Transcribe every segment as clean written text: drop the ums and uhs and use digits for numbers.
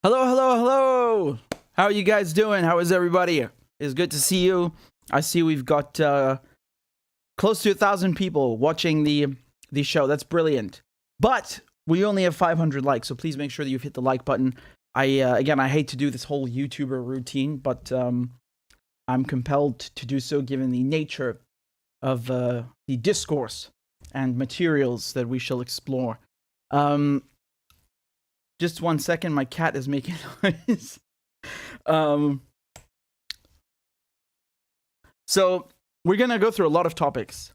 Hello, hello, hello. How are you guys doing? How is everybody? It's good to see you. I see we've got close to 1,000 people watching the show. That's brilliant. But we only have 500 likes, so please make sure that you've hit the like button. Again, I hate to do this whole YouTuber routine, but I'm compelled to do so given the nature of the discourse and materials that we shall explore. Just 1 second, my cat is making noise. So we're gonna go through a lot of topics.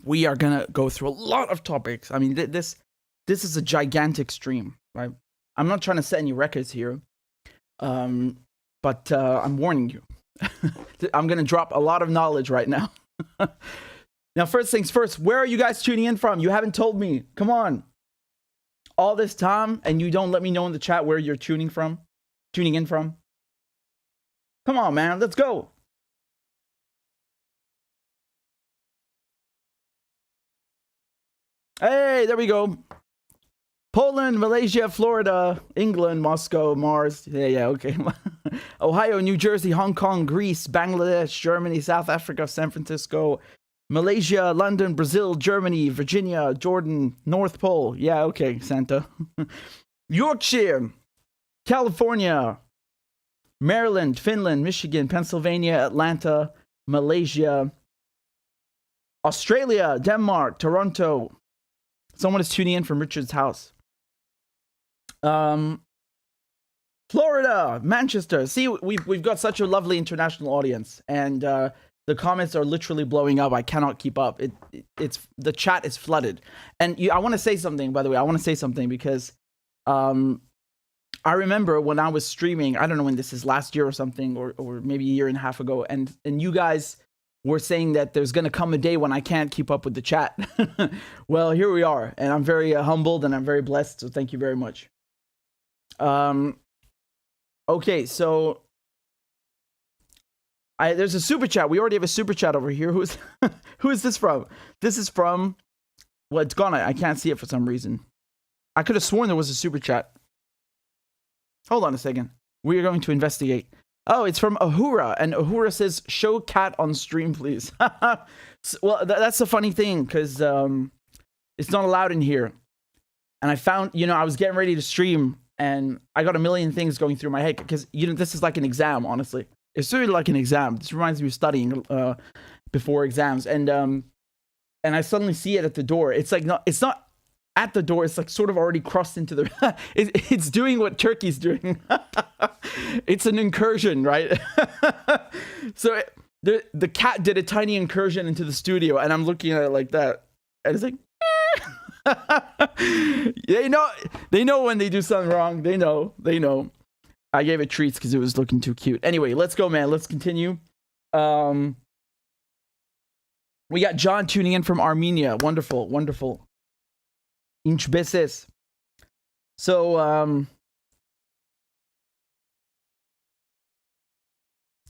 We are gonna go through a lot of topics. I mean, this is a gigantic stream, right? I'm not trying to set any records here, but I'm warning you. I'm gonna drop a lot of knowledge right now. Now, first things first, where are you guys tuning in from? You haven't told me. Come on. All this time, and you don't let me know in the chat where you're tuning in from. Come on, man, let's go. Hey, there we go. Poland, Malaysia, Florida, England, Moscow, Mars. Yeah, okay. Ohio, New Jersey, Hong Kong, Greece, Bangladesh, Germany, South Africa, San Francisco, Malaysia, London, Brazil, Germany, Virginia, Jordan, North Pole. Yeah, okay, Santa. Yorkshire, California, Maryland, Finland, Michigan, Pennsylvania, Atlanta, Malaysia, Australia, Denmark, Toronto. Someone is tuning in from Richard's house. Florida, Manchester. See, we've got such a lovely international audience, and the comments are literally blowing up. I cannot keep up. It's the chat is flooded. And I want to say something, by the way. I want to say something because I remember when I was streaming, I don't know when this is, last year or something, or maybe a year and a half ago, and you guys were saying that there's going to come a day when I can't keep up with the chat. Well, here we are, and I'm very humbled and I'm very blessed, so thank you very much. Okay, so there's a super chat. We already have a super chat over here. Who is this from? This is from, well, it's gone. I can't see it for some reason. I could have sworn there was a super chat. Hold on a second. We are going to investigate. Oh, it's from Ahura, and Ahura says, "Show cat on stream, please." Well, that's the funny thing, because it's not allowed in here. And I found, I was getting ready to stream, and I got a million things going through my head, because, this is like an exam, honestly. It's really like an exam. This reminds me of studying before exams, and I suddenly see it at the door. It's like, it's not at the door. It's like sort of already crossed into the. It's doing what Turkey's doing. It's an incursion, right? So the cat did a tiny incursion into the studio, and I'm looking at it like that, and it's like. They know when they do something wrong. They know. I gave it treats because it was looking too cute. Anyway, let's go, man. Let's continue. We got John tuning in from Armenia. Wonderful, wonderful. Inch beses. So, all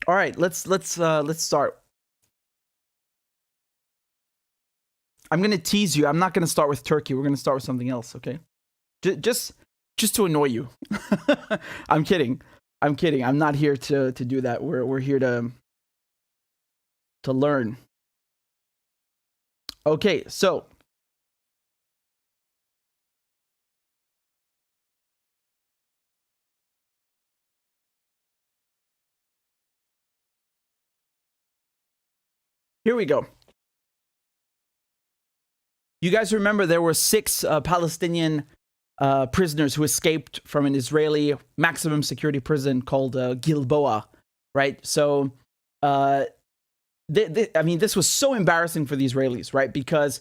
right, let's start. I'm gonna tease you. I'm not gonna start with Turkey. We're gonna start with something else, okay? Just to annoy you. I'm kidding. I'm not here to do that. We're here to learn. Okay, so here we go. You guys remember there were 6 Palestinian prisoners who escaped from an Israeli maximum security prison called Gilboa, right? So, I mean, this was so embarrassing for the Israelis, right? Because,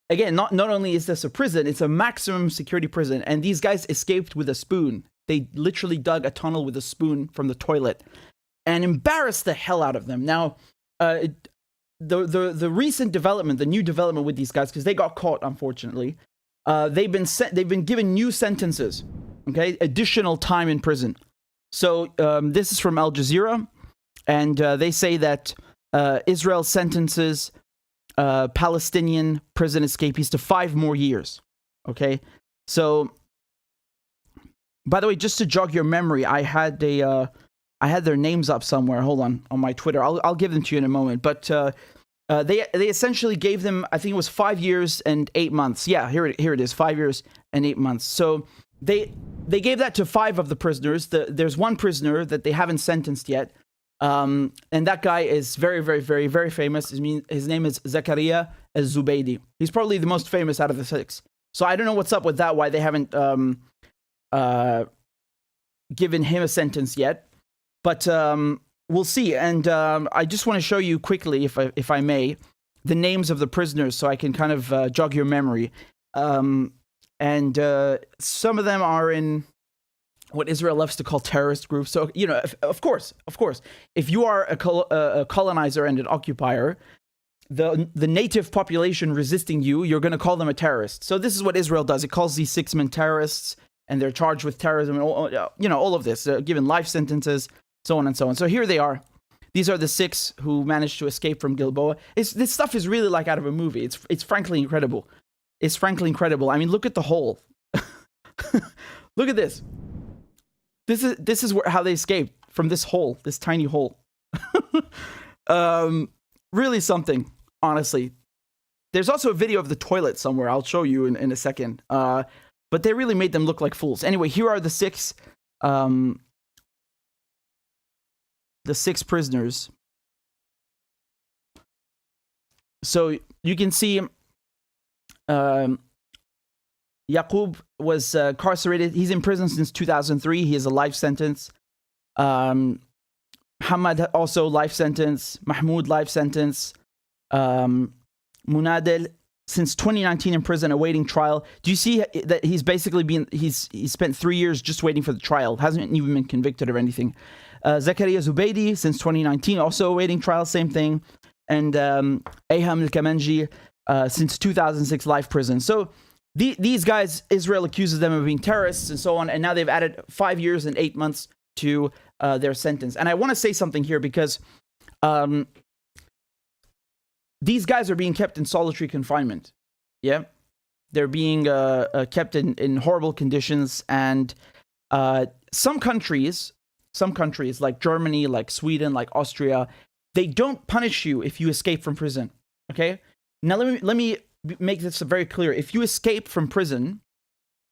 again, not only is this a prison, it's a maximum security prison, and these guys escaped with a spoon. They literally dug a tunnel with a spoon from the toilet and embarrassed the hell out of them. Now, the recent development, the new development with these guys, because they got caught, unfortunately, they've been given new sentences, okay, additional time in prison. So this is from Al Jazeera, and they say that Israel sentences Palestinian prison escapees to 5 more years. Okay, so By the way, just to jog your memory, I had their names up somewhere. Hold on my Twitter. I'll give them to you in a moment. But they essentially gave them, I think it was 5 years and 8 months. Yeah, here it is, 5 years and 8 months. So they gave that to 5 of the prisoners. There's one prisoner that they haven't sentenced yet, and that guy is very, very, very, very famous. His name is Zakaria al-Zubaydi. He's probably the most famous out of the 6. So I don't know what's up with that. Why they haven't given him a sentence yet, but we'll see. And I just want to show you quickly, if I may, the names of the prisoners so I can kind of jog your memory. And some of them are in what Israel loves to call terrorist groups. So, you know, of course, if you are a colonizer and an occupier, the native population resisting you, you're going to call them a terrorist. So this is what Israel does. It calls these 6 men terrorists, and they're charged with terrorism, and all of this, given life sentences, so on and so on. So here they are. These are the 6 who managed to escape from Gilboa. This stuff is really like out of a movie. It's frankly incredible. It's frankly incredible. I mean, look at the hole. Look at this. This is how they escaped from this hole, this tiny hole. Really something, honestly. There's also a video of the toilet somewhere. I'll show you in a second. But they really made them look like fools. Anyway, here are the 6 prisoners. So you can see Yaqub was incarcerated. He's in prison since 2003. He has a life sentence. Hamad also life sentence. Mahmoud life sentence. Munadel since 2019 in prison awaiting trial. Do you see that he's basically he's spent 3 years just waiting for the trial, hasn't even been convicted of anything. Zakaria Zubaydi since 2019 also awaiting trial, same thing. And Ayham al-Kamanji since 2006 life prison. So these guys, Israel accuses them of being terrorists and so on, and now they've added 5 years and 8 months to their sentence. And I want to say something here because these guys are being kept in solitary confinement. Yeah, they're being kept in horrible conditions, and some countries like Germany, like Sweden, like Austria, they don't punish you if you escape from prison. Okay, now let me make this very clear. If you escape from prison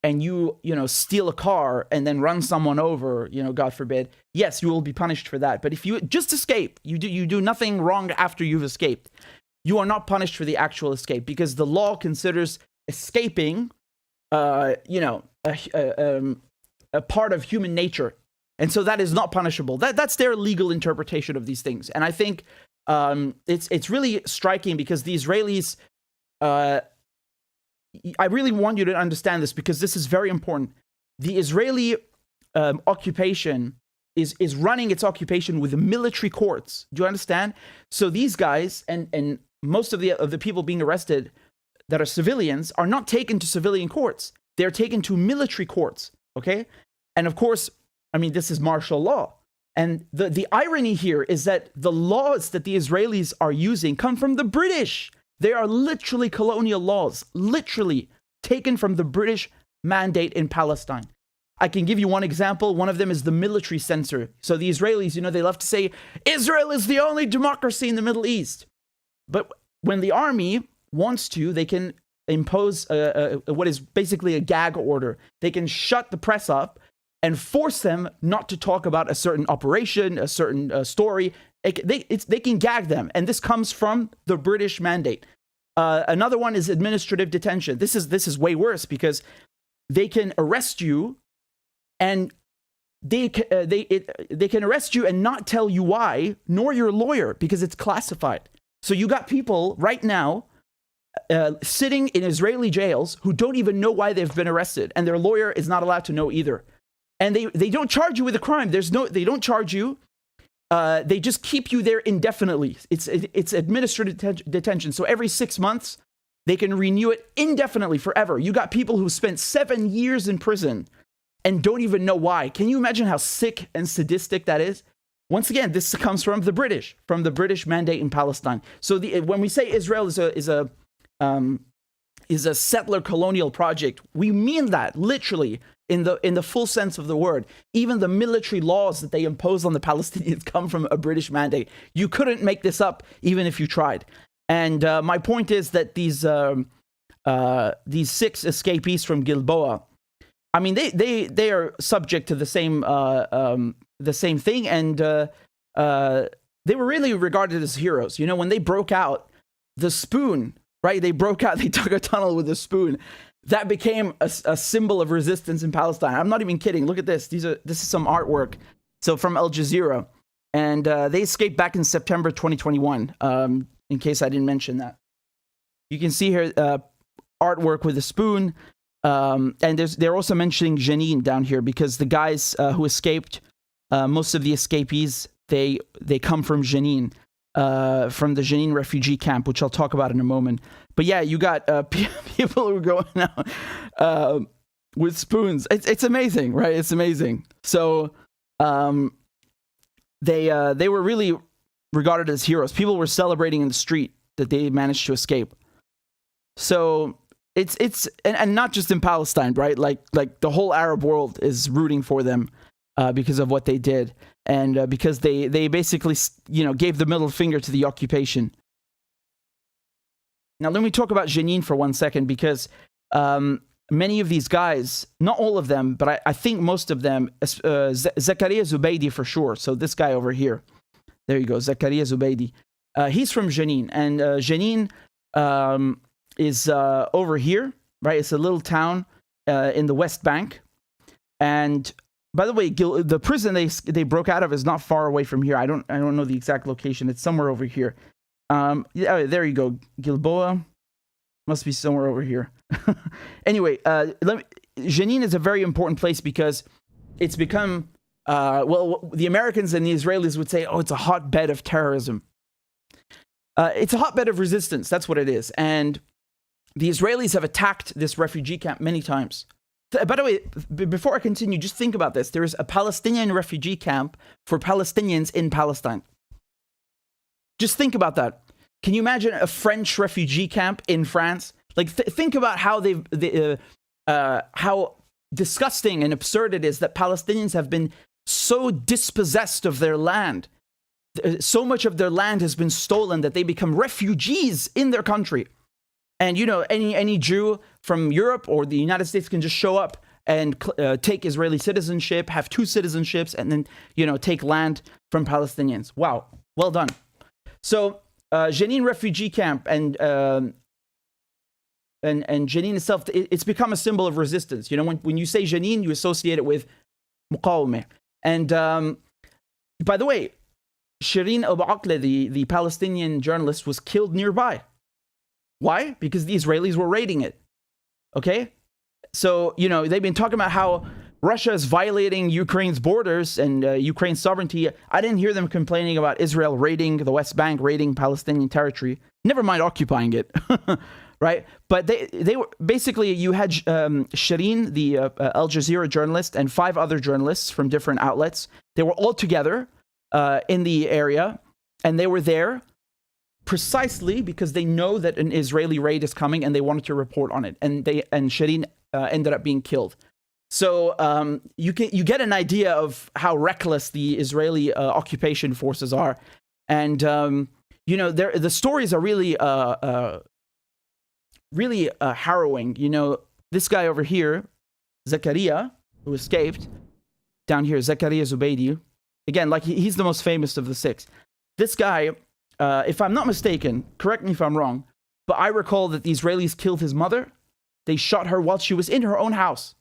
and you steal a car and then run someone over, God forbid, yes, you will be punished for that. But if you just escape, you do nothing wrong after you've escaped, you are not punished for the actual escape, because the law considers escaping, a part of human nature. And so that is not punishable. That's their legal interpretation of these things. And I think it's really striking, because the Israelis, I really want you to understand this, because this is very important. The Israeli occupation is running its occupation with military courts. Do you understand? So these guys and most of the people being arrested that are civilians are not taken to civilian courts. They're taken to military courts. Okay? And of course, I mean, this is martial law. And the irony here is that the laws that the Israelis are using come from the British. They are literally colonial laws, literally taken from the British mandate in Palestine. I can give you one example. One of them is the military censor. So the Israelis, they love to say, Israel is the only democracy in the Middle East. But when the army wants to, they can impose what is basically a gag order. They can shut the press up and force them not to talk about a certain operation, a certain story. They can gag them. And this comes from the British mandate. Another one is administrative detention. This is way worse, because they can arrest you, and they can arrest you and not tell you why, nor your lawyer, because it's classified. So you got people right now sitting in Israeli jails who don't even know why they've been arrested, and their lawyer is not allowed to know either. And they don't charge you with a crime. They don't charge you. They just keep you there indefinitely. It's administrative detention. So every 6 months, they can renew it indefinitely, forever. You got people who spent 7 years in prison and don't even know why. Can you imagine how sick and sadistic that is? Once again, this comes from the British mandate in Palestine. So when we say Israel is a settler colonial project, we mean that literally. in the full sense of the word. Even the military laws that they impose on the Palestinians come from a British mandate. You couldn't make this up, even if you tried. And my point is that these 6 escapees from Gilboa, I mean, they are subject to the same thing, and they were really regarded as heroes. You know, when they broke out, the spoon, right? They broke out. They dug a tunnel with a spoon. That became a symbol of resistance in Palestine. I'm not even kidding. Look at this. This is some artwork. So from Al Jazeera, and they escaped back in September 2021. In case I didn't mention that, you can see here artwork with a spoon. And they're also mentioning Jenin down here because the guys who escaped, most of the escapees, they come from Jenin, from the Jenin refugee camp, which I'll talk about in a moment. But yeah, you got people who are going out with spoons. It's amazing, right? It's amazing. So they were really regarded as heroes. People were celebrating in the street that they managed to escape. So it's and not just in Palestine, right? Like the whole Arab world is rooting for them because of what they did, and because they basically, you know, gave the middle finger to the occupation. Now let me talk about Jenin for 1 second, because many of these guys, not all of them, but I think most of them, Zakaria Zubaydi for sure. So this guy over here, there you go, Zakaria Zubaydi. He's from Jenin, and Jenin is over here, right? It's a little town in the West Bank. And by the way, the prison they broke out of is not far away from here. I don't know the exact location. It's somewhere over here. Yeah, there you go. Gilboa must be somewhere over here. Anyway, Jenin is a very important place because it's become well, the Americans and the Israelis would say, oh, it's a hotbed of terrorism. It's a hotbed of resistance. That's what it is. And the Israelis have attacked this refugee camp many times. By the way, before I continue, just think about this. There is a Palestinian refugee camp for Palestinians in Palestine. Just think about that. Can you imagine a French refugee camp in France? Like, think about how how disgusting and absurd it is that Palestinians have been so dispossessed of their land. So much of their land has been stolen that they become refugees in their country. And, you know, any Jew from Europe or the United States can just show up and take Israeli citizenship, have 2 citizenships, and then, you know, take land from Palestinians. Wow. Well done. So, Jenin refugee camp and Jenin itself, it's become a symbol of resistance. You know, when you say Jenin, you associate it with Muqawmeh. And by the way, Shireen Abu Akleh, the Palestinian journalist, was killed nearby. Why? Because the Israelis were raiding it. Okay? So, you know, they've been talking about how Russia is violating Ukraine's borders and Ukraine's sovereignty. I didn't hear them complaining about Israel raiding the West Bank, raiding Palestinian territory. Never mind occupying it. Right? But they were basically, you had Shireen, the Al Jazeera journalist, and 5 other journalists from different outlets. They were all together in the area, and they were there precisely because they know that an Israeli raid is coming and they wanted to report on it. And Shireen ended up being killed. So you get an idea of how reckless the Israeli occupation forces are. And, you know, the stories are really, really harrowing. You know, this guy over here, Zakaria, who escaped, down here, Zakaria Zubaydi. Again, like he's the most famous of the 6. This guy, if I'm not mistaken, correct me if I'm wrong, but I recall that the Israelis killed his mother. They shot her while she was in her own house.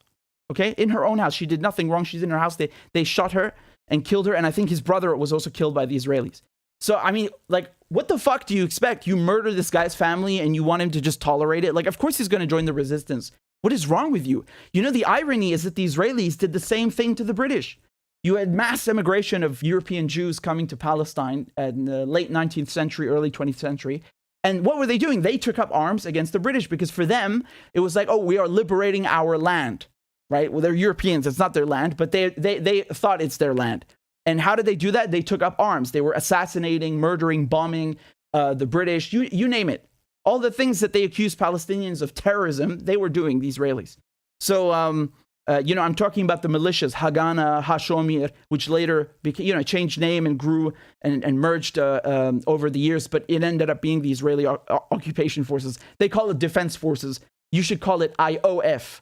Okay, in her own house. She did nothing wrong. She's in her house. They shot her and killed her. And I think his brother was also killed by the Israelis. So, I mean, like, what the fuck do you expect? You murder this guy's family and you want him to just tolerate it? Like, of course he's going to join the resistance. What is wrong with you? You know, the irony is that the Israelis did the same thing to the British. You had mass immigration of European Jews coming to Palestine in the late 19th century, early 20th century. And what were they doing? They took up arms against the British because for them, it was like, oh, we are liberating our land, right? Well, they're Europeans. It's not their land, but they thought it's their land. And how did they do that? They took up arms. They were assassinating, murdering, bombing the British, you name it. All the things that they accused Palestinians of terrorism, they were doing, the Israelis. So, I'm talking about the militias, Haganah, Hashomir, which later became, changed name and grew and merged over the years, but it ended up being the Israeli occupation forces. They call it defense forces. You should call it IOF,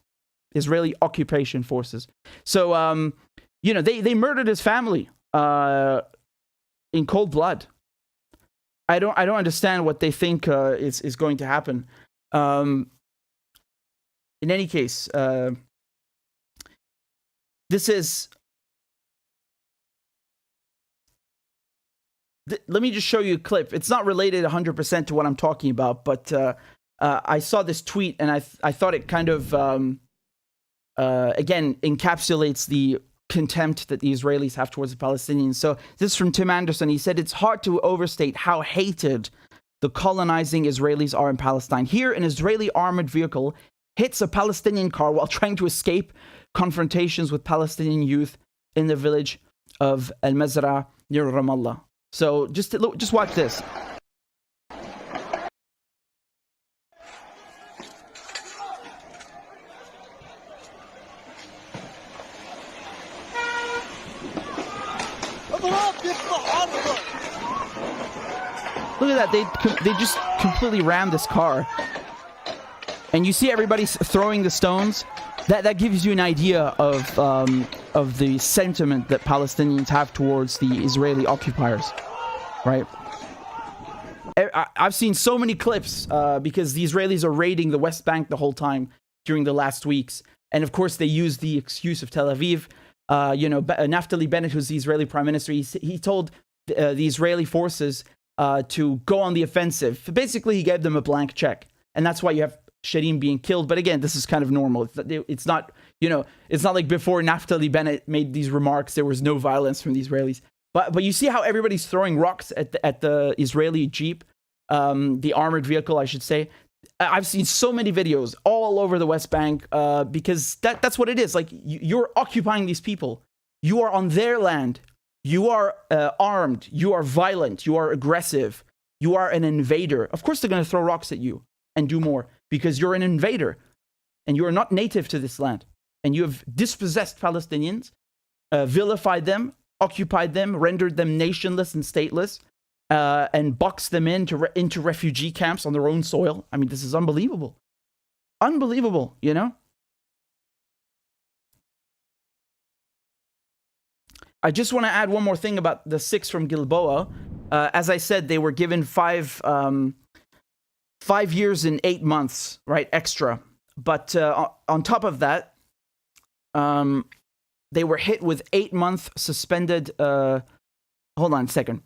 Israeli Occupation Forces. So, they murdered his family in cold blood. I don't understand what they think is going to happen. In any case, this is. Let me just show you a clip. It's not related 100% to what I'm talking about, but I saw this tweet and I thought it kind of again encapsulates the contempt that the Israelis have towards the Palestinians. So this is from Tim Anderson. He said, it's hard to overstate how hated the colonizing Israelis are in Palestine. Here, an Israeli armored vehicle hits a Palestinian car while trying to escape confrontations with Palestinian youth in the village of Al-Mazra near Ramallah. So just watch this. Look at that, they just completely rammed this car. And you see everybody throwing the stones. That gives you an idea of the sentiment that Palestinians have towards the Israeli occupiers, right? I've seen so many clips because the Israelis are raiding the West Bank the whole time during the last weeks. And of course, they use the excuse of Tel Aviv. Naftali Bennett, who's the Israeli prime minister, he told the Israeli forces to go on the offensive. Basically, he gave them a blank check. And that's why you have Shireen being killed. But again, this is kind of normal. It's not, it's not like before Naftali Bennett made these remarks, there was no violence from the Israelis. But you see how everybody's throwing rocks at the Israeli Jeep, the armored vehicle, I should say. I've seen so many videos all over the West Bank because that's what it is. Like, you're occupying these people. You are on their land. You are armed. You are violent. You are aggressive. You are an invader. Of course, they're going to throw rocks at you and do more because you're an invader and you are not native to this land. And you have dispossessed Palestinians, vilified them, occupied them, rendered them nationless and stateless, and boxed them into refugee camps on their own soil. I mean, this is unbelievable. Unbelievable, I just want to add one more thing about the 6 from Gilboa. As I said, they were given 5 years and 8 months, right, extra. But on top of that, they were hit with 8-month suspended. Hold on a second.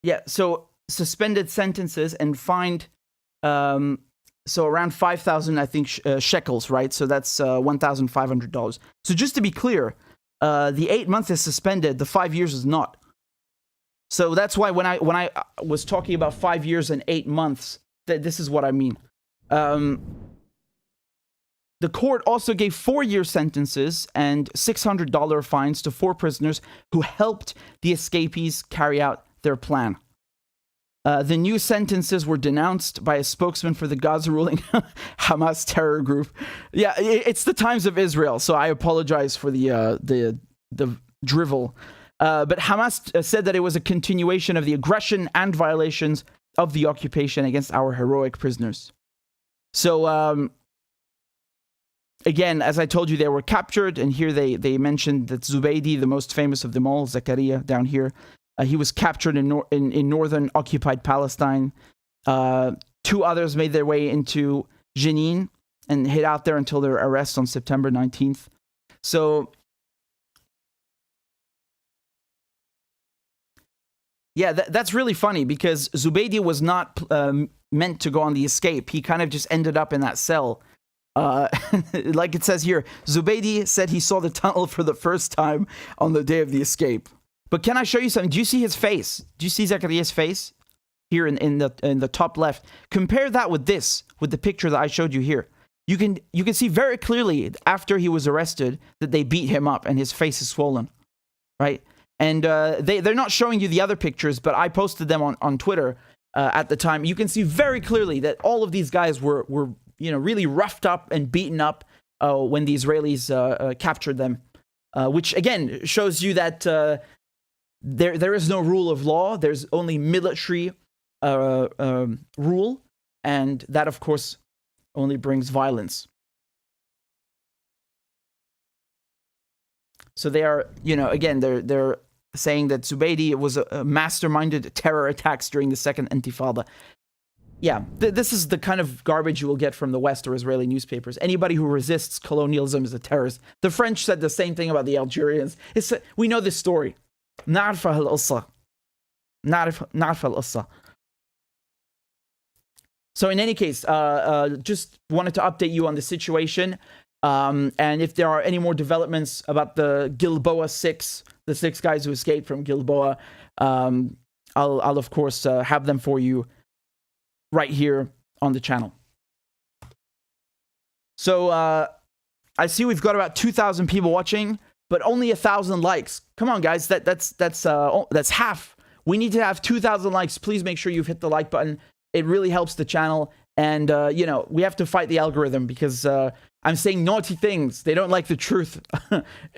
Yeah, so suspended sentences and fined. So around 5,000, I think, shekels, right? So that's $1,500. So just to be clear, the 8 months is suspended. The 5 years is not. So that's why when I was talking about 5 years and 8 months, this is what I mean. The court also gave 4-year sentences and $600 fines to 4 prisoners who helped the escapees carry out their plan. The new sentences were denounced by a spokesman for the Gaza ruling Hamas terror group. Yeah, it's the Times of Israel, so I apologize for the drivel. But Hamas said that it was a continuation of the aggression and violations of the occupation against our heroic prisoners. So, again, as I told you, they were captured, and here they mentioned that Zubaydi, the most famous of them all, Zakaria, down here, he was captured in northern occupied Palestine. 2 others made their way into Jenin and hid out there until their arrest on September 19th. So, yeah, that's really funny because Zubaydi was not meant to go on the escape. He kind of just ended up in that cell. Like it says here, Zubaydi said he saw the tunnel for the first time on the day of the escape. But can I show you something? Do you see his face? Do you see Zakaria's face here in the top left? Compare that with the picture that I showed you here. You can see very clearly after he was arrested that they beat him up and his face is swollen, right? And they're not showing you the other pictures, but I posted them on Twitter at the time. You can see very clearly that all of these guys were really roughed up and beaten up. when the Israelis captured them, which again shows you that there is no rule of law. There's only military rule, and that, of course, only brings violence. So they are, again, they're saying that Zubaydi was a masterminded terror attacks during the Second Intifada. Yeah, this is the kind of garbage you will get from the West or Israeli newspapers. Anybody who resists colonialism is a terrorist. The French said the same thing about the Algerians. We know this story. نعرف هالقصة. نعرف هالقصة. So in any case, just wanted to update you on the situation. And if there are any more developments about the Gilboa 6, the 6 guys who escaped from Gilboa, I'll of course have them for you right here on the channel. So I see we've got about 2,000 people watching, but only 1,000 likes. Come on, guys, that's half. We need to have 2,000 likes. Please make sure you've hit the like button. It really helps the channel, and we have to fight the algorithm because I'm saying naughty things. They don't like the truth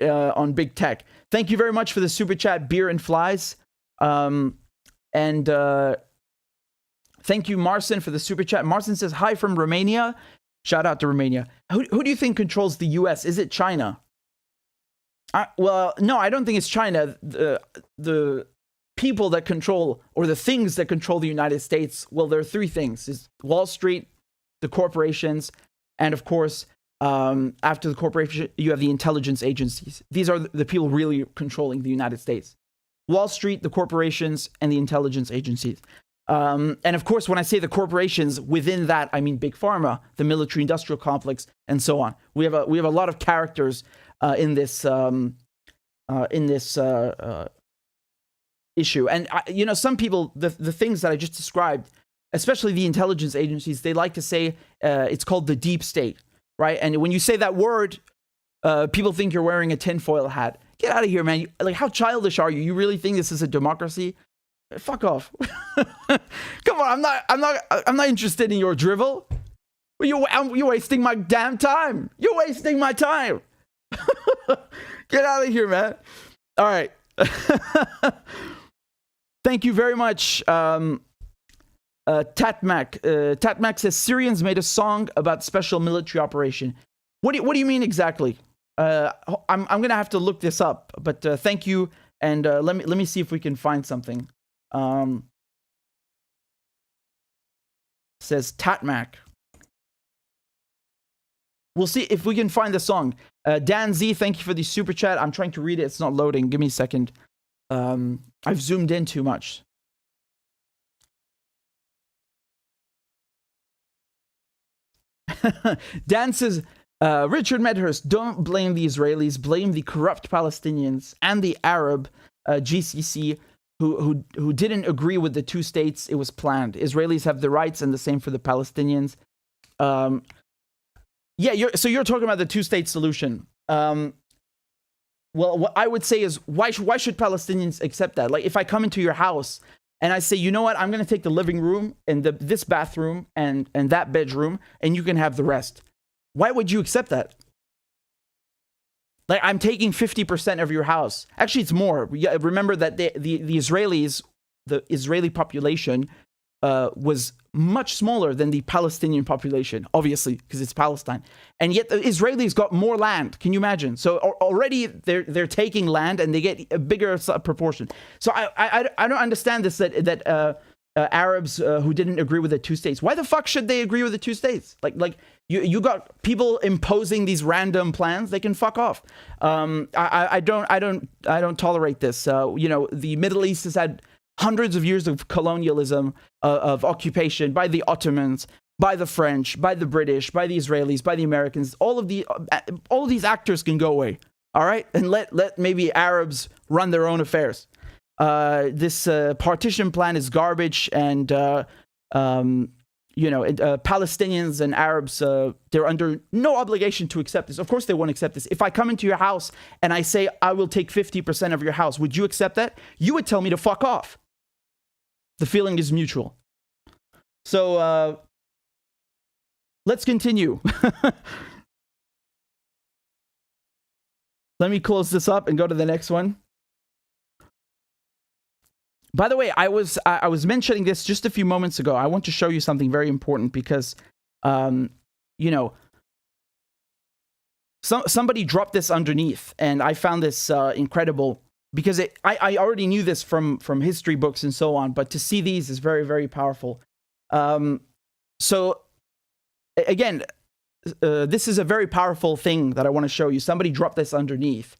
on big tech. Thank you very much for the super chat, Beer and Flies. And thank you, Marcin, for the super chat. Marcin says, hi from Romania. Shout out to Romania. Who do you think controls the US? Is it China? Well, no, I don't think it's China. The people that control, or the things that control the United States, well, there are 3 things. It's Wall Street, the corporations, and of course, after the corporation, you have the intelligence agencies. These are the people really controlling the United States. Wall Street, the corporations, and the intelligence agencies. And of course, when I say the corporations, within that, I mean Big Pharma, the military-industrial complex, and so on. We have a lot of characters in this issue. And some people, the things that I just described, especially the intelligence agencies, they like to say it's called the deep state, right? And when you say that word, people think you're wearing a tinfoil hat. Get out of here, man! How childish are you? You really think this is a democracy? Fuck off! Come on, I'm not interested in your drivel. You're wasting my damn time. You're wasting my time. Get out of here, man! All right. Thank you very much, Tatmac. Tatmac says Syrians made a song about special military operation. What do you mean exactly? I'm gonna have to look this up. But thank you, and let me see if we can find something. Says Tatmac. We'll see if we can find the song. Dan Z, thank you for the super chat. I'm trying to read it. It's not loading. Give me a second. I've zoomed in too much. Dan says, Richard Medhurst, don't blame the Israelis, blame the corrupt Palestinians and the Arab GCC who didn't agree with the 2 states. It was planned. Israelis have the rights, and the same for the Palestinians. Yeah, so you're talking about the 2-state solution. Well, what I would say is, why should Palestinians accept that? Like, if I come into your house and I say, you know what, I'm going to take the living room and this bathroom and that bedroom, and you can have the rest. Why would you accept that? Like, I'm taking 50% of your house. Actually, it's more. Remember that the Israelis, the Israeli population was much smaller than the Palestinian population, obviously, because it's Palestine. And yet the Israelis got more land. Can you imagine? So already they're taking land, and they get a bigger proportion. So I don't understand this, that Arabs who didn't agree with the 2 states. Why the fuck should they agree with the 2 states? Like you got people imposing these random plans. They can fuck off. I don't tolerate this. The Middle East has had hundreds of years of colonialism, of occupation by the Ottomans, by the French, by the British, by the Israelis, by the Americans. All of these actors can go away. All right, and let maybe Arabs run their own affairs. This partition plan is garbage, and Palestinians and Arabs, they're under no obligation to accept this. Of course they won't accept this. If I come into your house and I say, I will take 50% of your house, would you accept that? You would tell me to fuck off. The feeling is mutual. So let's continue. let me close this up and go to the next one. By the way, I was mentioning this just a few moments ago. I want to show you something very important because, somebody dropped this underneath, and I found this incredible because I already knew this from history books and so on, but to see these is very, very powerful. So again, this is a very powerful thing that I want to show you. Somebody dropped this underneath.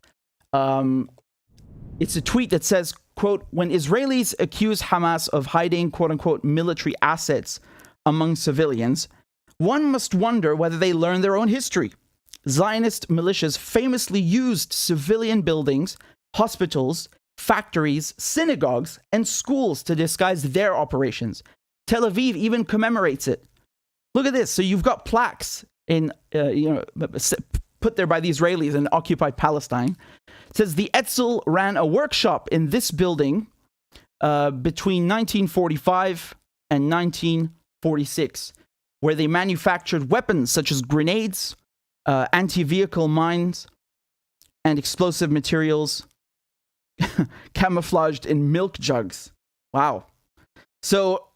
It's a tweet that says, quote, when Israelis accuse Hamas of hiding, quote unquote, military assets among civilians, one must wonder whether they learn their own history. Zionist militias famously used civilian buildings, hospitals, factories, synagogues, and schools to disguise their operations. Tel Aviv even commemorates it. Look at this. So you've got plaques in, put there by the Israelis in occupied Palestine. It says the Etzel ran a workshop in this building between 1945 and 1946, where they manufactured weapons such as grenades, anti-vehicle mines, and explosive materials camouflaged in milk jugs. Wow. So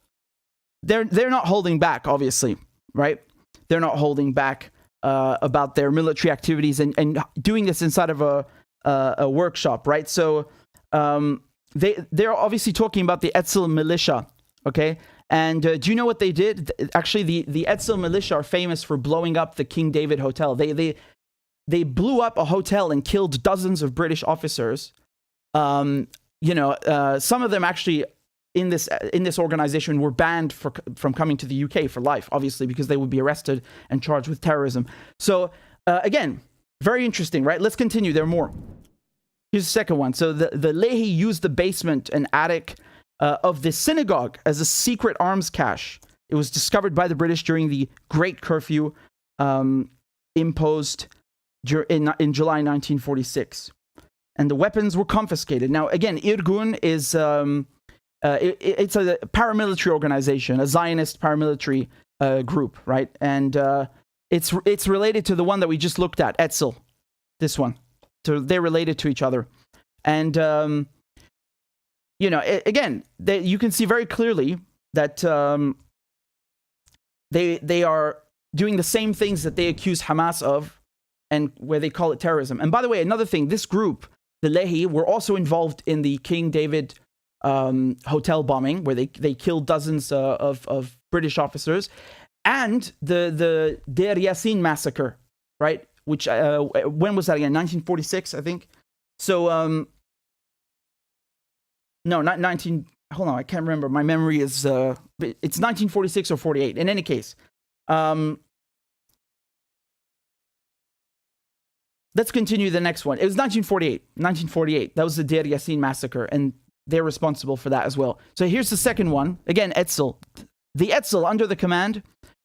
they're not holding back, obviously, right? They're not holding back about their military activities and doing this inside of a workshop, right? So they're obviously talking about the Etzel militia, okay? And do you know what they did? Actually, the Etzel militia are famous for blowing up the King David Hotel. They blew up a hotel and killed dozens of British officers. Some of them actually in this organization were banned from coming to the UK for life, obviously, because they would be arrested and charged with terrorism. So again, very interesting, right? Let's continue. There are more. Here's the second one. So the Lehi used the basement and attic of this synagogue as a secret arms cache. It was discovered by the British during the Great Curfew imposed in July 1946. And the weapons were confiscated. Now, again, Irgun is it's a paramilitary organization, a Zionist paramilitary group, right? And it's related to the one that we just looked at, Etzel, this one. So they're related to each other. And, again, you can see very clearly that they are doing the same things that they accuse Hamas of, and where they call it terrorism. And by the way, another thing, this group, the Lehi, were also involved in the King David hotel bombing, where they killed dozens of British officers, and the Deir Yassin massacre, right? Which, when was that again? 1946, I think. So, no, not 19... Hold on, I can't remember. My memory is... it's 1946 or 48. In any case. Let's continue the next one. It was 1948. 1948. That was the Deir Yassin massacre, and they're responsible for that as well. So here's the second one. Again, Etzel. The Etzel, under the command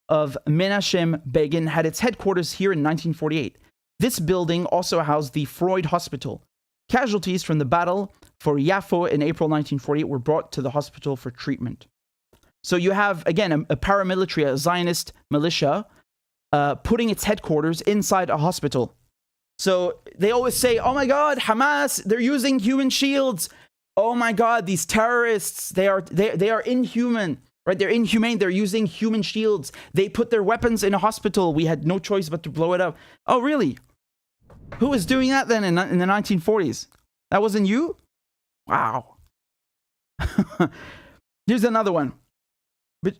of Menachem Begin, had its headquarters here in 1948. This building also housed the Freud Hospital. Casualties from the battle for Yaffo in April 1948 were brought to the hospital for treatment. So you have, again, a paramilitary, a Zionist militia, putting its headquarters inside a hospital. So they always say, oh my God, Hamas, they're using human shields. Oh my God, these terrorists, they are inhuman, right? They're inhumane. They're using human shields. They put their weapons in a hospital. We had no choice but to blow it up. Oh, really? Who was doing that then in the 1940s? That wasn't you? Wow. Here's another one.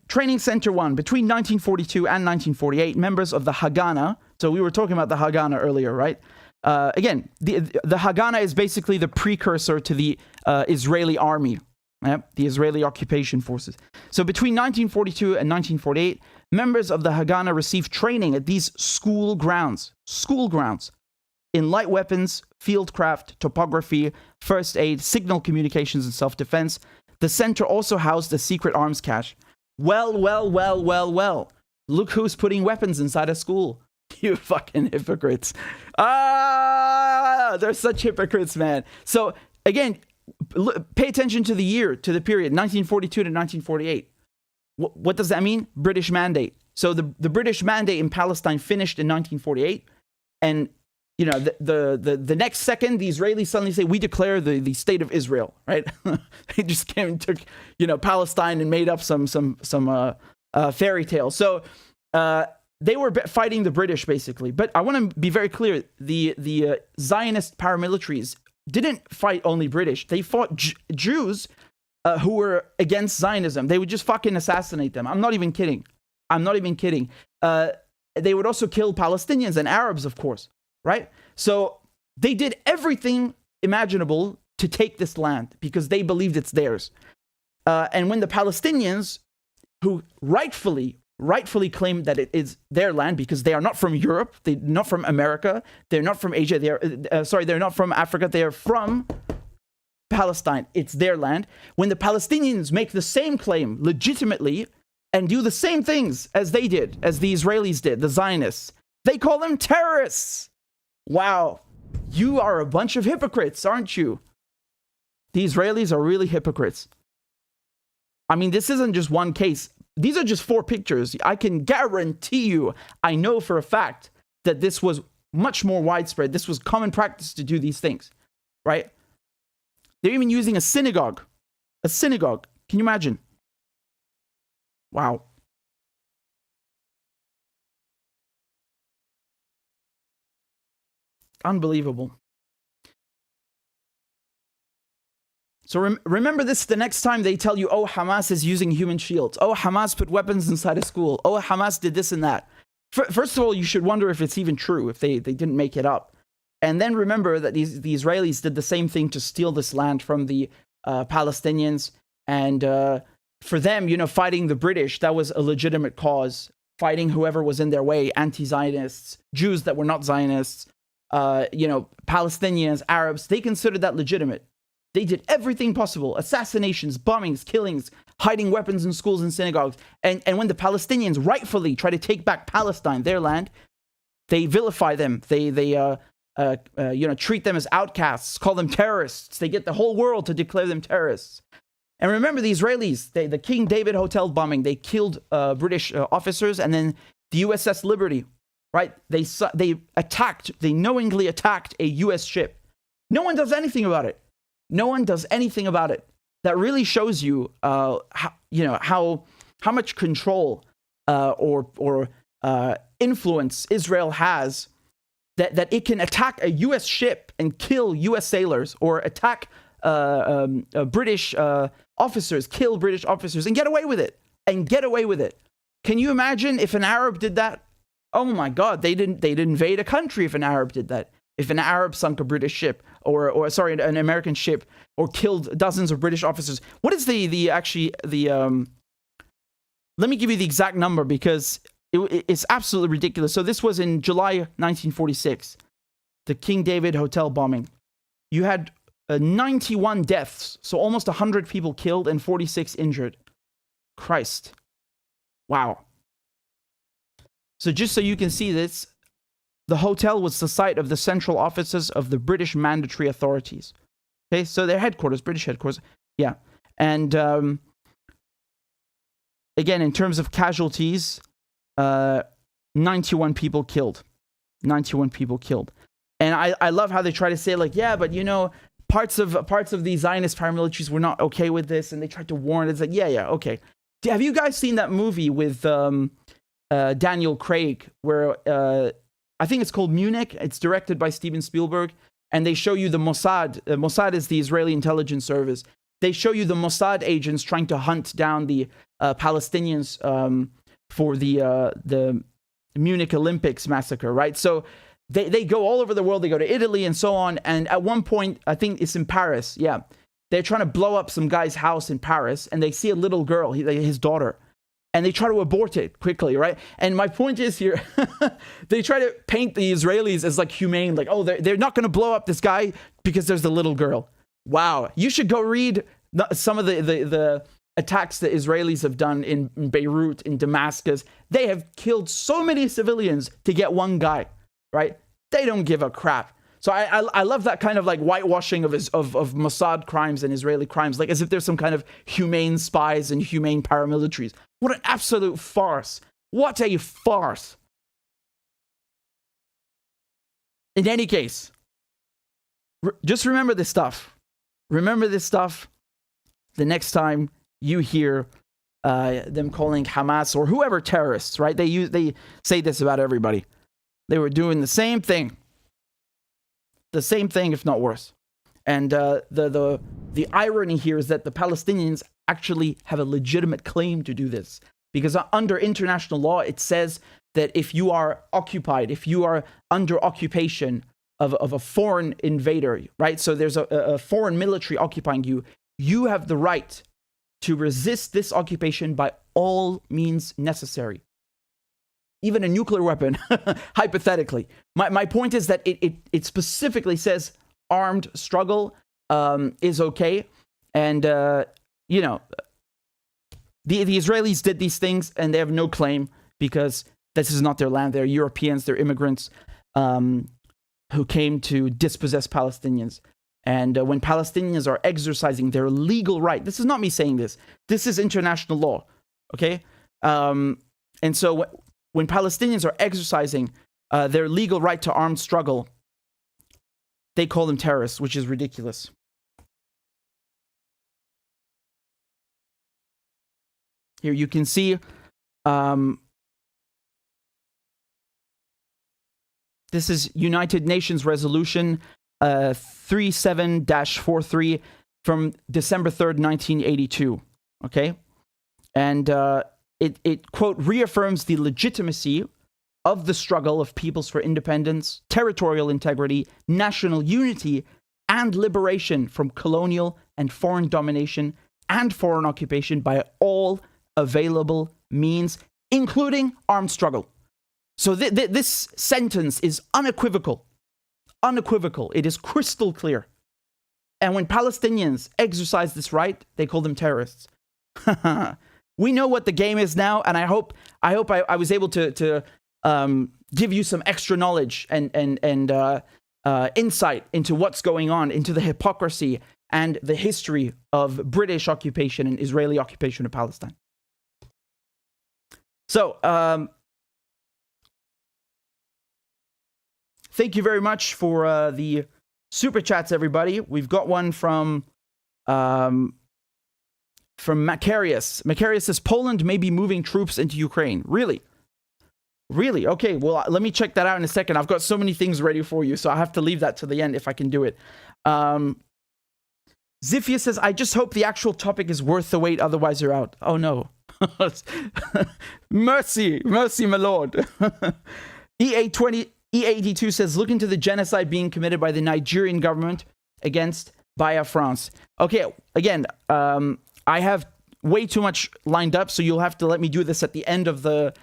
Training Center 1. Between 1942 and 1948, members of the Haganah, so we were talking about the Haganah earlier, right? Again, the Haganah is basically the precursor to the Israeli army, the Israeli occupation forces. So between 1942 and 1948, members of the Haganah received training at these school grounds, in light weapons, fieldcraft, topography, first aid, signal communications, and self-defense. The center also housed a secret arms cache. Well. Look who's putting weapons inside a school. You fucking hypocrites. They're such hypocrites, man. So, again, pay attention to the year, to the period, 1942 to 1948. What does that mean? British mandate. So the British mandate in Palestine finished in 1948. And, the next second, the Israelis suddenly say, we declare the state of Israel, right? They just came and took, Palestine and made up some fairy tale. So they were fighting the British, basically. But I want to be very clear. The Zionist paramilitaries didn't fight only British. They fought Jews who were against Zionism. They would just fucking assassinate them. I'm not even kidding. They would also kill Palestinians and Arabs, of course, right? So they did everything imaginable to take this land because they believed it's theirs. And when the Palestinians, who rightfully claim that it is their land because they are not from Europe, they're not from America, they're not from Asia, they're not from Africa, they are from Palestine. It's their land. When the Palestinians make the same claim legitimately and do the same things as they did, as the Israelis did, the Zionists, they call them terrorists. Wow. You are a bunch of hypocrites, aren't you? The Israelis are really hypocrites. I mean, this isn't just one case. These are just 4 pictures. I can guarantee you, I know for a fact that this was much more widespread. This was common practice to do these things, right? They're even using a synagogue. A synagogue. Can you imagine? Wow. Unbelievable. So remember this the next time they tell you, oh, Hamas is using human shields. Oh, Hamas put weapons inside a school. Oh, Hamas did this and that. First of all, you should wonder if it's even true, if they didn't make it up. And then remember that the Israelis did the same thing to steal this land from the Palestinians. And for them, fighting the British, that was a legitimate cause. Fighting whoever was in their way, anti-Zionists, Jews that were not Zionists, Palestinians, Arabs, they considered that legitimate. They did everything possible. Assassinations, bombings, killings, hiding weapons in schools and synagogues. And when the Palestinians rightfully try to take back Palestine, their land, they vilify them. They treat them as outcasts, call them terrorists. They get the whole world to declare them terrorists. And remember the Israelis, the King David Hotel bombing, they killed British officers, and then the USS Liberty, right? They knowingly attacked a US ship. No one does anything about it. That really shows you, how much control or influence Israel has, that it can attack a U.S. ship and kill U.S. sailors, or attack British officers, kill British officers, and get away with it. Can you imagine if an Arab did that? Oh my God, they'd invade a country if an Arab did that. If an Arab sunk a British ship, or an American ship, or killed dozens of British officers. What is let me give you the exact number, because it's absolutely ridiculous. So this was in July 1946, the King David Hotel bombing. You had 91 deaths, so almost 100 people killed and 46 injured. Christ. Wow. So just so you can see this, the hotel was the site of the central offices of the British Mandatory Authorities. Okay, so their headquarters, British headquarters. Yeah. And again, in terms of casualties, 91 people killed. 91 people killed. And I love how they try to say, like, yeah, but parts of the Zionist paramilitaries were not okay with this, and they tried to warn it. It's like, yeah, okay. Have you guys seen that movie with Daniel Craig, where I think it's called Munich? It's directed by Steven Spielberg, and they show you the Mossad. Mossad is the Israeli intelligence service. They show you the Mossad agents trying to hunt down the Palestinians for the Munich Olympics massacre, right? So they go all over the world. They go to Italy and so on. And at one point, I think it's in Paris. Yeah, they're trying to blow up some guy's house in Paris, and they see a little girl, his daughter, and they try to abort it quickly, right? And my point is here, they try to paint the Israelis as like humane, like, oh, they're not going to blow up this guy because there's the little girl. Wow, you should go read some of the attacks that Israelis have done in Beirut, in Damascus. They have killed so many civilians to get one guy, right? They don't give a crap. So I love that kind of like whitewashing of Mossad crimes and Israeli crimes, like as if there's some kind of humane spies and humane paramilitaries. What an absolute farce. What a farce. In any case, just remember this stuff. Remember this stuff the next time you hear them calling Hamas or whoever terrorists, right? They say this about everybody. They were doing the same thing. The same thing, if not worse. And the irony here is that the Palestinians actually have a legitimate claim to do this. Because under international law, it says that if you are occupied, if you are under occupation of a foreign invader, right? So there's a foreign military occupying you, you have the right to resist this occupation by all means necessary. Even a nuclear weapon, hypothetically. My point is that it specifically says armed struggle is okay. And, you know, the Israelis did these things and they have no claim because this is not their land. They're Europeans, they're immigrants who came to dispossess Palestinians. And when Palestinians are exercising their legal right, this is not me saying this, this is international law, okay? And so when Palestinians are exercising their legal right to armed struggle, they call them terrorists, which is ridiculous. Here you can see this is United Nations Resolution 37-43 from December 3rd, 1982. Okay? And it, quote, reaffirms the legitimacy of the struggle of peoples for independence, territorial integrity, national unity, and liberation from colonial and foreign domination and foreign occupation by all available means, including armed struggle. So this sentence is unequivocal. Unequivocal. It is crystal clear. And when Palestinians exercise this right, they call them terrorists. We know what the game is now, and I hope I was able to give you some extra knowledge and insight into what's going on, into the hypocrisy and the history of British occupation and Israeli occupation of Palestine. So, thank you very much for the super chats, everybody. We've got one from Macarius. Macarius says, Poland may be moving troops into Ukraine. Really? Really? Okay, well, let me check that out in a second. I've got so many things ready for you, so I have to leave that to the end if I can do it. Zifia says, I just hope the actual topic is worth the wait, otherwise you're out. Oh, no. Mercy, my lord. E82 says, look into the genocide being committed by the Nigerian government against Baya France. Okay, again, I have way too much lined up, so you'll have to let me do this at the end of the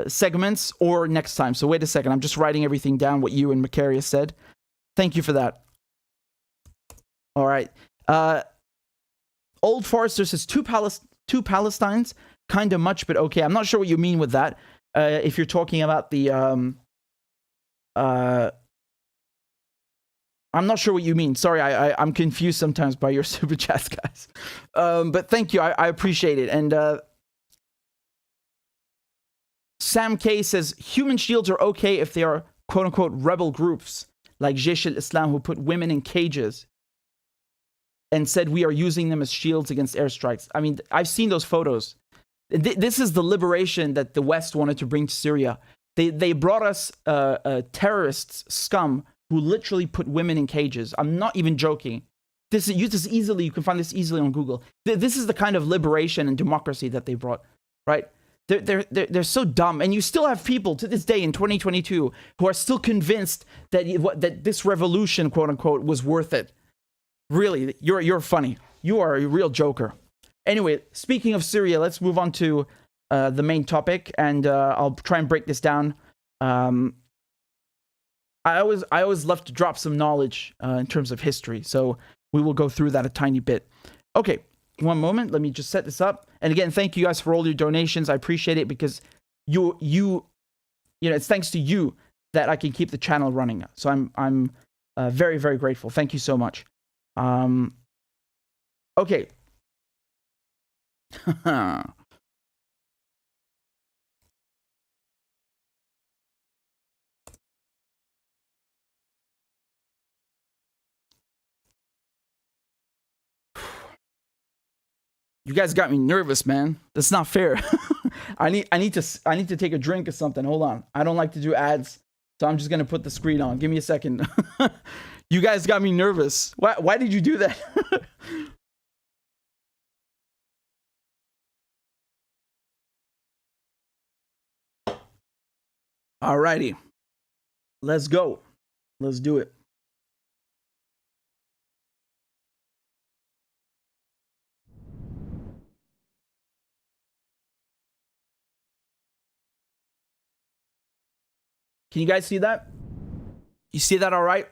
segments or next time. So wait a second, I'm just writing everything down, what you and Macarius said. Thank you for that. All right. Old Forester says, two Palestines, kind of much, but okay. I'm not sure what you mean with that. If you're talking about the... I'm not sure what you mean. Sorry, I'm confused sometimes by your super chats, guys. But thank you. I appreciate it. And Sam K says, human shields are okay if they are quote-unquote rebel groups like Jaish al-Islam who put women in cages and said we are using them as shields against airstrikes. I mean, I've seen those photos. This is the liberation that the West wanted to bring to Syria. They brought us terrorists, scum, who literally put women in cages. I'm not even joking. You can find this easily on Google. This is the kind of liberation and democracy that they brought, right? They're so dumb. And you still have people to this day in 2022 who are still convinced that this revolution, quote unquote, was worth it. Really, you're funny. You are a real joker. Anyway, speaking of Syria, let's move on to the main topic, and I'll try and break this down. I always love to drop some knowledge in terms of history, so we will go through that a tiny bit. Okay, one moment. Let me just set this up. And again, thank you guys for all your donations. I appreciate it because you know, it's thanks to you that I can keep the channel running. So I'm very, very grateful. Thank you so much. Okay. You guys got me nervous, man. That's not fair. I need to take a drink or something. Hold on. I don't like to do ads, so I'm just gonna put the screen on. Give me a second. You guys got me nervous. Why did you do that? Alrighty. Let's go. Let's do it. Can you guys see that? You see that all right?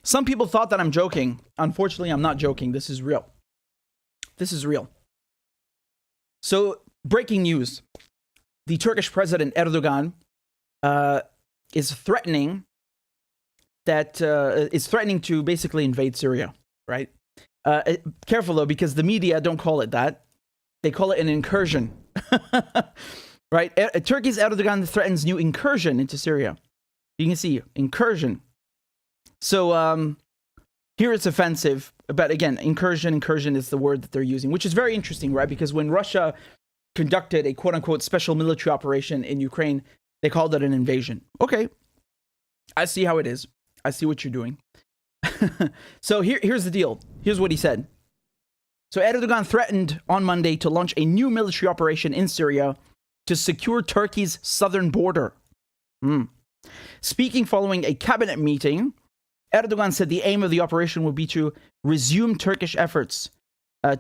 Some people thought that I'm joking. Unfortunately, I'm not joking. This is real. This is real. So, breaking news. The Turkish President Erdogan is threatening to basically invade Syria, right? Careful though, because the media don't call it that. They call it an incursion, right? Turkey's Erdogan threatens new incursion into Syria. You can see incursion. So here it's offensive, but again, incursion is the word that they're using, which is very interesting, right? Because when Russia conducted a quote-unquote special military operation in Ukraine, they called it an invasion. Okay, I see how it is. I see what you're doing. So here's the deal. Here's what he said. So Erdogan threatened on Monday to launch a new military operation in Syria to secure Turkey's southern border. Speaking following a cabinet meeting, Erdogan said the aim of the operation would be to resume Turkish efforts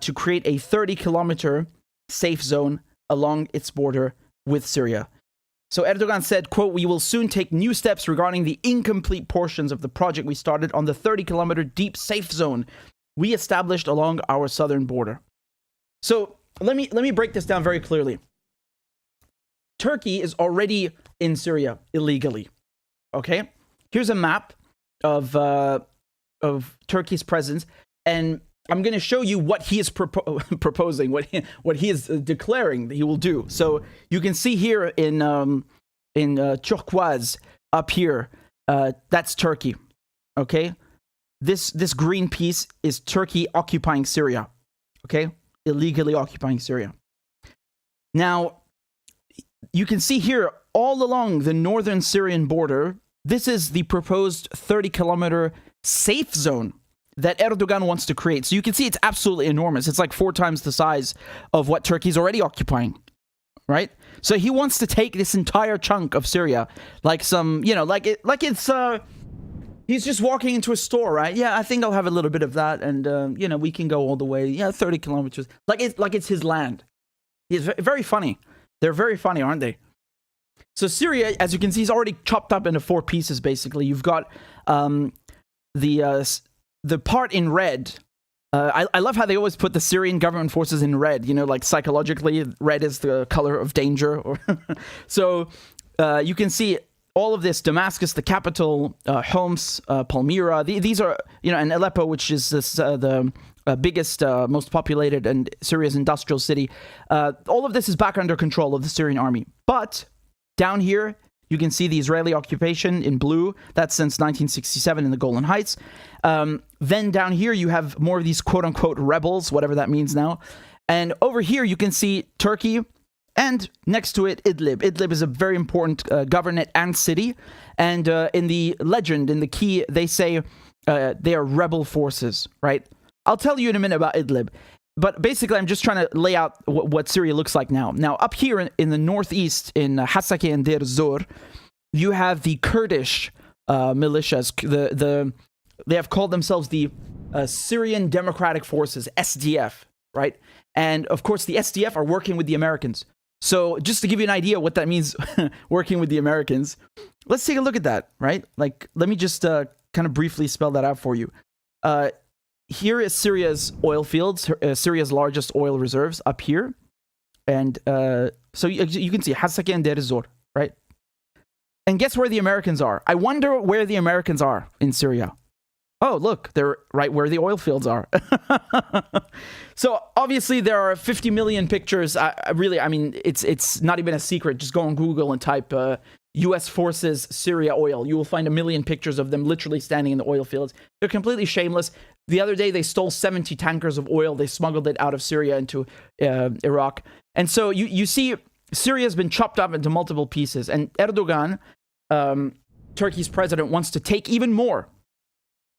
to create a 30-kilometer safe zone along its border with Syria. So Erdogan said, quote, "We will soon take new steps regarding the incomplete portions of the project we started on the 30-kilometer deep safe zone we established along our southern border." So let me break this down very clearly. Turkey is already in Syria illegally. Okay? Here's a map of Turkey's presence, and I'm going to show you what he is proposing, what he is declaring that he will do. So you can see here in turquoise up here, that's Turkey. Okay, this green piece is Turkey occupying Syria. Okay, illegally occupying Syria. Now you can see here all along the northern Syrian border. This is the proposed 30-kilometer safe zone that Erdogan wants to create. So you can see it's absolutely enormous. It's like 4 times the size of what Turkey's already occupying, right? So he wants to take this entire chunk of Syria, like some, he's just walking into a store, right? Yeah, I think I'll have a little bit of that, and we can go all the way, 30 kilometers, like it's his land. He's very funny. They're very funny, aren't they? So Syria, as you can see, is already chopped up into 4 pieces. Basically, you've got the part in red. I love how they always put the Syrian government forces in red. Like psychologically, red is the color of danger. So you can see all of this: Damascus, the capital, Homs, Palmyra. These are, and Aleppo, which is the biggest, most populated, and Syria's industrial city. All of this is back under control of the Syrian army. But down here, you can see the Israeli occupation in blue. That's since 1967 in the Golan Heights. Then down here, you have more of these quote-unquote rebels, whatever that means now. And over here, you can see Turkey, and next to it, Idlib. Idlib is a very important governorate and city. And in the legend, in the key, they say they are rebel forces, right? I'll tell you in a minute about Idlib. But basically, I'm just trying to lay out what Syria looks like now. Now, up here in the northeast, in Hasake and Dore, you have the Kurdish militias. They have called themselves the Syrian Democratic Forces, SDF, right? And of course, the SDF are working with the Americans. So just to give you an idea what that means, working with the Americans, let's take a look at that, right? Like, let me just kind of briefly spell that out for you. Here is Syria's oil fields, Syria's largest oil reserves up here. And so you can see Hasake and Deir ez-Zor, right? And guess where the Americans are? I wonder where the Americans are in Syria. Oh, look, they're right where the oil fields are. So obviously there are 50 million pictures. I mean, it's not even a secret. Just go on Google and type U.S. forces Syria oil. You will find a million pictures of them literally standing in the oil fields. They're completely shameless. The other day, they stole 70 tankers of oil. They smuggled it out of Syria into Iraq. And so you see, Syria has been chopped up into multiple pieces. And Erdogan, Turkey's president, wants to take even more.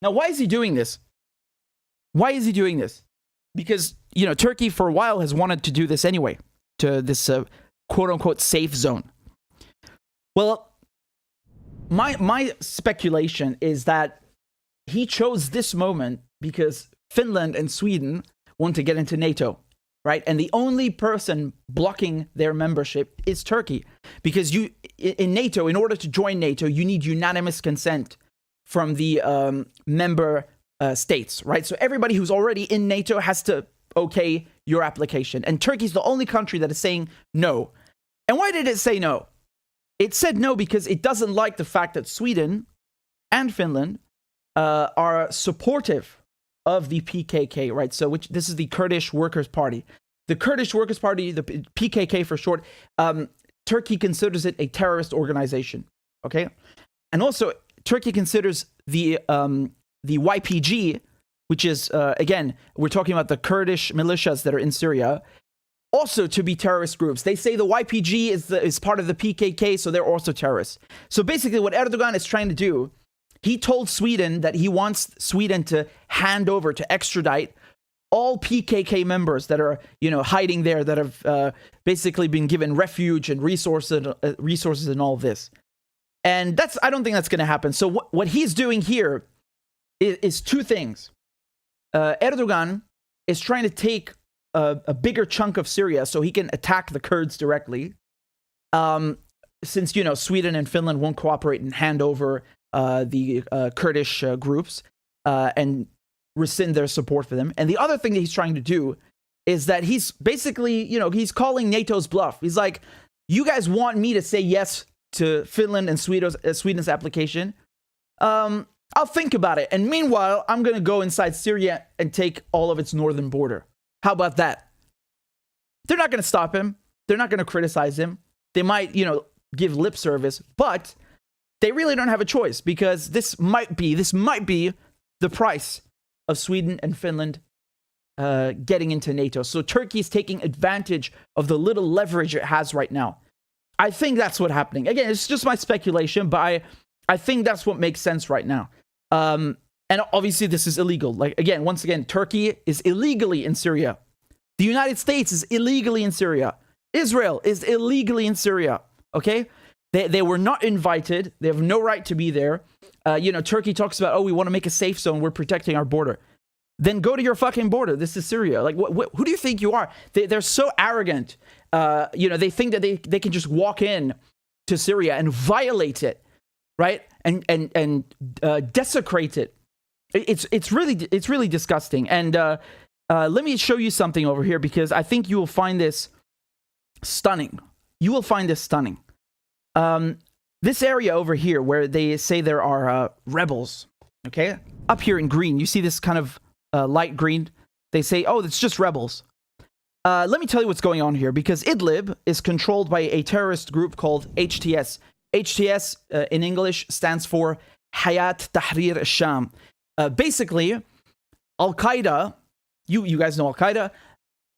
Now, why is he doing this? Why is he doing this? Because, Turkey for a while has wanted to do this anyway, to this quote-unquote safe zone. Well, my speculation is that he chose this moment because Finland and Sweden want to get into NATO, right? And the only person blocking their membership is Turkey. Because in NATO, in order to join NATO, you need unanimous consent from the member states, right? So everybody who's already in NATO has to okay your application. And Turkey's the only country that is saying no. And why did it say no? It said no because it doesn't like the fact that Sweden and Finland are supportive of the PKK, right? So this is the Kurdish Workers' Party. The Kurdish Workers' Party, the PKK for short, Turkey considers it a terrorist organization, okay? And also, Turkey considers the YPG, which is, again, we're talking about the Kurdish militias that are in Syria, also to be terrorist groups. They say the YPG is part of the PKK, so they're also terrorists. So basically what Erdogan is trying to do, he told Sweden that he wants Sweden to hand over, to extradite all PKK members that are, hiding there, that have basically been given refuge and resources and all this. And I don't think that's going to happen. So what he's doing here is two things. Erdogan is trying to take a bigger chunk of Syria so he can attack the Kurds directly. Since, Sweden and Finland won't cooperate and hand over the Kurdish groups and rescind their support for them. And the other thing that he's trying to do is that he's basically, he's calling NATO's bluff. He's like, you guys want me to say yes to Finland and Sweden's application? I'll think about it. And meanwhile, I'm going to go inside Syria and take all of its northern border. How about that? They're not going to stop him. They're not going to criticize him. They might, give lip service, but they really don't have a choice because this might be the price of Sweden and Finland getting into NATO. So Turkey's taking advantage of the little leverage it has right now. I think that's what's happening. Again, it's just my speculation, but I think that's what makes sense right now. And obviously this is illegal. Once again, Turkey is illegally in Syria. The United States is illegally in Syria. Israel is illegally in Syria. Okay? They were not invited. They have no right to be there. Turkey talks about, we want to make a safe zone. We're protecting our border. Then go to your fucking border. This is Syria. Who do you think you are? They're so arrogant. They think that they can just walk in to Syria and violate it, right? And desecrate it. It's really disgusting. And let me show you something over here because I think you will find this stunning. You will find this stunning. This area over here where they say there are rebels, okay? Up here in green, you see this kind of light green? They say, it's just rebels. Let me tell you what's going on here, because Idlib is controlled by a terrorist group called HTS. HTS, in English, stands for Hayat Tahrir al-Sham. Basically, Al-Qaeda, you guys know Al-Qaeda.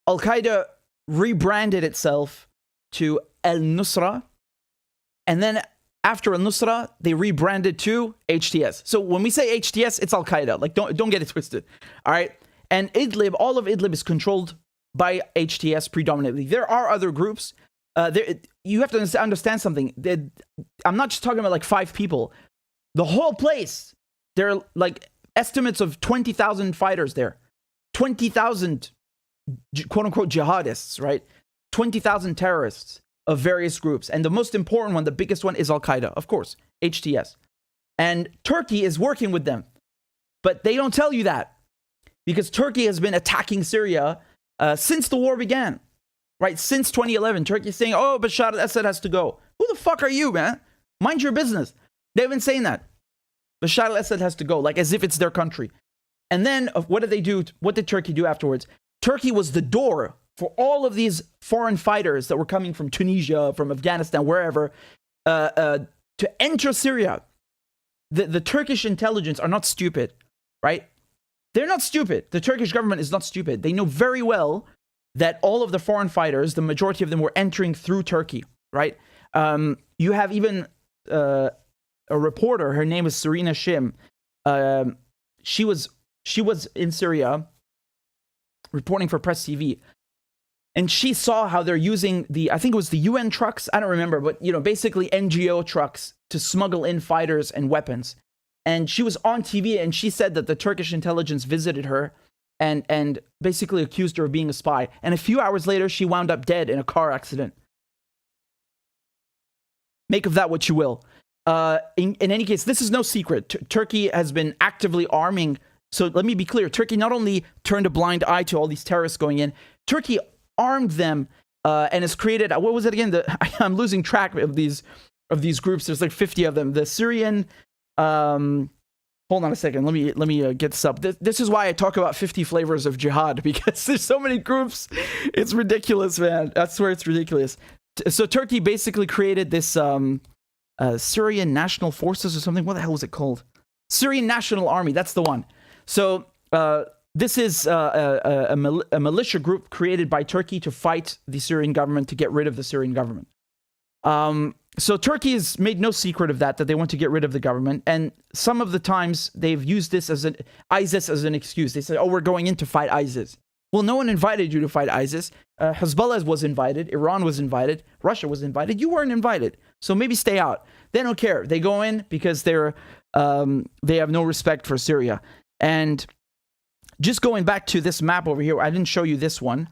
Al-Qaeda rebranded itself to Al-Nusra, and then after Al-Nusra, they rebranded to HTS. So when we say HTS, it's Al-Qaeda. Don't get it twisted. All right? And Idlib, all of Idlib is controlled by HTS predominantly. There are other groups. You have to understand something. I'm not just talking about 5 people. The whole place, there are estimates of 20,000 fighters there. 20,000 quote-unquote jihadists, right? 20,000 terrorists of various groups. And the most important one, the biggest one, is Al-Qaeda, of course, HTS. And Turkey is working with them. But they don't tell you that. Because Turkey has been attacking Syria since the war began. Right? Since 2011, Turkey is saying, Bashar al-Assad has to go. Who the fuck are you, man? Mind your business. They've been saying that. Bashar al-Assad has to go, like as if it's their country. And then what did they do? What did Turkey do afterwards? Turkey was the door for all of these foreign fighters that were coming from Tunisia, from Afghanistan, wherever, to enter Syria. The Turkish intelligence are not stupid, right? They're not stupid. The Turkish government is not stupid. They know very well that all of the foreign fighters, the majority of them were entering through Turkey, right? You have even a reporter, her name is Serena Shim. She was in Syria reporting for Press TV. And she saw how they're using I think it was the UN trucks, I don't remember, but basically NGO trucks to smuggle in fighters and weapons. And she was on TV and she said that the Turkish intelligence visited her and basically accused her of being a spy. And a few hours later, she wound up dead in a car accident. Make of that what you will. In any case, this is no secret. Turkey has been actively arming. So let me be clear. Turkey not only turned a blind eye to all these terrorists going in, Turkey armed them and has created, what was it again? I'm losing track of these groups. There's like 50 of them. The Syrian, hold on a second. Let me get this up. This is why I talk about 50 flavors of jihad, because there's so many groups. It's ridiculous, man. I swear it's ridiculous. So Turkey basically created this Syrian National Forces or something. What the hell was it called? Syrian National Army. That's the one. So this is a militia group created by Turkey to fight the Syrian government, to get rid of the Syrian government. So Turkey has made no secret of that they want to get rid of the government. And some of the times they've used this as ISIS as an excuse. They say, oh, we're going in to fight ISIS. Well, no one invited you to fight ISIS. Hezbollah was invited. Iran was invited. Russia was invited. You weren't invited. So maybe stay out. They don't care. They go in because they have no respect for Syria. And just going back to this map over here, I didn't show you this one.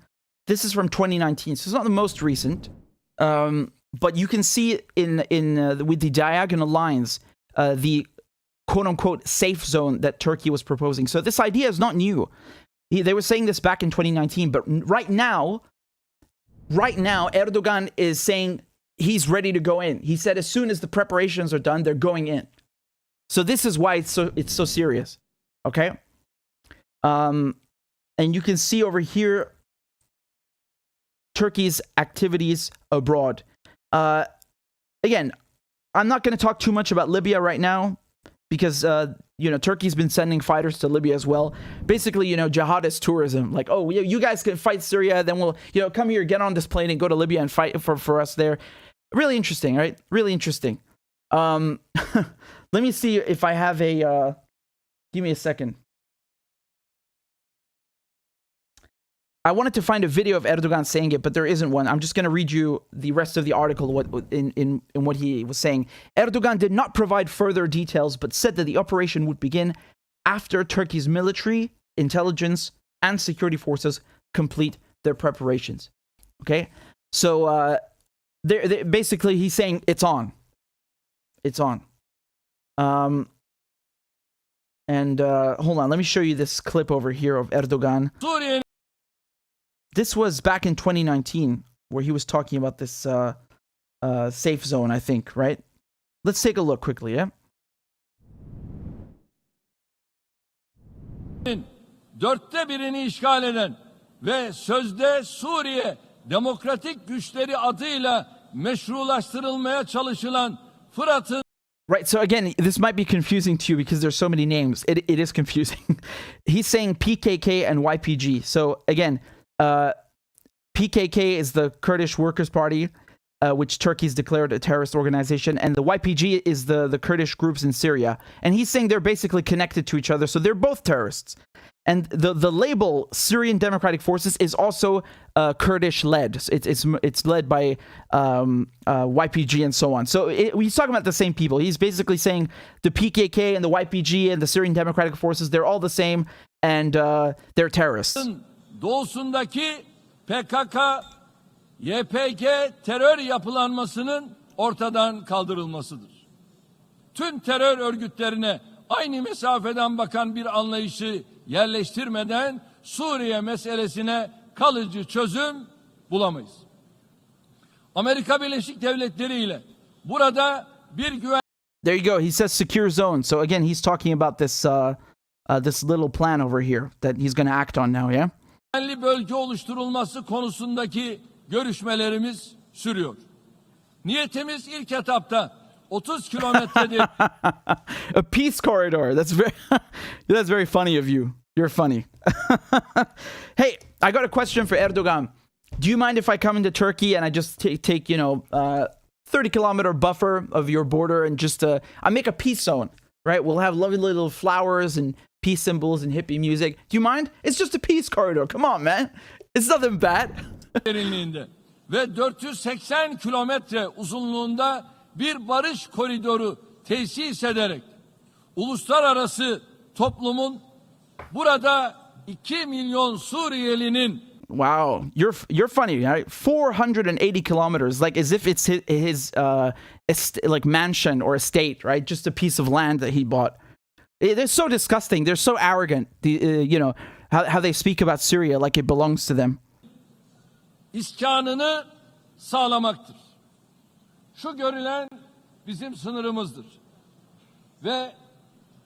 This is from 2019, so it's not the most recent. But you can see with the diagonal lines, the quote-unquote safe zone that Turkey was proposing. So this idea is not new. They were saying this back in 2019, but right now, Erdogan is saying he's ready to go in. He said as soon as the preparations are done, they're going in. So this is why it's so serious. Okay? And you can see over here Turkey's activities abroad. Again, I'm not going to talk too much about Libya right now because, Turkey's been sending fighters to Libya as well. Basically, jihadist tourism. Like, oh, you guys can fight Syria, then we'll, come here, get on this plane and go to Libya and fight for us there. Really interesting, right? Really interesting. Let me see if I have give me a second. I wanted to find a video of Erdogan saying it, but there isn't one. I'm just going to read you the rest of the article in what he was saying. Erdogan did not provide further details, but said that the operation would begin after Turkey's military, intelligence, and security forces complete their preparations. Okay? So, basically, he's saying it's on. It's on. Hold on. Let me show you this clip over here of Erdogan. This was back in 2019, where he was talking about this safe zone, I think, right? Let's take a look quickly, yeah? Dörtte birini işgal eden ve sözde Suriye demokratik güçleri adıyla meşrulaştırılmaya çalışılan Fırat'ın. Right, so again, this might be confusing to you because there's so many names. It is confusing. He's saying PKK and YPG. So again, PKK is the Kurdish Workers' Party, which Turkey's declared a terrorist organization, and the YPG is the Kurdish groups in Syria. And he's saying they're basically connected to each other, so they're both terrorists. And the label Syrian Democratic Forces is also Kurdish-led. It's led by YPG and so on. So he's talking about the same people. He's basically saying the PKK and the YPG and the Syrian Democratic Forces, they're all the same, and they're terrorists. Doğusundaki PKK, YPG terör yapılanmasının ortadan kaldırılmasıdır. Tüm terör örgütlerine aynı mesafeden bakan bir anlayışı yerleştirmeden Suriye meselesine kalıcı çözüm bulamayız. Amerika Birleşik Devletleri ile burada bir güven There you go. He says secure zone. So again, he's talking about this this little plan over here that he's going to act on now, yeah? Güvenli bölge oluşturulması konusundaki görüşmelerimiz sürüyor. Niyetimiz ilk etapta 30 kilometrede a peace corridor. That's very funny of you. You're funny. Hey, I got a question for Erdogan. Do you mind if I come into Turkey and I just take 30-kilometer buffer of your border and just I make a peace zone, right? We'll have lovely little flowers and peace symbols and hippie music. Do you mind? It's just a peace corridor. Come on, man. It's nothing bad. derinliğinde ve 480 kilometre uzunluğunda bir barış koridoru tesis ederek uluslararası toplumun burada 2 milyon Suriyelinin Wow, you're funny, right? 480 kilometers, like as if it's his like mansion or estate, right? Just a piece of land that he bought. They're so disgusting. They're so arrogant. How they speak about Syria like it belongs to them. iskanını sağlamaktır. Şu görülen bizim sınırımızdır. Ve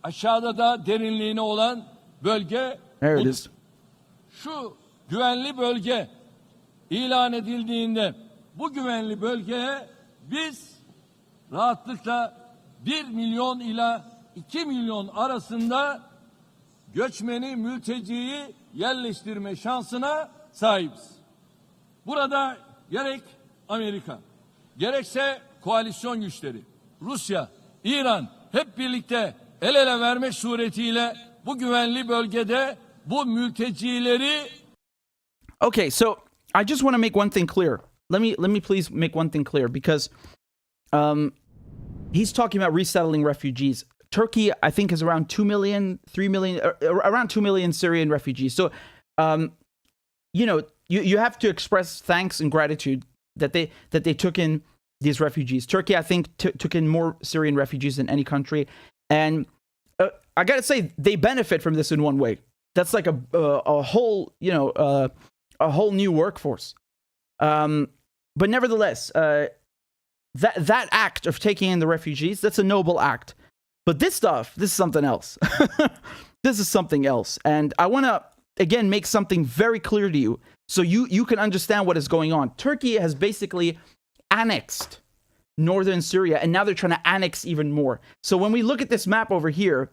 aşağıda da derinliğine olan bölge There it budur. is. Şu güvenli bölge ilan edildiğinde bu güvenli bölgeye biz rahatlıkla 1 milyon ila 2 milyon arasında göçmeni, mülteciyi yerleştirme şansına sahibiz. Burada gerek Amerika, gerekse koalisyon güçleri, Rusya, İran hep birlikte el ele vermek suretiyle bu güvenli bölgede bu mültecileri Okay, so I just want to make one thing clear. Let me please make one thing clear because he's talking about resettling refugees. Turkey, I think, is around 2 million, 3 million, around 2 million Syrian refugees. So, you have to express thanks and gratitude that they took in these refugees. Turkey, I think, took in more Syrian refugees than any country, and I gotta say they benefit from this in one way. That's like a whole, a whole new workforce. But nevertheless, that act of taking in the refugees, that's a noble act. But this is something else. This is something else. And I want to, again, make something very clear to you so you can understand what is going on. Turkey has basically annexed northern Syria, and now they're trying to annex even more. So when we look at this map over here,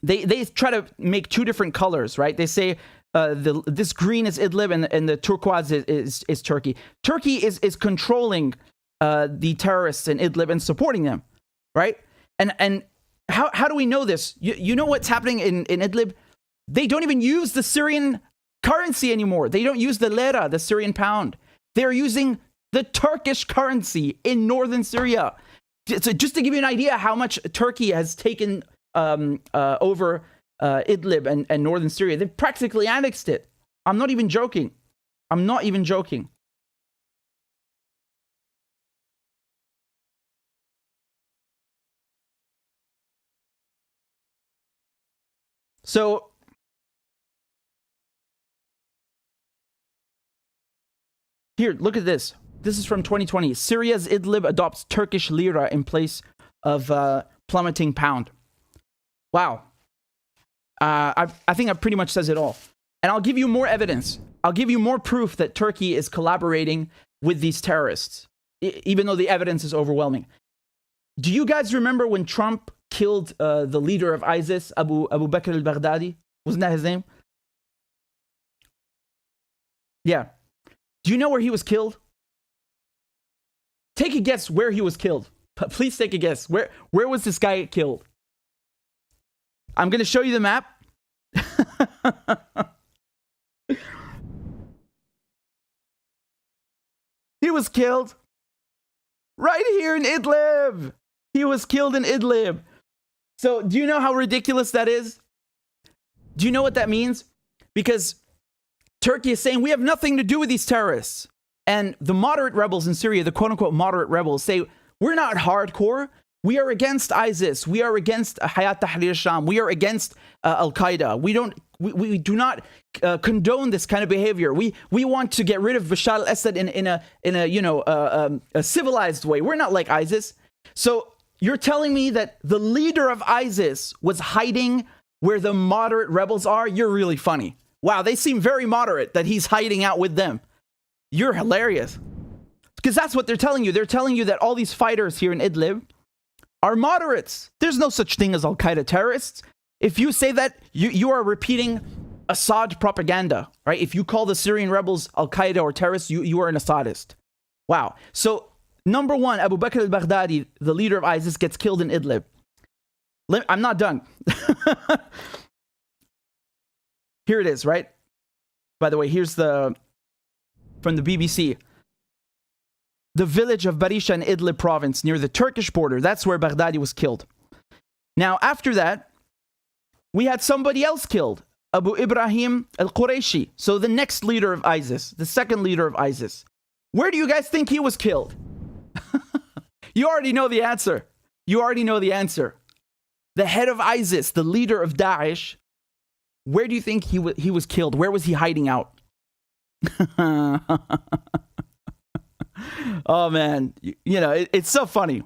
they try to make two different colors, right? They say this green is Idlib and the turquoise is Turkey. Turkey is controlling the terrorists in Idlib and supporting them, right? And how do we know this? You know what's happening in Idlib? They don't even use the Syrian currency anymore. They don't use the lira, the Syrian pound. They're using the Turkish currency in northern Syria. So just to give you an idea how much Turkey has taken over Idlib and northern Syria. They've practically annexed it. I'm not even joking. I'm not even joking. So here, look at this. This is from 2020. Syria's Idlib adopts Turkish lira in place of plummeting pound. Wow. I think that pretty much says it all. And I'll give you more evidence. I'll give you more proof that Turkey is collaborating with these terrorists, even though the evidence is overwhelming. Do you guys remember when Trump killed the leader of ISIS, Abu Bakr al-Baghdadi? Wasn't that his name? Yeah. Do you know where he was killed? Take a guess where he was killed. Please take a guess. Where was this guy killed? I'm going to show you the map. He was killed right here in Idlib. He was killed in Idlib. So do you know how ridiculous that is? Do you know what that means? Because Turkey is saying we have nothing to do with these terrorists. And the moderate rebels in Syria, the quote-unquote moderate rebels, say, we're not hardcore. We are against ISIS. We are against Hayat Tahrir Sham. We are against Al-Qaeda. We do not condone this kind of behavior. We want to get rid of Bashar al-Assad in a civilized way. We're not like ISIS. So you're telling me that the leader of ISIS was hiding where the moderate rebels are? You're really funny. Wow, they seem very moderate that he's hiding out with them. You're hilarious. Because that's what they're telling you. They're telling you that all these fighters here in Idlib are moderates. There's no such thing as Al-Qaeda terrorists. If you say that, you are repeating Assad propaganda, right? If you call the Syrian rebels Al-Qaeda or terrorists, you are an Assadist. Wow. So, number one, Abu Bakr al-Baghdadi, the leader of ISIS, gets killed in Idlib. I'm not done. Here it is, right? By the way, here's from the BBC. The village of Barisha in Idlib province near the Turkish border. That's where Baghdadi was killed. Now, after that, we had somebody else killed. Abu Ibrahim al-Qurayshi. So the next leader of ISIS, the second leader of ISIS. Where do you guys think he was killed? You already know the answer. You already know the answer. The head of ISIS, the leader of Daesh, where do you think he was killed? Where was he hiding out? Oh, man. You know, it's so funny.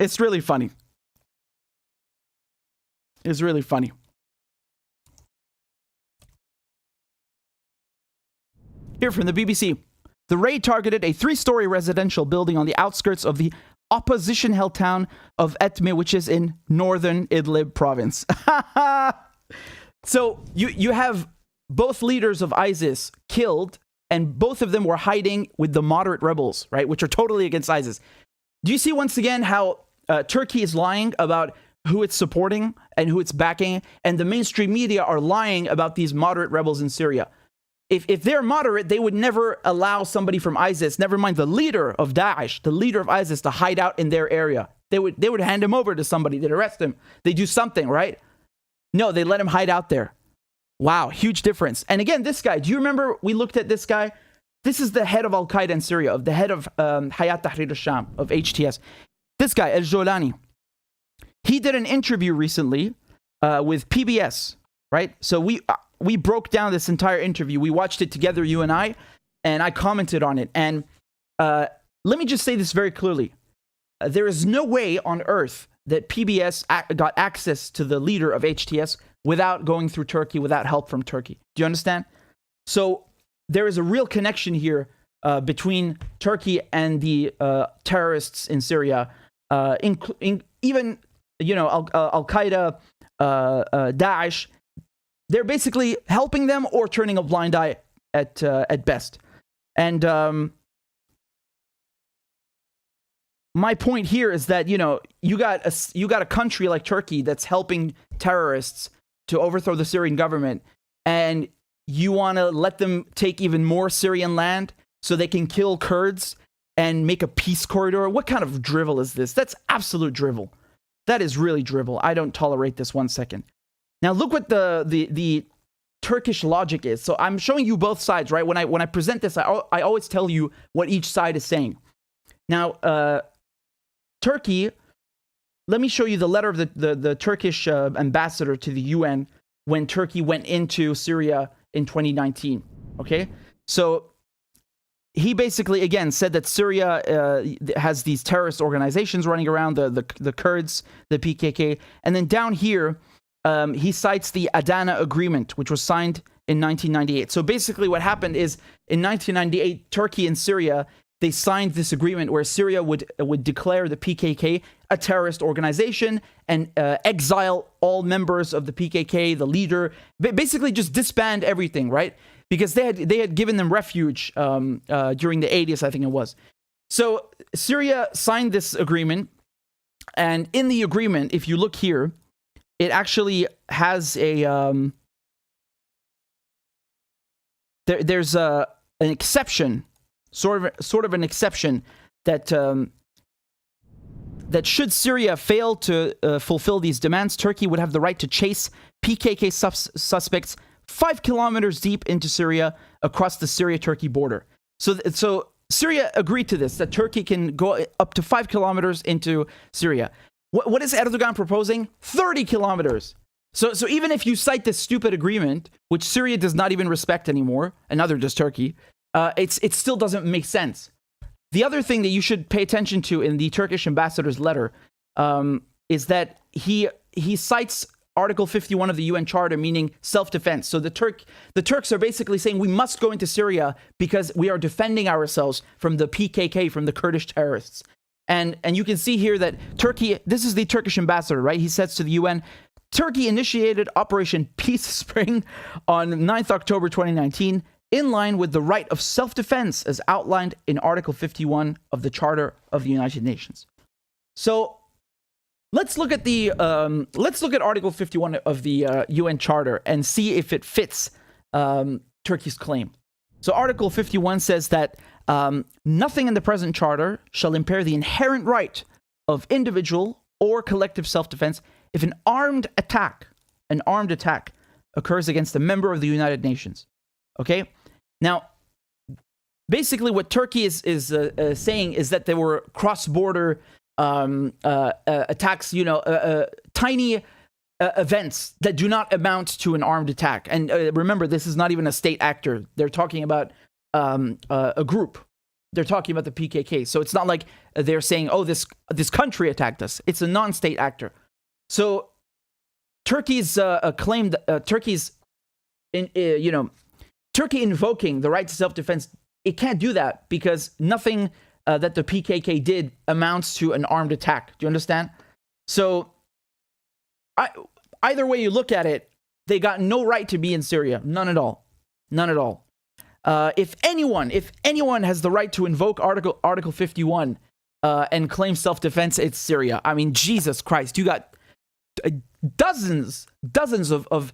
It's really funny. It's really funny. Here from the BBC. The raid targeted a 3-story residential building on the outskirts of the opposition-held town of Etme, which is in northern Idlib province. So you have both leaders of ISIS killed, and both of them were hiding with the moderate rebels, right, which are totally against ISIS. Do you see once again how Turkey is lying about who it's supporting and who it's backing, and the mainstream media are lying about these moderate rebels in Syria? If they're moderate, they would never allow somebody from ISIS, never mind the leader of Daesh, the leader of ISIS, to hide out in their area. They would hand him over to somebody. They'd arrest him. They do something, right? No, they let him hide out there. Wow, huge difference. And again, this guy, do you remember we looked at this guy? This is the head of Al-Qaeda in Syria, of the head of Hayat Tahrir al-Sham, of HTS. This guy, Al-Jolani. He did an interview recently with PBS, right? So we broke down this entire interview. We watched it together, you and I commented on it. And let me just say this very clearly. There is no way on earth that PBS got access to the leader of HTS without going through Turkey, without help from Turkey. Do you understand? So there is a real connection here between Turkey and the terrorists in Syria, even, you know, Al-Qaeda, Daesh. They're basically helping them or turning a blind eye at best. And my point here is that, you know, you got a country like Turkey that's helping terrorists to overthrow the Syrian government, and you want to let them take even more Syrian land so they can kill Kurds and make a peace corridor? What kind of drivel is this? That's absolute drivel. That is really drivel. I don't tolerate this 1 second. Now look what the Turkish logic is. So I'm showing you both sides, right? When I present this, I always tell you what each side is saying. Now, Turkey, let me show you the letter of the Turkish ambassador to the UN when Turkey went into Syria in 2019. Okay? So he basically, again, said that Syria has these terrorist organizations running around, the Kurds, the PKK. And then down here, he cites the Adana Agreement, which was signed in 1998. So basically what happened is, in 1998, Turkey and Syria, they signed this agreement where Syria would declare the PKK a terrorist organization and exile all members of the PKK, the leader, basically just disband everything, right? Because they had given them refuge during the 80s, I think it was. So Syria signed this agreement, and in the agreement, if you look here, it actually has a there's an exception. Sort of an exception that that should Syria fail to fulfill these demands, Turkey would have the right to chase PKK suspects 5 kilometers deep into Syria across the Syria-Turkey border. So Syria agreed to this, that Turkey can go up to 5 kilometers into Syria. What is Erdogan proposing? 30 kilometers. So even if you cite this stupid agreement, which Syria does not even respect anymore, and neither does Turkey, it still doesn't make sense. The other thing that you should pay attention to in the Turkish ambassador's letter is that he cites Article 51 of the UN Charter, meaning self-defense. So the Turks are basically saying we must go into Syria because we are defending ourselves from the PKK, from the Kurdish terrorists. And you can see here that Turkey, this is the Turkish ambassador, right? He says to the UN, Turkey initiated Operation Peace Spring on 9th October 2019, in line with the right of self-defense as outlined in Article 51 of the Charter of the United Nations. So let's look at Article 51 of the UN Charter and see if it fits Turkey's claim. So Article 51 says that nothing in the present charter shall impair the inherent right of individual or collective self-defense if an armed attack occurs against a member of the United Nations. Okay? Now, basically what Turkey is saying is that there were cross-border attacks, tiny events that do not amount to an armed attack. And remember, this is not even a state actor. They're talking about a group. They're talking about the PKK. So it's not like they're saying, oh, this country attacked us. It's a non-state actor. So Turkey's claim that Turkey invoking the right to self-defense, it can't do that because nothing that the PKK did amounts to an armed attack. Do you understand? So either way you look at it, they got no right to be in Syria. None at all. None at all. If anyone has the right to invoke Article 51 and claim self-defense, it's Syria. I mean, Jesus Christ, you got dozens of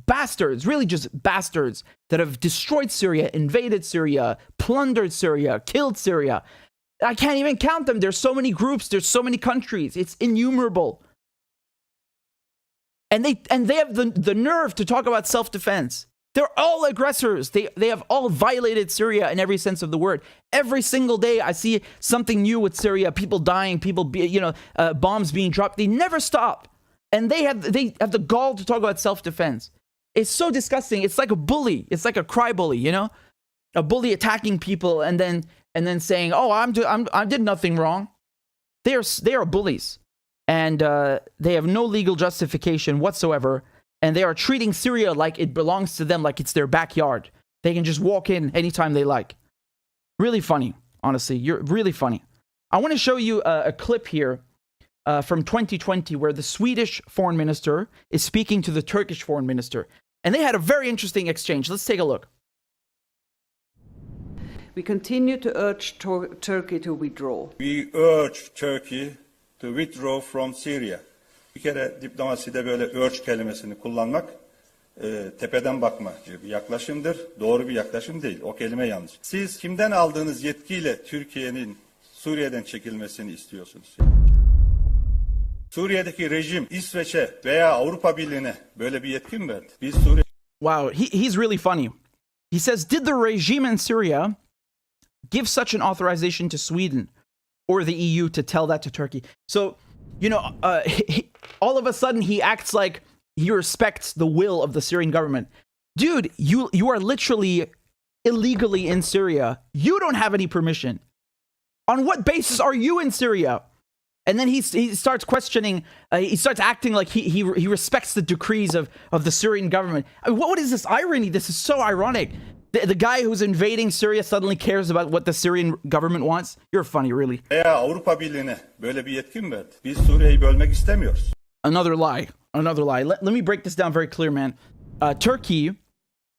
bastards, really just bastards, that have destroyed Syria, invaded Syria, plundered Syria, killed Syria. I can't even count them. There's so many groups. There's so many countries. It's innumerable. And they have the nerve to talk about self-defense. They're all aggressors. They have all violated Syria in every sense of the word. Every single day I see something new with Syria, people dying, bombs being dropped. They never stop. And they have the gall to talk about self-defense. It's so disgusting. It's like a bully. It's like a cry bully, a bully attacking people and then saying, "Oh, I did nothing wrong." They are bullies, and they have no legal justification whatsoever. And they are treating Syria like it belongs to them, like it's their backyard. They can just walk in anytime they like. Really funny, honestly. You're really funny. I want to show you a clip here from 2020 where the Swedish foreign minister is speaking to the Turkish foreign minister. And they had a very interesting exchange. Let's take a look. We continue to urge Turkey to withdraw. We urge Turkey to withdraw from Syria. Bir kere diplomaside böyle urge kelimesini kullanmak tepeden bakmacı bir yaklaşımdır. Doğru bir yaklaşım değil. O kelime yanlış. Siz kimden aldığınız yetkiyle Türkiye'nin Suriye'den çekilmesini istiyorsunuz? Suriye'deki rejim İsveç'e veya Avrupa Birliği'ne böyle bir yetki mi verdi? Biz Suriye... Wow, he's really funny. He says, did the regime in Syria give such an authorization to Sweden or the EU to tell that to Turkey? So, all of a sudden he acts like he respects the will of the Syrian government. Dude, you are literally illegally in Syria. You don't have any permission. On what basis are you in Syria? And then he starts questioning, he starts acting like he respects the decrees of the Syrian government. I mean, what is this irony? This is so ironic. The guy who's invading Syria suddenly cares about what the Syrian government wants. You're funny, really. Avrupa Birliği'ne böyle bir yetki mi verdi? Biz Suriye'yi bölmek istemiyoruz. Another lie. Let me break this down very clear, man. Turkey,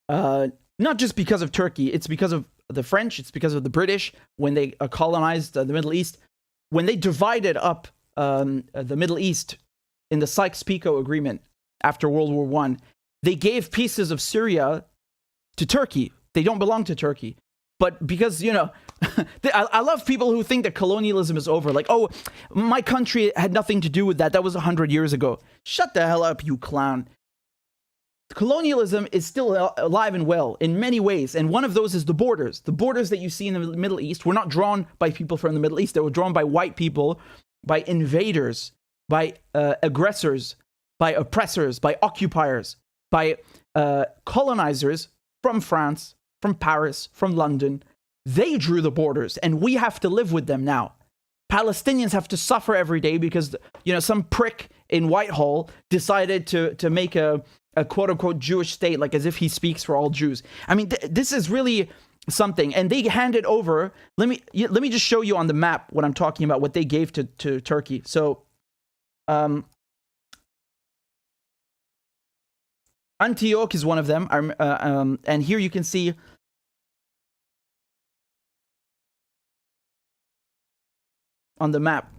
not just because of Turkey, it's because of the French, it's because of the British when they colonized the Middle East. When they divided up the Middle East in the Sykes-Picot Agreement after World War I, they gave pieces of Syria to Turkey. They don't belong to Turkey. But because, I love people who think that colonialism is over. Like, oh, my country had nothing to do with that. That was 100 years ago. Shut the hell up, you clown. Colonialism is still alive and well in many ways. And one of those is the borders. The borders that you see in the Middle East were not drawn by people from the Middle East. They were drawn by white people, by invaders, by aggressors, by oppressors, by occupiers, by colonizers from France, from Paris, from London, They drew the borders, and we have to live with them now. Palestinians have to suffer every day because, some prick in Whitehall decided to make a quote-unquote Jewish state, like as if he speaks for all Jews. I mean, this is really something. And they handed over, let me just show you on the map what I'm talking about, what they gave to Turkey. So, Antioch is one of them, and here you can see on the map.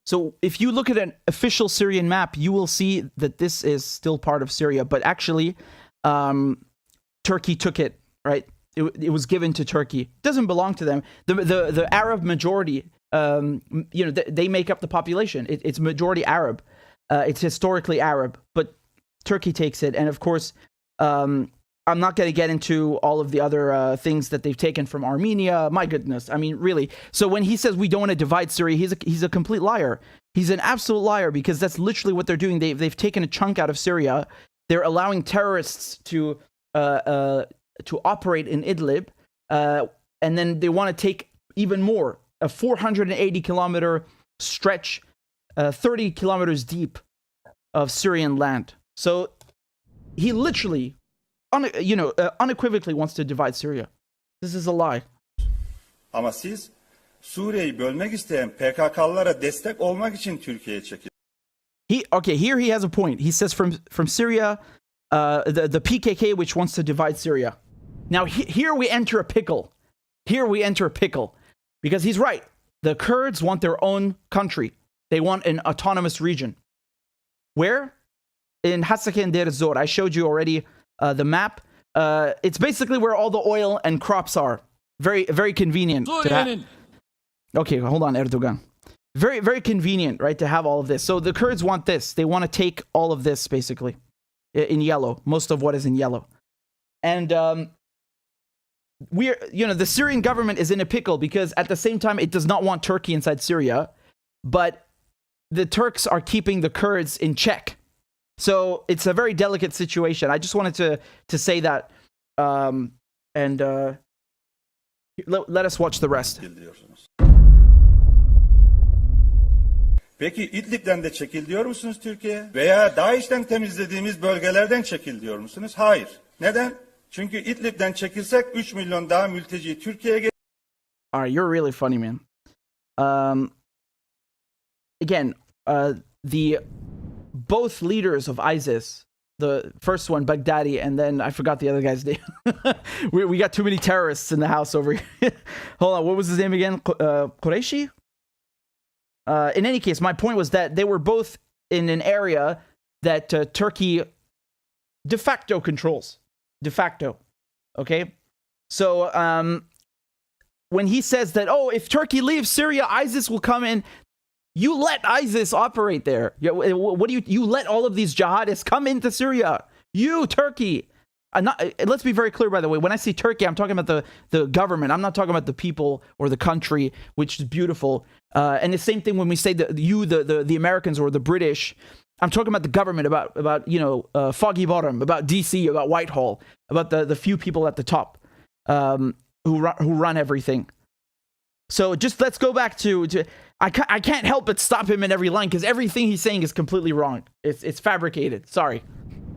So if you look at an official Syrian map, you will see that this is still part of Syria, but actually Turkey took it, right? It was given to Turkey. It doesn't belong to them. The Arab majority, they make up the population. It's majority Arab. It's historically Arab, but Turkey takes it. And of course, I'm not going to get into all of the other things that they've taken from Armenia. My goodness. I mean, really. So when he says we don't want to divide Syria, he's a complete liar. He's an absolute liar, because that's literally what they're doing. They've taken a chunk out of Syria. They're allowing terrorists to operate in Idlib. And then they want to take even more, a 480-kilometer stretch, 30 kilometers deep of Syrian land. So he literally, unequivocally wants to divide Syria. This is a lie. Ama siz Suriye'yi bölmek isteyen PKK'lılara destek olmak için Türkiye'ye çekildiniz. Here he has a point. He says from Syria, the PKK which wants to divide Syria. Now here we enter a pickle. Because he's right. The Kurds want their own country. They want an autonomous region. Where? In Hasaka and Dore. I showed you already the map. It's basically where all the oil and crops are. Very, very convenient. Okay, hold on, Erdogan. Very, very convenient, right, to have all of this. So the Kurds want this. They want to take all of this, basically, in yellow. Most of what is in yellow. And the Syrian government is in a pickle because at the same time, it does not want Turkey inside Syria, but the Turks are keeping the Kurds in check. So it's a very delicate situation. I just wanted to say that, and let us watch the rest. Peki İdlib'den de çekil diyor musunuz Türkiye? Veya DAEŞ'ten temizlediğimiz bölgelerden çekil diyor musunuz? Hayır. Neden? Çünkü İdlib'den çekilsek 3 milyon daha mülteci Türkiye'ye All right, you're really funny, man. Again, both leaders of ISIS, the first one, Baghdadi, and then I forgot the other guy's name. we got too many terrorists in the house over here. Hold on, what was his name again? Qureshi? In any case, my point was that they were both in an area that Turkey de facto controls. De facto. Okay? So, when he says that, if Turkey leaves Syria, ISIS will come in, you let ISIS operate there. What do you let all of these jihadists come into Syria? You, Turkey. Let's be very clear, by the way. When I say Turkey, I'm talking about the government. I'm not talking about the people or the country, which is beautiful. And the same thing when we say that the Americans or the British. I'm talking about the government, about Foggy Bottom, about DC, about Whitehall, about the few people at the top who run everything. So just let's go back to I can't help but stop him in every line because everything he's saying is completely wrong. It's fabricated. Sorry.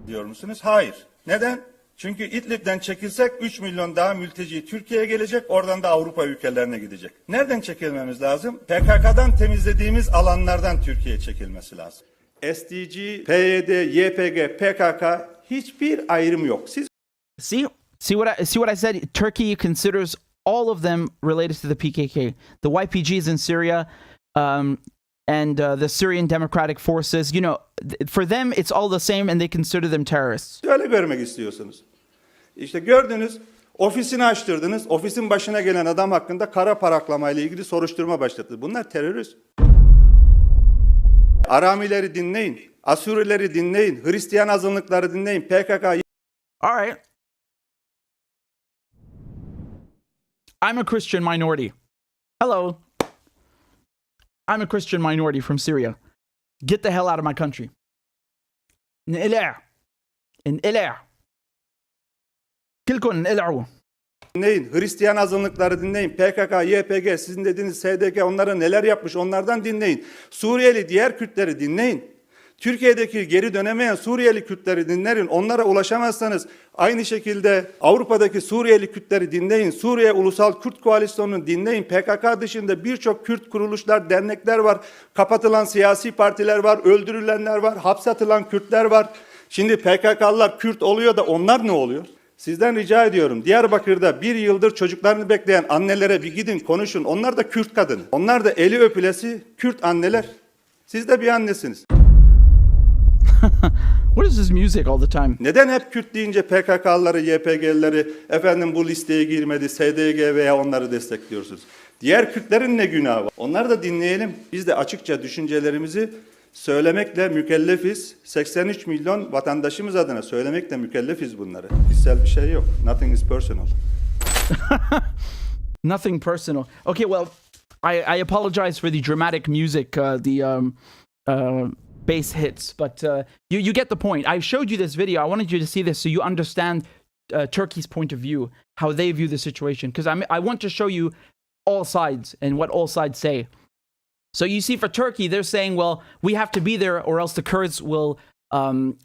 Diyor musunuz? Hayır. Neden? Çünkü İdlib'den çekilsek 3 milyon daha mülteci Türkiye'ye gelecek, oradan da Avrupa ülkelerine gidecek. Nereden çekilmemiz lazım? PKK'dan temizlediğimiz alanlardan Türkiye'ye çekilmesi lazım. SDG, PYD, YPG, PKK hiçbir ayrım yok. Siz See what I said? Turkey considers all of them related to the PKK. The YPGs in Syria, and the Syrian Democratic Forces. For them, it's all the same, and they consider them terrorists. Öyle görmek istiyorsunuz. İşte gördünüz, ofisini açtırdınız. Ofisin başına gelen adam hakkında kara para aklamayla ilgili soruşturma başlattı. Bunlar terörist. Aramileri dinleyin, Asurileri dinleyin, Hristiyan azınlıkları dinleyin, PKK. All right. I'm a Christian minority. Hello. I'm a Christian minority from Syria. Get the hell out of my country. انقلع. كلكم انقلعوا. Dinleyin. Hristiyan azınlıkları dinleyin. PKK, YPG, sizin dediğiniz SDG onlara neler yapmış onlardan dinleyin. Suriyeli diğer Kürtleri dinleyin. Türkiye'deki geri dönemeyen Suriyeli Kürtleri dinleyin. Onlara ulaşamazsanız aynı şekilde Avrupa'daki Suriyeli Kürtleri dinleyin. Suriye Ulusal Kürt Koalisyonu'nu dinleyin. PKK dışında birçok Kürt kuruluşlar, dernekler var. Kapatılan siyasi partiler var. Öldürülenler var. Hapse atılan Kürtler var. Şimdi PKK'lılar Kürt oluyor da onlar ne oluyor? Sizden rica ediyorum. Diyarbakır'da bir yıldır çocuklarını bekleyen annelere bir gidin konuşun. Onlar da Kürt kadını. Onlar da eli öpülesi Kürt anneler. Siz de bir annesiniz. What is this music all the time? Neden hep Kürt deyince PKK'lıları, YPG'lileri efendim bu listeye girmedi, SDG veya onları destekliyorsunuz? Diğer Kürtlerin ne günahı var? Onları da dinleyelim. Biz de açıkça düşüncelerimizi söylemekle mükellefiz. 83 milyon vatandaşımız adına söylemekle mükellefiz bunları. Kişisel bir şey yok. Nothing is personal. Nothing personal. Okay, well, I apologize for the dramatic music, bass hits, but you get the point. I showed you this video. I wanted you to see this so you understand Turkey's point of view, how they view the situation, because I want to show you all sides and what all sides say. So you see, for Turkey, they're saying, well, we have to be there or else the Kurds will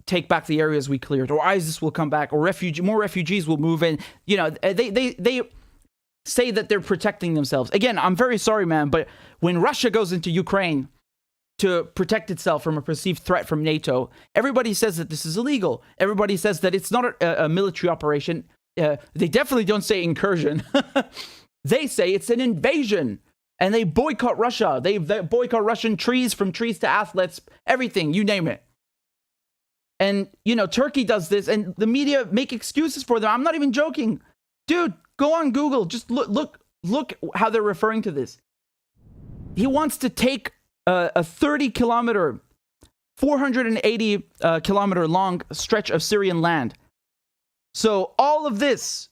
take back the areas we cleared, or ISIS will come back, or more refugees will move in. You know, they say that they're protecting themselves. Again, I'm very sorry, man, but when Russia goes into Ukraine to protect itself from a perceived threat from NATO, everybody says that this is illegal. Everybody says that it's not a military operation. They definitely don't say incursion. They say it's an invasion. And they boycott Russia. They boycott Russian trees, from trees to athletes, everything, you name it. And, you know, Turkey does this, and the media make excuses for them. I'm not even joking. Dude, go on Google. Just look how they're referring to this. He wants to take a 30-kilometer, 480-kilometer long stretch of Syrian land. So all of this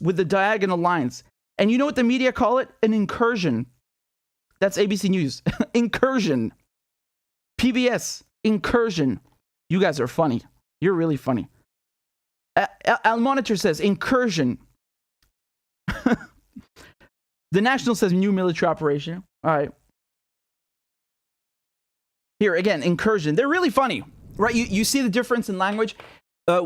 with the diagonal lines. And you know what the media call it? An incursion. That's ABC News. Incursion. PBS. Incursion. You guys are funny. You're really funny. Al Monitor says incursion. The National says new military operation. All right. Here, again, incursion. They're really funny. Right? You see the difference in language?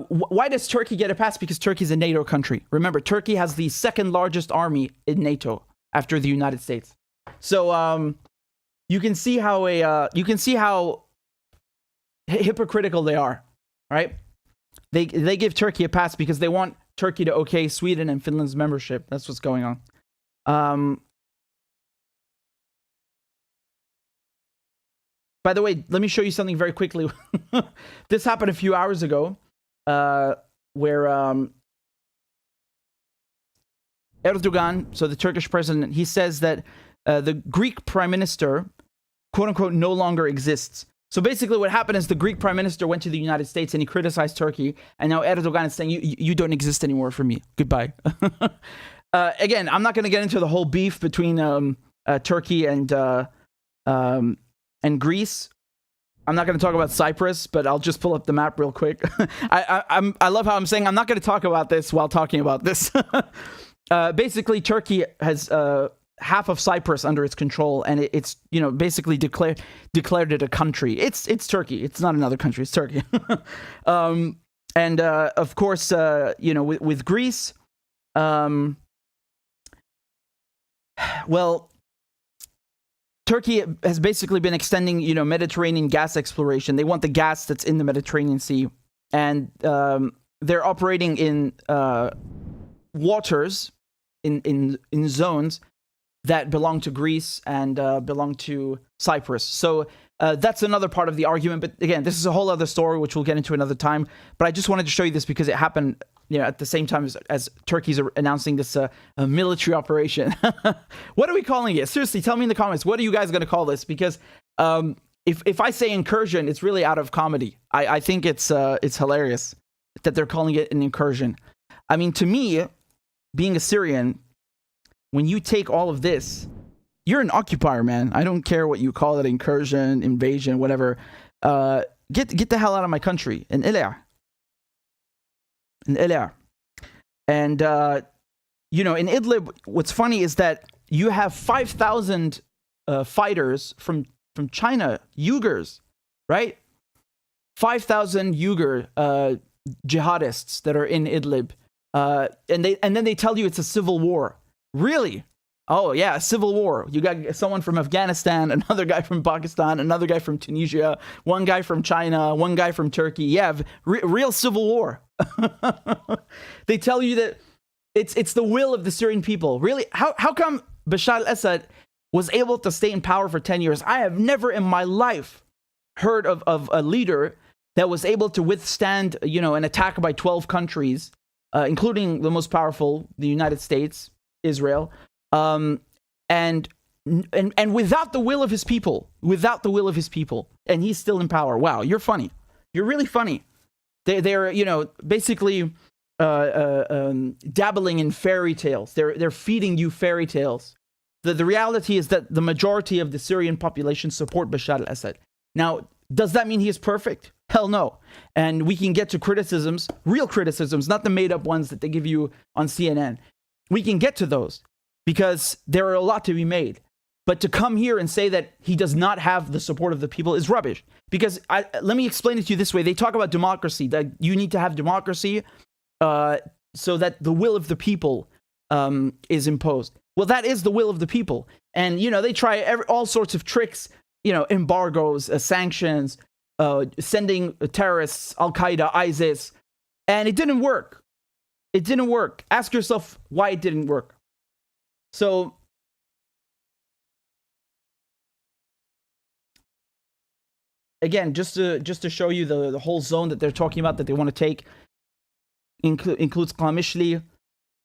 Why does Turkey get a pass? Because Turkey is a NATO country. Remember, Turkey has the second largest army in NATO after the United States. So you can see how hypocritical they are, right? They give Turkey a pass because they want Turkey to okay Sweden and Finland's membership. That's what's going on. By the way, let me show you something very quickly. This happened a few hours ago. Where Erdogan, so the Turkish president, he says that the Greek prime minister, quote unquote, no longer exists. So basically what happened is the Greek prime minister went to the United States and he criticized Turkey. And now Erdogan is saying, you don't exist anymore for me. Goodbye. Again, I'm not going to get into the whole beef between Turkey and Greece. I'm not going to talk about Cyprus, but I'll just pull up the map real quick. I love how I'm saying I'm not going to talk about this while talking about this. Basically, Turkey has half of Cyprus under its control, and it's basically declared it a country. It's Turkey. It's not another country. It's Turkey. And of course, with Greece, well, Turkey has basically been extending, Mediterranean gas exploration. They want the gas that's in the Mediterranean Sea. And they're operating in waters, in zones that belong to Greece and belong to Cyprus. So that's another part of the argument. But again, this is a whole other story, which we'll get into another time. But I just wanted to show you this because it happened at the same time as Turkey's announcing this military operation. What are we calling it? Seriously, tell me in the comments. What are you guys going to call this? Because if I say incursion, it's really out of comedy. I think it's hilarious that they're calling it an incursion. I mean, to me, being a Syrian, when you take all of this, you're an occupier, man. I don't care what you call it, incursion, invasion, whatever. Get the hell out of my country. And Ilia. And, you know, in Idlib, what's funny is that you have 5,000 fighters from China, Uyghurs, right? 5,000 Uyghur jihadists that are in Idlib. And then they tell you it's a civil war. Really? Oh, yeah, a civil war. You got someone from Afghanistan, another guy from Pakistan, another guy from Tunisia, one guy from China, one guy from Turkey. Yeah, real civil war. They tell you that it's the will of the Syrian people. Really? How come Bashar al-Assad was able to stay in power for 10 years? I have never in my life heard of a leader that was able to withstand, you know, an attack by 12 countries, including the most powerful, the United States, Israel, and without the will of his people, and he's still in power. Wow, you're funny. You're really funny. They're you know, basically dabbling in fairy tales. They're feeding you fairy tales. The reality is that the majority of the Syrian population support Bashar al-Assad. Now, does that mean he is perfect? Hell no. And we can get to criticisms, real criticisms, not the made-up ones that they give you on CNN. We can get to those because there are a lot to be made. But to come here and say that he does not have the support of the people is rubbish. Because let me explain it to you this way. They talk about democracy, that you need to have democracy so that the will of the people is imposed. Well, that is the will of the people. And, you know, they try all sorts of tricks, you know, embargoes, sanctions, sending terrorists, Al-Qaeda, ISIS, and it didn't work. It didn't work. Ask yourself why it didn't work. So, again, just to show you the whole zone that they're talking about that they want to take, includes Qamishli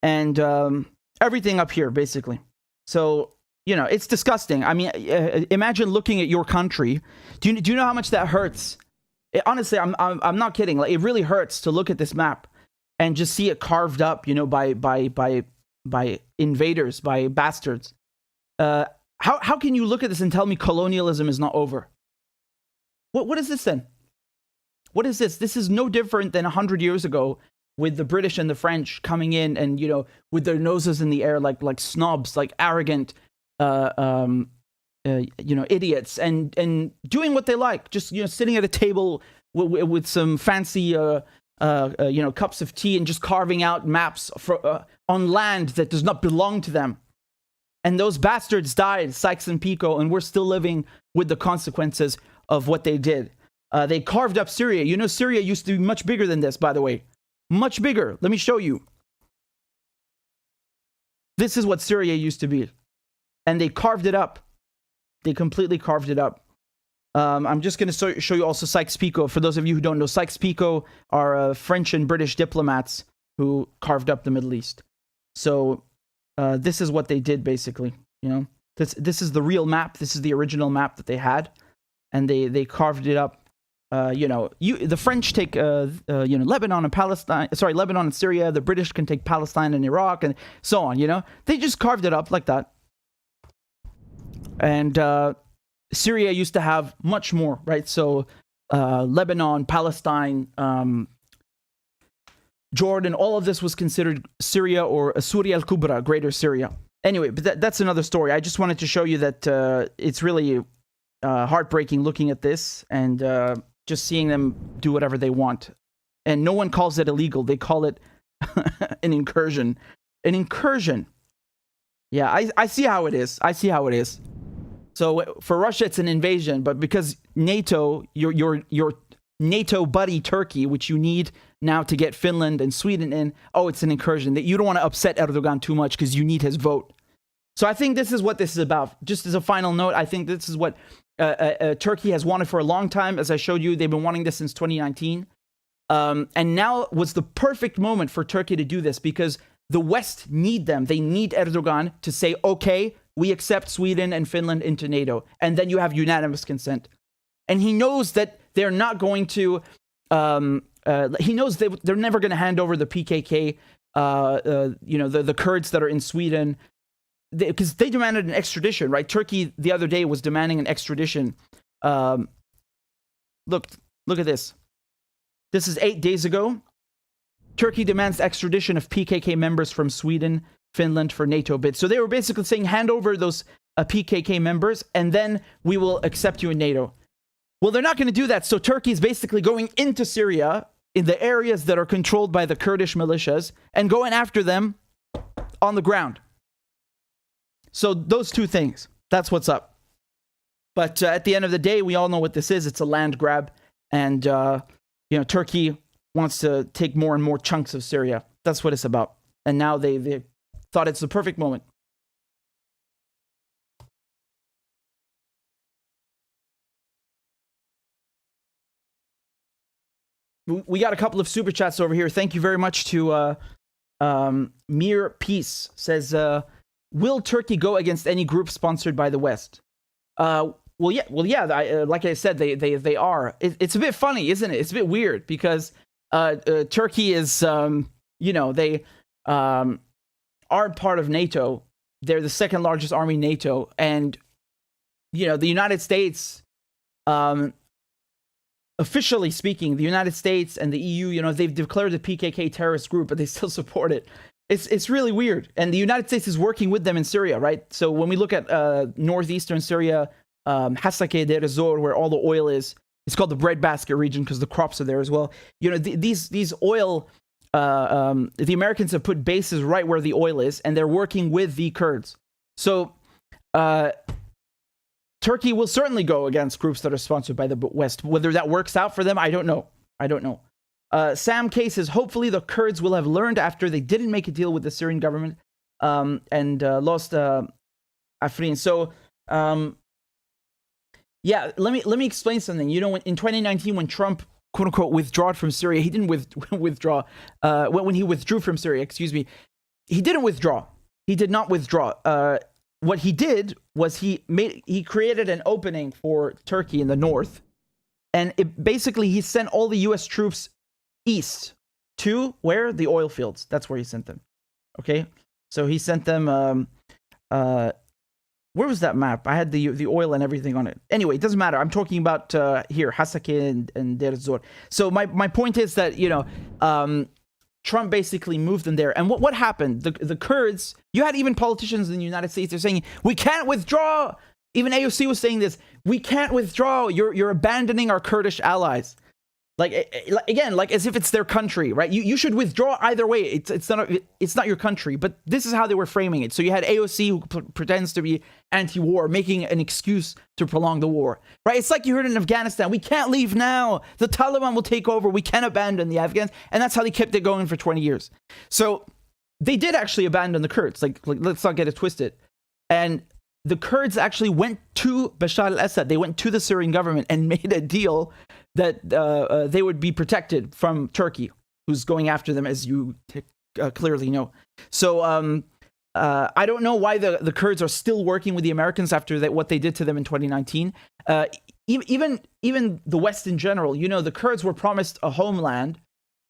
and everything up here, basically. So, you know, it's disgusting. I mean, imagine looking at your country. Do you know how much that hurts? Honestly, I'm not kidding. Like, it really hurts to look at this map and just see it carved up, you know, by invaders, by bastards. How can you look at this and tell me colonialism is not over? What is this then? What is this? This is no different than 100 years ago with the British and the French coming in and, you know, with their noses in the air like snobs, like arrogant, you know, idiots, and doing what they like, just, you know, sitting at a table with some fancy, you know, cups of tea and just carving out maps on land that does not belong to them. And those bastards died, Sykes and Picot, and we're still living with the consequences of what they did. They carved up Syria. You know, Syria used to be much bigger than this, by the way. Much bigger. Let me show you. This is what Syria used to be. And they carved it up. They completely carved it up. I'm just going to show you also Sykes-Picot. For those of you who don't know, Sykes-Picot are French and British diplomats who carved up the Middle East. So this is what they did, basically. You know, this is the real map. This is the original map that they had, and they carved it up. You know, the French take you know, Lebanon and Palestine. Sorry, Lebanon and Syria. The British can take Palestine and Iraq, and so on. You know, they just carved it up like that. And Syria used to have much more, right? So Lebanon, Palestine, Jordan, all of this was considered Syria, or Syria al-Kubra, Greater Syria. Anyway, but that's another story. I just wanted to show you that it's really heartbreaking looking at this and just seeing them do whatever they want. And no one calls it illegal. They call it an incursion. An incursion. Yeah, I see how it is. I see how it is. So for Russia, it's an invasion, but because NATO, your NATO buddy Turkey, which you need now to get Finland and Sweden in, oh, it's an incursion. That you don't want to upset Erdogan too much because you need his vote. So I think this is what this is about. Just as a final note, I think this is what Turkey has wanted for a long time. As I showed you, they've been wanting this since 2019. And now was the perfect moment for Turkey to do this because the West need them. They need Erdogan to say, okay, we accept Sweden and Finland into NATO. And then you have unanimous consent. And he knows that they're not going to, he knows they're never going to hand over the PKK, you know, the Kurds that are in Sweden, because they demanded an extradition, right? Turkey the other day was demanding an extradition. Look at this. This is 8 days ago. Turkey demands extradition of PKK members from Sweden, Finland for NATO bid. So they were basically saying, hand over those PKK members, and then we will accept you in NATO. Well, they're not going to do that. So Turkey is basically going into Syria in the areas that are controlled by the Kurdish militias and going after them on the ground. So those two things, that's what's up. But at the end of the day, we all know what this is. It's a land grab. And, Turkey wants to take more and more chunks of Syria. That's what it's about. And now they thought it's the perfect moment. We got a couple of super chats over here. Thank you very much to Mere Peace. Says, will Turkey go against any group sponsored by the West? Well, yeah. Like I said, they are. It's a bit funny, isn't it? It's a bit weird because Turkey is, they are part of NATO. They're the second largest army in NATO, and the United States. Officially speaking, the United States and the EU, they've declared the PKK terrorist group, but they still support it. It's really weird. And the United States is working with them in Syria, right? So when we look at northeastern Syria, Hasake, Dore, where all the oil is, it's called the breadbasket region because the crops are there as well. These oil, the Americans have put bases right where the oil is, and they're working with the Kurds. So Turkey will certainly go against groups that are sponsored by the West. Whether that works out for them, I don't know. Sam K says, hopefully the Kurds will have learned after they didn't make a deal with the Syrian government and lost Afrin. So, let me explain something. In 2019, when Trump, quote unquote, withdrew from Syria, he didn't withdraw. When he withdrew from Syria, he didn't withdraw. He did not withdraw. What he did was he created an opening for Turkey in the north, and he sent all the U.S. troops east to where? The oil fields. That's where he sent them. Okay, so he sent them. Where was that map? I had the oil and everything on it. Anyway, it doesn't matter. I'm talking about here, Hasake and Deir ez-Zor. So my point is that Trump basically moved them there. And what happened? The Kurds, you had even politicians in the United States, they're saying, we can't withdraw. Even AOC was saying this. We can't withdraw. You're abandoning our Kurdish allies. Again, as if it's their country, right? You should withdraw either way. It's not your country. But this is how they were framing it. So you had AOC who pretends to be anti-war, making an excuse to prolong the war, right? It's like you heard in Afghanistan. We can't leave now. The Taliban will take over. We can't abandon the Afghans. And that's how they kept it going for 20 years. So they did actually abandon the Kurds. Let's not get it twisted. And the Kurds actually went to Bashar al-Assad. They went to the Syrian government and made a deal that they would be protected from Turkey, who's going after them, as you clearly know. So I don't know why the Kurds are still working with the Americans after what they did to them in 2019. Even the West in general, the Kurds were promised a homeland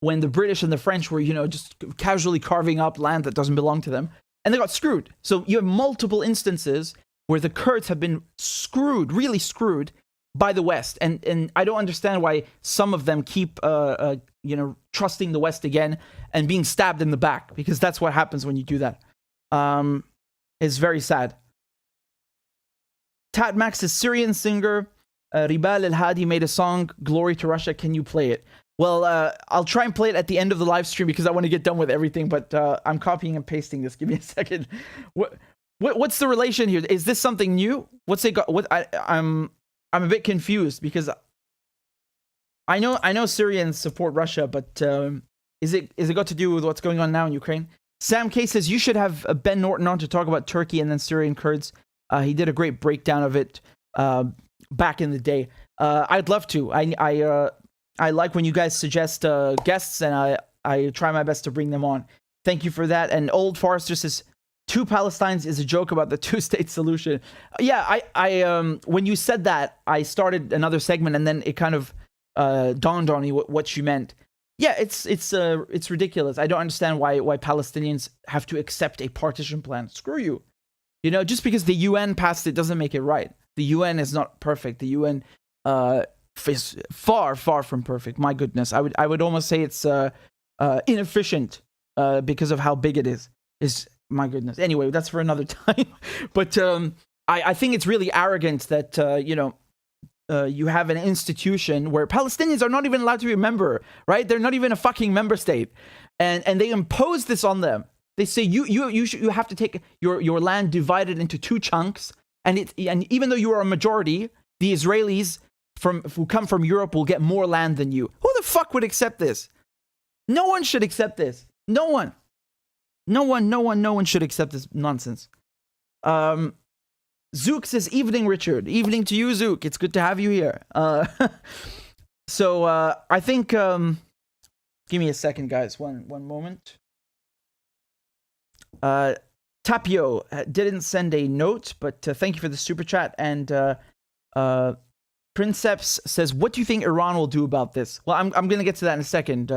when the British and the French were, just casually carving up land that doesn't belong to them. And they got screwed. So you have multiple instances where the Kurds have been screwed, really screwed, by the West. And I don't understand why some of them keep, trusting the West again and being stabbed in the back, because that's what happens when you do that. It's very sad. Tat Max is Syrian singer. Ribal El Hadi made a song, Glory to Russia. Can you play it? Well, I'll try and play it at the end of the live stream because I want to get done with everything, but I'm copying and pasting this. Give me a second. What's the relation here? Is this something new? What's it got? I'm a bit confused because I know Syrians support Russia, but is it got to do with what's going on now in Ukraine? Sam K says you should have Ben Norton on to talk about Turkey and then Syrian Kurds. He did a great breakdown of it back in the day. I'd love to. I like when you guys suggest guests, and I try my best to bring them on. Thank you for that. And Old Forester says, two Palestines is a joke about the two-state solution. Yeah, I when you said that, I started another segment, and then it kind of dawned on me what you meant. Yeah, it's ridiculous. I don't understand why Palestinians have to accept a partition plan. Screw you. Just because the UN passed it doesn't make it right. The UN is not perfect. The UN is far, far from perfect. My goodness, I would almost say it's inefficient because of how big it is my goodness. Anyway, that's for another time. But I think it's really arrogant that you have an institution where Palestinians are not even allowed to be a member, right? They're not even a fucking member state, and they impose this on them. They say you have to take your land divided into two chunks, and even though you are a majority, the Israelis who come from Europe will get more land than you. Who the fuck would accept this? No one should accept this. No one should accept this nonsense. Zook says, evening, Richard. Evening to you, Zook. It's good to have you here. So I think, give me a second, guys. One moment. Tapio didn't send a note, but thank you for the super chat. And Princeps says, what do you think Iran will do about this? Well, I'm going to get to that in a second.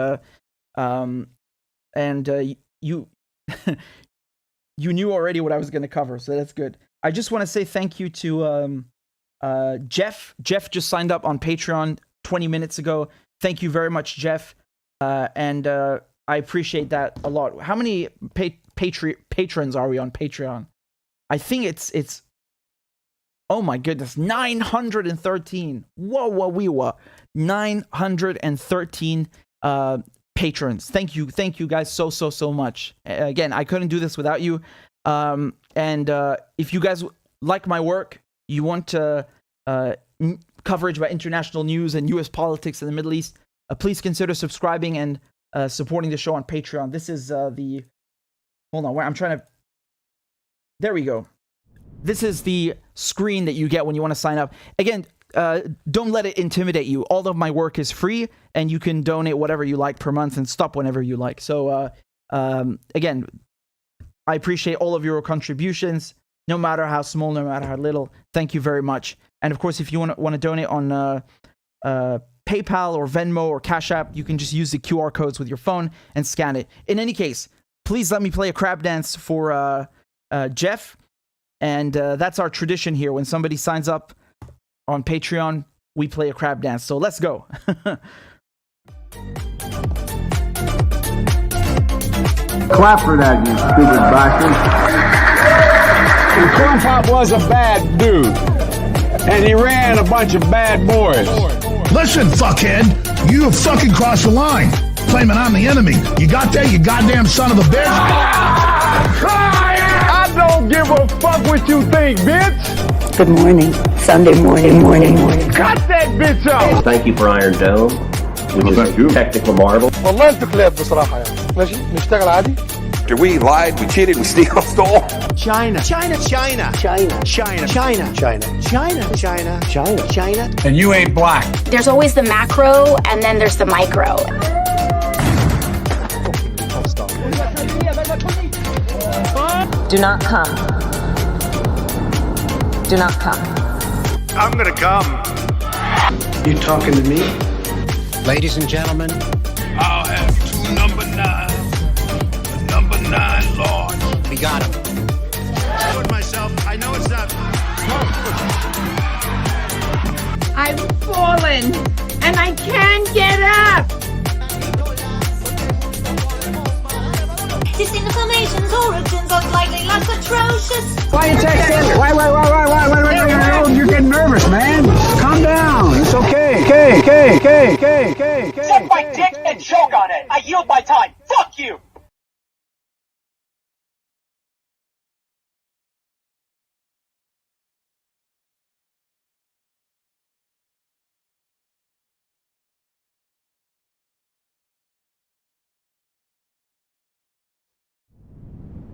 You you knew already what I was going to cover, so that's good. I just want to say thank you to Jeff. Jeff just signed up on Patreon 20 minutes ago. Thank you very much, Jeff. And I appreciate that a lot. How many patrons are we on Patreon? I think it's oh my goodness, 913. Whoa. 913 patrons. Thank you guys so much. Again, I couldn't do this without you. And if you guys like my work, you want coverage about international news and US politics in the Middle East, please consider subscribing and supporting the show on Patreon. This is hold on, I'm trying to, there we go. This is the screen that you get when you want to sign up. Again, don't let it intimidate you. All of my work is free, and you can donate whatever you like per month and stop whenever you like. So, again, I appreciate all of your contributions, no matter how small, no matter how little. Thank you very much. And of course, if you want to donate on PayPal or Venmo or CashApp, you can just use the QR codes with your phone and scan it. In any case, please let me play a crab dance for Jeff. And that's our tradition here. When somebody signs up on Patreon, we play a crab dance. So let's go. Clap for that, you stupid bastard. And Corn Pop was a bad dude. And he ran a bunch of bad boys. Listen, fuckhead, you have fucking crossed the line, claiming I'm the enemy. You got that, you goddamn son of a bitch? I don't give a fuck what you think, bitch. Good morning. Sunday morning. Cut that bitch off. Thank you for Iron Dome, which is a technical marvel. والله انت كلاب بصراحة يعني. ماشي نشتغل عادي. We lied, we cheated, we stole. China. And you ain't black. There's always the macro, and then there's the micro. Do not come. Do not come. I'm gonna come. You talking to me? Ladies and gentlemen, I'll have two number 9s. Number 9 large. we got him. I told myself, I know it's not. I've fallen and I can't get up. This information's origins are slightly less atrocious. Why you take that? Why? You're getting nervous, man. Calm down. It's okay. Okay. Suck my dick and choke on it. I yield my time. Fuck you.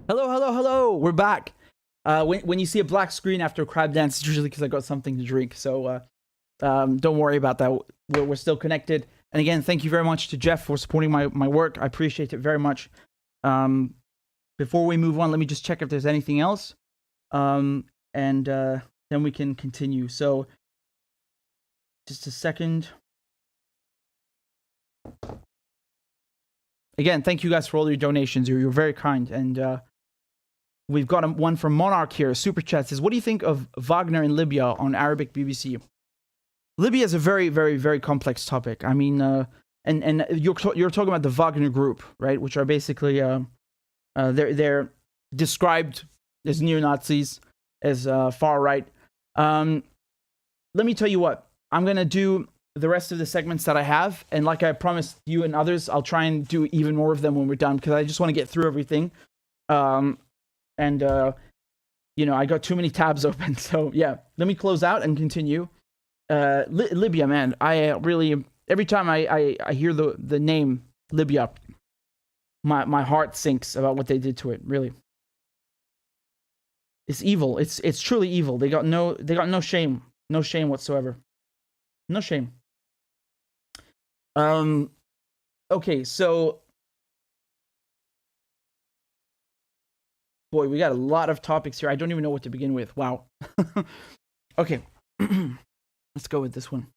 Hello. We're back. When you see a black screen after a crab dance, it's usually because I got something to drink. So don't worry about that. We're still connected. And again, thank you very much to Jeff for supporting my work. I appreciate it very much. Before we move on, let me just check if there's anything else. And then we can continue. So just a second. Again, thank you guys for all your donations. You're very kind. And we've got one from Monarch here. Super chat says, what do you think of Wagner in Libya on Arabic BBC? Libya is a very, very, very complex topic. I mean, and you're talking about the Wagner Group, right? Which are basically they're described as neo-Nazis, as far right. Let me tell you what, I'm gonna do the rest of the segments that I have, and like I promised you and others, I'll try and do even more of them when we're done, because I just want to get through everything. You know, I got too many tabs open, so yeah, let me close out and continue. Libya, man, I really, every time I hear the name Libya, my heart sinks about what they did to it. Really, it's evil. It's truly evil. They got no shame whatsoever. No shame. Okay, so boy, we got a lot of topics here. I don't even know what to begin with. Wow. Okay. Let's go with this one.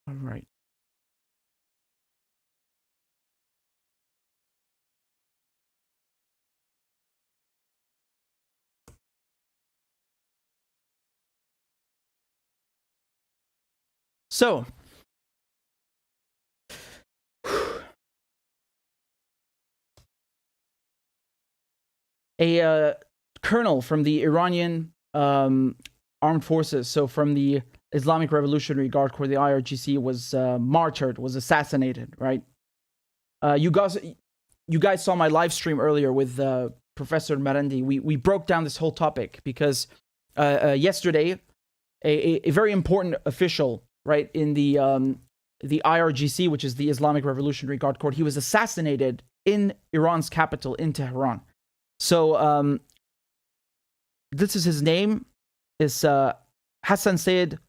All right. So, a colonel from the Iranian armed forces, so from the Islamic Revolutionary Guard Corps, the IRGC, was martyred, was assassinated, right? You guys saw my live stream earlier with Professor Marendi. We broke down this whole topic because yesterday, a very important official, right, in the IRGC, which is the Islamic Revolutionary Guard Corps, he was assassinated in Iran's capital, in Tehran. So this is his name, is Hassan Sayyid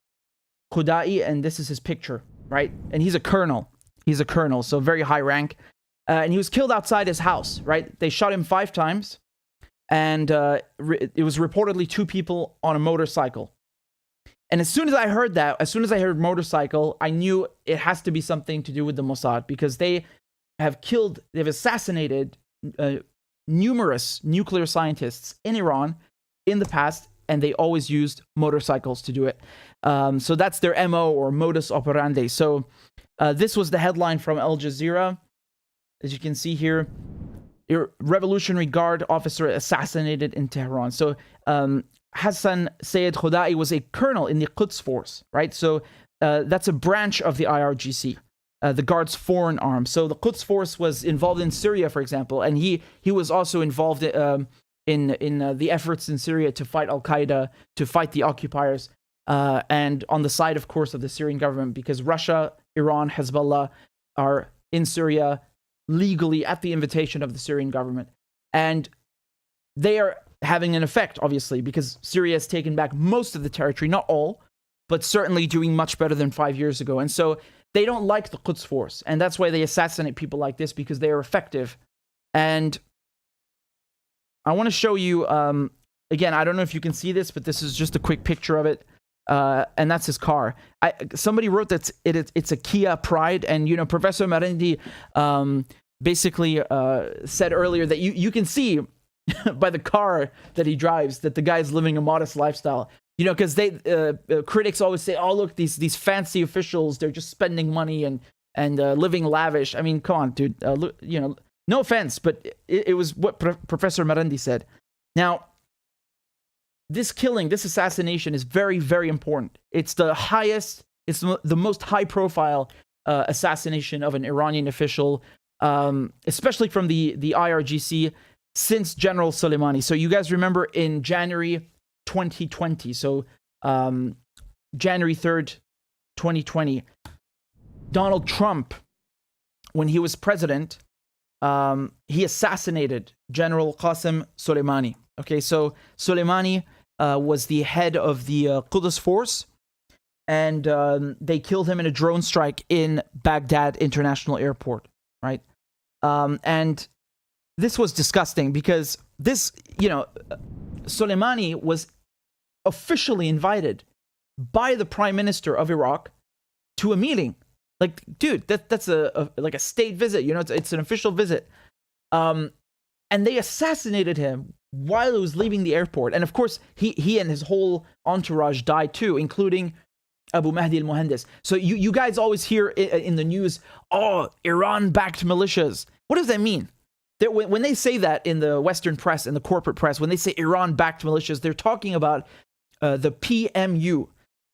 Khudai, and this is his picture, right? And he's a colonel. He's a colonel, so very high rank. And he was killed outside his house, right? They shot him 5 times, and it was reportedly 2 people on a motorcycle. And as soon as I heard that, as soon as I heard motorcycle, I knew it has to be something to do with the Mossad, because they've assassinated numerous nuclear scientists in Iran in the past, and they always used motorcycles to do it. So that's their MO, or modus operandi. So this was the headline from Al Jazeera. As you can see here, Revolutionary Guard officer assassinated in Tehran. So Hassan Sayyid Khudai was a colonel in the Quds force, right? So that's a branch of the IRGC, the Guard's foreign arm. So the Quds force was involved in Syria, for example, and he was also involved in the efforts in Syria to fight Al-Qaeda, to fight the occupiers, and on the side, of course, of the Syrian government, because Russia, Iran, Hezbollah are in Syria legally at the invitation of the Syrian government. And they are having an effect, obviously, because Syria has taken back most of the territory, not all, but certainly doing much better than 5 years ago. And so they don't like the Quds force, and that's why they assassinate people like this, because they are effective. And I want to show you, again, I don't know if you can see this, but this is just a quick picture of it. And that's his car. Somebody wrote that it's a Kia Pride, and, you know, Professor Marendi basically said earlier that you can see by the car that he drives that the guy's living a modest lifestyle. You know, because critics always say, "Oh, look, these fancy officials, they're just spending money and living lavish." I mean, come on, dude. Look, you know, no offense, but it was what Professor Marendi said. Now, this killing, this assassination is very, very important. It's the highest, it's the most high-profile assassination of an Iranian official, especially from the IRGC, since General Soleimani. So you guys remember in January 2020, so January 3rd, 2020, Donald Trump, when he was president, he assassinated General Qasem Soleimani. Okay, so Soleimani was the head of the Quds force, and they killed him in a drone strike in Baghdad International Airport, right? And this was disgusting, because this, you know, Soleimani was officially invited by the Prime Minister of Iraq to a meeting. Like, dude, that's like a state visit, you know, it's an official visit. And they assassinated him while he was leaving the airport. And of course, he and his whole entourage died too, including Abu Mahdi al-Muhandis. So you guys always hear in the news, oh, Iran-backed militias. What does that mean? When they say that in the Western press, in the corporate press, when they say Iran-backed militias, they're talking about the PMU.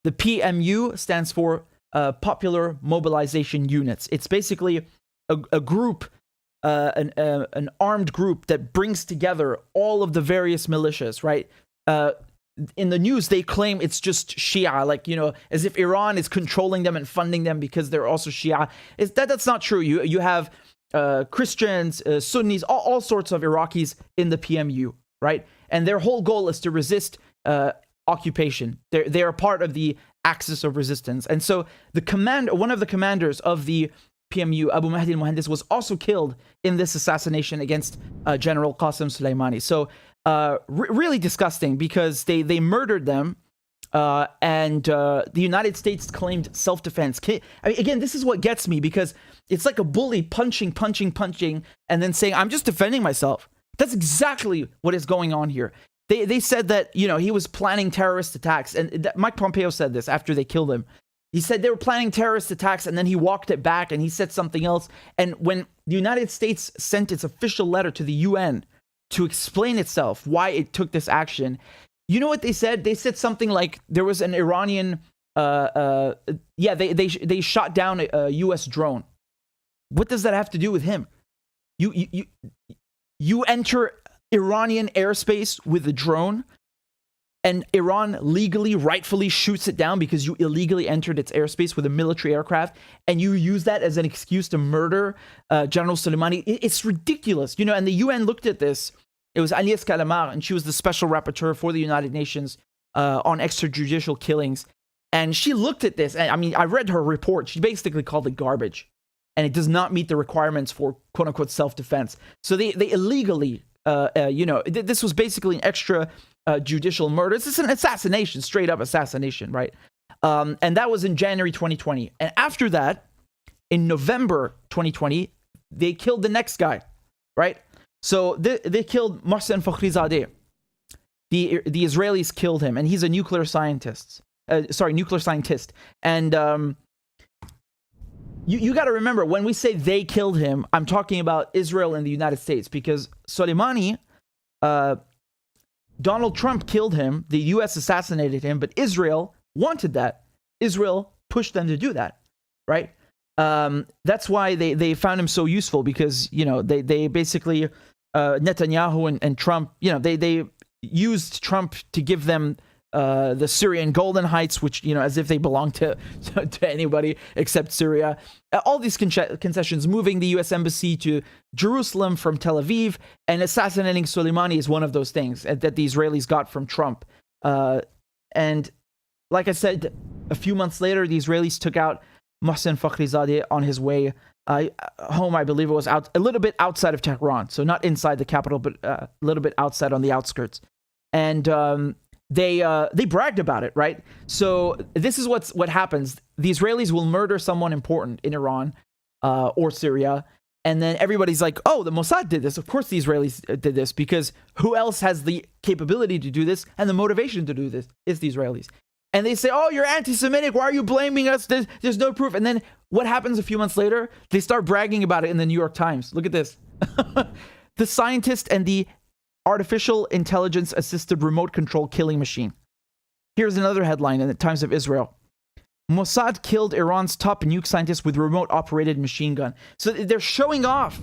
The PMU stands for Popular Mobilization Units. It's basically a group, an armed group that brings together all of the various militias, right? In the news, they claim it's just Shia, like, as if Iran is controlling them and funding them because they're also Shia. That's not true. You have Christians, Sunnis, all sorts of Iraqis in the PMU, right? And their whole goal is to resist occupation. They are part of the axis of resistance. And so one of the commanders of the PMU, Abu Mahdi al-Muhandis, was also killed in this assassination against General Qasem Soleimani. So really disgusting, because they murdered them, and the United States claimed self-defense. Again, this is what gets me, because it's like a bully punching, and then saying, I'm just defending myself. That's exactly what is going on here. They said that, he was planning terrorist attacks, and Mike Pompeo said this after they killed him. He said they were planning terrorist attacks, and then he walked it back, and he said something else. And when the United States sent its official letter to the UN to explain itself, why it took this action, you know what they said? They said something like there was an Iranian, they shot down a U.S. drone. What does that have to do with him? You enter Iranian airspace with a drone, and Iran legally, rightfully shoots it down because you illegally entered its airspace with a military aircraft, and you use that as an excuse to murder General Soleimani. It's ridiculous, and the UN looked at this. It was Agnès Calamar, and she was the special rapporteur for the United Nations on extrajudicial killings. And she looked at this, and I read her report. She basically called it garbage, and it does not meet the requirements for quote-unquote self-defense. So they illegally, this was basically an extra judicial murder. It's an assassination, straight up assassination, right? And that was in January 2020. And after that, in November 2020, they killed the next guy, right? So they killed Mohsen Fakhrizadeh. The Israelis killed him, and he's a nuclear scientist. And you got to remember, when we say they killed him, I'm talking about Israel and the United States, because Soleimani, Donald Trump killed him, the US assassinated him, but Israel wanted that. Israel pushed them to do that, right? That's why they found him so useful, because, they basically, Netanyahu and Trump, they used Trump to give them the Syrian Golden Heights, which, as if they belong to anybody except Syria. All these concessions, moving the U.S. Embassy to Jerusalem from Tel Aviv, and assassinating Soleimani is one of those things that the Israelis got from Trump. And like I said, a few months later, the Israelis took out Mohsen Fakhrizadeh on his way home. I believe it was a little bit outside of Tehran, so not inside the capital, but a little bit outside on the outskirts. And they bragged about it, right? So this is what happens. The Israelis will murder someone important in Iran or Syria, and then everybody's like, oh, the Mossad did this. Of course the Israelis did this, because who else has the capability to do this and the motivation to do this? Is the Israelis. And they say, oh, you're anti-Semitic. Why are you blaming us? There's no proof. And then what happens a few months later? They start bragging about it in the New York Times. Look at this. The scientist and the artificial intelligence assisted remote control killing machine. Here's another headline in the Times of Israel. Mossad killed Iran's top nuke scientist with remote operated machine gun. So they're showing off.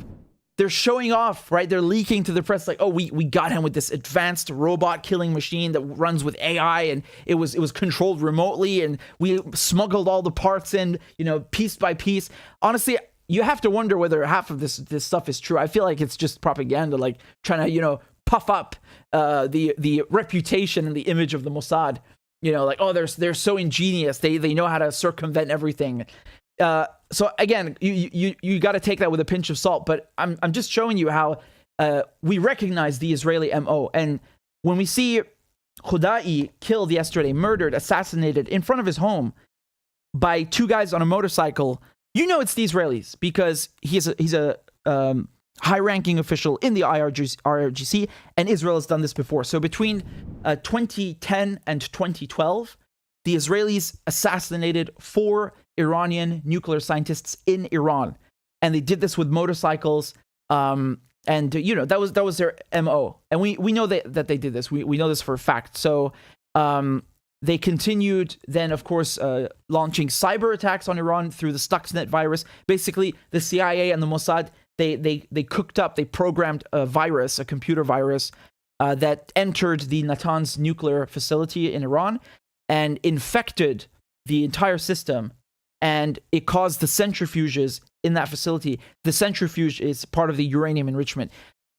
They're showing off, right? They're leaking to the press like, oh, we got him with this advanced robot killing machine that runs with AI, and it was controlled remotely, and we smuggled all the parts in, piece by piece. Honestly, you have to wonder whether half of this stuff is true. I feel like it's just propaganda, like trying to, puff up the reputation and the image of the Mossad. Like, oh, they're so ingenious. They know how to circumvent everything. So again, you got to take that with a pinch of salt. But I'm just showing you how we recognize the Israeli MO. And when we see Khudai killed yesterday, murdered, assassinated in front of his home by two guys on a motorcycle, it's the Israelis, because he's a high-ranking official in the IRGC, and Israel has done this before. So between 2010 and 2012, the Israelis assassinated 4 Iranian nuclear scientists in Iran, and they did this with motorcycles. And that was their MO, and we know that they did this. We know this for a fact. So they continued then, of course, launching cyber attacks on Iran through the Stuxnet virus. Basically, the CIA and the Mossad they cooked up, they programmed a virus, a computer virus that entered the Natanz nuclear facility in Iran and infected the entire system, and it caused the centrifuges in that facility. The centrifuge is part of the uranium enrichment.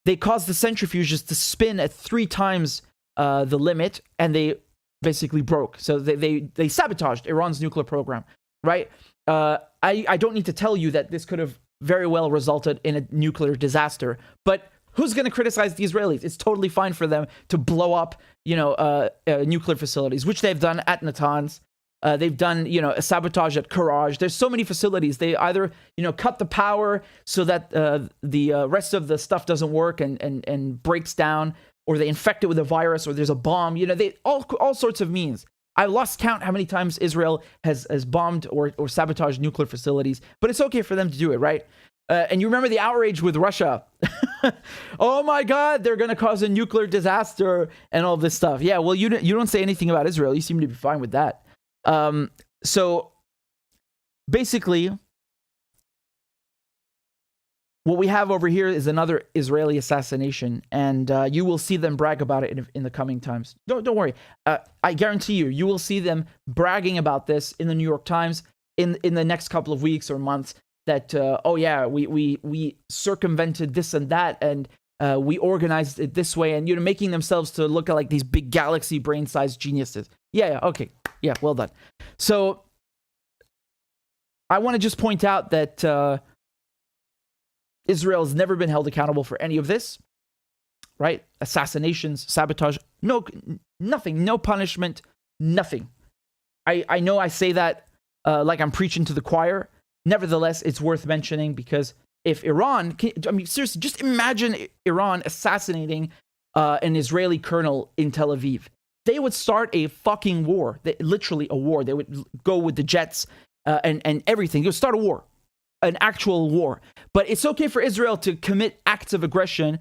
They caused the centrifuges to spin at 3 times the limit, and they basically broke. So they sabotaged Iran's nuclear program, right? I don't need to tell you that this could have very well resulted in a nuclear disaster, but who's going to criticize the Israelis? It's totally fine for them to blow up, nuclear facilities, which they've done at Natanz. They've done, a sabotage at Karaj. There's so many facilities. They either, cut the power so that the rest of the stuff doesn't work and breaks down, or they infect it with a virus, or there's a bomb. They all sorts of means. I lost count how many times Israel has bombed or sabotaged nuclear facilities, but it's okay for them to do it, right? And you remember the outrage with Russia. Oh my God, they're going to cause a nuclear disaster and all this stuff. Yeah, well, you don't say anything about Israel. You seem to be fine with that. So basically, what we have over here is another Israeli assassination, and you will see them brag about it in the coming times. Don't worry. I guarantee you will see them bragging about this in the New York Times in the next couple of weeks or months. That we circumvented this and that, and we organized it this way, and making themselves to look like these big galaxy brain-sized geniuses. Yeah, okay. Yeah, well done. So I want to just point out that Israel has never been held accountable for any of this, right? Assassinations, sabotage, nothing, no punishment, nothing. I know I say that like I'm preaching to the choir. Nevertheless, it's worth mentioning because if Iran, seriously, just imagine Iran assassinating an Israeli colonel in Tel Aviv. They would start a fucking war, literally a war. They would go with the jets and everything. They would start a war, an actual war. But it's okay for Israel to commit acts of aggression,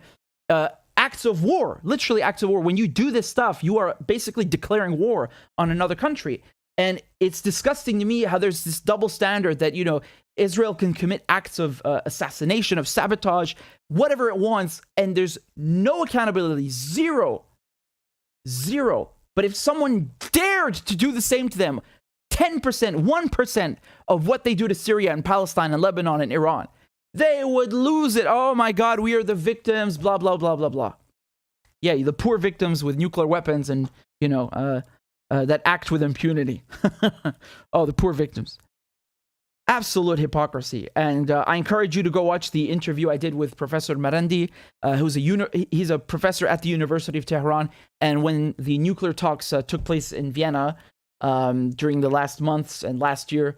acts of war, literally acts of war. When you do this stuff, you are basically declaring war on another country. And it's disgusting to me how there's this double standard that, Israel can commit acts of assassination, of sabotage, whatever it wants, and there's no accountability, zero. But if someone dared to do the same to them, 10%, 1% of what they do to Syria and Palestine and Lebanon and Iran, they would lose it. Oh my God, we are the victims, blah, blah, blah, blah, blah. Yeah, the poor victims with nuclear weapons and, that act with impunity. Oh, the poor victims. Absolute hypocrisy. And I encourage you to go watch the interview I did with Professor Marandi, he's a professor at the University of Tehran. And when the nuclear talks took place in Vienna during the last months and last year,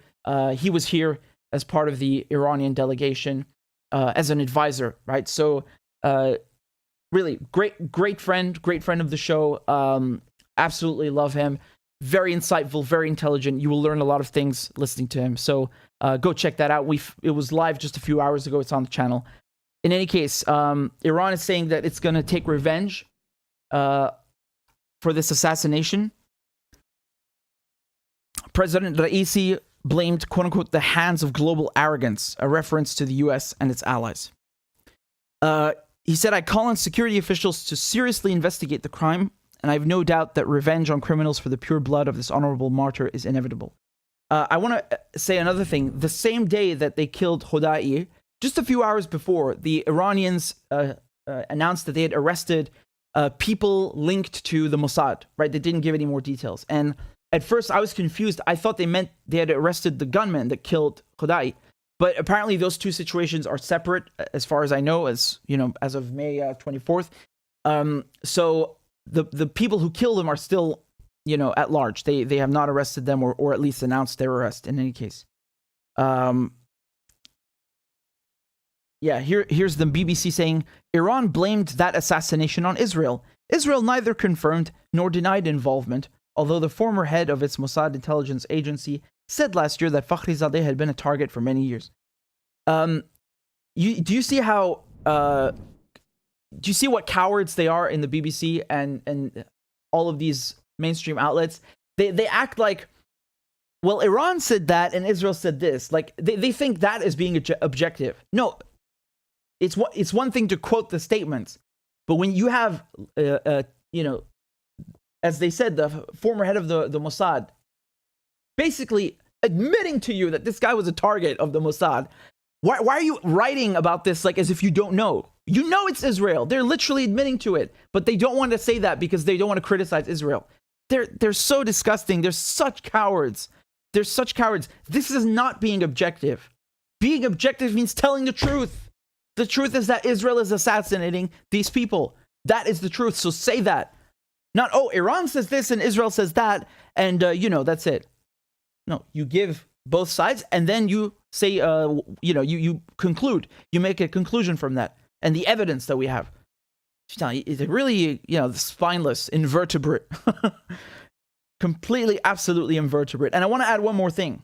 he was here as part of the Iranian delegation as an advisor, right? So really great friend of the show. Absolutely love him. Very insightful, very intelligent. You will learn a lot of things listening to him. So go check that out. It was live just a few hours ago. It's on the channel. In any case, Iran is saying that it's going to take revenge for this assassination. President Raisi blamed, quote unquote, the hands of global arrogance, a reference to the US and its allies. He said, I call on security officials to seriously investigate the crime, and I have no doubt that revenge on criminals for the pure blood of this honorable martyr is inevitable. I want to say another thing. The same day that they killed Hodai, just a few hours before, the Iranians announced that they had arrested people linked to the Mossad, right? They didn't give any more details. And at first I was confused. I thought they meant they had arrested the gunman that killed Hodai. But apparently those two situations are separate, as far as I know, as of May 24th. So the people who killed him are still, at large. They have not arrested them or at least announced their arrest in any case. Here's the BBC saying, Iran blamed that assassination on Israel. Israel neither confirmed nor denied involvement. although the former head of its Mossad intelligence agency said last year that Fakhrizadeh had been a target for many years. Do you see how? Do you see what cowards they are in the BBC and all of these mainstream outlets? They act like, well, Iran said that and Israel said this. Like they think that is being objective. No, it's one thing to quote the statements, but when you have as they said, the former head of the Mossad basically admitting to you that this guy was a target of the Mossad. Why are you writing about this like as if you don't know? You know it's Israel. They're literally admitting to it, but they don't want to say that because they don't want to criticize Israel. They're so disgusting. They're such cowards. They're such cowards. This is not being objective. Being objective means telling the truth. The truth is that Israel is assassinating these people. That is the truth. So say that. Not, oh, Iran says this and Israel says that, and that's it. No, you give both sides, and then you say, you conclude. You make a conclusion from that, and the evidence that we have. Is it really, spineless, invertebrate, completely, absolutely invertebrate. And I want to add one more thing.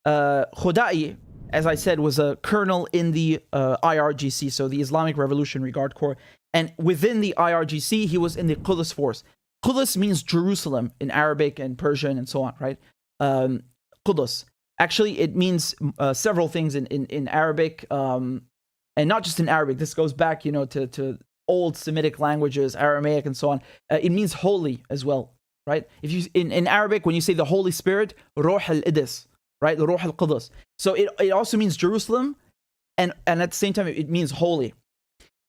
Khodai, as I said, was a colonel in the IRGC, so the Islamic Revolutionary Guard Corps. And within the IRGC, he was in the Quds force. Quds means Jerusalem in Arabic and Persian and so on, right? Quds. Actually, it means several things in Arabic, and not just in Arabic. This goes back, to old Semitic languages, Aramaic and so on. It means holy as well, right? If you in Arabic, when you say the Holy Spirit, Ruh al-Idis, right? The Ruh al-Quds. So it also means Jerusalem, and at the same time, it means holy.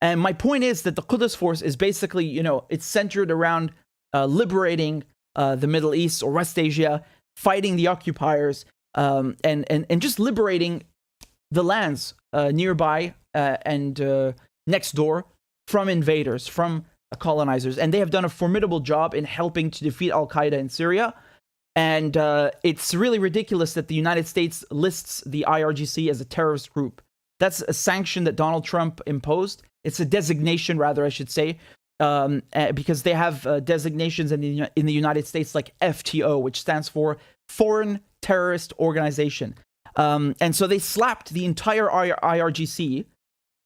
And my point is that the Quds force is basically, it's centered around liberating the Middle East or West Asia, fighting the occupiers, and just liberating the lands nearby and next door from invaders, from colonizers. And they have done a formidable job in helping to defeat Al-Qaeda in Syria. And it's really ridiculous that the United States lists the IRGC as a terrorist group. That's a sanction that Donald Trump imposed. It's a designation, rather, I should say, because they have designations in the United States like FTO, which stands for Foreign Terrorist Organization. And so they slapped the entire IRGC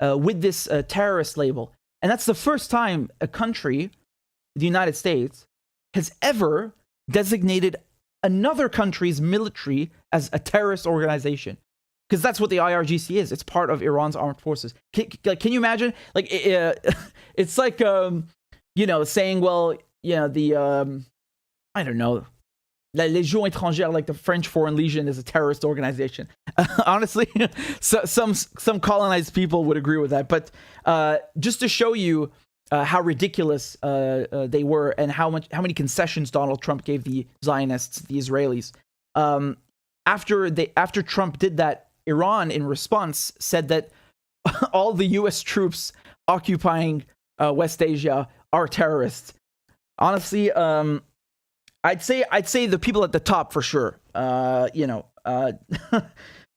with this terrorist label. And that's the first time a country, the United States, has ever designated another country's military as a terrorist organization. Because that's what the IRGC is. It's part of Iran's armed forces. Can you imagine? Like, it's like, saying, well, I don't know, La Légion étrangère, like the French Foreign Legion, is a terrorist organization. Honestly, some colonized people would agree with that. But just to show you how ridiculous they were and how many concessions Donald Trump gave the Zionists, the Israelis. After Trump did that, Iran, in response, said that all the U.S. troops occupying West Asia are terrorists. Honestly, I'd say the people at the top for sure.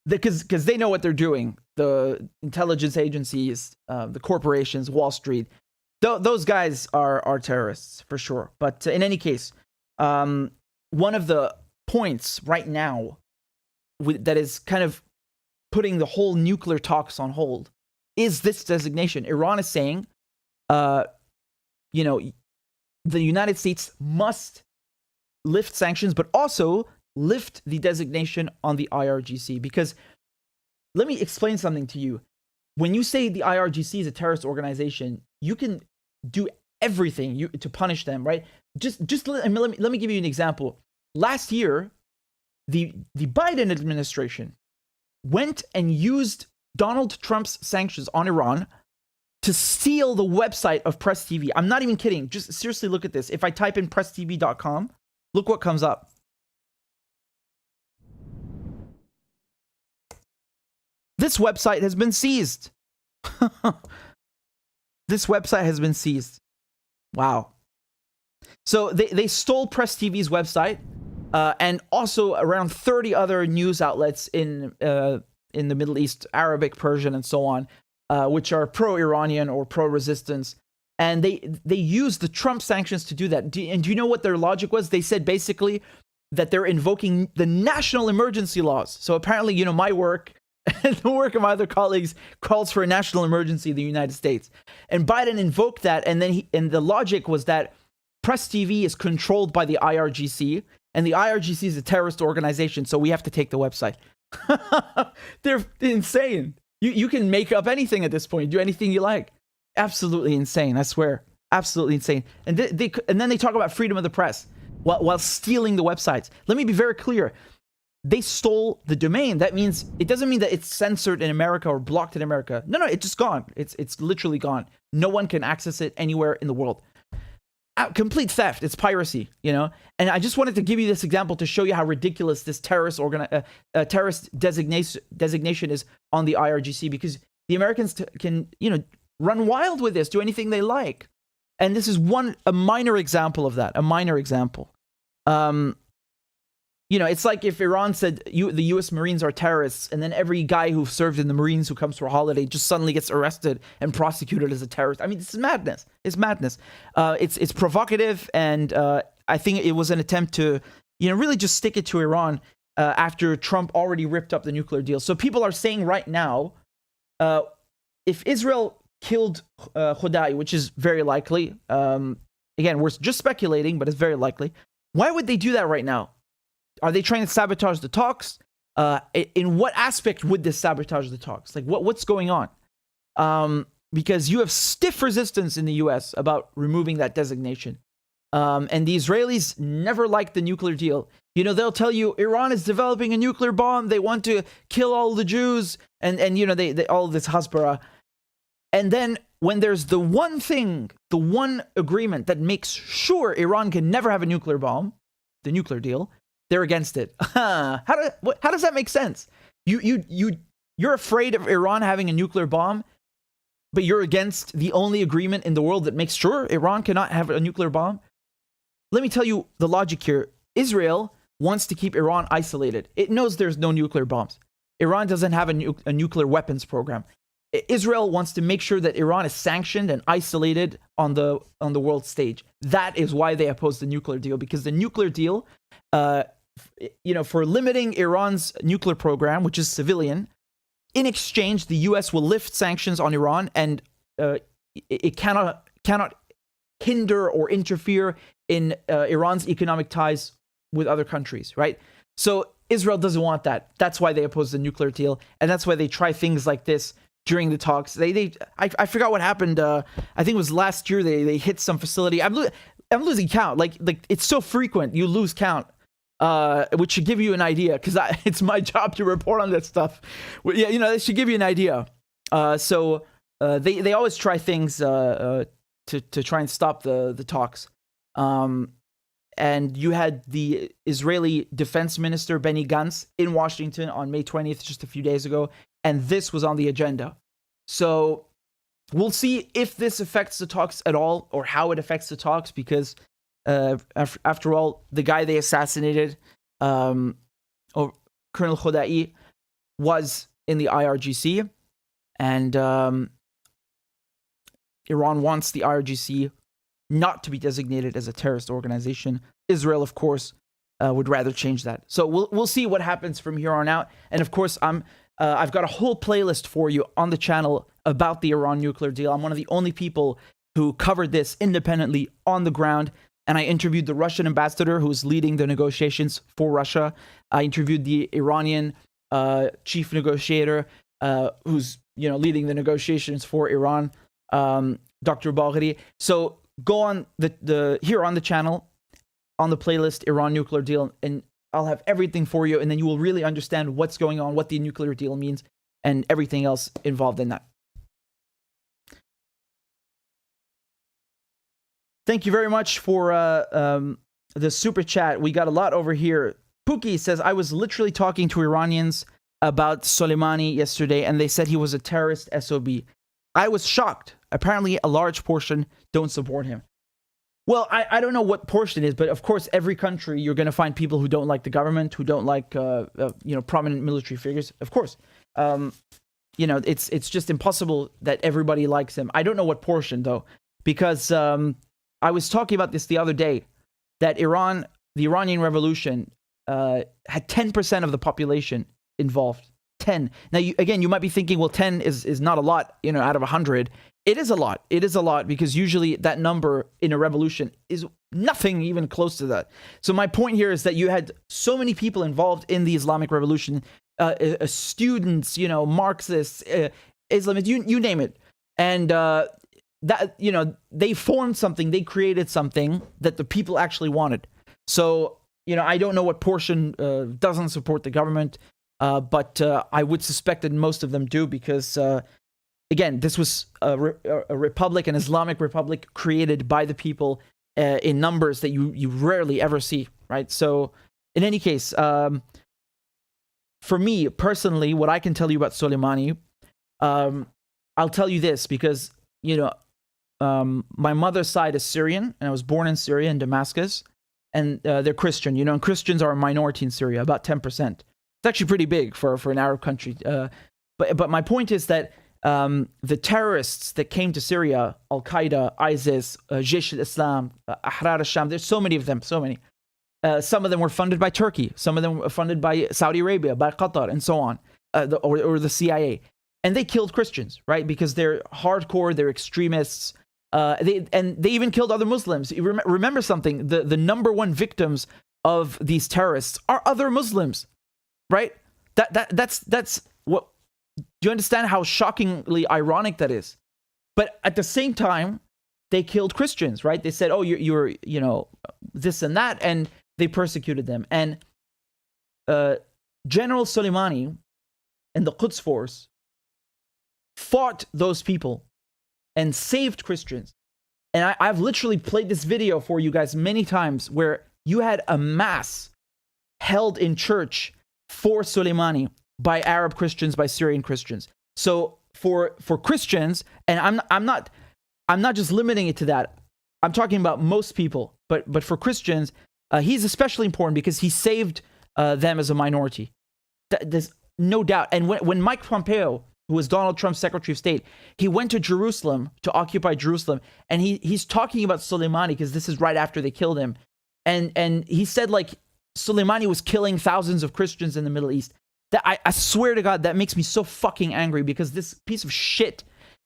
Because they know what they're doing. The intelligence agencies, the corporations, Wall Street, those guys are terrorists for sure. But in any case, one of the points right now that is kind of putting the whole nuclear talks on hold is this designation. Iran is saying, the United States must lift sanctions, but also lift the designation on the IRGC. Because let me explain something to you. When you say the IRGC is a terrorist organization, you can do everything to punish them, right? Just let me give you an example. Last year, the Biden administration went and used Donald Trump's sanctions on Iran to steal the website of Press TV. I'm not even kidding. Just seriously look at this. If I type in presstv.com, look what comes up. This website has been seized. This website has been seized. Wow. So they stole Press TV's website, and also around 30 other news outlets in the Middle East, Arabic, Persian, and so on, which are pro-Iranian or pro-resistance. And they used the Trump sanctions to do that. And do you know what their logic was? They said basically that they're invoking the national emergency laws. So apparently, my work and the work of my other colleagues calls for a national emergency in the United States. And Biden invoked that. And then the logic was that Press TV is controlled by the IRGC, and the IRGC is a terrorist organization, so we have to take the website. They're insane. You can make up anything at this point, do anything you like. Absolutely insane, I swear. Absolutely insane. And then they talk about freedom of the press while stealing the websites. Let me be very clear. They stole the domain. That means, it doesn't mean that it's censored in America or blocked in America. No, it's just gone. It's literally gone. No one can access it anywhere in the world. Complete theft. It's piracy, And I just wanted to give you this example to show you how ridiculous this terrorist designation is on the IRGC, because the Americans can, run wild with this, do anything they like. And this is a minor example of that, a minor example. It's like if Iran said the U.S. Marines are terrorists, and then every guy who served in the Marines who comes for a holiday just suddenly gets arrested and prosecuted as a terrorist. I mean, this is madness. It's madness. It's provocative, and I think it was an attempt to, really just stick it to Iran after Trump already ripped up the nuclear deal. So people are saying right now, if Israel killed Khodai, which is very likely, again, we're just speculating, but it's very likely. Why would they do that right now? Are they trying to sabotage the talks? In what aspect would this sabotage the talks? Like, what's going on? Because you have stiff resistance in the U.S. about removing that designation. And the Israelis never liked the nuclear deal. They'll tell you Iran is developing a nuclear bomb. They want to kill all the Jews. And they all this hasbara. And then when there's the one thing, the one agreement that makes sure Iran can never have a nuclear bomb, the nuclear deal, they're against it. How does that make sense? You're afraid of Iran having a nuclear bomb, but you're against the only agreement in the world that makes sure Iran cannot have a nuclear bomb? Let me tell you the logic here. Israel wants to keep Iran isolated. It knows there's no nuclear bombs. Iran doesn't have a nuclear weapons program. Israel wants to make sure that Iran is sanctioned and isolated on the world stage. That is why they oppose the nuclear deal, because the nuclear deal, for limiting Iran's nuclear program, which is civilian, in exchange, the U.S. will lift sanctions on Iran, and it cannot hinder or interfere in Iran's economic ties with other countries, right? So Israel doesn't want that. That's why they oppose the nuclear deal, and that's why they try things like this during the talks. I forgot what happened. I think it was last year. They hit some facility. I'm losing count. Like it's so frequent, you lose count. Which should give you an idea, because it's my job to report on that stuff. Yeah, it should give you an idea. So they always try things to try and stop the talks. And you had the Israeli Defense Minister Benny Gantz in Washington on May 20th, just a few days ago, and this was on the agenda. So we'll see if this affects the talks at all, or how it affects the talks, because after all, the guy they assassinated, Colonel Khodai, was in the IRGC, and Iran wants the IRGC not to be designated as a terrorist organization. Israel, of course, would rather change that. So we'll see what happens from here on out. And of course, I've got a whole playlist for you on the channel about the Iran nuclear deal. I'm one of the only people who covered this independently on the ground. And I interviewed the Russian ambassador who's leading the negotiations for Russia. I interviewed the Iranian chief negotiator who's leading the negotiations for Iran, Dr. Bagheri. So go on here on the channel, on the playlist, Iran nuclear deal, and I'll have everything for you, and then you will really understand what's going on, what the nuclear deal means, and everything else involved in that. Thank you very much for the super chat. We got a lot over here. Pookie says, I was literally talking to Iranians about Soleimani yesterday, and they said he was a terrorist SOB. I was shocked. Apparently, a large portion don't support him. Well, I don't know what portion is, but of course, every country, you're going to find people who don't like the government, who don't like, prominent military figures. Of course, it's just impossible that everybody likes him. I don't know what portion, though. because I was talking about this the other day, that the Iranian Revolution had 10% of the population involved. 10. Now, you might be thinking, well, 10 is not a lot, out of 100. It is a lot. It is a lot because usually that number in a revolution is nothing even close to that. So my point here is that you had so many people involved in the Islamic Revolution, students, Marxists, Islamists, you name it. And that, they formed something, they created something that the people actually wanted. So, I don't know what portion doesn't support the government, but I would suspect that most of them do because, again, this was a republic, an Islamic republic created by the people in numbers that you rarely ever see, right? So, in any case, for me personally, what I can tell you about Soleimani, I'll tell you this because, my mother's side is Syrian, and I was born in Syria, in Damascus, and they're Christian, and Christians are a minority in Syria, about 10%. It's actually pretty big for an Arab country. But my point is that the terrorists that came to Syria, Al-Qaeda, ISIS, Jaish al-Islam, Ahrar al-Sham, there's so many of them, so many. Some of them were funded by Turkey. Some of them were funded by Saudi Arabia, by Qatar, and so on, or the CIA. And they killed Christians, right? Because they're hardcore, they're extremists. They even killed other Muslims. You remember something, the number one victims of these terrorists are other Muslims, right? That's what, do you understand how shockingly ironic that is? But at the same time, they killed Christians, right? They said, oh, you're this and that, and they persecuted them. And General Soleimani and the Quds Force fought those people and saved Christians. And I've literally played this video for you guys many times where you had a mass held in church for Soleimani by Arab Christians, by Syrian Christians. So for Christians, and I'm not just limiting it to that. I'm talking about most people, but for Christians, he's especially important because he saved them as a minority. There's no doubt. And when Mike Pompeo, who was Donald Trump's Secretary of State, he went to Jerusalem to occupy Jerusalem, and he's talking about Soleimani because this is right after they killed him, and he said like Soleimani was killing thousands of Christians in the Middle East. That I swear to God, that makes me so fucking angry because this piece of shit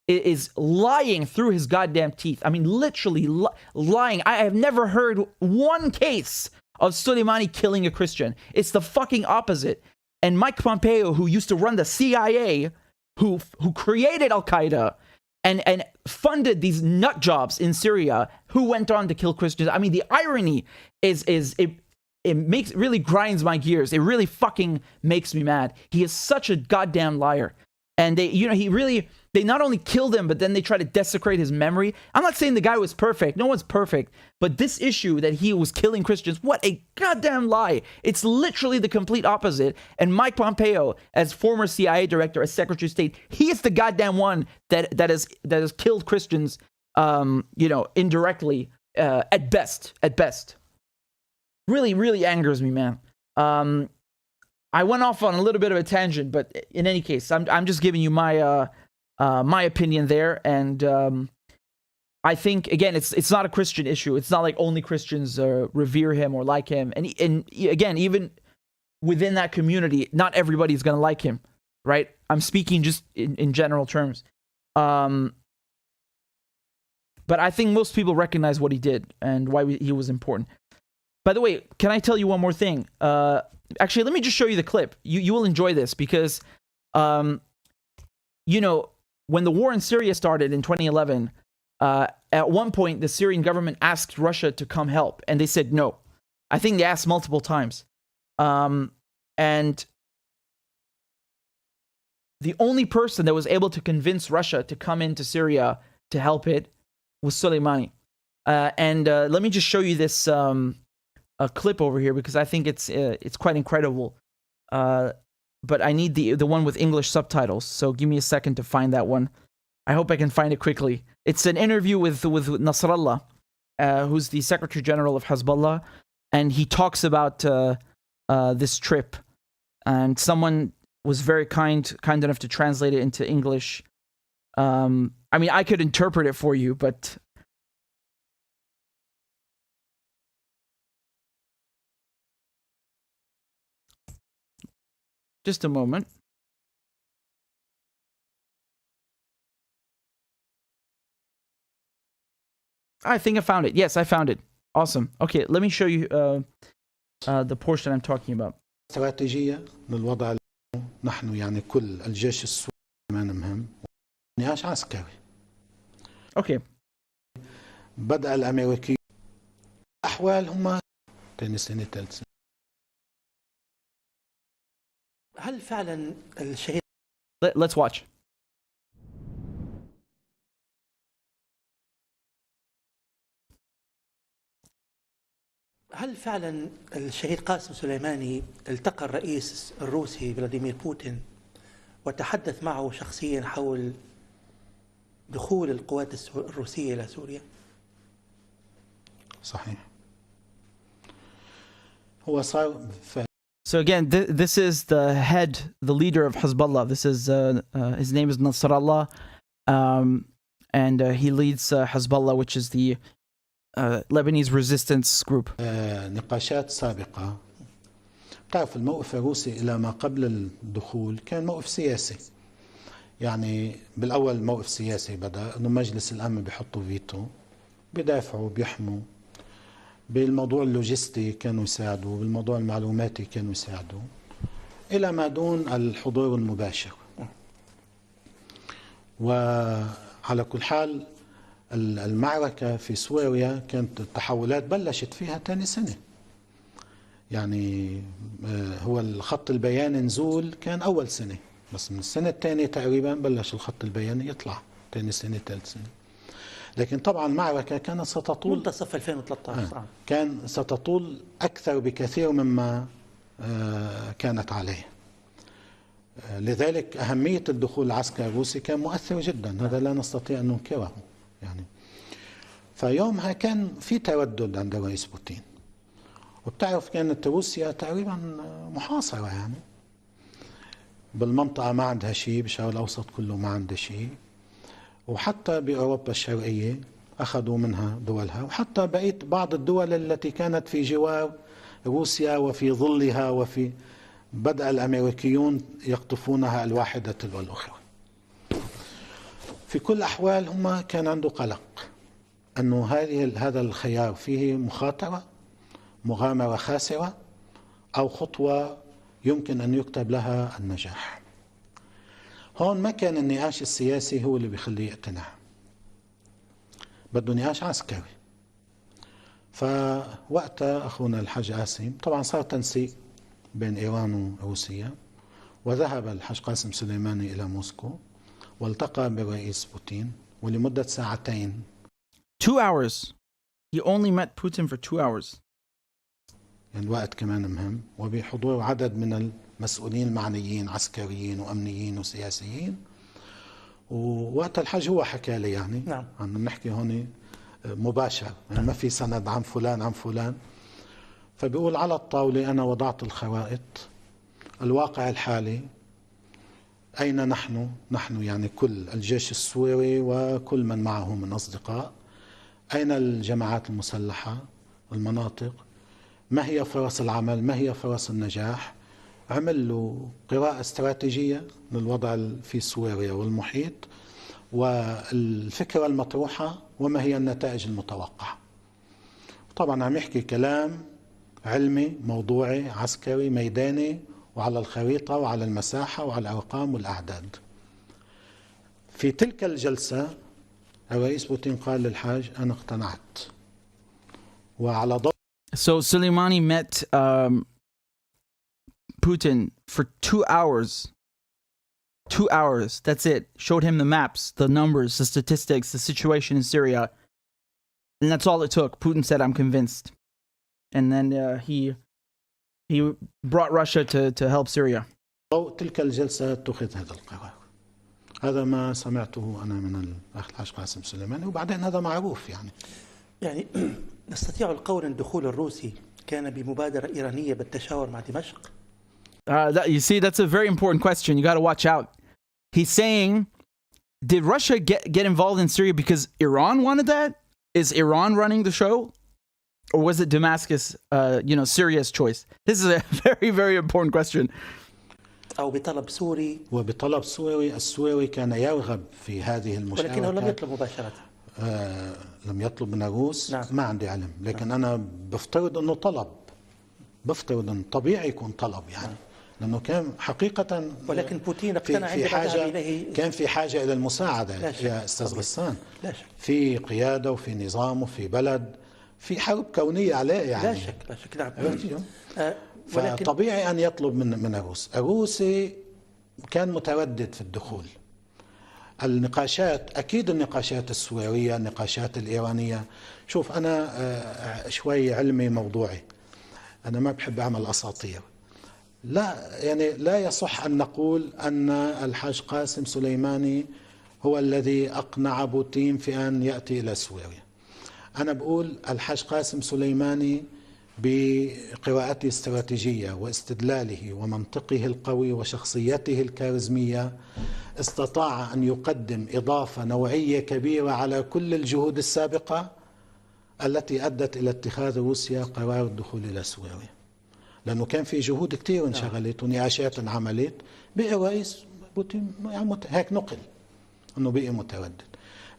is lying through his goddamn teeth. I mean, literally lying. I have never heard one case of Soleimani killing a Christian. It's the fucking opposite. And Mike Pompeo, who used to run the CIA, who created Al-Qaeda and funded these nut jobs in Syria, who went on to kill Christians. I mean, the irony is it really grinds my gears. It really fucking makes me mad. He is such a goddamn liar. And they not only killed him, but then they try to desecrate his memory. I'm not saying the guy was perfect. No one's perfect. But this issue that he was killing Christians, what a goddamn lie. It's literally the complete opposite. And Mike Pompeo, as former CIA director, as Secretary of State, he is the goddamn one that has killed Christians, indirectly, at best. Really, really angers me, man. I went off on a little bit of a tangent, but in any case, I'm just giving you my opinion there, and I think again, it's not a Christian issue. It's not like only Christians revere him or like him, and again, even within that community, not everybody's gonna like him, right? I'm speaking just in general terms, but I think most people recognize what he did and why he was important. By the way, can I tell you one more thing? Actually, let me just show you the clip. You will enjoy this because, when the war in Syria started in 2011, at one point, the Syrian government asked Russia to come help, and they said no. I think they asked multiple times. And the only person that was able to convince Russia to come into Syria to help it was Soleimani. And let me just show you this a clip over here because I think it's quite incredible. But I need the one with English subtitles. So give me a second to find that one. I hope I can find it quickly. It's an interview with Nasrallah, who's the Secretary General of Hezbollah, and he talks about this trip. And someone was very kind enough to translate it into English. I mean, I could interpret it for you, but Just a moment. I think I found it. Yes, I found it. Awesome. Okay, let me show you the portion I'm talking about. استراتيجية للوضع نحن يعني كل الجيش السوري كمان مهم نقاش عسكري. Okay. بدأ الأمريكي أحوال هم ثاني سنة ثالث سنة. هل فعلا الشهيد Let's watch. هل فعلا الشهيد قاسم سليماني التقى الرئيس الروسي فلاديمير بوتين وتحدث معه شخصيا حول دخول القوات الروسية إلى سوريا؟ صحيح. هو صار So again, this is the head, the leader of Hezbollah. This is his name is Nasrallah, and he leads Hezbollah, which is the Lebanese resistance group. نقاشات سابقة. بتعرف الموقف الروسي إلى ما قبل الدخول كان موقف سياسي. يعني بالأول موقف سياسي بدأ إنه مجلس الأمن بيحطوا فيتو، بيدافعوا بيحموا. بالموضوع اللوجستي كانوا يساعدوا، بالموضوع المعلوماتي كانوا يساعدوا، إلى ما دون الحضور المباشر. وعلى كل حال المعركة في سوريا كانت التحولات بلشت فيها ثاني سنة. يعني هو الخط البياني نزول كان أول سنة، بس من السنة الثانية تقريبا بلش الخط البياني يطلع ثاني سنة ثالث سنة. لكن طبعا المعركة كانت ستطول منتصف 2013 كان ستطول أكثر بكثير مما كانت عليه. لذلك أهمية الدخول العسكري الروسي كان مؤثر جدا، هذا لا نستطيع أن ننكره. يعني فيومها كان في تردد عند الرئيس بوتين، وبتعرف كانت روسيا تقريبا محاصرة، يعني بالمنطقة ما عندها شيء، بالشرق الأوسط كله ما عندها شيء، وحتى بأوروبا الشرقية أخذوا منها دولها، وحتى بقيت بعض الدول التي كانت في جوار روسيا وفي ظلها، وفي بدأ الأمريكيون يقطفونها الواحدة تلو الأخرى. في كل الأحوال هم كان عنده قلق أنه هذا الخيار فيه مخاطرة، مغامرة خاسرة، أو خطوة يمكن أن يكتب لها النجاح. هون ما كان النقاش السياسي هو اللي بيخليه يقتنع، بده نقاش عسكري. فوقتها أخونا الحاج قاسم طبعا صار تنسيق بين إيران وروسيا، وذهب الحاج قاسم سليماني إلى موسكو والتقى بالرئيس بوتين ولمدة ساعتين. 2 hours. He only met Putin for 2 hours. يعني الوقت كمان مهم، وبحضور عدد من المسؤولين المعنيين عسكريين وأمنيين وسياسيين. ووقت الحج هو حكى لي، يعني نعم، عم نحكي هون مباشر، يعني ما في سند عن فلان عن فلان. فبيقول على الطاولة أنا وضعت الخرائط، الواقع الحالي، أين نحن يعني كل الجيش السوري وكل من معه من أصدقاء، أين الجماعات المسلحة، المناطق، ما هي فرص العمل، ما هي فرص النجاح. عمل له قراءة استراتيجية للوضع في سوريا والمحيط، والفكرة المطروحة، وما هي النتائج المتوقعة. طبعا عم يحكي كلام علمي موضوعي عسكري ميداني، وعلى الخريطة وعلى المساحة وعلى الأرقام والأعداد. في تلك الجلسة الرئيس بوتين قال للحاج أنا اقتنعت. وعلى ضوء So Soleimani met Putin for 2 hours. 2 hours. That's it. Showed him the maps, the numbers, the statistics, the situation in Syria. And that's all it took. Putin said, I'm convinced. And then he brought Russia to help Syria. ضوء تلك الجلسة اتخذ هذا القرار. هذا ما سمعته أنا من الأخ الحاج قاسم سليماني، وبعدين هذا معروف. يعني نستطيع القول أن الدخول الروسي كان بمبادرة إيرانية بالتشاور مع دمشق؟ You see, that's a very important question. You got to watch out. He's saying, did Russia get involved in Syria because Iran wanted that? Is Iran running the show? Or was it Damascus, Syria's choice? This is a very, very important question. أو بطلب سوري. وبطلب سوري. السوري كان يرغب في هذه المشاركة ولكنه لم يطلب مباشرة. لم يطلب من الروس. نعم. ما عندي علم، لكن أنا بفترض أنه طلب، بفترض أنه طبيعي يكون طلب يعني. لأنه كان حقيقة ولكن بوتين اقتنع في حاجة إليه. كان في حاجة إلى المساعدة يا أستاذ غسان. في قيادة وفي نظام وفي بلد، في حرب كونية عليه يعني. لا شك لا شك. نعم. فطبيعي أن يطلب من الروس. الروسي كان متردد في الدخول. النقاشات، أكيد النقاشات السورية، النقاشات الإيرانية. شوف أنا شوي علمي موضوعي، أنا ما بحب أعمل أساطير. لا يعني لا يصح أن نقول أن الحاج قاسم سليماني هو الذي أقنع بوتين في أن يأتي إلى سوريا. أنا بقول الحاج قاسم سليماني بقراءته الاستراتيجية واستدلاله ومنطقه القوي وشخصيته الكاريزمية استطاع أن يقدم إضافة نوعية كبيرة على كل الجهود السابقة التي أدت إلى اتخاذ روسيا قرار الدخول إلى سوريا. لأنه كان في جهود كتير انشغلت ونقاشات انعملت. بقي رئيس بوتين هيك نقل أنه بقي متردد.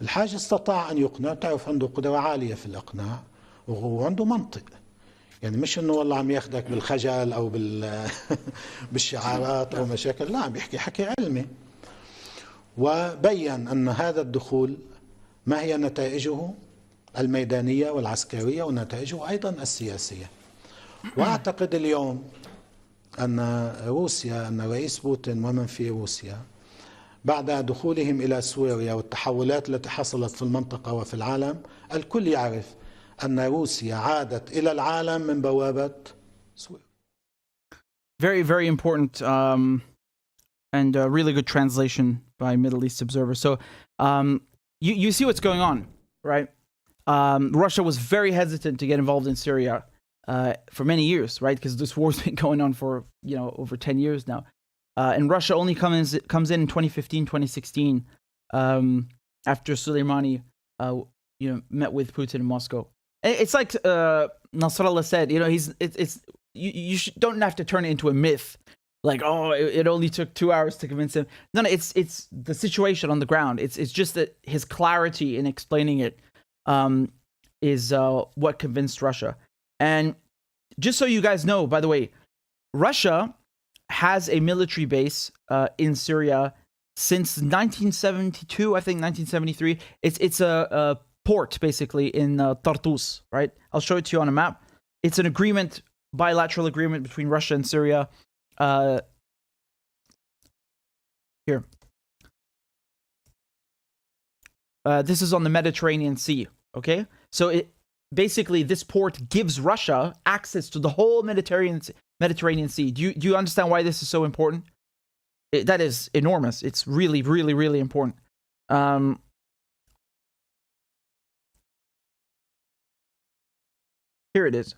الحاج استطاع أن يقنع، تعرف عنده قدرة عالية في الإقناع وعنده منطق. يعني مش انه والله عم ياخدك بالخجل او بالشعارات او مشاكل، لا عم بيحكي حكي علمي. وبين ان هذا الدخول ما هي نتائجه الميدانية والعسكرية ونتائجه ايضا السياسية. واعتقد اليوم ان روسيا، ان رئيس بوتين ومن في روسيا بعد دخولهم الى سوريا والتحولات التي حصلت في المنطقة وفي العالم، الكل يعرف أن روسيا عادت إلى العالم من بوابة سوريا. Very, very important and really good translation by Middle East Observer. So you see what's going on, right? Russia was very hesitant to get involved in Syria for many years, right? Because this war's been going on for, over 10 years now. And Russia only comes in 2015, 2016, after Soleimani, met with Putin in Moscow. It's like Nasrallah said, you don't have to turn it into a myth, like, oh, it only took 2 hours to convince him. No, it's the situation on the ground. It's just that his clarity in explaining it is what convinced Russia. And just so you guys know, by the way, Russia has a military base in Syria since 1972, I think 1973. It's a port, basically, in Tartus, right? I'll show it to you on a map. It's an agreement, bilateral agreement between Russia and Syria. Here. This is on the Mediterranean Sea, okay? So basically, this port gives Russia access to the whole Mediterranean Sea. Do you understand why this is so important? That is enormous. It's really, really, really important. Here it is.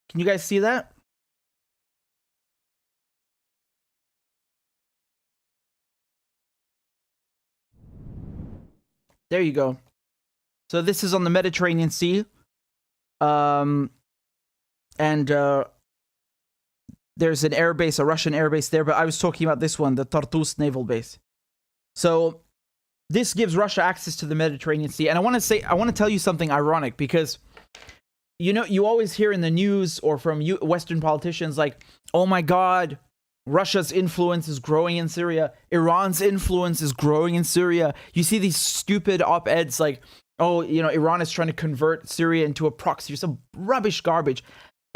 Can you guys see that? There you go. So this is on the Mediterranean Sea. There's an air base, a Russian air base there, but I was talking about this one, the Tartus naval base. So this gives Russia access to the Mediterranean Sea. And I want to tell you something ironic, because you always hear in the news or from Western politicians like, oh my God, Russia's influence is growing in Syria. Iran's influence is growing in Syria. You see these stupid op-eds like, oh, Iran is trying to convert Syria into a proxy or some rubbish garbage.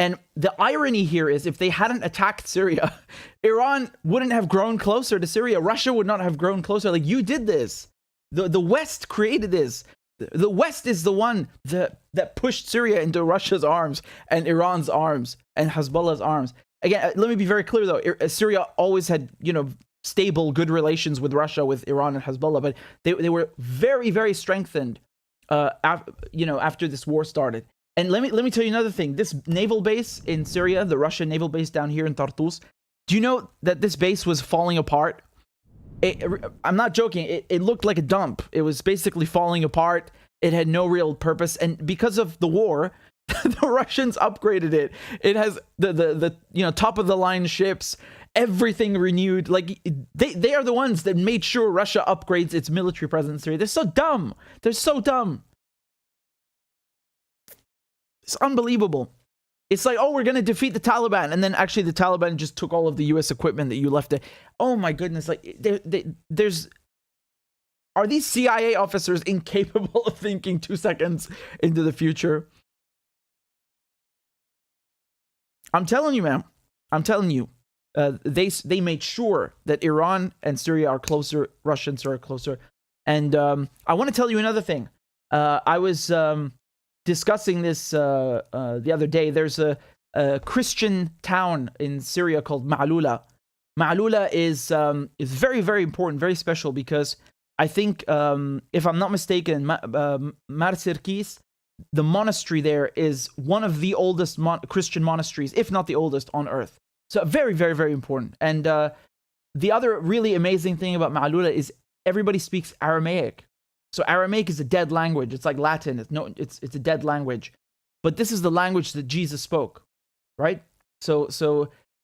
And the irony here is, if they hadn't attacked Syria, Iran wouldn't have grown closer to Syria. Russia would not have grown closer. Like, you did this. The West created this. The West is the one that pushed Syria into Russia's arms and Iran's arms and Hezbollah's arms. Again, let me be very clear, though. Syria always had, stable, good relations with Russia, with Iran and Hezbollah, but they were very, very strengthened, after this war started. And let me tell you another thing. This naval base in Syria, the Russian naval base down here in Tartus, do you know that this base was falling apart? I'm not joking. It looked like a dump. It was basically falling apart. It had no real purpose. And because of the war, the Russians upgraded it. It has the top of the line ships, everything renewed. Like they are the ones that made sure Russia upgrades its military presence in Syria. They're so dumb. They're so dumb. It's unbelievable. It's like, oh, we're going to defeat the Taliban. And then actually the Taliban just took all of the US equipment that you left there. Oh my goodness. Like are these CIA officers incapable of thinking 2 seconds into the future? I'm telling you, man. I'm telling you. They made sure that Iran and Syria are closer. Russia and Syria are closer. And I want to tell you another thing. I was discussing this the other day. There's a Christian town in Syria called Ma'lula. Ma'lula is very, very important, very special, because I think, if I'm not mistaken, Marsirkis, the monastery there, is one of the oldest Christian monasteries, if not the oldest, on earth. So very, very, very important. And the other really amazing thing about Ma'lula is everybody speaks Aramaic. So Aramaic is a dead language. It's like Latin. It's a dead language. But this is the language that Jesus spoke, right? So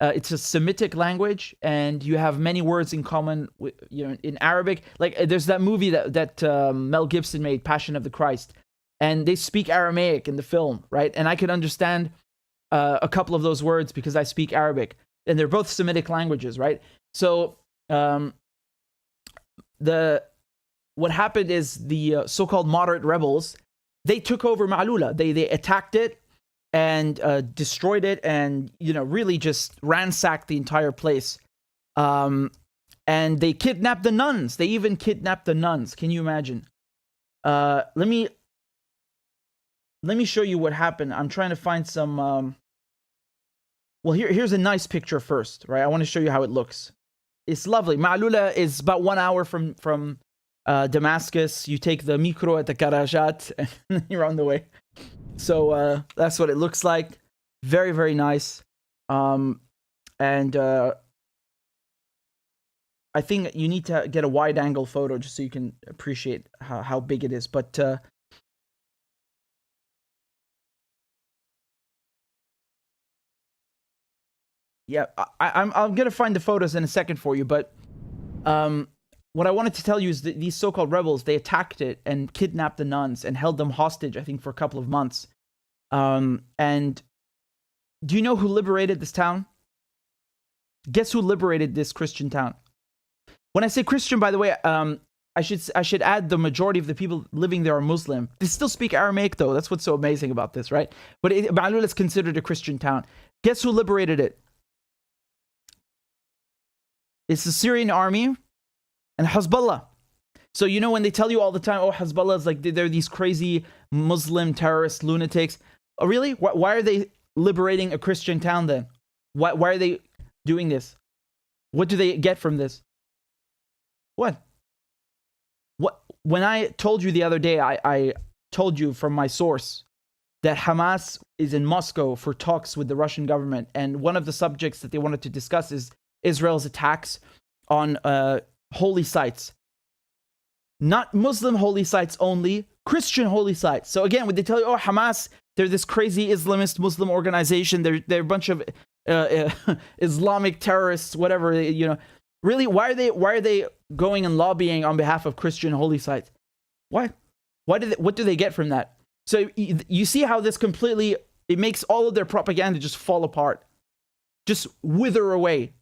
it's a Semitic language, and you have many words in common with, in Arabic. Like there's that movie that Mel Gibson made, Passion of the Christ, and they speak Aramaic in the film, right? And I could understand a couple of those words because I speak Arabic, and they're both Semitic languages, right? So what happened is the so-called moderate rebels, they took over Ma'lula. They attacked it and destroyed it, and really just ransacked the entire place. And they kidnapped the nuns. They even kidnapped the nuns. Can you imagine? Let me show you what happened. I'm trying to find some. Well, here's a nice picture first, right? I want to show you how it looks. It's lovely. Ma'lula is about 1 hour from Damascus. You take the micro at the Karajat, and you're on the way. So that's what it looks like. Very, very nice. And I think you need to get a wide angle photo just so you can appreciate how big it is. But yeah, I'm going to find the photos in a second for you. But what I wanted to tell you is that these so-called rebels, they attacked it and kidnapped the nuns and held them hostage, I think, for a couple of months. And do you know who liberated this town? Guess who liberated this Christian town? When I say Christian, by the way, I should add the majority of the people living there are Muslim. They still speak Aramaic, though. That's what's so amazing about this, right? But Ma'lula is considered a Christian town. Guess who liberated it? It's the Syrian army and Hezbollah. So when they tell you all the time, oh, Hezbollah is like, they're these crazy Muslim terrorist lunatics. Oh, really? Why are they liberating a Christian town then? Why are they doing this? What do they get from this? What? When I told you the other day, I told you from my source that Hamas is in Moscow for talks with the Russian government. And one of the subjects that they wanted to discuss is Israel's attacks on holy sites. Not Muslim holy sites only, Christian holy sites. So again, when they tell you, oh, Hamas, they're this crazy Islamist Muslim organization, they're a bunch of Islamic terrorists, whatever, Really, why are they going and lobbying on behalf of Christian holy sites? Why? What do they get from that? So you see how this completely, it makes all of their propaganda just fall apart. Just wither away.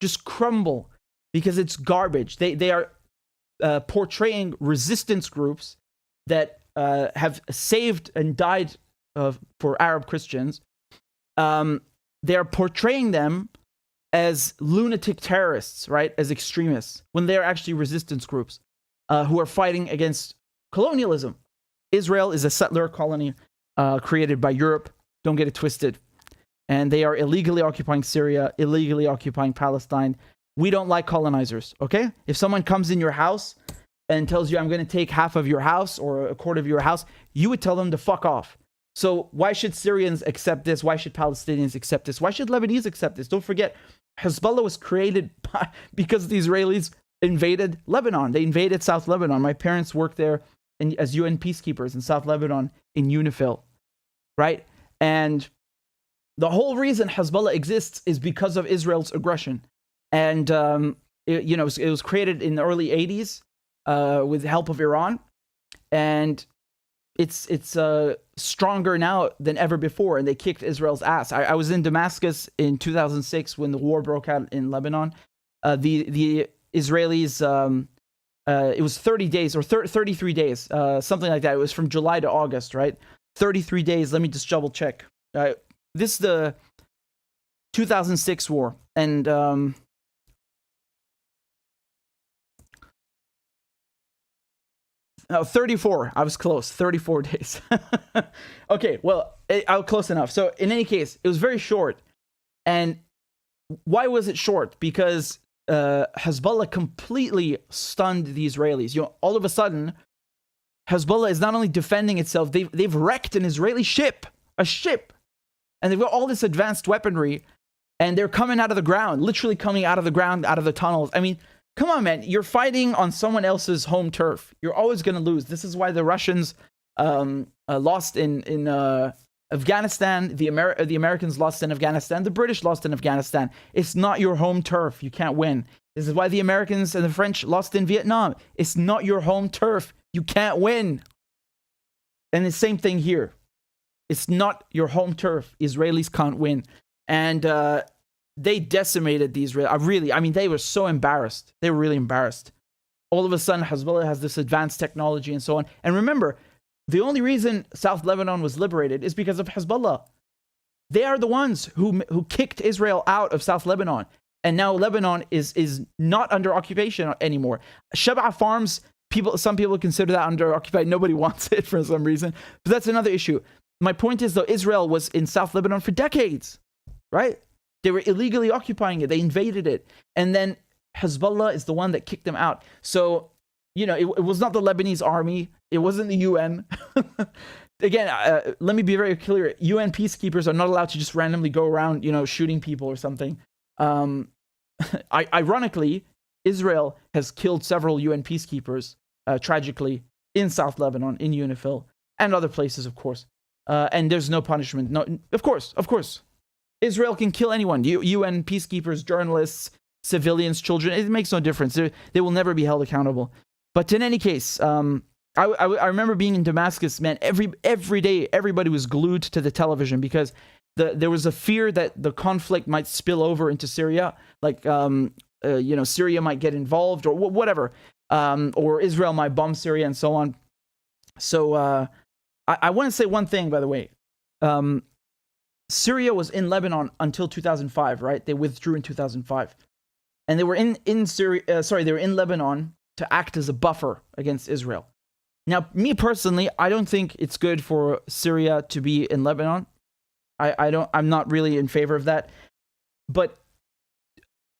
Just crumble. Because it's garbage. They are portraying resistance groups that have saved and died for Arab Christians. They are portraying them as lunatic terrorists, right? As extremists, when they're actually resistance groups who are fighting against colonialism. Israel is a settler colony created by Europe. Don't get it twisted. And they are illegally occupying Syria, illegally occupying Palestine. We don't like colonizers, okay? If someone comes in your house and tells you, I'm going to take half of your house or a quarter of your house, you would tell them to fuck off. So why should Syrians accept this? Why should Palestinians accept this? Why should Lebanese accept this? Don't forget, Hezbollah was created because the Israelis invaded Lebanon. They invaded South Lebanon. My parents worked there as UN peacekeepers in South Lebanon in UNIFIL, right? And the whole reason Hezbollah exists is because of Israel's aggression. And, it was created in the early 80s with the help of Iran. And it's stronger now than ever before. And they kicked Israel's ass. I was in Damascus in 2006 when the war broke out in Lebanon. The Israelis, it was 30 days or 33 days, something like that. It was from July to August, right? 33 days. Let me just double check. This is the 2006 war. And 34. I was close. 34 days. Okay, well, I was close enough. So in any case, it was very short. And why was it short? Because Hezbollah completely stunned the Israelis. All of a sudden, Hezbollah is not only defending itself, they've wrecked an Israeli ship, a ship. And they've got all this advanced weaponry, and they're coming out of the ground, literally coming out of the ground, out of the tunnels. I mean, come on, man. You're fighting on someone else's home turf. You're always going to lose. This is why the Russians lost in Afghanistan. The Americans lost in Afghanistan. The British lost in Afghanistan. It's not your home turf. You can't win. This is why the Americans and the French lost in Vietnam. It's not your home turf. You can't win. And the same thing here. It's not your home turf. Israelis can't win. And they decimated the Israelis. They were so embarrassed. They were really embarrassed. All of a sudden, Hezbollah has this advanced technology and so on. And remember, the only reason South Lebanon was liberated is because of Hezbollah. They are the ones who kicked Israel out of South Lebanon. And now Lebanon is not under occupation anymore. Sheba Farms, some people consider that under occupied. Nobody wants it for some reason. But that's another issue. My point is, though, Israel was in South Lebanon for decades, right? They were illegally occupying it. They invaded it. And then Hezbollah is the one that kicked them out. So, it was not the Lebanese army. It wasn't the UN. Again, let me be very clear. UN peacekeepers are not allowed to just randomly go around, shooting people or something. Ironically, Israel has killed several UN peacekeepers, tragically, in South Lebanon, in UNIFIL, and other places, of course. And there's no punishment. No, of course. Israel can kill anyone. UN peacekeepers, journalists, civilians, children. It makes no difference. They will never be held accountable. But in any case, I remember being in Damascus, man, every day, everybody was glued to the television because there was a fear that the conflict might spill over into Syria. Like, Syria might get involved or whatever. Or Israel might bomb Syria and so on. So, I want to say one thing, by the way. Syria was in Lebanon until 2005, right? They withdrew in 2005. And they were in Syria, they were in Lebanon to act as a buffer against Israel. Now, me personally, I don't think it's good for Syria to be in Lebanon. I'm not really in favor of that. But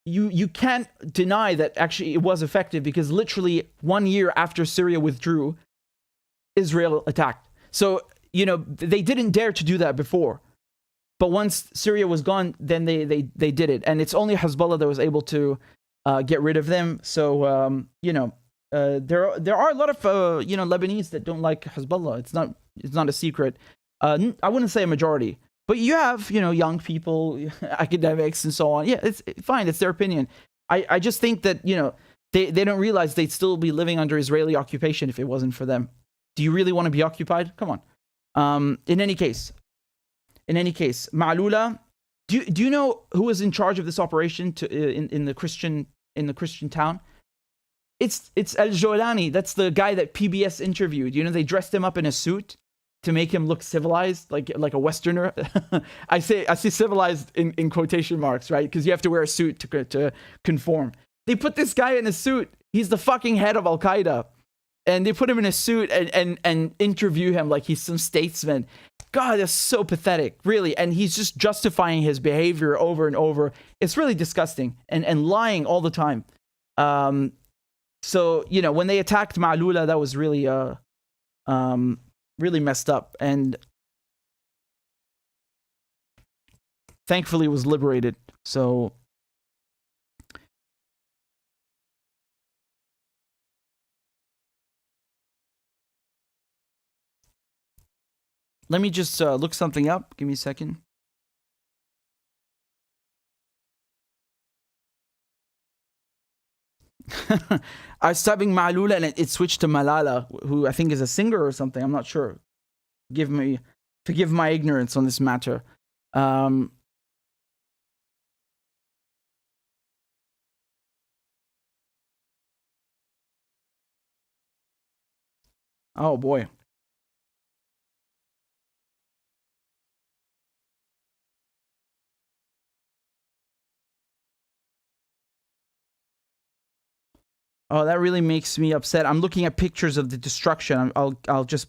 you can't deny that actually it was effective because literally 1 year after Syria withdrew, Israel attacked. So, they didn't dare to do that before. But once Syria was gone, then they did it. And it's only Hezbollah that was able to get rid of them. So, there are a lot of, Lebanese that don't like Hezbollah. It's not a secret. I wouldn't say a majority. But you have, young people, academics and so on. Yeah, it's fine. It's their opinion. I just think that, they don't realize they'd still be living under Israeli occupation if it wasn't for them. Do you really want to be occupied? Come on. In any case, Ma'lula, do you know who was in charge of this operation in the Christian town? It's Al-Jolani. That's the guy that PBS interviewed. They dressed him up in a suit to make him look civilized, like a Westerner. I say civilized in quotation marks, right? Because you have to wear a suit to conform. They put this guy in a suit. He's the fucking head of Al-Qaeda. And they put him in a suit and interview him like he's some statesman. God, that's so pathetic, really. And he's just justifying his behavior over and over. It's really disgusting and lying all the time. So, when they attacked Ma'lula, that was really, really messed up. And thankfully was liberated. So let me just look something up. Give me a second. I was typing Ma'lula and it switched to Malala, who I think is a singer or something. I'm not sure. Forgive my ignorance on this matter. Oh boy. Oh, that really makes me upset. I'm looking at pictures of the destruction. I'll just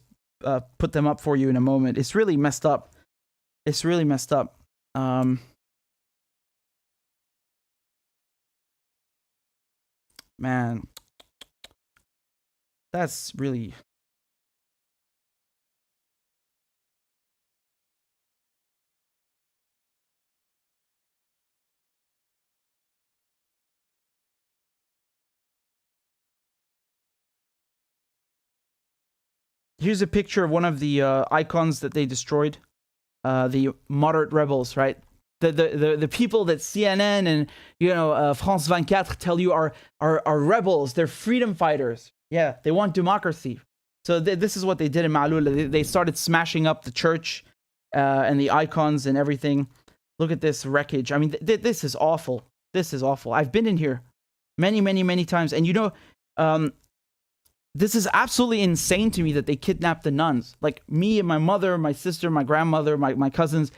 put them up for you in a moment. It's really messed up. It's really messed up. Man, that's really. Here's a picture of one of the icons that they destroyed. The moderate rebels, right? The people that CNN and France 24 tell you are rebels. They're freedom fighters. Yeah, they want democracy. So this is what they did in Ma'lula. They started smashing up the church and the icons and everything. Look at this wreckage. I mean, this is awful. This is awful. I've been in here many times, and this is absolutely insane to me that they kidnapped the nuns. Like me and my mother, my sister, my grandmother, my cousins.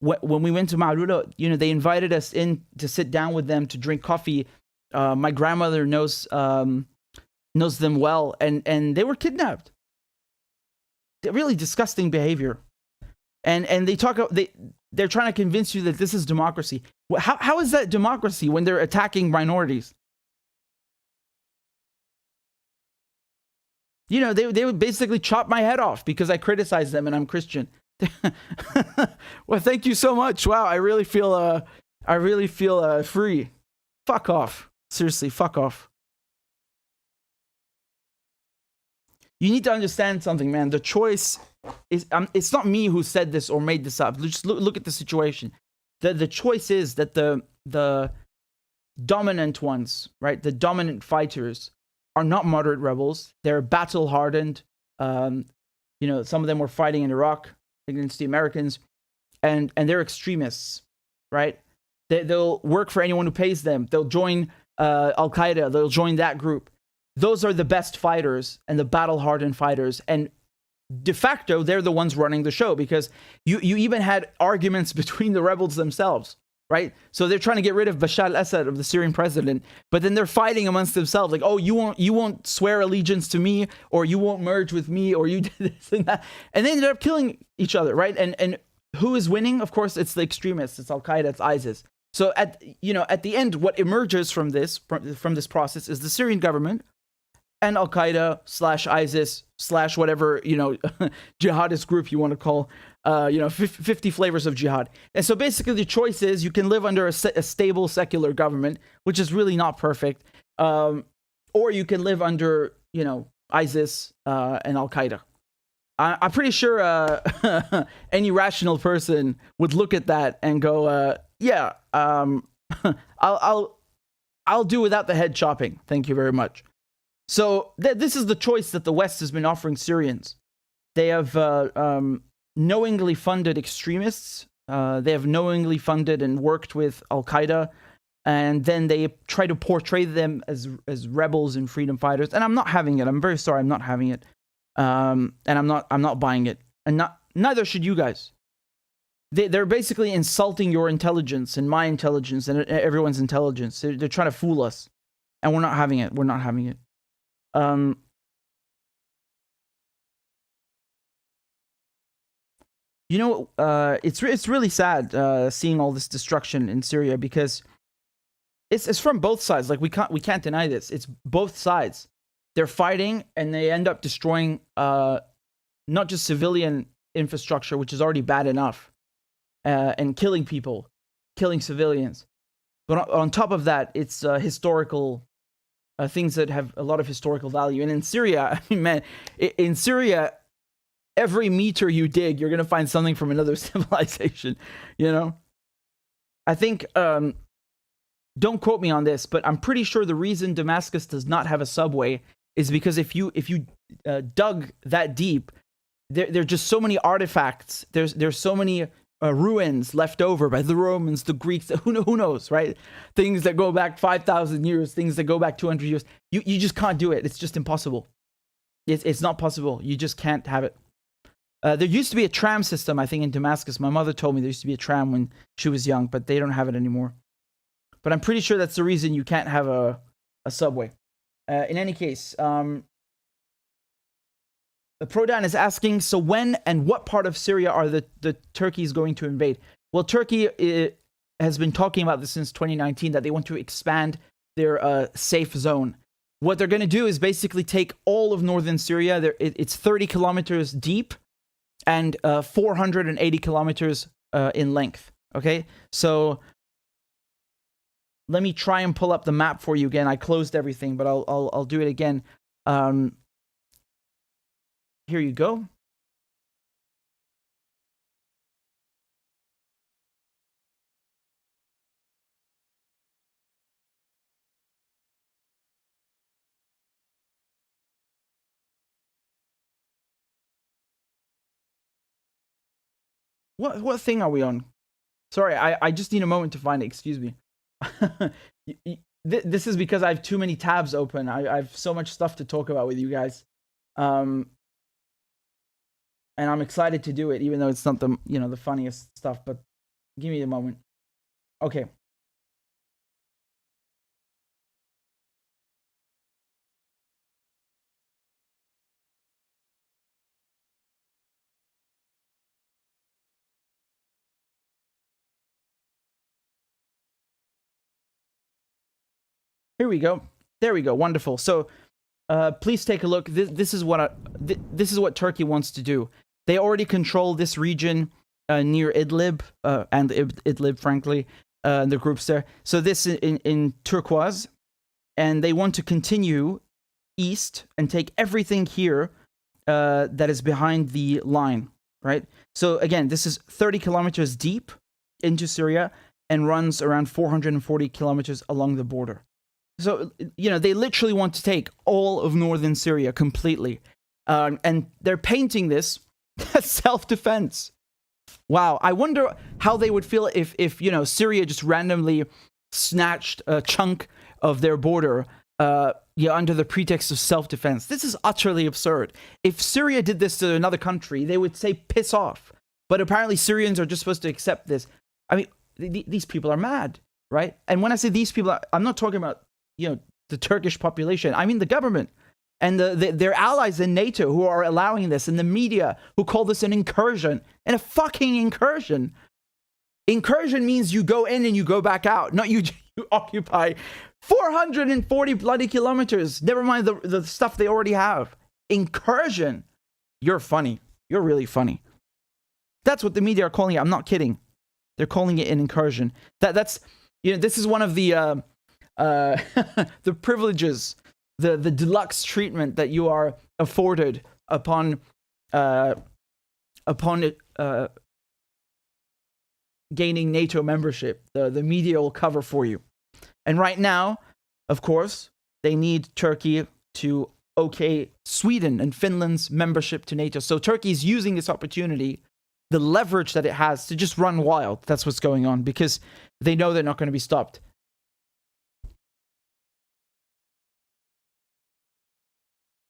When we went to Ma'lula, they invited us in to sit down with them to drink coffee. My grandmother knows them well, and they were kidnapped. Really disgusting behavior. And they're trying to convince you that this is democracy. How is that democracy when they're attacking minorities? They would basically chop my head off because I criticize them and I'm Christian. Well, thank you so much. Wow, I really feel free. Fuck off. Seriously, fuck off. You need to understand something, man. The choice is it's not me who said this or made this up. Just look at the situation. The choice is that the dominant ones, right? The dominant fighters are not moderate rebels. They're battle hardened. Some of them were fighting in Iraq against the Americans, and they're extremists, right? They'll work for anyone who pays them. They'll join Al Qaeda. They'll join that group. Those are the best fighters and the battle hardened fighters. And de facto, they're the ones running the show because you even had arguments between the rebels themselves. Right? So they're trying to get rid of Bashar al-Assad, of the Syrian president, but then they're fighting amongst themselves like, oh, you won't swear allegiance to me, or you won't merge with me, or you did this and that. And they ended up killing each other, right? And who is winning? Of course, it's the extremists. It's Al-Qaeda, it's ISIS. So at the end, what emerges from this process is the Syrian government and Al-Qaeda / ISIS / whatever, jihadist group you want to call, 50 flavors of jihad. And so basically the choice is you can live under a stable secular government, which is really not perfect, or you can live under, ISIS and Al-Qaeda. I'm pretty sure any rational person would look at that and go, I'll do without the head chopping. Thank you very much. So this is the choice that the West has been offering Syrians. They have knowingly funded extremists. They have knowingly funded and worked with Al-Qaeda. And then they try to portray them as rebels and freedom fighters. And I'm not having it. I'm very sorry. I'm not having it. And I'm not buying it. And neither should you guys. They're basically insulting your intelligence and my intelligence and everyone's intelligence. They're trying to fool us. And we're not having it. We're not having it. It's really sad seeing all this destruction in Syria because it's from both sides. Like we can't deny this. It's both sides. They're fighting and they end up destroying not just civilian infrastructure, which is already bad enough, and killing people, killing civilians. But on top of that, it's historical things that have a lot of historical value. And in Syria, I mean, man, in Syria, every meter you dig, you're going to find something from another civilization, you know? I think, don't quote me on this, but I'm pretty sure the reason Damascus does not have a subway is because if you dug that deep, there are just so many artifacts. There's so many ruins left over by the Romans, the Greeks, who knows, right? Things that go back 5,000 years, things that go back 200 years. You just can't do it. It's just impossible. It's not possible. You just can't have it. There used to be a tram system, I think, in Damascus. My mother told me there used to be a tram when she was young, but they don't have it anymore. But I'm pretty sure that's the reason you can't have a subway. In any case, the Prodan is asking, so when and what part of Syria are the Turkeys going to invade? Well, Turkey has been talking about this since 2019, that they want to expand their safe zone. What they're going to do is basically take all of northern Syria. It's 30 kilometers deep and 480 kilometers in length. Okay, so let me try and pull up the map for you again. I closed everything, but I'll do it again. Here you go. What thing are we on? Sorry, I just need a moment to find it. Excuse me. This is because I have too many tabs open. I have so much stuff to talk about with you guys. And I'm excited to do it, even though it's not the funniest stuff, but give me a moment. Okay. Here we go. There we go. Wonderful. So, please take a look. This is what Turkey wants to do. They already control this region near Idlib and Idlib, frankly, the groups there. So this in turquoise, and they want to continue east and take everything here that is behind the line, right? So again, this is 30 kilometers deep into Syria and runs around 440 kilometers along the border. So, they literally want to take all of northern Syria completely. And they're painting this as self-defense. Wow. I wonder how they would feel if Syria just randomly snatched a chunk of their border under the pretext of self-defense. This is utterly absurd. If Syria did this to another country, they would say, piss off. But apparently Syrians are just supposed to accept this. I mean, these people are mad, right? And when I say these people, I'm not talking about the Turkish population. I mean the government and their allies in NATO who are allowing this, and the media who call this an incursion. And a fucking incursion. Incursion means you go in and you go back out, not you occupy 440 bloody kilometers. Never mind the stuff they already have. Incursion. You're funny. You're really funny. That's what the media are calling it. I'm not kidding. They're calling it an incursion. That's this is one of the the privileges, the deluxe treatment that you are afforded upon gaining NATO membership. The media will cover for you. And right now, of course, they need Turkey to okay Sweden and Finland's membership to NATO. So Turkey is using this opportunity, the leverage that it has, to just run wild. That's what's going on, because they know they're not going to be stopped.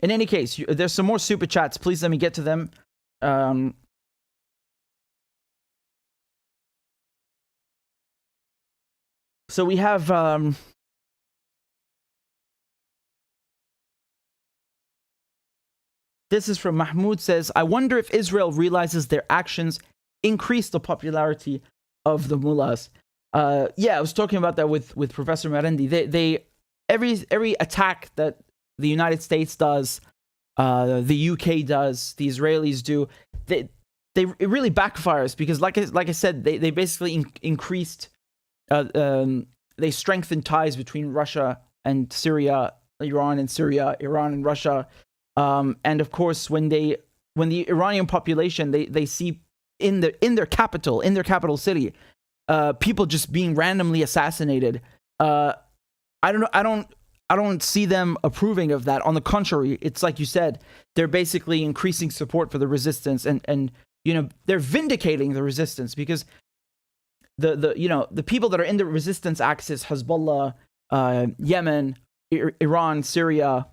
In any case, there's some more super chats. Please let me get to them. So we have this is from Mahmoud, says, I wonder if Israel realizes their actions increase the popularity of the mullahs. Yeah, I was talking about that with Professor Marendi. They every attack that the United States does, the UK does, the Israelis do, it really backfires, because like I said, they basically increased, they strengthened ties between Russia and Syria, Iran and Syria, Iran and Russia, and of course when they when the Iranian population, they see in their capital city, people just being randomly assassinated. I don't see them approving of that. On the contrary, it's like you said, they're basically increasing support for the resistance, and they're vindicating the resistance, because the people that are in the resistance axis, Hezbollah, Yemen, Iran, Syria,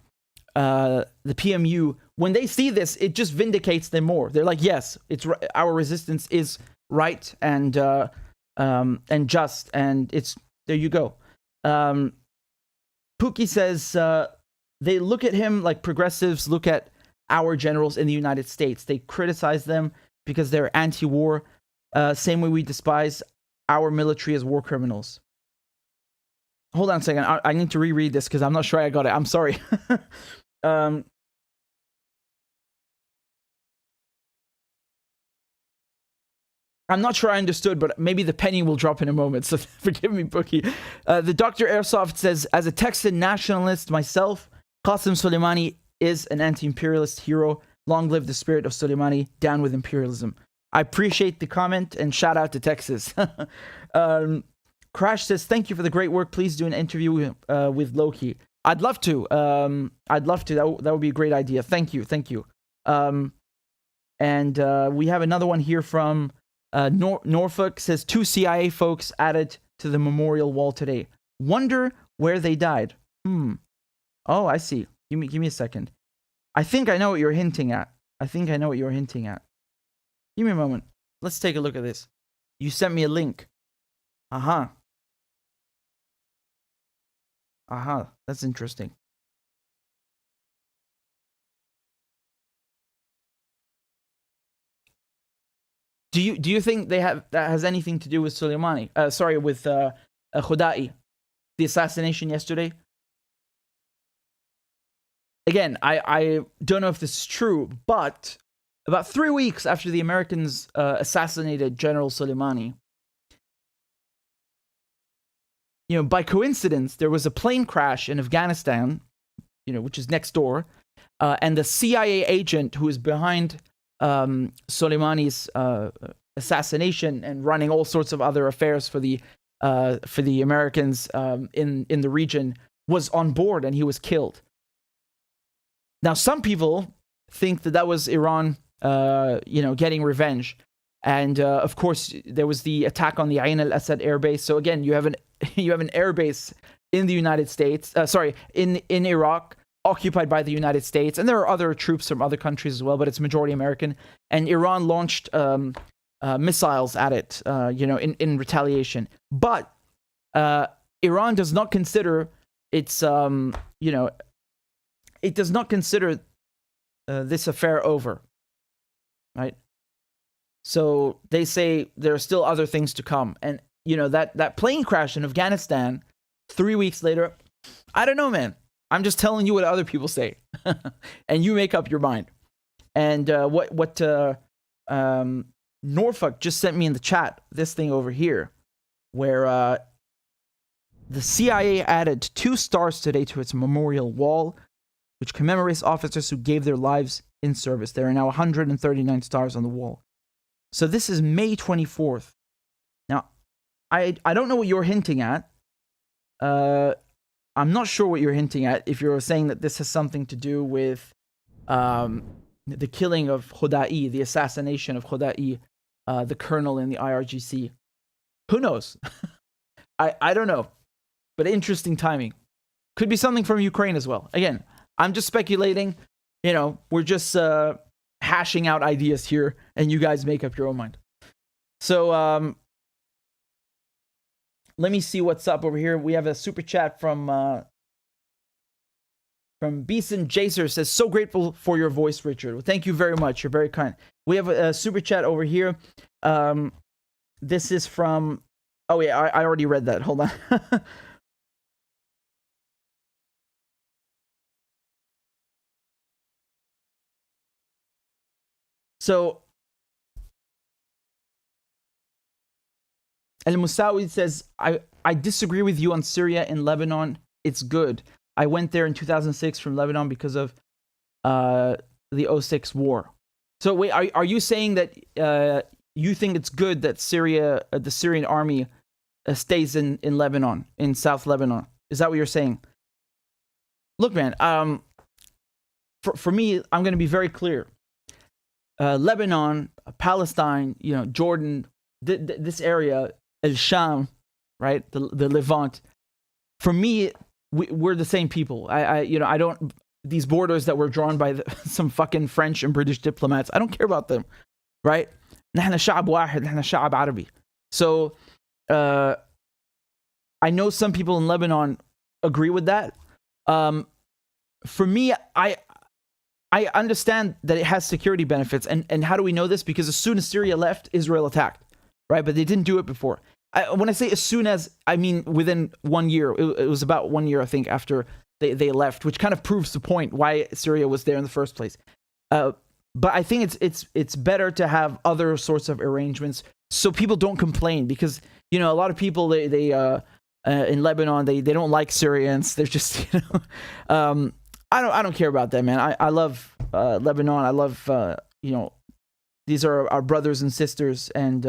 the PMU, when they see this, it just vindicates them more. They're like, yes, our resistance is right and just, and it's there. You go. Pookie says they look at him like progressives look at our generals in the United States. They criticize them because they're anti-war. Same way we despise our military as war criminals. Hold on a second. I need to reread this because I'm not sure I got it. I'm sorry. I'm not sure I understood, but maybe the penny will drop in a moment, so forgive me, Bookie. The Dr. Airsoft says, as a Texan nationalist myself, Qasem Soleimani is an anti-imperialist hero. Long live the spirit of Soleimani, down with imperialism. I appreciate the comment, and shout out to Texas. Crash says, thank you for the great work. Please do an interview with Loki. I'd love to. I'd love to. That would be a great idea. Thank you. And we have another one here from Norfolk. Says, 2 CIA folks added to the memorial wall today. Wonder where they died. Oh, I see. Give me a second. I think I know what you're hinting at. Give me a moment. Let's take a look at this. You sent me a link. That's interesting. Do you think that has anything to do with Soleimani? With Khudai, the assassination yesterday? Again, I don't know if this is true, but about 3 weeks after the Americans assassinated General Soleimani, by coincidence, there was a plane crash in Afghanistan, which is next door, and the CIA agent who is behind Soleimani's assassination and running all sorts of other affairs for the Americans in the region was on board, and he was killed. Now, some people think that was Iran, getting revenge. And of course, there was the attack on the Ain al-Assad airbase. So again, you have an airbase in the United States. In Iraq, occupied by the United States, and there are other troops from other countries as well, but it's majority American. And Iran launched missiles at it, in retaliation. But Iran does not consider its, it does not consider this affair over, right? So they say there are still other things to come. And, that plane crash in Afghanistan 3 weeks later, I don't know, man. I'm just telling you what other people say. And you make up your mind. And what Norfolk just sent me in the chat, this thing over here, where the CIA added 2 stars today to its memorial wall, which commemorates officers who gave their lives in service. There are now 139 stars on the wall. So this is May 24th. Now, I don't know what you're hinting at. I'm not sure what you're hinting at if you're saying that this has something to do with the killing of Khudai, the assassination of Khudai, the colonel in the IRGC. Who knows? I don't know. But interesting timing. Could be something from Ukraine as well. Again, I'm just speculating. We're just hashing out ideas here, and you guys make up your own mind. So let me see what's up over here. We have a super chat from Beeson Jacer. Says, so grateful for your voice, Richard. Well, thank you very much. You're very kind. We have a super chat over here. This is from... Oh, yeah, I already read that. Hold on. So, Al-Musawi says, I disagree with you on Syria and Lebanon. It's good. I went there in 2006 from Lebanon because of the 06 war. So wait, are you saying that you think it's good that Syria, the Syrian army, stays in Lebanon, in South Lebanon? Is that what you're saying? Look, man. For me, I'm going to be very clear. Lebanon, Palestine, Jordan, this area, El Sham, right? The Levant. For me, we're the same people. I don't. These borders that were drawn by some fucking French and British diplomats, I don't care about them, right? نحن شعب واحد, نحن شعب عربي. So, I know some people in Lebanon agree with that. For me, I understand that it has security benefits. And how do we know this? Because as soon as Syria left, Israel attacked, right? But they didn't do it before. When I say as soon as, I mean within 1 year. It was about 1 year, I think, after they left, which kind of proves the point why Syria was there in the first place. But I think it's better to have other sorts of arrangements so people don't complain, because a lot of people they in Lebanon they don't like Syrians. They're just I don't care about that, man. I love Lebanon. I love these are our brothers and sisters, and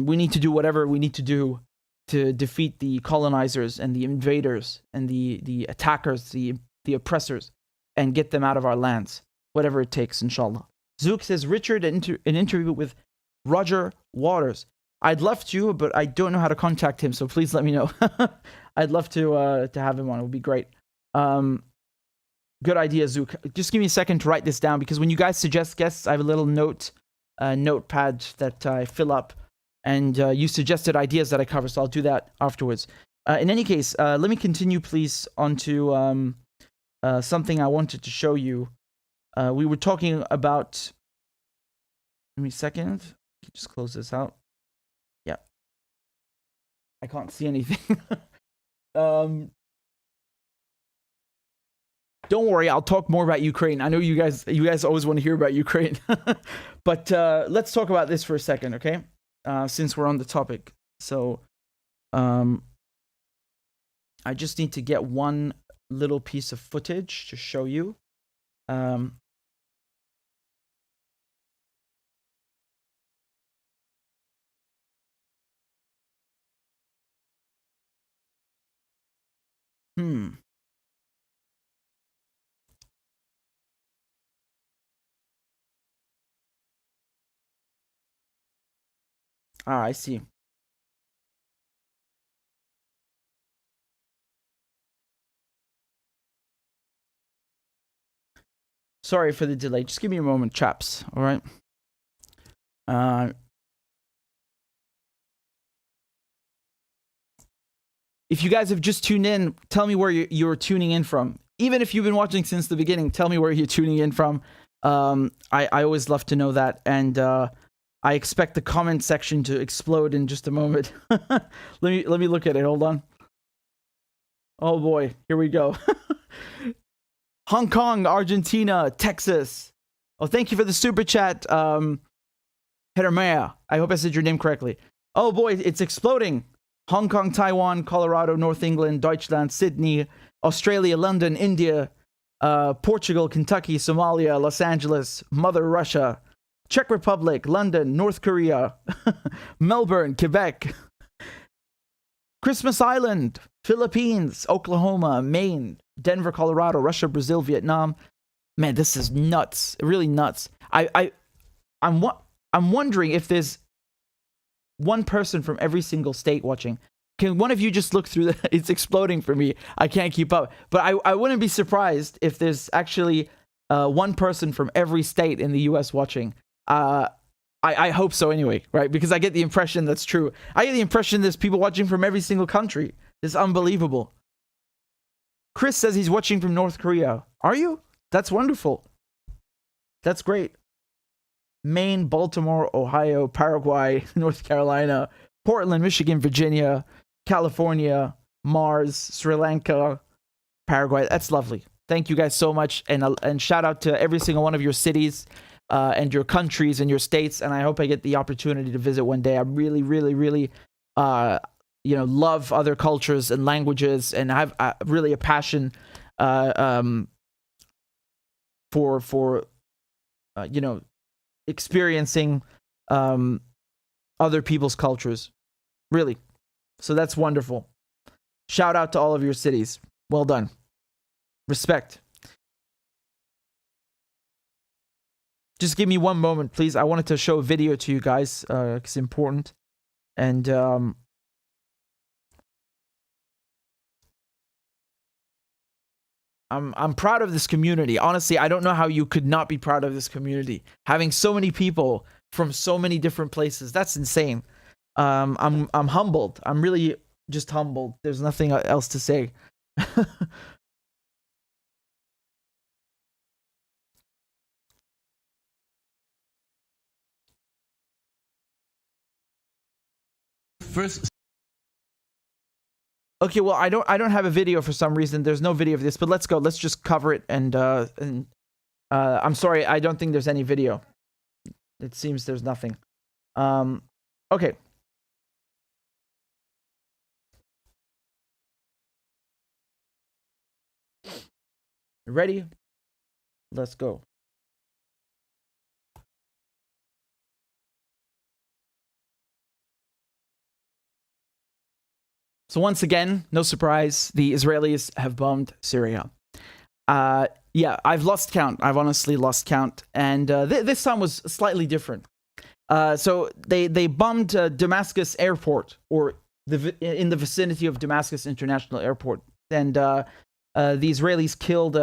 we need to do whatever we need to do to defeat the colonizers and the invaders and the attackers, the oppressors, and get them out of our lands. Whatever it takes, inshallah. Zook says, Richard, an interview with Roger Waters. I'd love to, but I don't know how to contact him, so please let me know. I'd love to have him on. It would be great. Good idea, Zook. Just give me a second to write this down, because when you guys suggest guests, I have a little notepad that I fill up, and you suggested ideas that I cover, so I'll do that afterwards. In any case, let me continue, please, onto something I wanted to show you. We were talking about... Give me a second. Just close this out. Yeah. I can't see anything. Don't worry, I'll talk more about Ukraine. I know you guys always want to hear about Ukraine. But let's talk about this for a second, okay? Since we're on the topic. So, I just need to get one little piece of footage to show you. I see. Sorry for the delay. Just give me a moment, chaps. All right. If you guys have just tuned in, tell me where you're tuning in from. Even if you've been watching since the beginning, tell me where you're tuning in from. I always love to know that. And I expect the comment section to explode in just a moment. Let me look at it. Hold on. Oh boy, here we go. Hong Kong, Argentina, Texas. Oh, thank you for the super chat, Hermea. I hope I said your name correctly. Oh boy, it's exploding. Hong Kong, Taiwan, Colorado, North England, Deutschland, Sydney, Australia, London, India, Portugal, Kentucky, Somalia, Los Angeles, Mother Russia, Czech Republic, London, North Korea, Melbourne, Quebec, Christmas Island, Philippines, Oklahoma, Maine, Denver, Colorado, Russia, Brazil, Vietnam. Man, this is nuts. Really nuts. I'm wondering if there's one person from every single state watching. Can one of you just look through that? It's exploding for me. I can't keep up. But I wouldn't be surprised if there's actually one person from every state in the US watching. I hope so anyway, right? Because I get the impression that's true. I get the impression there's people watching from every single country. It's unbelievable. Chris says he's watching from North Korea. Are you? That's wonderful. That's great. Maine, Baltimore, Ohio, Paraguay, North Carolina, Portland, Michigan, Virginia, California, Mars, Sri Lanka, Paraguay. That's lovely. Thank you guys so much. And shout out to every single one of your cities and your countries and your states. And I hope I get the opportunity to visit one day. I really, really, really, love other cultures and languages, and I have really a passion for experiencing other people's cultures. Really. So that's wonderful. Shout out to all of your cities. Well done. Respect. Just give me one moment, please. I wanted to show a video to you guys. It's important. And I'm proud of this community. Honestly, I don't know how you could not be proud of this community. Having so many people from so many different places. That's insane. I'm humbled. I'm really just humbled. There's nothing else to say. First. Okay, well, I don't have a video for some reason. There's no video of this, but let's go. Let's just cover it. And I'm sorry, I don't think there's any video. It seems there's nothing. Okay. Ready? Let's go. So once again, no surprise, the Israelis have bombed Syria. Yeah, I've lost count. I've honestly lost count. And this time was slightly different. So they bombed Damascus airport, or in the vicinity of Damascus International Airport. And the Israelis killed,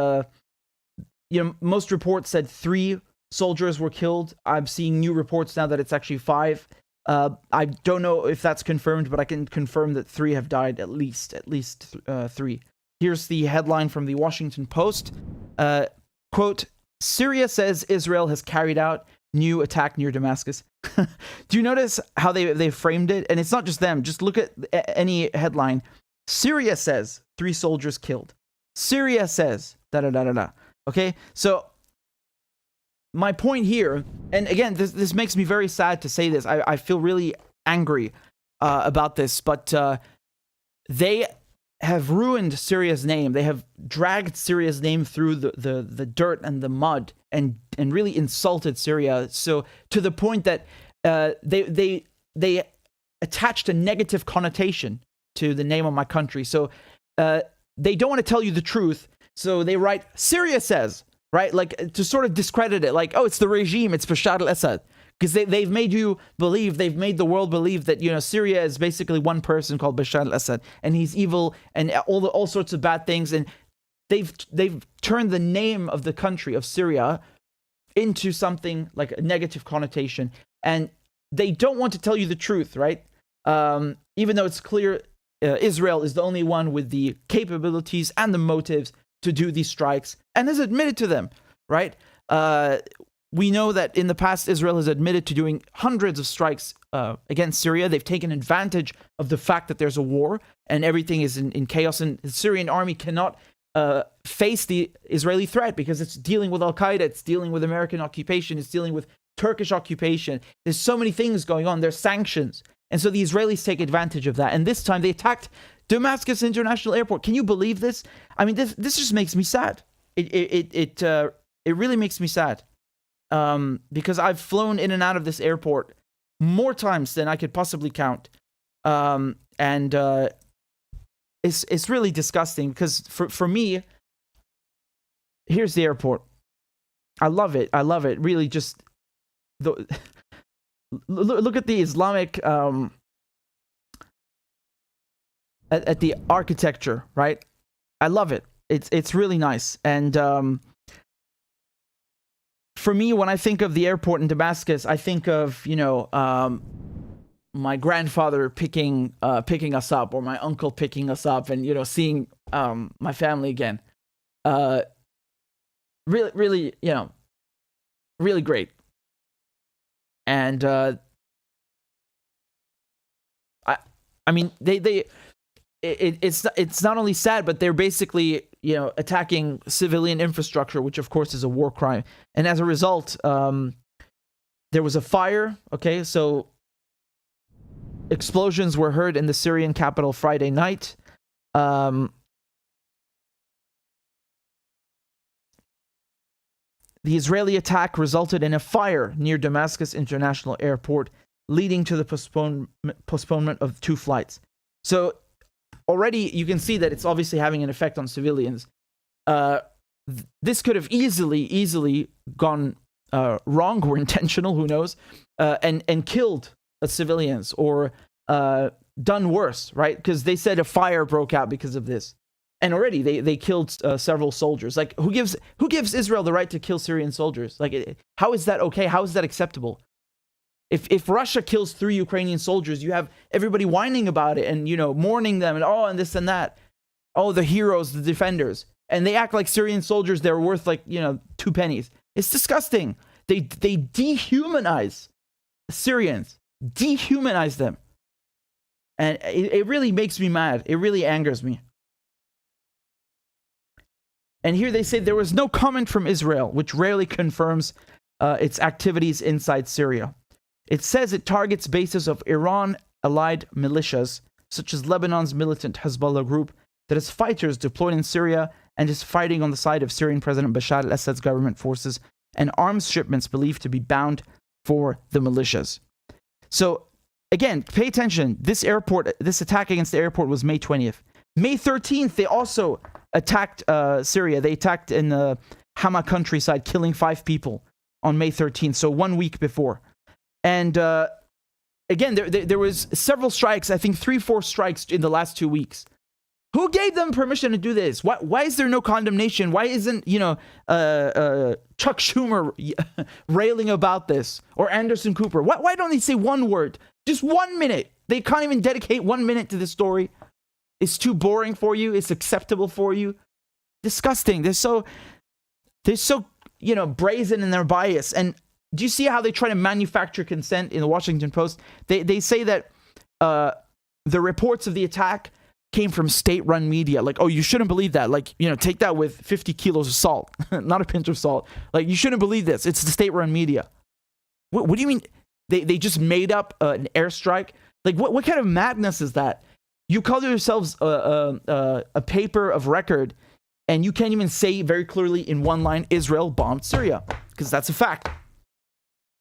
most reports said 3 soldiers were killed. I'm seeing new reports now that it's actually 5. I don't know if that's confirmed, but I can confirm that 3 have died, at least 3. Here's the headline from the Washington Post. Quote, Syria says Israel has carried out new attack near Damascus. Do you notice how they framed it? And it's not just them. Just look at any headline. Syria says 3 soldiers killed. Syria says da-da-da-da-da. Okay? So my point here, and again, this makes me very sad to say this. I feel really angry about this, but they have ruined Syria's name. They have dragged Syria's name through the dirt and the mud, and really insulted Syria. So to the point that they attached a negative connotation to the name of my country. So they don't want to tell you the truth. So they write, Syria says. Right? Like, to sort of discredit it. Like, oh, it's the regime. It's Bashar al-Assad. Because they've made you believe, they've made the world believe that, Syria is basically one person called Bashar al-Assad. And he's evil and all sorts of bad things. And they've turned the name of the country of Syria into something like a negative connotation. And they don't want to tell you the truth, right? Even though it's clear Israel is the only one with the capabilities and the motives to do these strikes, and has admitted to them, right? We know that in the past, Israel has admitted to doing hundreds of strikes against Syria. They've taken advantage of the fact that there's a war and everything is in chaos, and the Syrian army cannot face the Israeli threat because it's dealing with Al-Qaeda, it's dealing with American occupation, it's dealing with Turkish occupation. There's so many things going on. There's sanctions. And so the Israelis take advantage of that. And this time they attacked Damascus International Airport. Can you believe this? I mean, this just makes me sad. It really makes me sad. Because I've flown in and out of this airport more times than I could possibly count. And it's really disgusting because for me, here's the airport. I love it. I love it. Really, just look at the Islamic at the architecture, right? I love it. It's really nice. And for me, when I think of the airport in Damascus, I think of my grandfather picking us up, or my uncle picking us up, and seeing my family again. Really, really great. And I mean, it's not only sad, but they're basically attacking civilian infrastructure, which of course is a war crime. And as a result, there was a fire. Okay, so explosions were heard in the Syrian capital Friday night. The Israeli attack resulted in a fire near Damascus International Airport, leading to the postponement of 2 flights. So already you can see that it's obviously having an effect on civilians. This could have easily gone wrong or intentional, who knows, and killed civilians or done worse, right? Because they said a fire broke out because of this. And already they killed several soldiers. Like, who gives Israel the right to kill Syrian soldiers? Like, how is that okay? How is that acceptable? If Russia kills 3 Ukrainian soldiers, you have everybody whining about it and, mourning them and this and that. Oh, the heroes, the defenders. And they act like Syrian soldiers, they're worth 2 pennies. It's disgusting. They dehumanize Syrians. Dehumanize them. And it really makes me mad. It really angers me. And here they say there was no comment from Israel, which rarely confirms its activities inside Syria. It says it targets bases of Iran-allied militias, such as Lebanon's militant Hezbollah group, that has fighters deployed in Syria and is fighting on the side of Syrian President Bashar al-Assad's government forces, and arms shipments believed to be bound for the militias. So, again, pay attention. This attack against the airport was May 20th. May 13th, they also attacked Syria. They attacked in the Hama countryside, killing 5 people on May 13th, so 1 week before. And again, there was several strikes, I think 3-4 strikes in the last 2 weeks. Who gave them permission to do this? Why is there no condemnation? Why isn't, Chuck Schumer railing about this? Or Anderson Cooper? Why don't they say one word? Just 1 minute. They can't even dedicate 1 minute to this story. It's too boring for you. It's acceptable for you. Disgusting. They're so brazen in their bias. And do you see how they try to manufacture consent in the Washington Post? They say that the reports of the attack came from state-run media. Like, oh, you shouldn't believe that. Like, take that with 50 kilos of salt, not a pinch of salt. Like, you shouldn't believe this. It's the state-run media. What do you mean? They just made up an airstrike? Like, what kind of madness is that? You call yourselves a paper of record, and you can't even say very clearly in one line, Israel bombed Syria, because that's a fact.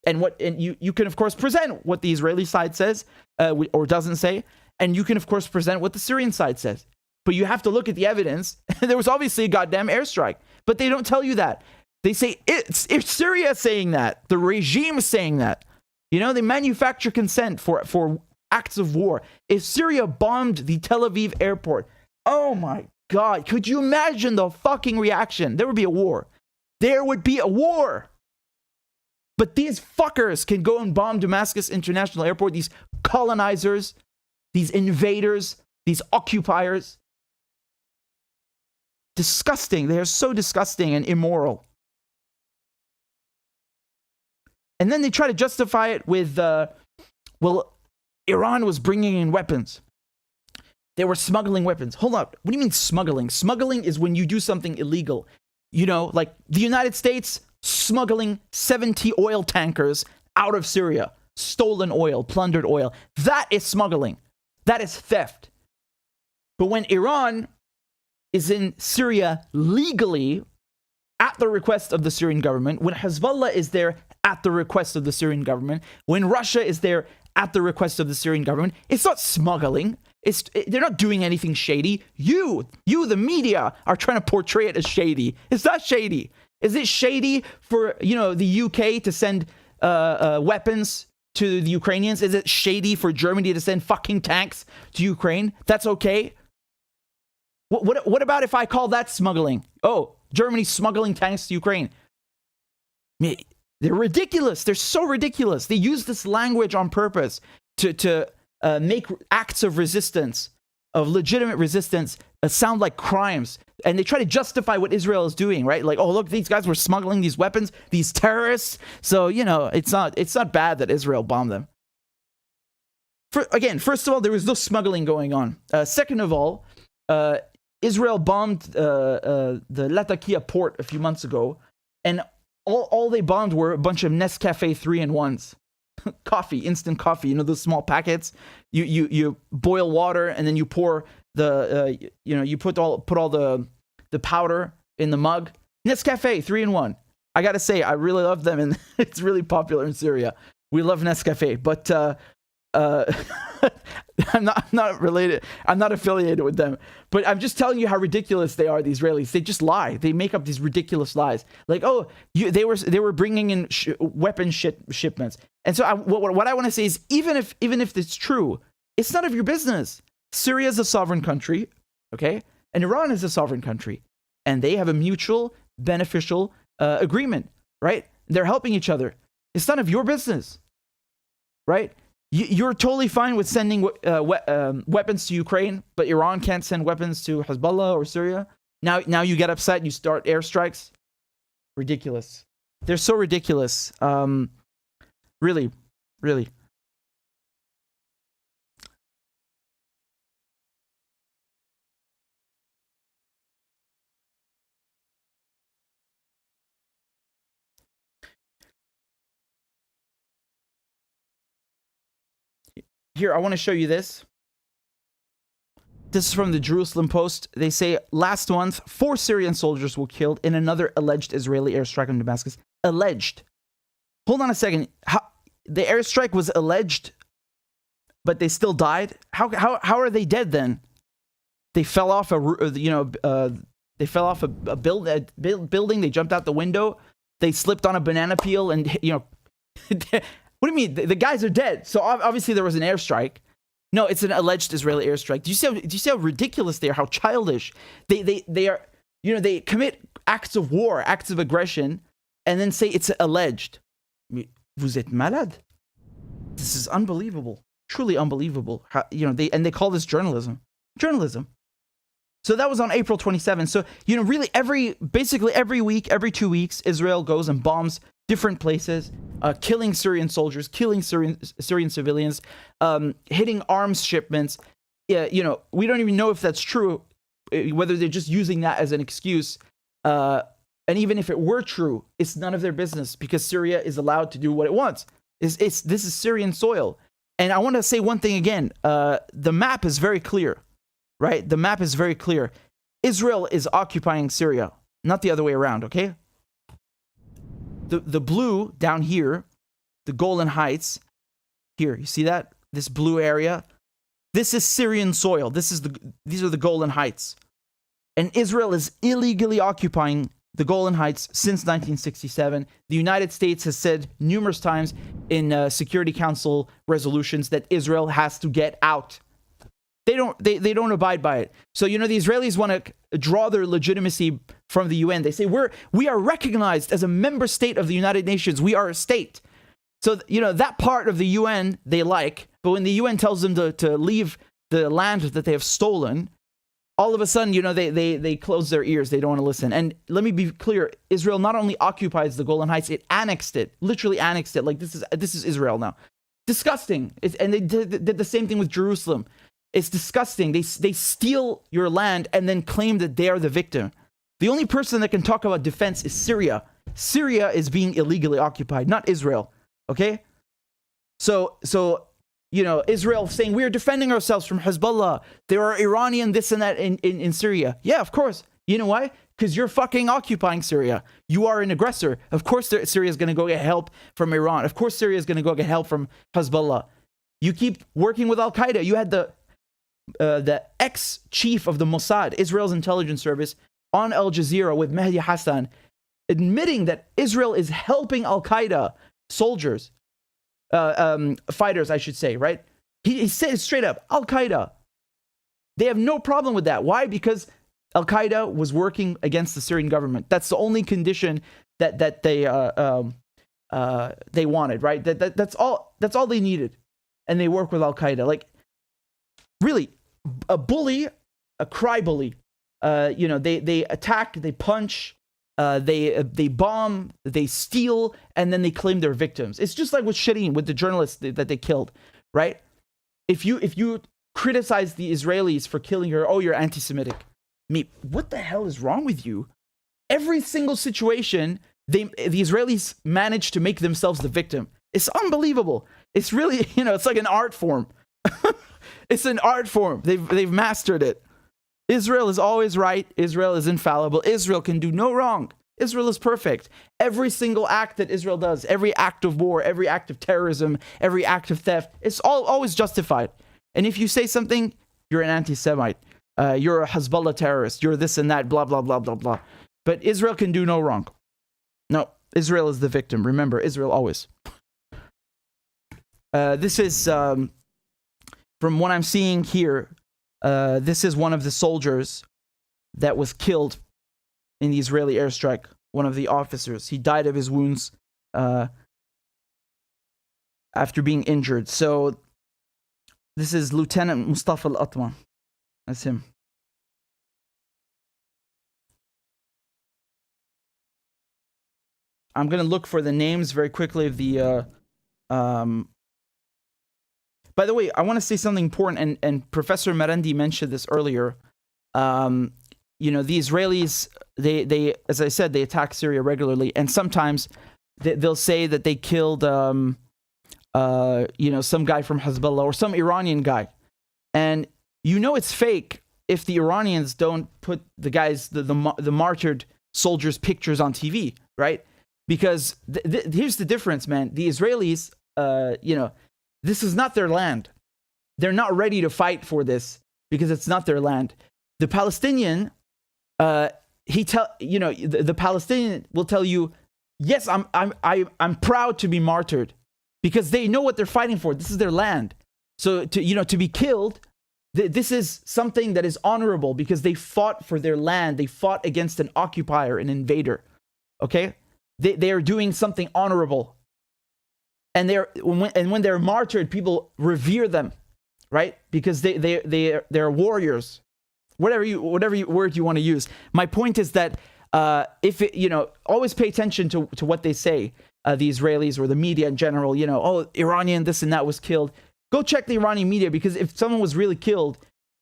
And you can, of course, present what the Israeli side says or doesn't say, and you can, of course, present what the Syrian side says. But you have to look at the evidence. There was obviously a goddamn airstrike, but they don't tell you that. They say it's Syria saying that. The regime is saying that. They manufacture consent for acts of war. If Syria bombed the Tel Aviv airport, oh my God, could you imagine the fucking reaction? There would be a war. There would be a war. But these fuckers can go and bomb Damascus International Airport, these colonizers, these invaders, these occupiers. Disgusting. They are so disgusting and immoral. And then they try to justify it with, Iran was bringing in weapons. They were smuggling weapons. Hold up. What do you mean smuggling? Smuggling is when you do something illegal. Like the United States smuggling 70 oil tankers out of Syria. Stolen oil, plundered oil. That is smuggling. That is theft. But when Iran is in Syria legally at the request of the Syrian government, when Hezbollah is there at the request of the Syrian government, when Russia is there at the request of the Syrian government, it's not smuggling. They're not doing anything shady. You, the media, are trying to portray it as shady. It's not shady. Is it shady for, the UK to send weapons to the Ukrainians? Is it shady for Germany to send fucking tanks to Ukraine? That's okay. What about if I call that smuggling? Oh, Germany's smuggling tanks to Ukraine. They're ridiculous. They're so ridiculous. They use this language on purpose to make acts of resistance, of legitimate resistance, sound like crimes. And they try to justify what Israel is doing, right? Like, oh, look, these guys were smuggling these weapons, these terrorists. So, it's not bad that Israel bombed them. First of all, there was no smuggling going on. Second of all, Israel bombed the Latakia port a few months ago, and all they bombed were a bunch of Nescafe 3-in-1s. Coffee, instant coffee, those small packets. You boil water and then you pour you put all the powder in the mug. Nescafe 3-in-1. I gotta say, I really love them, and it's really popular in Syria. We love Nescafe, but I'm not related. I'm not affiliated with them. But I'm just telling you how ridiculous they are. The Israelis. They just lie. They make up these ridiculous lies. Like, oh, they were bringing in weapon shipments. And so what I want to say is, even if it's true, it's none of your business. Syria is a sovereign country, okay, and Iran is a sovereign country, and they have a mutual beneficial agreement, right? They're helping each other. It's none of your business, right? You're totally fine with sending weapons to Ukraine, but Iran can't send weapons to Hezbollah or Syria. Now you get upset and you start airstrikes. Ridiculous. They're so ridiculous. Really, really. Here, I want to show you this. This is from the Jerusalem Post. They say, last month, 4 Syrian soldiers were killed in another alleged Israeli airstrike on Damascus. Alleged. Hold on a second. The airstrike was alleged, but they still died? How are they dead then? They fell off they fell off a building. They jumped out the window. They slipped on a banana peel and, what do you mean? The guys are dead. So obviously there was an airstrike. No, it's an alleged Israeli airstrike. Do you see how ridiculous they are? How childish they are? They commit acts of war, acts of aggression, and then say it's alleged. Vous êtes malade? This is unbelievable. Truly unbelievable. They call this journalism. Journalism. So that was on April 27th. So really basically every week, every 2 weeks, Israel goes and bombs different places, killing Syrian soldiers, killing Syrian civilians, hitting arms shipments. We don't even know if that's true, whether they're just using that as an excuse. And even if it were true, it's none of their business because Syria is allowed to do what it wants. This is Syrian soil. And I want to say one thing again. The map is very clear, right? The map is very clear. Israel is occupying Syria, not the other way around, okay? The blue down here, the Golan Heights, here, you see that? This blue area? This is Syrian soil. These are the Golan Heights. And Israel is illegally occupying the Golan Heights since 1967. The United States has said numerous times in Security Council resolutions that Israel has to get out. They don't abide by it. So, the Israelis want to draw their legitimacy from the UN. They say, we are recognized as a member state of the United Nations. We are a state. So, that part of the UN they like, but when the UN tells them to leave the land that they have stolen, all of a sudden, they close their ears. They don't want to listen. And let me be clear. Israel not only occupies the Golan Heights, it annexed it, literally annexed it. Like this is Israel now. Disgusting. And they did the same thing with Jerusalem. It's disgusting. They steal your land and then claim that they are the victim. The only person that can talk about defense is Syria. Syria is being illegally occupied, not Israel. Okay? So Israel saying we are defending ourselves from Hezbollah. There are Iranian this and that in Syria. Yeah, of course. You know why? Because you're fucking occupying Syria. You are an aggressor. Of course Syria is going to go get help from Iran. Of course Syria is going to go get help from Hezbollah. You keep working with Al-Qaeda. You had the ex-chief of the Mossad, Israel's intelligence service, on Al Jazeera with Mehdi Hassan, admitting that Israel is helping Al-Qaeda soldiers, fighters, I should say, right? He said straight up, Al-Qaeda. They have no problem with that. Why? Because Al-Qaeda was working against the Syrian government. That's the only condition that they wanted, right? That's all they needed, and they work with Al-Qaeda. Like, really, a bully, a cry bully. They attack, they punch, they bomb, they steal, and then they claim they're victims. It's just like with Shireen, with the journalists that they killed, right? If you criticize the Israelis for killing her, oh, you're anti-Semitic. What the hell is wrong with you? Every single situation, the Israelis manage to make themselves the victim. It's unbelievable. It's really, it's like an art form. It's an art form. They've mastered it. Israel is always right. Israel is infallible. Israel can do no wrong. Israel is perfect. Every single act that Israel does, every act of war, every act of terrorism, every act of theft, it's always justified. And if you say something, you're an anti-Semite. You're a Hezbollah terrorist. You're this and that, blah, blah, blah, blah, blah. But Israel can do no wrong. No, Israel is the victim. Remember, Israel always. This is, from what I'm seeing here, this is one of the soldiers that was killed in the Israeli airstrike. One of the officers. He died of his wounds after being injured. So, this is Lieutenant Mustafa Al-Atma. That's him. I'm going to look for the names very quickly of the... By the way, I want to say something important, and Professor Marandi mentioned this earlier. You know, the Israelis, they as I said, they attack Syria regularly, and sometimes they'll say that they killed, you know, some guy from Hezbollah or some Iranian guy. And you know it's fake if the Iranians don't put the guys, the martyred soldiers' pictures on TV, right? Because here's the difference, man. The Israelis, you know, this is not their land. They're not ready to fight for this because it's not their land. The Palestinian, you know, the Palestinian will tell you, yes, I'm proud to be martyred because they know what they're fighting for. This is their land. So to be killed, this is something that is honorable because they fought for their land. They fought against an occupier, an invader. Okay, they are doing something honorable. And when they're martyred, people revere them, right? Because they're warriors. Whatever word you want to use. My point is that always pay attention to what they say. The Israelis or the media in general. You know, oh, Iranian this and that was killed. Go check the Iranian media because if someone was really killed,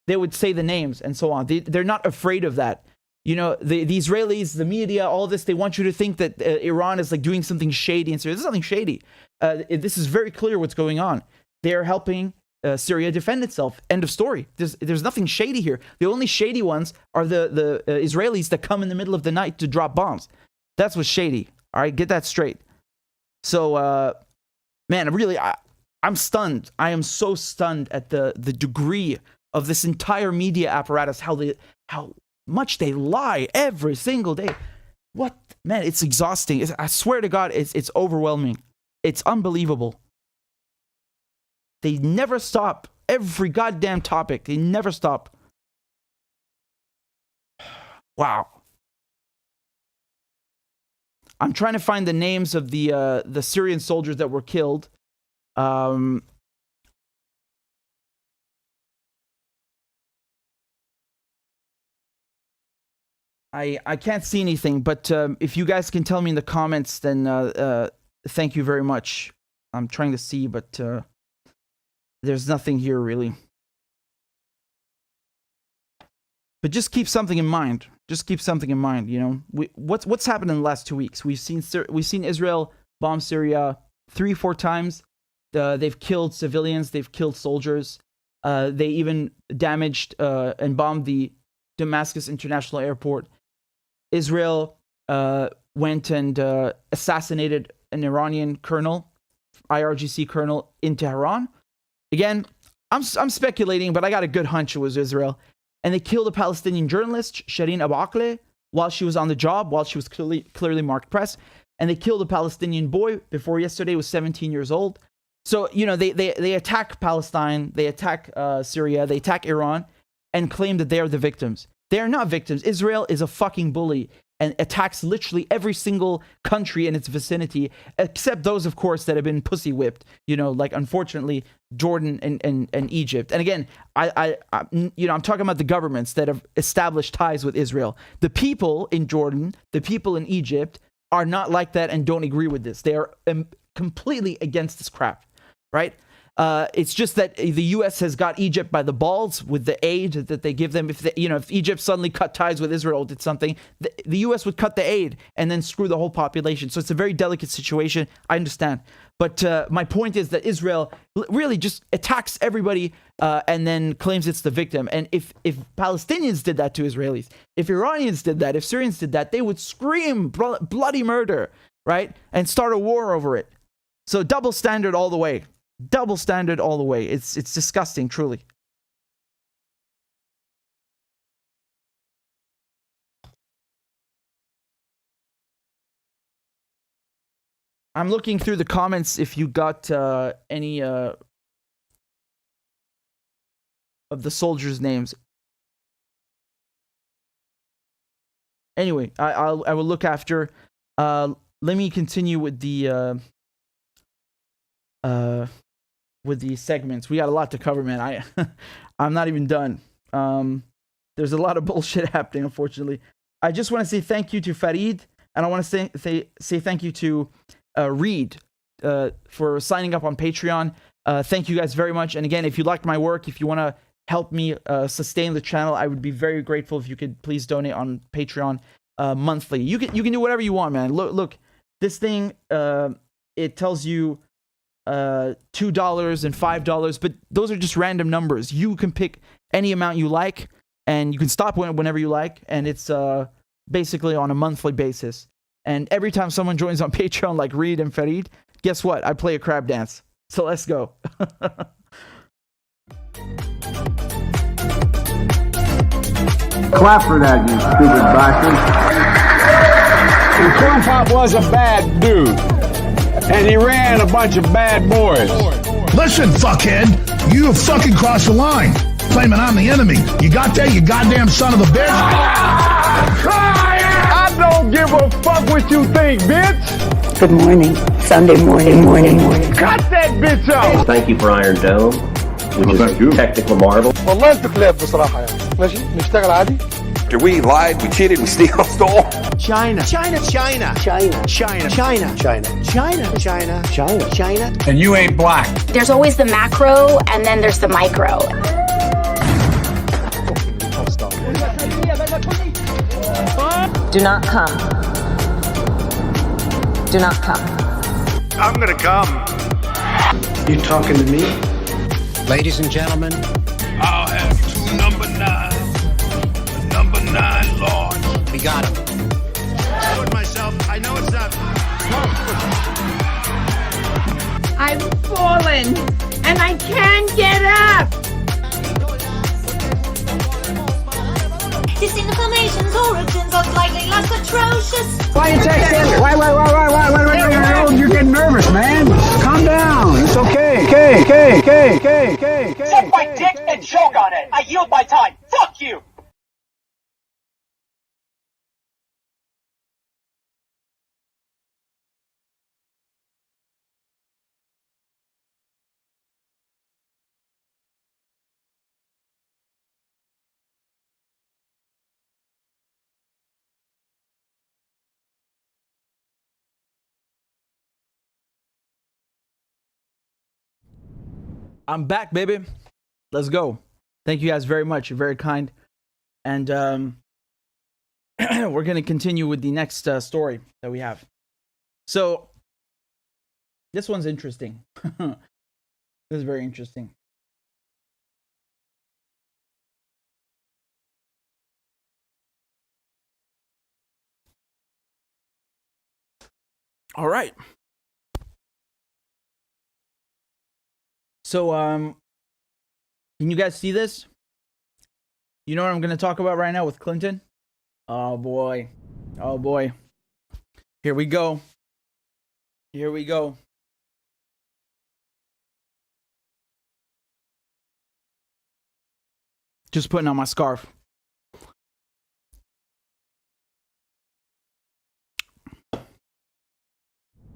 they would say the names and so on. They're not afraid of that. You know, the Israelis, the media, all this, they want you to think that Iran is like doing something shady in Syria. There's nothing shady. This is very clear what's going on. They're helping Syria defend itself. End of story. There's nothing shady here. The only shady ones are the Israelis that come in the middle of the night to drop bombs. That's what's shady. All right, get that straight. So, man, really, I'm stunned. I am so stunned at the degree of this entire media apparatus, how much they lie every single day. What? Man, it's exhausting. I swear to God, it's overwhelming. It's unbelievable. They never stop. Every goddamn topic, they never stop. Wow. I'm trying to find the names of the Syrian soldiers that were killed. I can't see anything, but if you guys can tell me in the comments, then thank you very much. I'm trying to see, but there's nothing here really. But just keep something in mind. Just keep something in mind. You know, what's happened in the last 2 weeks? We've seen Israel bomb Syria 3-4 times. They've killed civilians. They've killed soldiers. They even damaged and bombed the Damascus International Airport. Israel went and assassinated an Iranian colonel, IRGC colonel, in Tehran. Again, I'm speculating, but I got a good hunch it was Israel. And they killed a Palestinian journalist, Shireen Abu Akleh, while she was on the job, while she was clearly marked press. And they killed a Palestinian boy before yesterday, was 17 years old. So, you know, they attack Palestine, they attack Syria, they attack Iran, and claim that they are the victims. They are not victims. Israel is a fucking bully and attacks literally every single country in its vicinity, except those, of course, that have been pussy whipped. You know, like unfortunately Jordan and Egypt. And again, I'm talking about the governments that have established ties with Israel. The people in Jordan, the people in Egypt, are not like that and don't agree with this. They are completely against this crap, right? It's just that the U.S. has got Egypt by the balls with the aid that they give them. If Egypt suddenly cut ties with Israel, did something, the U.S. would cut the aid and then screw the whole population. So it's a very delicate situation. I understand, But my point is that Israel really just attacks everybody and then claims it's the victim. And if Palestinians did that to Israelis, if Iranians did that, if Syrians did that, they would scream bloody murder, right? And start a war over it. So double standard all the way. Double standard all the way. It's disgusting, truly. I'm looking through the comments if you got any of the soldiers' names. Anyway, I will look after. Let me continue with the segments. We got a lot to cover, man. I'm not even done. There's a lot of bullshit happening, unfortunately. I just want to say thank you to Farid, and I want to say thank you to Reed for signing up on Patreon. Thank you guys very much. And again, if you liked my work, if you want to help me sustain the channel, I would be very grateful if you could please donate on Patreon monthly. You can do whatever you want, man. Look, this thing it tells you $2 and $5, but those are just random numbers. You can pick any amount you like, and you can stop whenever you like, and it's basically on a monthly basis. And every time someone joins on Patreon like Reed and Farid, guess what? I play a crab dance. So let's go. Clap for that, you stupid bastard. And Corn Pop was a bad dude. And he ran a bunch of bad boys. Listen, fuckhead, you have fucking crossed the line. Claiming I'm the enemy. You got that, you goddamn son of a bitch? I don't give a fuck what you think, bitch. Good morning. Sunday morning. Cut that bitch out. Thank you for Iron Dome, which is a technical marvel. والله انت كلاب بصراحة يعني. ماشي نشتغل عادي. We lied, we cheated, we stole. China. And you ain't black. There's always the macro, and then there's the micro. Do not come. Do not come. I'm gonna come. You talking to me? Ladies and gentlemen, I'll have two number 9s. Number 9 large. we got him. I told myself, I know it's not. I've fallen and I can't get up. Disinformation's origins are slightly less atrocious. Why you take that? Why? You're getting nervous, man. Calm down. It's okay. Suck my dick and choke on it. I yield my time. Fuck you. I'm back, baby. Let's go. Thank you guys very much. You're very kind. And we're going to continue with the next story that we have. So, this one's interesting. This is very interesting. All right. So, can you guys see this? You know what I'm going to talk about right now with Clinton? Oh, boy. Oh, boy. Here we go. Here we go. Just putting on my scarf.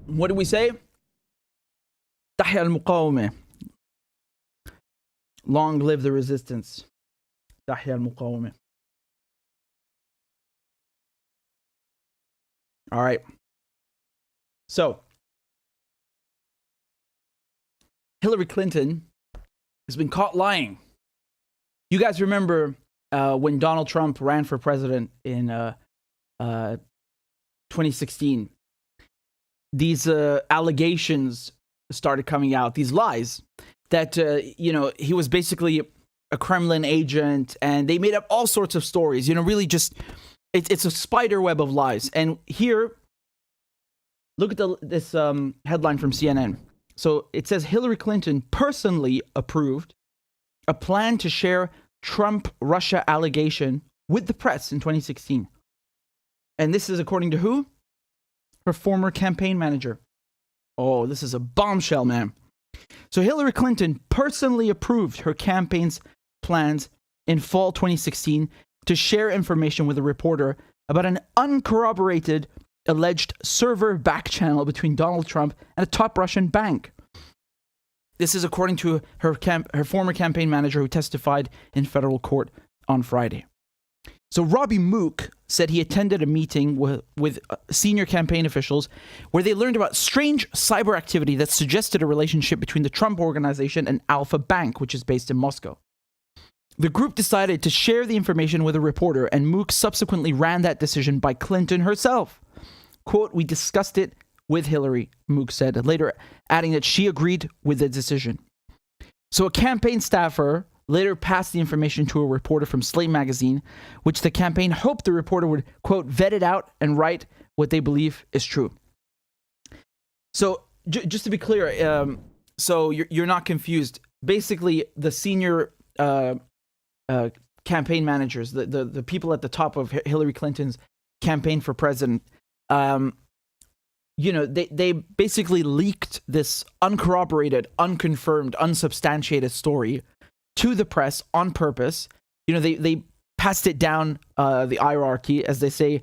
What do we say? تحيا المقاومة. Long live the resistance. تحيا المقاومة. All right. So, Hillary Clinton has been caught lying. You guys remember when Donald Trump ran for president in 2016? These allegations started coming out, these lies that, he was basically a Kremlin agent, and they made up all sorts of stories, really just, it's a spider web of lies. And here, look at this headline from CNN. So it says Hillary Clinton personally approved a plan to share Trump-Russia allegation with the press in 2016. And this is according to who? Her former campaign manager. Oh, this is a bombshell, man. So Hillary Clinton personally approved her campaign's plans in fall 2016 to share information with a reporter about an uncorroborated alleged server back channel between Donald Trump and a top Russian bank. This is according to her former campaign manager who testified in federal court on Friday. So Robbie Mook said he attended a meeting with senior campaign officials where they learned about strange cyber activity that suggested a relationship between the Trump organization and Alpha Bank, which is based in Moscow. The group decided to share the information with a reporter, and Mook subsequently ran that decision by Clinton herself. Quote, "We discussed it with Hillary," Mook said, later adding that she agreed with the decision. So a campaign staffer later passed the information to a reporter from Slate magazine, which the campaign hoped the reporter would, quote, "vet it out and write what they believe is true." So just to be clear, so you're not confused. Basically, the senior campaign managers, the people at the top of Hillary Clinton's campaign for president, they basically leaked this uncorroborated, unconfirmed, unsubstantiated story to the press on purpose. They passed it down the hierarchy, as they say.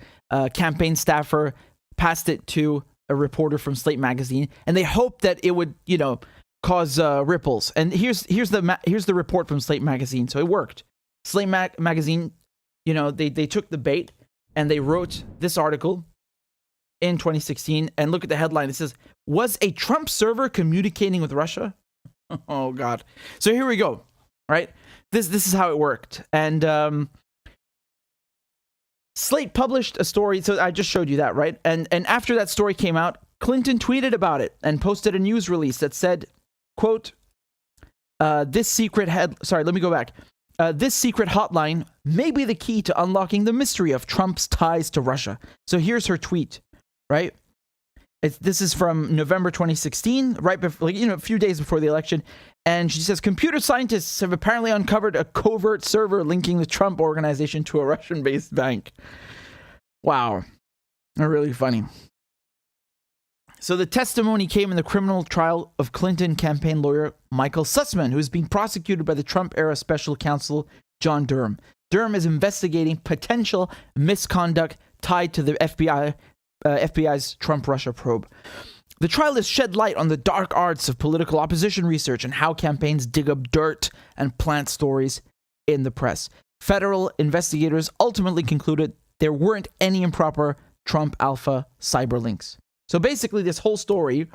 Campaign staffer passed it to a reporter from Slate magazine, and they hoped that it would, cause ripples. And here's the report from Slate magazine. So it worked. Slate magazine, they took the bait and they wrote this article in 2016. And look at the headline. It says, "Was a Trump server communicating with Russia?" Oh God. So here we go. Right? This is how it worked. And Slate published a story. So I just showed you that, right? And after that story came out, Clinton tweeted about it and posted a news release that said, quote, this secret hotline may be the key to unlocking the mystery of Trump's ties to Russia. So here's her tweet, right? This is from November 2016, right before, a few days before the election. And she says, computer scientists have apparently uncovered a covert server linking the Trump organization to a Russian-based bank. Wow. Really funny. So the testimony came in the criminal trial of Clinton campaign lawyer Michael Sussman, who is being prosecuted by the Trump-era special counsel John Durham. Durham is investigating potential misconduct tied to the FBI's Trump-Russia probe. The trial has shed light on the dark arts of political opposition research and how campaigns dig up dirt and plant stories in the press. Federal investigators ultimately concluded there weren't any improper Trump Alpha cyber links. So basically, this whole story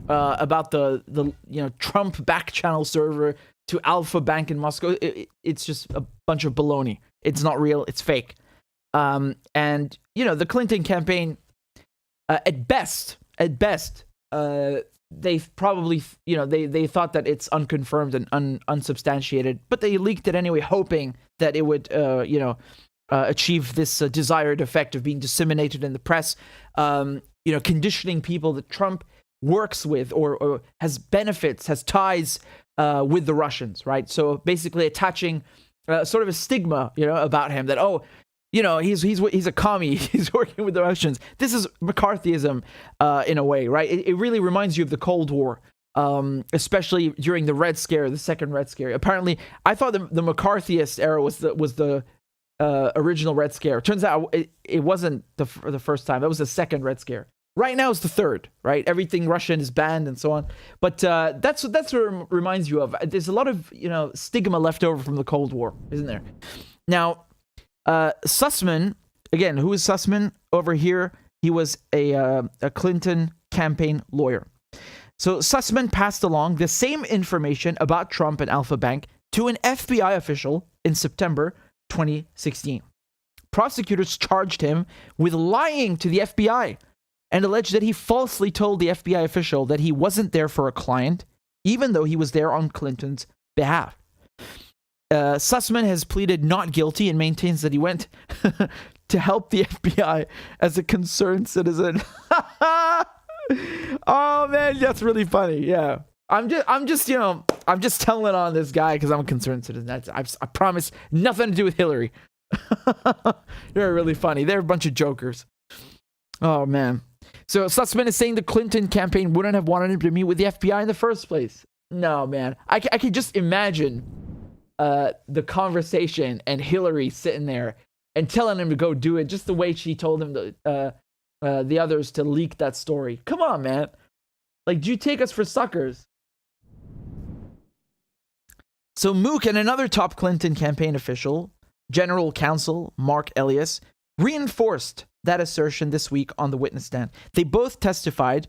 about the Trump back channel server to Alpha Bank in Moscow, it's just a bunch of baloney. It's not real. It's fake. And the Clinton campaign, at best, they probably they thought that it's unconfirmed and unsubstantiated, but they leaked it anyway, hoping that it would achieve this desired effect of being disseminated in the press. Conditioning people that Trump works with or has benefits, has ties with the Russians, right? So basically attaching sort of a stigma, about him that, he's a commie, he's working with the Russians. This is McCarthyism in a way, right? It really reminds you of the Cold War, especially during the Red Scare, the second Red Scare. Apparently, I thought the McCarthyist era was the original Red Scare. Turns out it wasn't the first time. That was the second Red Scare. Right now it's the third, right? Everything Russian is banned and so on. But that's what it reminds you of. There's a lot of stigma left over from the Cold War, isn't there? Now, Sussman, again, who is Sussman over here? He was a Clinton campaign lawyer. So Sussman passed along the same information about Trump and Alpha Bank to an FBI official in September 2016. Prosecutors charged him with lying to the FBI and alleged that he falsely told the FBI official that he wasn't there for a client, even though he was there on Clinton's behalf. Sussman has pleaded not guilty and maintains that he went to help the FBI as a concerned citizen. Oh man, that's really funny. Yeah, I'm just telling on this guy because I'm a concerned citizen. I promise, nothing to do with Hillary. They're really funny. They're a bunch of jokers. Oh man. So Sussman is saying the Clinton campaign wouldn't have wanted him to meet with the FBI in the first place. No man, I can just imagine the conversation and Hillary sitting there and telling him to go do it just the way she told him the others to leak that story. Come on, man. Like, do you take us for suckers? So Mook and another top Clinton campaign official, General Counsel Mark Elias, reinforced that assertion this week on the witness stand. They both testified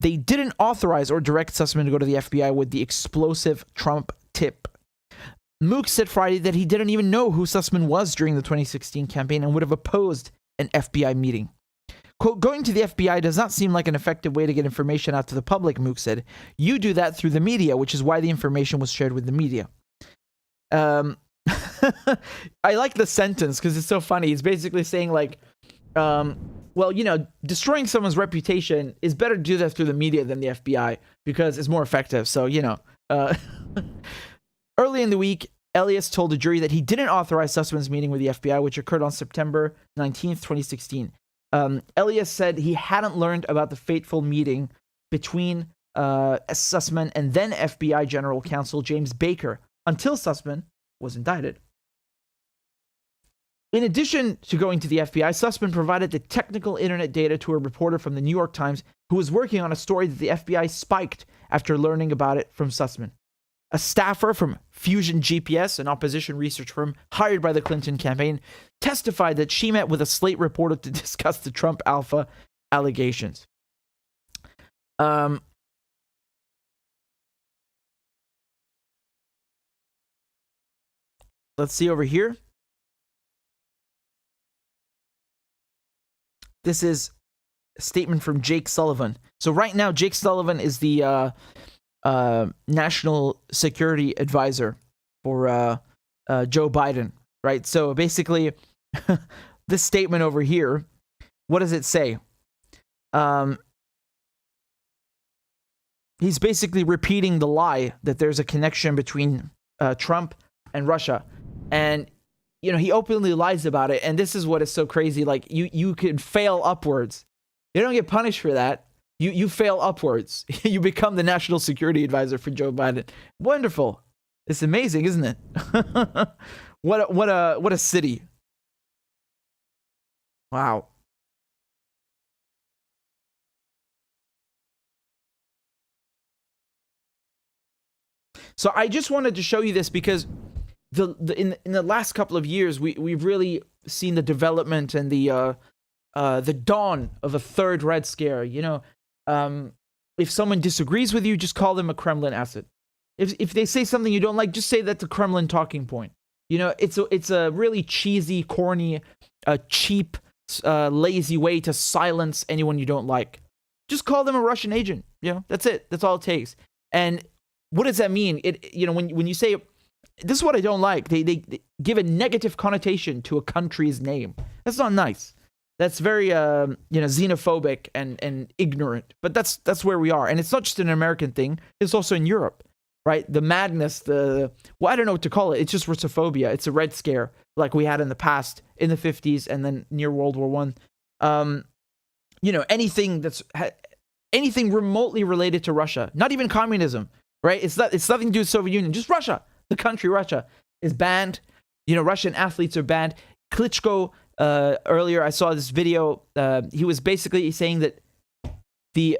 they didn't authorize or direct Sussman to go to the FBI with the explosive Trump tip. Mook said Friday that he didn't even know who Sussman was during the 2016 campaign and would have opposed an FBI meeting. Quote, going to the FBI does not seem like an effective way to get information out to the public, Mook said. You do that through the media, which is why the information was shared with the media. I like the sentence because it's so funny. He's basically saying like, well, you know, destroying someone's reputation is better to do that through the media than the FBI because it's more effective. So, you know, early in the week, Elias told a jury that he didn't authorize Sussman's meeting with the FBI, which occurred on September 19th, 2016. Elias said he hadn't learned about the fateful meeting between Sussman and then FBI General Counsel James Baker until Sussman was indicted. In addition to going to the FBI, Sussman provided the technical internet data to a reporter from the New York Times who was working on a story that the FBI spiked after learning about it from Sussman. A staffer from Fusion GPS, an opposition research firm hired by the Clinton campaign, testified that she met with a Slate reporter to discuss the Trump Alpha allegations. Let's see over here. This is a statement from Jake Sullivan. So right now, Jake Sullivan is the national security advisor for Joe Biden, right? So basically, this statement over here, what does it say? He's basically repeating the lie that there's a connection between Trump and Russia. And, you know, he openly lies about it. And this is what is so crazy. Like, you could fail upwards. You don't get punished for that. You fail upwards. You become the national security advisor for Joe Biden. Wonderful. It's amazing, isn't it? What a city. Wow. So I just wanted to show you this because in the last couple of years we've really seen the development and the dawn of a third Red Scare. You know, if someone disagrees with you, just call them a Kremlin asset. If they say something you don't like, just say that's a Kremlin talking point. You know, it's a really cheesy, corny, cheap, lazy way to silence anyone you don't like. Just call them a Russian agent. You know, that's it. That's all it takes. And what does that mean? You know, when you say, this is what I don't like, they give a negative connotation to a country's name. That's not nice. That's very xenophobic and ignorant. But that's where we are. And it's not just an American thing. It's also in Europe, right? The madness, I don't know what to call it. It's just Russophobia. It's a Red Scare like we had in the past, in the 50s, and then near World War I. You know, anything remotely related to Russia, not even communism, right? It's nothing to do with Soviet Union. Just Russia. The country Russia is banned. You know, Russian athletes are banned. Klitschko, earlier I saw this video. He was basically saying that the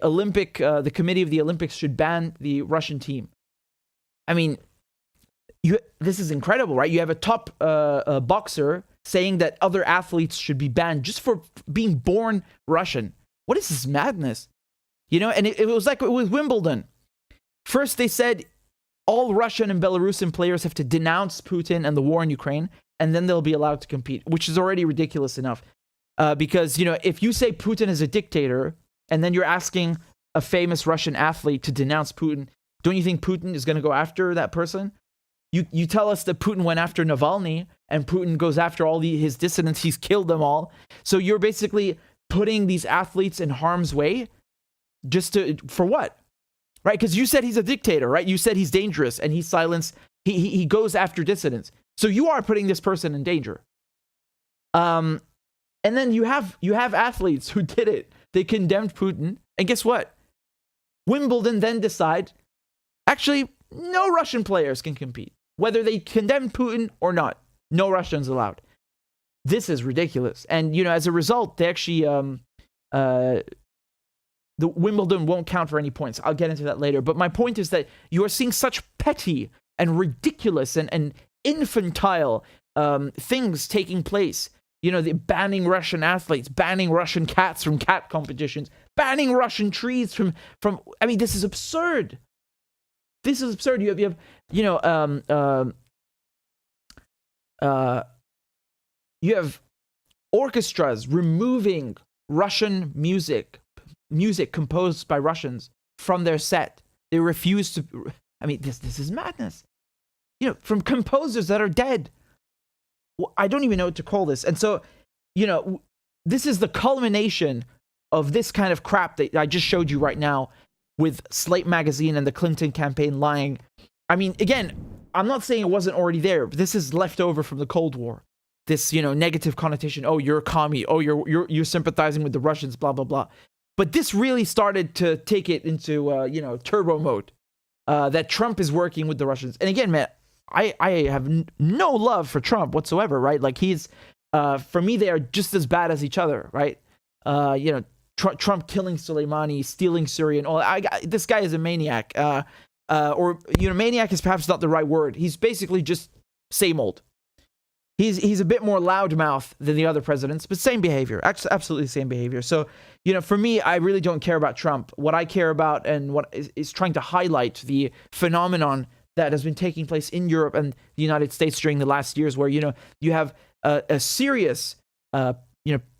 committee of the Olympics should ban the Russian team. I mean, this is incredible, right? You have a top boxer saying that other athletes should be banned just for being born Russian. What is this madness? You know, and it was like it was Wimbledon. First they said all Russian and Belarusian players have to denounce Putin and the war in Ukraine, and then they'll be allowed to compete, which is already ridiculous enough. Because, you know, if you say Putin is a dictator, and then you're asking a famous Russian athlete to denounce Putin. Don't you think Putin is going to go after that person? You tell us that Putin went after Navalny, and Putin goes after all his dissidents. He's killed them all. So you're basically putting these athletes in harm's way for what? Right? Because you said he's a dictator, right? You said he's dangerous and he's silenced. He goes after dissidents. So you are putting this person in danger. And then you have athletes who did it. They condemned Putin. And guess what? Wimbledon then decide, actually, no Russian players can compete. Whether they condemn Putin or not, no Russians allowed. This is ridiculous. And, as a result, they actually, the Wimbledon won't count for any points. I'll get into that later. But my point is that you are seeing such petty and ridiculous and infantile things taking place. The banning Russian athletes, banning Russian cats from cat competitions, banning Russian trees from. I mean, this is absurd. This is absurd. You have orchestras removing Russian music composed by Russians from their set. They refuse to. I mean, this is madness. From composers that are dead. Well, I don't even know what to call this. And so, this is the culmination of this kind of crap that I just showed you right now with Slate Magazine and the Clinton campaign lying. I mean, again, I'm not saying it wasn't already there, but this is left over from the Cold War. This, negative connotation. Oh, you're a commie. Oh, you're sympathizing with the Russians, blah, blah, blah. But this really started to take it into, turbo mode. That Trump is working with the Russians. And again, man, I have no love for Trump whatsoever, right? Like he's, for me, they are just as bad as each other, right? Trump killing Soleimani, stealing Syria, and all. This guy is a maniac, or maniac is perhaps not the right word. He's basically just same old. He's a bit more loudmouth than the other presidents, but same behavior, absolutely same behavior. So, for me, I really don't care about Trump. What I care about and what is trying to highlight the phenomenon that has been taking place in Europe and the United States during the last years, where you have a serious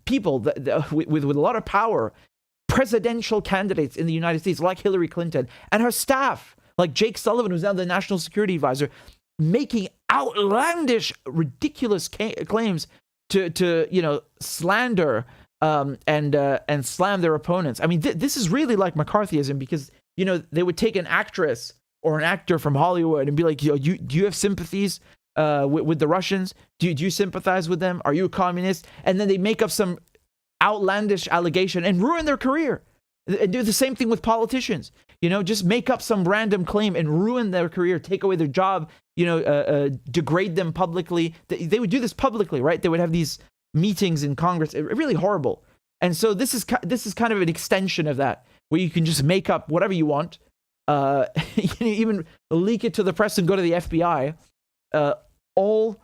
people with a lot of power, presidential candidates in the United States like Hillary Clinton and her staff, like Jake Sullivan, who's now the national security advisor, making outlandish, ridiculous claims to slander and slam their opponents. I mean, this is really like McCarthyism, because they would take an actress or an actor from Hollywood and be like, do you have sympathies with the Russians? Do you sympathize with them? Are you a communist? And then they make up some outlandish allegation and ruin their career. And do the same thing with politicians. Just make up some random claim and ruin their career, take away their job, degrade them publicly. They would do this publicly, right? They would have these meetings in Congress. Really horrible. And so this is kind of an extension of that, where you can just make up whatever you want. Even leak it to the press and go to the FBI, all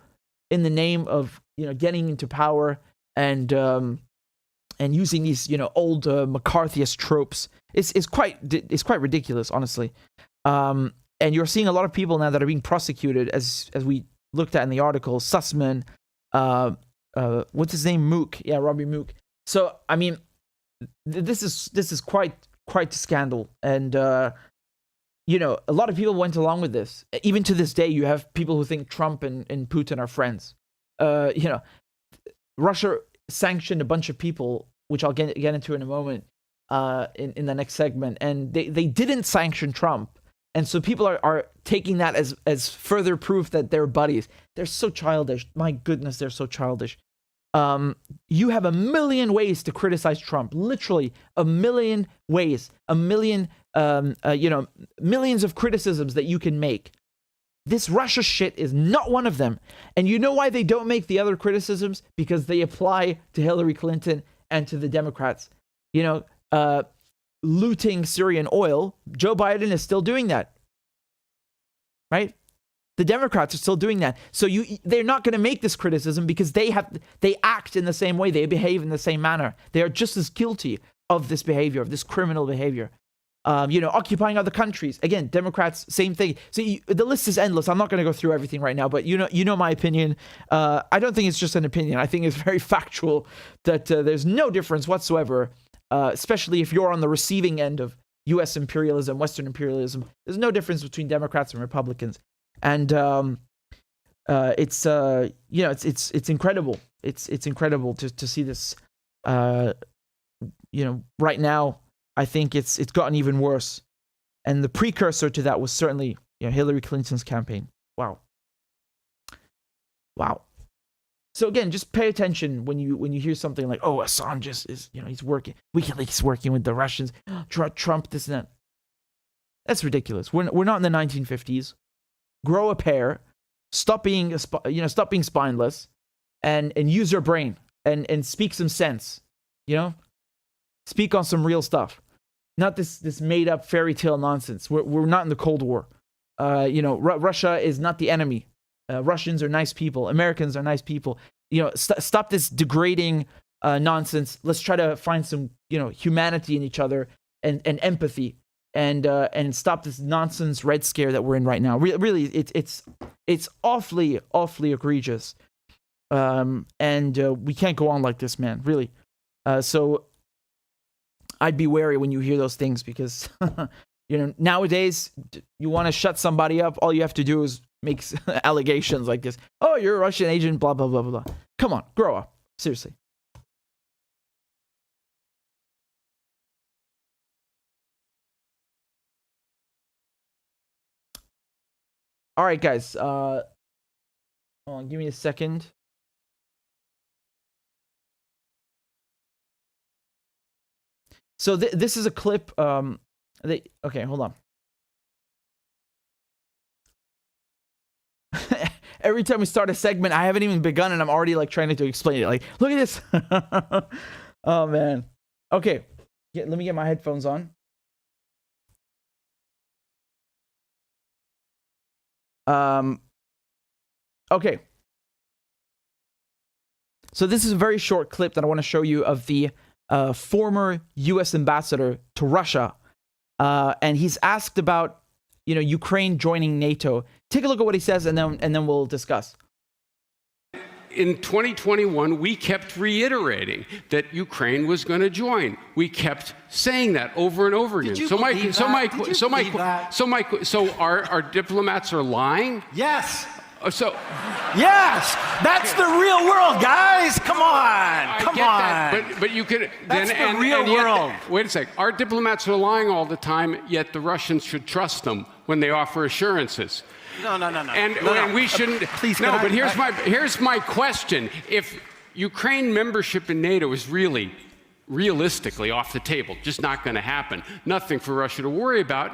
in the name of getting into power and using these old McCarthyist tropes. It's quite ridiculous, honestly. And you're seeing a lot of people now that are being prosecuted, as we looked at in the article. Sussman, what's his name? Mook, yeah, Robbie Mook. So I mean, this is quite a scandal, and a lot of people went along with this. Even to this day, you have people who think Trump and Putin are friends. Russia sanctioned a bunch of people, which I'll get into in a moment, in the next segment, and they didn't sanction Trump. And so people are taking that as further proof that they're buddies. They're so childish. My goodness, they're so childish. You have a million ways to criticize Trump. Literally a million ways. Millions of criticisms that you can make. This Russia shit is not one of them. And you know why they don't make the other criticisms? Because they apply to Hillary Clinton and to the Democrats. Looting Syrian oil. Joe Biden is still doing that. Right? The Democrats are still doing that. So they're not going to make this criticism because they act in the same way. They behave in the same manner. They are just as guilty of this behavior, of this criminal behavior. Occupying other countries. Again, Democrats, same thing. So the list is endless. I'm not going to go through everything right now, but you know my opinion. I don't think it's just an opinion. I think it's very factual that there's no difference whatsoever especially if you're on the receiving end of U.S. imperialism, Western imperialism. There's no difference between Democrats and Republicans, and it's incredible. It's incredible to see this. Right now, I think it's gotten even worse, and the precursor to that was certainly Hillary Clinton's campaign. Wow. So again, just pay attention when you hear something like, "Oh, Assange is he's working. WikiLeaks working with the Russians. Trump this and that." That's ridiculous. We're not in the 1950s. Grow a pair. Stop being spineless, and use your brain and speak some sense. Speak on some real stuff, not this made up fairy tale nonsense. We're not in the Cold War. Russia is not the enemy. Russians are nice people. Americans are nice people. Stop this degrading nonsense. Let's try to find some humanity in each other and empathy, and stop this nonsense Red Scare that we're in right now. Really, it's awfully egregious, and we can't go on like this, man. Really. So I'd be wary when you hear those things, because nowadays you want to shut somebody up, all you have to do is make allegations like this. Oh, you're a Russian agent, blah, blah, blah, blah. Come on, grow up. Seriously. All right, guys. Hold on, give me a second. So this is a clip. Okay, hold on. Every time we start a segment, I haven't even begun, and I'm already trying to explain it. Look at this. Oh man. Okay, let me get my headphones on. Okay. So this is a very short clip that I want to show you of the former U.S. ambassador to Russia, and he's asked about Ukraine joining NATO. Take a look at what he says, and then we'll discuss. In 2021, we kept reiterating that Ukraine was going to join. We kept saying that over and over again. So our diplomats are lying? Yes. Yes, that's the real world, guys. Come on, come on. But you could. That's the real world. Wait a sec. Our diplomats are lying all the time, yet the Russians should trust them when they offer assurances. No. And we shouldn't. Please. No, but here's my question: if Ukraine membership in NATO is really, realistically off the table, just not going to happen, nothing for Russia to worry about,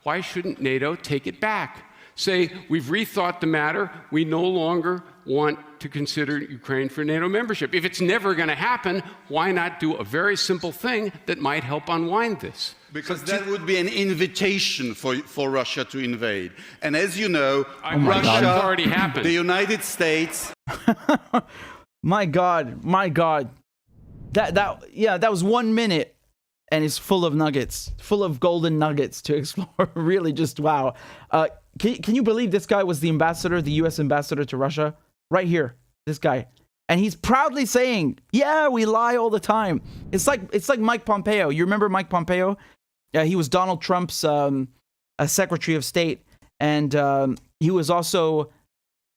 why shouldn't NATO take it back? Say, we've rethought the matter. We no longer want to consider Ukraine for NATO membership. If it's never going to happen, why not do a very simple thing that might help unwind this? Because that would be an invitation for Russia to invade. And as you know, Russia, already happened. The United States. My God. That was 1 minute. And it's full of nuggets, full of golden nuggets to explore. Really, just wow. Can you believe this guy was the ambassador, the U.S. ambassador to Russia? Right here, this guy. And he's proudly saying, yeah, we lie all the time. It's like Mike Pompeo. You remember Mike Pompeo? He was Donald Trump's Secretary of State. And he was also,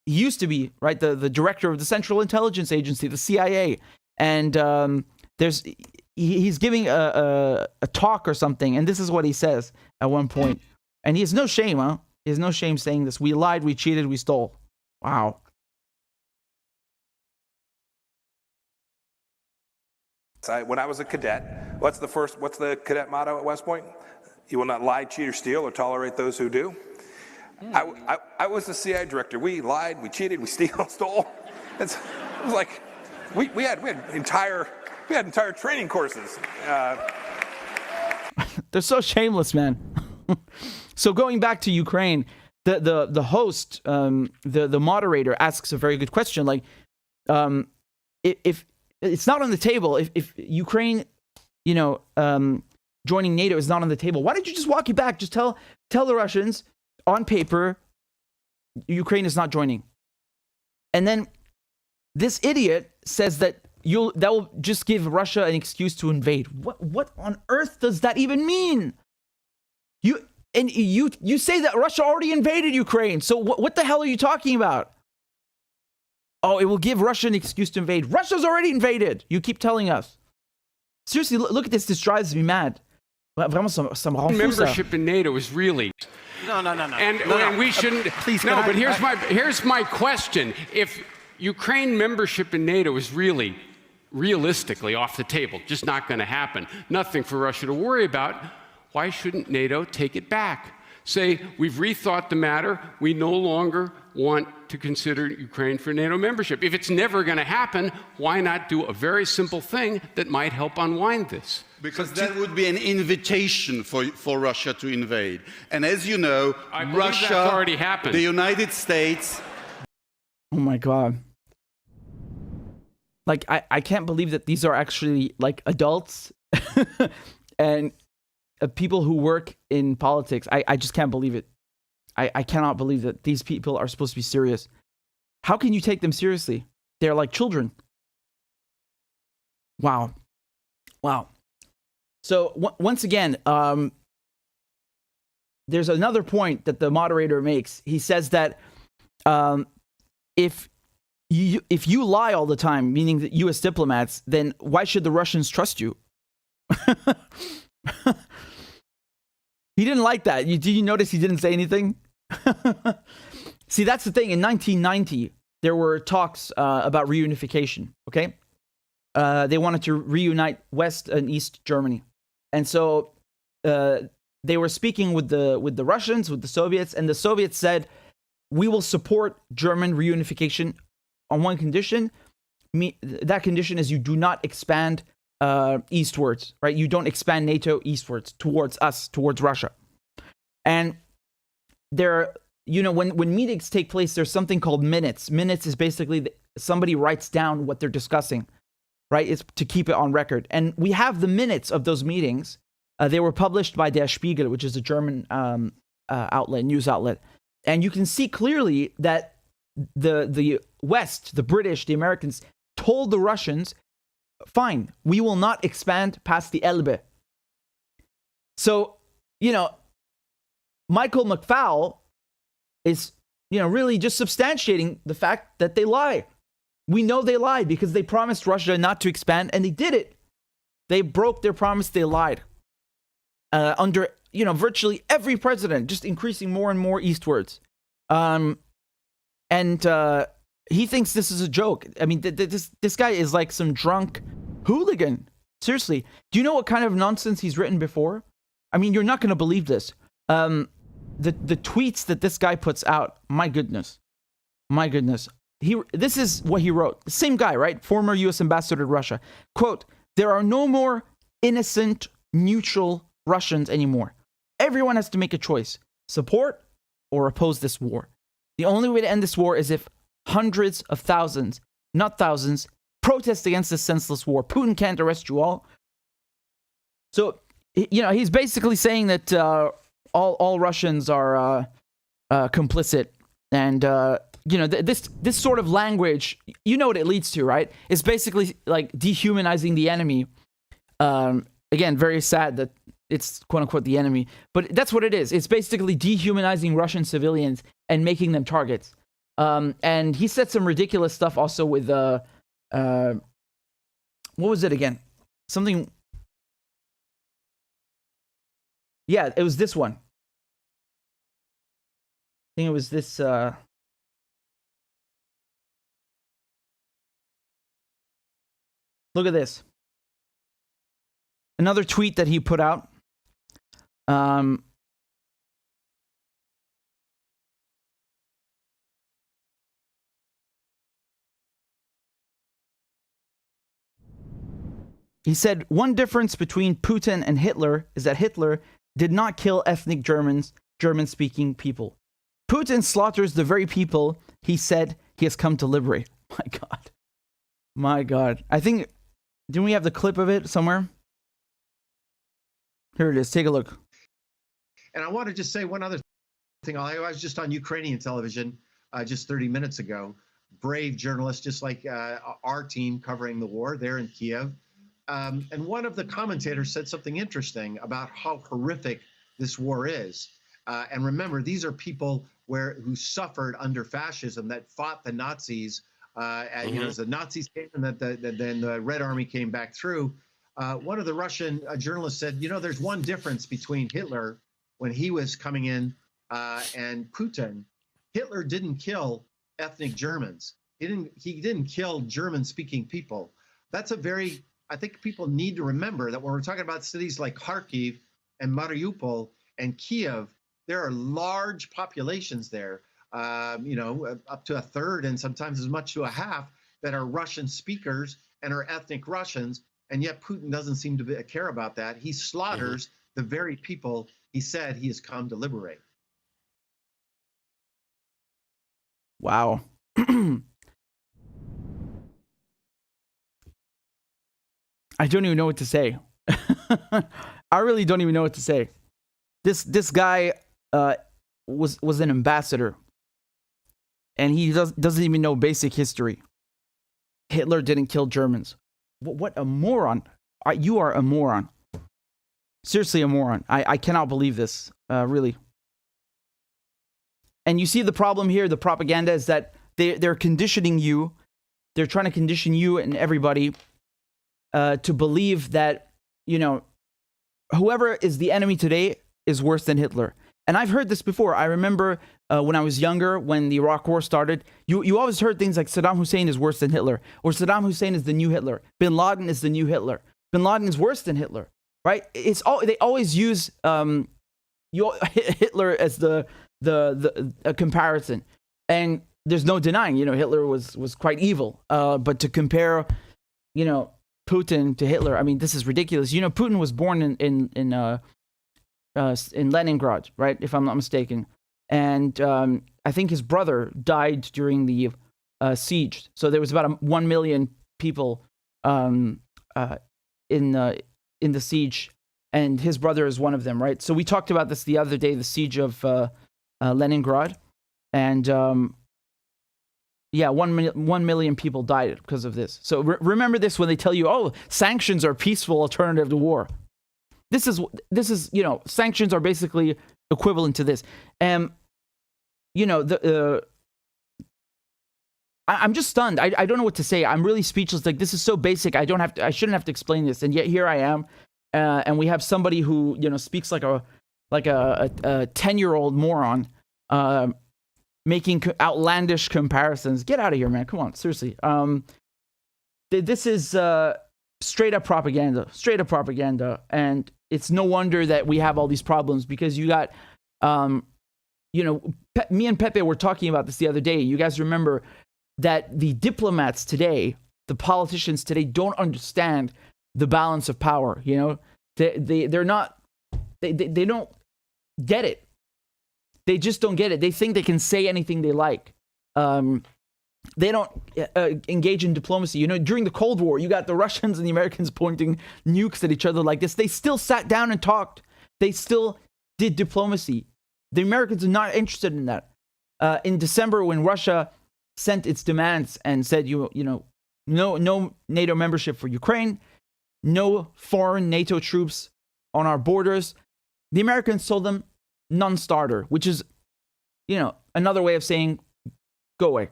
he used to be, right, the director of the Central Intelligence Agency, the CIA. And he's giving a talk or something, and this is what he says at one point. And he has no shame, huh? He has no shame saying this. We lied, we cheated, we stole. Wow. When I was a cadet, what's the cadet motto at West Point? You will not lie, cheat, or steal, or tolerate those who do. I was the CIA director. We lied, we cheated, we stole. It was like we had entire training courses. They're so shameless, man. So going back to Ukraine, the host, the moderator asks a very good question. If it's not on the table, if Ukraine, joining NATO is not on the table, why don't you just walk it back? Just tell the Russians on paper, Ukraine is not joining. And then this idiot says that that will just give Russia an excuse to invade. What on earth does that even mean? You say that Russia already invaded Ukraine. So what the hell are you talking about? Oh, it will give Russia an excuse to invade. Russia's already invaded. You keep telling us. Seriously, look at this. This drives me mad. Membership in NATO is really... No. And we shouldn't... Please, no, but here's my question. If Ukraine membership in NATO is really, realistically off the table, just not going to happen, nothing for Russia to worry about, why shouldn't NATO take it back? Say, we've rethought the matter. We no longer want to consider Ukraine for NATO membership. If it's never going to happen, why not do a very simple thing that might help unwind this? Because that would be an invitation for Russia to invade. And as you know, Russia, already happened. The United States... Oh my God. Like, I can't believe that these are actually, like, adults and people who work in politics. I just can't believe it. I cannot believe that these people are supposed to be serious. How can you take them seriously? They're like children. Wow. So once again, there's another point that the moderator makes. He says that if you lie all the time, meaning that U.S. diplomats, then why should the Russians trust you? He didn't like that. Did you notice he didn't say anything? See, that's the thing. In 1990, there were talks about reunification. Okay, they wanted to reunite West and East Germany, and so they were speaking with the Russians, with the Soviets, and the Soviets said, "We will support German reunification on one condition. That condition is you do not expand eastwards, right? You don't expand NATO eastwards towards us, towards Russia." And there, when meetings take place, there's something called minutes. Minutes is basically somebody writes down what they're discussing, right? It's to keep it on record. And we have the minutes of those meetings. They were published by Der Spiegel, which is a German news outlet. And you can see clearly that the West, the British, the Americans, told the Russians, fine, we will not expand past the Elbe. So, Michael McFaul is, really just substantiating the fact that they lie. We know they lied because they promised Russia not to expand, and they did it. They broke their promise. They lied. Under, virtually every president, just increasing more and more eastwards. And he thinks this is a joke. I mean, this guy is like some drunk hooligan. Seriously. Do you know what kind of nonsense he's written before? I mean, you're not going to believe this. The tweets that this guy puts out, my goodness. This is what he wrote. The same guy, right? Former U.S. ambassador to Russia. Quote, "There are no more innocent, neutral Russians anymore. Everyone has to make a choice. Support or oppose this war. The only way to end this war is if hundreds of thousands, not thousands, protest against this senseless war. Putin can't arrest you all." So, he's basically saying that all Russians are complicit. And, this sort of language, you know what it leads to, right? It's basically like dehumanizing the enemy. Again, very sad that it's quote unquote the enemy, but that's what it is. It's basically dehumanizing Russian civilians and making them targets. And he said some ridiculous stuff also with, what was it again? Something. Yeah, it was this one. I think it was this, look at this. Another tweet that he put out. He said, "One difference between Putin and Hitler is that Hitler did not kill ethnic Germans, German-speaking people. Putin slaughters the very people he said he has come to liberate." My God. I think, didn't we have the clip of it somewhere? Here it is. Take a look. And I want to just say one other thing. I was just on Ukrainian television just 30 minutes ago. brave journalists, just like our team covering the war there in Kiev. And one of the commentators said something interesting about how horrific this war is. And remember, these are people who suffered under fascism, that fought the Nazis. As the Nazis came and then the Red Army came back through. One of the Russian journalists said, there's one difference between Hitler when he was coming in and Putin. Hitler didn't kill ethnic Germans. He didn't kill German-speaking people. That's I think people need to remember that when we're talking about cities like Kharkiv and Mariupol and Kiev, there are large populations there, up to a third and sometimes as much to a half that are Russian speakers and are ethnic Russians. And yet Putin doesn't seem to care about that. He slaughters the very people he said he has come to liberate. Wow. I don't even know what to say. I really don't even know what to say. This guy was an ambassador, and he doesn't even know basic history. Hitler didn't kill Germans. What a moron. You are a moron. Seriously, a moron. I cannot believe this, really. And you see the problem here, the propaganda, is that they're conditioning you. They're trying to condition you and everybody to believe that, whoever is the enemy today is worse than Hitler. And I've heard this before. I remember when I was younger, when the Iraq War started, you always heard things like Saddam Hussein is worse than Hitler, or Saddam Hussein is the new Hitler. Bin Laden is the new Hitler. Bin Laden is worse than Hitler, right? They always use Hitler as the comparison, and there's no denying, Hitler was quite evil. But to compare, Putin to Hitler, I mean, this is ridiculous. Putin was born in Leningrad, right? If I'm not mistaken. And I think his brother died during the siege. So there was about 1 million people in the siege, and his brother is one of them, right? So we talked about this the other day, the siege of Leningrad, and 1 million people died because of this. So remember this when they tell you, sanctions are a peaceful alternative to war. This is sanctions are basically equivalent to this. I'm just stunned. I don't know what to say. I'm really speechless. Like, this is so basic. I shouldn't have to explain this, and yet here I am. And we have somebody who speaks like a 10-year-old moron, making outlandish comparisons. Get out of here, man. Come on, seriously. This is straight up propaganda, and it's no wonder that we have all these problems, because you got, me and Pepe were talking about this the other day. You guys remember that the diplomats today, the politicians today, don't understand the balance of power. They don't get it. They just don't get it. They think they can say anything they like. They don't engage in diplomacy. During the Cold War, you got the Russians and the Americans pointing nukes at each other like this. They still sat down and talked. They still did diplomacy. The Americans are not interested in that. In December, when Russia sent its demands and said, no NATO membership for Ukraine, no foreign NATO troops on our borders, the Americans told them non-starter, which is, another way of saying go away.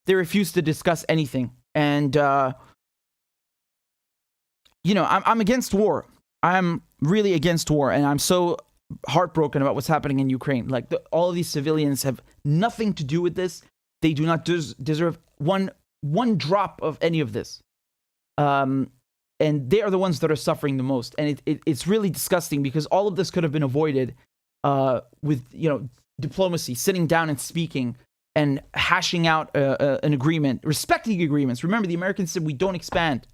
They refused to discuss anything. And, I'm against war. I'm really against war. And I'm so heartbroken about what's happening in Ukraine. Like, all of these civilians have nothing to do with this. They do not deserve one drop of any of this. And they are the ones that are suffering the most. And it's really disgusting, because all of this could have been avoided with, diplomacy, sitting down and speaking and hashing out an agreement, respecting agreements. Remember, the Americans said we don't expand.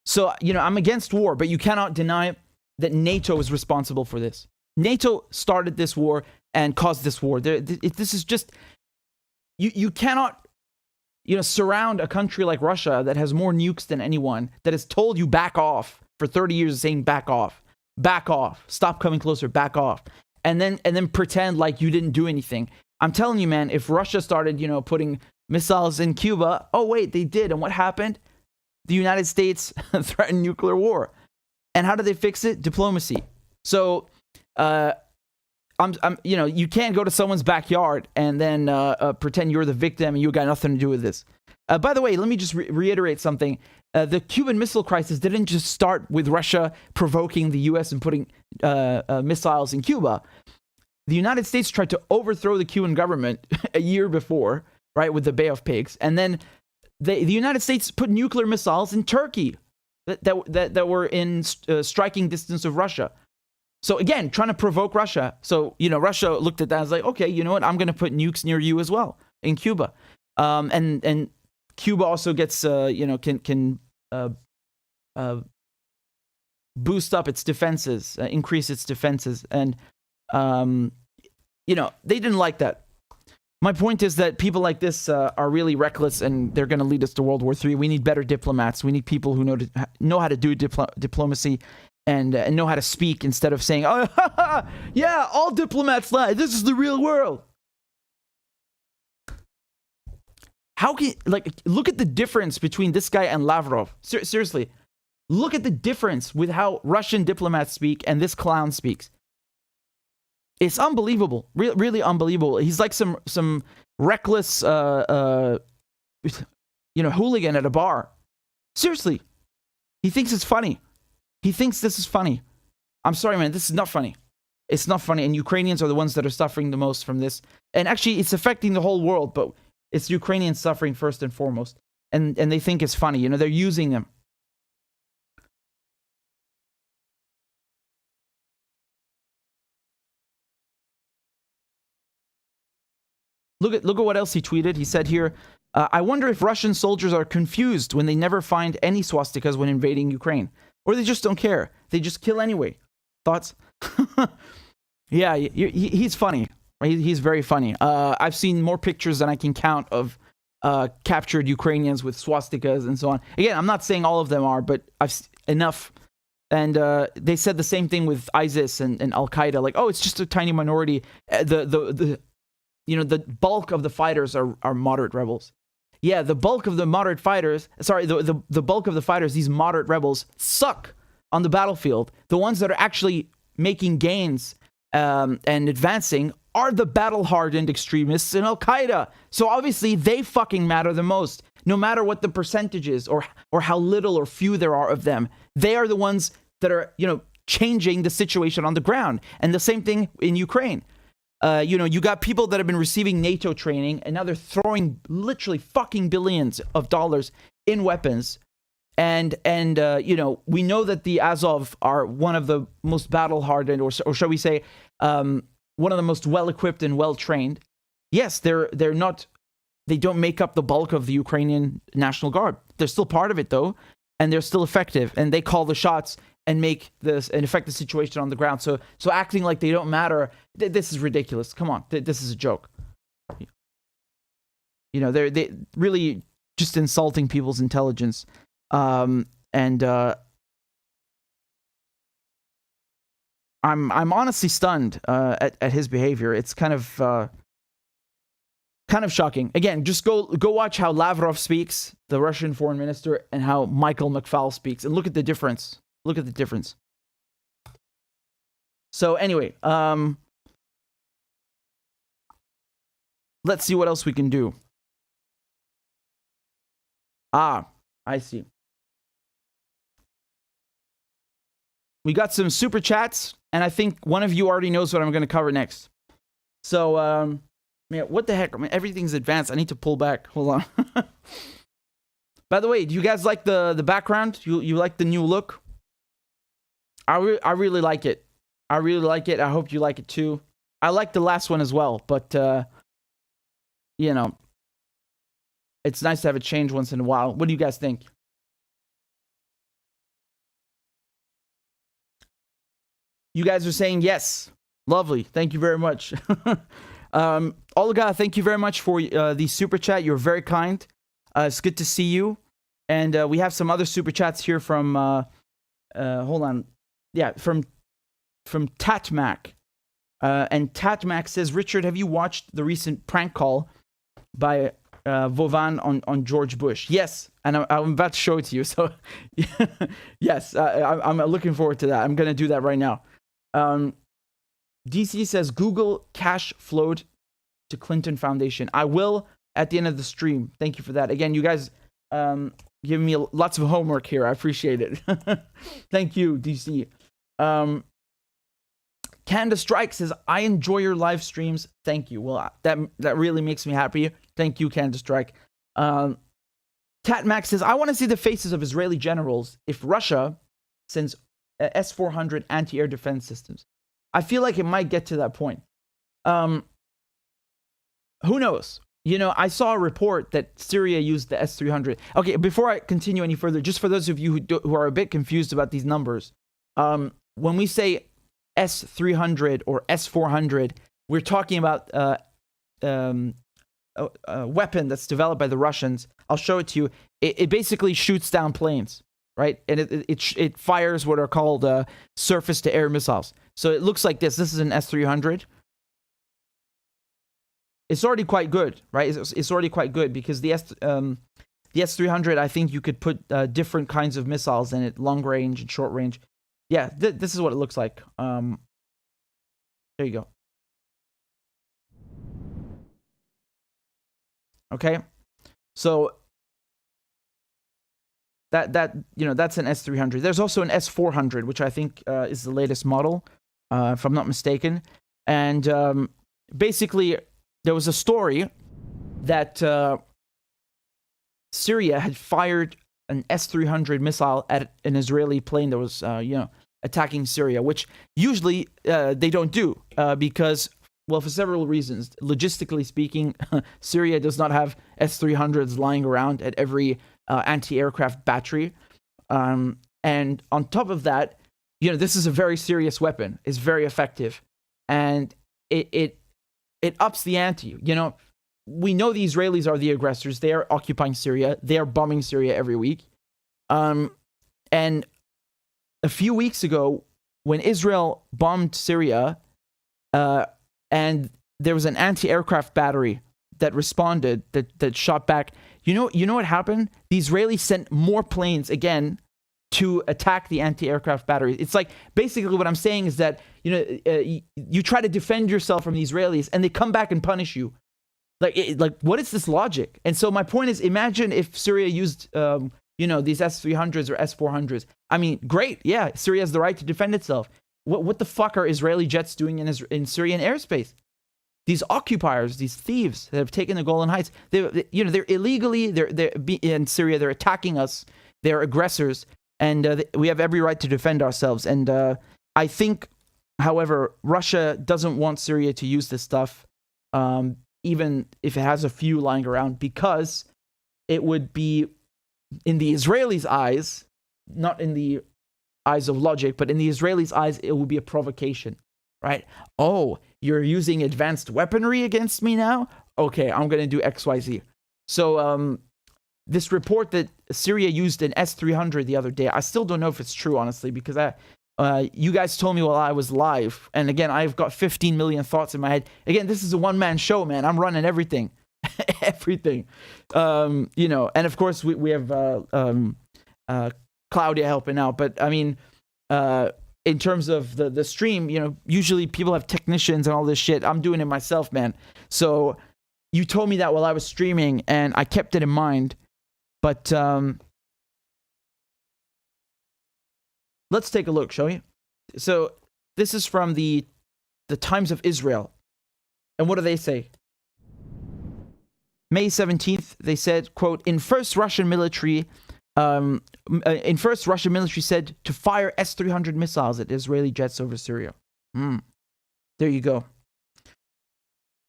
So, I'm against war, but you cannot deny that NATO is responsible for this. NATO started this war and caused this war. This is just, you cannot, surround a country like Russia that has more nukes than anyone, that has told you back off for 30 years, saying back off, stop coming closer, back off. And then pretend like you didn't do anything. I'm telling you, man, if Russia started, putting missiles in Cuba, oh, wait, they did. And what happened? The United States threatened nuclear war. And how did they fix it? Diplomacy. So, you can't go to someone's backyard and then pretend you're the victim and you got nothing to do with this. By the way, let me just reiterate something. The Cuban Missile Crisis didn't just start with Russia provoking the U.S. and putting missiles in Cuba. The United States tried to overthrow the Cuban government a year before, right, with the Bay of Pigs. And then the United States put nuclear missiles in Turkey that were in striking distance of Russia. So again, trying to provoke Russia. So, Russia looked at that and was like, okay, you know what? I'm going to put nukes near you as well in Cuba. And Cuba also gets, can boost up its defenses, increase its defenses. And, they didn't like that. My point is that people like this are really reckless, and they're going to lead us to World War III. We need better diplomats. We need people who know how to do diplomacy and know how to speak instead of saying, oh, yeah, all diplomats lie. This is the real world. How can, look at the difference between this guy and Lavrov. Seriously, look at the difference with how Russian diplomats speak and this clown speaks. It's unbelievable, really unbelievable. He's like some reckless, hooligan at a bar. Seriously, he thinks it's funny. He thinks this is funny. I'm sorry, man, this is not funny. It's not funny, and Ukrainians are the ones that are suffering the most from this. And actually, it's affecting the whole world, but it's Ukrainians suffering first and foremost. And they think it's funny. They're using them. Look at what else he tweeted. He said here, I wonder if Russian soldiers are confused when they never find any swastikas when invading Ukraine. Or they just don't care. They just kill anyway. Thoughts? Yeah, he's funny. He's very funny. I've seen more pictures than I can count of captured Ukrainians with swastikas and so on. Again, I'm not saying all of them are, but I've enough. And they said the same thing with ISIS and Al-Qaeda. Like, oh, it's just a tiny minority. The bulk of the fighters are moderate rebels. Yeah, the bulk of the moderate fighters, the bulk of the fighters, these moderate rebels, suck on the battlefield. The ones that are actually making gains and advancing are the battle-hardened extremists in Al-Qaeda. So obviously, they fucking matter the most. No matter what the percentage is or how little or few there are of them. They are the ones that are, changing the situation on the ground. And the same thing in Ukraine. You got people that have been receiving NATO training, and now they're throwing literally fucking billions of dollars in weapons. And we know that the Azov are one of the most battle-hardened, or shall we say, one of the most well-equipped and well-trained. Yes, they don't make up the bulk of the Ukrainian National Guard. They're still part of it, though, and they're still effective, and they call the shots and affect the situation on the ground. So acting like they don't matter, this is ridiculous. Come on, this is a joke. They're really just insulting people's intelligence, I'm honestly stunned at his behavior. It's kind of shocking. Again, just go watch how Lavrov speaks, the Russian foreign minister, and how Michael McFaul speaks, and look at the difference. Look at the difference. So anyway, let's see what else we can do. I see. We got some super chats, and I think one of you already knows what I'm going to cover next. So, man, what the heck? I mean, everything's advanced. I need to pull back. Hold on. By the way, do you guys like the background? You like the new look? I really like it. I really like it. I hope you like it too. I like the last one as well, but it's nice to have a change once in a while. What do you guys think? You guys are saying yes. Lovely. Thank you very much. Olga, thank you very much for the super chat. You're very kind. It's good to see you. And we have some other super chats here from hold on. Yeah, from Tatmac. And Tatmax says, Richard, have you watched the recent prank call by Vovan on George Bush? Yes, and I'm about to show it to you. So, yes, I'm looking forward to that. I'm going to do that right now. DC says, Google cash flowed to Clinton Foundation. I will at the end of the stream. Thank you for that. Again, you guys giving me lots of homework here. I appreciate it. Thank you, DC. Candace Strike says, I enjoy your live streams. Thank you. Well, that really makes me happy. Thank you, Candace Strike. Tatmax says, I want to see the faces of Israeli generals if Russia sends S-400 anti-air defense systems. I feel like it might get to that point. Who knows? You know, I saw a report that Syria used the S-300. Okay, before I continue any further, just for those of you who are a bit confused about these numbers, when we say S-300 or S-400, we're talking about a weapon that's developed by the Russians. I'll show it to you. It basically shoots down planes, right? And it fires what are called surface-to-air missiles. So it looks like this. This is an S-300. It's already quite good, right? It's already quite good because the S-300, I think you could put different kinds of missiles in it, long range and short range. Yeah, this is what it looks like. There you go. Okay, so that's an S-300. There's also an S-400, which I think is the latest model, if I'm not mistaken. And basically, there was a story that Syria had fired an S-300 missile at an Israeli plane that was, attacking Syria, which usually they don't do because, well, for several reasons. Logistically speaking, Syria does not have S-300s lying around at every anti-aircraft battery. And on top of that, this is a very serious weapon. It's very effective. And it ups the ante. We know the Israelis are the aggressors. They are occupying Syria. They are bombing Syria every week. And a few weeks ago, when Israel bombed Syria, and there was an anti-aircraft battery that responded, that shot back. You know what happened? The Israelis sent more planes again to attack the anti-aircraft battery. It's like, basically what I'm saying is that, you try to defend yourself from the Israelis and they come back and punish you. Like what is this logic? And so my point is, imagine if Syria used, these S-300s or S-400s. I mean, great. Yeah, Syria has the right to defend itself. What the fuck are Israeli jets doing in Syrian airspace? These occupiers, these thieves that have taken the Golan Heights, they're illegally, they're in Syria, they're attacking us, they're aggressors, and we have every right to defend ourselves. And I think, however, Russia doesn't want Syria to use this stuff, even if it has a few lying around, because it would be, in the Israelis' eyes, not in the eyes of logic, but in the Israelis' eyes, it would be a provocation, right? Oh, you're using advanced weaponry against me now? Okay, I'm going to do XYZ. So this report that Syria used an S-300 the other day, I still don't know if it's true, honestly, because you guys told me while I was live. And again, I've got 15 million thoughts in my head. Again, this is a one-man show, man. I'm running everything. Everything. And of course, we have Claudia helping out. But I mean, in terms of the stream, usually people have technicians and all this shit. I'm doing it myself, man. So you told me that while I was streaming, and I kept it in mind. But let's take a look, shall we? So this is from the Times of Israel. And what do they say? May 17th, they said, quote, in first Russian military said to fire S-300 missiles at Israeli jets over Syria. There you go.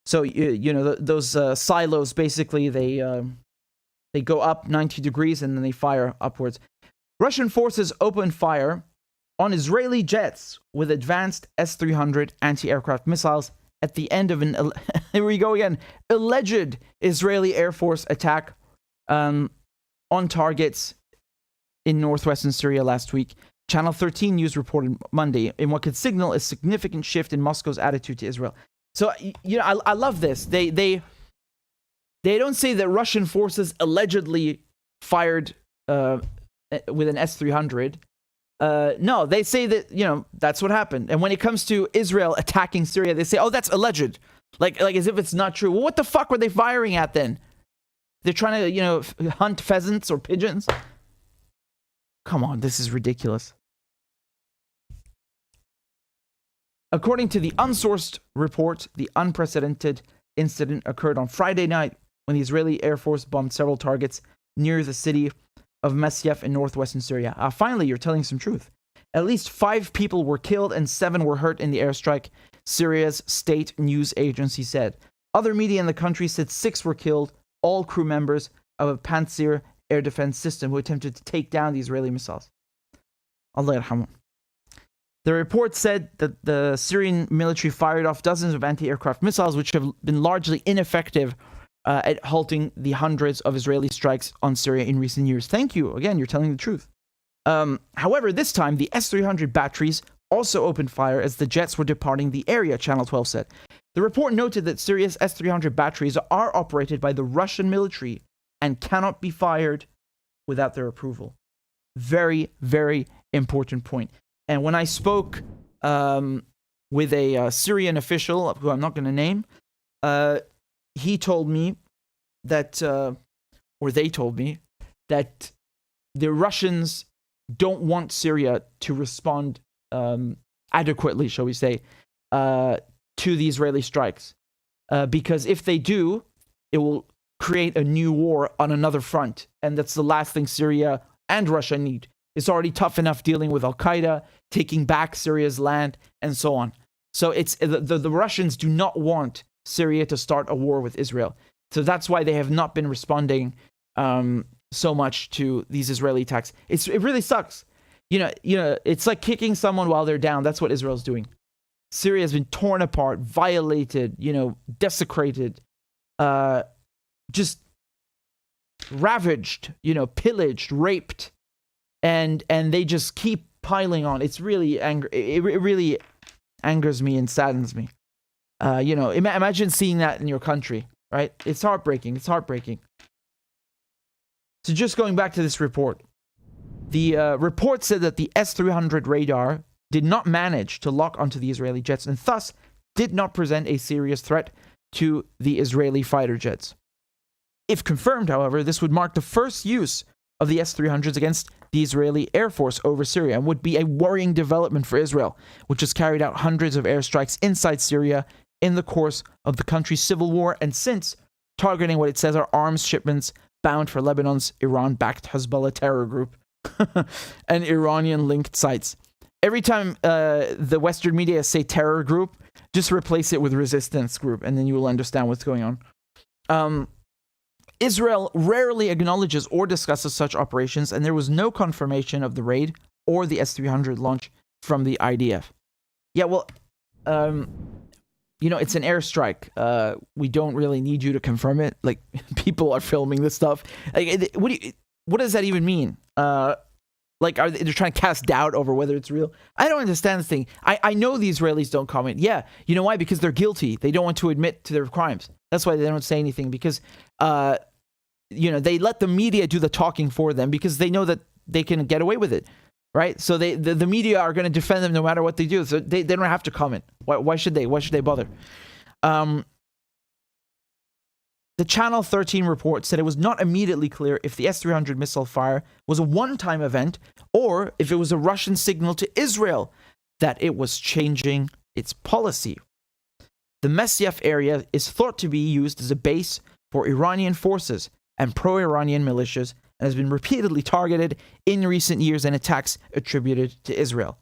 So, those silos, basically, they go up 90 degrees and then they fire upwards. Russian forces opened fire on Israeli jets with advanced S-300 anti-aircraft missiles at the end of here we go again, alleged Israeli Air Force attack on targets in northwestern Syria last week. Channel 13 News reported Monday, in what could signal a significant shift in Moscow's attitude to Israel. So, I love this. They don't say that Russian forces allegedly fired with an S-300. No, they say that, that's what happened. And when it comes to Israel attacking Syria, they say, oh, that's alleged. Like as if it's not true. Well, what the fuck were they firing at then? They're trying to, hunt pheasants or pigeons? Come on, this is ridiculous. According to the unsourced report, the unprecedented incident occurred on Friday night when the Israeli Air Force bombed several targets near the city of Masyaf in northwestern Syria. Finally, you're telling some truth. At least 5 people were killed and 7 were hurt in the airstrike, Syria's state news agency said. Other media in the country said 6 were killed, all crew members of a Pantsir air defense system who attempted to take down the Israeli missiles. Allah yarhamu. The report said that the Syrian military fired off dozens of anti-aircraft missiles, which have been largely ineffective at halting the hundreds of Israeli strikes on Syria in recent years. Thank you. Again, you're telling the truth. However, this time, the S-300 batteries also opened fire as the jets were departing the area, Channel 12 said. The report noted that Syria's S-300 batteries are operated by the Russian military and cannot be fired without their approval. Very, very important point. And when I spoke with a Syrian official, who I'm not going to name, he told me that, or they told me, that the Russians don't want Syria to respond adequately, shall we say, to the Israeli strikes. Because if they do, it will create a new war on another front. And that's the last thing Syria and Russia need. It's already tough enough dealing with Al-Qaeda, taking back Syria's land, and so on. So it's the Russians do not want Syria to start a war with Israel. So that's why they have not been responding so much to these Israeli attacks. It really sucks. It's like kicking someone while they're down. That's what Israel's doing. Syria has been torn apart, violated, desecrated, just ravaged, pillaged, raped, and they just keep piling on. It's really it really angers me and saddens me. Imagine seeing that in your country, right? It's heartbreaking. It's heartbreaking. So just going back to this report, the report said that the S-300 radar did not manage to lock onto the Israeli jets and thus did not present a serious threat to the Israeli fighter jets. If confirmed, however, this would mark the first use of the S-300s against the Israeli Air Force over Syria and would be a worrying development for Israel, which has carried out hundreds of airstrikes inside Syria in the course of the country's civil war and since targeting what it says are arms shipments bound for Lebanon's Iran-backed Hezbollah terror group and Iranian-linked sites. Every time the Western media say terror group, just replace it with resistance group, and then you will understand what's going on. Israel rarely acknowledges or discusses such operations, and there was no confirmation of the raid or the S-300 launch from the IDF. Yeah, well, it's an airstrike. We don't really need you to confirm it. Like, people are filming this stuff. Like, what does that even mean? They're trying to cast doubt over whether it's real? I don't understand this thing. I know the Israelis don't comment. Yeah, you know why? Because they're guilty. They don't want to admit to their crimes. That's why they don't say anything. Because, they let the media do the talking for them because they know that they can get away with it, right? So the media are going to defend them no matter what they do. So they don't have to comment. Why should they? Why should they bother? The Channel 13 report said it was not immediately clear if the S-300 missile fire was a one-time event or if it was a Russian signal to Israel that it was changing its policy. The Masyaf area is thought to be used as a base for Iranian forces and pro-Iranian militias and has been repeatedly targeted in recent years in attacks attributed to Israel.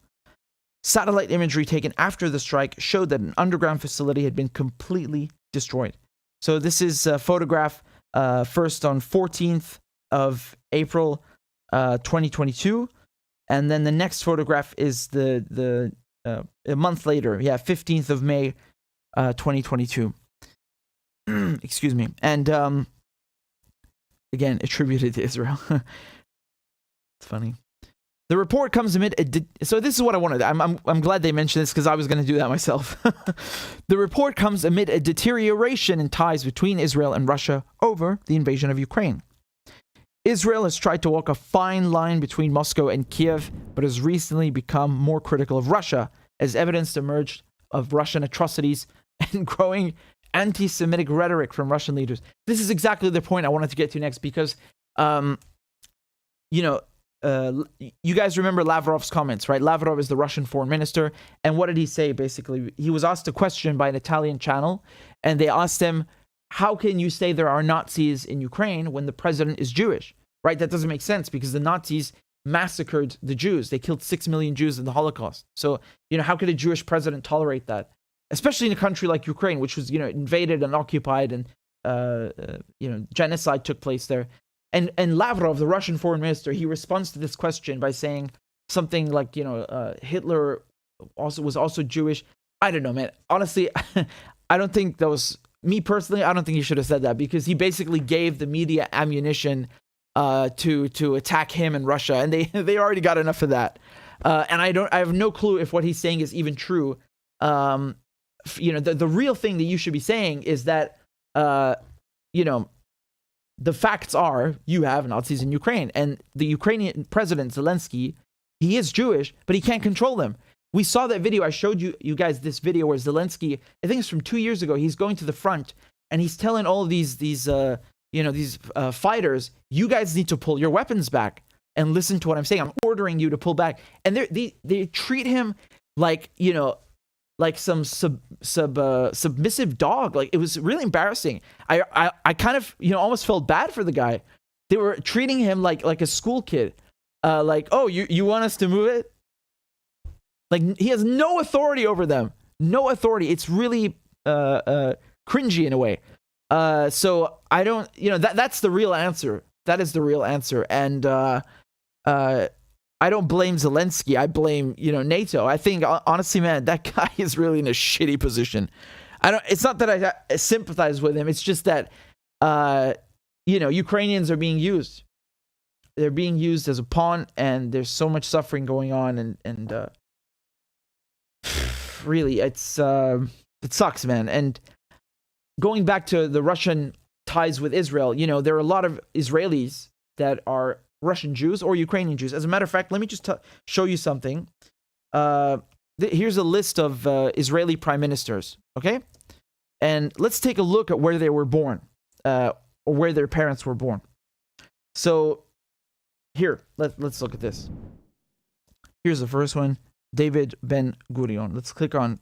Satellite imagery taken after the strike showed that an underground facility had been completely destroyed. So this is a photograph first on 14th of April 2022, and then the next photograph is a month later, 15th of May 2022. Excuse me. And again, attributed to Israel. It's funny. The report comes amid so this is what I wanted. I'm glad they mentioned this because I was going to do that myself. The report comes amid a deterioration in ties between Israel and Russia over the invasion of Ukraine. Israel has tried to walk a fine line between Moscow and Kiev, but has recently become more critical of Russia as evidence emerged of Russian atrocities and growing anti-Semitic rhetoric from Russian leaders. This is exactly the point I wanted to get to next because, you guys remember Lavrov's comments, right? Lavrov is the Russian foreign minister. And what did he say, basically? He was asked a question by an Italian channel, and they asked him, how can you say there are Nazis in Ukraine when the president is Jewish, right? That doesn't make sense because the Nazis massacred the Jews. They killed 6 million Jews in the Holocaust. So, how could a Jewish president tolerate that? Especially in a country like Ukraine, which was, invaded and occupied and, genocide took place there. And Lavrov, the Russian foreign minister, he responds to this question by saying something like, Hitler was also Jewish. I don't know, man. Honestly, I don't think that was, me personally, I don't think he should have said that because he basically gave the media ammunition to attack him and Russia, and they already got enough of that. And I have no clue if what he's saying is even true. The real thing that you should be saying is that, the facts are you have Nazis in Ukraine, and the Ukrainian president Zelensky, he is Jewish, but he can't control them. We saw that video. I showed you guys this video where Zelensky, I think it's from 2 years ago, he's going to the front and he's telling all of these fighters, you guys need to pull your weapons back and listen to what I'm saying. I'm ordering you to pull back. And they treat him like, like some submissive dog. Like, it was really embarrassing. I kind of, almost felt bad for the guy. They were treating him like a school kid. Like, oh, you want us to move it? Like, he has no authority over them. No authority. It's really cringy in a way. So I don't, that's the real answer. That is the real answer. And I don't blame Zelensky. I blame, NATO. I think, honestly, man, that guy is really in a shitty position. It's not that I sympathize with him. It's just that, Ukrainians are being used. They're being used as a pawn, and there's so much suffering going on. And really, it sucks, man. And going back to the Russian ties with Israel, there are a lot of Israelis that are Russian Jews or Ukrainian Jews. As a matter of fact, let me just show you something. Here's a list of Israeli prime ministers, okay? And let's take a look at where they were born, or where their parents were born. So here, let's look at this. Here's the first one, David Ben Gurion. Let's click on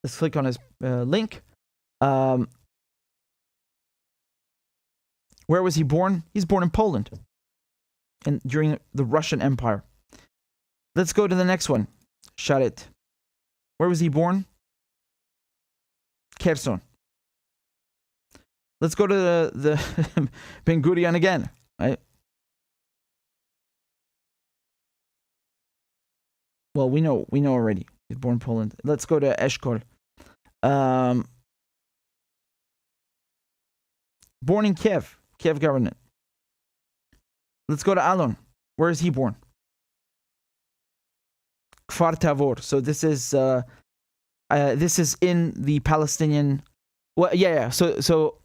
his link. Where was he born? He's born in Poland, and during the Russian Empire. Let's go to the next one, Sharet. Where was he born? Kherson. Let's go to the Ben Gurion again, right? Well, we know already. He's born in Poland. Let's go to Eshkol. Born in Kiev government. Let's go to Alon. Where is he born? Kfar Tavor. So this is in the Palestinian. Well, yeah. So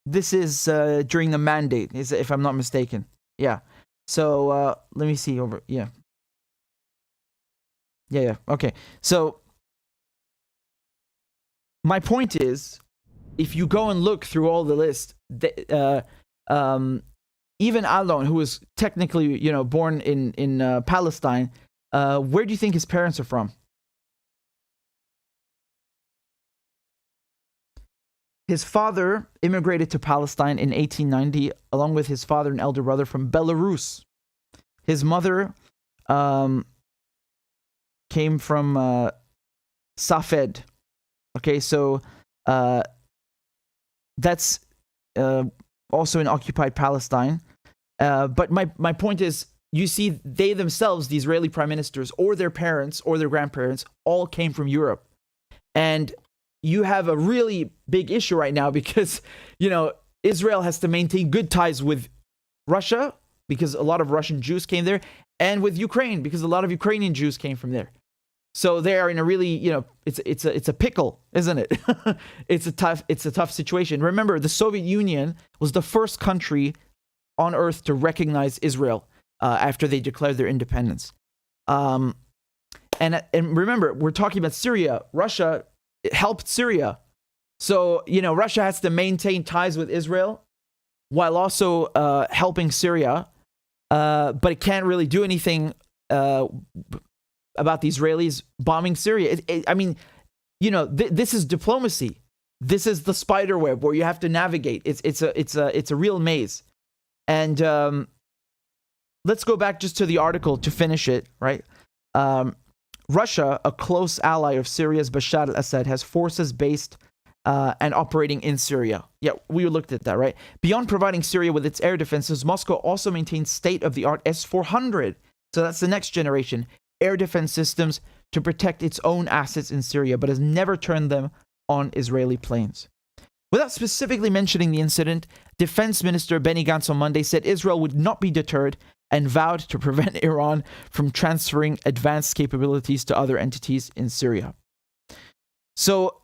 this is during the mandate, if I'm not mistaken. Yeah. So let me see over. Yeah. Okay. So my point is, if you go and look through all the list, even Alon, who was technically, born in Palestine, where do you think his parents are from? His father immigrated to Palestine in 1890, along with his father and elder brother from Belarus. His mother came from Safed. Okay, so that's also in occupied Palestine. But my point is, you see, they themselves, the Israeli prime ministers, or their parents, or their grandparents, all came from Europe. And you have a really big issue right now because, Israel has to maintain good ties with Russia, because a lot of Russian Jews came there, and with Ukraine because a lot of Ukrainian Jews came from there. So they are in a really, it's a pickle, isn't it? It's a tough situation. Remember, the Soviet Union was the first country on earth to recognize Israel after they declared their independence. And remember, we're talking about Syria. Russia helped Syria. So, Russia has to maintain ties with Israel while also helping Syria. But it can't really do anything about the Israelis bombing Syria. This is diplomacy. This is the spider web where you have to navigate. It's a real maze. And let's go back just to the article to finish it, right? Russia, a close ally of Syria's Bashar al-Assad, has forces based and operating in Syria. Yeah, we looked at that, right? Beyond providing Syria with its air defenses, Moscow also maintains state-of-the-art S-400. So that's the next generation air defense systems to protect its own assets in Syria, but has never turned them on Israeli planes. Without specifically mentioning the incident, Defense Minister Benny Gantz on Monday said Israel would not be deterred and vowed to prevent Iran from transferring advanced capabilities to other entities in Syria. So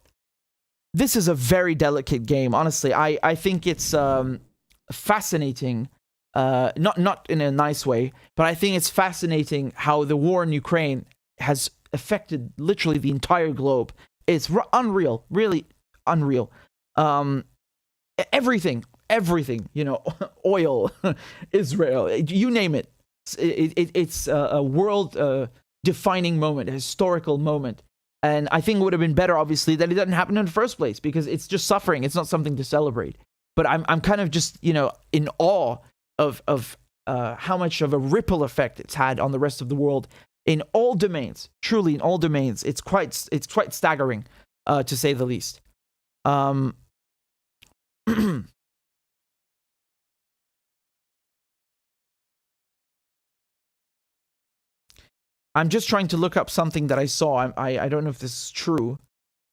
this is a very delicate game. Honestly, I think it's fascinating. Not in a nice way, but I think it's fascinating how the war in Ukraine has affected literally the entire globe. It's unreal, really unreal. Everything, oil, Israel, you name it. It's a world-defining moment, a historical moment. And I think it would have been better, obviously, that it didn't happen in the first place, because it's just suffering. It's not something to celebrate. But I'm kind of just, in awe of how much of a ripple effect it's had on the rest of the world in all domains. Truly, in all domains, it's quite staggering, to say the least. I'm just trying to look up something that I saw. I don't know if this is true,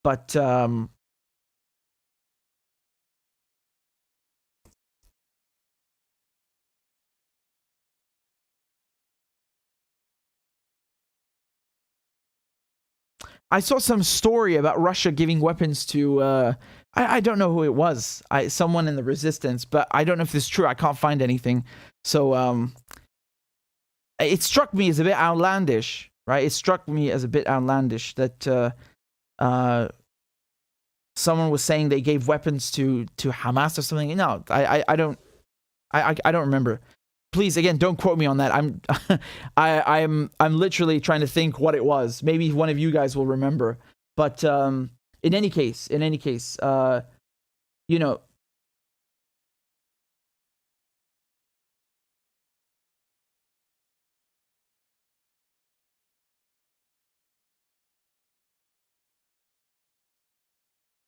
but I saw some story about Russia giving weapons to, I don't know who it was, someone in the resistance, but I don't know if this is true. I can't find anything. So it struck me as a bit outlandish, right? It struck me as a bit outlandish that someone was saying they gave weapons to Hamas or something. No, I don't remember. Please, again, don't quote me on that. I'm literally trying to think what it was. Maybe one of you guys will remember. But in any case,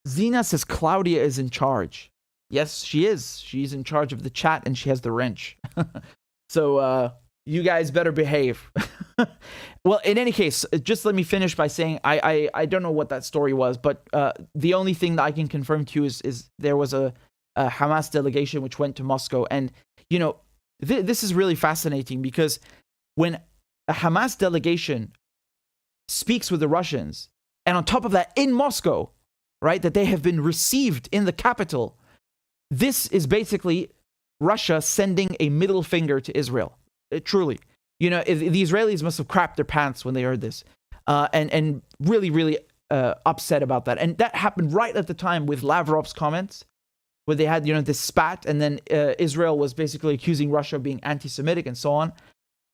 Zena says Claudia is in charge. Yes, she is. She's in charge of the chat and she has the wrench. So you guys better behave. Well, in any case, just let me finish by saying I don't know what that story was, but the only thing that I can confirm to you is there was a Hamas delegation which went to Moscow. And, this is really fascinating because when a Hamas delegation speaks with the Russians, and on top of that, in Moscow, right, that they have been received in the capital, this is basically Russia sending a middle finger to Israel. Truly. The Israelis must have crapped their pants when they heard this. And really, really upset about that. And that happened right at the time with Lavrov's comments, where they had, this spat, and then Israel was basically accusing Russia of being anti-Semitic and so on.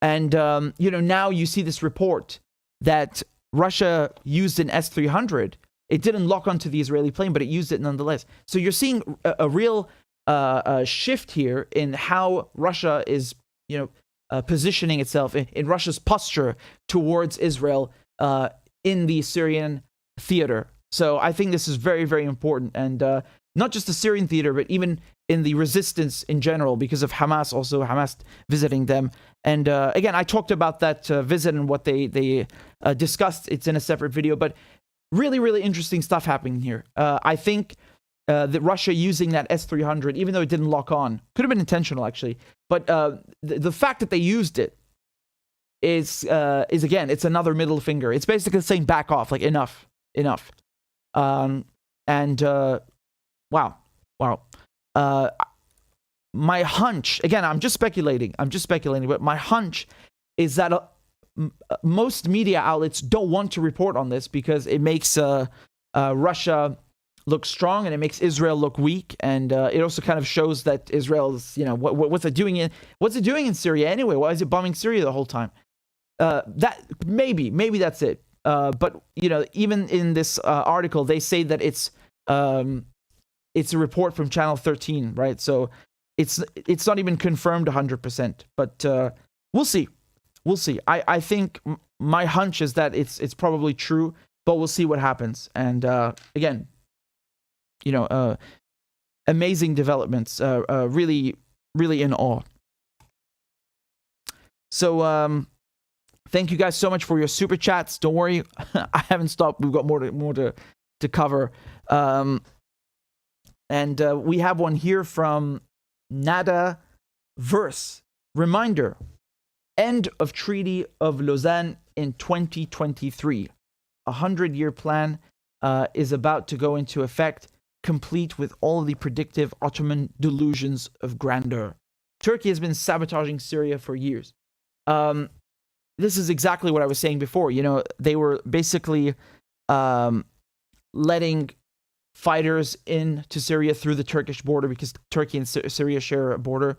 And, now you see this report that Russia used an S-300. It didn't lock onto the Israeli plane, but it used it nonetheless. So you're seeing a real shift here in how Russia is, positioning itself in Russia's posture towards Israel in the Syrian theater. So I think this is very, very important. And not just the Syrian theater, but even in the resistance in general, because of Hamas visiting them. And again, I talked about that visit and what they discussed. It's in a separate video, but really, really interesting stuff happening here. I think that Russia using that S-300, even though it didn't lock on, could have been intentional actually, But the fact that they used it is again, it's another middle finger. It's basically saying back off, like enough. Wow. My hunch, again, I'm just speculating, but my hunch is that most media outlets don't want to report on this because it makes Russia look strong and it makes Israel look weak, and it also kind of shows that Israel's, what's it doing in Syria anyway? Why is it bombing Syria the whole time? That maybe that's it. But even in this article, they say that it's a report from Channel 13, right? So it's not even confirmed 100%. But we'll see. I think my hunch is that it's probably true, but we'll see what happens. And again, amazing developments. Really, really in awe. So thank you guys so much for your super chats. Don't worry, I haven't stopped. We've got more to cover. And we have one here from Nada Verse. Reminder: end of Treaty of Lausanne in 2023. 100-year plan is about to go into effect, complete with all the predictive Ottoman delusions of grandeur. Turkey has been sabotaging Syria for years. This is exactly what I was saying before. They were basically letting fighters into Syria through the Turkish border because Turkey and Syria share a border.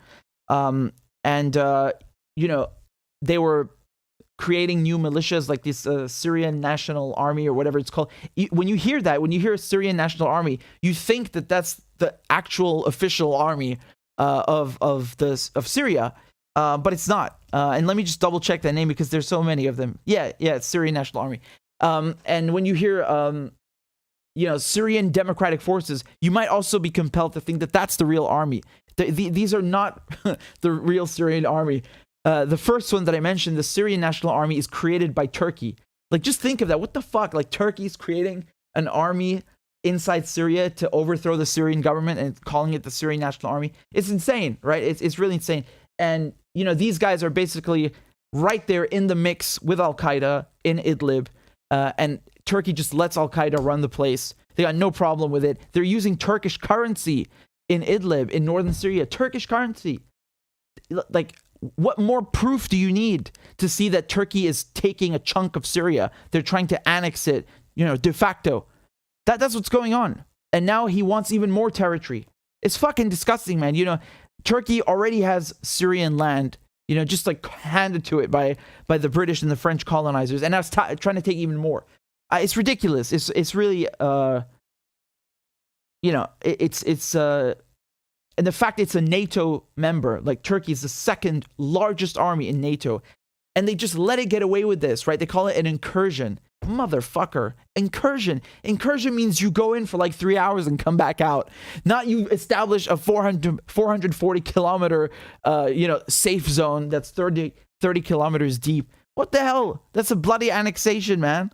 They were creating new militias like this Syrian National Army or whatever it's called. When you hear Syrian National Army, you think that that's the actual official army of Syria, but it's not. And let me just double check that name because there's so many of them. Yeah, it's Syrian National Army. And when you hear Syrian Democratic Forces, you might also be compelled to think that that's the real army. These are not the real Syrian army. The first one that I mentioned, the Syrian National Army, is created by Turkey. Like, just think of that. What the fuck? Like, Turkey's creating an army inside Syria to overthrow the Syrian government and calling it the Syrian National Army. It's insane, right? It's really insane. And, these guys are basically right there in the mix with Al-Qaeda in Idlib. And Turkey just lets Al-Qaeda run the place. They got no problem with it. They're using Turkish currency in Idlib, in northern Syria. Turkish currency. Like, what more proof do you need to see that Turkey is taking a chunk of Syria? They're trying to annex it, de facto. That's what's going on. And now he wants even more territory. It's fucking disgusting, man. Turkey already has Syrian land, just like handed to it by the British and the French colonizers. And now it's trying to take even more. It's ridiculous. It's really, and the fact it's a NATO member, like Turkey is the second largest army in NATO, and they just let it get away with this, right? They call it an incursion. Motherfucker. Incursion. Incursion means you go in for like 3 hours and come back out. Not you establish a 440 kilometer, safe zone that's 30 kilometers deep. What the hell? That's a bloody annexation, man.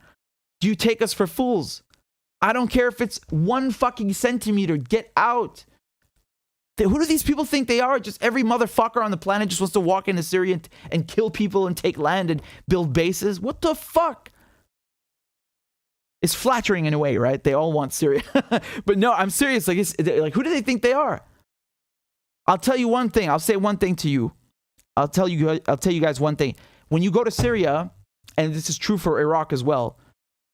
Do you take us for fools? I don't care if it's 1 fucking centimeter. Get out. Who do these people think they are? Just every motherfucker on the planet just wants to walk into Syria and kill people and take land and build bases? What the fuck? It's flattering in a way, right? They all want Syria. But no, I'm serious. Like, who do they think they are? I'll tell you one thing. I'll say one thing to you. I'll tell you guys one thing. When you go to Syria, and this is true for Iraq as well,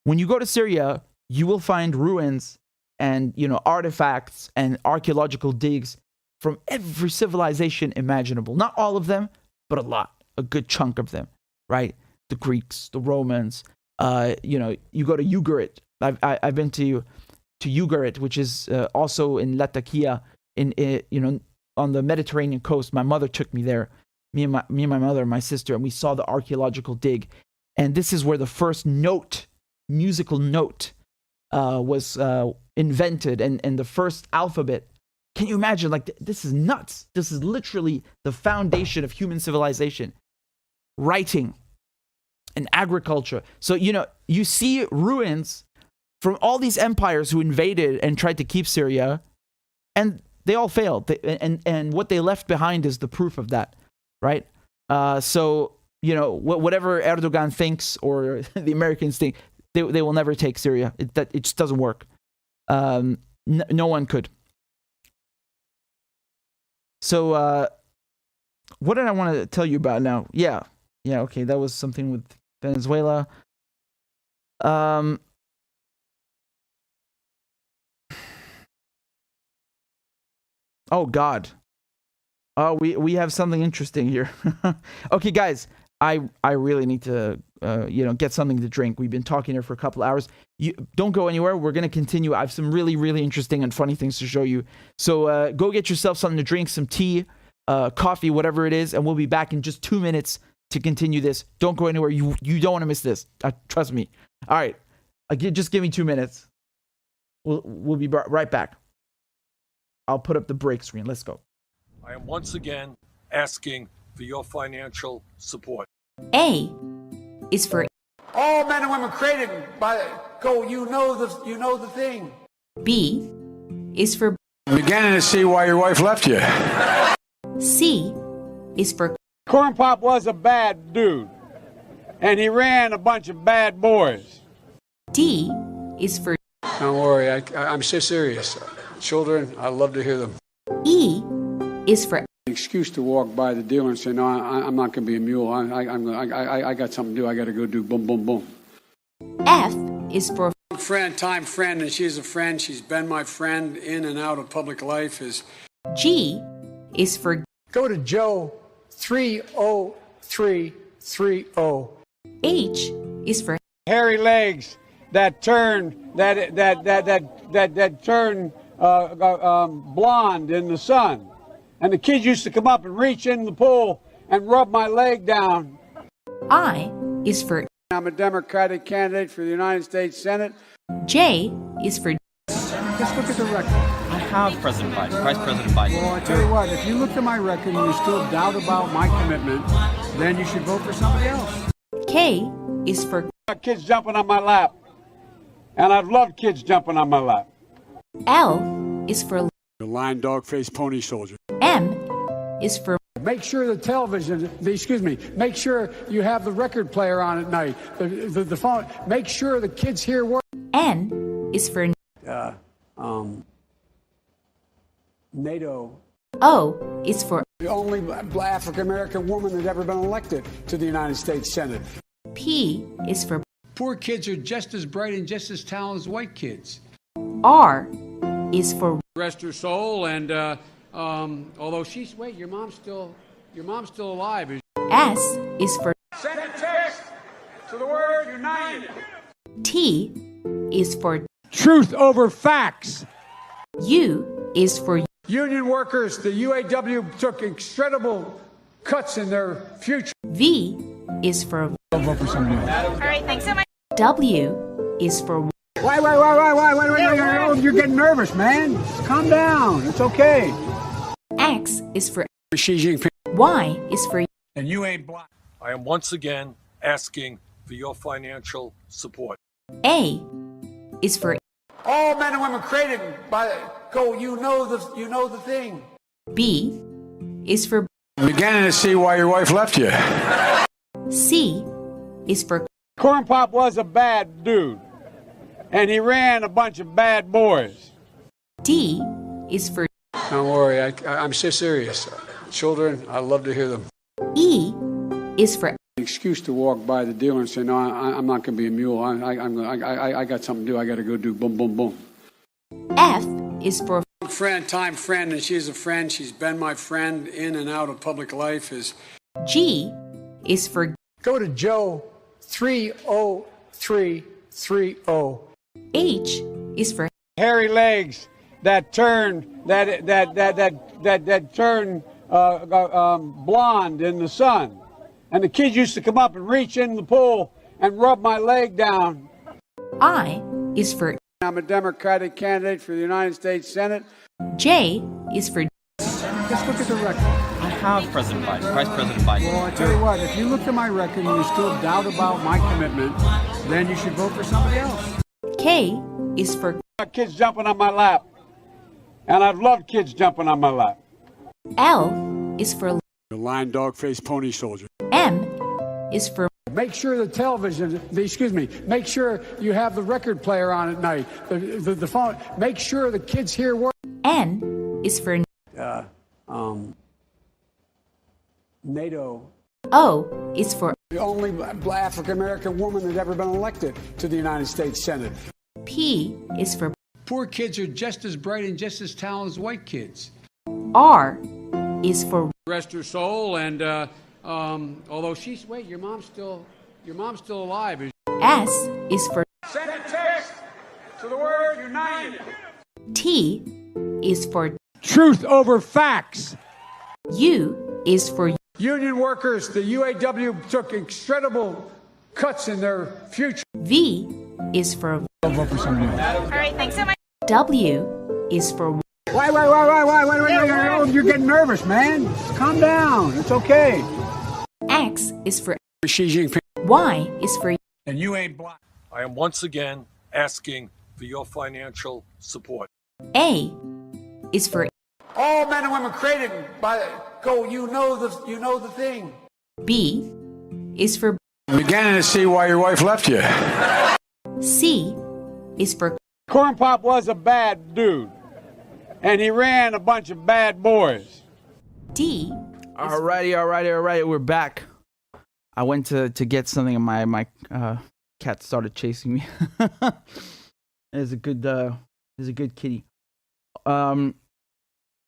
when you go to Syria, you will find ruins and, artifacts and archaeological digs from every civilization imaginable. Not all of them, but a good chunk of them, right? The Greeks, the Romans. You go to Ugarit. I've been to Ugarit, which is also in Latakia, on the Mediterranean coast. My mother took me there. Me and my mother and my sister, and we saw the archaeological dig. And this is where the first musical note, was invented, and the first alphabet. Can you imagine? Like, this is nuts. This is literally the foundation of human civilization. Writing and agriculture. So, you see ruins from all these empires who invaded and tried to keep Syria, and They all failed. And what they left behind is the proof of that, right? So, whatever Erdogan thinks or the Americans think, they will never take Syria. It just doesn't work. No one could. So, what did I want to tell you about now? Yeah, okay, that was something with Venezuela. Oh God. We have something interesting here. Okay, guys, I really need to get something to drink. We've been talking here for a couple hours. You don't go anywhere. We're gonna continue. I have some really, really interesting and funny things to show you. So go get yourself something to drink, some tea, coffee, whatever it is, and we'll be back in just 2 minutes to continue this. Don't go anywhere. You don't want to miss this. Trust me. All right, just give me 2 minutes. We'll be right back. I'll put up the break screen. Let's go. I am once again asking for your financial support. A is for all men and women created by you know the thing. B is for I'm beginning to see why your wife left you. C is for Corn Pop was a bad dude, and he ran a bunch of bad boys. D is for Don't worry, I'm so serious. Children, I love to hear them. E is for An excuse to walk by the dealer and say, no, I'm not going to be a mule. I got something to do. I got to go do boom, boom, boom. F is for Time friend, and she's a friend. She's been my friend in and out of public life. G is for Go to Joe 30330. H is for Hairy legs that turn blonde in the sun. And the kids used to come up and reach in the pool and rub my leg down. I is for I'm a Democratic candidate for the United States Senate. J is for Just look at the record. I have President Biden, Vice President Biden. Well, I tell you what, if you look at my record and you still doubt about my commitment, then you should vote for somebody else. K is for Kids jumping on my lap. And I've loved kids jumping on my lap. L is for The lion, dog, face, pony soldier. M is for Make sure the television, make sure you have the record player on at night. The phone, make sure the kids hear work. N is for NATO. O is for The only African American woman that's ever been elected to the United States Senate. P is for Poor kids are just as bright and just as talented as white kids. R is for Rest her soul, and although your mom's still alive. S is for Send a text to the word united. T is for Truth over facts. U is for Union workers, the UAW took incredible cuts in their future. V is for I'll vote for somebody else. All right, thanks so much. W is for Wait, you're getting nervous, man. Calm down. It's okay. X is for Xi Jinping. Y is for And you ain't black. I am once again asking for your financial support. A is for All men and women created by you know the thing. B is for I'm beginning to see why your wife left you. C is for Corn Pop was a bad dude, and he ran a bunch of bad boys. D is for Don't worry, I'm so serious. Children, I love to hear them. E is for An excuse to walk by the dealer and say, no, I'm not going to be a mule. I got something to do. I got to go do boom, boom, boom. F is for Time friend, and she's a friend. She's been my friend in and out of public life. G is for Go to Joe 30330. H is for Hairy legs that turn blonde in the sun. And the kids used to come up and reach in the pool and rub my leg down. I is for I'm a Democratic candidate for the United States Senate. J is for Just look at the record. I have President Biden, Vice President Biden. Well, I tell you what, if you look at my record and you still doubt about my commitment, then you should vote for somebody else. K is for Kids jumping on my lap. And I've loved kids jumping on my lap. L is for The lion, dog, face, pony soldier. M is for Make sure the television, make sure you have the record player on at night. The phone, make sure the kids hear work. N is for NATO. O is for The only African American woman that's ever been elected to the United States Senate. P is for Poor kids are just as bright and just as talented as white kids. R is for Rest her soul, and although she's your mom's still alive. S is for Send a text to the word united. T is for Truth over facts. U is for Union workers, the UAW took incredible cuts in their future. V is for I'll vote for someone else. All right, thanks so much. W is for Wait, you're getting nervous, man. Calm down. It's okay. X is for Xi Jinping. Y is for And you ain't black. I am once again asking for your financial support. A is for All men and women created by you know the thing. B is for I'm beginning to see why your wife left you. C is for Corn Pop was a bad dude, and he ran a bunch of bad boys. D. Alrighty. We're back. I went to get something, and my cat started chasing me. It's a good kitty.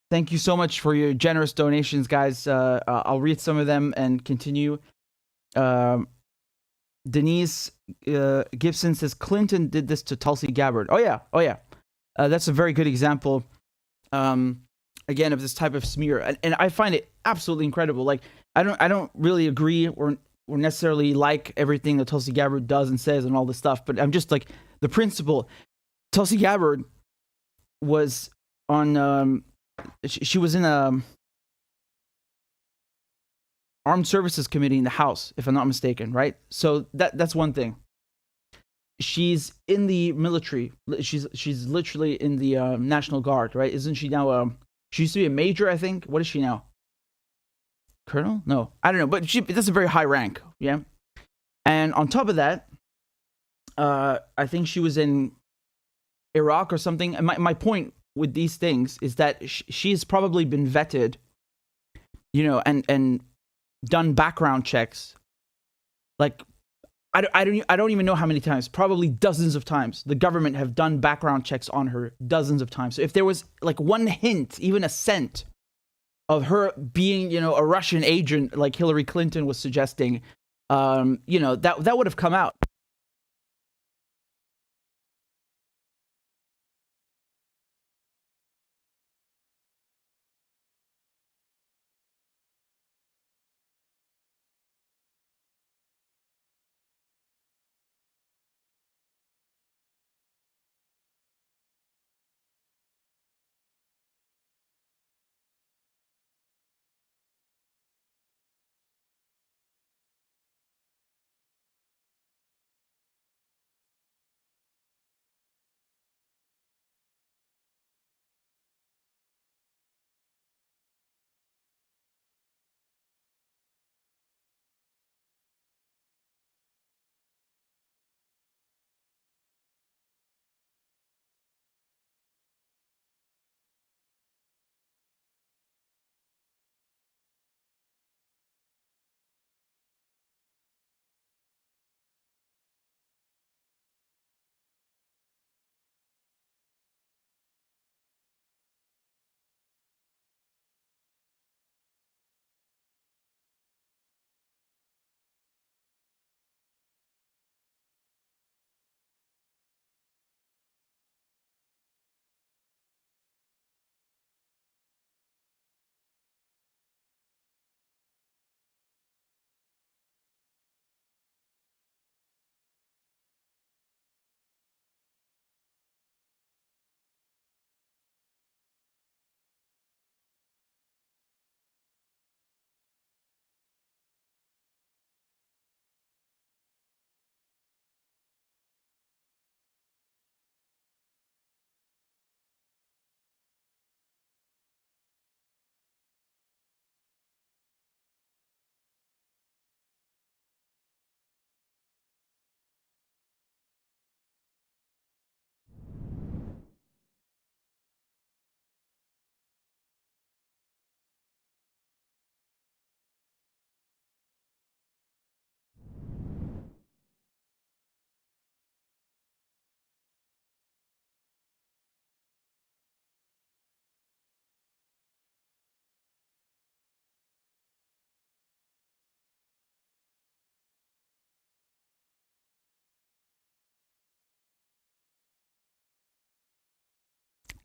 Thank you so much for your generous donations, guys. I'll read some of them and continue. Denise Gibson says Clinton did this to Tulsi Gabbard. Oh yeah. That's a very good example. Again, of this type of smear, and I find it absolutely incredible. Like I don't really agree or necessarily like everything that Tulsi Gabbard does and says and all this stuff, but I'm just like the principle. Tulsi Gabbard was on. She was in a Armed Services Committee in the House, if I'm not mistaken, right? So that's one thing. She's in the military. She's literally in the National Guard, right? Isn't she now? She used to be a major, I think. What is she now? Colonel? No, I don't know. But that's a very high rank, yeah. And on top of that, I think she was in Iraq or something. And my point with these things is that she's probably been vetted, and done background checks. Like, I don't even know how many times. Probably dozens of times. The government have done background checks on her dozens of times. So if there was like one hint, even a scent of her being, a Russian agent, like Hillary Clinton was suggesting, that would have come out.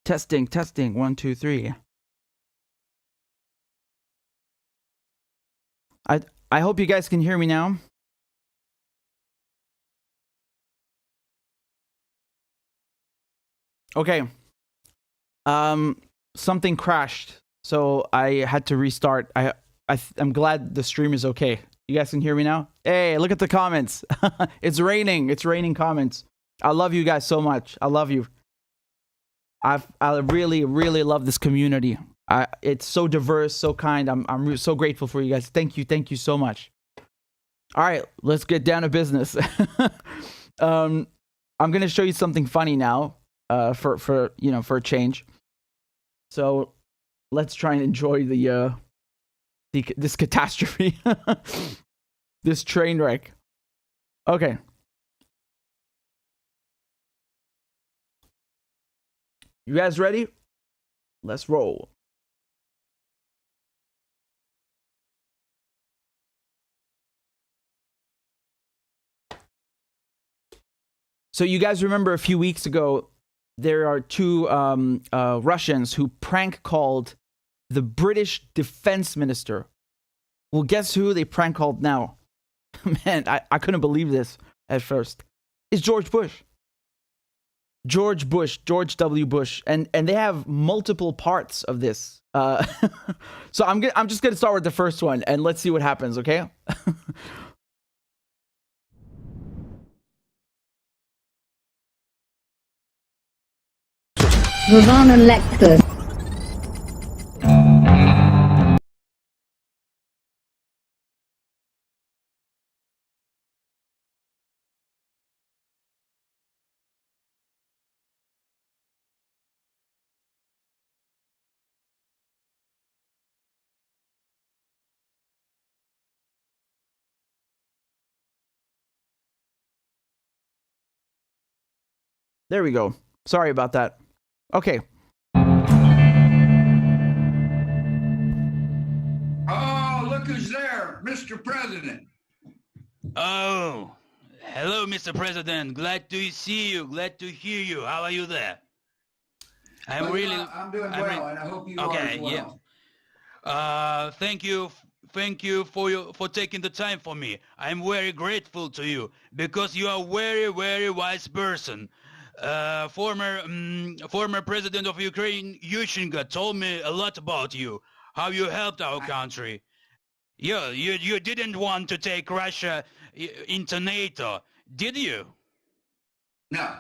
Testing, testing. 1, 2, 3. I hope you guys can hear me now. Okay. Something crashed, so I had to restart. I'm glad the stream is okay. You guys can hear me now? Hey, look at the comments. It's raining. It's raining comments. I love you guys so much. I love you. I really, really love this community. It's so diverse, so kind. I'm so grateful for you guys. Thank you so much. All right, let's get down to business. I'm gonna show you something funny now, for a change. So let's try and enjoy this catastrophe, this train wreck. Okay. You guys ready? Let's roll. So you guys remember a few weeks ago, there are two Russians who prank called the British defense minister. Well, guess who they prank called now? Man, I couldn't believe this at first. It's George Bush. George W. Bush. And they have multiple parts of this. So I'm just going to start with the first one and let's see what happens, okay? Lecter. There we go. Sorry about that. Okay. Oh, look who's there, Mr. President. Oh, hello, Mr. President. Glad to see you. Glad to hear you. How are you there? I'm doing well, and I hope you are as well. Yeah. Thank you for taking the time for me. I'm very grateful to you because you are very, very wise person. Former president of Ukraine, Yushchenko, told me a lot about you, how you helped our country. Yeah, you didn't want to take Russia into NATO, did you? No,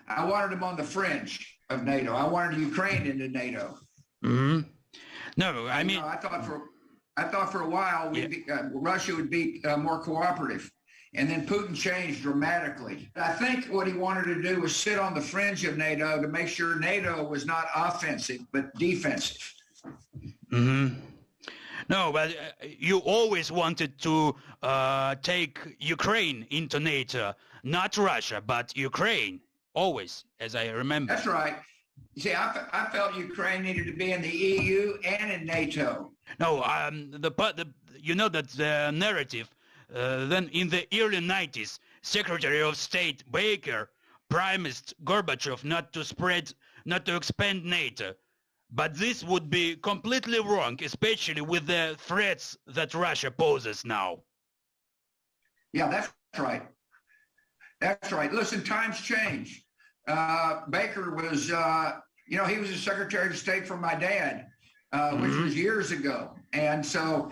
I wanted them on the fringe of NATO. I wanted Ukraine into NATO. Mm-hmm. No, I mean, I thought for a while Russia would be more cooperative. And then Putin changed dramatically. I think what he wanted to do was sit on the fringe of NATO to make sure NATO was not offensive, but defensive. Mm-hmm. No, but you always wanted to take Ukraine into NATO, not Russia, but Ukraine, always, as I remember. That's right. You see, I felt Ukraine needed to be in the EU and in NATO. No, you know that the narrative. Then in the early 90s, Secretary of State Baker promised Gorbachev not to expand NATO. But this would be completely wrong, especially with the threats that Russia poses now. Yeah, that's right. That's right. Listen, times change. Baker was, he was the Secretary of State for my dad, which was years ago. And so,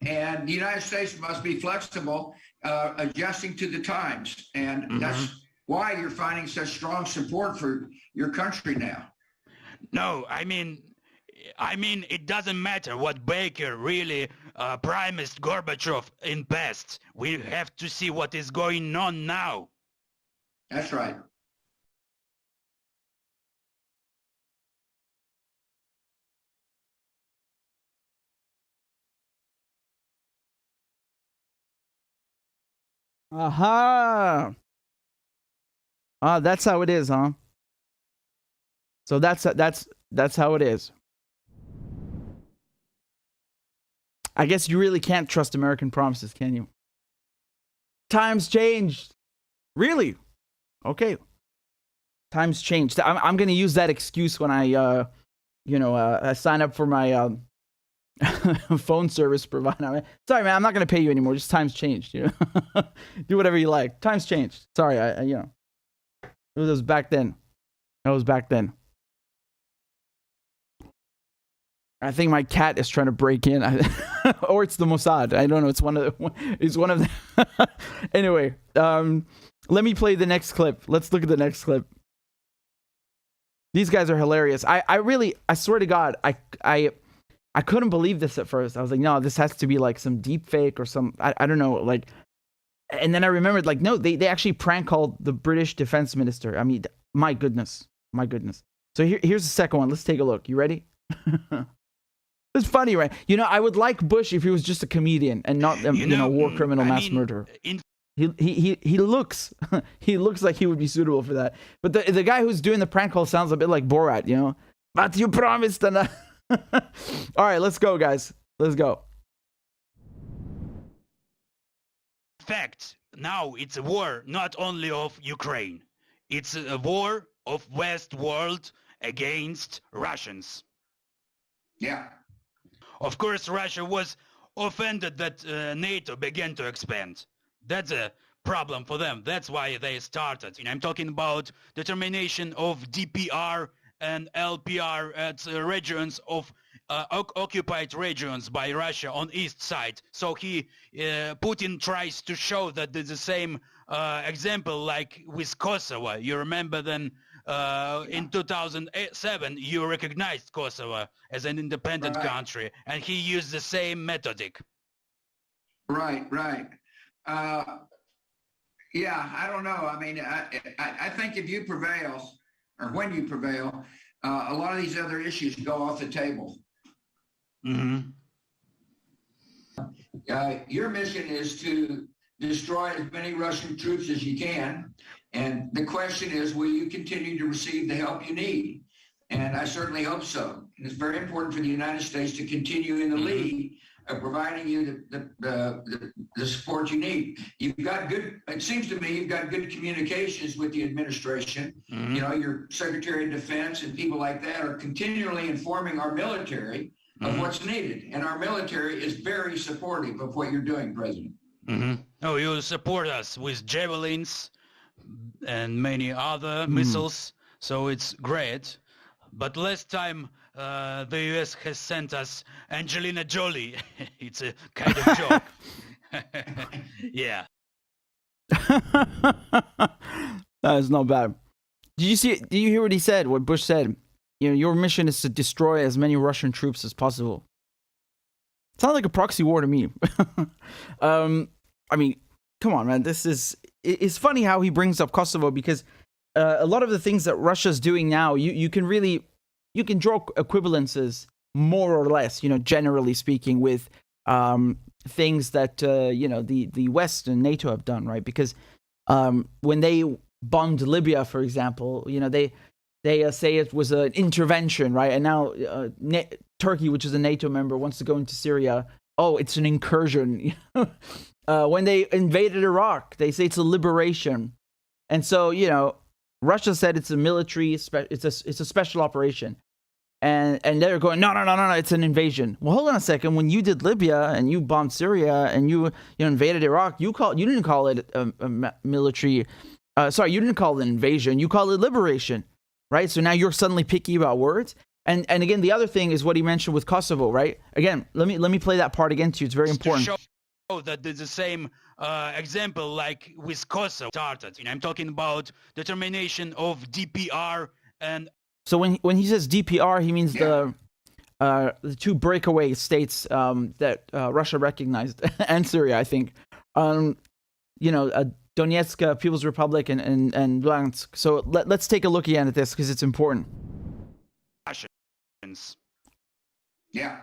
and the United States must be flexible, adjusting to the times. And that's why you're finding such strong support for your country now. No, I mean, it doesn't matter what Baker really promised Gorbachev in past. We have to see what is going on now. That's right. Aha. That's how it is, huh? So that's how it is. I guess you really can't trust American promises, can you? Times changed. Really? Okay. Times changed. I'm going to use that excuse when I sign up for my phone service provider. Sorry, man, I'm not going to pay you anymore. Just times changed. You know? Do whatever you like. Times changed. Sorry, it was back then. That was back then. I think my cat is trying to break in, or it's the Mossad. I don't know. It's one of the. Anyway, let me play the next clip. Let's look at the next clip. These guys are hilarious. I swear to God, I couldn't believe this at first. I was like, no, this has to be like some deep fake or some, I don't know, like, and then I remembered, like, no, they actually prank called the British defense minister. I mean, my goodness. So here's the second one. Let's take a look. You ready? It's funny, right? I would like Bush if he was just a comedian and not a war criminal, mass murderer. He looks like he would be suitable for that. But the guy who's doing the prank call sounds a bit like Borat, But you promised. All right, let's go, guys. Let's go. In fact, now it's a war not only of Ukraine. It's a war of West world against Russians. Yeah. Of course, Russia was offended that NATO began to expand. That's a problem for them. That's why they started. I'm talking about determination of DPR and LPR at regions of occupied regions by Russia on east side. So Putin tries to show that there's the same example like with Kosovo. You remember then in 2007 you recognized Kosovo as an independent country, and he used the same methodic. Right. Yeah, I don't know. I mean, I think if you prevail, or when you prevail, a lot of these other issues go off the table. Mm-hmm. Your mission is to destroy as many Russian troops as you can. And the question is, will you continue to receive the help you need? And I certainly hope so. And it's very important for the United States to continue in the lead of providing you the support you need. It seems to me you've got good communications with the administration. Mm-hmm. Your Secretary of Defense and people like that are continually informing our military of what's needed. And our military is very supportive of what you're doing, President. Mm-hmm. Oh, you support us with javelins and many other missiles, so it's great. But last time the US has sent us Angelina Jolie. It's a kind of joke. Yeah. That is not bad. Did you hear what he said, what Bush said? Your mission is to destroy as many Russian troops as possible. Sounds like a proxy war to me. I mean, come on, man. It's funny how he brings up Kosovo, because a lot of the things that Russia's doing now, you can draw equivalences more or less, generally speaking, with things that the West and NATO have done, right? Because when they bombed Libya, for example, they say it was an intervention, right? And now Turkey, which is a NATO member, wants to go into Syria. Oh, it's an incursion. When they invaded Iraq, they say it's a liberation. And so, Russia said it's a military, it's a special operation. And they're going, no, it's an invasion. Well, hold on a second. When you did Libya and you bombed Syria and you invaded Iraq, you didn't call it a military. You didn't call it an invasion. You called it liberation, right? So now you're suddenly picky about words. And again, the other thing is what he mentioned with Kosovo, right? Again, let me play that part again to you. It's very important. To show that there's the same example like with Kosovo started. I'm talking about determination of DPR and. So when he says DPR, he means the two breakaway states that Russia recognized, and Syria, I think. Donetsk People's Republic and Luhansk. So let's take a look again at this because it's important. Yeah.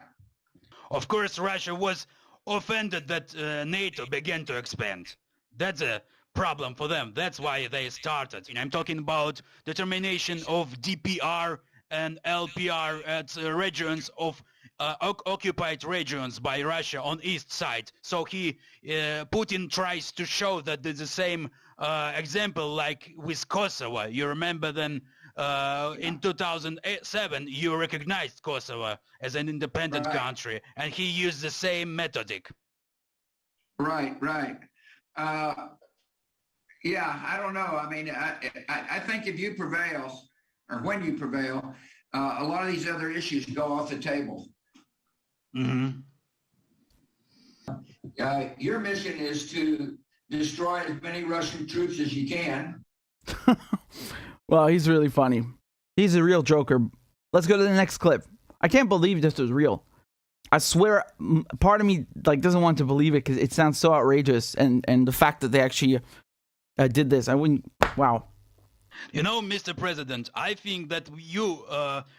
Of course, Russia was offended that NATO began to expand. That's a problem for them. That's why they started. I'm talking about determination of DPR and LPR at regions of occupied regions by Russia on east side. So Putin tries to show that there's the same example like with Kosovo. You remember then in 2007 you recognized Kosovo as an independent country, and he used the same methodic. Right. Yeah, I don't know. I mean, I think if you prevail, or when you prevail, a lot of these other issues go off the table. Mm-hmm. Your mission is to destroy as many Russian troops as you can. Well, he's really funny. He's a real joker. Let's go to the next clip. I can't believe this was real. I swear, part of me doesn't want to believe it because it sounds so outrageous, and the fact that they actually did this, I wouldn't. Wow. You know, Mr. President, I think that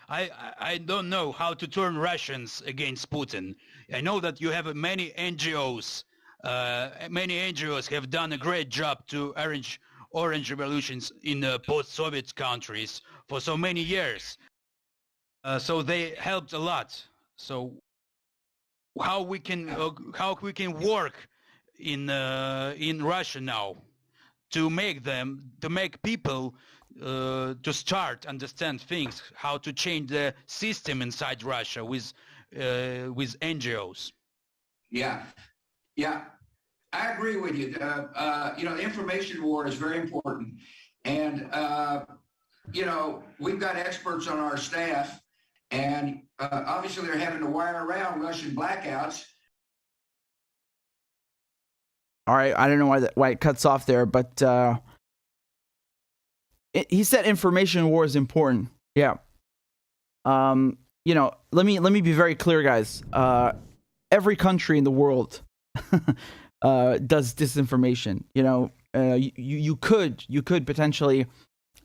I don't know how to turn Russians against Putin. I know that you have many NGOs. Many NGOs have done a great job to arrange orange revolutions in post-Soviet countries for so many years. So they helped a lot. So how we can work in Russia now to make people to start understand things, how to change the system inside Russia with NGOs. Yeah, I agree with you. The information war is very important, and we've got experts on our staff, and obviously they're having to wire around Russian blackouts. All right, I don't know why it cuts off there, but he said information war is important. Yeah. Let me be very clear, guys. Every country in the world does disinformation. You could potentially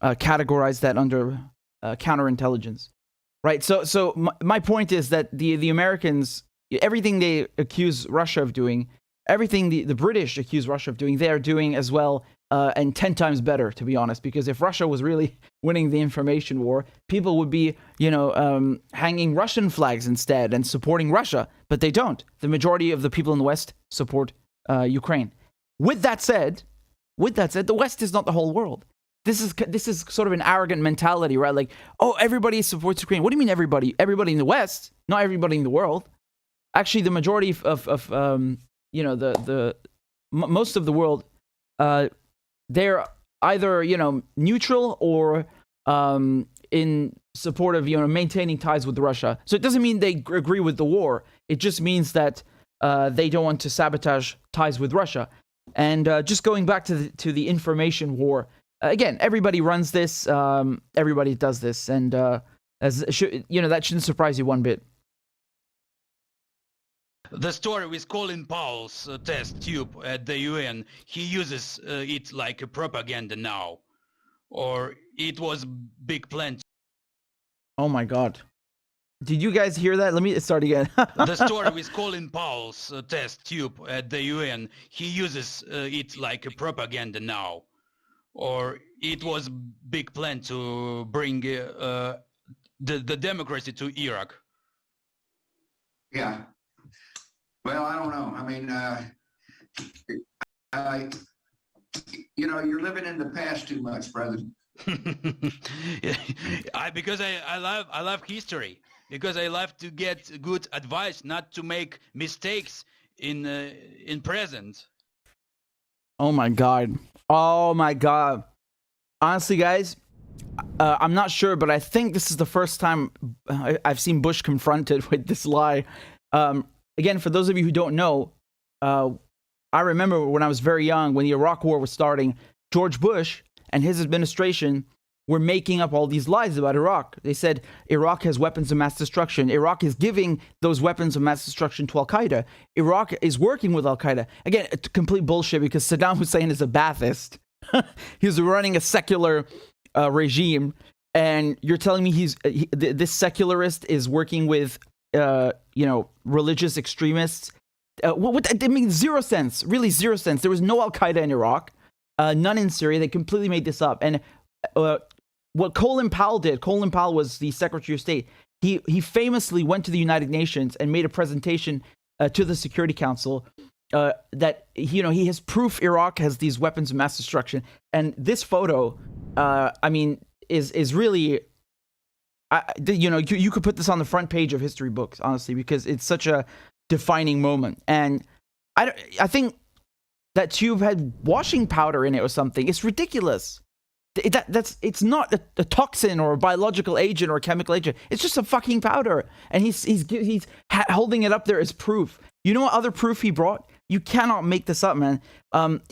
categorize that under counterintelligence, right? So my point is that the Americans, everything they accuse Russia of doing, everything the British accuse Russia of doing, they are doing as well, and 10 times better, to be honest. Because if Russia was really winning the information war, people would be, hanging Russian flags instead and supporting Russia. But they don't. The majority of the people in the West support Ukraine. With that said, the West is not the whole world. This is sort of an arrogant mentality, right? Like, oh, everybody supports Ukraine. What do you mean everybody? Everybody in the West, not everybody in the world. Actually, the majority of most of the world, they're either neutral or in support of maintaining ties with Russia. So it doesn't mean they agree with the war. It just means that they don't want to sabotage ties with Russia. And just going back to the information war, again, everybody runs this. Everybody does this, and that shouldn't surprise you one bit. The story with Colin Powell's test tube at the UN, he uses it like a propaganda now. Or it was big plan. Oh my God. Did you guys hear that? Let me start again. The story with Colin Powell's test tube at the UN, he uses it like a propaganda now. Or it was big plan to bring the democracy to Iraq. Yeah. Well, I don't know. I mean, you're living in the past too much, brother. Because I love history. Because I love to get good advice, not to make mistakes in present. Oh my God. Honestly, guys, I'm not sure, but I think this is the first time I've seen Bush confronted with this lie. Again, for those of you who don't know, I remember when I was very young, when the Iraq War was starting, George Bush and his administration were making up all these lies about Iraq. They said Iraq has weapons of mass destruction. Iraq is giving those weapons of mass destruction to Al-Qaeda. Iraq is working with Al-Qaeda. Again, it's complete bullshit because Saddam Hussein is a Ba'athist. He's running a secular regime, and you're telling me this secularist is working with religious extremists. It makes zero sense. Really, zero sense. There was no Al-Qaeda in Iraq, none in Syria. They completely made this up. And what Colin Powell did, Colin Powell was the Secretary of State. he famously went to the United Nations and made a presentation to the Security Council that he has proof Iraq has these weapons of mass destruction. And this photo, is really, you could put this on the front page of history books, honestly, because it's such a defining moment. And I think that tube had washing powder in it or something. It's ridiculous. It's not a toxin or a biological agent or a chemical agent. It's just a fucking powder, and he's holding it up there as proof. You know what other proof he brought? You cannot make this up, man.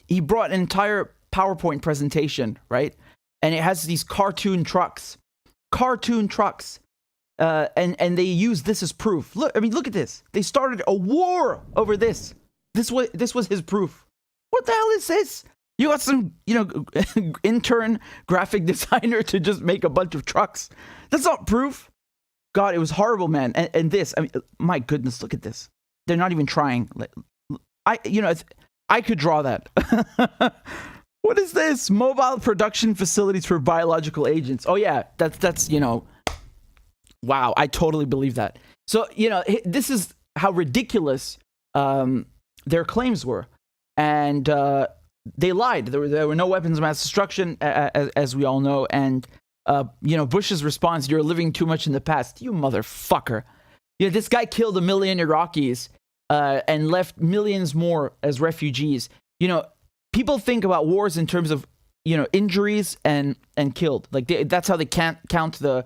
He brought an entire PowerPoint presentation, right? And it has these cartoon trucks, and they use this as proof. Look at this. They started a war over this. This was his proof. What the hell is this? You got some, intern graphic designer to just make a bunch of trucks. That's not proof. God, it was horrible, man. And this, my goodness, look at this. They're not even trying. I could draw that. What is this? Mobile production facilities for biological agents. Oh yeah, that's wow, I totally believe that. So, this is how ridiculous their claims were. And they lied. There were no weapons of mass destruction, as we all know. And, Bush's response, you're living too much in the past. You motherfucker. This guy killed 1 million Iraqis and left millions more as refugees. People think about wars in terms of, injuries and killed. Like, that's how they can't count the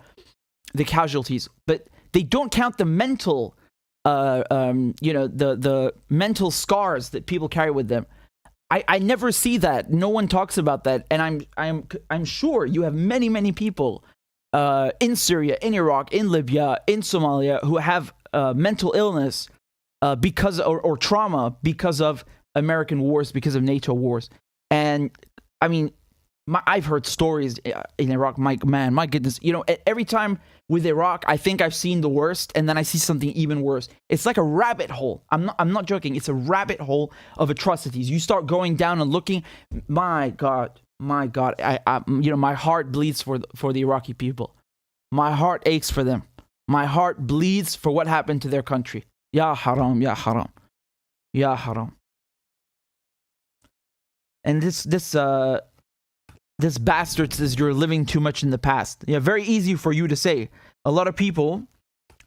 casualties. But they don't count the mental, the mental scars that people carry with them. I never see that. No one talks about that. And I'm sure you have many, many people in Syria, in Iraq, in Libya, in Somalia who have mental illness because or trauma because of American wars, because of NATO wars. And I've heard stories in Iraq. My goodness, every time with Iraq, I think I've seen the worst, and then I see something even worse. It's like a rabbit hole. I'm not joking. It's a rabbit hole of atrocities. You start going down and looking. My God. My heart bleeds for the Iraqi people. My heart aches for them. My heart bleeds for what happened to their country. Ya haram, ya haram, ya haram. And this bastard says you're living too much in the past. Yeah, very easy for you to say. A lot of people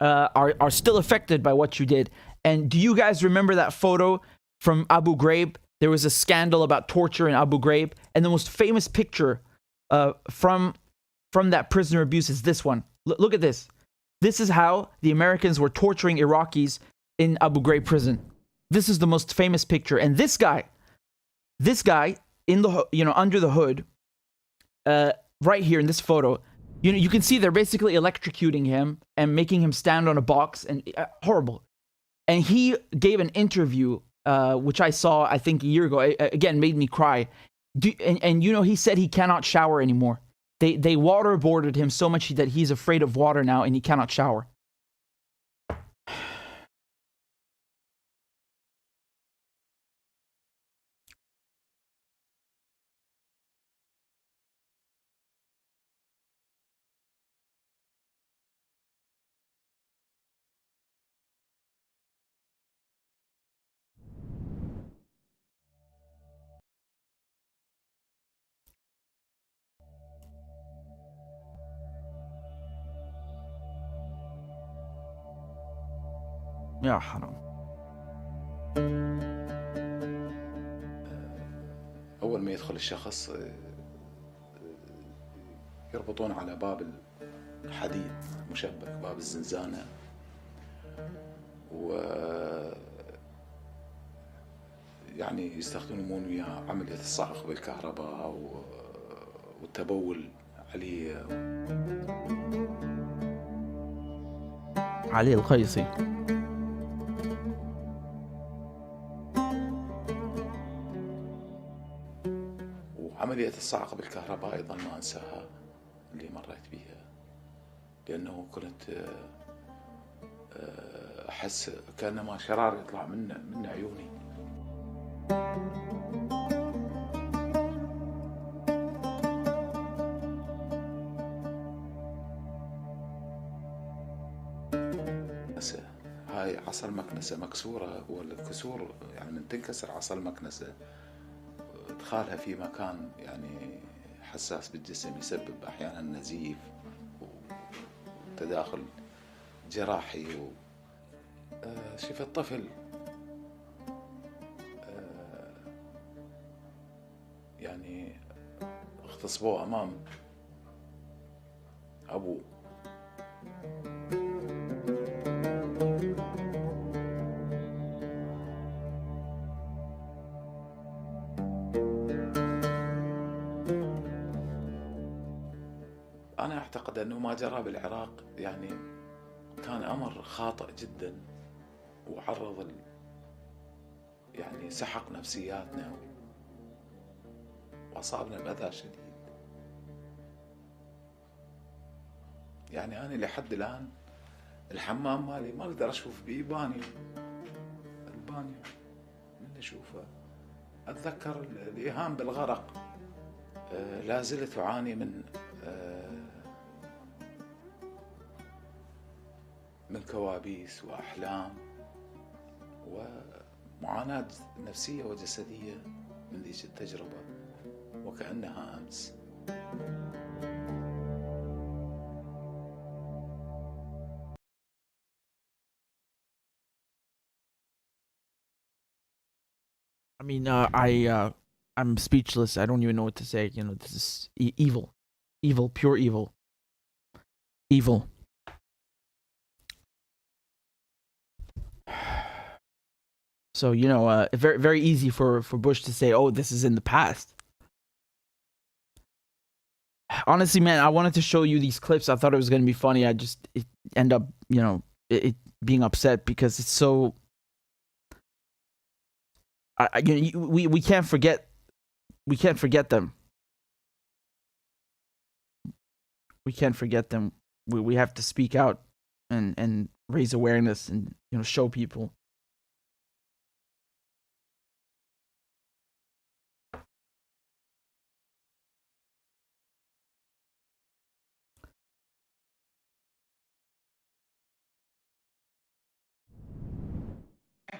are still affected by what you did. And do you guys remember that photo from Abu Ghraib? There was a scandal about torture in Abu Ghraib, and the most famous picture from that prisoner abuse is this one. Look at this. This is how the Americans were torturing Iraqis in Abu Ghraib prison. This is the most famous picture. And this guy in the under the hood, right here in this photo, you can see they're basically electrocuting him and making him stand on a box, and horrible. And he gave an interview, which I saw, I think, a year ago. Again, made me cry. And he said he cannot shower anymore. They waterboarded him so much that he's afraid of water now, and he cannot shower. يا حرام. أول ما يدخل الشخص يربطون على باب الحديد مشبك، باب الزنزانة، و يعني يستخدمون وياه عملية الصعق بالكهرباء والتبول عليه. علي القيسي. وعملية الصعق بالكهرباء أيضا ما أنساها اللي مريت بها، لأنه كنت أحس كأنما شرار يطلع من عيوني. هاي عصا المكنسة مكسورة، والكسور يعني من تنكسر عصا المكنسة ادخالها في مكان يعني حساس بالجسم يسبب أحيانا نزيف وتداخل جراحي شوف الطفل يعني اغتصبوه أمام أبوه. أنا أعتقد أنه ما جرى بالعراق يعني كان أمر خاطئ جدا، وعرض يعني سحق نفسياتنا وأصابنا بأذى شديد. يعني أنا لحد الآن الحمام مالي ما أقدر أشوف بيه البانيو من أشوفه أتذكر الإيهام بالغرق. لا زلت أعاني من كوابيس وأحلام ومعاناة نفسية وجسدية من ذيك التجربة وكأنها أمس. I mean, I'm speechless. I don't even know what to say. You know, this is evil, pure evil. So, you know, very, very easy for Bush to say, oh, this is in the past. Honestly, man, I wanted to show you these clips. I thought it was going to be funny. It end up, you know, it being upset because it's so... we can't forget them. We can't forget them. We have to speak out and raise awareness and, you know, show people.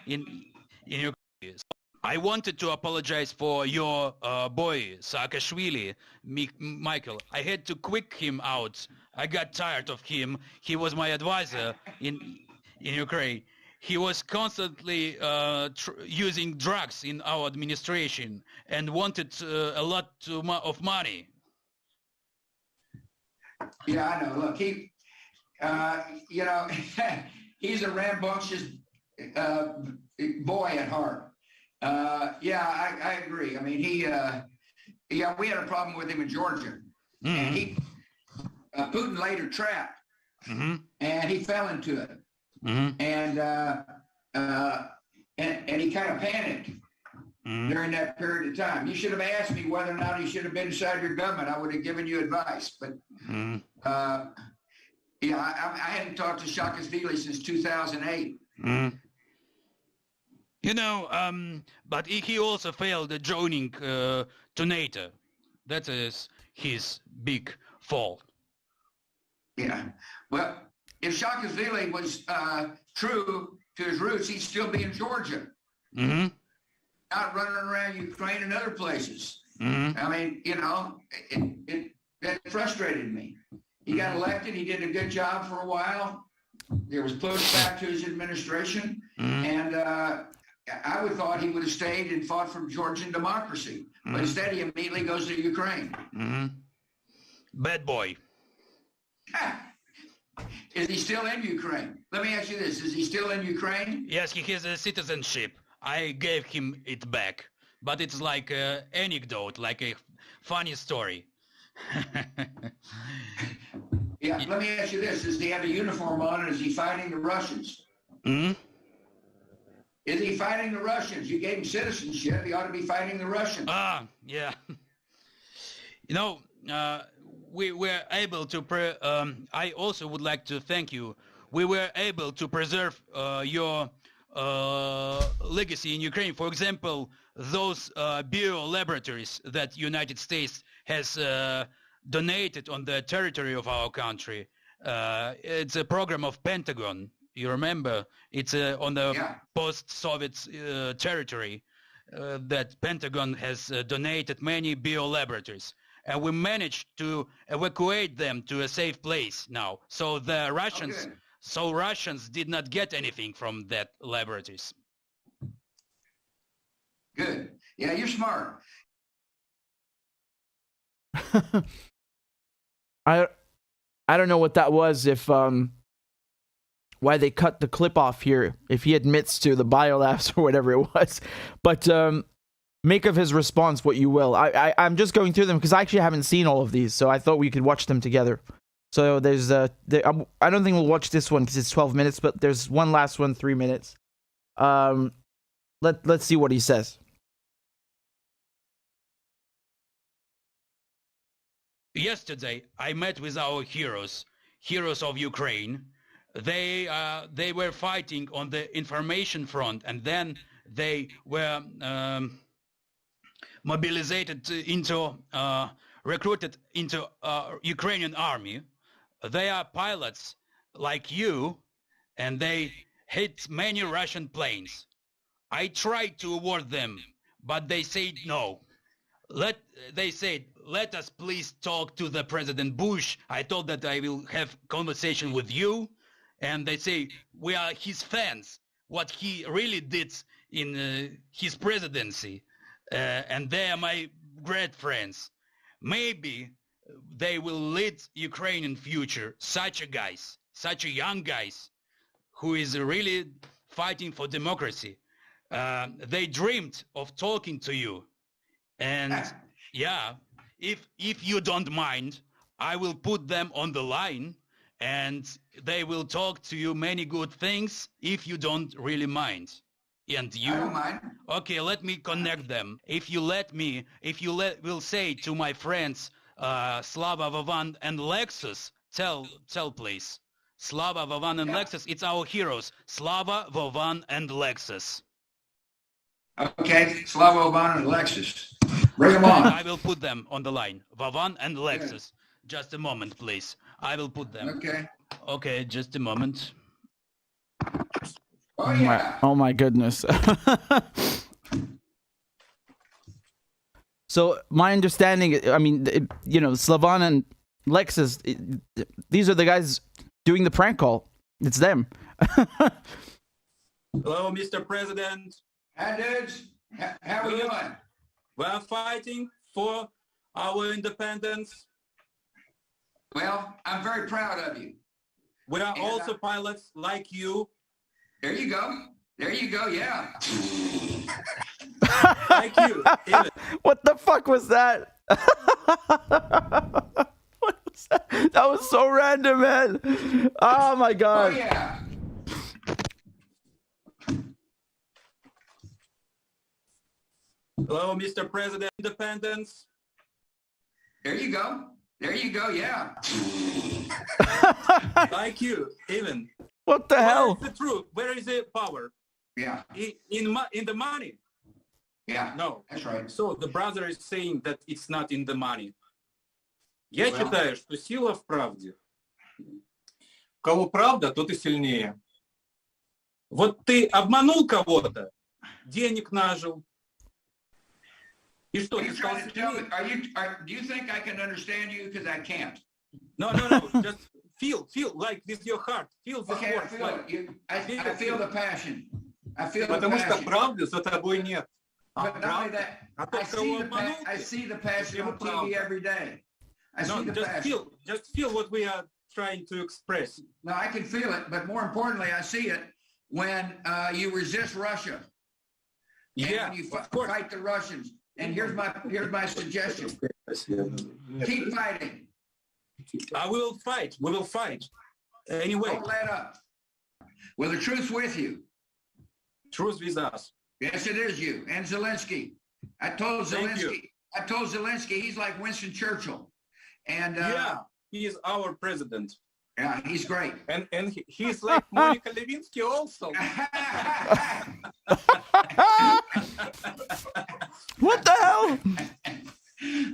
In your case, I wanted to apologize for your boy Saakashvili, Michael. I had to quick him out. I got tired of him. He was my advisor in Ukraine. He was constantly using drugs in our administration and wanted a lot of money. Yeah, I know. Look, he, you know, he's a rambunctious boy at heart. Yeah, I agree. I mean, yeah, we had a problem with him in Georgia, and Putin laid a trap, and he fell into it, and he kind of panicked during that period of time. You should have asked me whether or not he should have been inside your government. I would have given you advice, but yeah, I hadn't talked to Saakashvili since 2008. You know, but he also failed at joining to NATO. That is his big fault. Yeah. Well, if Saakashvili was true to his roots, he'd still be in Georgia. Not running around Ukraine and other places. I mean, you know, that frustrated me. He got elected. He did a good job for a while. There was pushback to his administration, and I would thought he would have stayed and fought for Georgian democracy, but instead he immediately goes to Ukraine. Bad boy. Is he still in Ukraine? Let me ask you this: is he still in Ukraine? Yes, he has a citizenship. I gave him it back, but it's like an anecdote, like a funny story. Yeah, let me ask you this: does he have a uniform on, and is he fighting the Russians? Is he fighting the Russians? You gave him citizenship. He ought to be fighting the Russians. Yeah. You know, we were able to... I also would like to thank you. We were able to preserve your legacy in Ukraine. For example, those bio laboratories that United States has donated on the territory of our country. It's a program of Pentagon. You remember? It's on the post-Soviet territory that Pentagon has donated many bio-laboratories. And we managed to evacuate them to a safe place now. So the Russians did not get anything from that laboratories. Good. Yeah, you're smart. I don't know what that was, if why they cut the clip off here, if he admits to the biolabs or whatever it was. But make of his response what you will. I'm just going through them because I actually haven't seen all of these, so I thought we could watch them together. So there's I don't think we'll watch this one because it's 12 minutes, but there's one last one, 3 minutes. Let's see what he says. Yesterday, I met with our heroes of Ukraine. They were fighting on the information front, and then they were recruited into Ukrainian army. They are pilots like you, and they hit many Russian planes. I tried to award them, but they said no. They said, let us please talk to the President Bush. I told that I will have conversation with you. And they say, we are his fans, what he really did in his presidency. And they are my great friends. Maybe they will lead Ukrainian future, such a young guys, who is really fighting for democracy. They dreamed of talking to you. And yeah, if you don't mind, I will put them on the line and they will talk to you many good things if you don't really mind. And you? I don't mind. Okay, let me connect them. If you will say to my friends, Slava, Vovan, and Lexus, tell please. Slava, Vovan, and Lexus, it's our heroes. Slava, Vovan, and Lexus. Okay, Slava, Vovan, and Lexus. Bring them on. I will put them on the line. Vovan and Lexus. Just a moment, please. I will put them. Okay. Okay, just a moment. Oh, yeah. Oh my goodness. So my understanding, I mean, Slavan and Lexus, these are the guys doing the prank call. It's them. Hello, Mr. President. Hi, dudes. How are we doing? We are fighting for our independence. Well, I'm very proud of you. We are also pilots like you. There you go. There you go, yeah. Like you. Even. What the fuck was that? What was that? That was so random, man. Oh my god. Oh yeah. Hello, Mr. President. Independence. There you go. There you go, yeah. Like you, even. What the hell? Where is the truth? Where is the power? Yeah. In the money? Yeah. No. That's right. So the brother is saying that it's not in the money. Я считаю, что сила в правде. У кого правда, тот и сильнее. Вот ты обманул кого-то, денег нажил. И что, ты стал сильнее? Do you think I can understand you? Because I can't. No. Just feel like with your heart. Feel the Okay, force. I feel the passion. I feel the Потому что passion. правды за тобой нет. But not only that, I see the passion on TV every day. I see the passion. Just feel what we are trying to express. No, I can feel it, but more importantly, I see it when you resist Russia. Yeah, when you fight the Russians. And here's my suggestion. Keep fighting. I will fight. We will fight. Anyway. Don't let up. Well, the truth's with you. Truth with us. Yes, it is you. And Zelensky. I told Zelensky he's like Winston Churchill. And yeah, he is our president. Yeah, he's great. And he's like Monica Lewinsky also. What the hell?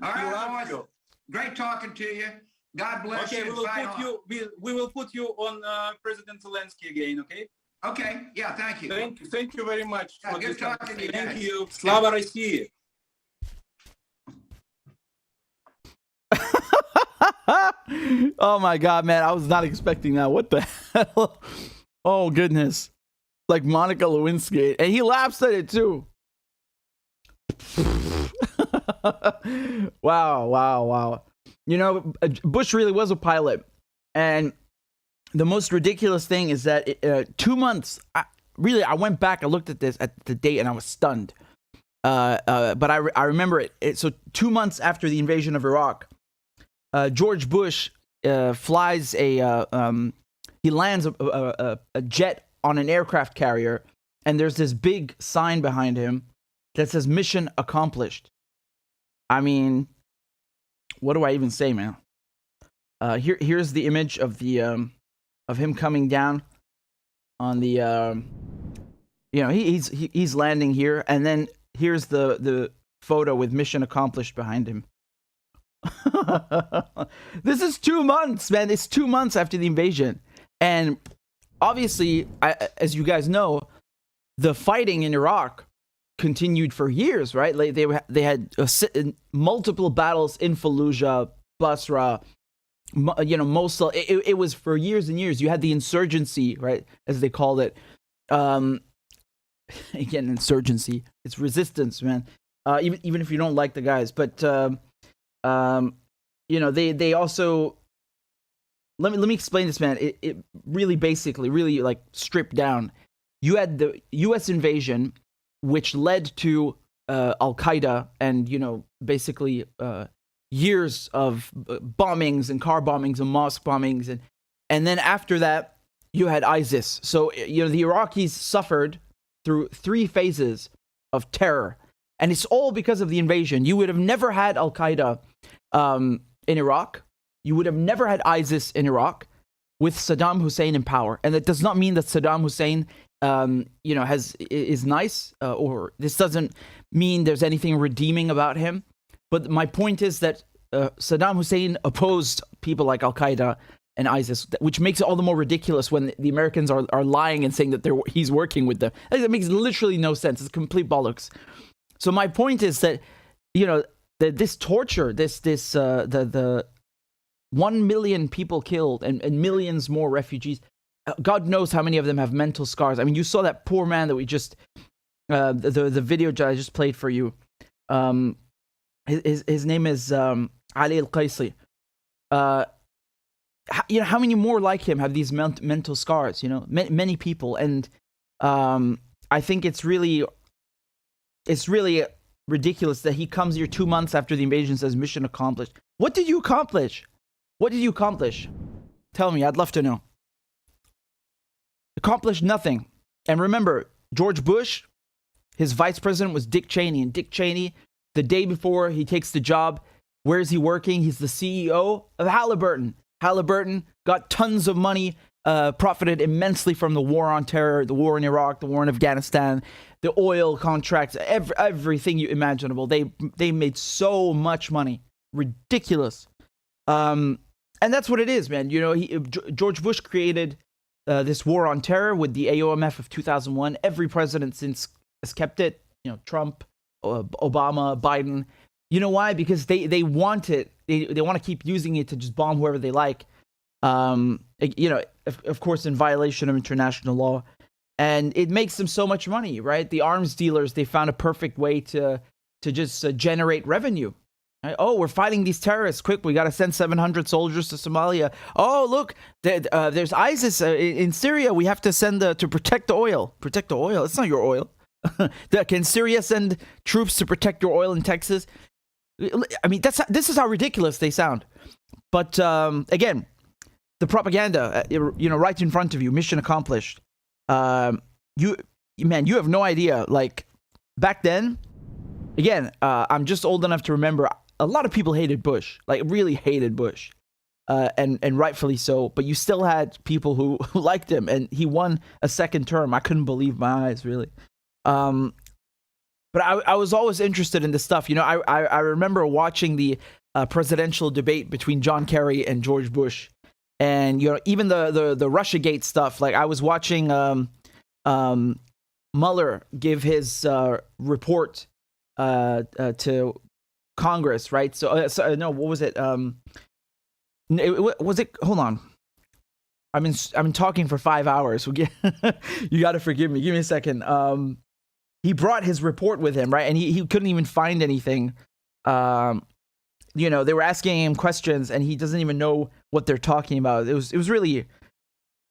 All right, boys. Great talking to you. God bless Okay, you. we will put you on President Zelensky again, okay? Okay, yeah, thank you. Thank you very much. Yeah, for good this. talking to you Thank guys. you. Slava России. Oh my God, man. I was not expecting that. What the hell? Oh, goodness. Like Monica Lewinsky. And he laughs at it, too. Wow. You know, Bush really was a pilot. And the most ridiculous thing is that 2 months, I went back, I looked at this, at the date, and I was stunned. But I remember it. So 2 months after the invasion of Iraq, George Bush flies he lands a jet on an aircraft carrier, and there's this big sign behind him that says "Mission Accomplished." I mean, what do I even say, man? Here's the image of of him coming down on the he's landing here, and then here's the photo with "Mission Accomplished" behind him. This is 2 months, man. It's 2 months after the invasion. And obviously, as you guys know, the fighting in Iraq continued for years, right? Like they had multiple battles in Fallujah, Basra, Mosul. It was for years and years. You had the insurgency, right, as they called it. Again, insurgency. It's resistance, man. Even if you don't like the guys, but they also let me explain this, man. It really basically really like stripped down. You had the U.S. invasion, which led to Al Qaeda and basically years of bombings and car bombings and mosque bombings, and then after that you had ISIS. So the Iraqis suffered through 3 phases of terror. And it's all because of the invasion. You would have never had Al Qaeda in Iraq. You would have never had ISIS in Iraq with Saddam Hussein in power. And that does not mean that Saddam Hussein, is nice, or this doesn't mean there's anything redeeming about him. But my point is that Saddam Hussein opposed people like Al Qaeda and ISIS, which makes it all the more ridiculous when the Americans are lying and saying that he's working with them. That makes literally no sense. It's complete bollocks. So my point is that, this torture, the 1 million people killed and millions more refugees, God knows how many of them have mental scars. I mean, you saw that poor man that we just, the video I just played for you. His name is Ali Al-Qaisi. How many more like him have these mental scars? Many people. And I think it's really ridiculous that he comes here 2 months after the invasion, says mission accomplished. What did you accomplish? Tell me, I'd love to know. Accomplished nothing. And remember, George Bush, his vice president was Dick Cheney. And Dick Cheney, the day before he takes the job, where is he working? He's the CEO of Halliburton. Halliburton got tons of money, profited immensely from the war on terror, the war in Iraq, the war in Afghanistan, the oil contracts, everything imaginable. They made so much money. Ridiculous. And that's what it is, man. George Bush created this war on terror with the AOMF of 2001. Every president since has kept it. Trump, Obama, Biden. You know why? Because they want it. They want to keep using it to just bomb whoever they like. Of course, in violation of international law. And it makes them so much money, right? The arms dealers, they found a perfect way to just generate revenue. Right? Oh, we're fighting these terrorists. Quick, we got to send 700 soldiers to Somalia. Oh, look, there's ISIS in Syria. We have to send to protect the oil. Protect the oil? It's not your oil. Can Syria send troops to protect your oil in Texas? I mean, this is how ridiculous they sound. But again, the propaganda, right in front of you, mission accomplished. You have no idea. Like back then, again, I'm just old enough to remember a lot of people hated Bush, like really hated Bush, and rightfully so. But you still had people who liked him, and he won a second term. I couldn't believe my eyes, really. But I was always interested in this stuff. I remember watching the presidential debate between John Kerry and George Bush. And, you know, even the Russiagate stuff, like I was watching Mueller give his report to Congress, right? So no, what was it? Hold on. I've been talking for 5 hours. You got to forgive me. Give me a second. He brought his report with him, right? And he couldn't even find anything. You know, they were asking him questions, and he doesn't even know what they're talking about. It was really,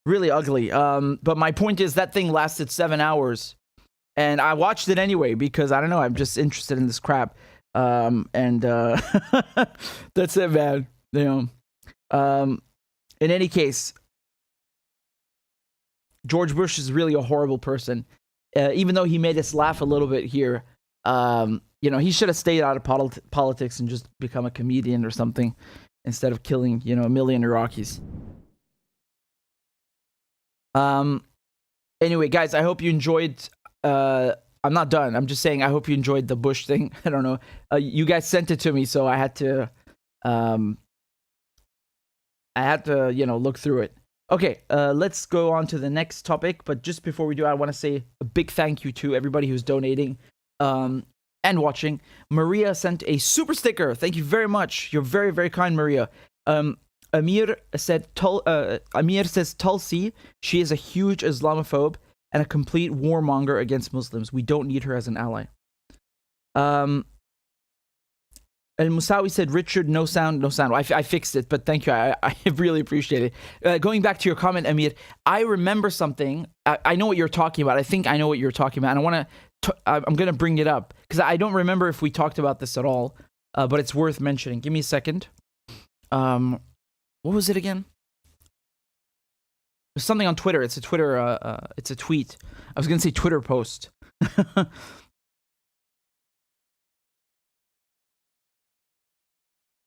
really ugly. But my point is that thing lasted 7 hours, and I watched it anyway because I don't know. I'm just interested in this crap. That's it, man. You know. In any case, George Bush is really a horrible person. Even though he made us laugh a little bit here, you know, he should have stayed out of politics and just become a comedian or something instead of killing, you know, 1 million Iraqis. Anyway, guys, I hope you enjoyed. I'm not done. I'm just saying I hope you enjoyed the Bush thing. I don't know. You guys sent it to me, so I had to, you know, look through it. Okay, let's go on to the next topic. But just before we do, I want to say a big thank you to everybody who's donating and watching. Maria sent a super sticker. Thank you very much. You're very, very kind, Maria. Amir says Tulsi, she is a huge Islamophobe and a complete warmonger against Muslims. We don't need her as an ally. El Musawi said, Richard, no sound. I fixed it, but thank you. I really appreciate it. Going back to your comment, Amir, I remember something. I know what you're talking about. I think I know what you're talking about. And I'm going to bring it up because I don't remember if we talked about this at all, but it's worth mentioning. Give me a second. What was it again? It was something on Twitter. It's a tweet. I was going to say Twitter post.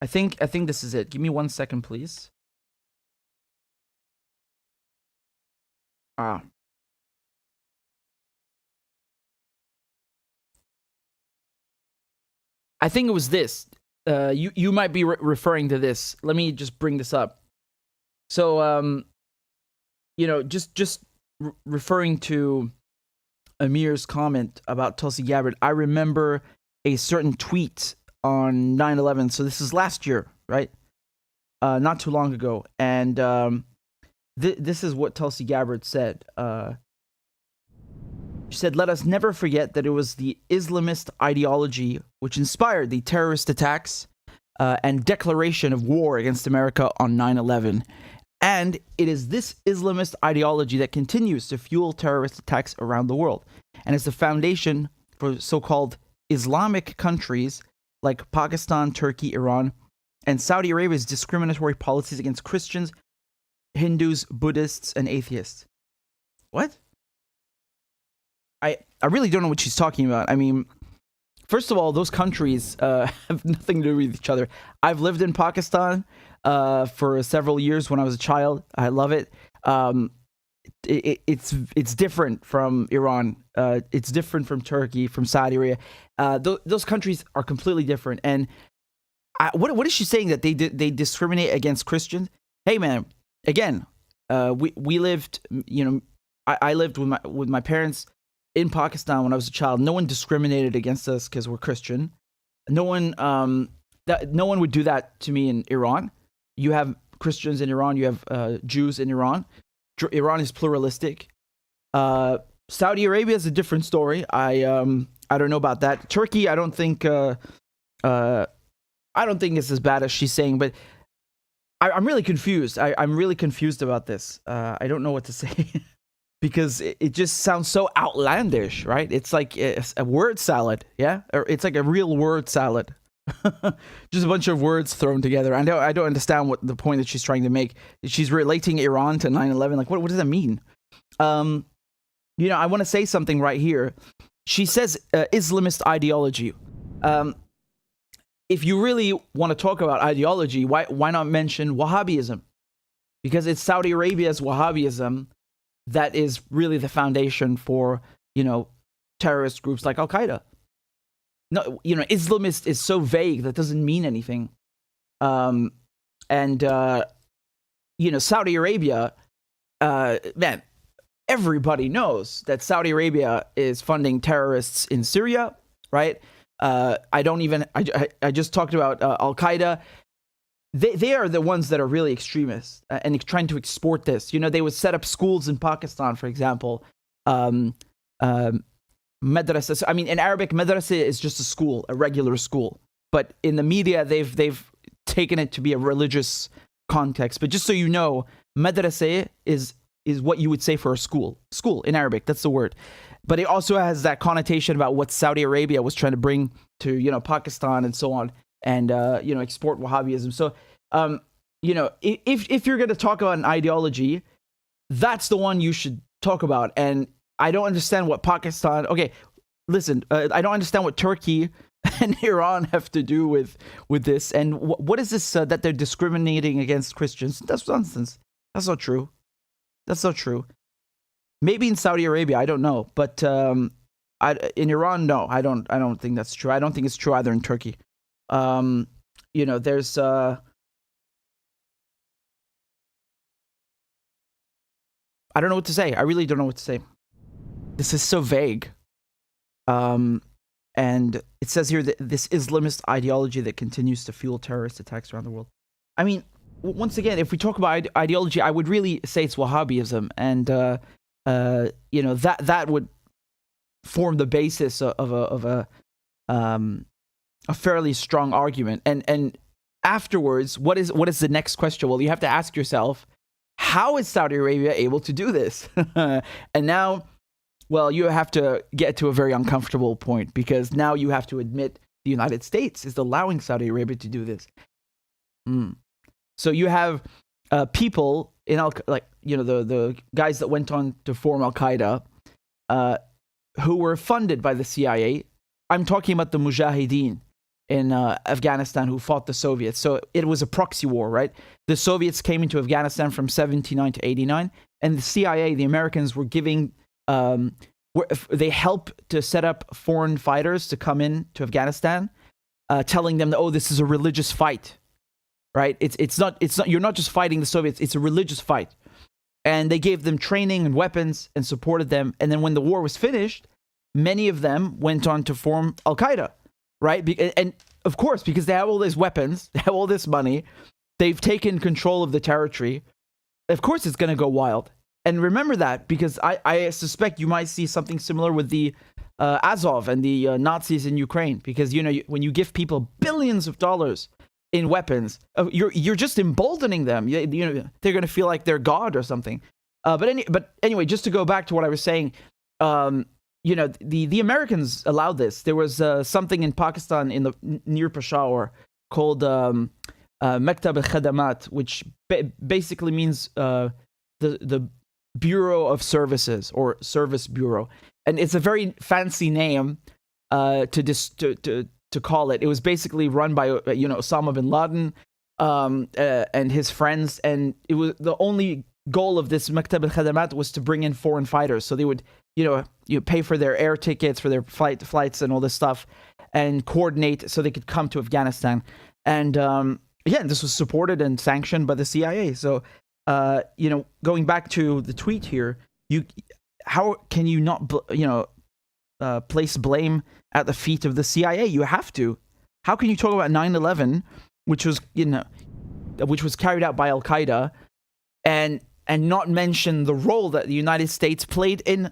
I think this is it. Give me 1 second, please. I think it was this. You might be referring to this. Let me just bring this up. So, you know, just referring to Amir's comment about Tulsi Gabbard, I remember a certain tweet on 9/11. So this is last year, right? Not too long ago. And this is what Tulsi Gabbard said. She said, let us never forget that it was the Islamist ideology which inspired the terrorist attacks and declaration of war against America on 9/11. And it is this Islamist ideology that continues to fuel terrorist attacks around the world and is the foundation for so-called Islamic countries like Pakistan, Turkey, Iran, and Saudi Arabia's discriminatory policies against Christians, Hindus, Buddhists, and atheists. What? I really don't know what she's talking about. I mean, first of all, those countries have nothing to do with each other. I've lived in Pakistan for several years when I was a child. I love it. It's different from Iran. It's different from Turkey, from Saudi Arabia. Those countries are completely different. And what is she saying, that they discriminate against Christians? Hey, man. Again, we lived. You know, I lived with my parents in Pakistan when I was a child. No one discriminated against us because we're Christian. No one would do that to me in Iran. You have Christians in Iran. You have Jews in Iran. Iran is pluralistic. Saudi Arabia is a different story. I don't know about that. Turkey, I don't think it's as bad as she's saying. But I'm really confused. I'm really confused about this. I don't know what to say. Because it just sounds so outlandish, right? It's like a word salad, yeah? Or it's like a real word salad. Just a bunch of words thrown together. I don't understand what the point that she's trying to make. She's relating Iran to 9/11. Like, what does that mean? You know, I want to say something right here. She says Islamist ideology. If you really want to talk about ideology, why not mention Wahhabism? Because it's Saudi Arabia's Wahhabism that is really the foundation for, you know, terrorist groups like Al-Qaeda. No, you know, Islamist is so vague that doesn't mean anything. Saudi Arabia, man, everybody knows that Saudi Arabia is funding terrorists in Syria, right? I just talked about Al-Qaeda. They are the ones that are really extremists and trying to export this. They would set up schools in Pakistan, for example. Madrasa. I mean, in Arabic, madrasa is just a school, a regular school. But in the media, they've taken it to be a religious context. But just so you know, madrasa is what you would say for a school. School in Arabic, that's the word. But it also has that connotation about what Saudi Arabia was trying to bring to, Pakistan and so on, and, export Wahhabism. So, if you're going to talk about an ideology, that's the one you should talk about. And I don't understand what Pakistan... Okay, listen, I don't understand what Turkey and Iran have to do with this. And what is this that they're discriminating against Christians? That's nonsense. That's not true. That's not true. Maybe in Saudi Arabia, I don't know. But in Iran, no, I don't think that's true. I don't think it's true either in Turkey. There's... I don't know what to say. I really don't know what to say. This is so vague. And it says here that this Islamist ideology that continues to fuel terrorist attacks around the world. I mean, once again, if we talk about ideology, I would really say it's Wahhabism. And, that would form the basis of a fairly strong argument. And afterwards, what is the next question? Well, you have to ask yourself, how is Saudi Arabia able to do this? And now, well, you have to get to a very uncomfortable point, because now you have to admit the United States is allowing Saudi Arabia to do this. So you have people in the guys that went on to form Al-Qaeda, who were funded by the CIA. I'm talking about the Mujahideen in Afghanistan who fought the Soviets. So it was a proxy war, right? The Soviets came into Afghanistan from 79 to 89, and the CIA, the Americans, were giving... they helped to set up foreign fighters to come in to Afghanistan, telling them that, oh, this is a religious fight, right? It's not, you're not just fighting the Soviets, it's a religious fight. And they gave them training and weapons and supported them. And then when the war was finished, many of them went on to form Al-Qaeda, right? And of course, because they have all these weapons, they have all this money, they've taken control of the territory. Of course, it's going to go wild. And remember that, because I suspect you might see something similar with the Azov and the Nazis in Ukraine. Because, when you give people billions of dollars in weapons, you're just emboldening them. They're going to feel like they're God or something. But anyway, just to go back to what I was saying, the Americans allowed this. There was something in Pakistan near Peshawar called Maktab al-Khadamat, which basically means the Bureau of Services, or Service Bureau, and it's a very fancy name to call it. It was basically run by Osama bin Laden and his friends, and it was the only goal of this Maktab al-Khadamat was to bring in foreign fighters. So they would you pay for their air tickets, for their flights and all this stuff, and coordinate so they could come to Afghanistan. And this was supported and sanctioned by the CIA. So. Going back to the tweet here, how can you not, place blame at the feet of the CIA? You have to. How can you talk about 9/11, which was carried out by Al-Qaeda, and not mention the role that the United States played in,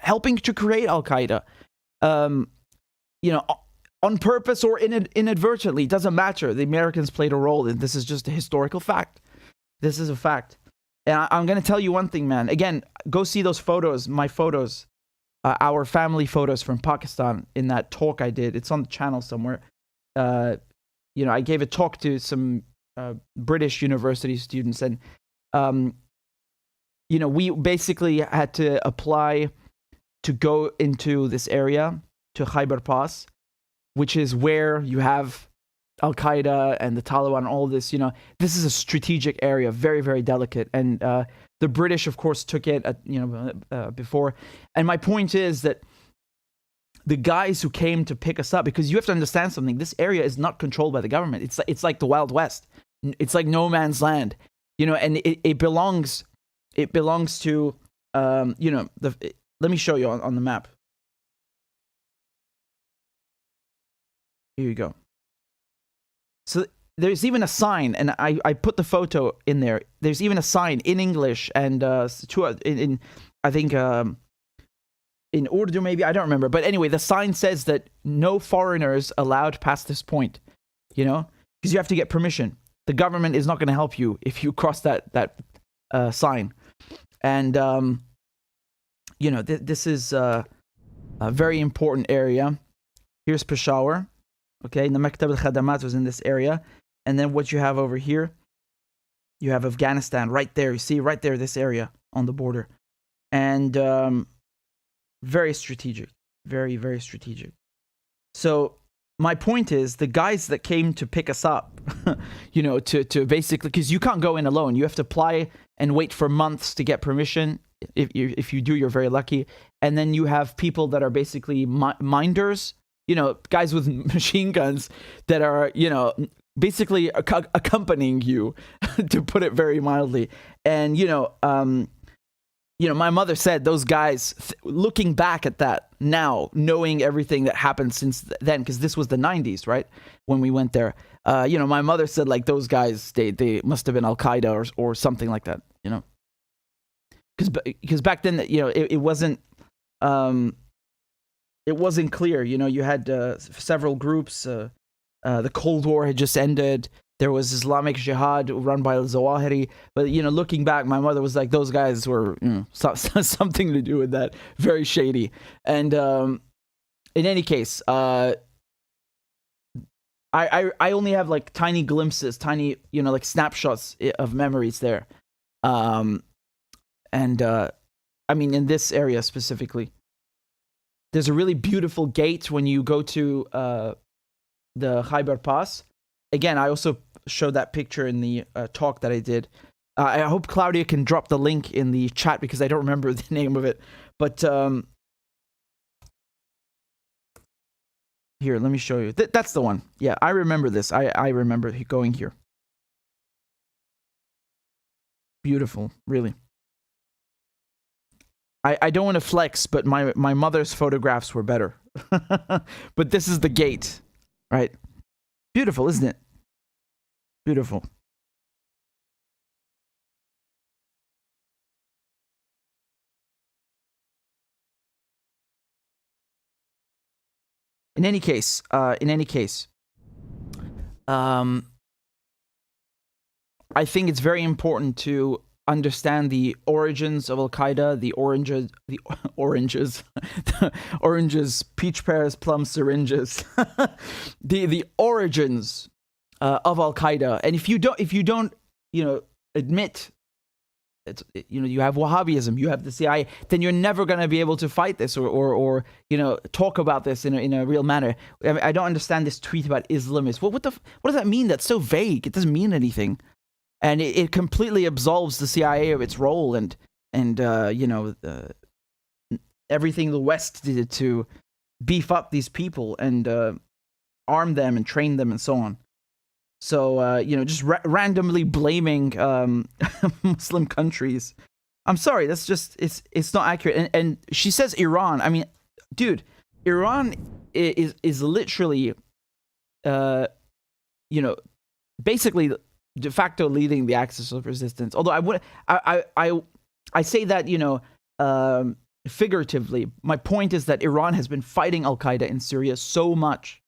helping to create Al-Qaeda, on purpose or inadvertently? It doesn't matter. The Americans played a role, and this is just a historical fact. This is a fact. And I'm going to tell you one thing, man. Again, go see those photos, my photos, our family photos from Pakistan in that talk I did. It's on the channel somewhere. I gave a talk to some British university students, and, we basically had to apply to go into this area, to Khyber Pass, which is where you have Al-Qaeda and the Taliban, all this, this is a strategic area, very, very delicate. And the British, of course, took it, before. And my point is that the guys who came to pick us up, because you have to understand something. This area is not controlled by the government. It's like the Wild West. It's like no man's land, and it belongs to, let me show you on the map. Here you go. So there's even a sign, and I put the photo in there. There's even a sign in English and in I think in Urdu maybe, I don't remember. But anyway, the sign says that no foreigners allowed past this point, because you have to get permission. The government is not going to help you if you cross that sign. And, this is a very important area. Here's Peshawar. Okay, the Maktab al-Khadamat was in this area. And then what you have over here, you have Afghanistan right there. You see right there, this area on the border. And very strategic. Very, very strategic. So my point is, the guys that came to pick us up, to basically, because you can't go in alone. You have to apply and wait for months to get permission. If you do, you're very lucky. And then you have people that are basically minders, guys with machine guns that are, basically accompanying you, to put it very mildly. And, my mother said those guys, looking back at that now, knowing everything that happened since then, because this was the 90s, right? When we went there, my mother said, like, those guys, they must have been Al-Qaeda or something like that, Because back then, it wasn't clear. You had several groups. The Cold War had just ended. There was Islamic Jihad run by al-Zawahiri. But, looking back, my mother was like, those guys were something to do with that. Very shady. And in any case, I only have like tiny glimpses, like snapshots of memories there. In this area specifically. There's a really beautiful gate when you go to the Khyber Pass. Again, I also showed that picture in the talk that I did. I hope Claudia can drop the link in the chat because I don't remember the name of it. But here, let me show you. That's the one. Yeah, I remember this. I remember going here. Beautiful, really. I don't want to flex, but my mother's photographs were better. But this is the gate, right? Beautiful, isn't it? Beautiful. In any case, I think it's very important to understand the origins of Al-Qaeda, the oranges, peach pears, plum syringes, the origins of Al-Qaeda. And if you don't, admit, you have Wahhabism, you have the CIA, then you're never going to be able to fight this or talk about this in a real manner. I don't understand this tweet about Islamists. What does that mean? That's so vague. It doesn't mean anything. And it completely absolves the CIA of its role and everything the West did to beef up these people and arm them and train them and so on. So, just randomly blaming Muslim countries. I'm sorry, that's just, it's not accurate. And she says Iran. I mean, dude, Iran is literally, basically de facto leading the axis of resistance. Although I say that, figuratively. My point is that Iran has been fighting Al-Qaeda in Syria so much,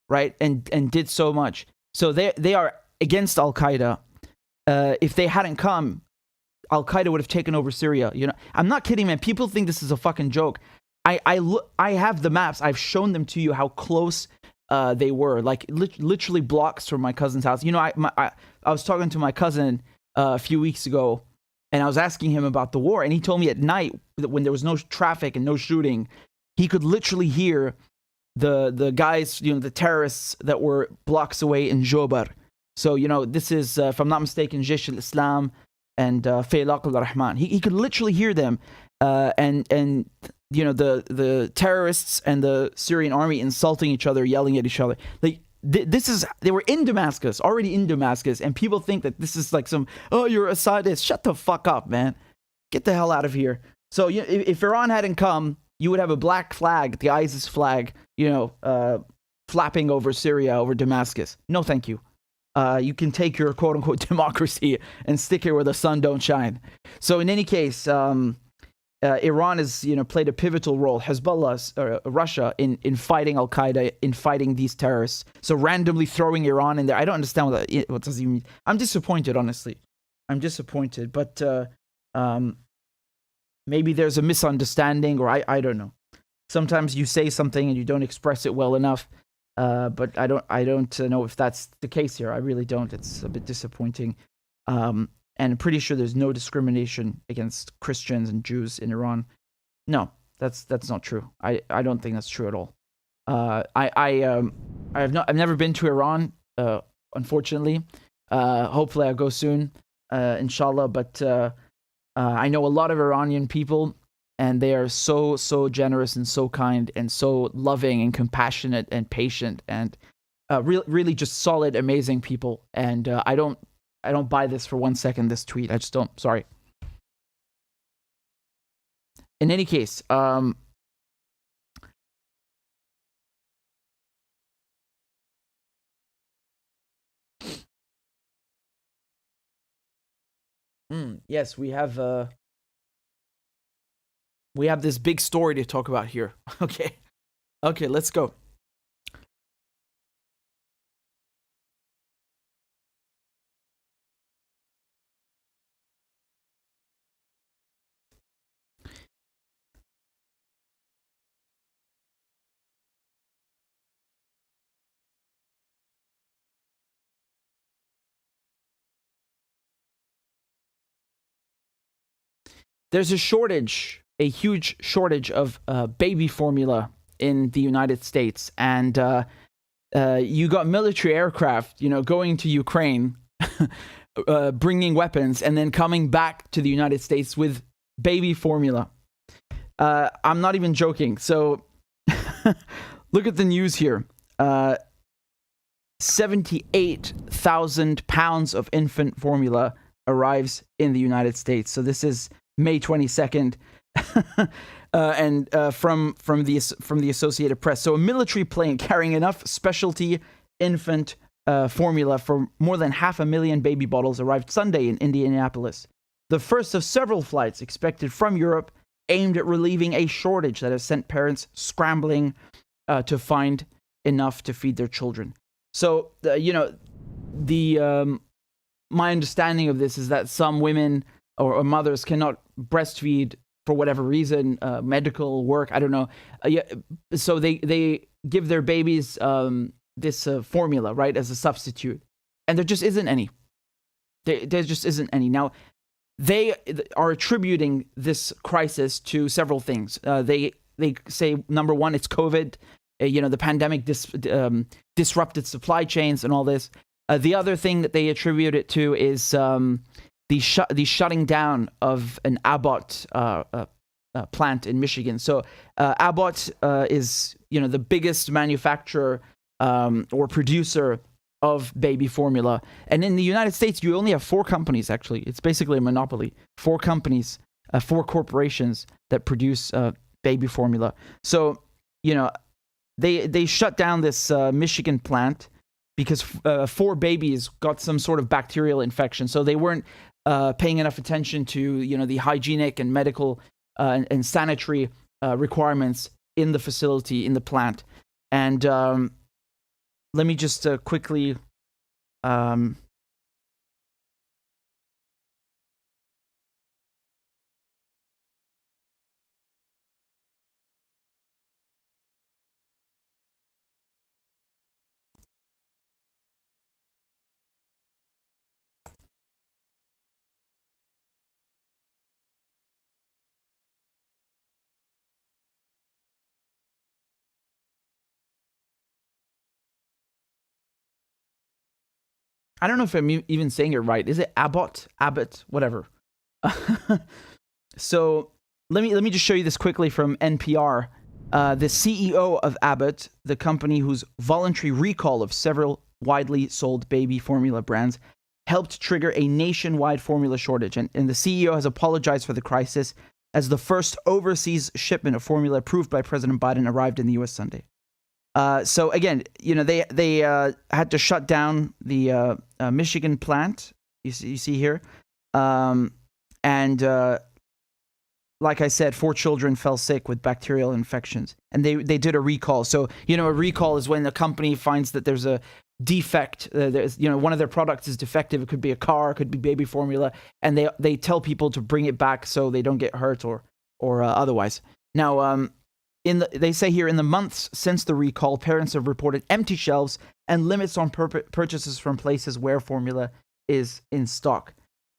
right? And did so much. So they are against Al-Qaeda. If they hadn't come, Al-Qaeda would have taken over Syria. I'm not kidding, man. People think this is a fucking joke. I have the maps. I've shown them to you how close they were, like literally blocks from my cousin's house. I was talking to my cousin a few weeks ago, and I was asking him about the war, and he told me at night when there was no traffic and no shooting, he could literally hear the guys, the terrorists that were blocks away in Jobar. So this is, if I'm not mistaken, Jaish al-Islam and Faylaq al-Rahman. He could literally hear them, and the terrorists and the Syrian army insulting each other, yelling at each other. Like they were in Damascus, already in Damascus, and people think that this is like some, oh, you're Assadist. Shut the fuck up, man. Get the hell out of here. So if Iran hadn't come, you would have a black flag, the ISIS flag, flapping over Syria, over Damascus. No, thank you. You can take your quote-unquote democracy and stick it where the sun don't shine. So in any case, Iran has played a pivotal role, Hezbollah, Russia, in fighting Al-Qaeda, in fighting these terrorists. So randomly throwing Iran in there, I don't understand what does it mean. I'm disappointed, honestly. I'm disappointed, but maybe there's a misunderstanding, or I don't know. Sometimes you say something and you don't express it well enough, but I don't know if that's the case here. I really don't. It's a bit disappointing. And I'm pretty sure there's no discrimination against Christians and Jews in Iran. No, that's not true. I don't think that's true at all. I've never been to Iran, unfortunately. Hopefully I'll go soon, inshallah. But I know a lot of Iranian people, and they are so generous and so kind and so loving and compassionate and patient and really just solid, amazing people. And I don't buy this for 1 second, this tweet. I just don't. Sorry. In any case, yes, we have this big story to talk about here. Okay, let's go. There's a huge shortage of baby formula in the United States, and you got military aircraft, going to Ukraine, bringing weapons, and then coming back to the United States with baby formula. I'm not even joking. So look at the news here. 78,000 pounds of infant formula arrives in the United States. So this is May 22nd, and from the Associated Press. So a military plane carrying enough specialty infant formula for more than 500,000 baby bottles arrived Sunday in Indianapolis. The first of several flights expected from Europe aimed at relieving a shortage that has sent parents scrambling to find enough to feed their children. So, my understanding of this is that some women or mothers cannot breastfeed for whatever reason, medical work, I don't know. So they give their babies this formula, right, as a substitute. And there just isn't any. There just isn't any. Now, they are attributing this crisis to several things. They say, number one, it's COVID. The pandemic disrupted supply chains and all this. The other thing that they attribute it to is the shutting down of an Abbott plant in Michigan. So Abbott is the biggest manufacturer or producer of baby formula. And in the United States, you only have 4 companies, actually. It's basically a monopoly. 4 companies, 4 corporations that produce baby formula. So, they shut down this Michigan plant because 4 babies got some sort of bacterial infection. So they weren't paying enough attention to, the hygienic and medical and sanitary requirements in the facility, in the plant. And let me just quickly I don't know if I'm even saying it right. Is it Abbott? Abbott, whatever. So let me just show you this quickly from NPR. The CEO of Abbott, the company whose voluntary recall of several widely sold baby formula brands helped trigger a nationwide formula shortage. And the CEO has apologized for the crisis as the first overseas shipment of formula approved by President Biden arrived in the U.S. Sunday. So again, they had to shut down the Michigan plant. You see here. Like I said, 4 children fell sick with bacterial infections, and they did a recall. So, a recall is when the company finds that there's a defect. There's, one of their products is defective. It could be a car, it could be baby formula, and they tell people to bring it back so they don't get hurt or otherwise. Now, they say here in the months since the recall, parents have reported empty shelves and limits on purchases from places where formula is in stock.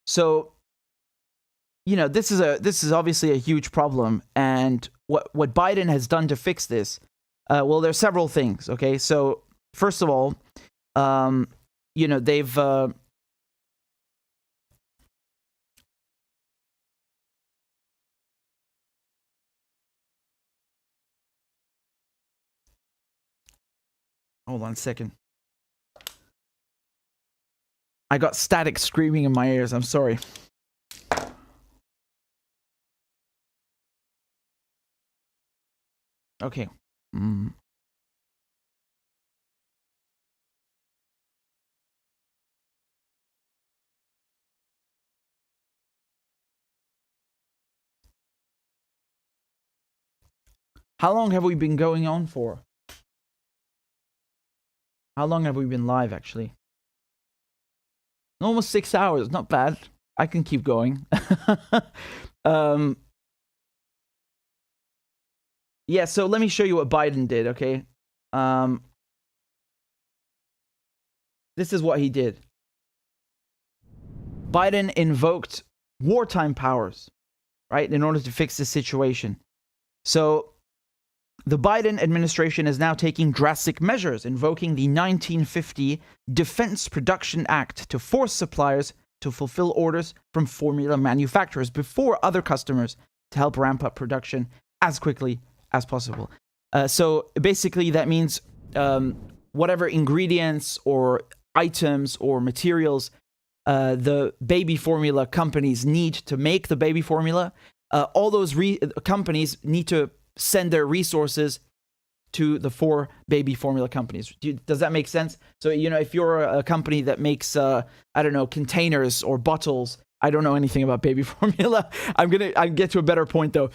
So, this is obviously a huge problem, and what Biden has done to fix this, well, there's several things. Okay, so first of all, they've hold on a second. I got static screaming in my ears. I'm sorry. Okay. How long have we been going on for? How long have we been live, actually? Almost 6 hours. Not bad. I can keep going. Yeah, so let me show you what Biden did, okay? This is what he did. Biden invoked wartime powers, right, in order to fix the situation. So the Biden administration is now taking drastic measures, invoking the 1950 Defense Production Act to force suppliers to fulfill orders from formula manufacturers before other customers to help ramp up production as quickly as possible. So basically that means whatever ingredients or items or materials the baby formula companies need to make the baby formula, all those companies need to send their resources to the 4 baby formula companies. Does that make sense? So, if you're a company that makes, containers or bottles, I don't know anything about baby formula. I get to a better point though.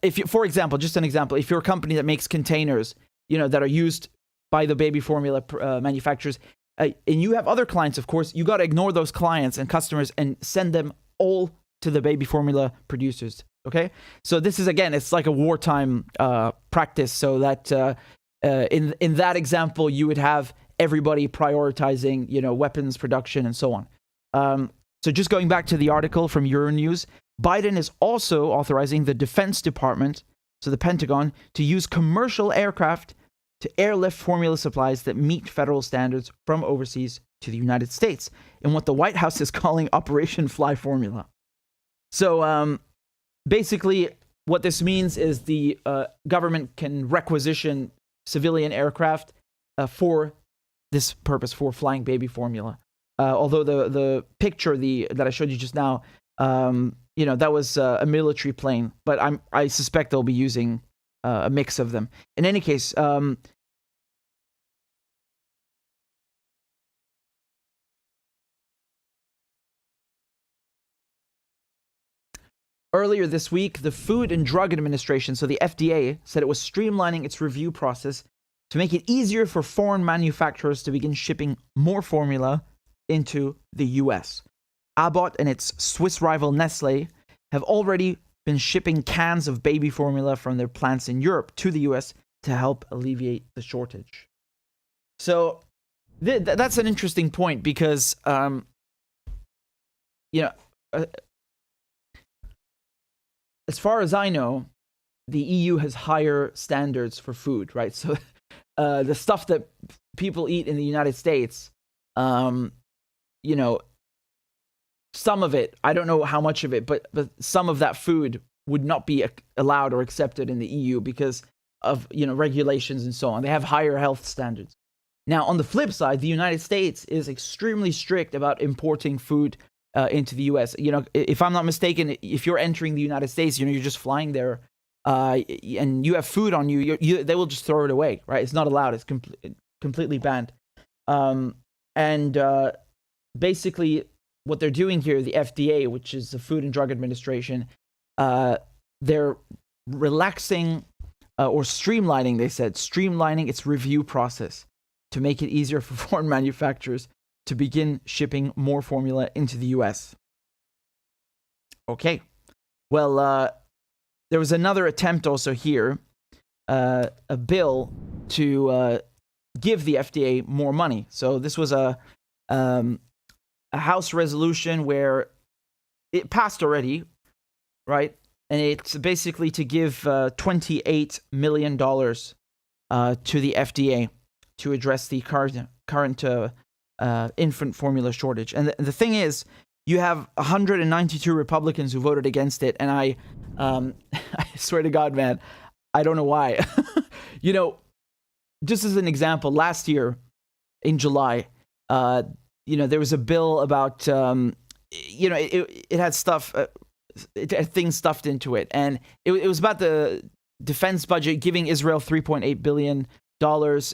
If you, for example, just an example, if you're a company that makes containers, that are used by the baby formula manufacturers, and you have other clients, of course, you got to ignore those clients and customers and send them all to the baby formula producers. Okay, so this is, again, it's like a wartime practice. So that in that example, you would have everybody prioritizing, weapons production and so on. So just going back to the article from Euronews, Biden is also authorizing the Defense Department, so the Pentagon, to use commercial aircraft to airlift formula supplies that meet federal standards from overseas to the United States in what the White House is calling Operation Fly Formula. So basically what this means is the government can requisition civilian aircraft for this purpose, for flying baby formula. Although the picture that I showed you just now, that was a military plane, but I suspect they'll be using a mix of them. In any case, earlier this week, the Food and Drug Administration, so the FDA, said it was streamlining its review process to make it easier for foreign manufacturers to begin shipping more formula into the US. Abbott and its Swiss rival Nestle have already been shipping cans of baby formula from their plants in Europe to the US to help alleviate the shortage. So that's an interesting point because, as far as I know, the EU has higher standards for food, right? So the stuff that people eat in the United States, some of it, I don't know how much of it, but some of that food would not be allowed or accepted in the EU because of, regulations and so on. They have higher health standards. Now, on the flip side, the United States is extremely strict about importing food into the US. If I'm not mistaken, if you're entering the United States, you're just flying there, and you have food on you, they will just throw it away, right? It's not allowed. It's completely banned. Basically, what they're doing here, the FDA, which is the Food and Drug Administration, they're relaxing or streamlining, they said, streamlining its review process to make it easier for foreign manufacturers to begin shipping more formula into the US. Okay. Well, there was another attempt also here, a bill to give the FDA more money. So this was a House resolution where it passed already, right? And it's basically to give $28 million to the FDA to address the current infant formula shortage. And the thing is, you have 192 Republicans who voted against it, and I swear to God, man, I don't know why. Just as an example, last year in July, there was a bill about, it had stuff, it had things stuffed into it. And it was about the defense budget giving Israel $3.8 billion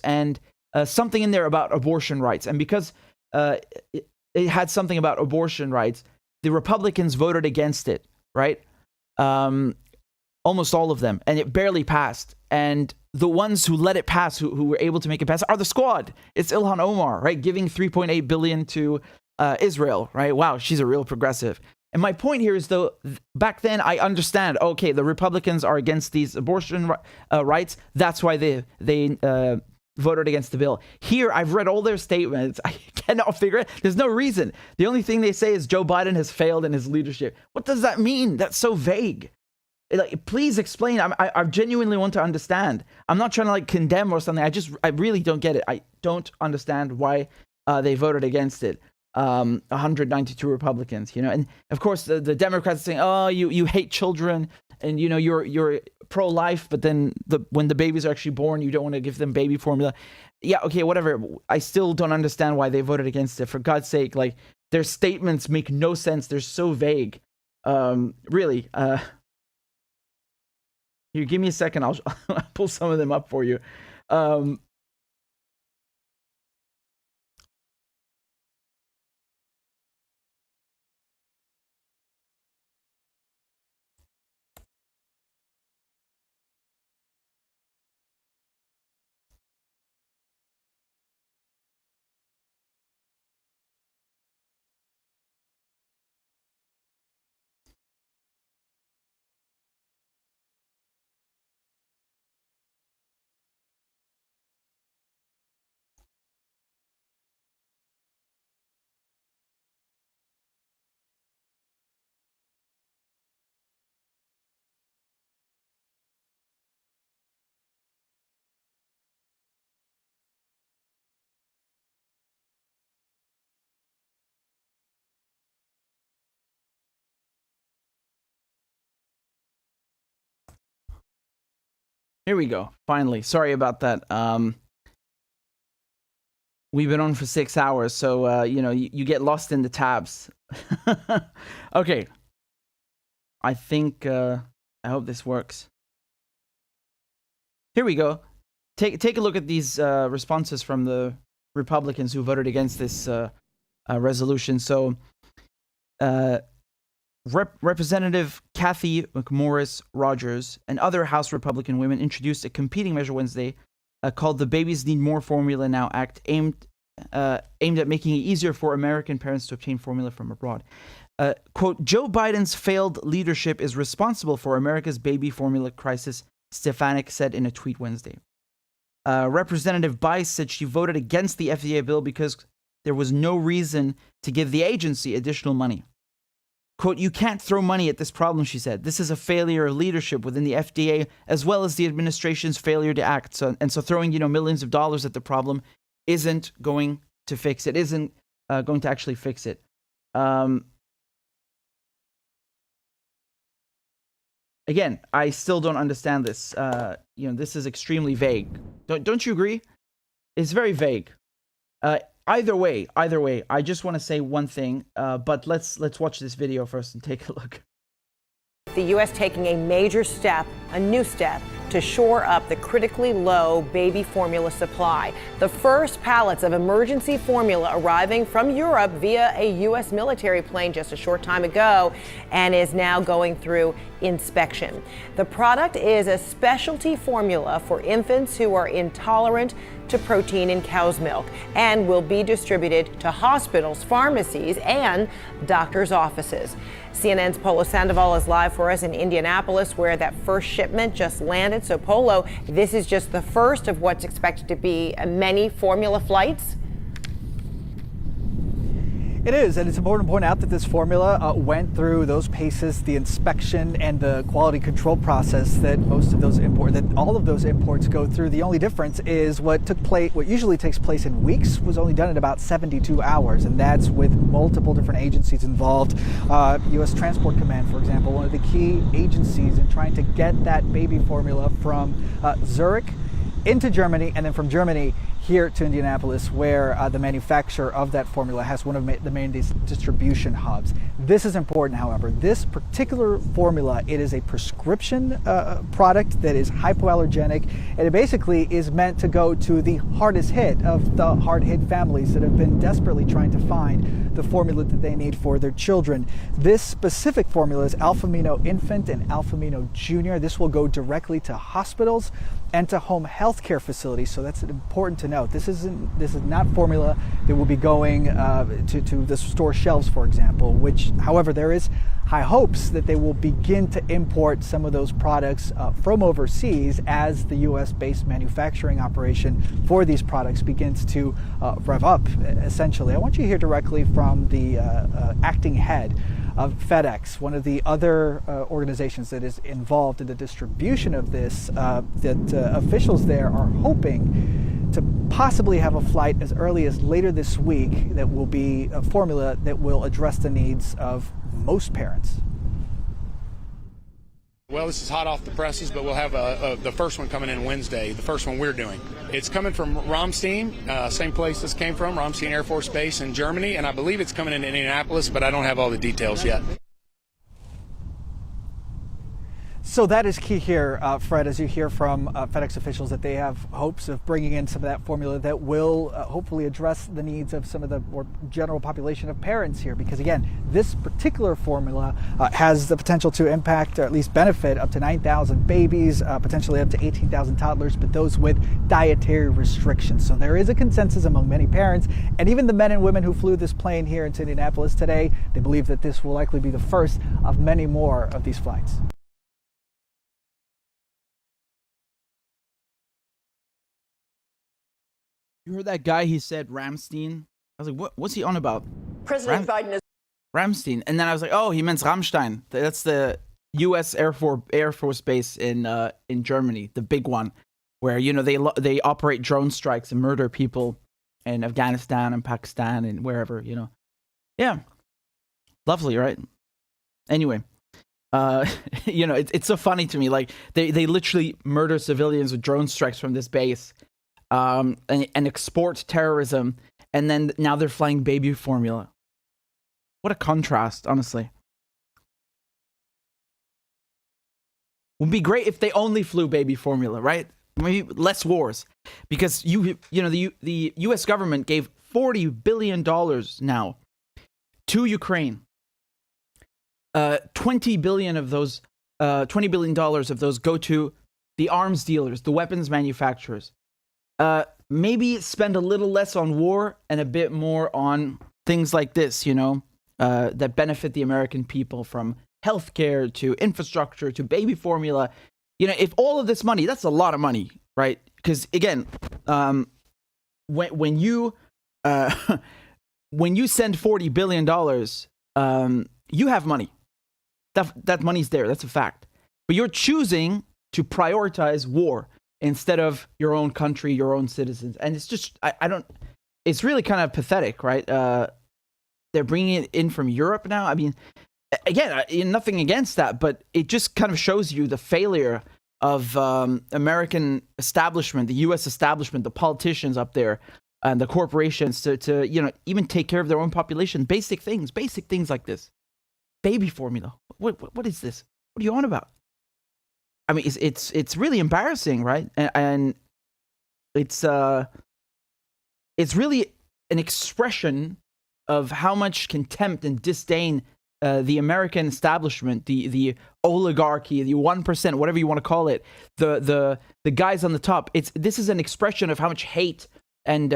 and something in there about abortion rights. And because it had something about abortion rights, the Republicans voted against it, right? Almost all of them. And it barely passed. And the ones who let it pass, who were able to make it pass, are the squad. It's Ilhan Omar, right? Giving $3.8 billion to Israel, right? Wow, she's a real progressive. And my point here is, though, back then I understand, okay, the Republicans are against these abortion rights. That's why they voted against the bill. Here, I've read all their statements. I cannot figure it. There's no reason. The only thing they say is Joe Biden has failed in his leadership. What does that mean? That's so vague. Please explain. I genuinely want to understand. I'm not trying to condemn or something. I really don't get it. I don't understand why they voted against it. 192 Republicans, and of course the Democrats are saying, oh, you hate children, and you're pro-life, but then when the babies are actually born, you don't want to give them baby formula. Yeah, okay, whatever. I still don't understand why they voted against it. For God's sake, their statements make no sense. They're so vague. Really. Here, give me a second. I'll pull some of them up for you. Here we go. Finally. Sorry about that. We've been on for 6 hours, so, you get lost in the tabs. Okay. I think, I hope this works. Here we go. Take a look at these responses from the Republicans who voted against this resolution. So, Representative Kathy McMorris Rogers and other House Republican women introduced a competing measure Wednesday called the Babies Need More Formula Now Act, aimed at making it easier for American parents to obtain formula from abroad. Quote, Joe Biden's failed leadership is responsible for America's baby formula crisis, Stefanik said in a tweet Wednesday. Representative Bice said she voted against the FDA bill because there was no reason to give the agency additional money. Quote, you can't throw money at this problem, she said. This is a failure of leadership within the FDA, as well as the administration's failure to act. So throwing, millions of dollars at the problem isn't going to fix it, isn't going to actually fix it. again, I still don't understand this. This is extremely vague. Don't you agree? It's very vague. Either way, I just want to say one thing, but let's watch this video first and take a look. The U.S. taking a major step, a new step, to shore up the critically low baby formula supply. The first pallets of emergency formula arriving from Europe via a U.S. military plane just a short time ago and is now going through inspection. The product is a specialty formula for infants who are intolerant to protein in cow's milk and will be distributed to hospitals, pharmacies, and doctors' offices. CNN's Polo Sandoval is live for us in Indianapolis, where that first shipment just landed. So, Polo, this is just the first of what's expected to be many formula flights. It is, and it's important to point out that this formula went through those paces, the inspection and the quality control process that all of those imports go through. The only difference is what usually takes place in weeks was only done in about 72 hours, and that's with multiple different agencies involved. U.S. Transport Command, for example, one of the key agencies in trying to get that baby formula from Zurich into Germany, and then from Germany here to Indianapolis, where the manufacturer of that formula has one of the main distribution hubs. This is important, however. This particular formula, it is a prescription product that is hypoallergenic, and it basically is meant to go to the hardest hit of the hard-hit families that have been desperately trying to find the formula that they need for their children. This specific formula is Alphamino Infant and Alphamino Junior. This will go directly to hospitals and to home health care facilities, so that's important to note. This is not formula that will be going to the store shelves, for example, which, however, there is high hopes that they will begin to import some of those products from overseas as the U.S.-based manufacturing operation for these products begins to rev up, essentially. I want you to hear directly from the acting head of FedEx, one of the other organizations that is involved in the distribution of this, that officials there are hoping to possibly have a flight as early as later this week that will be a formula that will address the needs of most parents. Well, this is hot off the presses, but we'll have the first one coming in Wednesday, the first one we're doing. It's coming from Ramstein, same place this came from, Ramstein Air Force Base in Germany, and I believe it's coming in Indianapolis, but I don't have all the details yet. So that is key here, Fred, as you hear from FedEx officials, that they have hopes of bringing in some of that formula that will hopefully address the needs of some of the more general population of parents here. Because again, this particular formula has the potential to impact, or at least benefit, up to 9,000 babies, potentially up to 18,000 toddlers, but those with dietary restrictions. So there is a consensus among many parents, and even the men and women who flew this plane here into Indianapolis today, they believe that this will likely be the first of many more of these flights. You heard that guy? He said Ramstein. I was like, what's he on about? President Biden is Ramstein. And then I was like, oh, he meant Rammstein. That's the U.S. Air Force Base in Germany, the big one, where they operate drone strikes and murder people in Afghanistan and Pakistan and wherever, Yeah, lovely, right? Anyway, it's so funny to me. Like they literally murder civilians with drone strikes from this base. And export terrorism, and then now they're flying baby formula. What a contrast, honestly. Would be great if they only flew baby formula, right? Maybe less wars, because the U.S. government gave $40 billion now to Ukraine. $20 billion of those go to the arms dealers, the weapons manufacturers. Maybe spend a little less on war and a bit more on things like this, that benefit the American people, from healthcare to infrastructure to baby formula. If all of this money, that's a lot of money, right? Because again, when you send $40 billion, you have money. That money's there. That's a fact. But you're choosing to prioritize war instead of your own country, your own citizens. And it's just, it's really kind of pathetic, right? They're bringing it in from Europe now. I mean, again, nothing against that, but it just kind of shows you the failure of American establishment, the U.S. establishment, the politicians up there, and the corporations to even take care of their own population. Basic things like this. Baby formula. What is this? What are you on about? I mean, it's really embarrassing, right? And it's really an expression of how much contempt and disdain the American establishment, the oligarchy, the 1%, whatever you want to call it, the guys on the top. This is an expression of how much hate and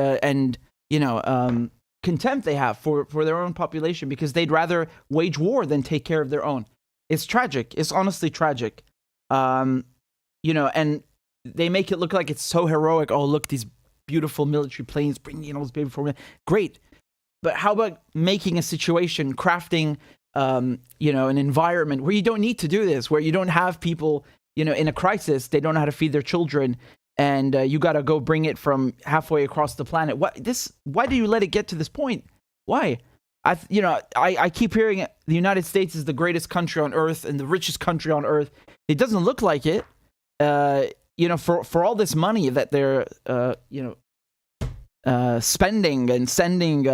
contempt they have for their own population, because they'd rather wage war than take care of their own. It's tragic. It's honestly tragic. And they make it look like it's so heroic. Oh, look, these beautiful military planes bringing in all this baby formula. Great. But how about making a situation, crafting, an environment where you don't need to do this, where you don't have people, in a crisis, they don't know how to feed their children, and you got to go bring it from halfway across the planet. Why do you let it get to this point? Why? I keep hearing the United States is the greatest country on earth and the richest country on earth. It doesn't look like it. For all this money that they're, spending and sending,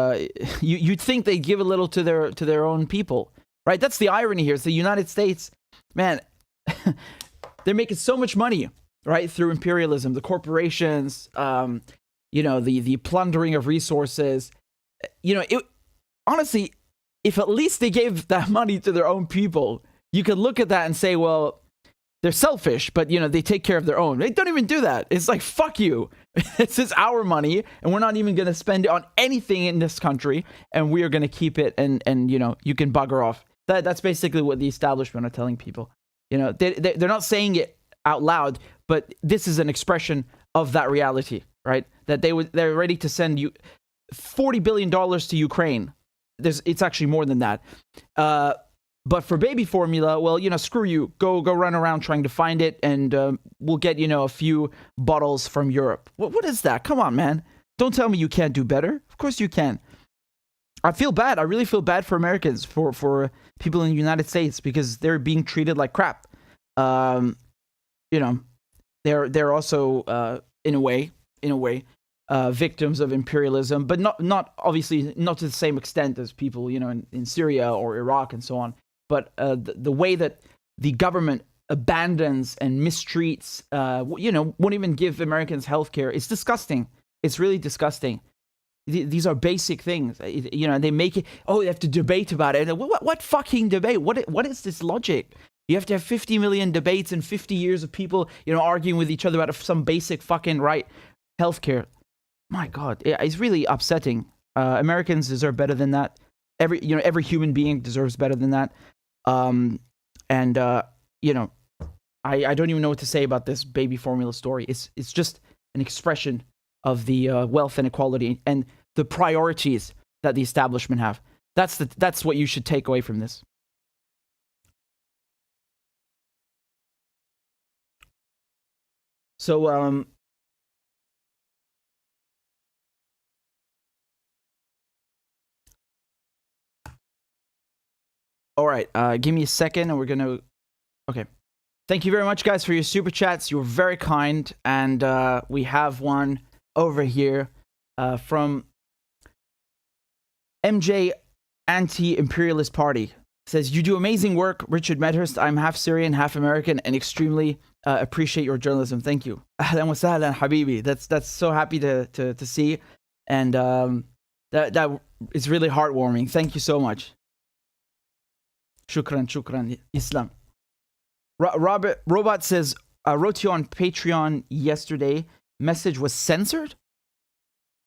you'd think they'd give a little to their own people, right? That's the irony here. It's the United States, man. They're making so much money, right, through imperialism, the corporations, the plundering of resources. Honestly, if at least they gave that money to their own people, you could look at that and say, well, they're selfish, but, they take care of their own. They don't even do that. It's like, fuck you. This is our money, and we're not even going to spend it on anything in this country, and we are going to keep it, and you can bugger off. That's basically what the establishment are telling people. They're not saying it out loud, but this is an expression of that reality, right? That they're ready to send you $40 billion to Ukraine. It's actually more than that. But for baby formula, well, screw you. Go run around trying to find it, and we'll get, a few bottles from Europe. What is that? Come on, man. Don't tell me you can't do better. Of course you can. I feel bad. I really feel bad for Americans, for people in the United States, because they're being treated like crap. They're also in a way, victims of imperialism, but not obviously not to the same extent as people, in Syria or Iraq and so on. But the way that the government abandons and mistreats, won't even give Americans health care. It's disgusting. It's really disgusting. These are basic things. They make it, they have to debate about it. What fucking debate? What is this logic? You have to have 50 million debates and 50 years of people, arguing with each other about some basic fucking right healthcare. My God, it's really upsetting. Americans deserve better than that. Every human being deserves better than that. I don't even know what to say about this baby formula story. It's just an expression of the wealth inequality and the priorities that the establishment have. That's what you should take away from this. So, all right, give me a second and we're going to... Okay. Thank you very much, guys, for your super chats. You were very kind. And we have one over here from MJ Anti-Imperialist Party. It says, you do amazing work, Richard Medhurst. I'm half Syrian, half American, and extremely appreciate your journalism. Thank you. Ahlan wa sahlan, habibi. That's so happy to see. And that is really heartwarming. Thank you so much. Shukran, Islam. Robot says, I wrote you on Patreon yesterday. Message was censored.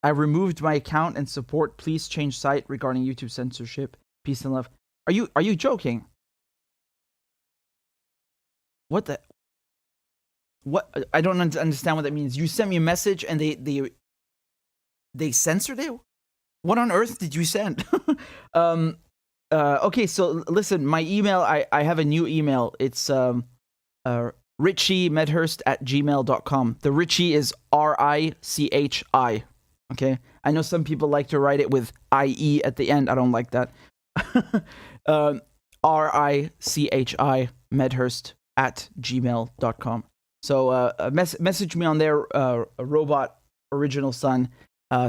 I removed my account and support. Please change site regarding YouTube censorship. Peace and love. Are you joking? What? I don't understand what that means. You sent me a message and they censored it? What on earth did you send? Okay, so listen, my email, I have a new email. It's RichardMedhurst@gmail.com. The Richie is RICHI. Okay? I know some people like to write it with IE at the end. I don't like that. RICHI Medhurst @gmail.com. So message me on there, Robot Original Son,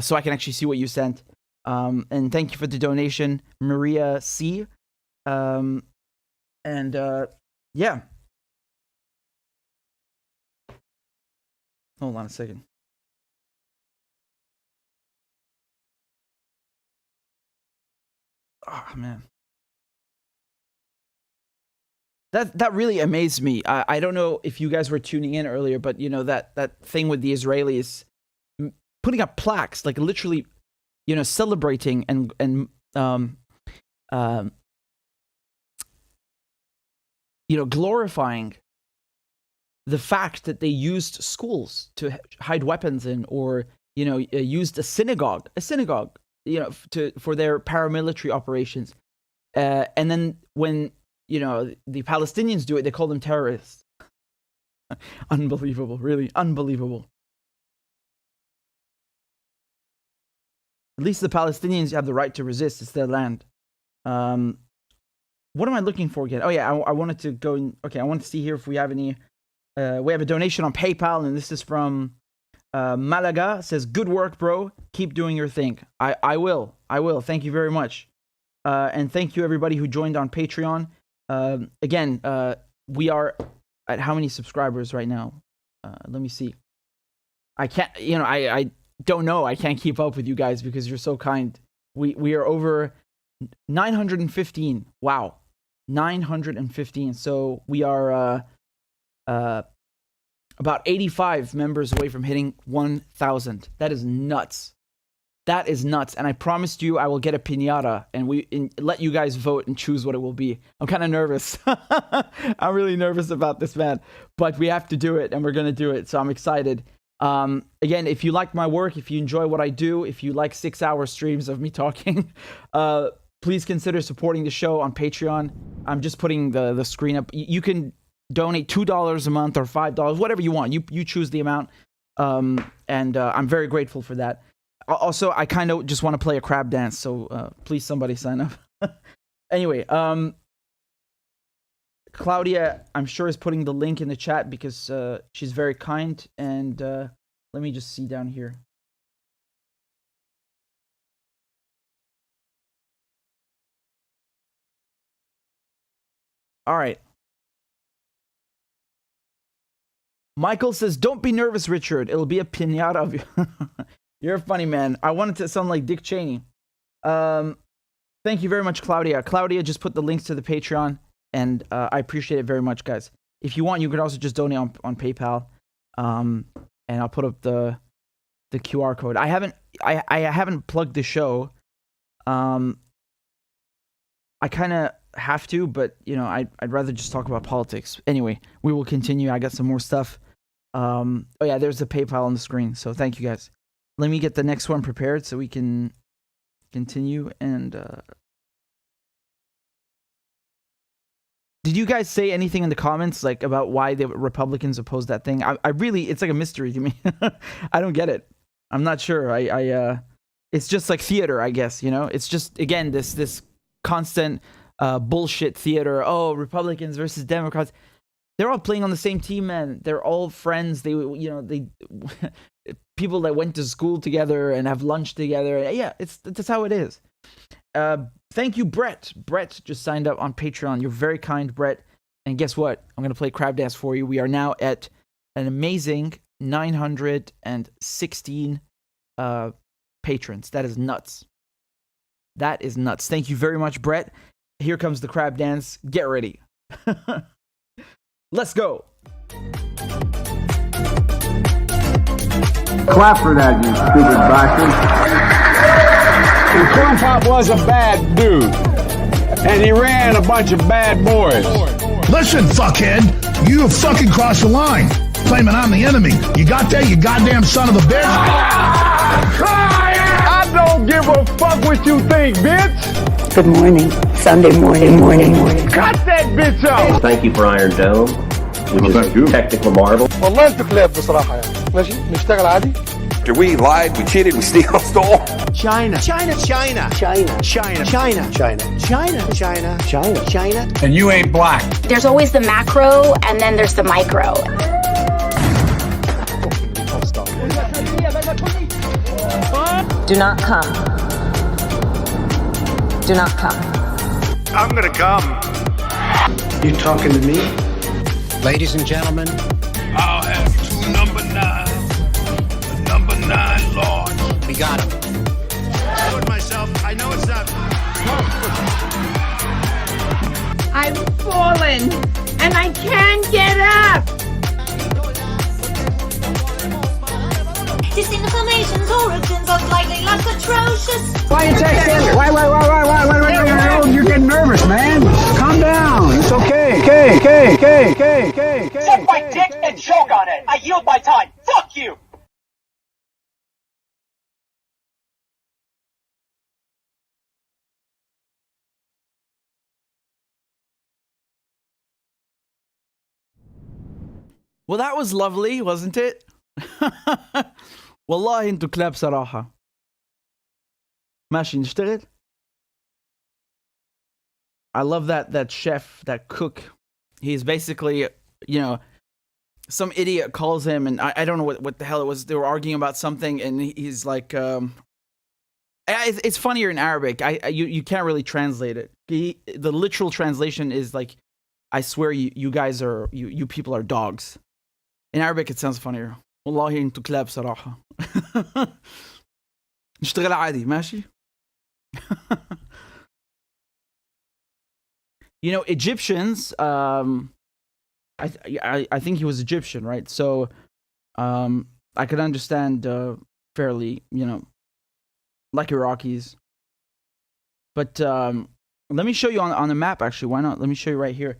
so I can actually see what you sent. And thank you for the donation, Maria C. Yeah. Hold on a second. Oh man. That really amazed me. I don't know if you guys were tuning in earlier, but you know that thing with the Israelis putting up plaques, like literally, you know, celebrating and you know, glorifying the fact that they used schools to hide weapons in, or you know, used a synagogue, you know, for their paramilitary operations, and then when you know, the Palestinians do it, they call them terrorists. Unbelievable, really, unbelievable. At least the Palestinians have the right to resist. It's their land. What am I looking for again? Oh yeah, I wanted to go in, okay, I want to see here if we have any, we have a donation on PayPal, and this is from Malaga. It says, good work, bro. Keep doing your thing. I will. Thank you very much. And thank you everybody who joined on Patreon. Again, we are at how many subscribers right now? Let me see. I can't, you know, I don't know. I can't keep up with you guys because you're so kind. We are over 915. Wow. 915. So we are about 85 members away from hitting 1,000. That is nuts. That is nuts. And I promised you I will get a piñata and let you guys vote and choose what it will be. I'm kind of nervous. I'm really nervous about this, man. But we have to do it, and we're going to do it. So I'm excited. Again, if you like my work, if you enjoy what I do, if you like 6-hour streams of me talking, please consider supporting the show on Patreon. I'm just putting the screen up. You can donate $2 a month or $5, whatever you want. You choose the amount. And I'm very grateful for that. Also, I kind of just want to play a crab dance, so please somebody sign up. Anyway, Claudia, I'm sure, is putting the link in the chat because she's very kind. And let me just see down here. All right. Michael says, don't be nervous, Richard. It'll be a piñata of you. You're a funny man. I wanted to sound like Dick Cheney. Thank you very much, Claudia. Claudia just put the links to the Patreon, and I appreciate it very much, guys. If you want, you can also just donate on PayPal, and I'll put up the QR code. I haven't plugged the show. I kind of have to, but you know, I'd rather just talk about politics. Anyway, we will continue. I got some more stuff. Oh yeah, there's the PayPal on the screen. So thank you, guys. Let me get the next one prepared so we can continue. And did you guys say anything in the comments like about why the Republicans opposed that thing? I really, it's like a mystery to me. I don't get it. I'm not sure. It's just like theater, I guess. You know, it's just, again, this constant bullshit theater. Oh, Republicans versus Democrats. They're all playing on the same team, man. They're all friends. They people that went to school together and have lunch together. Yeah, that's how it is. Thank you, Brett. Brett just signed up on Patreon. You're very kind, Brett. And guess what? I'm going to play Crab Dance for you. We are now at an amazing 916 patrons. That is nuts. That is nuts. Thank you very much, Brett. Here comes the Crab Dance. Get ready. Let's go. Clap for that, you stupid bastard. And Corn Pop was a bad dude. And he ran a bunch of bad boys. Listen, fuckhead, you have fucking crossed the line. Claiming I'm the enemy. You got that, you goddamn son of a bitch? I don't give a fuck what you think, bitch. Good morning. Sunday morning. Cut that bitch out. Thank you for Iron Dome, which is a technical marvel. والله انتوا كلاب بصراحة يعني. ماشي نشتغل عادي We lied, we cheated, we stole. China. China. China. China. China. China. China. China. China. China. China. And you ain't black. There's always the macro and then there's the micro. Do not come. Do not come. I'm gonna come. You talking to me? Ladies and gentlemen, I'll have 2 number 9s. The number 9 large. we got him. I told myself, I know it's not. I've fallen and I can't get up. Disinformation's origins are slightly less atrocious. Why you texting? Why? You're getting nervous, man. Calm down. It's okay. Okay. Suck my dick and choke on it. I yield my time. Fuck you. Well, that was lovely, wasn't it? والله انتو كلاب صراحة. ماشي نشتغل. I love that chef, that cook. He's basically, you know, some idiot calls him, and I don't know what the hell it was. They were arguing about something, and he's like, it's funnier in Arabic. You can't really translate it. The literal translation is like, I swear you guys are, you people are dogs. In Arabic, it sounds funnier. والله انتو كلاب صراحة. نشتغل عادي ماشي. You know, Egyptians, I think he was Egyptian, right? So I could understand fairly, you know, like Iraqis. But let me show you on the map, actually. Why not? Let me show you right here.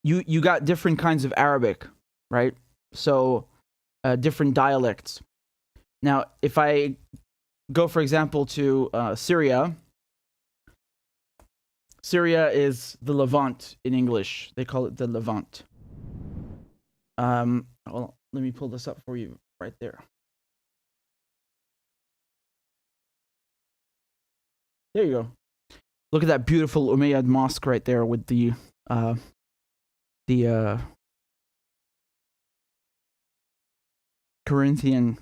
You got different kinds of Arabic, right? So different dialects. Now, if I go, for example, to Syria, Syria is the Levant in English. They call it the Levant. Well, let me pull this up for you right there. There you go. Look at that beautiful Umayyad mosque right there with the Corinthian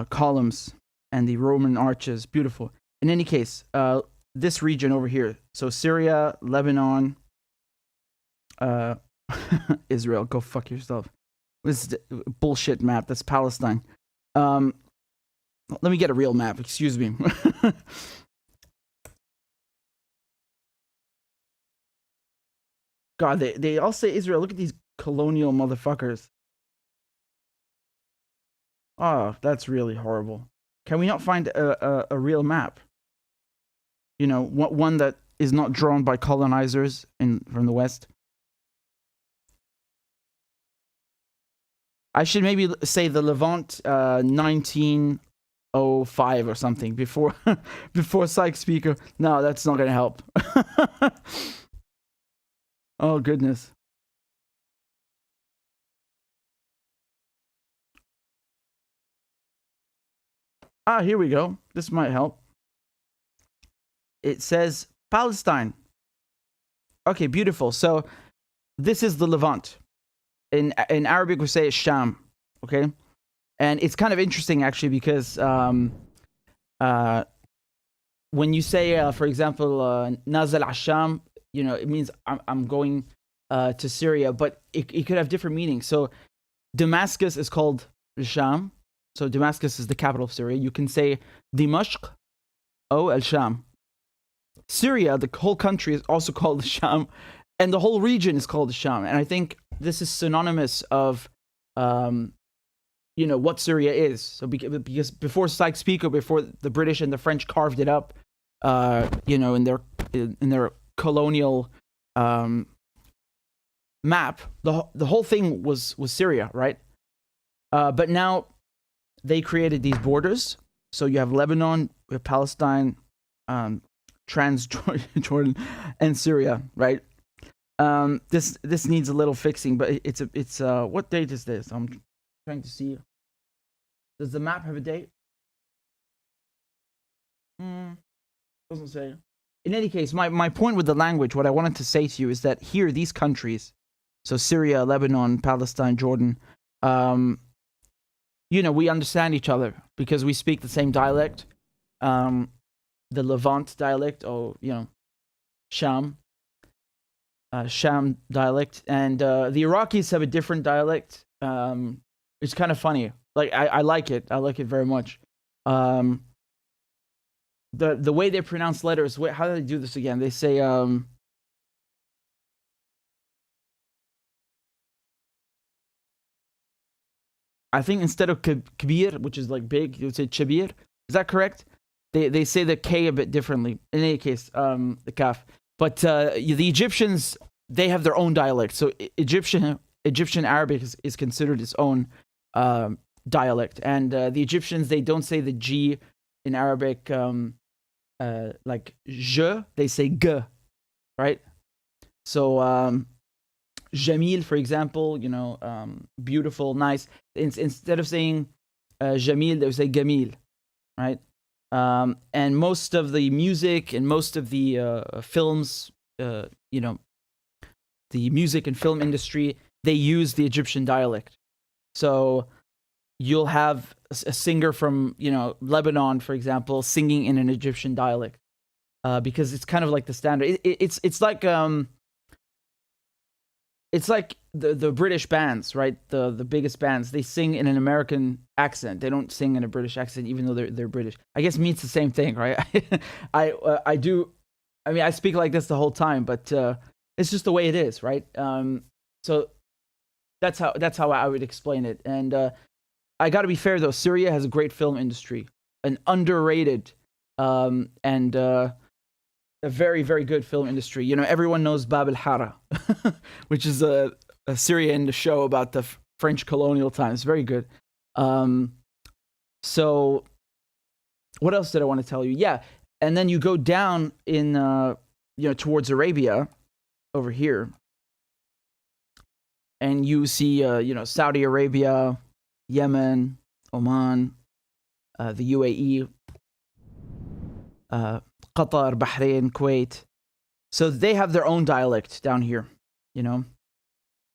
columns and the Roman arches. Beautiful. In any case, this region over here, so Syria, Lebanon, Israel, go fuck yourself. This is a bullshit map. That's Palestine. Let me get a real map. Excuse me. God, they all say Israel. Look at these colonial motherfuckers. Oh, that's really horrible. Can we not find a real map? You know, one that is not drawn by colonizers from the West. I should maybe say the Levant 1905 or something before Sykes Speaker. No, that's not going to help. Oh, goodness. Ah, here we go. This might help. It says Palestine. Okay, beautiful. So this is the Levant. In Arabic, we say Sham. Okay? And it's kind of interesting, actually, because when you say, for example, Nazal al-Sham, you know, it means I'm going to Syria, but it could have different meanings. So Damascus is called Sham. So Damascus is the capital of Syria. You can say Dimashq or al-Sham. Syria, the whole country, is also called the Sham, and the whole region is called the Sham. And I think this is synonymous of, you know, what Syria is. So because before Sykes-Picot, before the British and the French carved it up, you know, in their colonial map, the whole thing was Syria, right? But now they created these borders. So you have Lebanon, you have Palestine, Transjordan, and Syria, right? This needs a little fixing, but it's what date is this? I'm trying to see. Does the map have a date? Doesn't say. In any case, my point with the language, what I wanted to say to you is that here, these countries, so Syria, Lebanon, Palestine, Jordan, we understand each other because we speak the same dialect, the Levant dialect, or Sham dialect, and the Iraqis have a different dialect. It's kind of funny. Like I like it. I like it very much. The way they pronounce letters. How do they do this again? They say I think instead of kabir, which is like big, you would say chabir. Is that correct? They say the K a bit differently. In any case, the kaf. But the Egyptians, they have their own dialect. So Egyptian Arabic is considered its own dialect. And the Egyptians, they don't say the G in Arabic like je, they say g, right? So Jamil, for example, beautiful, nice. Instead of saying Jamil, they would say Gamil, right? And most of the music and most of the films, the music and film industry, they use the Egyptian dialect. So you'll have a singer from, Lebanon, for example, singing in an Egyptian dialect, because it's kind of like the standard. It's like the British bands, right? The biggest bands, they sing in an American accent. They don't sing in a British accent, even though they're British. I guess means the same thing, right? I do. I mean, I speak like this the whole time, but it's just the way it is, right? So that's how I would explain it. And I got to be fair though. Syria has a great film industry, an underrated and a very, very good film industry. Everyone knows Bab al-Hara, which is a Syrian show about the French colonial times. Very good. So what else did I want to tell you? Yeah. And then you go down in, towards Arabia over here, and you see, Saudi Arabia, Yemen, Oman, the UAE, Qatar, Bahrain, Kuwait. So they have their own dialect down here,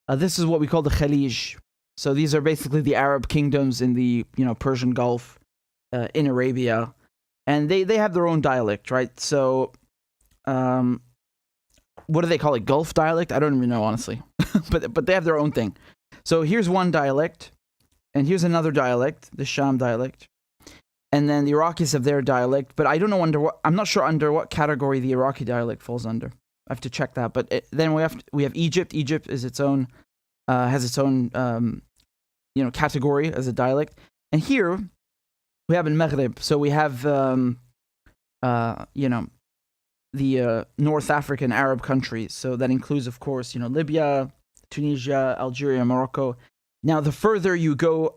This is what we call the Khalij. So these are basically the Arab kingdoms in the, Persian Gulf, in Arabia. And they have their own dialect, right? So, what do they call it? Gulf dialect? I don't even know, honestly. but they have their own thing. So here's one dialect, and here's another dialect, the Sham dialect. And then the Iraqis have their dialect, but I don't know I'm not sure under what category the Iraqi dialect falls under. I have to check that. But then we have Egypt. Egypt is its own, has its own, category as a dialect. And here we have in Maghreb. So we have, the North African Arab countries. So that includes, of course, Libya, Tunisia, Algeria, Morocco. Now, the further you go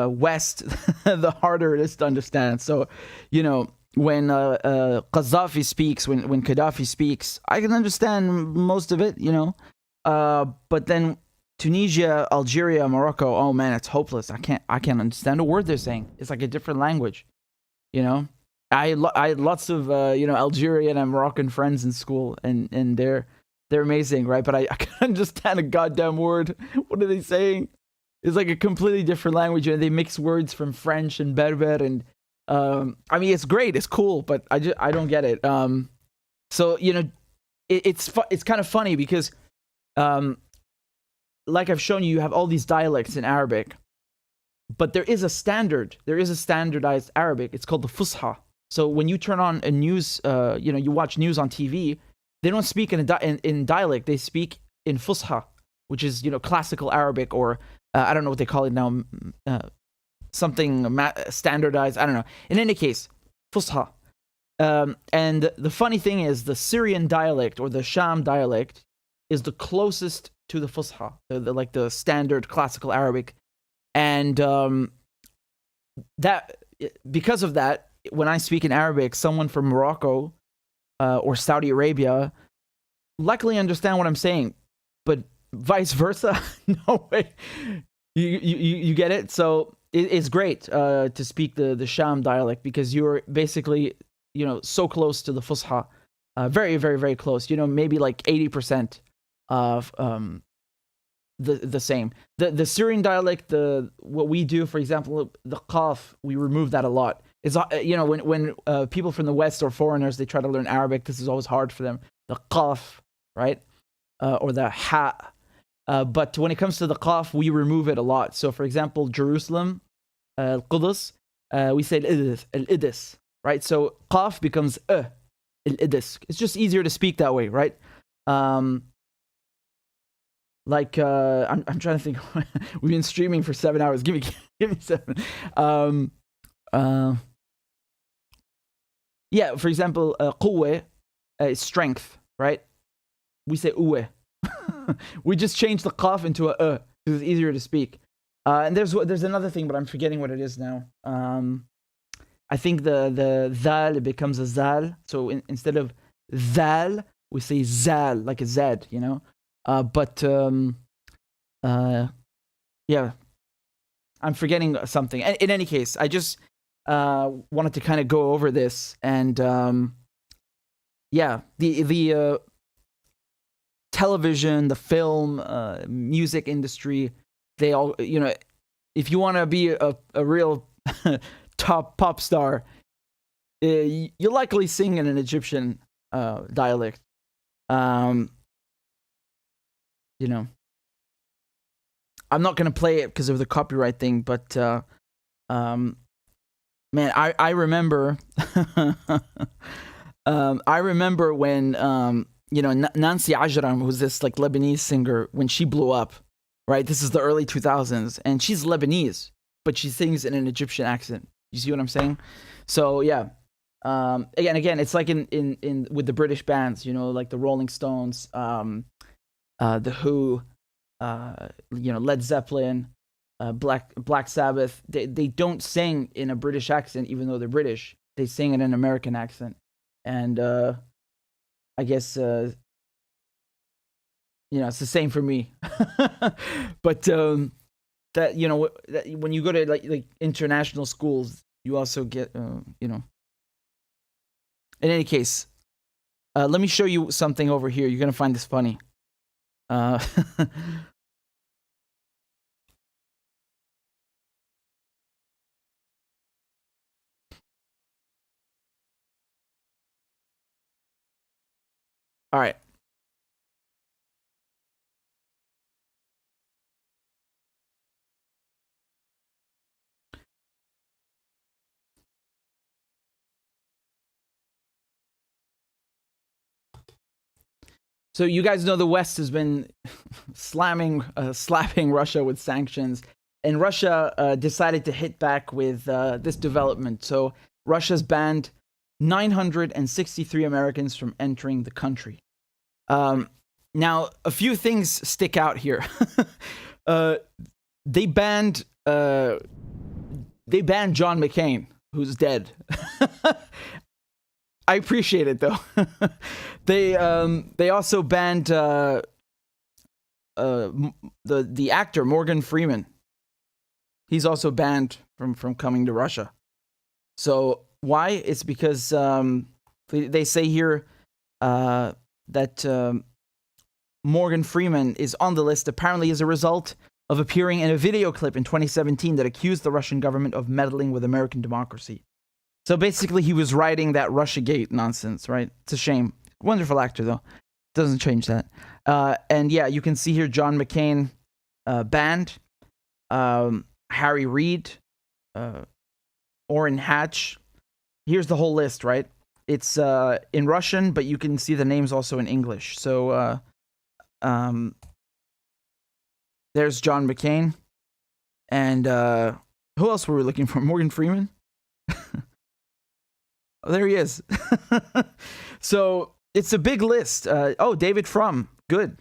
west, the harder it is to understand. So, when Gaddafi speaks, when Gaddafi speaks, I can understand most of it, but then Tunisia, Algeria, Morocco, oh man, it's hopeless. I can't understand a word they're saying. It's like a different language, I had lots of Algerian and Moroccan friends in school, and they're amazing, right? But I can't understand a goddamn word. What are they saying? It's like a completely different language, and they mix words from French and Berber, and I mean, it's great, it's cool, but I don't get it. So it's kind of funny because, like I've shown you, you have all these dialects in Arabic, but there is a standardized Arabic. It's called the Fusha. So when you turn on a news, you watch news on TV, they don't speak in dialect. They speak in Fusha, which is classical Arabic, or I don't know what they call it now, something standardized. I don't know. In any case, Fusha. And the funny thing is, the Syrian dialect or the Sham dialect is the closest to the Fusha, like the standard classical Arabic, and that because of that, when I speak in Arabic, someone from Morocco or Saudi Arabia luckily understand what I'm saying. but vice versa, no way. You get it? So it's great to speak the Sham dialect, because you're basically, so close to the Fusha, very, very, very close. Maybe like 80% of the same. The Syrian dialect, what we do, for example, the qaf, we remove that a lot. It's when people from the West or foreigners, they try to learn Arabic, this is always hard for them. The qaf, right? Or the ha. But when it comes to the qaf, we remove it a lot. So, for example, Jerusalem, Qudus, we say al-Idis, right? So qaf becomes al-Idis. It's just easier to speak that way, right? I'm trying to think. We've been streaming for 7 hours. Give me 7. Yeah, for example, quwwa is strength, right? We say uwe. We just changed the qaf into a because it's easier to speak. And there's another thing, but I'm forgetting what it is now. I think the zal becomes a zal. So instead of zal, we say zal, like a z, yeah, I'm forgetting something. In any case, I just wanted to kind of go over this, and the television, the film, music industry, they all, if you want to be a real top pop star, you'll likely sing in an Egyptian dialect. I'm not going to play it because of the copyright thing, but man, I remember I remember when Nancy Ajram, who's this like Lebanese singer, when she blew up, right? This is the early 2000s, and she's Lebanese, but she sings in an Egyptian accent. You see what I'm saying? So yeah. Again, it's like in with the British bands, like the Rolling Stones, the Who, Led Zeppelin, Black Sabbath. They don't sing in a British accent, even though they're British. They sing in an American accent, and I guess it's the same for me. But that when you go to like international schools, you also get In any case, let me show you something over here. You're gonna find this funny. All right. So you guys know the West has been slapping Russia with sanctions, and Russia decided to hit back with this development. So Russia's banned 963 Americans from entering the country. Now, a few things stick out here. They banned John McCain, who's dead. I appreciate it though. They also banned the actor Morgan Freeman. He's also banned from coming to Russia. So why? It's because they say here that Morgan Freeman is on the list apparently as a result of appearing in a video clip in 2017 that accused the Russian government of meddling with American democracy. So basically, he was writing that Russiagate nonsense, right? It's a shame. Wonderful actor, though. Doesn't change that. And yeah, you can see here John McCain banned, Harry Reid, Orrin Hatch. Here's the whole list, right? It's in Russian, but you can see the names also in English. So there's John McCain. And who else were we looking for? Morgan Freeman? Oh, there he is. So it's a big list. David Frum. Good.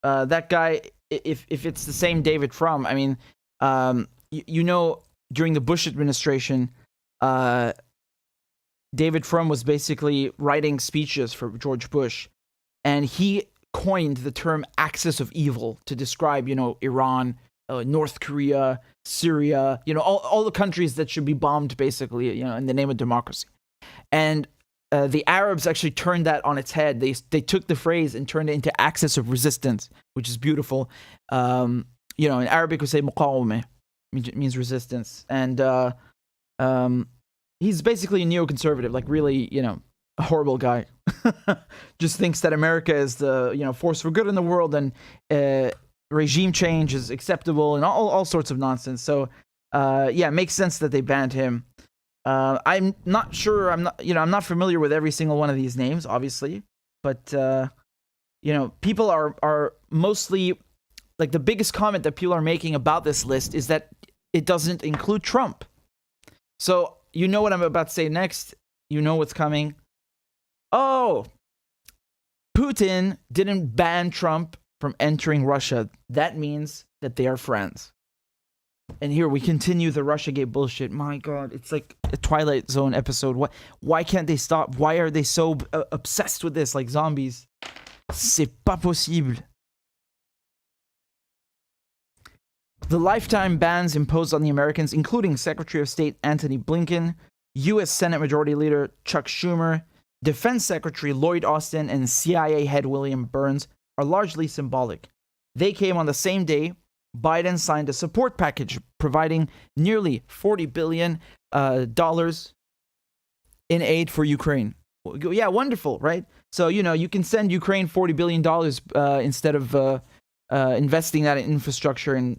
That guy, if it's the same David Frum, I mean, during the Bush administration, David Frum was basically writing speeches for George Bush, and he coined the term axis of evil to describe, Iran, North Korea, Syria, all the countries that should be bombed, basically, in the name of democracy. And the Arabs actually turned that on its head. They took the phrase and turned it into axis of resistance, which is beautiful. In Arabic we say muqawmah, means resistance. And he's basically a neoconservative, like really, a horrible guy. Just thinks that America is the, force for good in the world, and regime change is acceptable, and all sorts of nonsense. So, it makes sense that they banned him. I'm not sure. I'm not familiar with every single one of these names, obviously, but people are mostly, like, the biggest comment that people are making about this list is that it doesn't include Trump. So you know what I'm about to say next. You know what's coming. Oh, Putin didn't ban Trump from entering Russia. That means that they are friends. And here we continue the Russiagate bullshit. My God, it's like a Twilight Zone episode. Why can't they stop? Why are they so obsessed with this, like zombies? C'est pas possible. The lifetime bans imposed on the Americans, including Secretary of State Antony Blinken, U.S. Senate Majority Leader Chuck Schumer, Defense Secretary Lloyd Austin, and CIA head William Burns, are largely symbolic. They came on the same day Biden signed a support package providing nearly $40 billion in aid for Ukraine. Yeah, wonderful, right? So, you can send Ukraine $40 billion instead of investing that in infrastructure and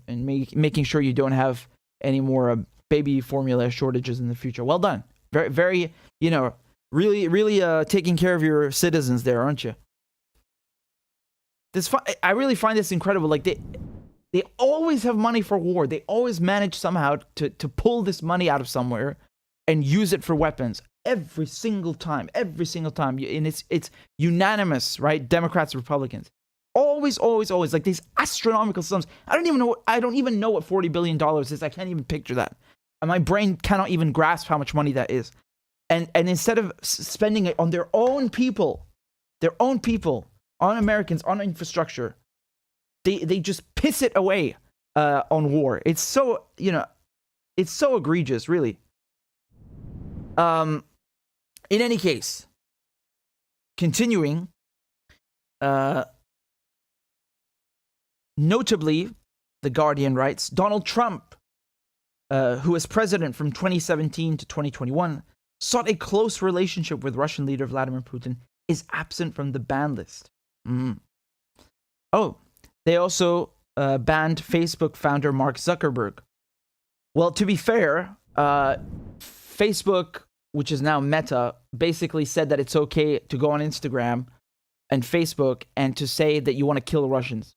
making sure you don't have any more baby formula shortages in the future. Well done. Very, very, really taking care of your citizens there, aren't you? I really find this incredible. Like, they always have money for war. They always manage somehow to pull this money out of somewhere and use it for weapons every single time. And it's unanimous, right? Democrats, Republicans. Always, like these astronomical sums. I don't even know what $40 billion is. I can't even picture that. And my brain cannot even grasp how much money that is. And instead of spending it on their own people, on Americans, on infrastructure, they just piss it away on war. It's so, it's so egregious, really. In any case, continuing, notably, The Guardian writes, Donald Trump, who was president from 2017 to 2021, sought a close relationship with Russian leader Vladimir Putin, is absent from the ban list. Oh, they also banned Facebook founder Mark Zuckerberg. Well, to be fair, Facebook, which is now Meta, basically said that it's okay to go on Instagram and Facebook and to say that you want to kill the Russians.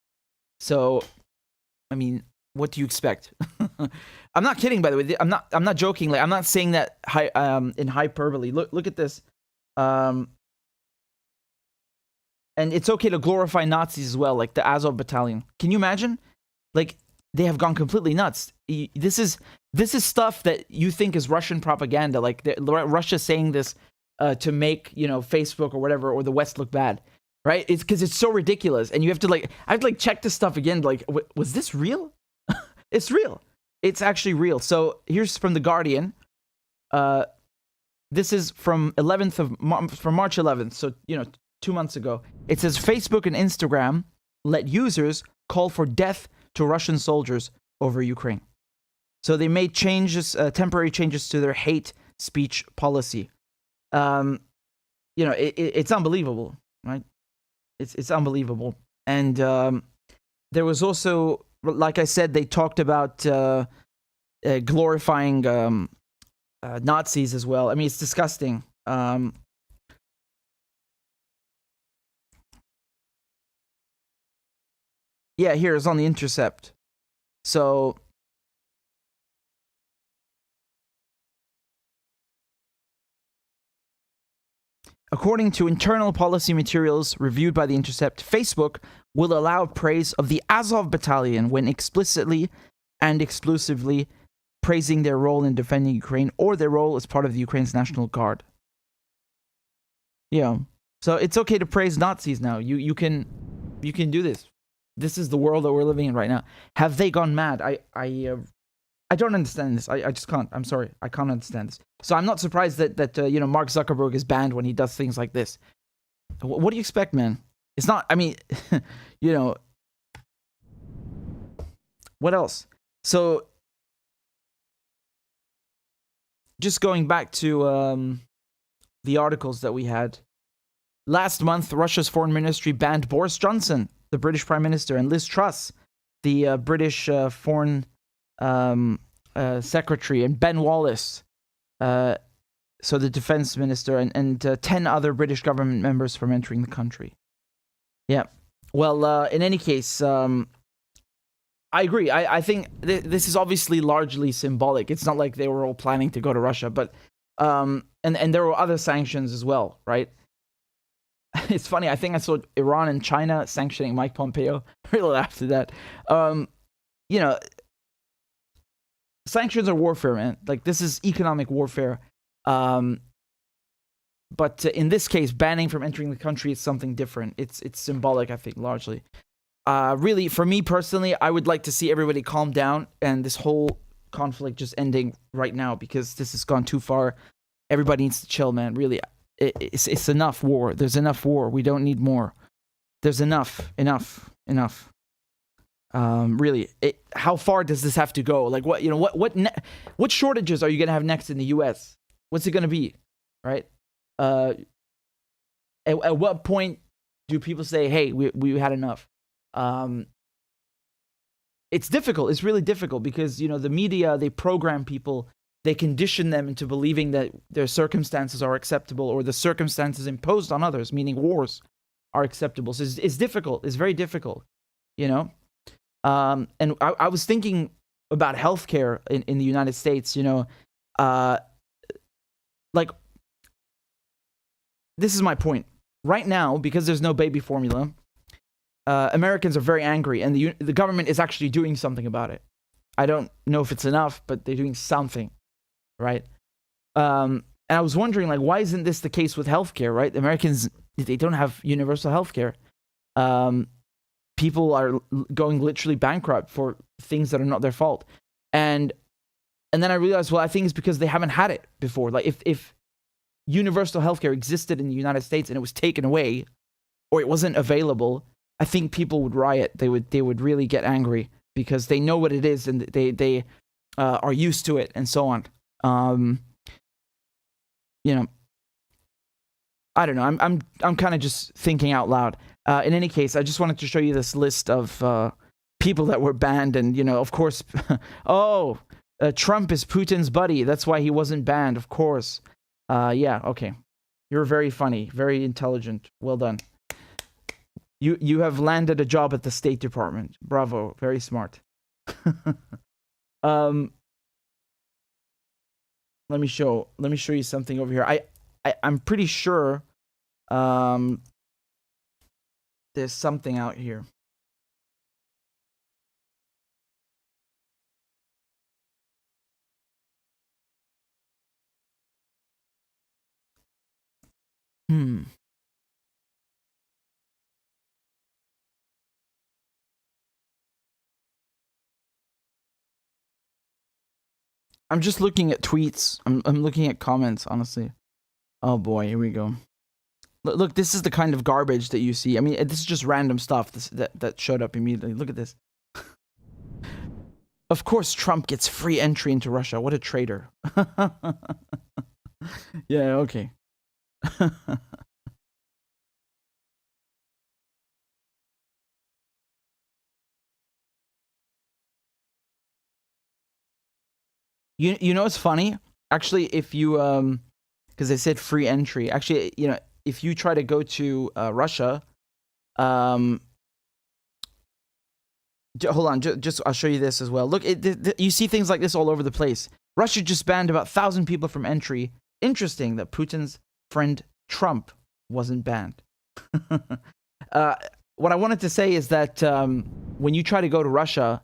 So, I mean, what do you expect? I'm not kidding, by the way. I'm not joking. Like, I'm not saying that in hyperbole. Look at this. And it's okay to glorify Nazis as well, like the Azov battalion. Can you imagine? Like, they have gone completely nuts. This is stuff that you think is Russian propaganda. Like, Russia's saying this to make, Facebook or whatever, or the West look bad. Right? It's because it's so ridiculous. And you have to I have to check this stuff again. Like, was this real? It's real. It's actually real. So here's from The Guardian. This is from from March 11th. So, 2 months ago. It says Facebook and Instagram let users call for death to Russian soldiers over Ukraine. So they made temporary changes to their hate speech policy. It's unbelievable, right? It's unbelievable. And there was also, like I said, they talked about glorifying Nazis as well. I mean, it's disgusting. Yeah, here it's on The Intercept. So, according to internal policy materials reviewed by The Intercept, Facebook will allow praise of the Azov battalion when explicitly and exclusively praising their role in defending Ukraine or their role as part of the Ukraine's National Guard. Yeah. So it's okay to praise Nazis now. You can You can do this. This is the world that we're living in right now. Have they gone mad? I don't understand this. I just can't. I'm sorry. I can't understand this. So I'm not surprised that Mark Zuckerberg is banned when he does things like this. What do you expect, man? It's not, I mean, what else? So just going back to the articles that we had. Last month, Russia's foreign ministry banned Boris Johnson, the British Prime Minister, and Liz Truss, the British foreign secretary, and Ben Wallace, so the defense minister, and 10 other British government members from entering the country. Yeah. Well, in any case, I agree. I think this is obviously largely symbolic. It's not like they were all planning to go to Russia, but and there were other sanctions as well, right? It's funny. I think I saw Iran and China sanctioning Mike Pompeo. Really laughed at that. Sanctions are warfare, man. Like, this is economic warfare. But in this case, banning from entering the country is something different. It's symbolic, I think, largely. Really, for me personally, I would like to see everybody calm down and this whole conflict just ending right now, because this has gone too far. Everybody needs to chill, man. Really, it's enough war. There's enough war. We don't need more. There's enough. Really, how far does this have to go? Like, what shortages are you gonna have next in the U.S.? What's it gonna be, right? At what point do people say, "Hey, we had enough"? It's difficult. It's really difficult because the media, they program people, they condition them into believing that their circumstances are acceptable, or the circumstances imposed on others, meaning wars, are acceptable. So it's difficult. It's very difficult, And I was thinking about healthcare in the United States. Like, this is my point. Right now, because there's no baby formula, Americans are very angry, and the government is actually doing something about it. I don't know if it's enough, but they're doing something, right? And I was wondering, like, why isn't this the case with healthcare, right? Americans, they don't have universal healthcare. People are going literally bankrupt for things that are not their fault. And then I realized, well, I think it's because they haven't had it before. Like, if universal healthcare existed in the United States and it was taken away, or it wasn't available, I think people would riot. They would really get angry because they know what it is, and they are used to it, and so on. I don't know. I'm kind of just thinking out loud. In any case, I just wanted to show you this list of people that were banned, and of course, Trump is Putin's buddy. That's why he wasn't banned. Of course. Yeah. Okay. You're very funny, very intelligent. Well done. You have landed a job at the State Department. Bravo. Very smart. Let me show you something over here. I'm pretty sure there's something out here. I'm just looking at tweets. I'm looking at comments, honestly. Oh boy, here we go. Look, this is the kind of garbage that you see. I mean, this is just random stuff that showed up immediately. Look at this. Of course, Trump gets free entry into Russia. What a traitor. Yeah, okay. You know what's funny? Actually, if you because they said free entry. Actually, if you try to go to Russia, hold on, just I'll show you this as well. Look, you see things like this all over the place. Russia just banned about 1,000 people from entry. Interesting that Putin's friend Trump wasn't banned. What I wanted to say is that when you try to go to Russia,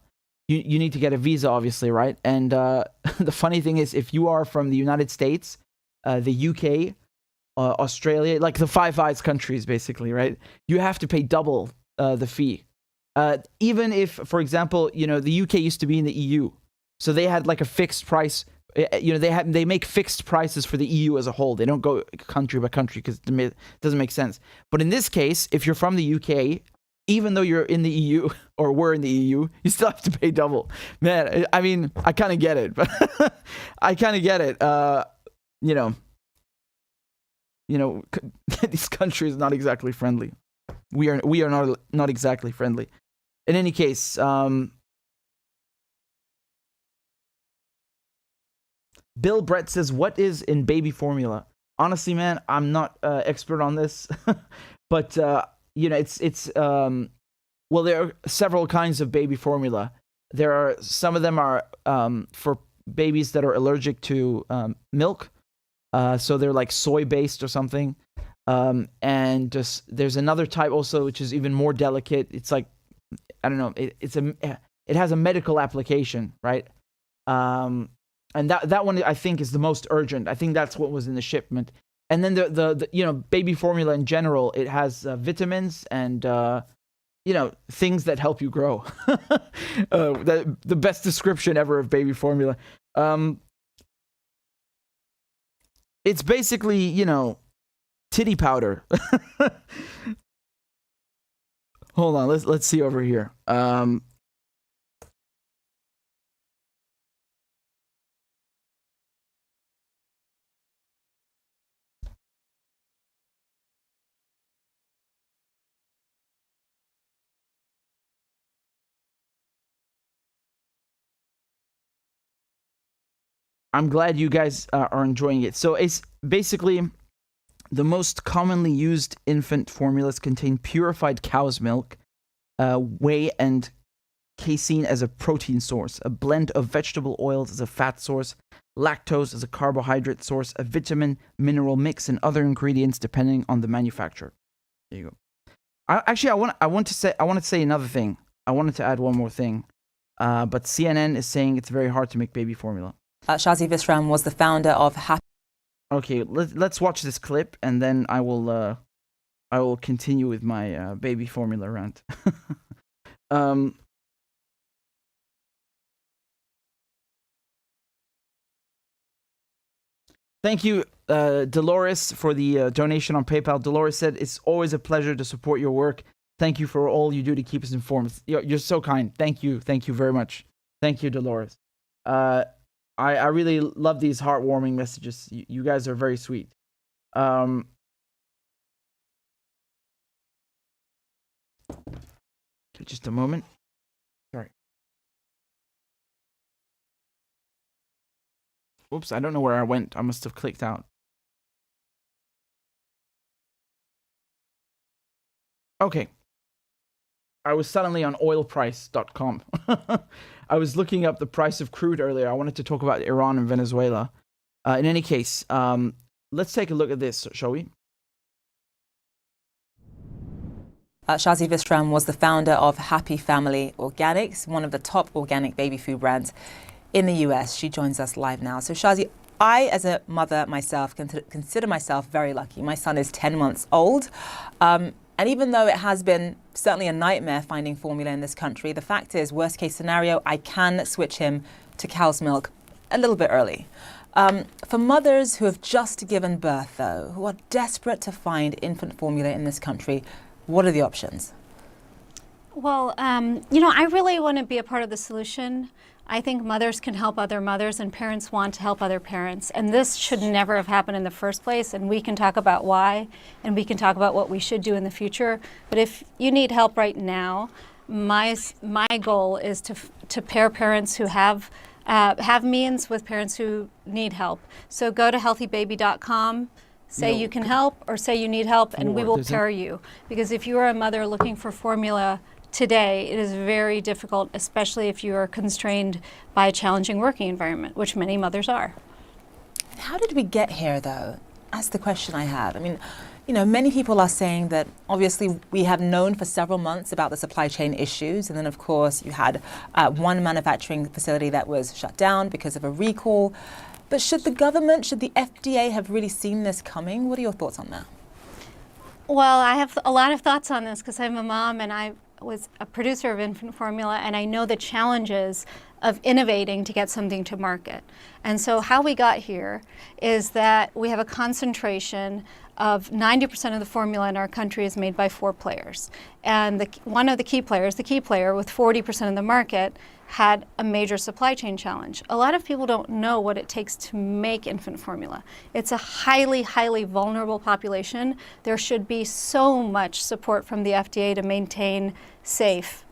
you need to get a visa, obviously, right? And the funny thing is, if you are from the United States, the UK, Australia, like the Five Eyes countries, basically, right? You have to pay double the fee. Even if, for example, the UK used to be in the EU, so they had like a fixed price. They make fixed prices for the EU as a whole. They don't go country by country because it doesn't make sense. But in this case, if you're from the UK, even though you're in the EU or were in the EU, you still have to pay double. Man, I mean, I kind of get it, but I kind of get it. This country is not exactly friendly. We are not exactly friendly. In any case, Bill Brett says, "What is in baby formula?" Honestly, man, I'm not expert on this, but well, there are several kinds of baby formula. Some of them are for babies that are allergic to milk, so they're like soy based or something. And just there's another type also which is even more delicate. It's like, I don't know, it has a medical application, right? And that one I think is the most urgent. I think that's what was in the shipment. And then the baby formula in general, it has vitamins and things that help you grow. The best description ever of baby formula. It's basically, titty powder. Hold on, let's see over here. I'm glad you guys are enjoying it. So it's basically the most commonly used infant formulas contain purified cow's milk, whey and casein as a protein source, a blend of vegetable oils as a fat source, lactose as a carbohydrate source, a vitamin mineral mix, and other ingredients depending on the manufacturer. There you go. I want to say another thing. I wanted to add one more thing, but CNN is saying it's very hard to make baby formula. Shazi Visram was the founder of Happy. Okay, let's watch this clip, and then I will continue with my baby formula rant. Thank you, Dolores, for the donation on PayPal. Dolores said, "It's always a pleasure to support your work. Thank you for all you do to keep us informed." You're so kind. Thank you very much. Thank you, Dolores. I really love these heartwarming messages. You guys are very sweet. Okay, just a moment. Sorry. Oops, I don't know where I went. I must have clicked out. Okay. I was suddenly on oilprice.com. I was looking up the price of crude earlier. I wanted to talk about Iran and Venezuela. In any case, let's take a look at this, shall we? Shazi Visram was the founder of Happy Family Organics, one of the top organic baby food brands in the US. She joins us live now. So Shazi, I, as a mother myself, consider myself very lucky. My son is 10 months old. And even though it has been certainly a nightmare finding formula in this country, the fact is, worst case scenario, I can switch him to cow's milk a little bit early. For mothers who have just given birth, though, who are desperate to find infant formula in this country, what are the options? Well, I really want to be a part of the solution. I think mothers can help other mothers and parents want to help other parents. And this should never have happened in the first place. And we can talk about why, and we can talk about what we should do in the future. But if you need help right now, my goal is to pair parents who have means with parents who need help. So go to healthybaby.com, say you can help or say you need help, and we will pair you. Because if you are a mother looking for formula today, it is very difficult, especially if you are constrained by a challenging working environment, which many mothers are. How did we get here, though? That's the question I have. I mean, many people are saying that obviously we have known for several months about the supply chain issues, and then of course you had one manufacturing facility that was shut down because of a recall. But should the government, should the FDA have really seen this coming? What are your thoughts on that? Well, I have a lot of thoughts on this because I'm a mom and I was a producer of infant formula, and I know the challenges of innovating to get something to market. And so how we got here is that we have a concentration of 90% of the formula in our country is made by 4 players. And one of the key players, the key player with 40% of the market, had a major supply chain challenge. A lot of people don't know what it takes to make infant formula. It's a highly, highly vulnerable population. There should be so much support from the FDA to maintain safe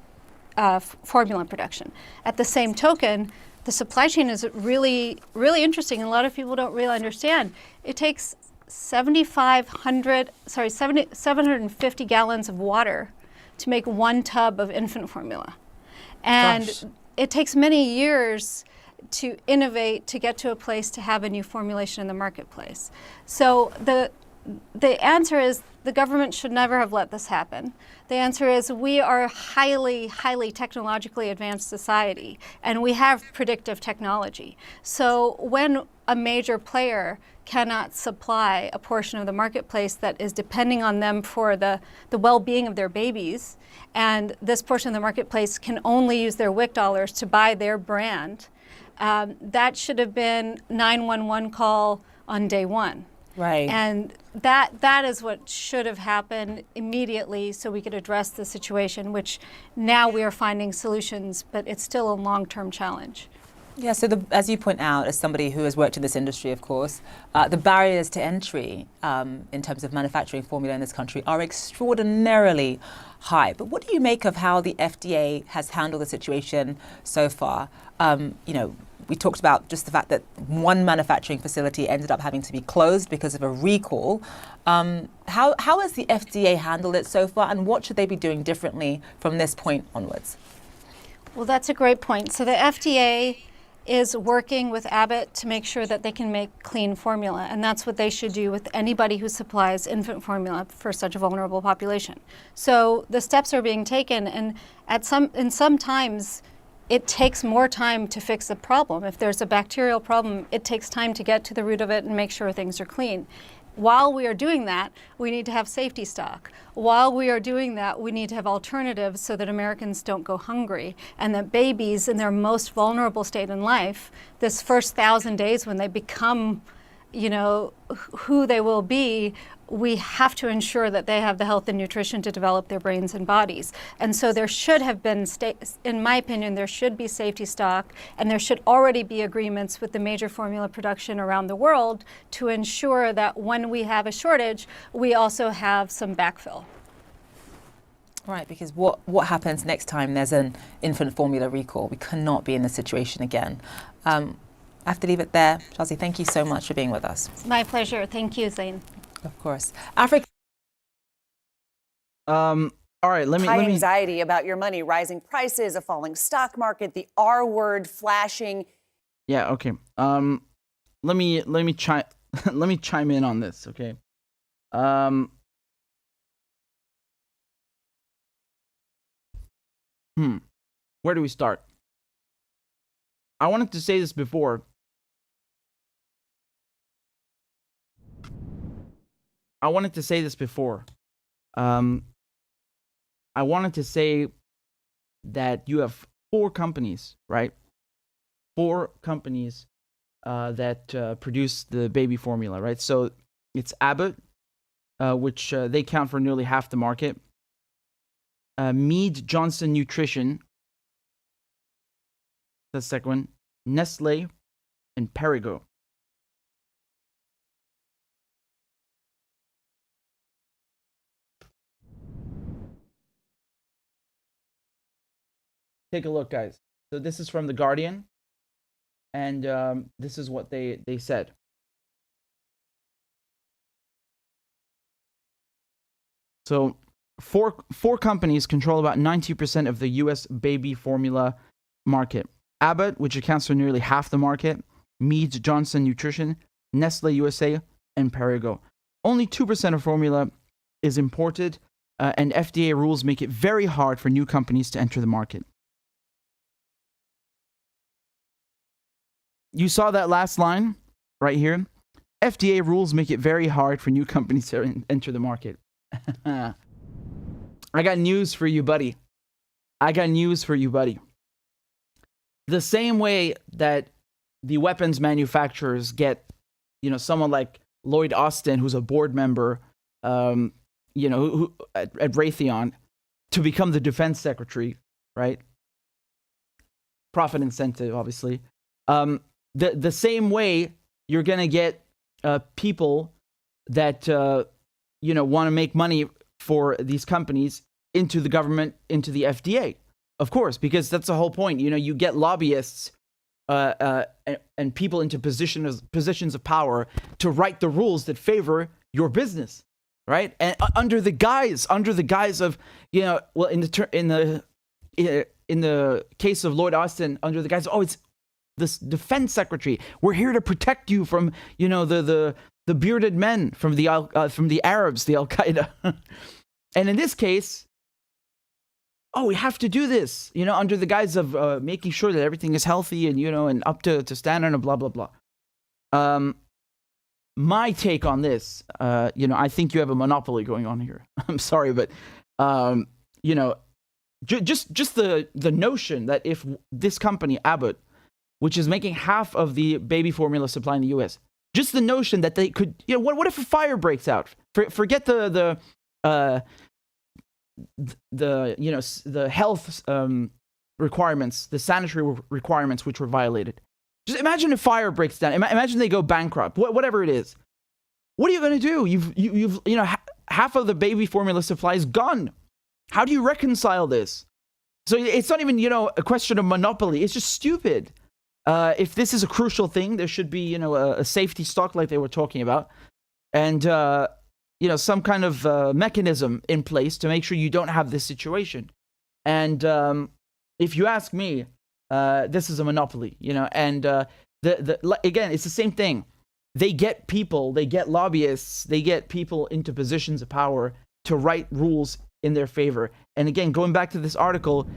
formula production. At the same token, the supply chain is really, really interesting, and a lot of people don't really understand. It takes 750 gallons of water to make 1 tub of infant formula. And Gosh. It takes many years to innovate to get to a place to have a new formulation in the marketplace. So the answer is the government should never have let this happen. The answer is we are a highly, highly technologically advanced society, and we have predictive technology. So when a major player cannot supply a portion of the marketplace that is depending on them for the well-being of their babies, and this portion of the marketplace can only use their WIC dollars to buy their brand, that should have been 911 call on day one. Right. And that is what should have happened immediately so we could address the situation, which now we are finding solutions, but it's still a long-term challenge. Yeah, so as you point out, as somebody who has worked in this industry, of course, the barriers to entry in terms of manufacturing formula in this country are extraordinarily high. But what do you make of how the FDA has handled the situation so far? We talked about just the fact that one manufacturing facility ended up having to be closed because of a recall. How has the FDA handled it so far, and what should they be doing differently from this point onwards? Well, that's a great point. So the FDA is working with Abbott to make sure that they can make clean formula, and that's what they should do with anybody who supplies infant formula for such a vulnerable population. So the steps are being taken, and sometimes it takes more time to fix a problem. If there's a bacterial problem, it takes time to get to the root of it and make sure things are clean. While we are doing that, we need to have safety stock. While we are doing that, we need to have alternatives so that Americans don't go hungry, and that babies in their most vulnerable state in life, this first 1,000 days when they become, who they will be, we have to ensure that they have the health and nutrition to develop their brains and bodies. And so there should have been, in my opinion, there should be safety stock, and there should already be agreements with the major formula production around the world to ensure that when we have a shortage, we also have some backfill. Right, because what happens next time there's an infant formula recall? We cannot be in this situation again. I have to leave it there. Shazi, thank you so much for being with us. It's my pleasure. Thank you, Zain. Of course. Africa. All right, let me anxiety about your money, rising prices, a falling stock market, the R word flashing. Yeah, okay. Let me chime in on this, okay? Where do we start? I wanted to say this before. I wanted to say that you have 4 companies, right? 4 companies that produce the baby formula, right? So it's Abbott, which they count for nearly half the market. Mead Johnson Nutrition, that's the second one. Nestle, and Perrigo. Take a look, guys. So this is from The Guardian, and this is what they said. So four companies control about 90% of the U.S. baby formula market. Abbott, which accounts for nearly half the market, Mead Johnson Nutrition, Nestle USA, and Perrigo. Only 2% of formula is imported, and FDA rules make it very hard for new companies to enter the market. You saw that last line right here? FDA rules make it very hard for new companies to enter the market. I got news for you, buddy. I got news for you, buddy. The same way that the weapons manufacturers get, someone like Lloyd Austin, who's a board member, who at Raytheon, to become the defense secretary, right? Profit incentive, obviously. The same way you're going to get people that, want to make money for these companies into the government, into the FDA. Of course, because that's the whole point. You get lobbyists and people into positions of power to write the rules that favor your business, right? And under the guise of, well, in the case of Lloyd Austin, under the guise of, it's this defense secretary. We're here to protect you from, the bearded men, from the Arabs, the Al Qaeda. And in this case, we have to do this, under the guise of making sure that everything is healthy and, and up to standard and blah, blah, blah. My take on this, I think you have a monopoly going on here. I'm sorry, but, just the notion that if this company, Abbott, which is making half of the baby formula supply in the U.S., just the notion that they could, what if a fire breaks out? Forget the health requirements, the sanitary requirements which were violated. Just imagine if fire breaks down. Imagine they go bankrupt. Whatever it is, what are you going to do? You've half of the baby formula supply is gone. How do you reconcile this? So it's not even a question of monopoly. It's just stupid. If this is a crucial thing, there should be a safety stock like they were talking about, and some kind of mechanism in place to make sure you don't have this situation. And if you ask me, this is a monopoly, and again, it's the same thing. They get people, they get lobbyists, they get people into positions of power to write rules in their favor. And again, going back to this article,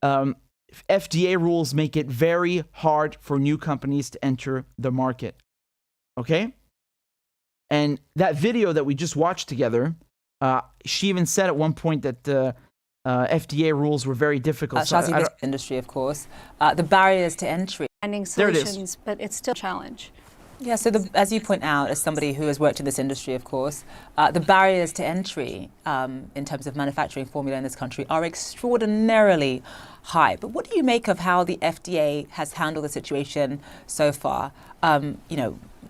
FDA rules make it very hard for new companies to enter the market. Okay? And that video that we just watched together, she even said at one point that FDA rules were very difficult. Shazi, this industry, of course. The barriers to entry. Finding solutions, but it's still a challenge. Yeah, so as you point out, as somebody who has worked in this industry, of course, the barriers to entry in terms of manufacturing formula in this country are extraordinarily high. But what do you make of how the FDA has handled the situation so far?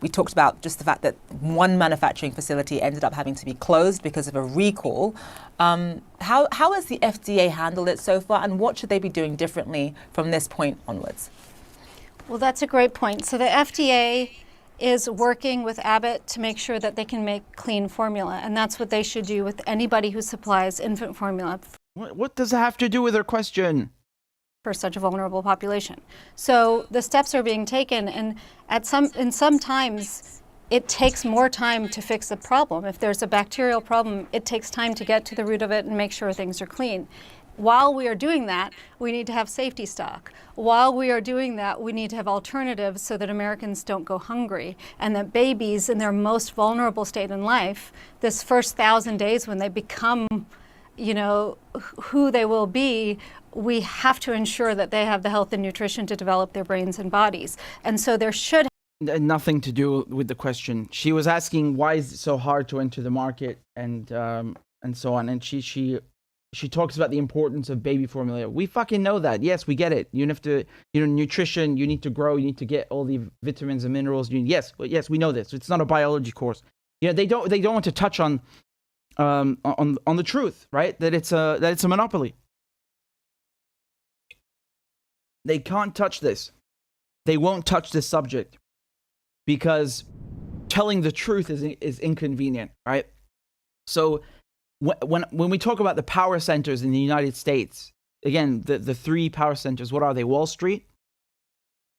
We talked about just the fact that one manufacturing facility ended up having to be closed because of a recall. How has the FDA handled it so far, and what should they be doing differently from this point onwards? Well, that's a great point. So the FDA is working with Abbott to make sure that they can make clean formula, and that's what they should do with anybody who supplies infant formula. What does it have to do with their question? For such a vulnerable population. So the steps are being taken, and sometimes it takes more time to fix a problem. If there's a bacterial problem, it takes time to get to the root of it and make sure things are clean. While we are doing that, we need to have safety stock. While we are doing that, we need to have alternatives so that Americans don't go hungry, and that babies in their most vulnerable state in life, this first 1,000 days when they become, who they will be, we have to ensure that they have the health and nutrition to develop their brains and bodies. And so there should nothing to do with the question. She was asking why is it so hard to enter the market and so on, and she talks about the importance of baby formula. We fucking know that. Yes, we get it. You have to, nutrition, you need to grow, you need to get all the vitamins and minerals. Yes, we know this. It's not a biology course. They don't want to touch on the truth, right? That it's a monopoly. They can't touch this. They won't touch this subject because telling the truth is inconvenient, right? So when we talk about the power centers in the United States, again, the three power centers, what are they? Wall Street,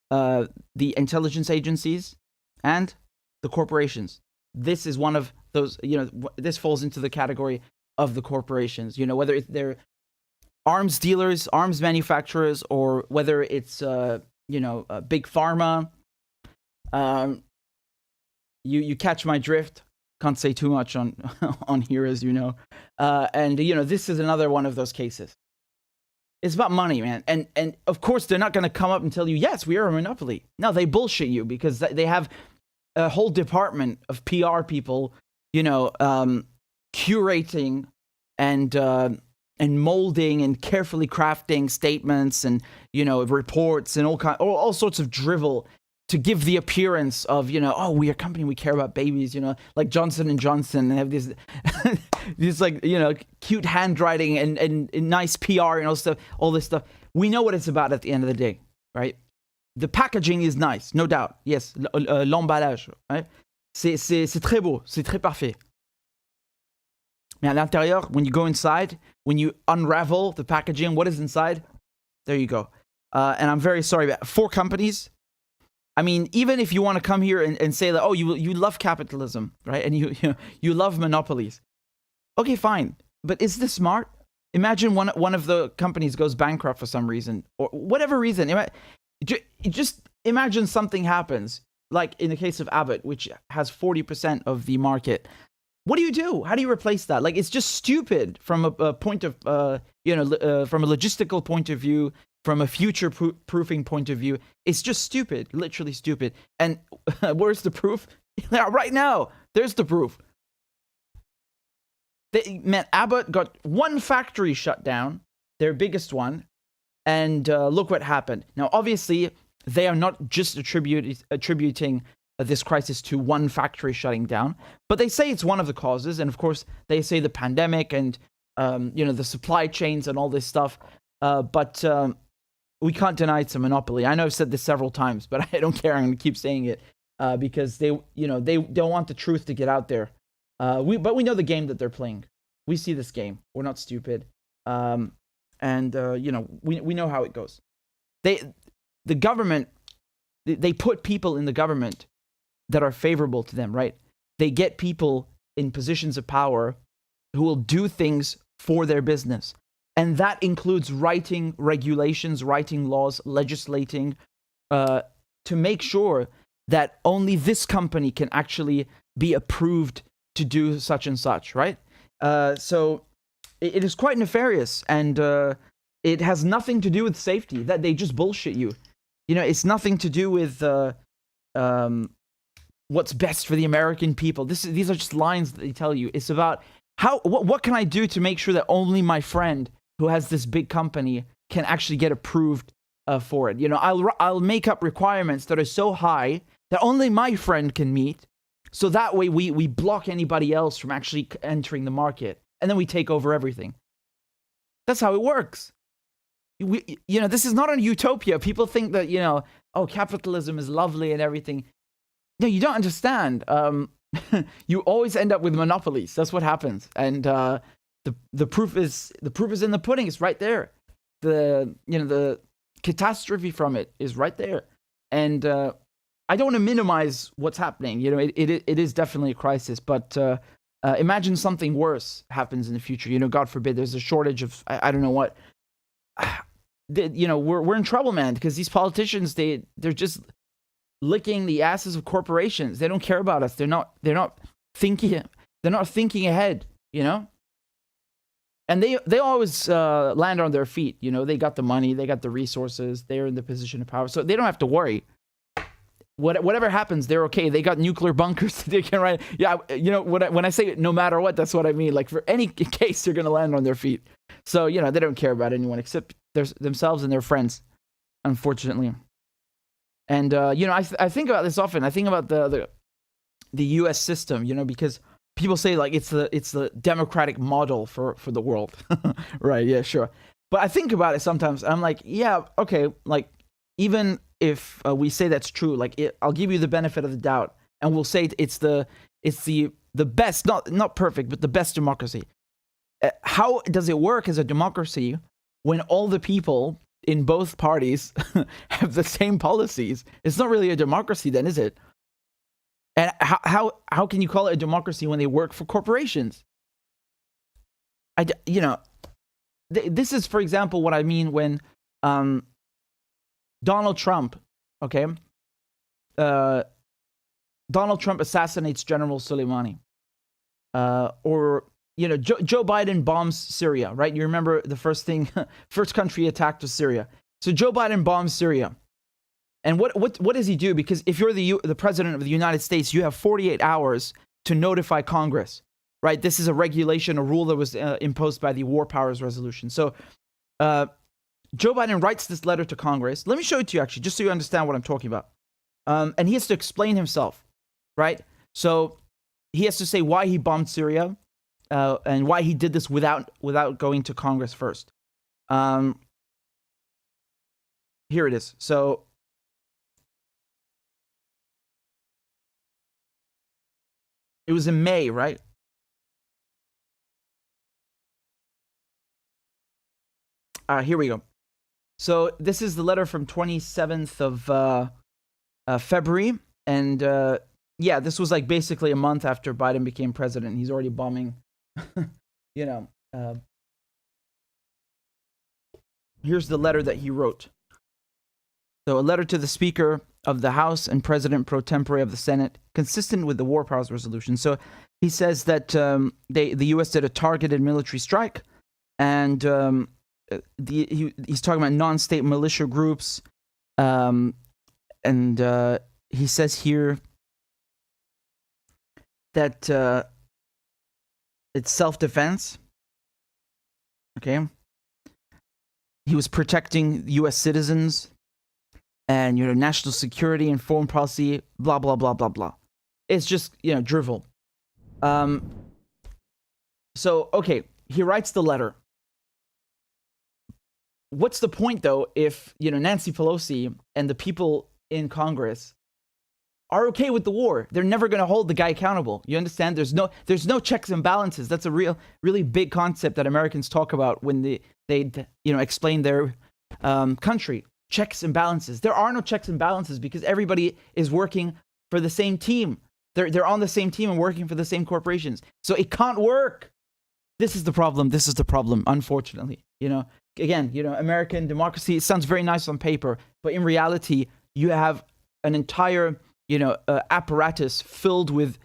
the intelligence agencies, and the corporations. This is one of those, this falls into the category of the corporations, whether they're arms dealers, arms manufacturers, or whether it's, big pharma. You catch my drift. Can't say too much on on here, as you know. And you know, this is another one of those cases. It's about money, man. And of course, they're not going to come up and tell you, yes, we are a monopoly. No, they bullshit you because they have a whole department of PR people, you know, curating and molding and carefully crafting statements and, you know, reports and all sorts of drivel to give the appearance of, you know, oh, we are a company, we care about babies, you know, like Johnson and Johnson, and have this, this like, you know, cute handwriting and nice PR and all this stuff. We know what it's about at the end of the day, right? The packaging is nice, no doubt. Yes, l'emballage, right? C'est très beau, c'est très parfait. Mais à l'intérieur, when you go inside, when you unravel the packaging, what is inside? There you go. And I'm very sorry about 4 companies. I mean, even if you want to come here and say that, oh, you love capitalism, right? And you love monopolies. Okay, fine. But is this smart? Imagine one of the companies goes bankrupt for some reason, or whatever reason. Just imagine something happens, like in the case of Abbott, which has 40% of the market. What do? How do you replace that? Like, it's just stupid from a point of, from a logistical point of view, from a future-proofing point of view. It's just stupid, literally stupid. And where's the proof? Right now, there's the proof. Abbott got one factory shut down, their biggest one, and look what happened. Now, obviously, they are not just attributing this crisis to one factory shutting down, but they say it's one of the causes. And of course, they say the pandemic and the supply chains and all this stuff. But we can't deny it's a monopoly. I know I've said this several times, but I don't care. I'm going to keep saying it because they don't want the truth to get out there. But we know the game that they're playing. We see this game. We're not stupid. We know how it goes. The government, they put people in the government that are favorable to them, right? They get people in positions of power who will do things for their business. And that includes writing regulations, writing laws, legislating to make sure that only this company can actually be approved to do such and such, right? So it is quite nefarious, and it has nothing to do with safety. That they just bullshit you. You know, it's nothing to do with what's best for the American people. These are just lines that they tell you. It's about what can I do to make sure that only my friend who has this big company can actually get approved for it. You know, I'll make up requirements that are so high that only my friend can meet, so that way we block anybody else from actually entering the market, and then we take over everything. That's how it works. This is not a utopia. People think that, capitalism is lovely and everything. No, you don't understand. You always end up with monopolies. That's what happens. And the proof is in the pudding. It's right there. The catastrophe from it is right there. And I don't want to minimize what's happening. It is definitely a crisis. But imagine something worse happens in the future. God forbid, there's a shortage of I don't know what. We're in trouble, man, because these politicians, they're just licking the asses of corporations. They don't care about us. They're not thinking ahead, And they always land on their feet. They got the money, they got the resources, they're in the position of power, so they don't have to worry. Whatever happens, they're okay. They got nuclear bunkers. They can write. Yeah, when I say no matter what, that's what I mean. Like, for any case, they're gonna land on their feet. So they don't care about anyone except themselves and their friends, unfortunately. And I think about this often. I think about the U.S. system, because people say like it's the democratic model for the world, right? Yeah, sure. But I think about it sometimes. I'm like, yeah, okay, like even if we say that's true, like I'll give you the benefit of the doubt, and we'll say it's the best, not perfect, but the best democracy. How does it work as a democracy when all the people in both parties have the same policies? It's not really a democracy then, is it? And how can you call it a democracy when they work for corporations? This is, for example, what I mean when Donald Trump, okay? Donald Trump assassinates General Soleimani. or Joe Biden bombs Syria, right? You remember the first country attacked was Syria. So Joe Biden bombs Syria. And what does he do? Because if you're the president of the United States, you have 48 hours to notify Congress, right? This is a regulation, a rule that was imposed by the War Powers Resolution. So Joe Biden writes this letter to Congress. Let me show it to you, actually, just so you understand what I'm talking about. And he has to explain himself, right? So he has to say why he bombed Syria and why he did this without going to Congress first. Here it is. So it was in May, right? Here we go. So this is the letter from 27th of February. And yeah, this was like basically a month after Biden became president. He's already bombing, here's the letter that he wrote. So a letter to the Speaker of the House and President pro tempore of the Senate, consistent with the War Powers Resolution. So he says that the U.S. did a targeted military strike, and he's talking about non-state militia groups, and he says here that it's self-defense. Okay. He was protecting U.S. citizens and, national security and foreign policy, blah, blah, blah, blah, blah. It's just, drivel. So, okay, he writes the letter. What's the point, though, if, Nancy Pelosi and the people in Congress are okay with the war? They're never going to hold the guy accountable. You understand? There's no checks and balances. That's a really big concept that Americans talk about when they explain their country. Checks and balances. There are no checks and balances because everybody is working for the same team. They're on the same team and working for the same corporations. So it can't work. This is the problem. Unfortunately. Again, American democracy, it sounds very nice on paper, but in reality, you have an entire, apparatus filled with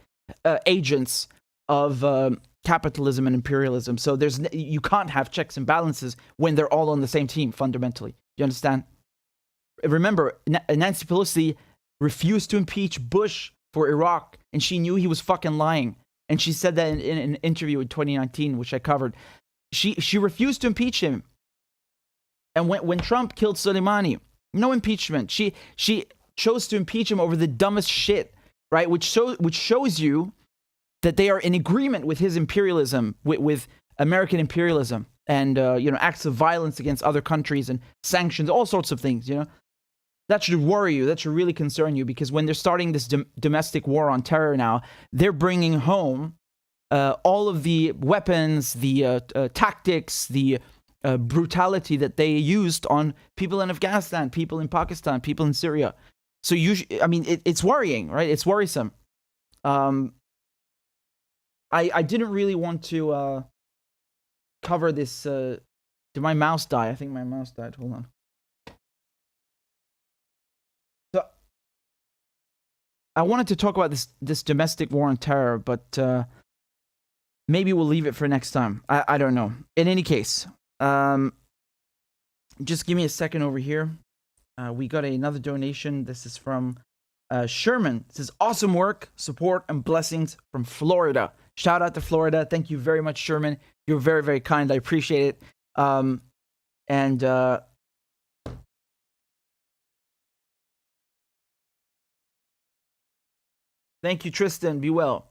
agents of capitalism and imperialism. So you can't have checks and balances when they're all on the same team, fundamentally. You understand? Remember, Nancy Pelosi refused to impeach Bush for Iraq, and she knew he was fucking lying. And she said that in an interview in 2019, which I covered. She refused to impeach him. And when Trump killed Soleimani, no impeachment. She chose to impeach him over the dumbest shit, right? Which shows you that they are in agreement with his imperialism, with American imperialism, and acts of violence against other countries and sanctions, all sorts of things. That should worry you. That should really concern you, because when they're starting this domestic war on terror now, they're bringing home all of the weapons, the tactics, the brutality that they used on people in Afghanistan, people in Pakistan, people in Syria. So it's worrying, right? It's worrisome. I didn't really want to cover this. Did my mouse die? I think my mouse died. Hold on. So I wanted to talk about this domestic war on terror, but maybe we'll leave it for next time. I don't know. In any case, just give me a second over here. We got another donation. This is from Sherman. It says, awesome work, support, and blessings from Florida. Shout out to Florida. Thank you very much, Sherman. You're very, very kind. I appreciate it. Thank you, Tristan. Be well.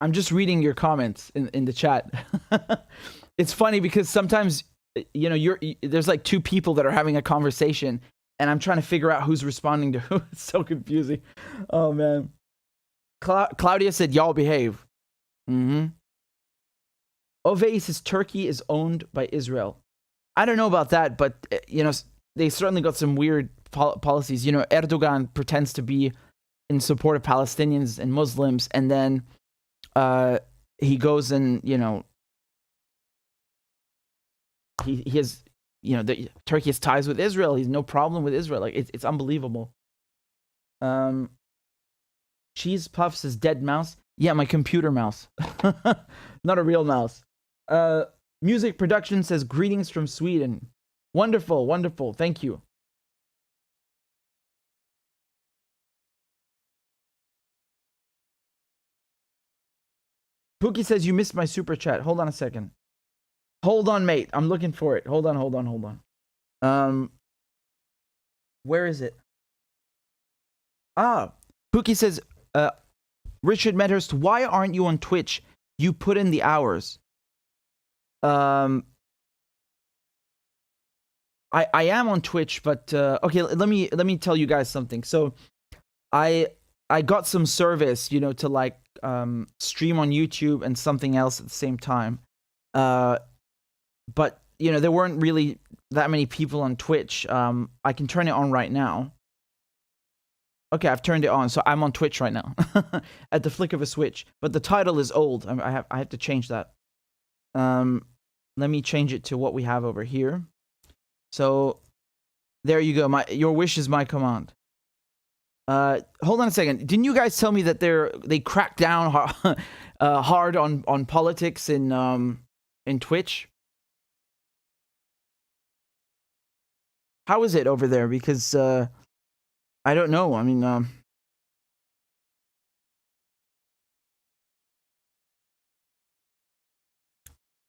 I'm just reading your comments in the chat. It's funny because sometimes, there's like two people that are having a conversation, and I'm trying to figure out who's responding to who. It's so confusing. Oh, man. Claudia said, y'all behave. Mm-hmm. Ovey says Turkey is owned by Israel. I don't know about that, but, they certainly got some weird policies. Erdogan pretends to be in support of Palestinians and Muslims, and then he goes and, he has, Turkey has ties with Israel. He's no problem with Israel. Like it's unbelievable. Cheese Puffs is dead mouse. Yeah, my computer mouse, not a real mouse. Music Production says greetings from Sweden. Wonderful, wonderful. Thank you. Pookie says you missed my super chat. Hold on a second. Hold on, mate. I'm looking for it. Hold on. Where is it? Pookie says, Richard Medhurst, why aren't you on Twitch? You put in the hours. I am on Twitch, but okay, let me tell you guys something. So I got some service, to like stream on YouTube and something else at the same time. But there weren't really that many people on Twitch. I can turn it on right now. Okay, I've turned it on, so I'm on Twitch right now at the flick of a switch. But the title is old. I have to change that. Let me change it to what we have over here. So there you go. Your wish is my command. Hold on a second. Didn't you guys tell me that they cracked down hard on politics in Twitch? How is it over there? Because I don't know. I mean,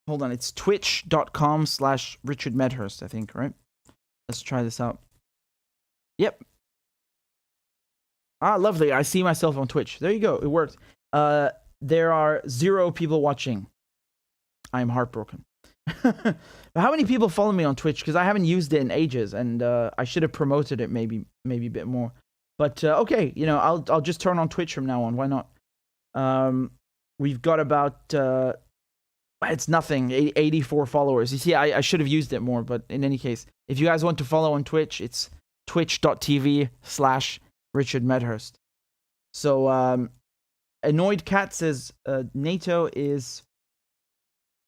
hold on. It's twitch.com/RichardMedhurst, I think, right? Let's try this out. Yep. Lovely. I see myself on Twitch. There you go. It worked. There are 0 people watching. I am heartbroken. How many people follow me on Twitch? Because I haven't used it in ages, and I should have promoted it maybe a bit more. But okay, I'll just turn on Twitch from now on. Why not? We've got about it's nothing. 84 followers. You see, I should have used it more. But in any case, if you guys want to follow on Twitch, it's twitch.tv/RichardMedhurst. So Annoyed Cat says NATO is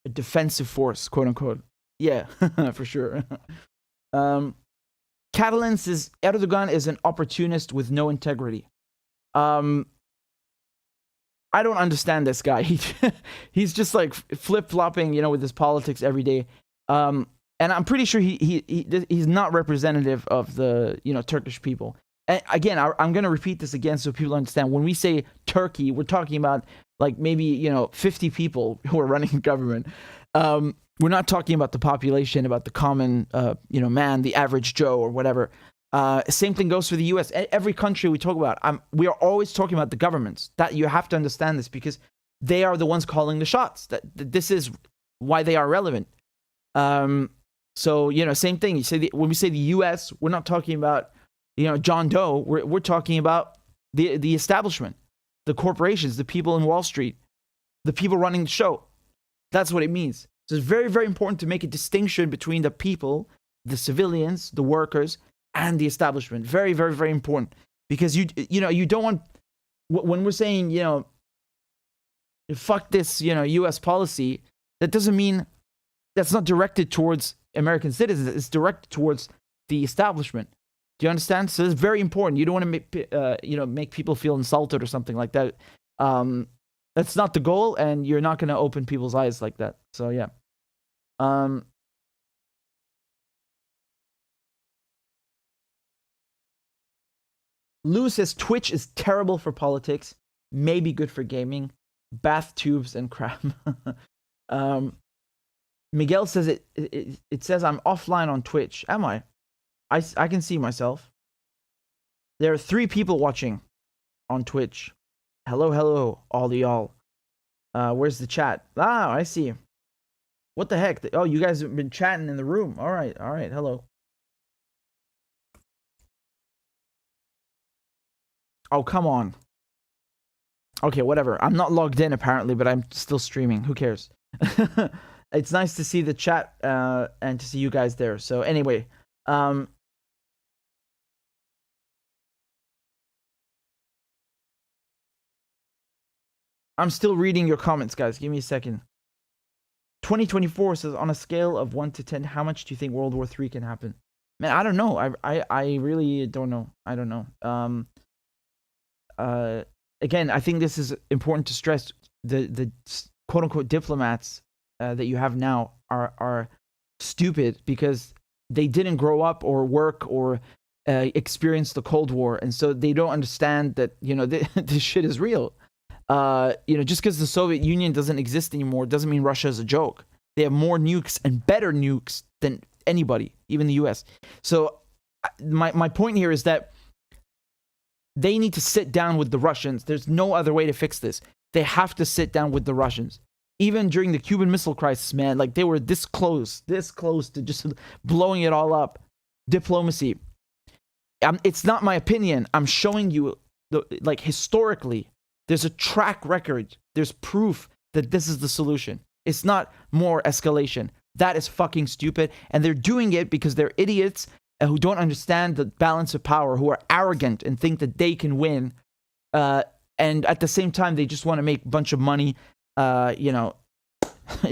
a defensive force, quote unquote. Yeah, for sure. Catalan says Erdogan is an opportunist with no integrity. I don't understand this guy. He's just like flip-flopping, with his politics every day. And I'm pretty sure he's not representative of the Turkish people. And again, I'm going to repeat this again so people understand. When we say Turkey, we're talking about like maybe 50 people who are running the government. We're not talking about the population, about the common man, the average Joe or whatever. Same thing goes for the U.S. Every country we talk about, we are always talking about the governments. That you have to understand this because they are the ones calling the shots. That this is why they are relevant. So same thing. You say when we say the U.S., we're not talking about John Doe. We're talking about the establishment, the corporations, the people in Wall Street, the people running the show. That's what it means. So it's very, very important to make a distinction between the people, the civilians, the workers, and the establishment. Very, very, very important. Because you don't want, when we're saying, fuck this, U.S. policy, that doesn't mean that's not directed towards American citizens. It's directed towards the establishment. Do you understand? So it's very important. You don't want to make people feel insulted or something like that. That's not the goal, and you're not going to open people's eyes like that. So yeah. Lou says Twitch is terrible for politics, maybe good for gaming, bath tubes and crap. Miguel says it says I'm offline on Twitch. Am I? I can see myself. There are 3 people watching on Twitch. Hello, all y'all. Where's the chat? I see. What the heck? Oh, you guys have been chatting in the room. All right. Hello. Oh, come on. Okay, whatever. I'm not logged in apparently, but I'm still streaming. Who cares? It's nice to see the chat and to see you guys there. So anyway, I'm still reading your comments, guys. Give me a second. 2024 says, on a scale of 1 to 10, how much do you think World War III can happen? Man, I don't know. I really don't know. I don't know. Again, I think this is important to stress. The quote unquote diplomats that you have now are stupid because they didn't grow up or work or experience the Cold War, and so they don't understand that this shit is real. Just because the Soviet Union doesn't exist anymore doesn't mean Russia is a joke. They have more nukes and better nukes than anybody, even the US. So my point here is that they need to sit down with the Russians. There's no other way to fix this. They have to sit down with the Russians. Even during the Cuban Missile Crisis, man, like they were this close to just blowing it all up. Diplomacy. It's not my opinion. I'm showing you, historically, there's a track record. There's proof that this is the solution. It's not more escalation. That is fucking stupid. And they're doing it because they're idiots who don't understand the balance of power, who are arrogant and think that they can win. And at the same time, they just want to make a bunch of money. They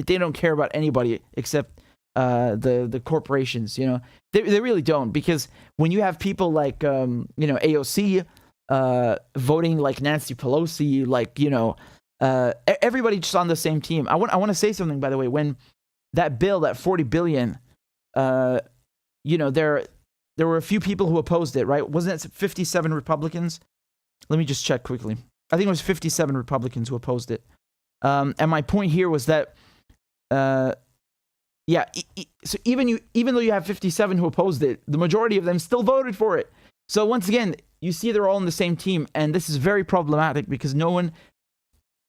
don't care about anybody except the corporations. They really don't, because when you have people like AOC voting like Nancy Pelosi, everybody just on the same team. I want to say something, by the way. When that bill, that $40 billion, there were a few people who opposed it, right? Wasn't it 57 Republicans? Let me just check quickly. I think it was 57 Republicans who opposed it. And my point here was that, so even though you have 57 who opposed it, the majority of them still voted for it. So once again, you see they're all on the same team, and this is very problematic because no one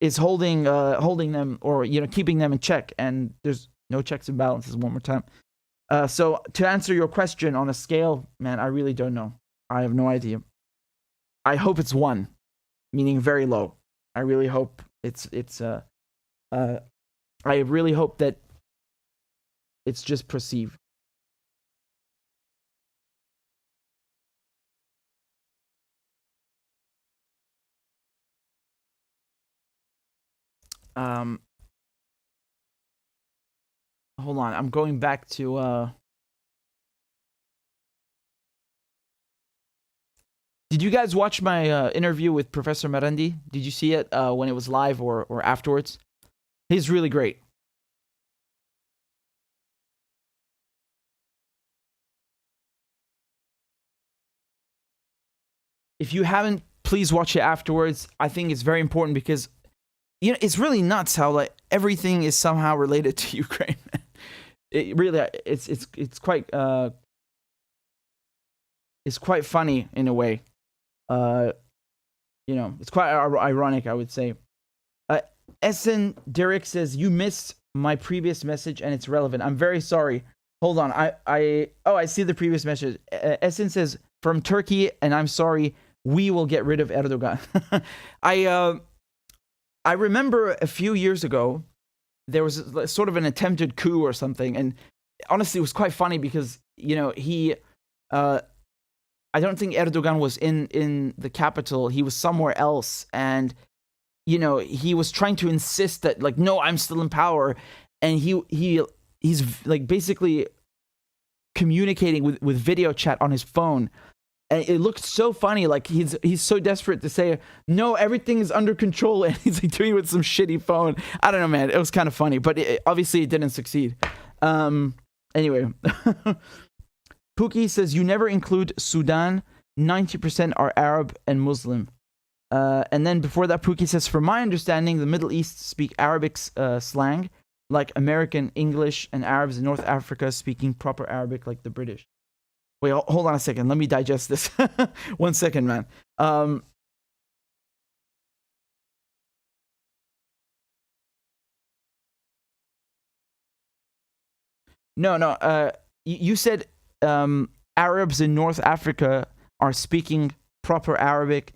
is holding them or keeping them in check, and there's no checks and balances. One more time. So to answer your question on a scale, man, I really don't know. I have no idea. I hope it's 1, meaning very low. I really hope I really hope that it's just perceived. Hold on, I'm going back to Did you guys watch my interview with Professor Marandi? Did you see it when it was live or afterwards? He's really great. If you haven't, please watch it afterwards. I think it's very important because it's really nuts how everything is somehow related to Ukraine. It really it's quite funny in a way. It's quite ironic, I would say. Essen Derek says, you missed my previous message and it's relevant. I'm very sorry. Hold on. I see the previous message. Essen says, from Turkey, and I'm sorry, we will get rid of Erdogan. I remember a few years ago, there was sort of an attempted coup or something. And honestly, it was quite funny because, I don't think Erdogan was in the capital. He was somewhere else. And, he was trying to insist that, no, I'm still in power. And he's basically communicating with video chat on his phone. And it looked so funny. He's so desperate to say, no, everything is under control. And he's doing it with some shitty phone. I don't know, man. It was kind of funny, but obviously it didn't succeed. Anyway. Pookie says, you never include Sudan. 90% are Arab and Muslim. And then before that, Pookie says, from my understanding, the Middle East speak Arabic slang, like American English, and Arabs in North Africa speaking proper Arabic like the British. Wait, hold on a second. Let me digest this. 1 second, man. No. You said Arabs in North Africa are speaking proper Arabic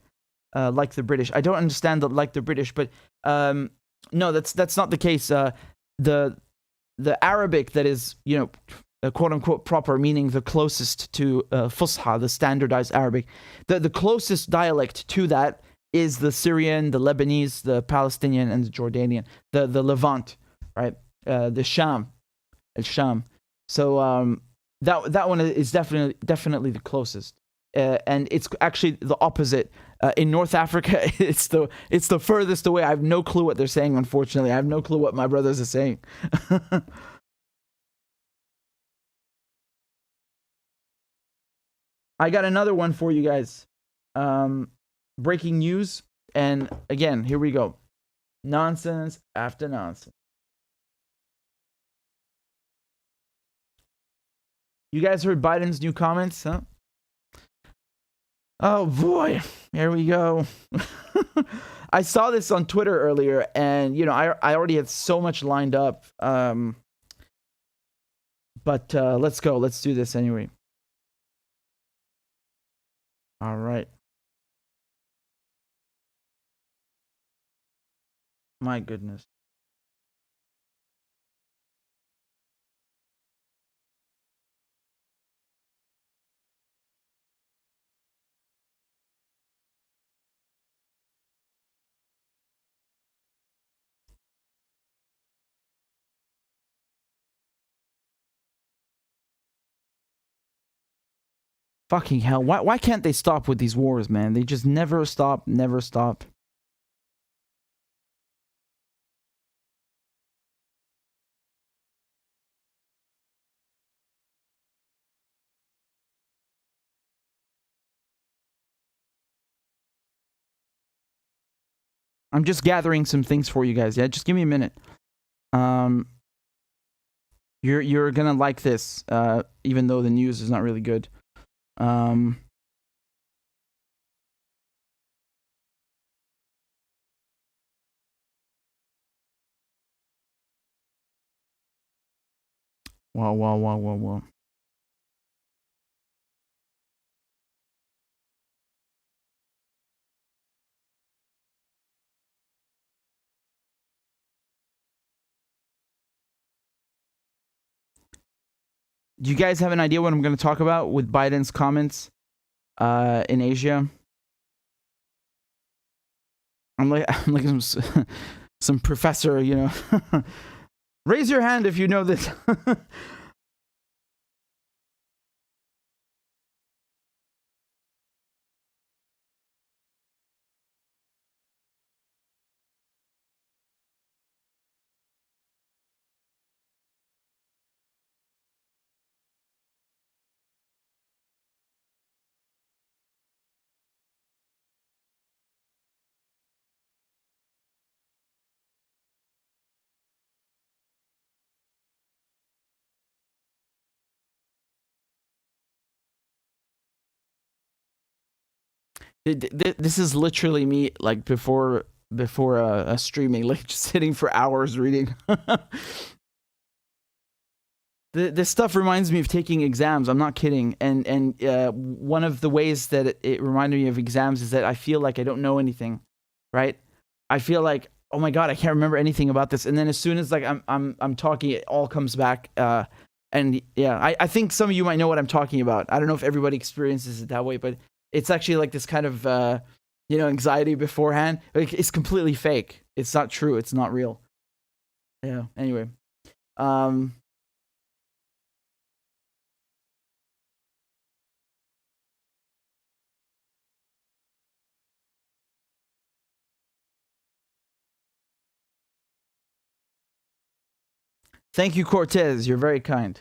like the British. I don't understand that like the British, but no, that's not the case. The Arabic that is, quote unquote proper, meaning the closest to Fusha, the standardized Arabic. The closest dialect to that is the Syrian, the Lebanese, the Palestinian, and the Jordanian, the Levant, right? the Sham, El Sham. So that one is definitely the closest, and it's actually the opposite. In North Africa, it's the furthest away. I have no clue what they're saying. Unfortunately, I have no clue what my brothers are saying. I got another one for you guys. Breaking news, and again, here we go. Nonsense after nonsense. You guys heard Biden's new comments, huh? Oh boy, here we go. I saw this on Twitter earlier, and I already had so much lined up. But let's go. Let's do this anyway. All right. My goodness. Fucking hell. Why can't they stop with these wars, man? They just never stop, never stop. I'm just gathering some things for you guys. Yeah, just give me a minute. You're gonna like this, even though the news is not really good. Wow. Do you guys have an idea what I'm going to talk about with Biden's comments in Asia? I'm like some professor, Raise your hand if you know this. This is literally me, like before streaming, like just sitting for hours reading. This stuff reminds me of taking exams. I'm not kidding. And one of the ways that it reminded me of exams is that I feel like I don't know anything, right? I feel like, oh my god, I can't remember anything about this. And then as soon as like I'm talking, it all comes back. And yeah, I think some of you might know what I'm talking about. I don't know if everybody experiences it that way, but it's actually like this kind of, anxiety beforehand. Like, it's completely fake. It's not true. It's not real. Yeah. Anyway. Thank you, Cortez. You're very kind.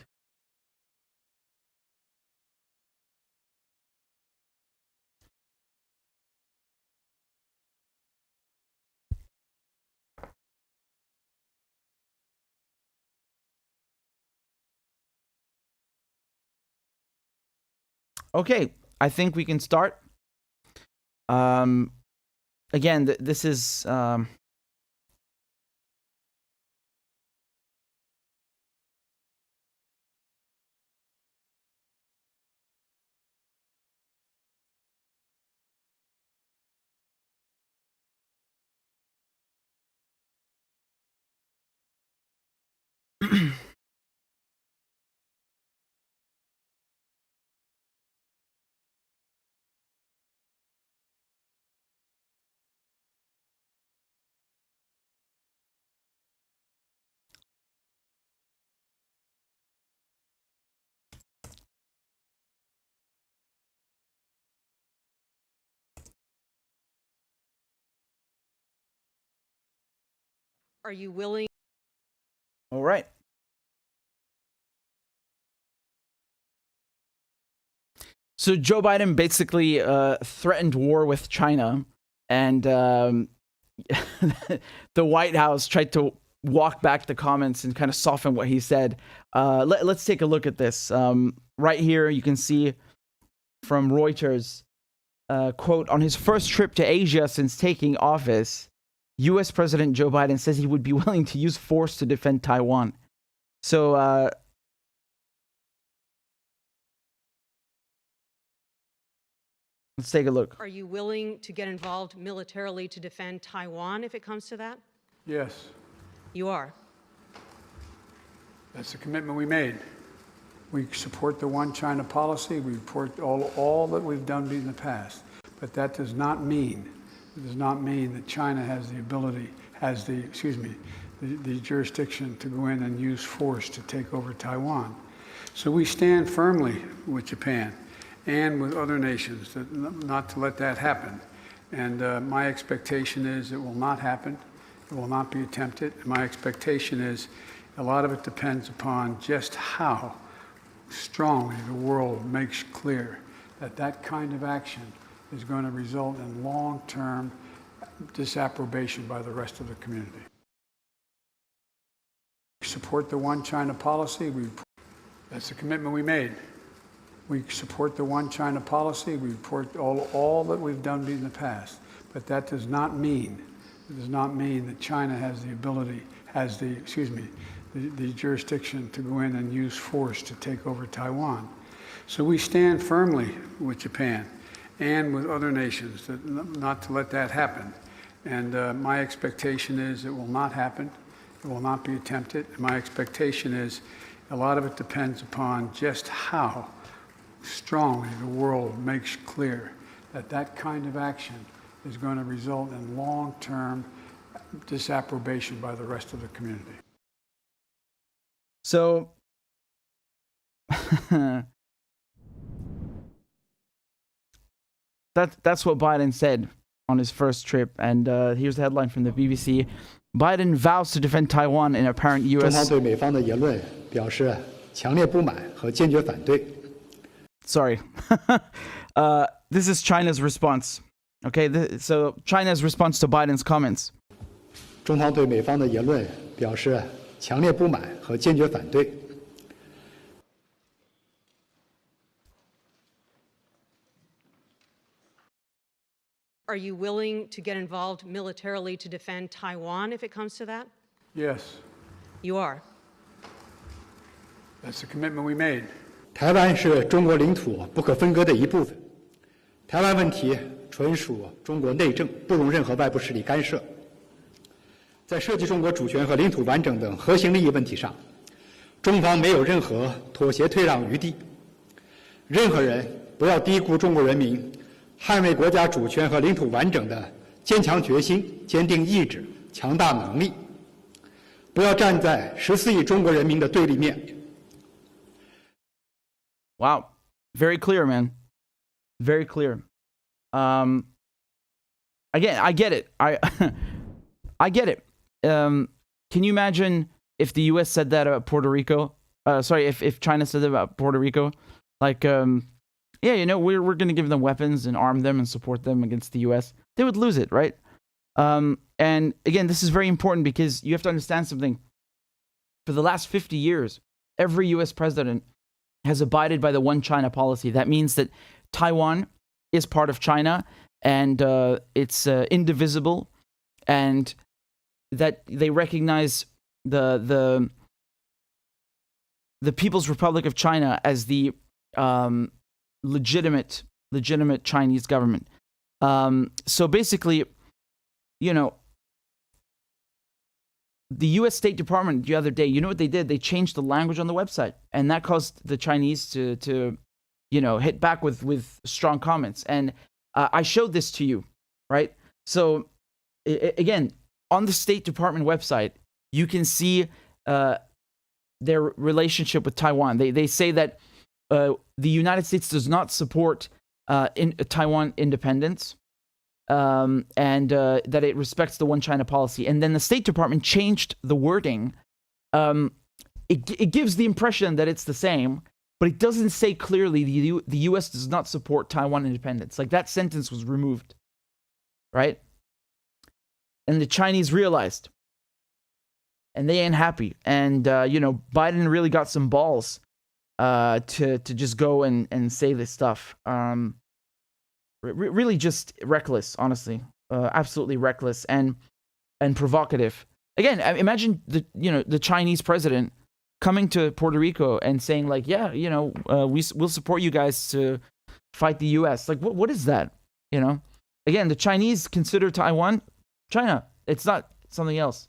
Okay, I think we can start. Again, this is Are you willing? All right. So Joe Biden basically threatened war with China, and the White House tried to walk back the comments and kind of soften what he said. Let's take a look at this. Right here, you can see from Reuters, quote, on his first trip to Asia since taking office, U.S. President Joe Biden says he would be willing to use force to defend Taiwan. So, let's take a look. Are you willing to get involved militarily to defend Taiwan if it comes to that? Yes, You are. that's the commitment we made. We support the one China policy. We support all that we've done in the past. But that does not mean that China has the ability, the jurisdiction to go in and use force to take over Taiwan. So we stand firmly with Japan and with other nations not to let that happen. And my expectation is it will not happen. It will not be attempted. My expectation is a lot of it depends upon just how strongly the world makes clear that that kind of action is going to result in long-term disapprobation by the rest of the community. We support the one China policy. That's the commitment we made. We support the one China policy. We support all that we've done in the past. But that does not mean that China has the ability, the jurisdiction to go in and use force to take over Taiwan. So we stand firmly with Japan and with other nations not to let that happen. And my expectation is it will not happen. It will not be attempted. My expectation is a lot of it depends upon just how strongly the world makes clear that that kind of action is going to result in long-term disapprobation by the rest of the community. So, that's what Biden said on his first trip. And here's the headline from the BBC. Biden vows to defend Taiwan in apparent U.S. Sorry. This is China's response. Okay, so China's response to Biden's comments. 中方对美方的言论表示强烈不满和坚决反对。Are you willing to get involved militarily to defend Taiwan if it comes to that? Yes, You are. that's the commitment we made. 台湾是中国领土不可分割的一部分，台湾问题纯属中国内政，不容任何外部势力干涉。在涉及中国主权和领土完整等核心利益问题上，中方没有任何妥协退让余地。任何人不要低估中国人民捍卫国家主权和领土完整的坚强决心、坚定意志、强大能力，不要站在14亿中国人民的对立面。Wow, very clear, man. Very clear. Again, I get it. I get it. Can you imagine if the U.S. said that about Puerto Rico? If China said that about Puerto Rico, like, yeah, you know, we're going to give them weapons and arm them and support them against the U.S. They would lose it, right? And again, this is very important because you have to understand something. For the last 50 years, every U.S. president has abided by the one China policy. That means that Taiwan is part of China and it's indivisible, and that they recognize the People's Republic of China as the legitimate Chinese government. So basically, you know, the U.S. State Department the other day, you know what they did? They changed the language on the website, and that caused the Chinese to you know, hit back with strong comments. And I showed this to you, right? So again, on the State Department website, you can see their relationship with Taiwan. They say that the United States does not support Taiwan independence. and that it respects the one China policy. And then the State Department changed the wording. It gives the impression that it's the same, but it doesn't say clearly the U.S. does not support Taiwan independence. Like, that sentence was removed, right? And the Chinese realized, and they ain't happy. And, Biden really got some balls to just go and say this stuff. Really just reckless, honestly. Absolutely reckless and provocative. Again, imagine the Chinese president coming to Puerto Rico and saying, like, yeah, we'll support you guys to fight the U.S. Like, what is that? Again, the Chinese consider Taiwan China. It's not something else.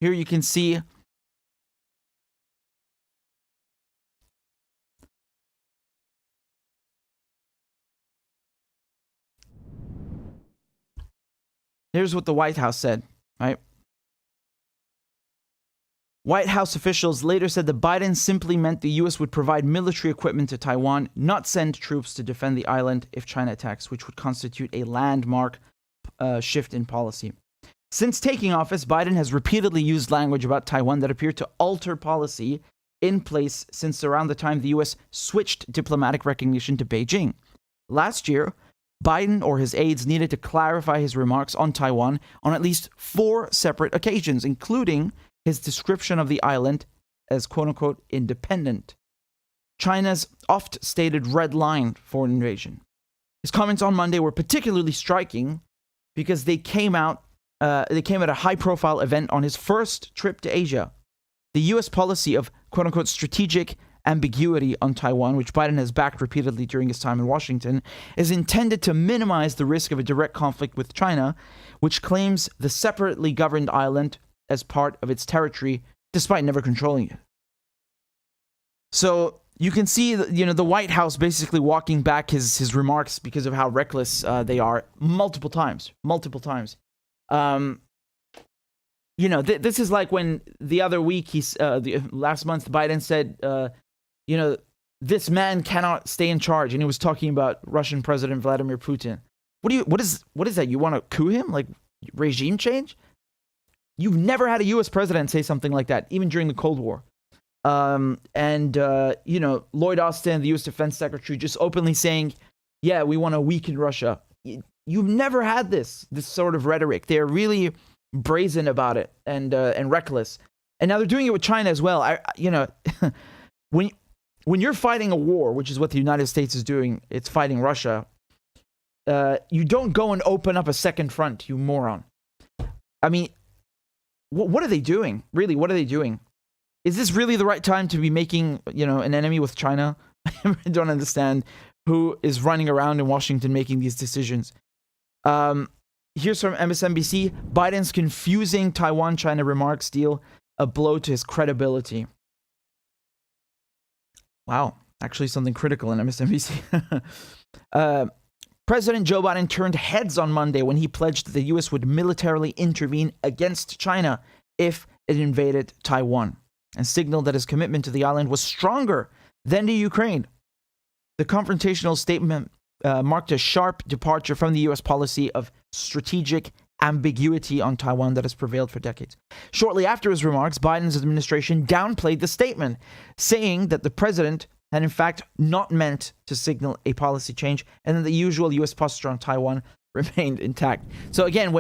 Here you can see here's what the White House said, right? White House officials later said that Biden simply meant the U.S. would provide military equipment to Taiwan, not send troops to defend the island if China attacks, which would constitute a landmark shift in policy. Since taking office, Biden has repeatedly used language about Taiwan that appeared to alter policy in place since around the time the U.S. switched diplomatic recognition to Beijing. Last year, Biden or his aides needed to clarify his remarks on Taiwan on at least 4 separate occasions, including his description of the island as quote-unquote independent, China's oft-stated red line for an invasion. His comments on Monday were particularly striking because they came at a high-profile event on his first trip to Asia. The U.S. policy of quote-unquote strategic ambiguity on Taiwan, which Biden has backed repeatedly during his time in Washington, is intended to minimize the risk of a direct conflict with China, which claims the separately governed island as part of its territory, despite never controlling it. So you can see, the White House basically walking back his remarks because of how reckless they are multiple times. This is like when the other week, last month, Biden said, this man cannot stay in charge, and he was talking about Russian President Vladimir Putin. What is that? You want to coup him? Like, regime change? You've never had a U.S. president say something like that, even during the Cold War. Lloyd Austin, the U.S. Defense Secretary, just openly saying, yeah, we want to weaken Russia. You've never had this sort of rhetoric. They're really brazen about it and reckless. And now they're doing it with China as well. When you're fighting a war, which is what the United States is doing, it's fighting Russia, you don't go and open up a second front, you moron. I mean, what are they doing? Really, what are they doing? Is this really the right time to be making, an enemy with China? I don't understand who is running around in Washington making these decisions. Here's from MSNBC. Biden's confusing Taiwan-China remarks deal a blow to his credibility. Wow, actually something critical in MSNBC. President Joe Biden turned heads on Monday when he pledged that the U.S. would militarily intervene against China if it invaded Taiwan, and signaled that his commitment to the island was stronger than to Ukraine. The confrontational statement marked a sharp departure from the U.S. policy of strategic ambiguity on Taiwan that has prevailed for decades. Shortly after his remarks, Biden's administration downplayed the statement, saying that the president had in fact not meant to signal a policy change, and that the usual U.S. posture on Taiwan remained intact. So again,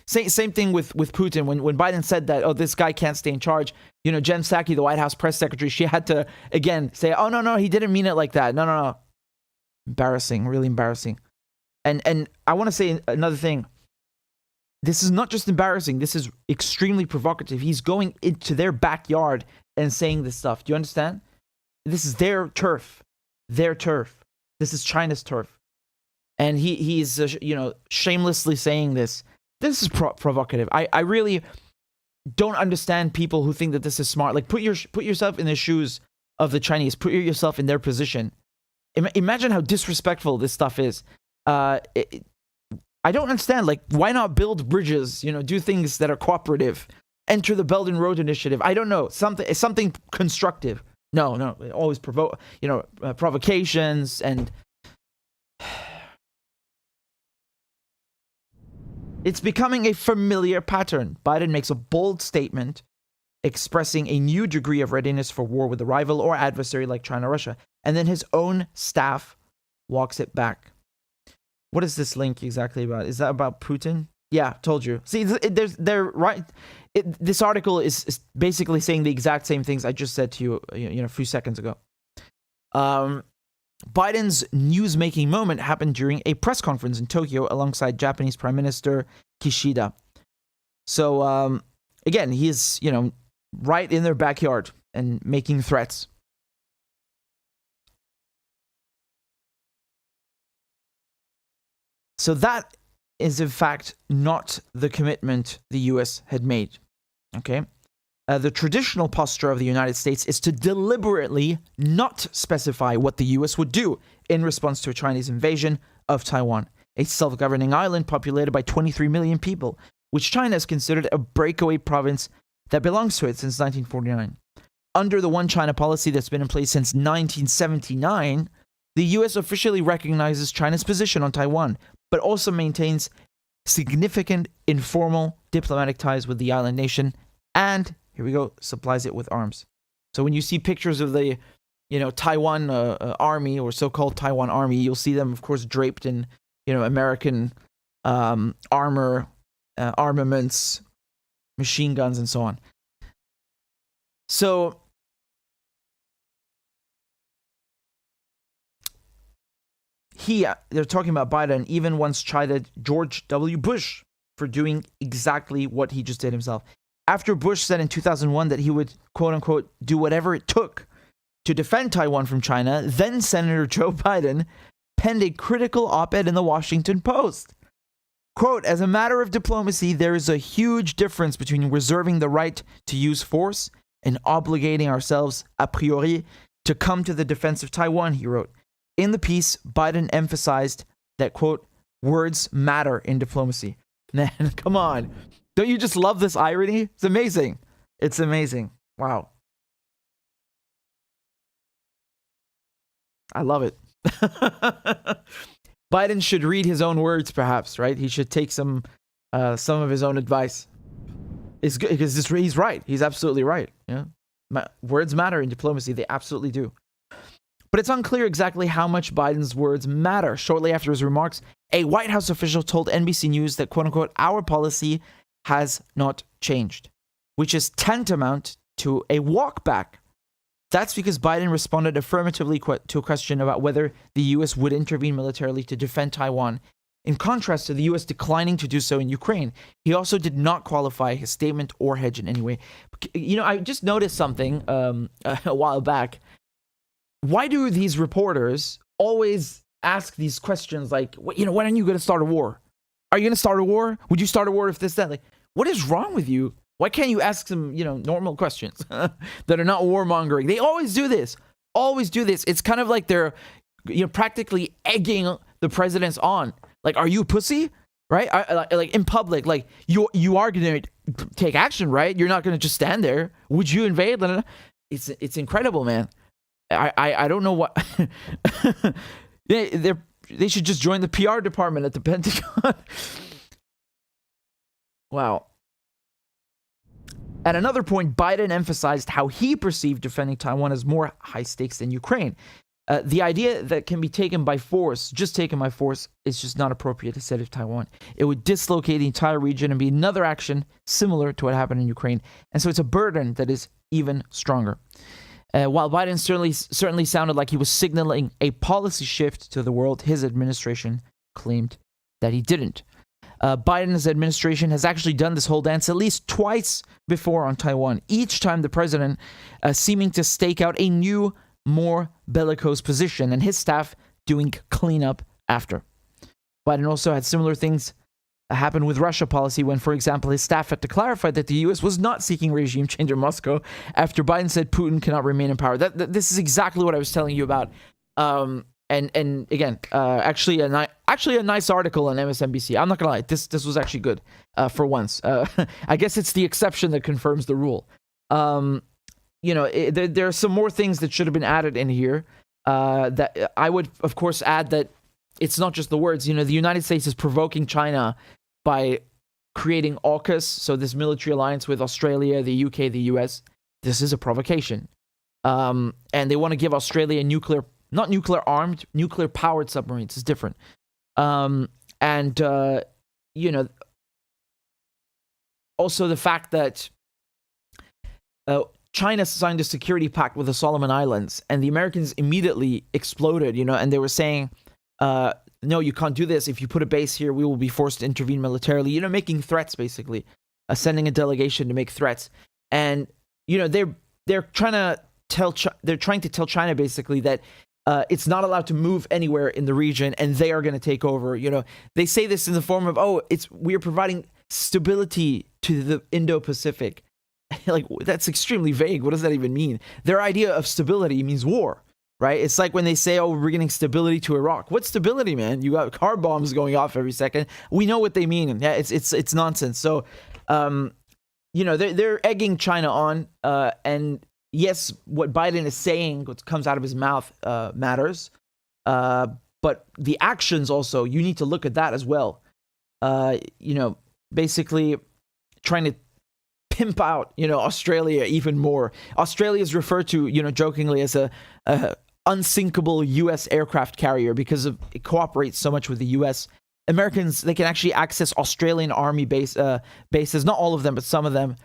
same thing with Putin. When Biden said that, this guy can't stay in charge, Jen Psaki, the White House press secretary, she had to again say, no, he didn't mean it like that. No. Embarrassing, really embarrassing. And I want to say another thing. This is not just embarrassing. This is extremely provocative. He's going into their backyard and saying this stuff. Do you understand? This is their turf. This is China's turf. And he's shamelessly saying this. This is provocative. I really don't understand people who think that this is smart. Like, put yourself in the shoes of the Chinese. Put yourself in their position. Imagine how disrespectful this stuff is. I don't understand. Like, why not build bridges? Do things that are cooperative. enter the Belt and Road Initiative. I don't know, something constructive. No, always provocations and it's becoming a familiar pattern. Biden makes a bold statement expressing a new degree of readiness for war with a rival or adversary like China or Russia, and then his own staff walks it back. What is this link exactly about? Is that about Putin? Yeah, told you. See, they're right. This article is basically saying the exact same things I just said to you, a few seconds ago. Biden's news-making moment happened during a press conference in Tokyo alongside Japanese Prime Minister Kishida. So, again, he is, right in their backyard and making threats. So that is, in fact, not the commitment the U.S. had made. Okay? The traditional posture of the United States is to deliberately not specify what the U.S. would do in response to a Chinese invasion of Taiwan, a self-governing island populated by 23 million people, which China has considered a breakaway province that belongs to it since 1949. Under the One China policy that's been in place since 1979, the U.S. officially recognizes China's position on Taiwan, but also maintains significant informal diplomatic ties with the island nation and, here we go, supplies it with arms. So when you see pictures of the, Taiwan army or so-called Taiwan army, you'll see them, of course, draped in, American armor, armaments, machine guns, and so on. So they're talking about Biden even once chided George W. Bush for doing exactly what he just did himself. After Bush said in 2001 that he would, quote unquote, do whatever it took to defend Taiwan from China, then Senator Joe Biden penned a critical op-ed in the Washington Post. Quote, as a matter of diplomacy, there is a huge difference between reserving the right to use force and obligating ourselves a priori to come to the defense of Taiwan, he wrote. In the piece, Biden emphasized that, quote, words matter in diplomacy. Man, come on. Don't you just love this irony? It's amazing. It's amazing. Wow. I love it. Biden should read his own words, perhaps, right? He should take some of his own advice. It's good because he's right. He's absolutely right. Yeah, words matter in diplomacy. They absolutely do. But it's unclear exactly how much Biden's words matter. Shortly after his remarks, a White House official told NBC News that, quote unquote, our policy has not changed, which is tantamount to a walk back. That's because Biden responded affirmatively to a question about whether the U.S. would intervene militarily to defend Taiwan, in contrast to the U.S. declining to do so in Ukraine. He also did not qualify his statement or hedge in any way. I just noticed something a while back. Why do these reporters always ask these questions like, when are you going to start a war? Are you going to start a war? Would you start a war if this, that? Like, what is wrong with you? Why can't you ask some, normal questions that are not warmongering? They always do this. Always do this. It's kind of like they're, practically egging the presidents on. Like, are you a pussy? Right? Like in public, like you are going to take action, right? You're not going to just stand there. Would you invade? It's incredible, man. I don't know what they should just join the PR department at the Pentagon. Wow. At another point, Biden emphasized how he perceived defending Taiwan as more high stakes than Ukraine. The idea that can be taken by force, just taken by force, is just not appropriate to say of Taiwan. It would dislocate the entire region and be another action similar to what happened in Ukraine. And so it's a burden that is even stronger. While Biden certainly sounded like he was signaling a policy shift to the world, his administration claimed that he didn't. Biden's administration has actually done this whole dance at least twice before on Taiwan, each time the president seeming to stake out a new, more bellicose position, and his staff doing cleanup after. Biden also had similar things happen with Russia policy when, for example, his staff had to clarify that the U.S. was not seeking regime change in Moscow after Biden said Putin cannot remain in power. This is exactly what I was telling you about And again, actually a nice article on MSNBC. I'm not gonna lie, this was actually good for once. I guess it's the exception that confirms the rule. There are some more things that should have been added in here. That I would, of course, add that it's not just the words. The United States is provoking China by creating AUKUS, so this military alliance with Australia, the UK, the US. This is a provocation. And they want to give Australia not nuclear-armed, nuclear-powered submarines. It's different. Also the fact that China signed a security pact with the Solomon Islands, and the Americans immediately exploded, and they were saying, no, you can't do this. If you put a base here, we will be forced to intervene militarily, making threats, basically, sending a delegation to make threats. And, they're trying to tell China, basically, that it's not allowed to move anywhere in the region, and they are going to take over. They say this in the form of, we are providing stability to the Indo-Pacific. Like, that's extremely vague. What does that even mean? Their idea of stability means war. Right? It's like when they say, we're bringing stability to Iraq. What stability, man? You got car bombs going off every second. We know what they mean. Yeah, it's nonsense. So, they're egging China on. And yes, what Biden is saying, what comes out of his mouth, matters. But the actions also, you need to look at that as well. Basically trying to pimp out, Australia even more. Australia is referred to, jokingly as a unsinkable U.S. aircraft carrier because it cooperates so much with the U.S. Americans, they can actually access Australian army bases, not all of them, but some of them.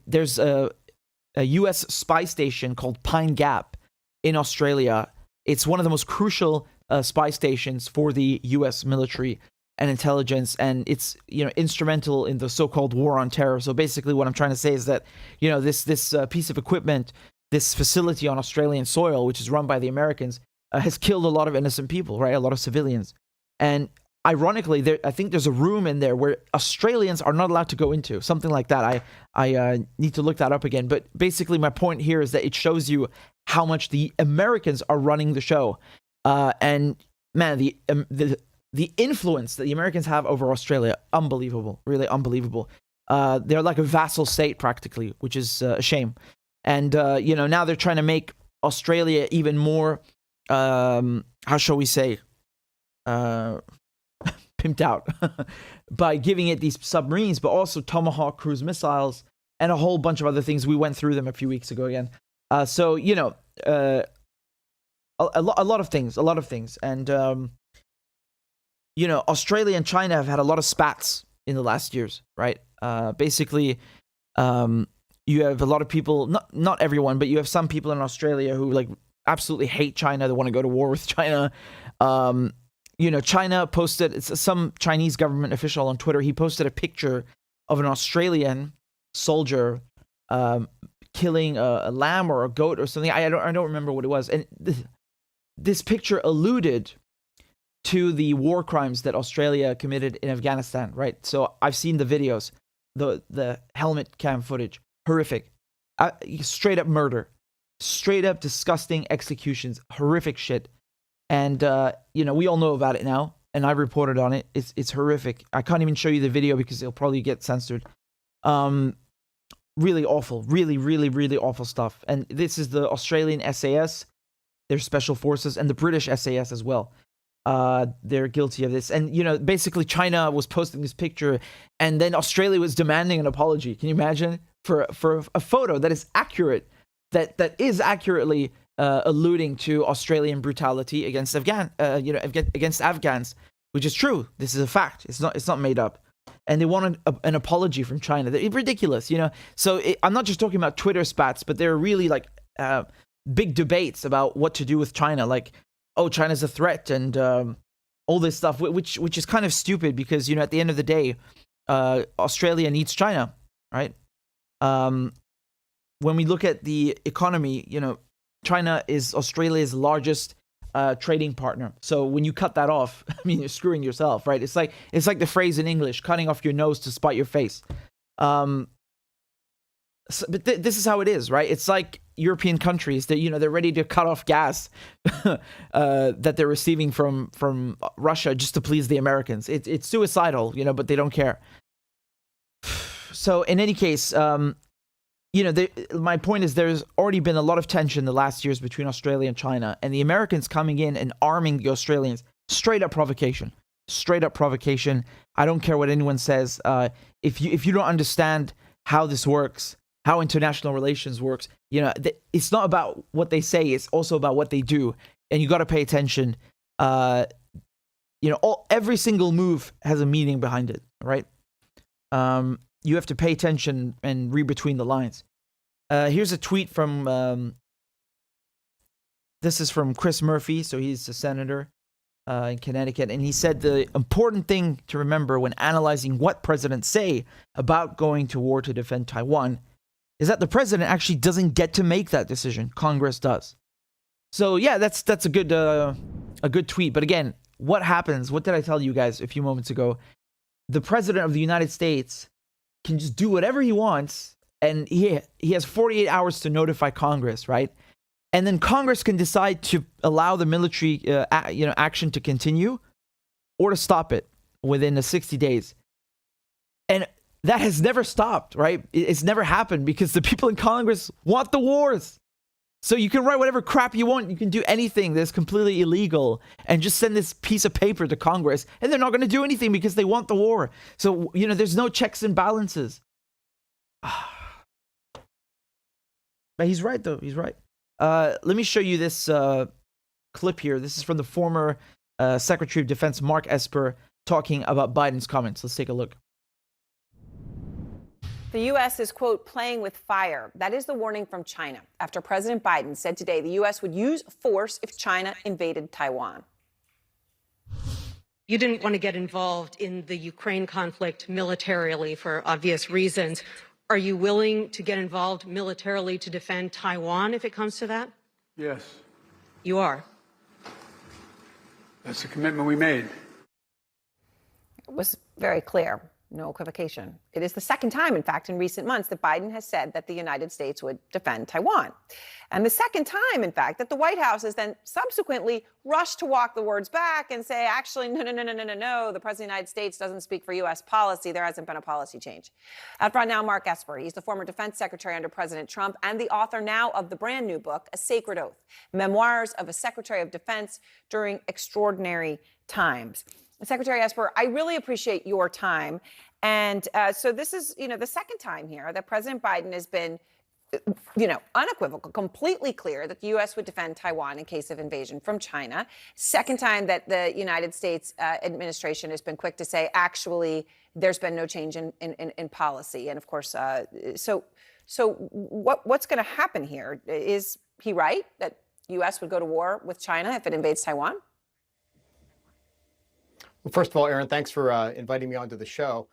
There's a U.S. spy station called Pine Gap in Australia. It's one of the most crucial spy stations for the U.S. military and intelligence, and it's instrumental in the so-called war on terror. So basically, what I'm trying to say is that this piece of equipment, this facility on Australian soil, which is run by the Americans, has killed a lot of innocent people, right? A lot of civilians. And ironically, I think there's a room in there where Australians are not allowed to go into, something like that. I need to look that up again. But basically, my point here is that it shows you how much the Americans are running the show. And man, the influence that the Americans have over Australia, unbelievable, really unbelievable. They're like a vassal state practically, which is a shame. And, now they're trying to make Australia even more, how shall we say, pimped out by giving it these submarines, but also Tomahawk cruise missiles and a whole bunch of other things. We went through them a few weeks ago again. A lot of things. And, Australia and China have had a lot of spats in the last years, right? Basically, you have a lot of people, not everyone, but you have some people in Australia who absolutely hate China. They want to go to war with China. China posted, some Chinese government official on Twitter, he posted a picture of an Australian soldier killing a lamb or a goat or something. I don't remember what it was. And this picture alluded to the war crimes that Australia committed in Afghanistan, right? So I've seen the videos, the helmet cam footage. Horrific. Straight up murder. Straight up disgusting executions. Horrific shit. And, we all know about it now. And I reported on it. It's horrific. I can't even show you the video because it'll probably get censored. Really awful. Really, really, really awful stuff. And this is the Australian SAS, their special forces, and the British SAS as well. They're guilty of this. And, basically China was posting this picture and then Australia was demanding an apology. Can you imagine? For a photo that is accurate, that is accurately alluding to Australian brutality against against Afghans, which is true. This is a fact. It's not made up. And they wanted an apology from China. They're ridiculous, So I'm not just talking about Twitter spats, but there are really big debates about what to do with China. China's a threat and all this stuff, which is kind of stupid because, at the end of the day, Australia needs China, right? When we look at the economy, China is Australia's largest trading partner. So when you cut that off, you're screwing yourself, right? It's like the phrase in English, cutting off your nose to spite your face. But this is how it is, right? It's like European countries that, you know, they're ready to cut off gas that they're receiving from Russia just to please the Americans. It's suicidal, you know, but they don't care. So in any case, you know, my point is there's already been a lot of tension the last years between Australia and China, and the Americans coming in and arming the Australians. Straight up provocation. Straight up provocation. I don't care what anyone says. If you don't understand how this works, how international relations works, you know, it's not about what they say. It's also about what they do, and you got to pay attention. You know, every single move has a meaning behind it, right? You have to pay attention and read between the lines. Here's a tweet from. This is from Chris Murphy, so he's a senator in Connecticut, and he said the important thing to remember when analyzing what presidents say about going to war to defend Taiwan is that the president actually doesn't get to make that decision. Congress does. So yeah, that's a good tweet. But again, what happens? What did I tell you guys a few moments ago? The president of the United States can just do whatever he wants, and he has 48 hours to notify Congress, right? And then Congress can decide to allow the military action to continue or to stop it within the 60 days. And that has never stopped, right? It's never happened because the people in Congress want the wars. So you can write whatever crap you want. You can do anything that's completely illegal and just send this piece of paper to Congress, and they're not going to do anything because they want the war. So, you know, there's no checks and balances. But he's right, though. He's right. Let me show you this clip here. This is from the former Secretary of Defense, Mark Esper, talking about Biden's comments. Let's take a look. The U.S. is, quote, playing with fire. That is the warning from China after President Biden said today the U.S. would use force if China invaded Taiwan. You didn't want to get involved in the Ukraine conflict militarily for obvious reasons. Are you willing to get involved militarily to defend Taiwan if it comes to that? Yes. You are. That's the commitment we made. It was very clear. No equivocation. It is the second time, in fact, in recent months that Biden has said that the United States would defend Taiwan. And the second time, in fact, that the White House has then subsequently rushed to walk the words back and say, actually, no, the President of the United States doesn't speak for U.S. policy. There hasn't been a policy change. Out front now, Mark Esper. He's the former defense secretary under President Trump and the author now of the brand new book, A Sacred Oath, Memoirs of a Secretary of Defense During Extraordinary Times. Secretary Esper, I really appreciate your time. And so this is, you know, the second time here that President Biden has been, you know, unequivocal, completely clear that the U.S. would defend Taiwan in case of invasion from China. Second time that the United States administration has been quick to say, actually, there's been no change in policy. And of course, so what's going to happen here? Is he right that the U.S. would go to war with China if it invades Taiwan? Well, first of all, Aaron, thanks for inviting me onto the show.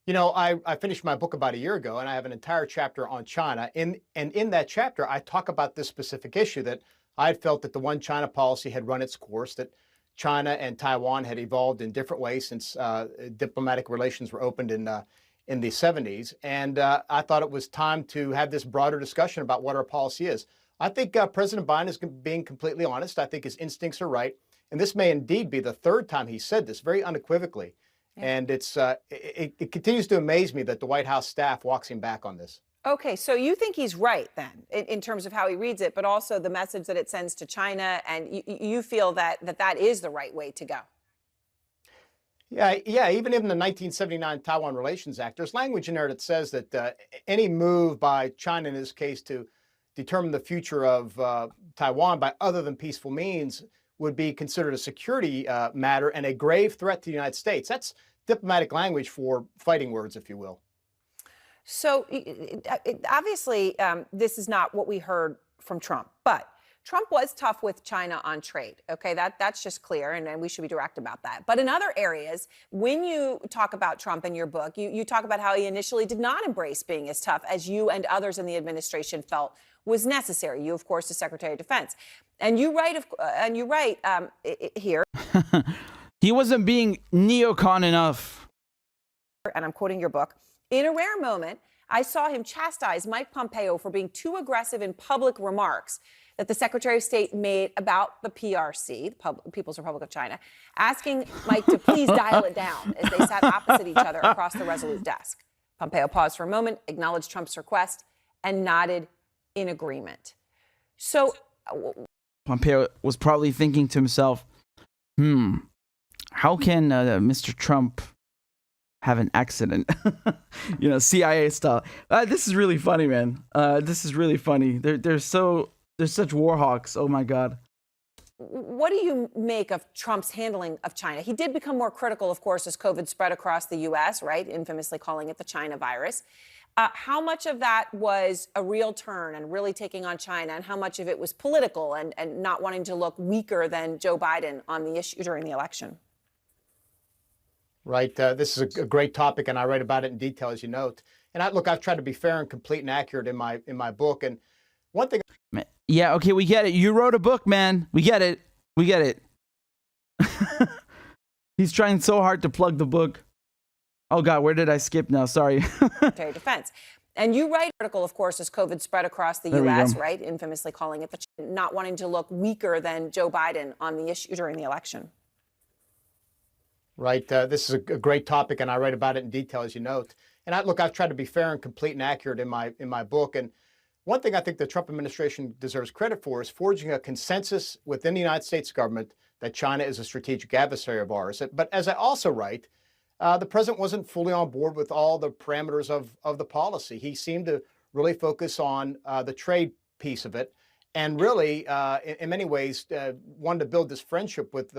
You know, I finished my book about a year ago, and I have an entire chapter on China. And in that chapter, I talk about this specific issue that I had felt that the one China policy had run its course, that China and Taiwan had evolved in different ways since diplomatic relations were opened in the 70s. And I thought it was time to have this broader discussion about what our policy is. I think President Biden is being completely honest. I think his instincts are right. And this may indeed be the third time he said this very unequivocally. Yeah. And it continues to amaze me that the White House staff walks him back on this. Okay, so you think he's right then in terms of how he reads it, but also the message that it sends to China, and you feel that is the right way to go? Yeah. Even in the 1979 Taiwan Relations Act, there's language in there that says that any move by China in this case to determine the future of Taiwan by other than peaceful means would be considered a security matter and a grave threat to the United States. That's diplomatic language for fighting words, if you will. So obviously, this is not what we heard from Trump, but Trump was tough with China on trade. Okay, that's just clear, and we should be direct about that. But in other areas, when you talk about Trump in your book, you talk about how he initially did not embrace being as tough as you and others in the administration felt was necessary. You, of course, the Secretary of Defense, and you write here. He wasn't being neocon enough. And I'm quoting your book. In a rare moment, I saw him chastise Mike Pompeo for being too aggressive in public remarks that the Secretary of State made about the PRC, the People's Republic of China, asking Mike to please dial it down as they sat opposite each other across the Resolute desk. Pompeo paused for a moment, acknowledged Trump's request, and nodded in agreement. So Pompeo was probably thinking to himself, how can Mr. Trump have an accident? CIA style. This is really funny, man. This is really funny. They're such war hawks. Oh my God. what do you make of Trump's handling of China? He did become more critical, of course, as COVID spread across the U.S., right? Infamously calling it the China virus. How much of that was a real turn and really taking on China, and how much of it was political and not wanting to look weaker than Joe Biden on the issue during the election? Right. This is a great topic, and I write about it in detail, as you note. And I've tried to be fair and complete and accurate in my book. And one thing. Yeah. Okay. We get it. You wrote a book, man. We get it. We get it. He's trying so hard to plug the book. Oh God, where did I skip now? Sorry. Secretary of Defense. And you write an article, of course, as COVID spread across the U.S., right? Infamously calling it not wanting to look weaker than Joe Biden on the issue during the election. Right. This is a great topic, and I write about it in detail, as you note. And I've tried to be fair and complete and accurate in my book. And one thing I think the Trump administration deserves credit for is forging a consensus within the United States government that China is a strategic adversary of ours. But as I also write, the president wasn't fully on board with all the parameters of the policy. He seemed to really focus on the trade piece of it, and really, in many ways, wanted to build this friendship with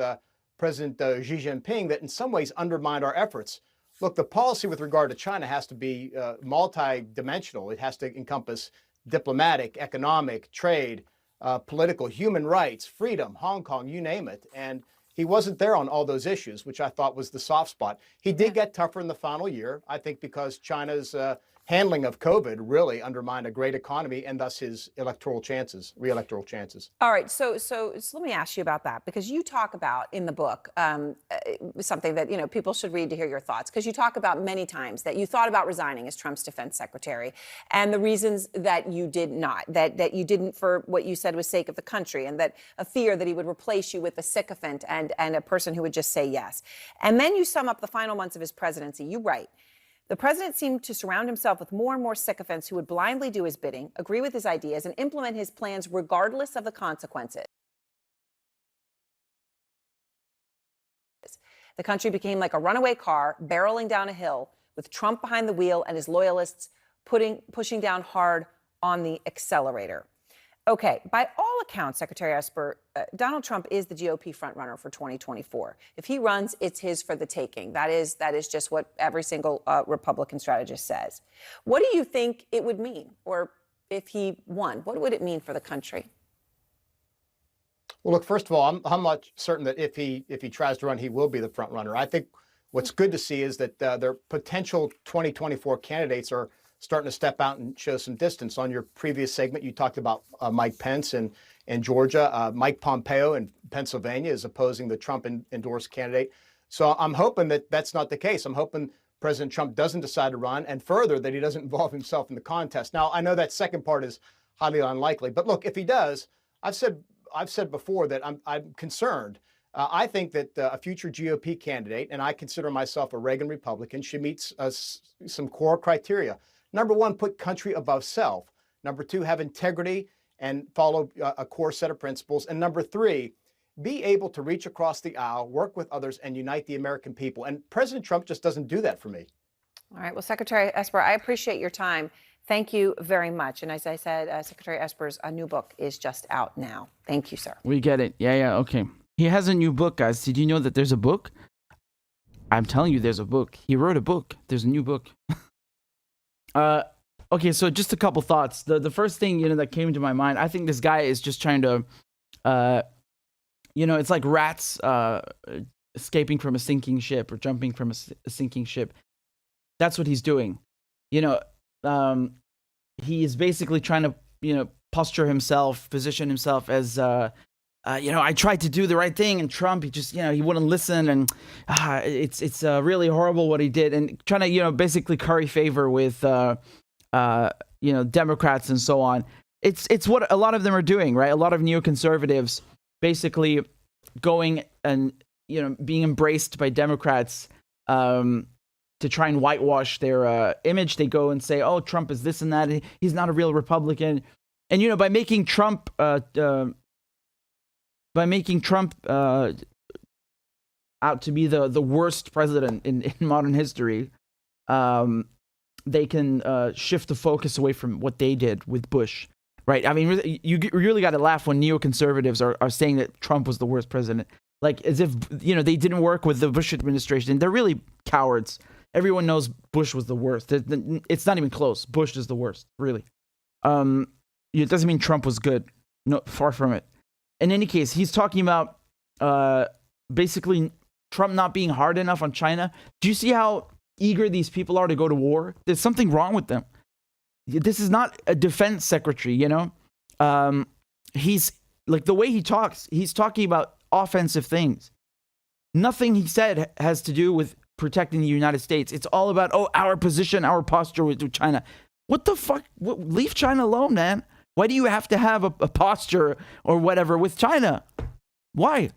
President Xi Jinping that in some ways undermined our efforts. Look, the policy with regard to China has to be multi-dimensional. It has to encompass diplomatic, economic, trade, political, human rights, freedom, Hong Kong, you name it. And he wasn't there on all those issues, which I thought was the soft spot. He did get tougher in the final year, I think, because China's handling of COVID really undermined a great economy and thus his re-electoral chances. All right, so let me ask you about that, because you talk about in the book something that people should read to hear your thoughts, because you talk about many times that you thought about resigning as Trump's defense secretary, and the reasons that you did not, that you didn't for what you said was sake of the country, and that a fear that he would replace you with a sycophant and a person who would just say yes. And then you sum up the final months of his presidency. You write, the president seemed to surround himself with more and more sycophants who would blindly do his bidding, agree with his ideas, and implement his plans regardless of the consequences. The country became like a runaway car barreling down a hill with Trump behind the wheel and his loyalists pushing down hard on the accelerator. Okay, by all accounts, Secretary Esper, Donald Trump is the GOP frontrunner for 2024. If he runs, it's his for the taking. That is just what every single Republican strategist says. What do you think it would mean, or if he won, what would it mean for the country? Well, look, first of all, I'm not certain that if he tries to run, he will be the front runner. I think what's good to see is that their potential 2024 candidates are starting to step out and show some distance. On your previous segment, you talked about Mike Pence in Georgia. Mike Pompeo in Pennsylvania is opposing the Trump-endorsed candidate. So I'm hoping that that's not the case. I'm hoping President Trump doesn't decide to run, and further, that he doesn't involve himself in the contest. Now, I know that second part is highly unlikely, but look, if he does, I've said before that I'm concerned. I think that a future GOP candidate, and I consider myself a Reagan Republican, should meet some core criteria. Number one, put country above self. Number two, have integrity and follow a core set of principles. And number three, be able to reach across the aisle, work with others, and unite the American people. And President Trump just doesn't do that for me. All right. Well, Secretary Esper, I appreciate your time. Thank you very much. And as I said, Secretary Esper's new book is just out now. Thank you, sir. We get it. Yeah. Okay. He has a new book, guys. Did you know that there's a book? I'm telling you, there's a book. He wrote a book. There's a new book. Okay, so just a couple thoughts. The first thing, that came to my mind, I think this guy is just trying to, it's like rats escaping from a sinking ship or jumping from a sinking ship. That's what he's doing. He is basically trying to, posture himself, position himself as I tried to do the right thing, and Trump, he just, he wouldn't listen, and it's really horrible what he did, and trying to, basically curry favor with, Democrats and so on. It's what a lot of them are doing, right? A lot of neoconservatives basically going and, being embraced by Democrats to try and whitewash their image. They go and say, oh, Trump is this and that. He's not a real Republican. And, by making Trump out to be the worst president in modern history, they can shift the focus away from what they did with Bush, right? I mean, you really got to laugh when neoconservatives are saying that Trump was the worst president, like as if, they didn't work with the Bush administration. They're really cowards. Everyone knows Bush was the worst. It's not even close. Bush is the worst, really. It doesn't mean Trump was good. No, far from it. In any case, he's talking about basically Trump not being hard enough on China. Do you see how eager these people are to go to war? There's something wrong with them. This is not a defense secretary, He's like, the way he talks, he's talking about offensive things. Nothing he said has to do with protecting the United States. It's all about, our position, our posture with China. What the fuck? Leave China alone, man. Why do you have to have a posture or whatever with China? Why?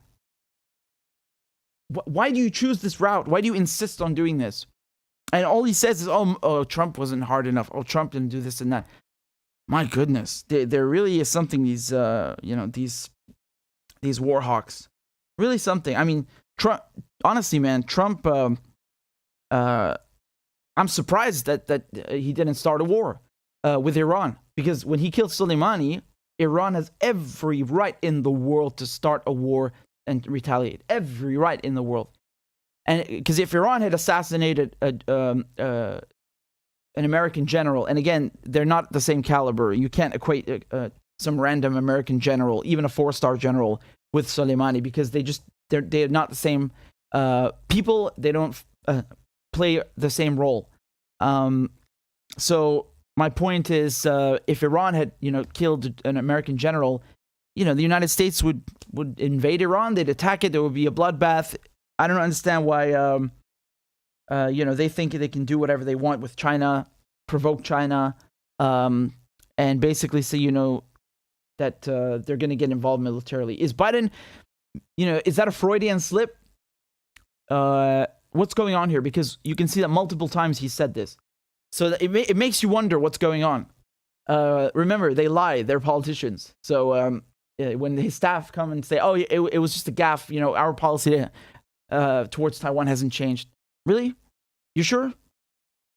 Why do you choose this route? Why do you insist on doing this? And all he says is, oh, Trump wasn't hard enough. Oh, Trump didn't do this and that. My goodness, there really is something. These war hawks, really something. I mean, Trump. Honestly, man, Trump. I'm surprised that he didn't start a war with Iran, because when he killed Soleimani, Iran has every right in the world to start a war and retaliate. Every right in the world. And because if Iran had assassinated an American general, and again, they're not the same caliber. You can't equate some random American general, even a 4-star general, with Soleimani, because they're not the same people. They don't play the same role. So my point is, if Iran had, killed an American general, the United States would invade Iran. They'd attack it. There would be a bloodbath. I don't understand why, they think they can do whatever they want with China, provoke China, and basically say, that they're going to get involved militarily. Is Biden, is that a Freudian slip? What's going on here? Because you can see that multiple times he said this. So that it makes you wonder what's going on. Remember, they lie. They're politicians. So when his staff come and say, oh, it was just a gaffe, our policy towards Taiwan hasn't changed. Really? You sure?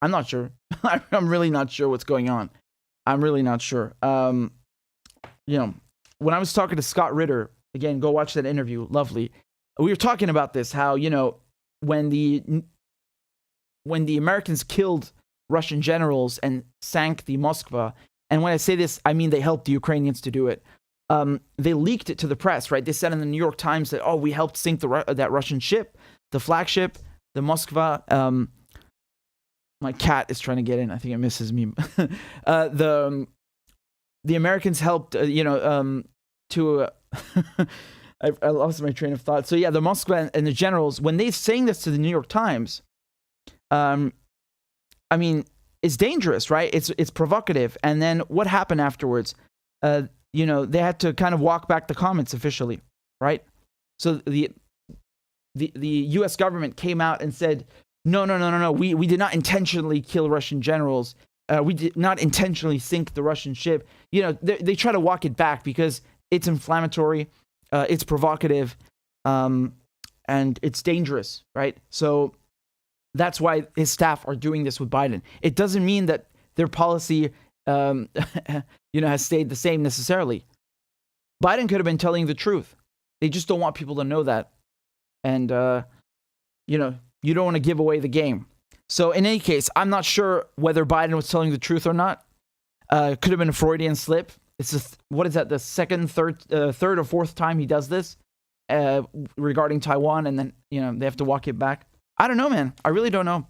I'm not sure. I'm really not sure what's going on. I'm really not sure. When I was talking to Scott Ritter, again, go watch that interview. Lovely. We were talking about this, how, when the Americans killed Russian generals and sank the Moskva, and when I say this, I mean they helped the Ukrainians to do it. They leaked it to the press, right? They said in the New York Times that, we helped sink that Russian ship, the flagship, the Moskva. My cat is trying to get in. I think it misses me. The Americans helped, to... I lost my train of thought. So yeah, the Moskva and the generals, when they're saying this to the New York Times, I mean, it's dangerous, right? It's provocative. And then what happened afterwards? They had to kind of walk back the comments officially, right? So the U.S. government came out and said, no. We did not intentionally kill Russian generals. We did not intentionally sink the Russian ship. They try to walk it back because it's inflammatory. It's provocative, and it's dangerous, right? So that's why his staff are doing this with Biden. It doesn't mean that their policy, has stayed the same necessarily. Biden could have been telling the truth. They just don't want people to know that. And, you don't want to give away the game. So in any case, I'm not sure whether Biden was telling the truth or not. Could have been a Freudian slip. It's the second, third or fourth time he does this regarding Taiwan, and then they have to walk it back. I don't know, man. I really don't know.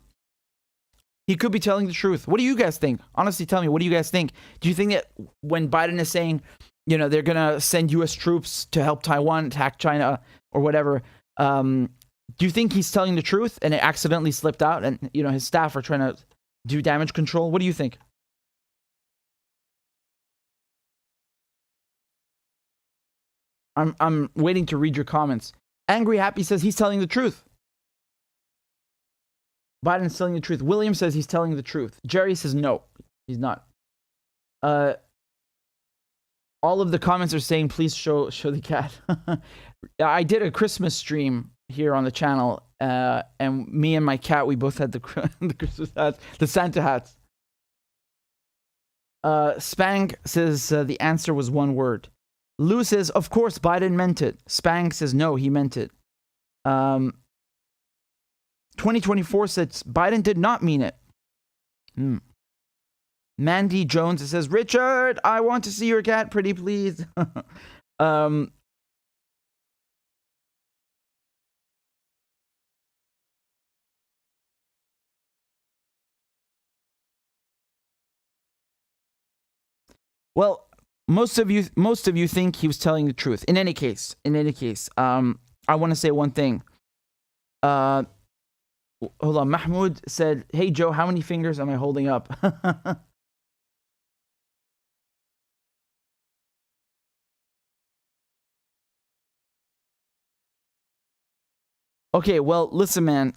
He could be telling the truth. What do you guys think? Honestly, tell me, what do you guys think? Do you think that when Biden is saying you know, they're going to send U.S. troops to help Taiwan attack China or whatever. Do you think he's telling the truth and it accidentally slipped out and, you know, his staff are trying to do damage control? What do you think? I'm waiting to read your comments. Angry Happy says he's telling the truth. Biden's telling the truth. William says he's telling the truth. Jerry says no, he's not. All of the comments are saying please show the cat. I did a Christmas stream here on the channel, and me and my cat, we both had the Christmas hats, the Santa hats. Spang says the answer was one word. Lou says, of course, Biden meant it. Spang says, no, he meant it. 2024 says, Biden did not mean it. Mandy Jones says, Richard, I want to see your cat, pretty please. Well, most of you think he was telling the truth. In any case, I want to say one thing. Hold on. Mahmoud said, hey, Joe, how many fingers am I holding up? Okay, well, listen, man.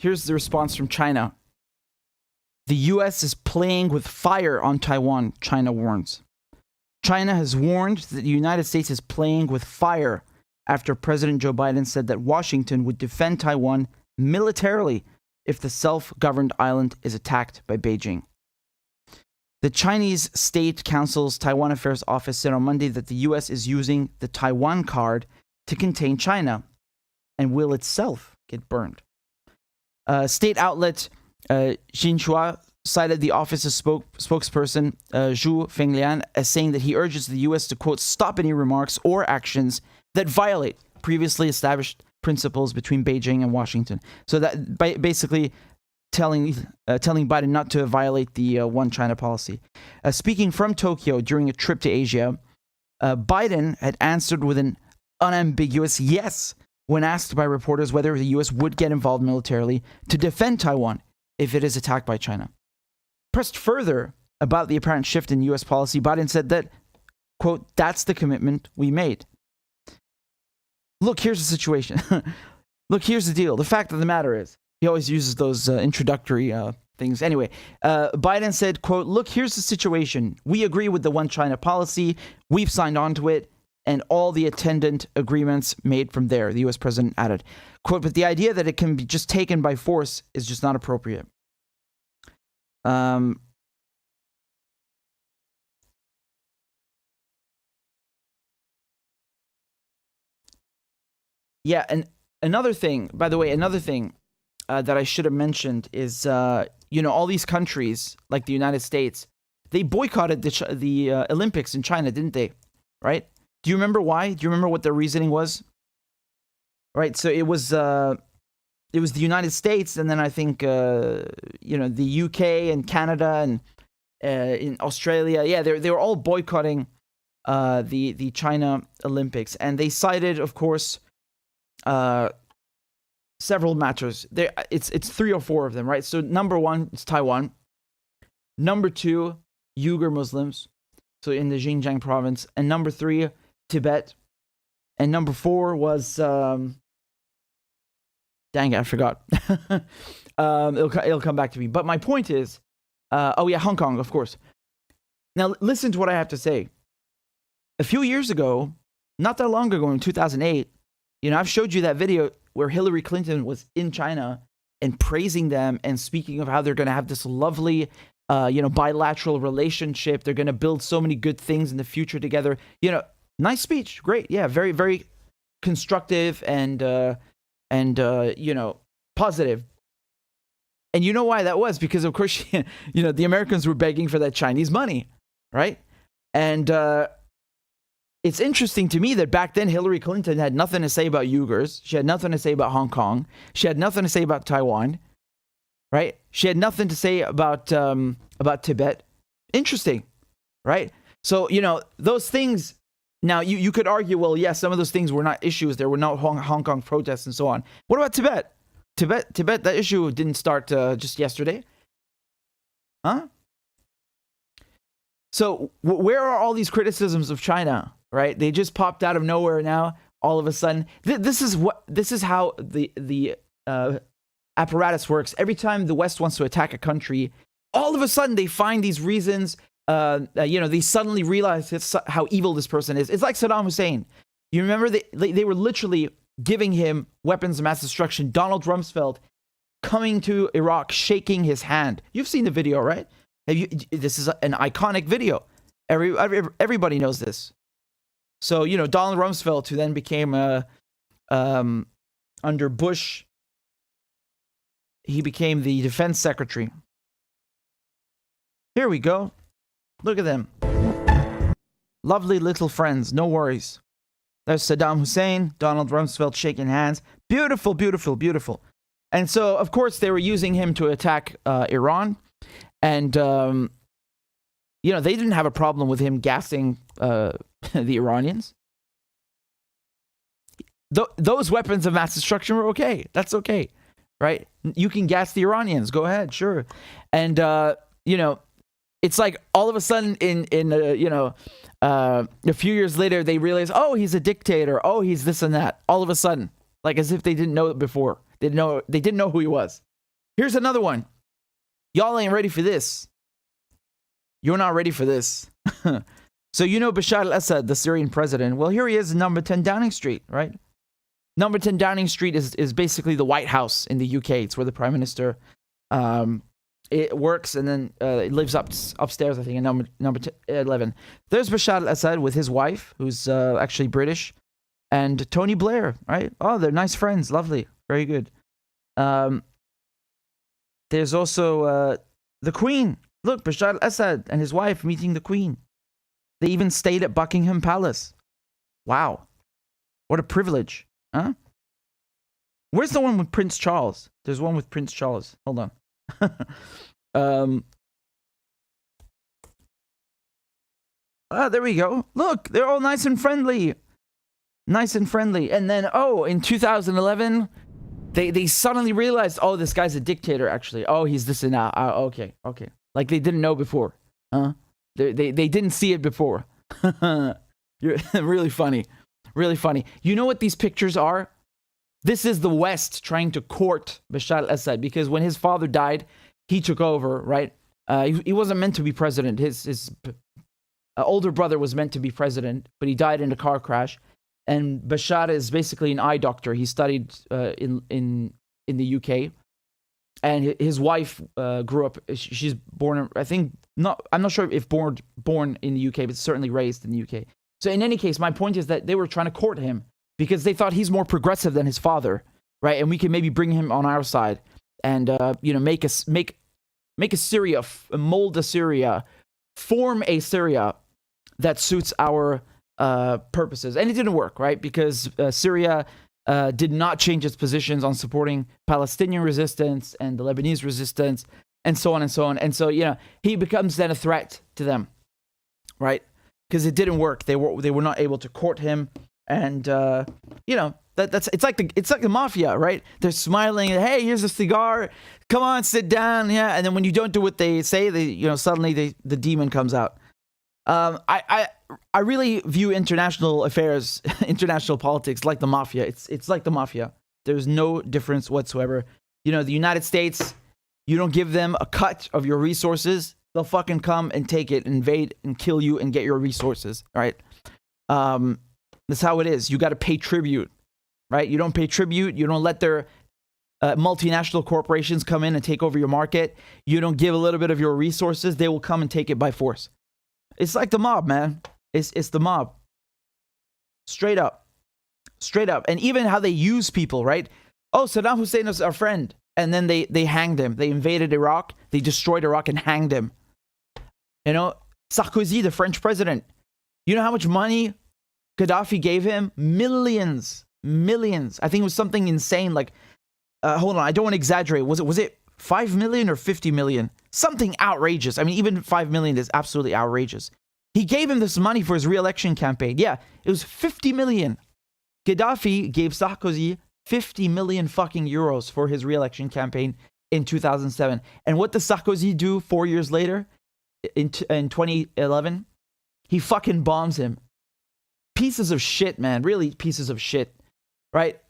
Here's the response from China. The U.S. is playing with fire on Taiwan, China warns. China has warned that the United States is playing with fire after President Joe Biden said that Washington would defend Taiwan militarily if the self-governed island is attacked by Beijing. The Chinese State Council's Taiwan Affairs Office said on Monday that the U.S. is using the Taiwan card to contain China and will itself get burned. State outlet Xinhua cited the office's spokesperson Zhu Fenglian as saying that he urges the U.S. to, quote, stop any remarks or actions that violate previously established principles between Beijing and Washington. So that basically telling Biden not to violate the One China policy. Speaking from Tokyo during a trip to Asia, Biden had answered with an unambiguous yes when asked by reporters whether the U.S. would get involved militarily to defend Taiwan if it is attacked by China. Pressed further about the apparent shift in U.S. policy, Biden said that, quote, that's the commitment we made. Look, here's the situation. Look, here's the deal. The fact of the matter is, he always uses those introductory things. Anyway, Biden said, quote, look, here's the situation. We agree with the One China policy. We've signed on to it. And all the attendant agreements made from there, the U.S. president added, quote, but the idea that it can be just taken by force is just not appropriate. Yeah, and another thing, by the way, that I should have mentioned is, you know, all these countries, like the United States, they boycotted the Olympics in China, didn't they? Right? Do you remember why? Do you remember what their reasoning was? Right, so it was the United States, and then I think you know, the UK and Canada and in Australia. Yeah, they were all boycotting the China Olympics, and they cited, of course, several matters. It's 3 or 4 of them, right? So number 1 is Taiwan. Number 2, Uyghur Muslims, so in the Xinjiang province, and number 3, Tibet, and number 4 was dang it, I forgot. It'll come back to me. But my point is, oh yeah, Hong Kong, of course. Now listen to what I have to say. A few years ago, not that long ago, in 2008, you know, I've showed you that video where Hillary Clinton was in China and praising them and speaking of how they're going to have this lovely, you know, bilateral relationship. They're going to build so many good things in the future together. You know. Nice speech, great, yeah, very, very constructive and you know, positive. And you know why that was? Because, of course, the Americans were begging for that Chinese money, right? And it's interesting to me that back then Hillary Clinton had nothing to say about Uyghurs. She had nothing to say about Hong Kong. She had nothing to say about Taiwan, right? She had nothing to say about Tibet. Interesting, right? So, those things, now you could argue, well, yes, some of those things were not issues. There were no Hong Kong protests and so on. What about Tibet? Tibet, that issue didn't start just yesterday. Huh? So where are all these criticisms of China, right? They just popped out of nowhere now, all of a sudden. This is how the apparatus works. Every time the West wants to attack a country, all of a sudden they find these reasons. They suddenly realize how evil this person is. It's like Saddam Hussein. You remember they were literally giving him weapons of mass destruction. Donald Rumsfeld coming to Iraq, shaking his hand. You've seen the video, right? This is an iconic video. Everybody knows this. So, Donald Rumsfeld, who then became under Bush, he became the defense secretary. Here we go. Look at them. Lovely little friends. No worries. There's Saddam Hussein, Donald Rumsfeld shaking hands. Beautiful, beautiful, beautiful. And so, of course, they were using him to attack Iran. And, they didn't have a problem with him gassing the Iranians. Those weapons of mass destruction were okay. That's okay, right? You can gas the Iranians. Go ahead, sure. And, it's like all of a sudden a few years later, they realize, oh, he's a dictator. Oh, he's this and that. All of a sudden, like as if they didn't know it before. They didn't know who he was. Here's another one. Y'all ain't ready for this. You're not ready for this. So Bashar al-Assad, the Syrian president. Well, here he is, number 10 Downing Street, right? Number 10 Downing Street is basically the White House in the UK. It's where the Prime Minister it works, and then it lives upstairs, I think, in number 11. There's Bashar al-Assad with his wife, who's actually British, and Tony Blair, right? Oh, they're nice friends. Lovely. Very good. There's also the Queen. Look, Bashar al-Assad and his wife meeting the Queen. They even stayed at Buckingham Palace. Wow. What a privilege. Huh? Where's the one with Prince Charles? There's one with Prince Charles. Hold on. There we go. Look, they're all nice and friendly. Nice and friendly. And then, in 2011, they suddenly realized, oh, this guy's a dictator, actually. Oh, he's this and that. Okay. Like they didn't know before. Huh? They didn't see it before. You're really funny. Really funny. You know what these pictures are? This is the West trying to court Bashar al-Assad, because when his father died, he took over, right? He wasn't meant to be president. His older brother was meant to be president, but he died in a car crash. And Bashar is basically an eye doctor. He studied in the UK, and his wife grew up. She's born, I'm not sure if born in the UK, but certainly raised in the UK. So in any case, my point is that they were trying to court him because they thought he's more progressive than his father, right? And we can maybe bring him on our side and make a Syria, mold a Syria, form a Syria that suits our purposes. And it didn't work, right? Because Syria did not change its positions on supporting Palestinian resistance and the Lebanese resistance and so on and so on. And so, he becomes then a threat to them, right? Because it didn't work. They were not able to court him. And, it's like the mafia, right? They're smiling. Hey, here's a cigar. Come on, sit down. Yeah. And then when you don't do what they say, suddenly the demon comes out. I really view international affairs, international politics like the mafia. It's like the mafia. There's no difference whatsoever. The United States, you don't give them a cut of your resources, they'll fucking come and take it, invade and kill you and get your resources, right? That's how it is. You got to pay tribute, right? You don't pay tribute. You don't let their multinational corporations come in and take over your market. You don't give a little bit of your resources. They will come and take it by force. It's like the mob, man. It's the mob. Straight up. And even how they use people, right? Oh, Saddam Hussein is our friend. And then they hanged him. They invaded Iraq. They destroyed Iraq and hanged him. You know, Sarkozy, the French president. You know how much money Gaddafi gave him? Millions. Millions. I think it was something insane. Like, hold on, I don't want to exaggerate. Was it 5 million or 50 million? Something outrageous. I mean, even 5 million is absolutely outrageous. He gave him this money for his re-election campaign. Yeah, it was 50 million. Gaddafi gave Sarkozy 50 million fucking euros for his re-election campaign in 2007. And what does Sarkozy do 4 years later? In 2011? He fucking bombs him. Pieces of shit, man. Really pieces of shit. Right?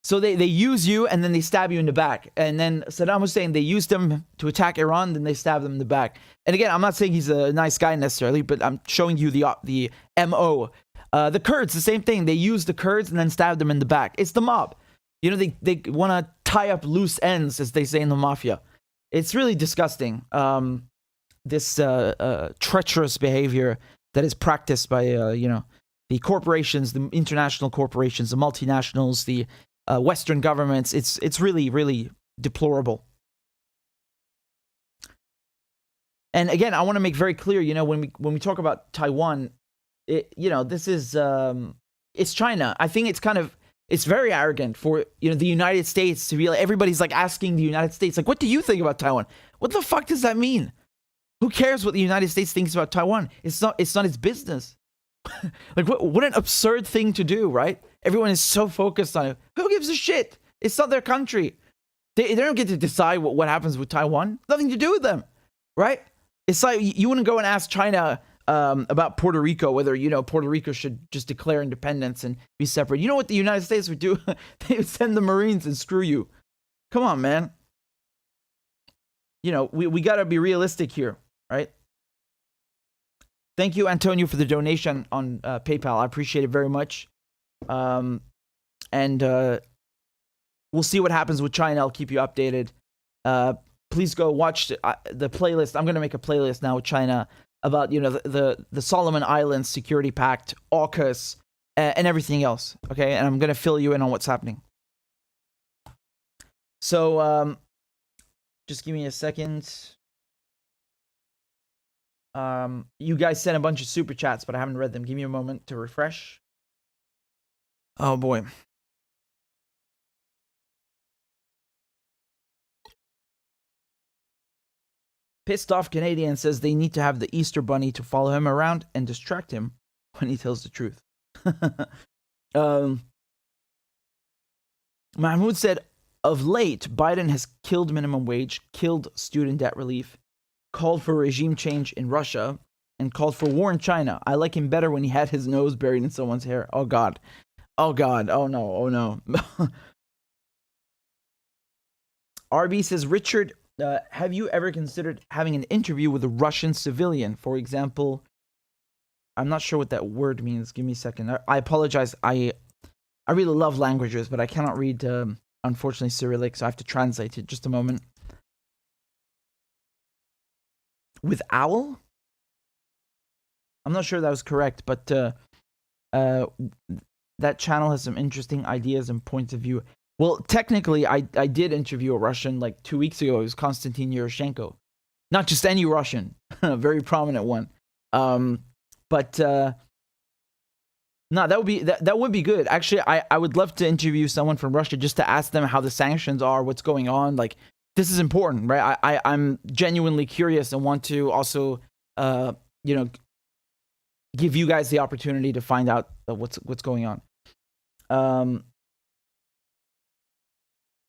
So they use you and then they stab you in the back. And then Saddam Hussein, they used him to attack Iran, then they stabbed him in the back. And again, I'm not saying he's a nice guy necessarily, but I'm showing you the MO. The Kurds, the same thing. They used the Kurds and then stabbed them in the back. It's the mob. You know, they want to tie up loose ends, as they say in the mafia. It's really disgusting. This treacherous behavior that is practiced by, the corporations, the international corporations, the multinationals, the Western governments. It's really, really deplorable. And again, I want to make very clear, you know, when we talk about Taiwan, this is it's China. I think it's very arrogant for, the United States to be like, everybody's like asking the United States, like, what do you think about Taiwan? What the fuck does that mean? Who cares what the United States thinks about Taiwan? It's not its business. Like, what an absurd thing to do, right? Everyone is so focused on it. Who gives a shit? It's not their country. They don't get to decide what happens with Taiwan. Nothing to do with them, right? It's like you wouldn't go and ask China about Puerto Rico, whether, Puerto Rico should just declare independence and be separate. You know what the United States would do? They would send the Marines and screw you. Come on, man. We got to be realistic here, right? Thank you, Antonio, for the donation on PayPal. I appreciate it very much. And we'll see what happens with China. I'll keep you updated. Please go watch the playlist. I'm going to make a playlist now with China about, the Solomon Islands Security Pact, AUKUS, and everything else. Okay, and I'm going to fill you in on what's happening. So, just give me a second. You guys sent a bunch of super chats, but I haven't read them. Give me a moment to refresh. Oh boy. Pissed off Canadian says they need to have the Easter Bunny to follow him around and distract him when he tells the truth. Mahmoud said, of late, Biden has killed minimum wage, killed student debt relief, called for regime change in Russia, and called for war in China. I like him better when he had his nose buried in someone's hair. Oh, God. Oh, God. Oh, no. Oh, no. RB says, Richard, have you ever considered having an interview with a Russian civilian? For example, I'm not sure what that word means. Give me a second. I apologize. I really love languages, but I cannot read, unfortunately, Cyrillic, so I have to translate it. Just a moment. With owl? I'm not sure that was correct, but that channel has some interesting ideas and points of view. Well, technically, I did interview a Russian like 2 weeks ago. It was Konstantin Yeroshenko. Not just any Russian, a very prominent one. No, that would be good. Actually, I would love to interview someone from Russia just to ask them how the sanctions are, what's going on. Like, this is important, right? I'm genuinely curious and want to also, give you guys the opportunity to find out what's going on.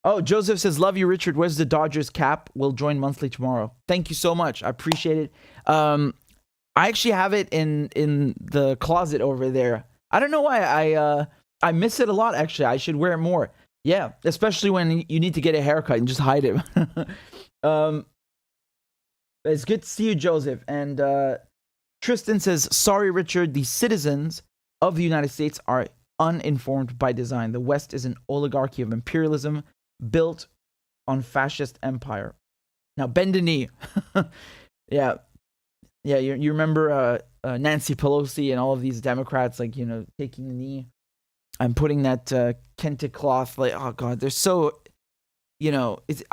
Oh, Joseph says, love you, Richard. Where's the Dodgers cap? We'll join monthly tomorrow. Thank you so much. I appreciate it. I actually have it in the closet over there. I don't know why. I miss it a lot, actually. I should wear it more. Yeah, especially when you need to get a haircut and just hide it. It's good to see you, Joseph. And Tristan says, sorry, Richard, the citizens of the United States are uninformed by design. The West is an oligarchy of imperialism built on fascist empire. Now, bend a knee. Yeah. You remember Nancy Pelosi and all of these Democrats, taking the knee. I'm putting that kente cloth. Like, oh god, they're so, it's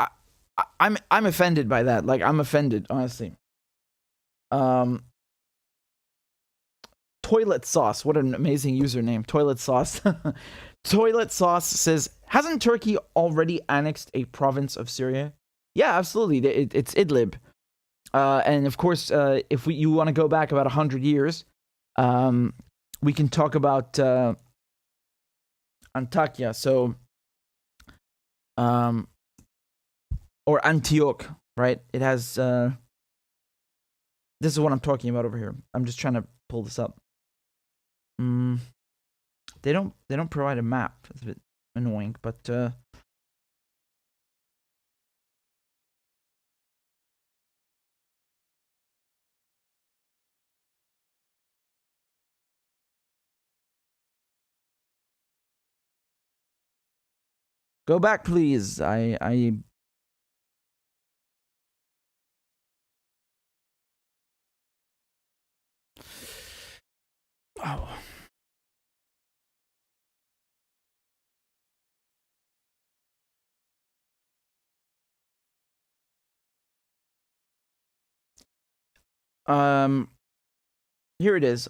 I'm offended by that. Like, I'm offended, honestly. Toilet Sauce, what an amazing username. Toilet Sauce. Toilet Sauce says, hasn't Turkey already annexed a province of Syria? Yeah, absolutely. It's Idlib. And of course, if you want to go back about 100 years, we can talk about Antakya. So, or Antioch, right? It has. This is what I'm talking about over here. I'm just trying to pull this up. They don't provide a map. It's a bit annoying, but go back, please. I oh. Here it is.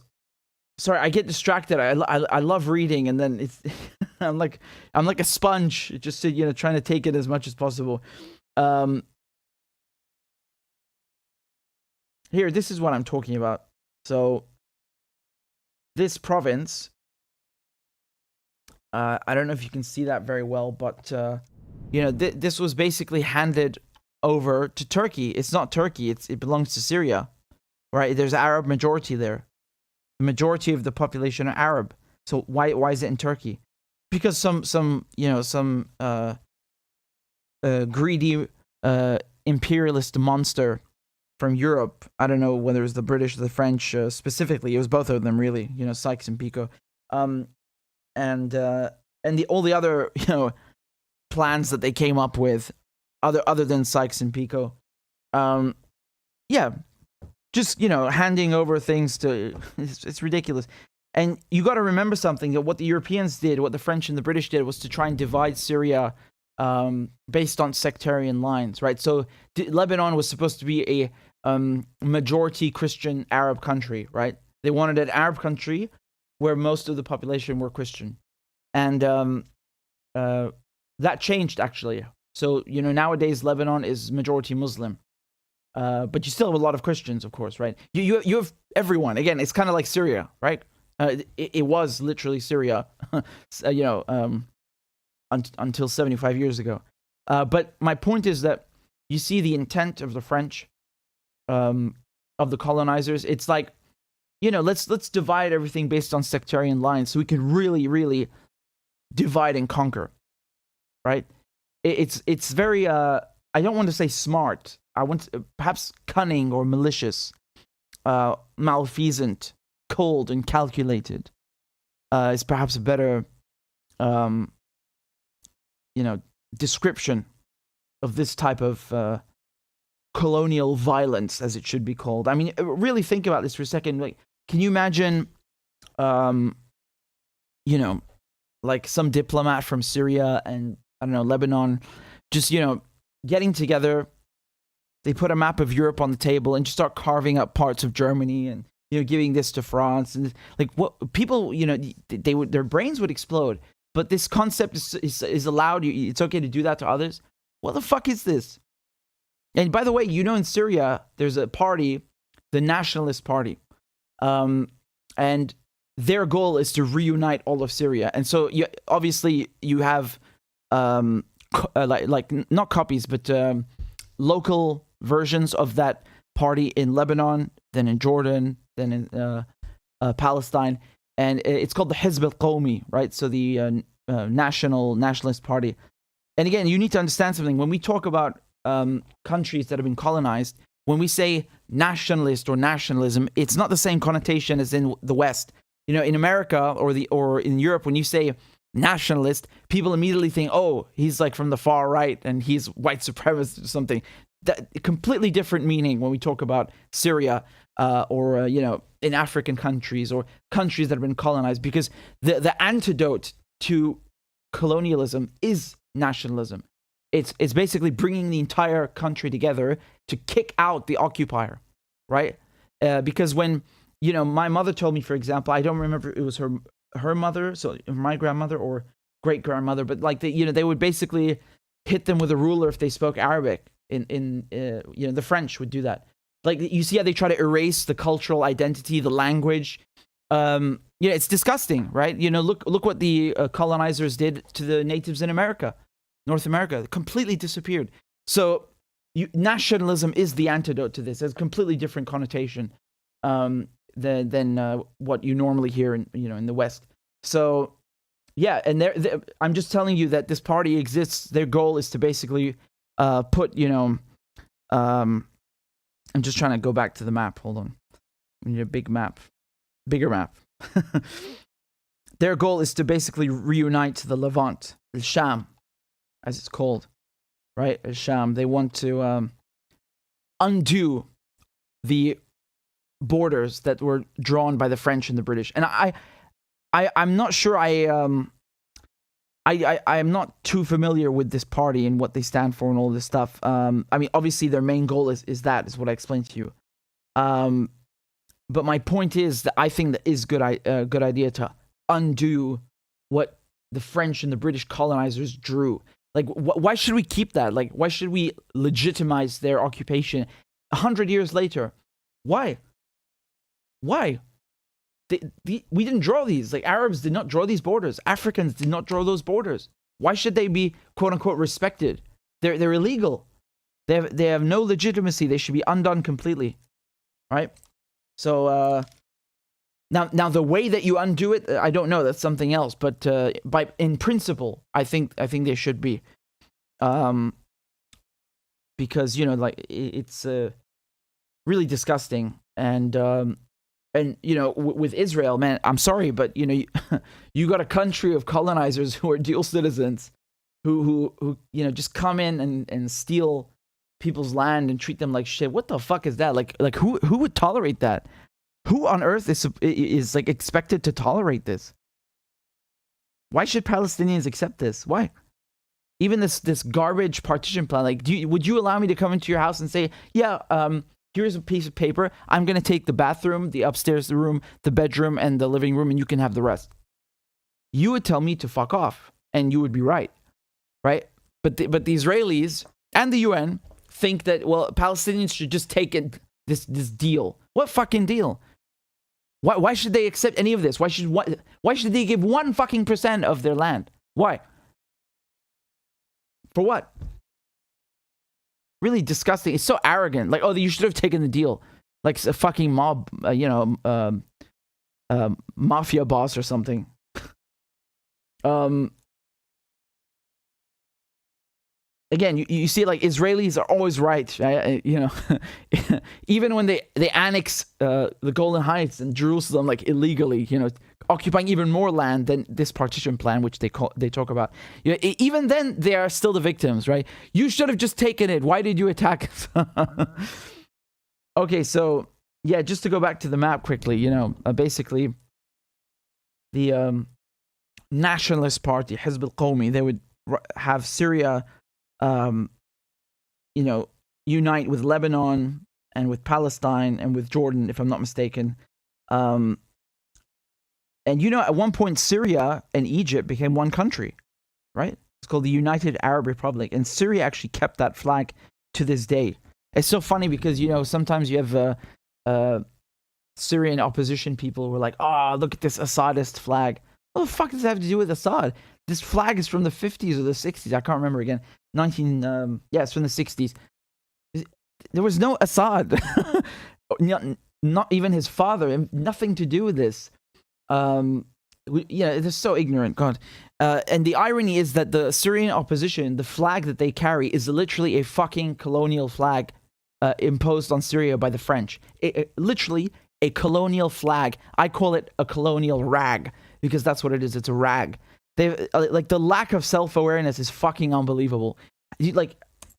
Sorry, I get distracted. I love reading, and then it's I'm like a sponge, just trying to take it as much as possible. Here, this is what I'm talking about. So this province, I don't know if you can see that very well, but this was basically handed over to Turkey. It's not Turkey. It belongs to Syria, right? There's Arab majority there. The majority of the population are Arab. So why is it in Turkey? Because some greedy imperialist monster from Europe. I don't know whether it was the British or the French specifically. It was both of them, really. Sykes and Picot. And all the other plans that they came up with, other than Sykes and Picot. Just handing over things to it's ridiculous. And you got to remember something, that what the Europeans did, what the French and the British did, was to try and divide Syria based on sectarian lines, right? So Lebanon was supposed to be a majority Christian Arab country, right? They wanted an Arab country where most of the population were Christian. And that changed, actually. So, nowadays Lebanon is majority Muslim. But you still have a lot of Christians, of course, right? You have everyone. Again, it's kind of like Syria, right? It was literally Syria, until 75 years ago. But my point is that you see the intent of the French, of the colonizers. It's like, let's divide everything based on sectarian lines, so we can really, really divide and conquer, right? It's very I don't want to say smart. I want perhaps cunning or malicious, malfeasant, cold and calculated is perhaps a better description of this type of colonial violence, as it should be called. I mean, really think about this for a second. Like, can you imagine like some diplomat from Syria and Lebanon just getting together? They put a map of Europe on the table and just start carving up parts of Germany and giving this to France, and like what people their brains would explode. But this concept is allowed. It's okay to do that to others. What the fuck is this? And by the way, in Syria there's a party, the Nationalist Party, and their goal is to reunite all of Syria. And so you have like not copies, but local versions of that party in Lebanon, then in Jordan, then in Palestine, and it's called the Hizb al-Qawmi, right? So the Nationalist Party. And again, you need to understand something. When we talk about countries that have been colonized, when we say nationalist or nationalism, it's not the same connotation as in the West. In America or in Europe, when you say nationalist, people immediately think, oh, he's like from the far right and he's white supremacist or something. That completely different meaning when we talk about Syria or in African countries or countries that have been colonized, because the antidote to colonialism is nationalism. It's basically bringing the entire country together to kick out the occupier, right? Because when, you know, my mother told me, for example, I don't remember, it was her mother, so my grandmother or great grandmother, but like they would basically hit them with a ruler if they spoke Arabic. The French would do that. Like, you see how they try to erase the cultural identity, the language. It's disgusting, right? You know, look what the colonizers did to the natives in America, North America. Completely disappeared. So nationalism is the antidote to this. It's a completely different connotation than what you normally hear in the West. So yeah, and I'm just telling you that this party exists. Their goal is to basically put, I'm just trying to go back to the map. Hold on. We need a bigger map. Their goal is to basically reunite the Levant, the Sham, as it's called, right? Sham. They want to undo the borders that were drawn by the French and the British. And I'm not sure. I'm not too familiar with this party and what they stand for and all this stuff. I mean, obviously their main goal is what I explained to you. But my point is that I think that is a good idea to undo what the French and the British colonizers drew. Like, why should we keep that? Like, why should we legitimize their occupation 100 years later? Why? We didn't draw these. Like, Arabs did not draw these borders. Africans did not draw those borders. Why should they be, quote unquote, respected? They're illegal. They have no legitimacy. They should be undone completely, right? So now the way that you undo it, I don't know. That's something else. But in principle, I think they should be, because it's really disgusting. And with Israel, man, I'm sorry, but you got a country of colonizers who are dual citizens, who just come in and steal people's land and treat them like shit. What the fuck is that? Like who would tolerate that? Who on earth is like expected to tolerate this? Why should Palestinians accept this? Why? Even this garbage partition plan. Like, would you allow me to come into your house and say, yeah, here's a piece of paper. I'm going to take the bathroom, the upstairs room, the bedroom, and the living room, and you can have the rest. You would tell me to fuck off, and you would be right? But the Israelis and the UN think that, well, Palestinians should just take this deal. What fucking deal? Why should they accept any of this? Why should they give 1 fucking % of their land? Why? For what? Really disgusting. It's so arrogant. Like, oh, you should have taken the deal. Like a fucking mob, mafia boss or something. Again, you see, like, Israelis are always right, right? Even when they annex the Golan Heights and Jerusalem, like, illegally, occupying even more land than this partition plan, which they talk about. Even then, they are still the victims, right? You should have just taken it. Why did you attack us? Okay, so yeah, just to go back to the map quickly, basically, the nationalist party, Hizb al-Qawmi, they would have Syria, unite with Lebanon and with Palestine and with Jordan, if I'm not mistaken. And at one point, Syria and Egypt became one country, right? It's called the United Arab Republic. And Syria actually kept that flag to this day. It's so funny because, sometimes you have Syrian opposition people who are like, oh, look at this Assadist flag. What the fuck does that have to do with Assad? This flag is from the 50s or the 60s. I can't remember again. It's from the 60s. There was no Assad. Not even his father. Nothing to do with this. They're so ignorant, God. And the irony is that the Syrian opposition, the flag that they carry, is literally a fucking colonial flag imposed on Syria by the French. Literally a colonial flag. I call it a colonial rag because that's what it is. It's a rag. Like, the lack of self-awareness is fucking unbelievable.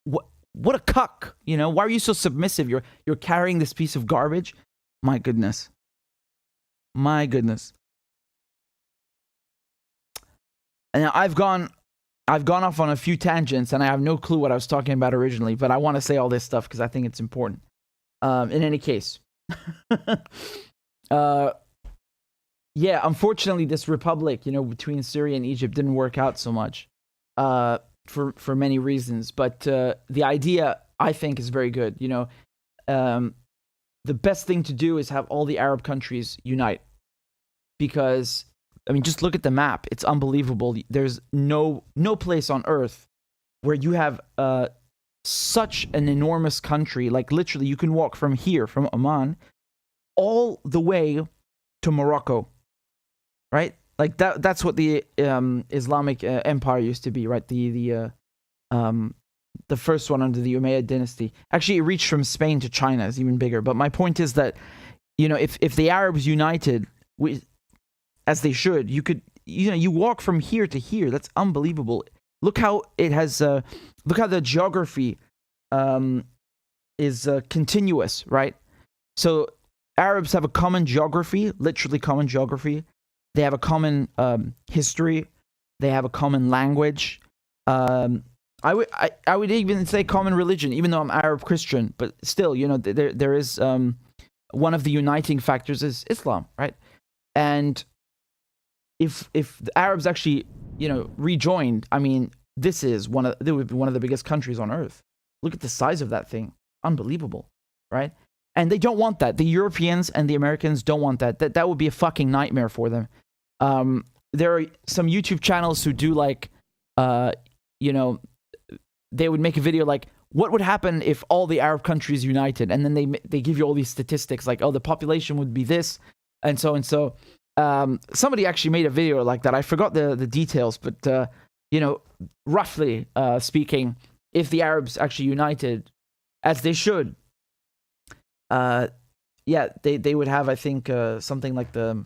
What a cuck, Why are you so submissive? You're carrying this piece of garbage. My goodness. And now I've gone off on a few tangents, and I have no clue what I was talking about originally, but I want to say all this stuff because I think it's important. In any case, yeah, unfortunately, this republic, between Syria and Egypt didn't work out so much for many reasons. But the idea, I think, is very good. The best thing to do is have all the Arab countries unite. Because, I mean, just look at the map. It's unbelievable. There's no place on earth where you have such an enormous country. Like, literally, you can walk from here, from Oman, all the way to Morocco. Right? Like, that's what the Islamic Empire used to be, right? The first one under the Umayyad dynasty. Actually, it reached from Spain to China. It's even bigger. But my point is that, if the Arabs united, as they should, you walk from here to here. That's unbelievable. Look how it has, look how the geography is continuous, right? So Arabs have a common geography, literally common geography. They have a common history. They have a common language. I would even say common religion, even though I'm Arab Christian. But still, there is one of the uniting factors is Islam, right? And if the Arabs actually, rejoined, I mean, they would be one of the biggest countries on earth. Look at the size of that thing. Unbelievable, right? And they don't want that. The Europeans and the Americans don't want that. That would be a fucking nightmare for them. There are some YouTube channels who do they would make a video like, what would happen if all the Arab countries united? And then they give you all these statistics like, oh, the population would be this, and so and so. Somebody actually made a video like that. I forgot the details, but roughly speaking, if the Arabs actually united, as they should, they would have, I think, something like the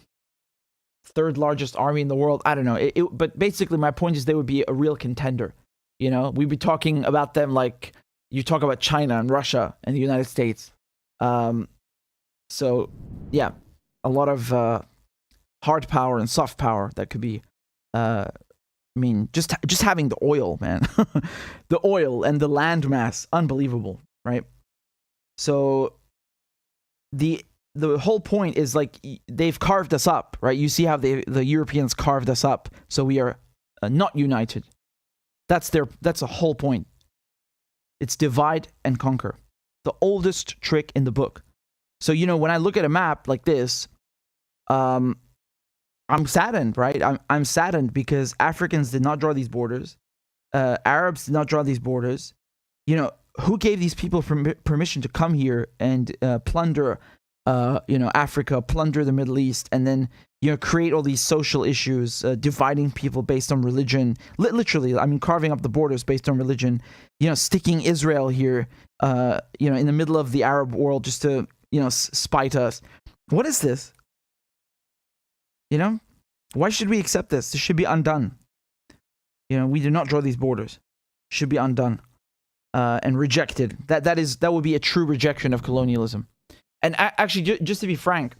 third largest army in the world. I don't know. But basically, my point is they would be a real contender. We'd be talking about them like you talk about China and Russia and the United States. So, yeah, a lot of hard power and soft power that could be, just having the oil, man. The oil and the land mass, unbelievable, right? So the whole point is like they've carved us up, right? You see how the Europeans carved us up, so we are not united. That's the whole point. It's divide and conquer. The oldest trick in the book. So, when I look at a map like this, I'm saddened, right? I'm saddened because Africans did not draw these borders. Arabs did not draw these borders. Who gave these people permission to come here and plunder, Africa, plunder the Middle East, and then, create all these social issues, dividing people based on religion. Literally, I mean, carving up the borders based on religion. Sticking Israel here, in the middle of the Arab world just to, spite us. What is this? Why should we accept this? This should be undone. We did not draw these borders. Should be undone and rejected. That would be a true rejection of colonialism. And actually, just to be frank,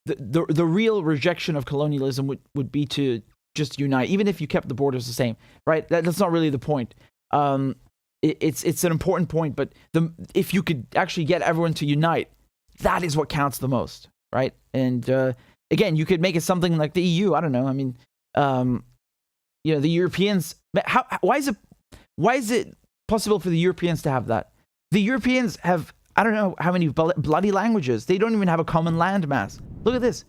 the real rejection of colonialism would be to just unite, even if you kept the borders the same, right? That's not really the point. It's an important point, but if you could actually get everyone to unite, that is what counts the most, right? And again, you could make it something like the EU. I don't know. I mean, the Europeans. Why is it possible for the Europeans to have that? The Europeans have, I don't know how many bloody languages. They don't even have a common landmass. Look at this.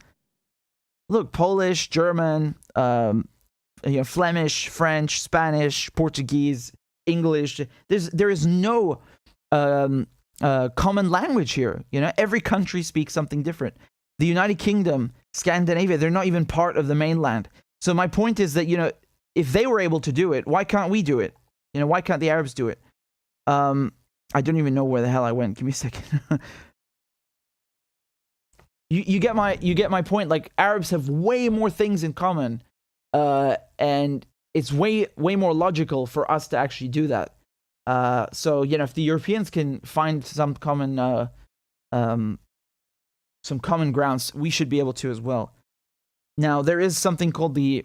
Look, Polish, German, Flemish, French, Spanish, Portuguese, English. There is no common language here. Every country speaks something different. The United Kingdom, Scandinavia, they're not even part of the mainland. So my point is that, if they were able to do it, why can't we do it? Why can't the Arabs do it? I don't even know where the hell I went. Give me a second. You get my point. Like, Arabs have way more things in common, and it's way more logical for us to actually do that. So if the Europeans can find some common grounds, we should be able to as well. Now, there is something called the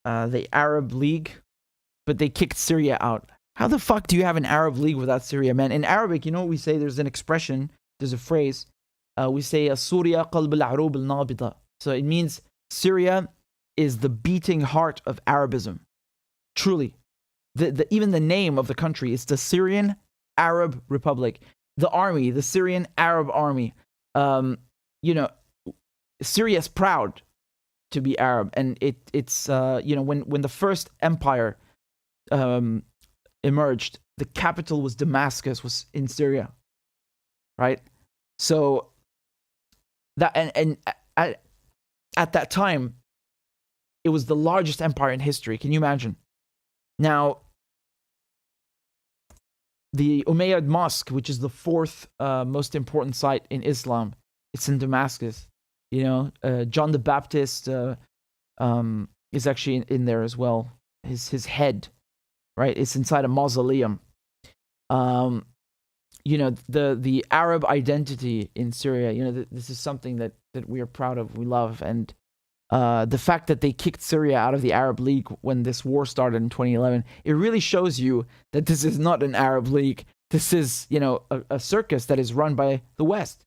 the Arab League, but they kicked Syria out. How the fuck do you have an Arab League without Syria, man? In Arabic, you know what we say? There's an expression, there's a phrase. We say, Syria qalb al-arub al-nabida. So it means Syria is the beating heart of Arabism. Truly. Even the name of the country is the Syrian Arab Republic. The army, the Syrian Arab Army. Syria is proud to be Arab. And it's when the first empire emerged, the capital was Damascus, was in Syria. Right? So that and at that time, it was the largest empire in history. Can you imagine? Now, the Umayyad Mosque, which is the fourth most important site in Islam, it's in Damascus. John the Baptist is actually in there as well. His head, right? It's inside a mausoleum. The Arab identity in Syria, this is something that we are proud of, we love. And the fact that they kicked Syria out of the Arab League when this war started in 2011, it really shows you that this is not an Arab League. This is, a circus that is run by the West.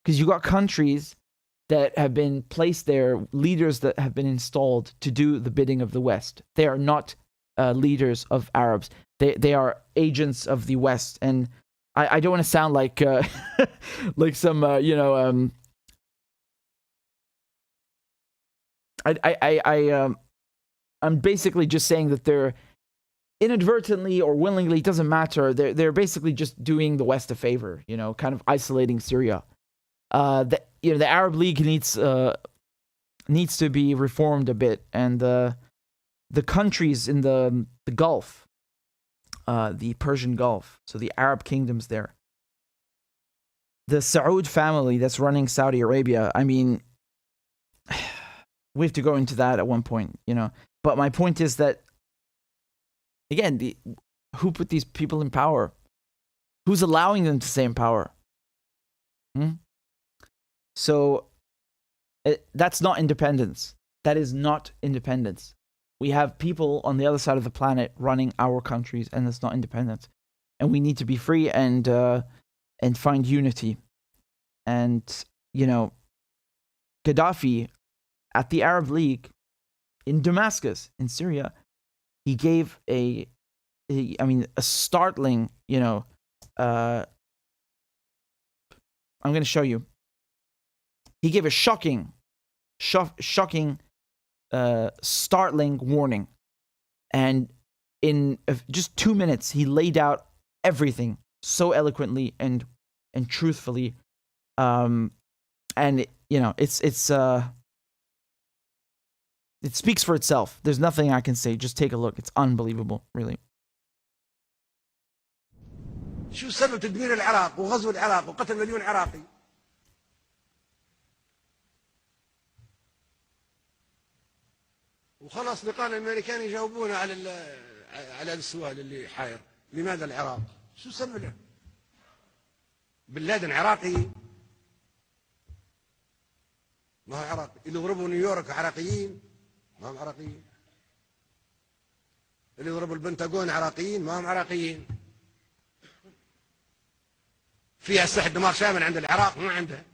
Because you got countries that have been placed there, leaders that have been installed to do the bidding of the West. They are not leaders of Arabs. They are agents of the West. And I don't want to sound like like some I'm basically just saying that they're inadvertently or willingly, it doesn't matter. They're basically just doing the West a favor, kind of isolating Syria. The Arab League needs to be reformed a bit, and the countries in the Gulf, the Persian Gulf, so the Arab kingdoms there. The Saud family that's running Saudi Arabia, I mean, we have to go into that at one point, But my point is that, again, who put these people in power? Who's allowing them to stay in power? So that's not independence. That is not independence. We have people on the other side of the planet running our countries, and that's not independence. And we need to be free and find unity. And Gaddafi, at the Arab League in Damascus, in Syria, he gave a startling, I'm going to show you. He gave a shocking, startling warning. And in just 2 minutes, he laid out everything so eloquently and truthfully. It speaks for itself. There's nothing I can say. Just take a look. It's unbelievable, really. شو سبب تدمير العراق وغزو العراق وقتل مليون عراقي؟ وخلاص لقانا الامريكان يجاوبونا على السؤال اللي حاير، لماذا العراق؟ شو سبب؟ بن لادن عراقي؟ ما هو عراقي، اللي ضربوا نيويورك عراقيين؟ ما هم عراقيين. اللي ضربوا البنتاغون عراقيين؟ ما هم عراقيين. فيها أسلحة دمار شامل عند العراق؟ ما عندها.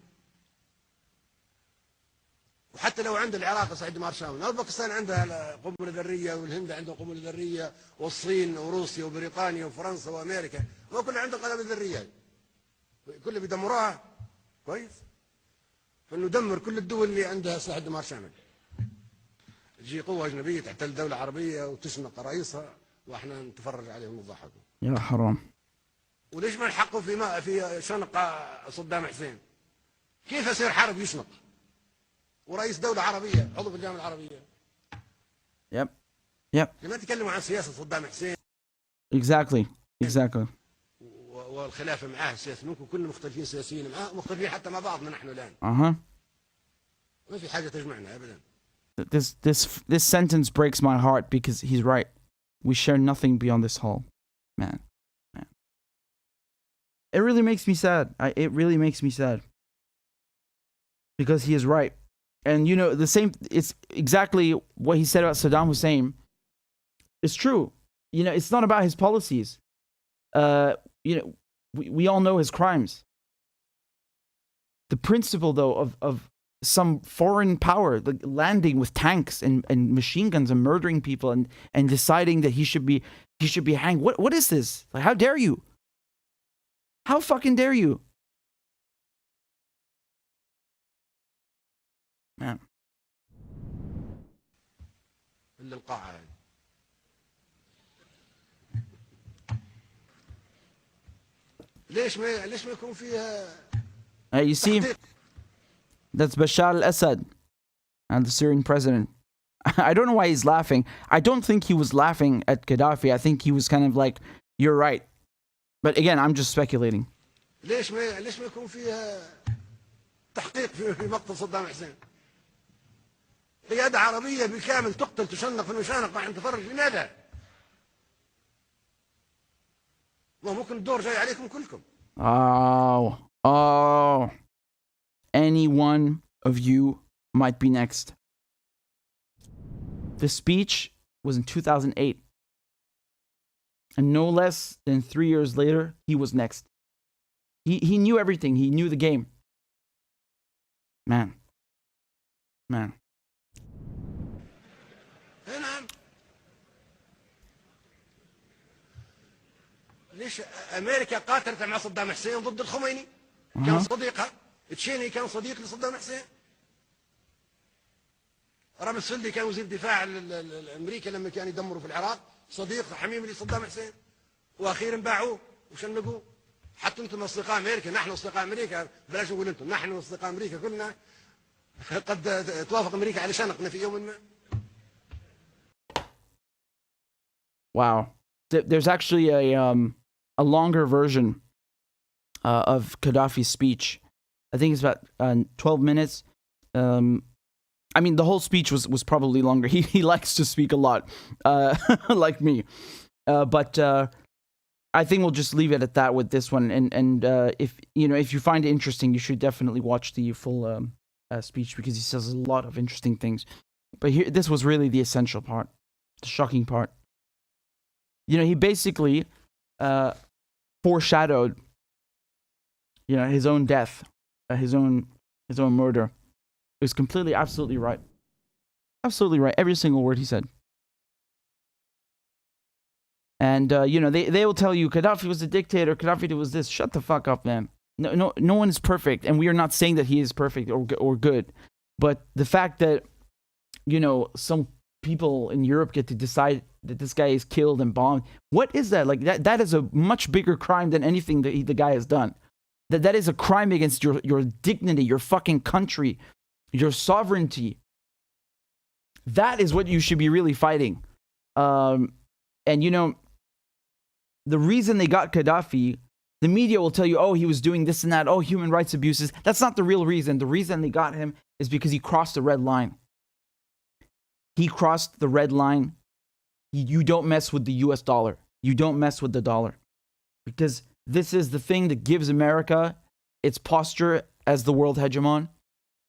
وحتى لو عند العراق أسلحة دمار شامل، باكستان عندها قنبلة ذرية، والهند عندها قنبلة ذرية، والصين وروسيا وبريطانيا وفرنسا وأمريكا، ما كلها عندها قنابل ذرية. كلها بيدمروها. كويس؟ فندمر كل الدول اللي عندها أسلحة دمار شامل. تجي قوة أجنبية تحتل دولة عربية وتشنق رئيسها واحنا نتفرج عليهم ونضحكوا. يا حرام. وليش ما نحقوا في شنق صدام حسين؟ كيف يصير حرب يشنق؟ ورئيس دولة عربية عضو في الجامعة العربية. Yep. لما تكلموا عن سياسة صدام حسين. Exactly. والخلافة معاه سياسة، ممكن كلنا مختلفين سياسيين معاه، مختلفين حتى مع بعضنا نحن الآن. ما في حاجة تجمعنا أبدا. This sentence breaks my heart because he's right. We share nothing beyond this hall. Man. It really makes me sad. It really makes me sad. Because he is right. And, you know, the same, it's exactly what he said about Saddam Hussein. It's true. You know, it's not about his policies. You know, we all know his crimes. The principle, though, of some foreign power like landing with tanks and machine guns and murdering people and deciding that he should be hanged. What is this? Like, how dare you? How fucking dare you? Man. ليش ما يكون فيها You see, that's Bashar al-Assad and the Syrian president. I don't know why he's laughing. I don't think he was laughing at Gaddafi. I think he was kind of like, you're right. But again, I'm just speculating. ليش ما يكون فيها تحقيق في مقتل صدام حسين؟ قيادة عربية بالكامل تقتل تشنق في المشانق نحن نتفرج لماذا؟ وممكن الدور جاي عليكم كلكم. Oh, any one of you might be next. The speech was in 2008. And no less than 3 years later, he was next. He knew everything. He knew the game. Man. ليش امريكا قاتلت مع صدام حسين ضد الخميني؟ كان صديقها. تشيني كان صديق لصدام حسين. رامسفيلد كان وزير دفاع الامريكا لما كان يدمروا في العراق، صديق حميم لصدام حسين. واخيرا باعوه وشنقوه. حتى انتم اصدقاء امريكا، نحن اصدقاء امريكا، بلاش نقول انتم، نحن اصدقاء امريكا كلنا قد توافق امريكا على شنقنا في يوم ما. Wow. There's actually a longer version of Gaddafi's speech. I think it's about 12 minutes. I mean, the whole speech was probably longer. He likes to speak a lot, like me. But I think we'll just leave it at that with this one. And if you find it interesting, you should definitely watch the full speech because he says a lot of interesting things. But here, this was really the essential part, the shocking part. You know, he basically foreshadowed, you know, his own death, his own murder. It was completely, absolutely right. Absolutely right. Every single word he said. And, you know, they will tell you, Gaddafi was a dictator, Gaddafi was this. Shut the fuck up, man. No one is perfect. And we are not saying that he is perfect or good. But the fact that, you know, some people in Europe get to decide that this guy is killed and bombed. What is that? Like, that is a much bigger crime than anything that the guy has done. That is a crime against your dignity, your fucking country, your sovereignty. That is what you should be really fighting. And, you know, the reason they got Gaddafi, the media will tell you, oh, he was doing this and that, oh, human rights abuses. That's not the real reason. The reason they got him is because he crossed the red line. He crossed the red line. You don't mess with the US dollar. You don't mess with the dollar. Because this is the thing that gives America its posture as the world hegemon.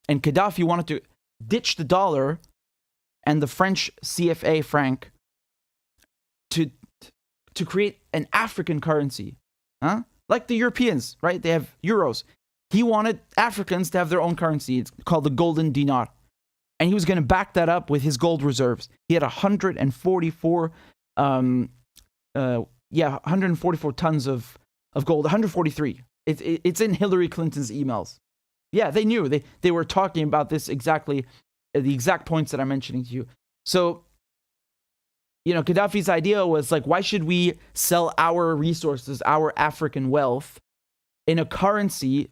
And Gaddafi wanted to ditch the dollar and the French CFA franc to create an African currency. Like the Europeans, right? They have euros. He wanted Africans to have their own currency. It's called the golden dinar. And he was going to back that up with his gold reserves. He had 144 tons of gold, 143. It's in Hillary Clinton's emails. Yeah, they knew. They were talking about this exactly, the exact points that I'm mentioning to you. So, you know, Gaddafi's idea was like, why should we sell our resources, our African wealth, in a currency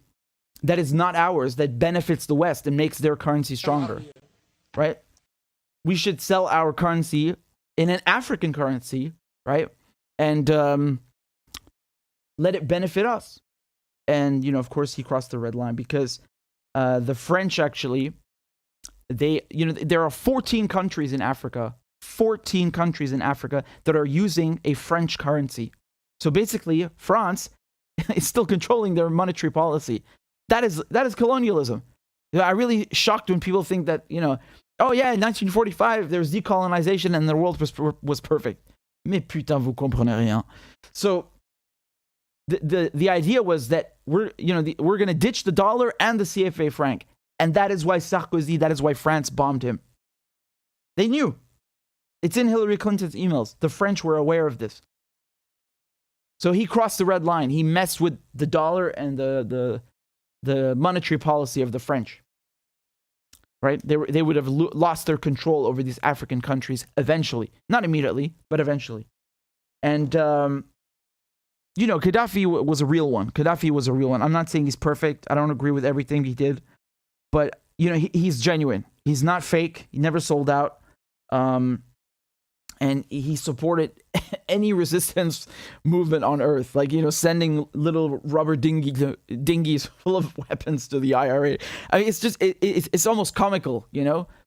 that is not ours, that benefits the West and makes their currency stronger? Right? We should sell our currency in an African currency, right? And let it benefit us. And, you know, of course, he crossed the red line because the French actually, there are 14 countries in Africa that are using a French currency. So basically, France is still controlling their monetary policy. That is colonialism. I'm really shocked when people think that, oh yeah, in 1945 there was decolonization and the world was perfect. Mais putain, vous comprenez rien. So the idea was that we're going to ditch the dollar and the CFA franc, and that is why Sarkozy, that is why France bombed him. They knew. It's in Hillary Clinton's emails. The French were aware of this. So he crossed the red line. He messed with the dollar and the monetary policy of the French. Right? They would have lost their control over these African countries eventually. Not immediately, but eventually. And, Gaddafi was a real one. Gaddafi was a real one. I'm not saying he's perfect. I don't agree with everything he did. But, he's genuine. He's not fake. He never sold out. And he supported any resistance movement on Earth, like, sending little rubber dinghies full of weapons to the IRA. I mean, it's just, it's almost comical,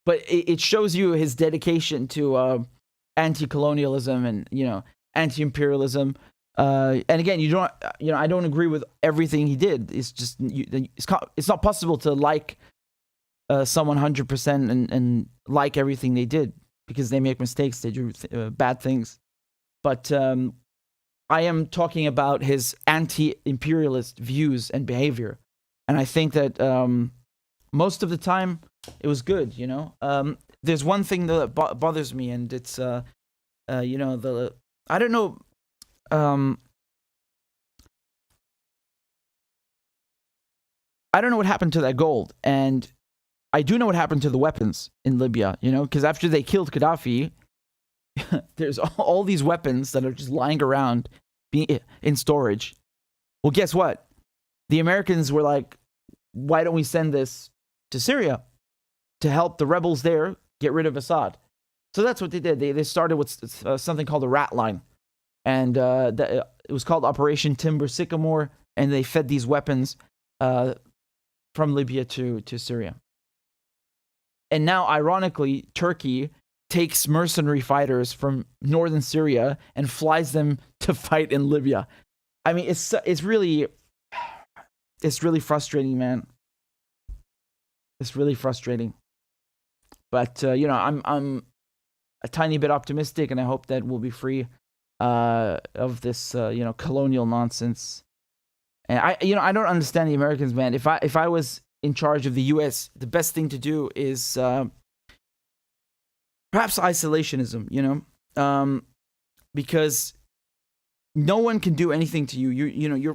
but it shows you his dedication to anti-colonialism and, anti-imperialism. And again, I don't agree with everything he did. It's just, it's not possible to like someone 100% and like everything they did, because they make mistakes, they do bad things. But I am talking about his anti-imperialist views and behavior. And I think that most of the time it was good, There's one thing that bothers me, and it's, I don't know, I don't know what happened to that gold. And I do know what happened to the weapons in Libya, because after they killed Gaddafi, there's all these weapons that are just lying around being in storage. Well, guess what? The Americans were like, why don't we send this to Syria to help the rebels there get rid of Assad? So that's what they did. They started with something called the Rat Line. And it was called Operation Timber Sycamore, and they fed these weapons from Libya to Syria. And now, ironically, Turkey takes mercenary fighters from northern Syria and flies them to fight in Libya. I mean, it's really frustrating, man. It's really frustrating. But I'm a tiny bit optimistic, and I hope that we'll be free of this colonial nonsense. And I don't understand the Americans, man. If I was in charge of the U.S., the best thing to do is perhaps isolationism, because no one can do anything to you.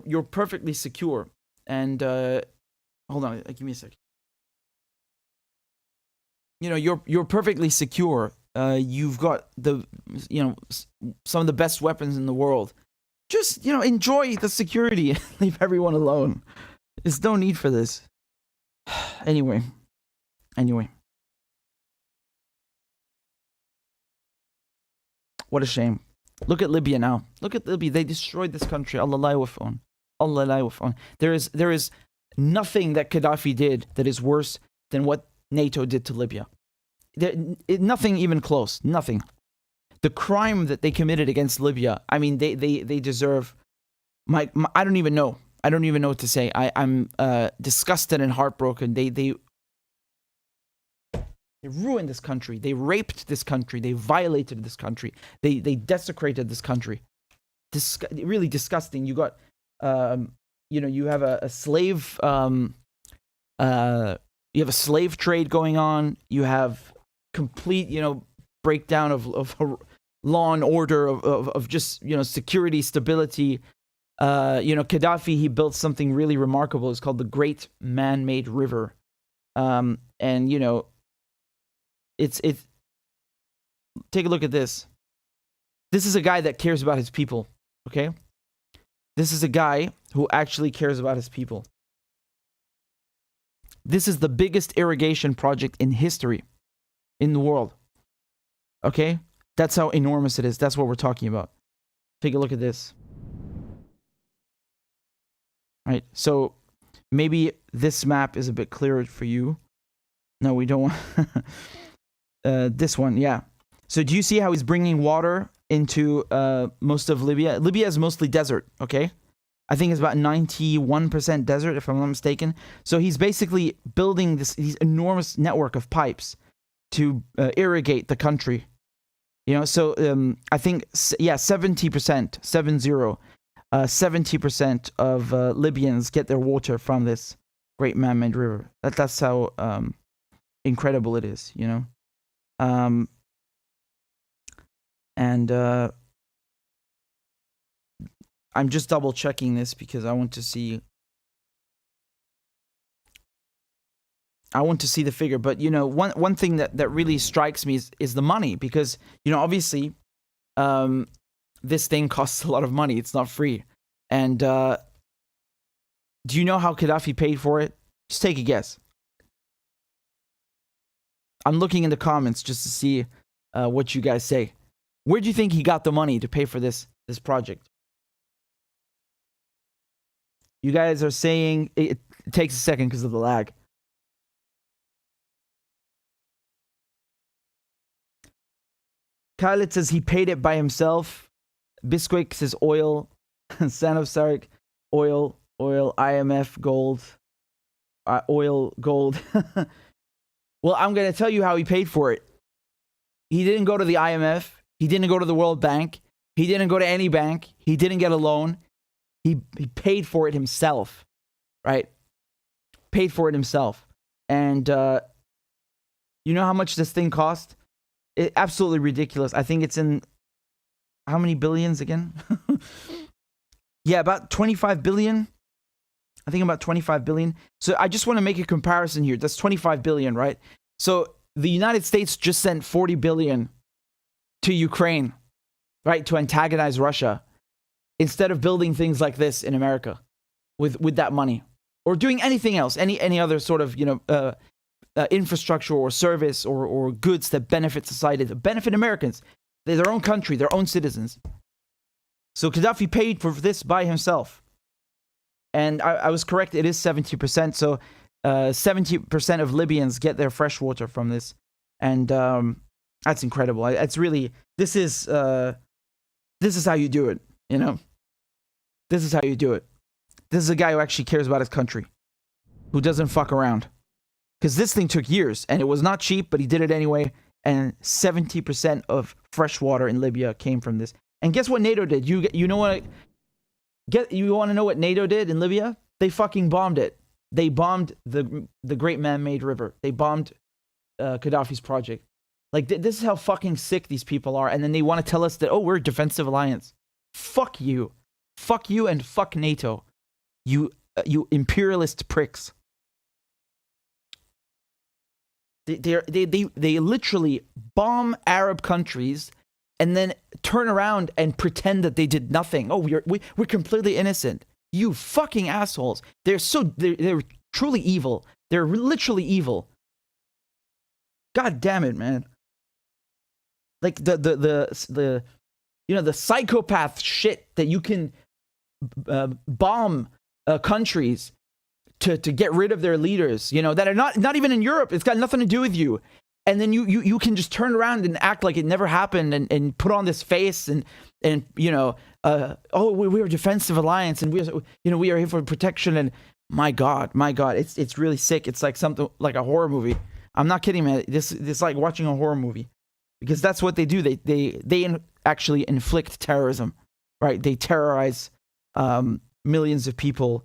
You're perfectly secure. And hold on, give me a second. You're perfectly secure. You've got some of the best weapons in the world. Just enjoy the security and leave everyone alone. There's no need for this. Anyway. What a shame. Look at Libya now. Look at Libya. They destroyed this country. Allah wa fa'un. There is nothing that Gaddafi did that is worse than what NATO did to Libya. Nothing even close. Nothing. The crime that they committed against Libya, I mean, they deserve my I don't even know. I don't even know what to say. I'm disgusted and heartbroken. They ruined this country. They raped this country. They violated this country. They desecrated this country. Really disgusting. You got you have a slave you have a slave trade going on. You have complete breakdown of law and order of just security, stability. Gaddafi, he built something really remarkable. It's called the Great Man-Made River. And it's take a look at this. This is a guy that cares about his people, okay? This is a guy who actually cares about his people. This is the biggest irrigation project in history in the world. Okay? That's how enormous it is. That's what we're talking about. Take a look at this. Right? So maybe this map is a bit clearer for you. No, we don't want this one, yeah. So do you see how he's bringing water into most of Libya? Libya is mostly desert, okay? I think it's about 91% desert, if I'm not mistaken. So he's basically building this enormous network of pipes to irrigate the country. You know, so I think 70%, 70% of Libyans get their water from this great man-made river. That's how incredible it is, you know. And I'm just double checking this because I want to see the figure. But you know, one thing that really strikes me is the money, because you know, obviously this thing costs a lot of money. It's not free. And do you know how Gaddafi paid for it? Just take a guess. I'm looking in the comments just to see what you guys say. Where do you think he got the money to pay for this project? You guys are saying it takes a second because of the lag. Khaled says he paid it by himself. Bisquick says oil. Sanosarik, oil, IMF, gold, oil, gold. Well, I'm going to tell you how he paid for it. He didn't go to the IMF. He didn't go to the World Bank. He didn't go to any bank. He didn't get a loan. He paid for it himself, right? Paid for it himself. And you know how much this thing cost? Absolutely ridiculous. I think it's in how many billions again? Yeah, about 25 billion. I think about 25 billion. So I just want to make a comparison here. That's 25 billion, right? So the United States just sent 40 billion to Ukraine, right? To antagonize Russia, instead of building things like this in America with that money, or doing anything else, any other sort of, you know, infrastructure or service or goods that benefit society, that benefit Americans, their own country, their own citizens. So Gaddafi paid for this by himself. And I was correct, it is 70%. So 70% of Libyans get their fresh water from this. And that's incredible. It's really, this is how you do it, you know? This is how you do it. This is a guy who actually cares about his country, who doesn't fuck around. Because this thing took years, and it was not cheap, but he did it anyway. And 70% of fresh water in Libya came from this. And guess what NATO did? You know what? You want to know what NATO did in Libya? They fucking bombed it. They bombed the Great Man-Made River. They bombed Gaddafi's project. Like, this is how fucking sick these people are. And then they want to tell us that, oh, we're a defensive alliance. Fuck you. Fuck you and fuck NATO. You imperialist pricks. They literally bomb Arab countries and then turn around and pretend that they did nothing. Oh, we're completely innocent. You fucking assholes. They're truly evil. They're literally evil. God damn it, man. Like the you know, the psychopath shit that you can bomb countries to get rid of their leaders, you know, that are not even in Europe. It's got nothing to do with you. And then you can just turn around and act like it never happened and put on this face and you know, oh, we're a defensive alliance and we are here for protection. And my God, it's really sick. It's like something like a horror movie. I'm not kidding, man. This like watching a horror movie, because that's what they do. They actually inflict terrorism, right? They terrorize millions of people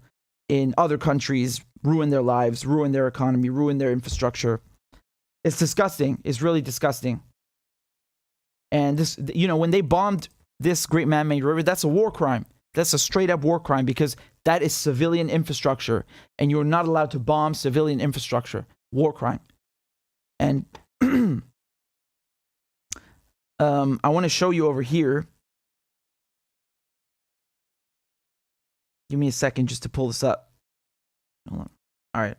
in other countries, ruin their lives, ruin their economy, ruin their infrastructure. It's disgusting. It's really disgusting. And this, you know, when they bombed this Great Man-Made River, that's a war crime. That's a straight up war crime, because that is civilian infrastructure, and you're not allowed to bomb civilian infrastructure. War crime. And I want to show you over here. Give me a second just to pull this up. Hold on. All right.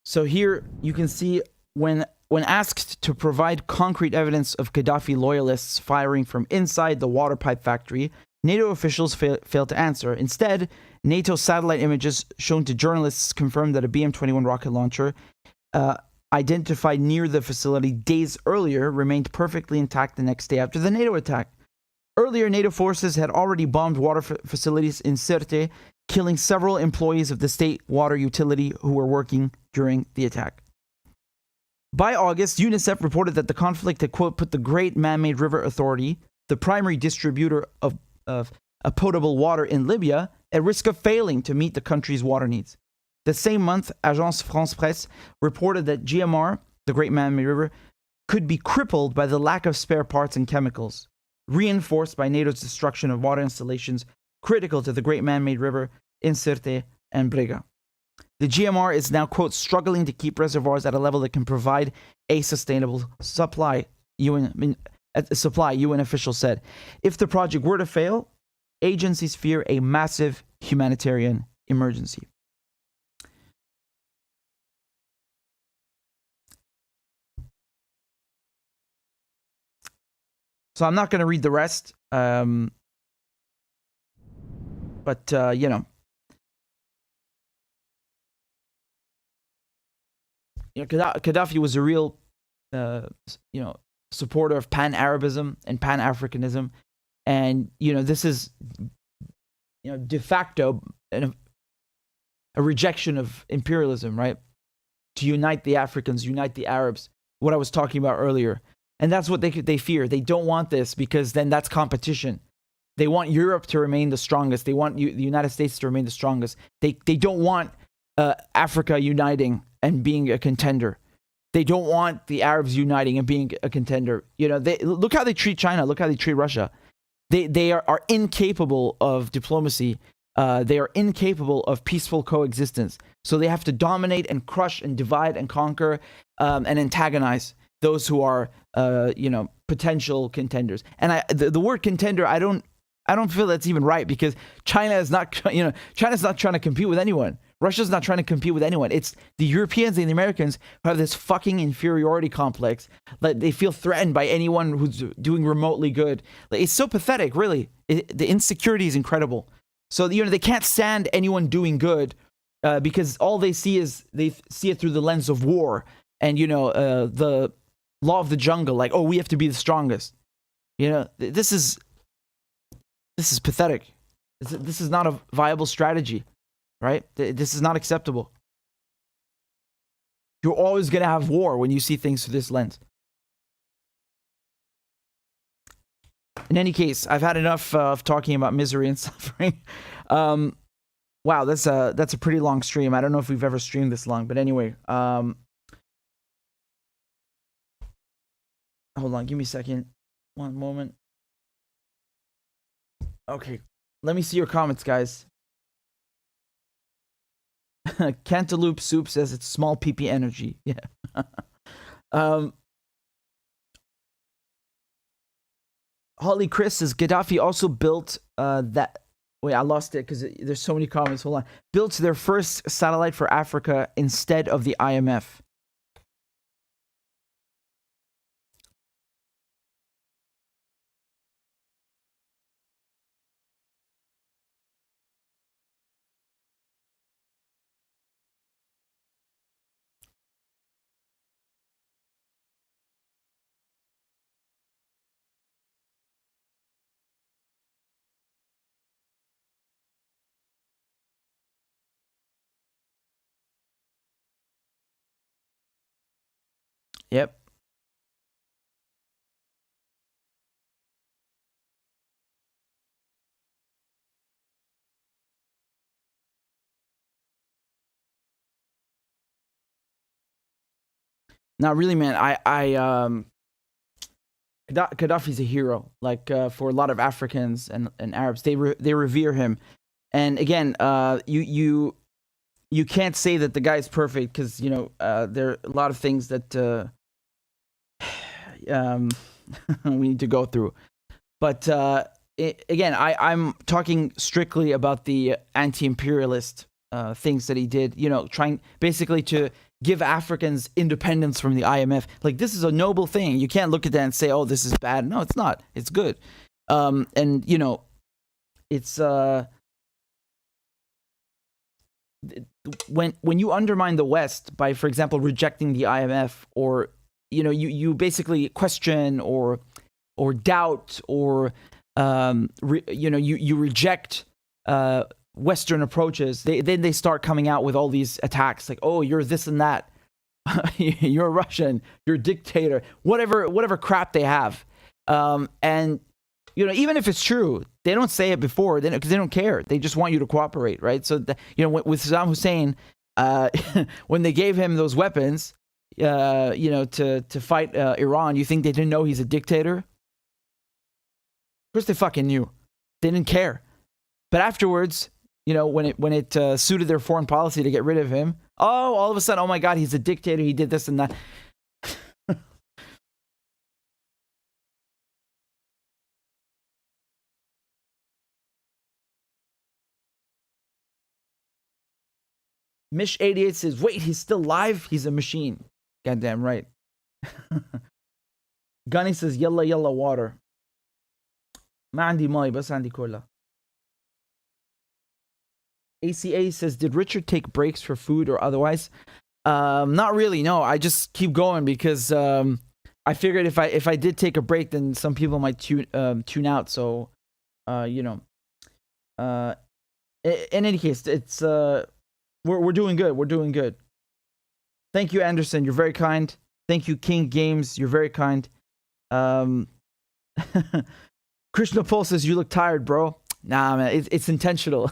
So here you can see when when asked to provide concrete evidence of Gaddafi loyalists firing from inside the water pipe factory, NATO officials failed to answer. Instead, NATO satellite images shown to journalists confirmed that a BM-21 rocket launcher identified near the facility days earlier remained perfectly intact the next day after the NATO attack. Earlier, NATO forces had already bombed water facilities in Sirte, killing several employees of the state water utility who were working during the attack. By August, UNICEF reported that the conflict had, quote, put the Great Man-Made River Authority, the primary distributor of potable water in Libya, at risk of failing to meet the country's water needs. The same month, Agence France Presse reported that GMR, the Great Man-Made River, could be crippled by the lack of spare parts and chemicals, reinforced by NATO's destruction of water installations critical to the Great Man-Made River in Sirte and Brega. The GMR is now, quote, struggling to keep reservoirs at a level that can provide a sustainable supply, UN officials said. If the project were to fail, agencies fear a massive humanitarian emergency. So I'm not going to read the rest, but, you know, Gaddafi was a real, supporter of Pan-Arabism and Pan-Africanism. And, this is, de facto a rejection of imperialism, right? To unite the Africans, unite the Arabs, what I was talking about earlier. And that's what they fear. They don't want this because then that's competition. They want Europe to remain the strongest. They want the United States to remain the strongest. They don't want Africa uniting and being a contender. They don't want the Arabs uniting and being a contender. Look how they treat China. Look how they treat Russia. They are incapable of diplomacy. They are incapable of peaceful coexistence. So they have to dominate and crush and divide and conquer and antagonize those who are, potential contenders. And the word contender, I don't feel that's even right because China is not, China's not trying to compete with anyone. Russia's not trying to compete with anyone. It's the Europeans and the Americans who have this fucking inferiority complex. Like they feel threatened by anyone who's doing remotely good. Like, it's so pathetic, really. The insecurity is incredible. So, they can't stand anyone doing good because all they see is they see it through the lens of war and, the law of the jungle. Like, oh, we have to be the strongest. This is pathetic. This is not a viable strategy. Right? This is not acceptable. You're always going to have war when you see things through this lens. In any case, I've had enough of talking about misery and suffering. Wow, that's a pretty long stream. I don't know if we've ever streamed this long, but anyway. Hold on, give me a second. One moment. Okay, let me see your comments, guys. Cantaloupe Soup says it's small PP energy. Yeah. Holly Chris says Gaddafi also built that. Wait, I lost it because there's so many comments. Hold on. Built their first satellite for Africa instead of the IMF. Yep. Now, really, man, Gaddafi's a hero. Like for a lot of Africans and Arabs, they revere him. And again, you can't say that the guy's perfect because there are a lot of things that we need to go through. But again, I'm talking strictly about the anti-imperialist things that he did. Trying basically to give Africans independence from the IMF. Like, this is a noble thing. You can't look at that and say, oh, this is bad. No, it's not. It's good. And, you know, it's when you undermine the West by, for example, rejecting the IMF, or, you know, you basically question or doubt, or you know, you reject Western approaches, then they start coming out with all these attacks like, oh, you're this and that, you're a Russian, you're a dictator, whatever crap they have. And, you know, even if it's true, they don't say it before, because they don't care. They just want you to cooperate, right? So, you know, with Saddam Hussein, when they gave him those weapons, you know, to fight Iran, you think they didn't know he's a dictator? Of course they fucking knew. They didn't care. But afterwards, you know, when it suited their foreign policy to get rid of him, oh, all of a sudden, oh my God, he's a dictator. He did this and that. Mish88 says, wait, he's still live? He's a machine. Goddamn right. Gunny says, yalla yalla water. ما عندي ماي بس عندي كولا. ACA says, did Richard take breaks for food or otherwise? Not really, no. I just keep going because I figured if I did take a break, then some people might tune out. So, you know, in any case, it's we're doing good. We're doing good. Thank you, Anderson. You're very kind. Thank you, King Games. You're very kind. Krishna Paul says, you look tired, bro. Nah, man, it's intentional.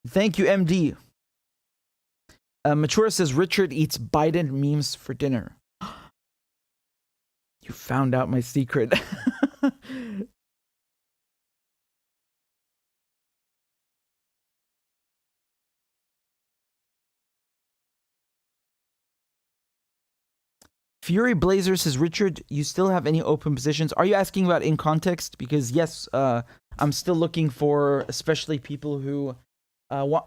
Thank you, MD. Matura says, Richard eats Biden memes for dinner. You found out my secret. Fury Blazer says, Richard, you still have any open positions? Are you asking about in context? Because yes, I'm still looking for, especially people who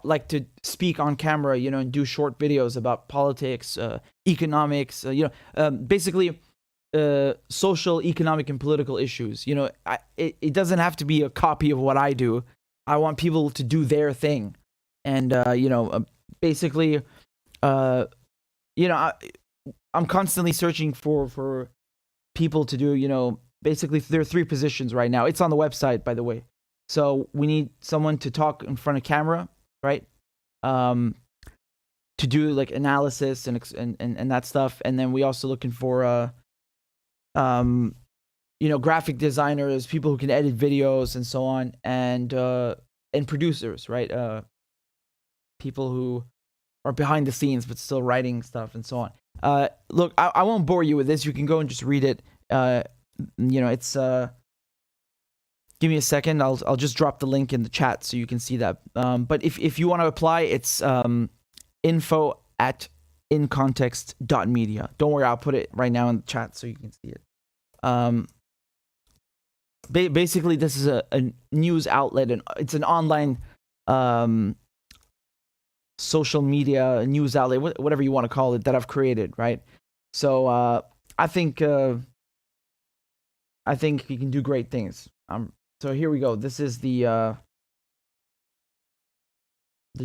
like to speak on camera, you know, and do short videos about politics, economics, you know, basically social, economic, and political issues. You know, it doesn't have to be a copy of what I do. I want people to do their thing, and you know, basically, you know, I'm constantly searching for people to do, you know, basically there are 3 positions right now. It's on the website, by the way. So we need someone to talk in front of camera, right? To do like analysis and that stuff. And then we also looking for you know, graphic designers, people who can edit videos and so on, and producers, right? People who are behind the scenes but still writing stuff and so on. Look, I won't bore you with this. You can go and just read it. You know, it's give me a second. I'll just drop the link in the chat so you can see that. But if you want to apply, it's info@incontext.media. Don't worry, I'll put it right now in the chat so you can see it. Basically, this is a news outlet, and it's an online social media news outlet, whatever you want to call it, that I've created, right? So I think we can do great things. So here we go. This is the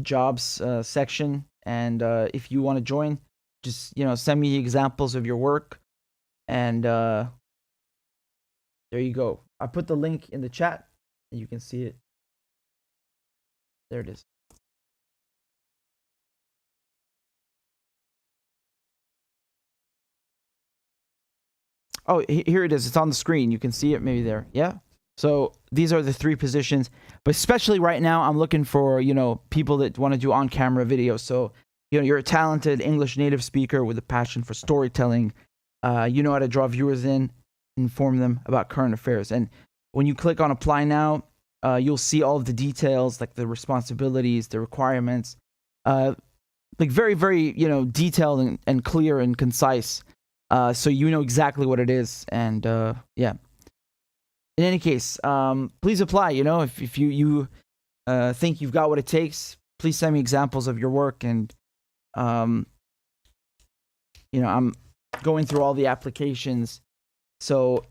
jobs section, and if you want to join, just, you know, send me examples of your work, and there you go. I put the link in the chat, and you can see it. There it is. Oh, here it is. It's on the screen. You can see it maybe there. Yeah. So these are the 3 positions, but especially right now, I'm looking for, you know, people that want to do on-camera videos. So, you know, you're a talented English native speaker with a passion for storytelling. You know how to draw viewers in, inform them about current affairs. And when you click on apply now, you'll see all of the details, like the responsibilities, the requirements, like very, very, you know, detailed and clear and concise. So you know exactly what it is. And yeah. In any case, please apply. You know, if you think you've got what it takes, please send me examples of your work. And, you know, I'm going through all the applications. So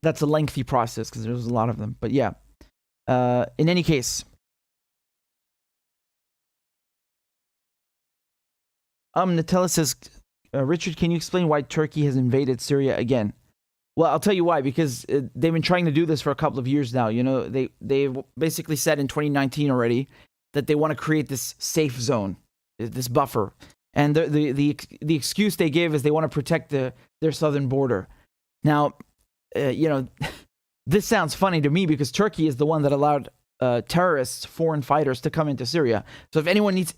that's a lengthy process because there's a lot of them. But yeah, in any case. Nutella says, Richard, can you explain why Turkey has invaded Syria again? Well, I'll tell you why, because they've been trying to do this for a couple of years now. You know, they basically said in 2019 already that they want to create this safe zone, this buffer. And the excuse they give is they want to protect their southern border. Now, you know, this sounds funny to me because Turkey is the one that allowed terrorists, foreign fighters to come into Syria. So if anyone needs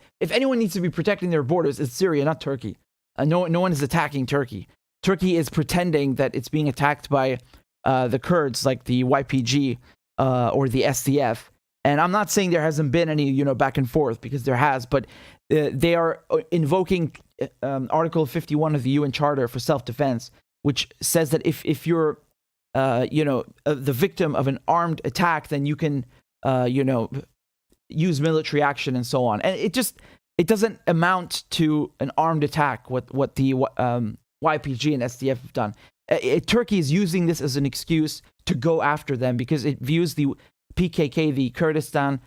to be protecting their borders, it's Syria, not Turkey. No one is attacking Turkey. Turkey is pretending that it's being attacked by the Kurds, like the YPG or the SDF. And I'm not saying there hasn't been any, you know, back and forth, because there has, but they are invoking Article 51 of the UN Charter for self-defense, which says that if you're, you know, the victim of an armed attack, then you can, you know, use military action and so on. And it doesn't amount to an armed attack, what the YPG and SDF have done. Turkey is using this as an excuse to go after them because it views the PKK, the Kurdistan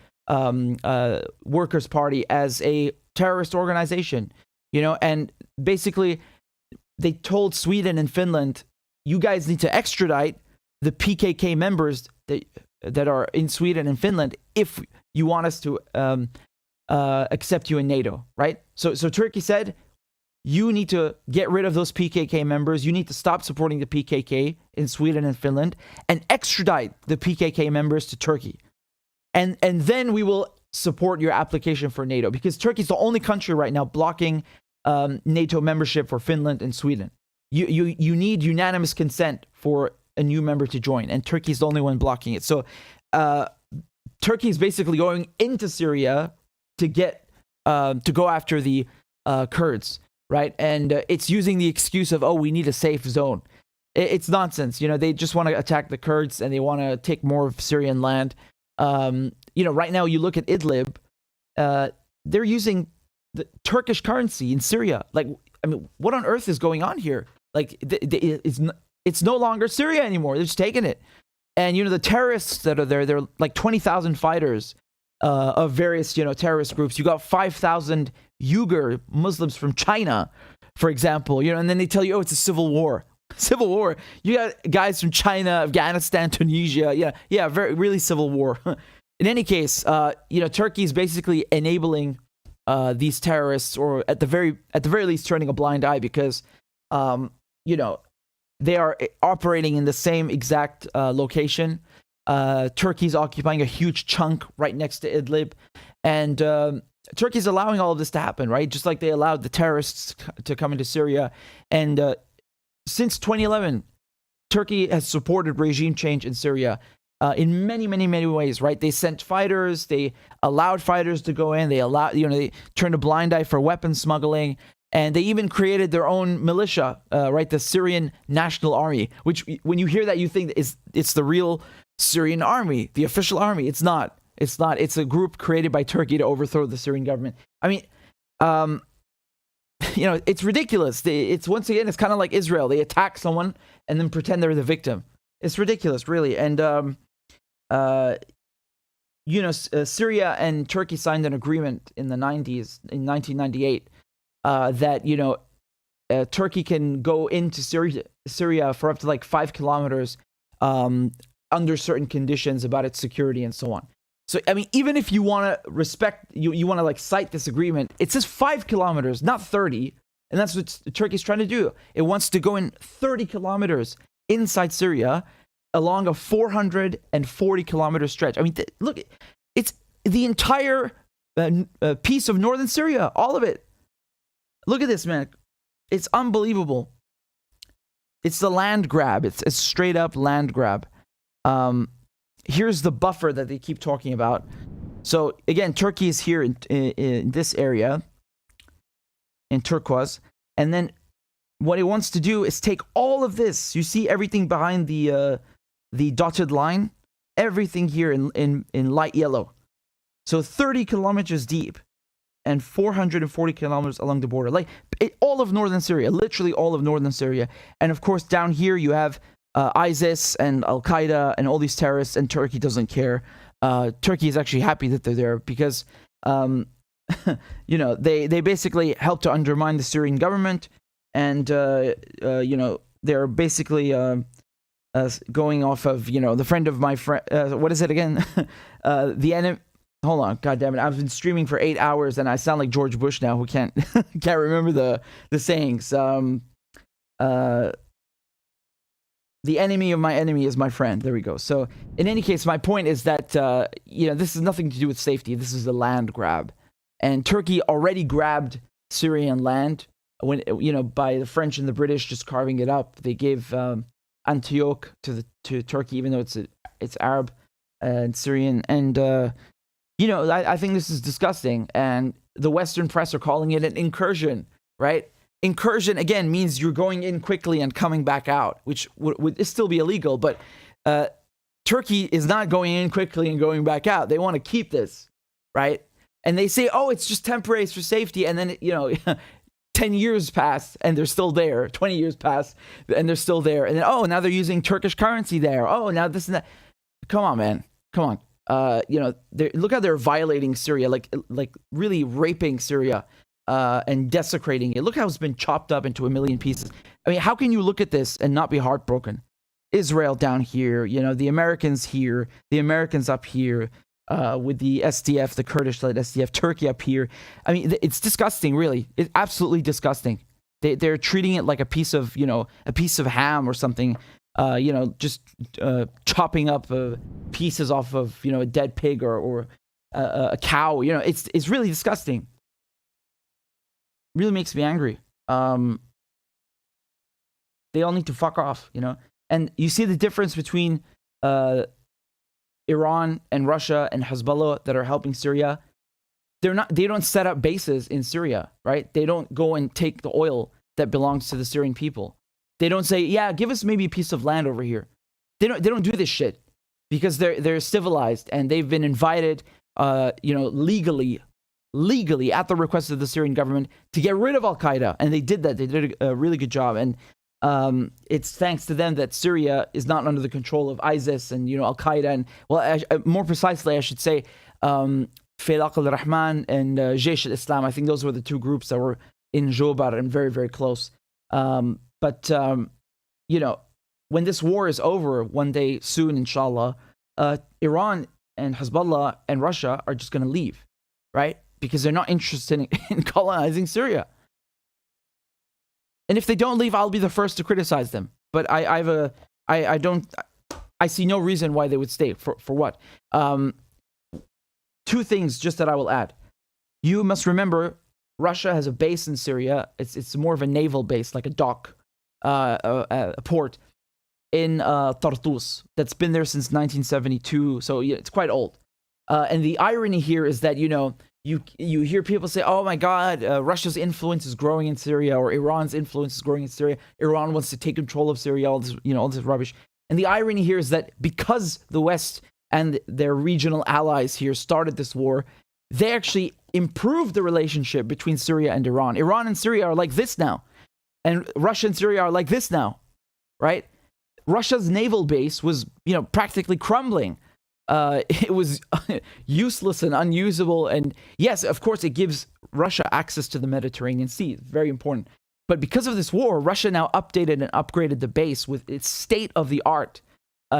Workers' Party, as a terrorist organization, you know, and basically they told Sweden and Finland, you guys need to extradite the PKK members that are in Sweden and Finland if you want us to accept you in NATO, right? So Turkey said, you need to get rid of those PKK members. You need to stop supporting the PKK in Sweden and Finland and extradite the PKK members to Turkey. And then we will support your application for NATO, because Turkey is the only country right now blocking NATO membership for Finland and Sweden. You need unanimous consent for a new member to join, and Turkey is the only one blocking it. So Turkey is basically going into Syria to go after the Kurds. Right, and it's using the excuse of, we need a safe zone. It's nonsense. You know, they just want to attack the Kurds and they want to take more of Syrian land. You know, right now you look at Idlib, they're using the Turkish currency in Syria. Like, I mean, what on earth is going on here? Like, it's no longer Syria anymore. They're just taking it. And, you know, the terrorists that are there, they're like 20,000 fighters of various, you know, terrorist groups. You got 5,000 Uyghur Muslims from China, for example, you know, and then they tell you, it's a civil war. Civil war. You got guys from China, Afghanistan, Tunisia. Yeah, really civil war. In any case, you know, Turkey is basically enabling these terrorists, or at the very least turning a blind eye, because, you know, they are operating in the same exact location. Turkey's occupying a huge chunk right next to Idlib, and Turkey's allowing all of this to happen, right? Just like they allowed the terrorists to come into Syria. And since 2011, Turkey has supported regime change in Syria in many, many, many ways, right? They sent fighters, they allowed fighters to go in, they turned a blind eye for weapons smuggling, and they even created their own militia, right? The Syrian National Army, which when you hear that, you think it's the real Syrian army, the official army. It's not. It's not. It's a group created by Turkey to overthrow the Syrian government. I mean, you know, it's ridiculous. It's once again, it's kind of like Israel. They attack someone and then pretend they're the victim. It's ridiculous, really. And, you know, Syria and Turkey signed an agreement in the 90s, in 1998, that, you know, Turkey can go into Syria for up to like 5 kilometers under certain conditions about its security and so on. So, I mean, even if you want to respect, you want to like cite this agreement, it says 5 kilometers, not 30. And that's what Turkey's trying to do. It wants to go in 30 kilometers inside Syria along a 440 kilometer stretch. I mean, look, it's the entire piece of northern Syria, all of it. Look at this, man. It's unbelievable. It's the land grab. It's a straight up land grab. Here's the buffer that they keep talking about. So again, Turkey is here in this area, in turquoise, and then what it wants to do is take all of this. You see everything behind the dotted line, everything here in light yellow. So 30 kilometers deep and 440 kilometers along the border. Like all of northern Syria, literally all of northern Syria. And of course, down here you have ISIS and Al-Qaeda and all these terrorists, and Turkey doesn't care. Turkey is actually happy that they're there because, you know, they basically help to undermine the Syrian government. And, you know, they're basically going off of, you know, the friend of my friend. What is it again? The enemy. Hold on, God damn it! I've been streaming for 8 hours, and I sound like George Bush now, who can't remember the sayings. The enemy of my enemy is my friend. There we go. So, in any case, my point is that you know, this has nothing to do with safety. This is a land grab, and Turkey already grabbed Syrian land when, you know, by the French and the British just carving it up. They gave Antioch to Turkey, even though it's Arab and Syrian, and you know, I think this is disgusting, and the Western press are calling it an incursion, right? Incursion, again, means you're going in quickly and coming back out, which would still be illegal, but Turkey is not going in quickly and going back out. They want to keep this, right? And they say, oh, it's just temporary, it's for safety, and then, you know, 10 years pass and they're still there, 20 years pass and they're still there, and then, oh, now they're using Turkish currency there, oh, now this and that. Come on, man, come on. You know, look how they're violating Syria, like really raping Syria and desecrating it. Look how it's been chopped up into a million pieces. I mean, how can you look at this and not be heartbroken? Israel down here, you know, the Americans here, the Americans up here with the SDF, the Kurdish-led SDF, Turkey up here. I mean, it's disgusting, really. It's absolutely disgusting. They're treating it like a piece of, you know, a piece of ham or something. You know, just chopping up pieces off of, you know, a dead pig or a cow. You know, it's really disgusting. Really makes me angry. They all need to fuck off, you know. And you see the difference between Iran and Russia and Hezbollah that are helping Syria. They don't set up bases in Syria, right? They don't go and take the oil that belongs to the Syrian people. They don't say, yeah, give us maybe a piece of land over here. They don't do this shit because they're civilized and they've been invited, you know, legally at the request of the Syrian government to get rid of Al-Qaeda. And they did that. They did a really good job. And it's thanks to them that Syria is not under the control of ISIS and, you know, Al-Qaeda. And, well, more precisely, I should say, Falaq al-Rahman and Jaish al-Islam. I think those were the two groups that were in Jobar and very, very close. But, you know, when this war is over one day soon, inshallah, Iran and Hezbollah and Russia are just going to leave, right? Because they're not interested in colonizing Syria. And if they don't leave, I'll be the first to criticize them. But I see no reason why they would stay. For what? Two things just that I will add. You must remember, Russia has a base in Syria. It's more of a naval base, like a dock. A port in Tartus that's been there since 1972, so yeah, it's quite old. And the irony here is that, you know, you hear people say, oh my God, Russia's influence is growing in Syria, or Iran's influence is growing in Syria. Iran wants to take control of Syria, all this, you know, all this rubbish. And the irony here is that because the West and their regional allies here started this war, they actually improved the relationship between Syria and Iran. Iran and Syria are like this now. And Russia and Syria are like this now, right? Russia's naval base was, you know, practically crumbling. It was useless and unusable. And yes, of course, it gives Russia access to the Mediterranean Sea. Very important. But because of this war, Russia now updated and upgraded the base with its state-of-the-art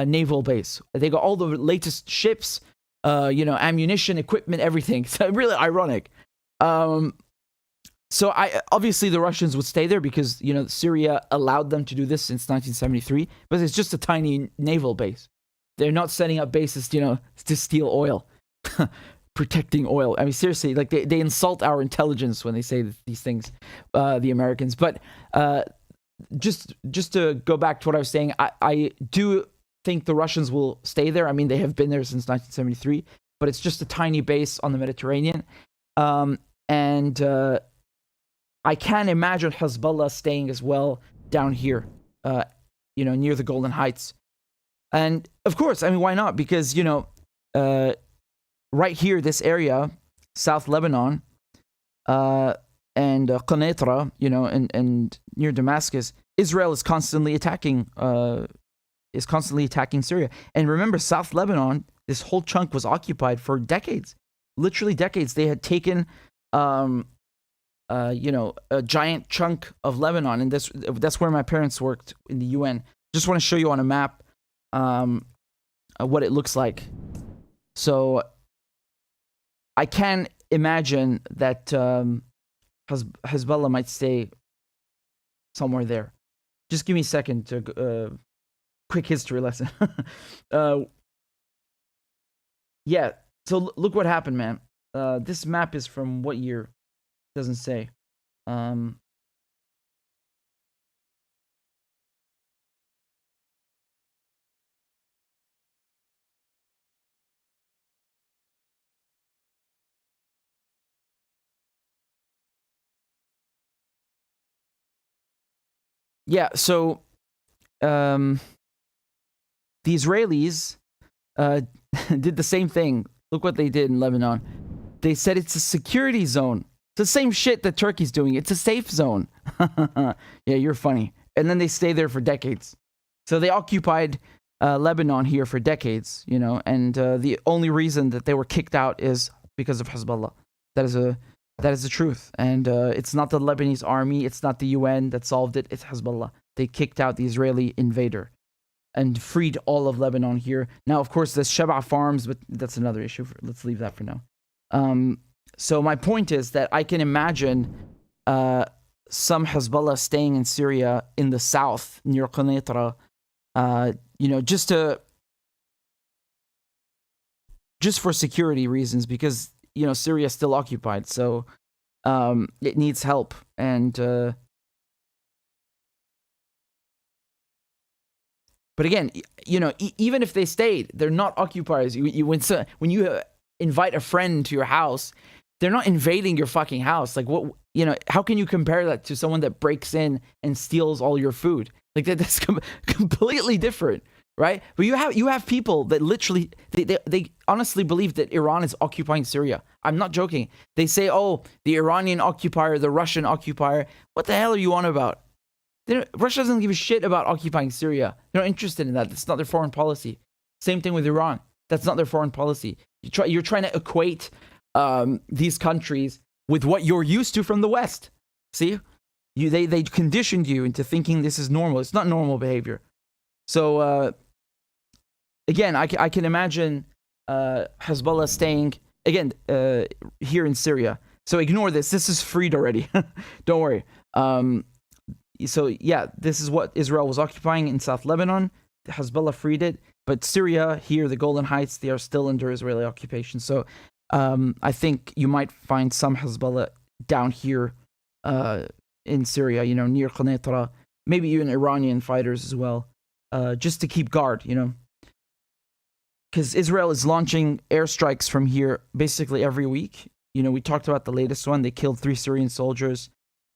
naval base. They got all the latest ships, you know, ammunition, equipment, everything. So really ironic. So obviously the Russians would stay there because, you know, Syria allowed them to do this since 1973, but it's just a tiny naval base. They're not setting up bases, you know, to steal oil, protecting oil. I mean, seriously, like they insult our intelligence when they say these things, the Americans. But just to go back to what I was saying, I do think the Russians will stay there. I mean, they have been there since 1973, but it's just a tiny base on the Mediterranean. And I can't imagine Hezbollah staying as well down here, near the Golden Heights. And of course, I mean, why not? Because, right here, this area, South Lebanon, and Qanitra, and near Damascus, Israel is constantly attacking Syria. And remember, South Lebanon, this whole chunk was occupied for decades, literally decades. They had taken, a giant chunk of Lebanon, and that's where my parents worked in the UN. Just want to show you on a map what it looks like. So I can imagine that Hezbollah might stay somewhere there. Just give me a second to quick history lesson. Yeah. So look what happened, man. This map is from what year? Doesn't say. Yeah, so the Israelis did the same thing. Look what they did in Lebanon. They said it's a security zone. It's the same shit that Turkey's doing. It's a safe zone. Yeah, you're funny. And then they stay there for decades. So they occupied Lebanon here for decades, and the only reason that they were kicked out is because of Hezbollah. That is the truth. And it's not the Lebanese army, it's not the UN that solved it, it's Hezbollah. They kicked out the Israeli invader and freed all of Lebanon here. Now, of course, there's Sheba farms, but that's another issue. Let's leave that for now. So my point is that I can imagine some Hezbollah staying in Syria in the south, near Qanitra, just for security reasons, because Syria is still occupied, so it needs help. And but again, even if they stayed, they're not occupiers. When you invite a friend to your house, they're not invading your fucking house. Like, what? How can you compare that to someone that breaks in and steals all your food? Like that's completely different, right? But you have people that literally they honestly believe that Iran is occupying Syria. I'm not joking. They say, "Oh, the Iranian occupier, the Russian occupier." What the hell are you on about? Russia doesn't give a shit about occupying Syria. They're not interested in that. That's not their foreign policy. Same thing with Iran. That's not their foreign policy. You're trying to equate these countries with what you're used to from the West. See? They conditioned you into thinking this is normal. It's not normal behavior. So, again, I can imagine Hezbollah staying, again, here in Syria. So ignore this. This is freed already. Don't worry. So, yeah, this is what Israel was occupying in South Lebanon. Hezbollah freed it. But Syria, here, the Golden Heights, they are still under Israeli occupation. So I think you might find some Hezbollah down here in Syria, near Qanitra, maybe even Iranian fighters as well, just to keep guard, Because Israel is launching airstrikes from here basically every week. We talked about the latest one. They killed 3 Syrian soldiers.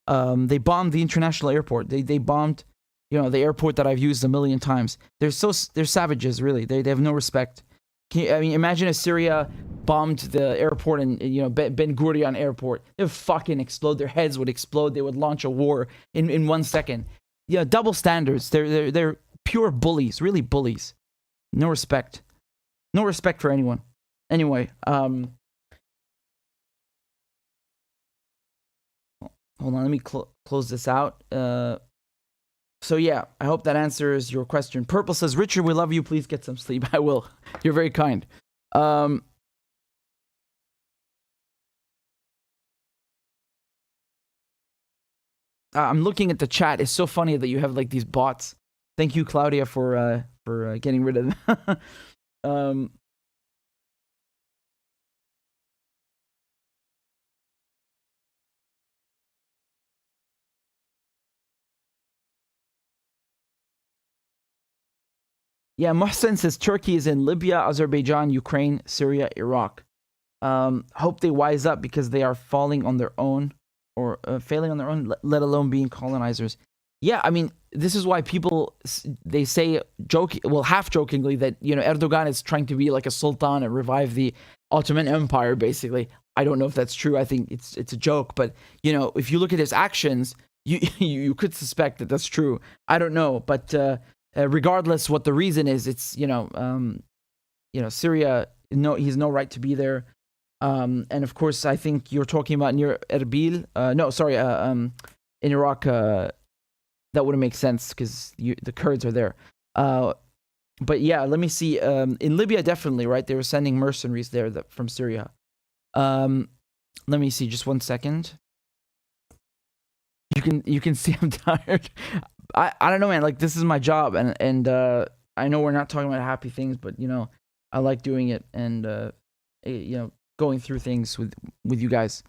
They bombed the international airport. They bombed, the airport that I've used a million times. They're savages, really. They have no respect. Imagine if Syria bombed the airport and Ben Gurion airport. They would fucking explode. Their heads would explode. They would launch a war in 1 second. Double standards. They're pure bullies, really bullies. No respect. No respect for anyone. Anyway, hold on, let me close this out. So yeah, I hope that answers your question. Purple says, Richard, we love you. Please get some sleep. I will. You're very kind. I'm looking at the chat. It's so funny that you have like these bots. Thank you, Claudia, for getting rid of them. Yeah, Mohsen says Turkey is in Libya, Azerbaijan, Ukraine, Syria, Iraq. Hope they wise up because they are falling on their own. or failing on their own, let alone being colonizers. Yeah, I mean, this is why people, they say, half jokingly, that, Erdogan is trying to be like a sultan and revive the Ottoman Empire, basically. I don't know if that's true. I think it's a joke. But, if you look at his actions, you could suspect that that's true. I don't know. But regardless what the reason is, it's, Syria, he's no right to be there. And of course, I think you're talking about near Erbil. In Iraq, that wouldn't make sense because the Kurds are there. But yeah, let me see. In Libya, definitely, right? They were sending mercenaries there from Syria. Let me see. Just 1 second. You can see I'm tired. I don't know, man. Like, this is my job, and I know we're not talking about happy things, but I like doing it, and going through things with you guys.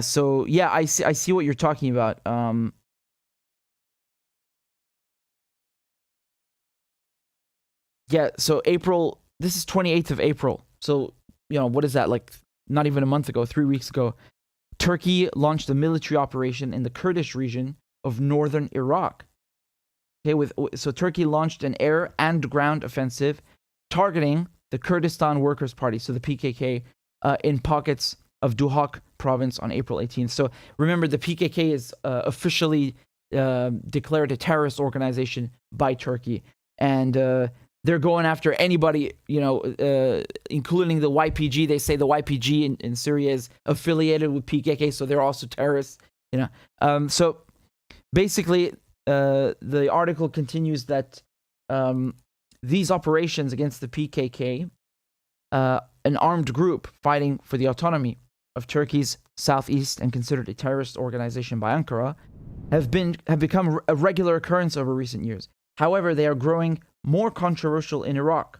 So yeah, I see what you're talking about. Yeah, so April, this is 28th of April. So, what is that, like not even a month ago, 3 weeks ago, Turkey launched a military operation in the Kurdish region of northern Iraq. Okay, so Turkey launched an air and ground offensive targeting the Kurdistan Workers' Party, so the PKK, in pockets of Duhok province on April 18th. So remember, the PKK is officially declared a terrorist organization by Turkey. And they're going after anybody, including the YPG. They say the YPG in Syria is affiliated with PKK, so they're also terrorists. So basically, the article continues that these operations against the PKK, an armed group fighting for the autonomy of Turkey's southeast and considered a terrorist organization by Ankara, have become a regular occurrence over recent years. However, they are growing more controversial in Iraq,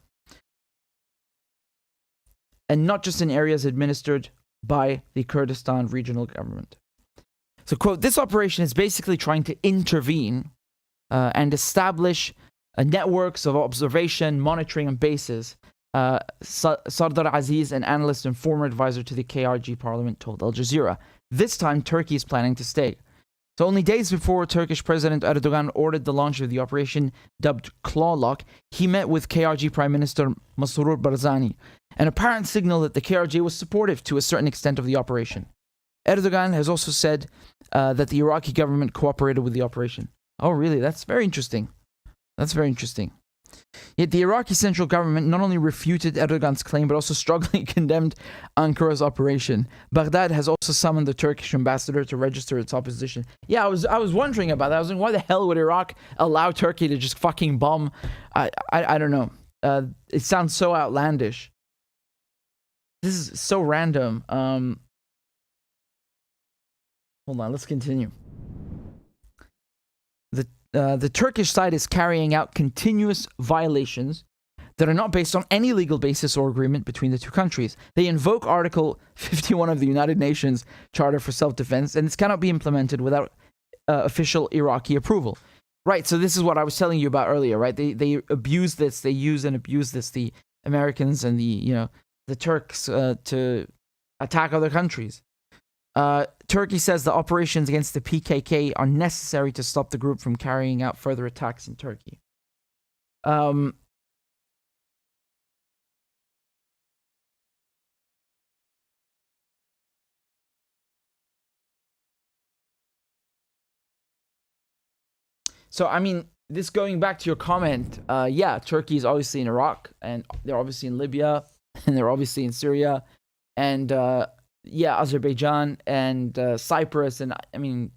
and not just in areas administered by the Kurdistan regional government. So, quote, this operation is basically trying to intervene and establish networks of observation, monitoring, and bases. Sardar Aziz, an analyst and former advisor to the KRG parliament, told Al Jazeera. This time, Turkey is planning to stay. So only days before Turkish President Erdogan ordered the launch of the operation, dubbed Claw Lock, he met with KRG Prime Minister Masroor Barzani, an apparent signal that the KRG was supportive to a certain extent of the operation. Erdogan has also said that the Iraqi government cooperated with the operation. Oh, really? That's very interesting. That's very interesting. Yet the Iraqi central government not only refuted Erdogan's claim, but also strongly condemned Ankara's operation. Baghdad has also summoned the Turkish ambassador to register its opposition. Yeah, I was wondering about that. I was like, why the hell would Iraq allow Turkey to just fucking bomb? I don't know. It sounds so outlandish. This is so random. Hold on, let's continue. The Turkish side is carrying out continuous violations that are not based on any legal basis or agreement between the two countries. They invoke Article 51 of the United Nations Charter for Self-Defense, and this cannot be implemented without official Iraqi approval. Right, so this is what I was telling you about earlier, right? They abuse this, they use and abuse this, the Americans and the Turks, to attack other countries. Turkey says the operations against the PKK are necessary to stop the group from carrying out further attacks in Turkey. So, I mean, this going back to your comment, yeah, Turkey is obviously in Iraq, and they're obviously in Libya, and they're obviously in Syria, and yeah, Azerbaijan and Cyprus, and I mean,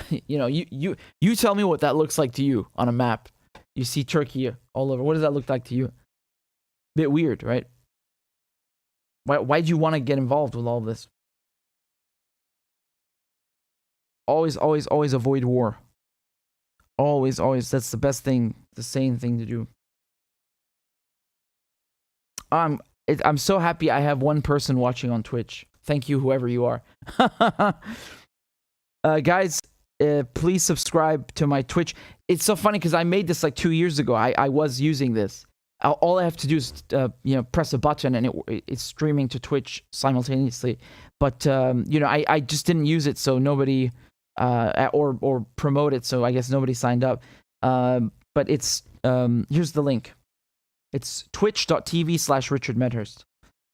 you tell me what that looks like to you on a map. You see Turkey all over. What does that look like to you? Bit weird, right? Why do you want to get involved with all of this? Always avoid war. Always. That's the best thing, the sane thing to do. I'm so happy I have one person watching on Twitch. Thank you, whoever you are. Guys, please subscribe to my Twitch. It's so funny because I made this like 2 years ago. I was using this. all I have to do is press a button and it's streaming to Twitch simultaneously. But I just didn't use it, so nobody or promote it, so I guess nobody signed up. But it's here's the link. It's twitch.tv/RichardMedhurst.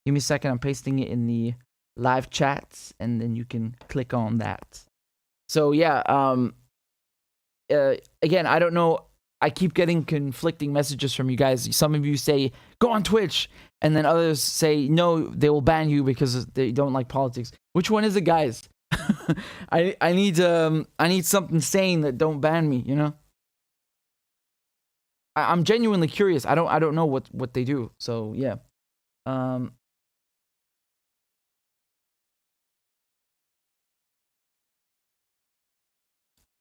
Give me a second. I'm pasting it in the live chats, and then you can click on that. So yeah, again, I don't know. I keep getting conflicting messages from you guys. Some of you say, go on Twitch. And then others say, no, they will ban you because they don't like politics. Which one is it, guys? I need something sane that don't ban me, you know? I'm genuinely curious. I don't know what they do. So, yeah.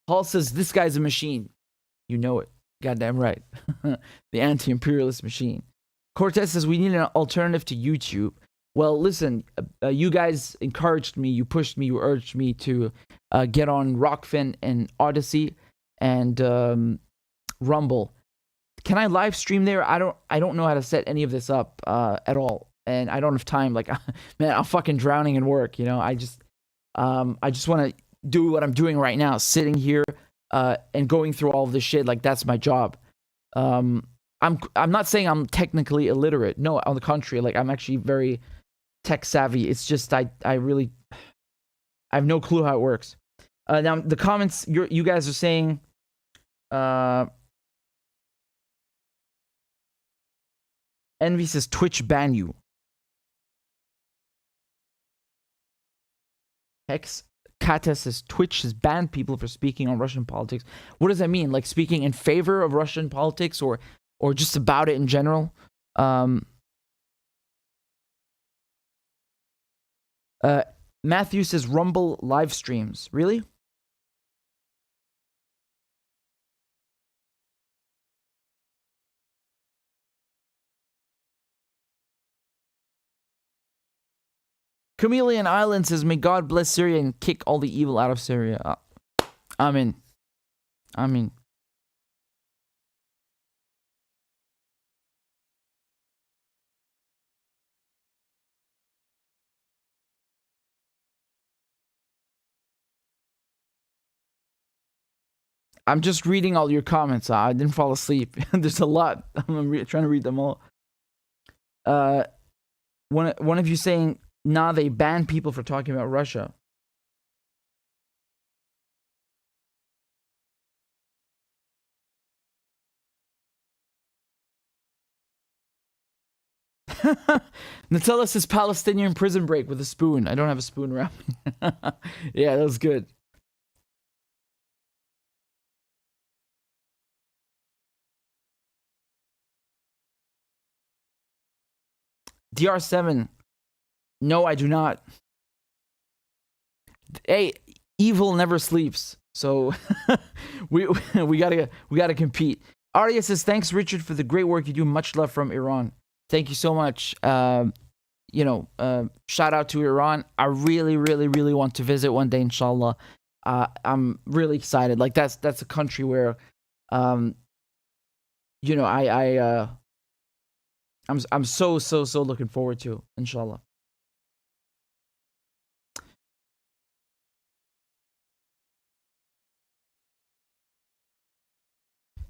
Hall says, this guy's a machine. You know it. Goddamn right. The anti-imperialist machine. Cortez says, we need an alternative to YouTube. Well, listen, you guys encouraged me, you pushed me, you urged me to get on Rockfin and Odyssey and Rumble. Can I live stream there? I don't know how to set any of this up at all. And I don't have time. Like, man, I'm fucking drowning in work, you know? I just want to do what I'm doing right now, sitting here and going through all of this shit. Like, that's my job. I'm not saying I'm technically illiterate. No, on the contrary, like, I'm actually very tech savvy. It's just I have no clue how it works. Now the comments you guys are saying, Envy says Twitch ban you. Hex Kata says Twitch has banned people for speaking on Russian politics. What does that mean? Like speaking in favor of Russian politics or just about it in general? Matthew says Rumble live streams. Really? Chameleon Island says, may God bless Syria and kick all the evil out of Syria. Amen. Amen. I'm just reading all your comments. I didn't fall asleep. There's a lot. I'm trying to read them all. One of you saying, nah, they ban people for talking about Russia. Nutella says Palestinian prison break with a spoon. I don't have a spoon around me. Yeah, that was good. DR7. No, I do not. Hey, evil never sleeps. So we gotta compete. Arya says, thanks, Richard, for the great work you do. Much love from Iran. Thank you so much. Shout out to Iran. I really, really, really want to visit one day, inshallah. I'm really excited. Like that's a country where I'm so looking forward to, inshallah.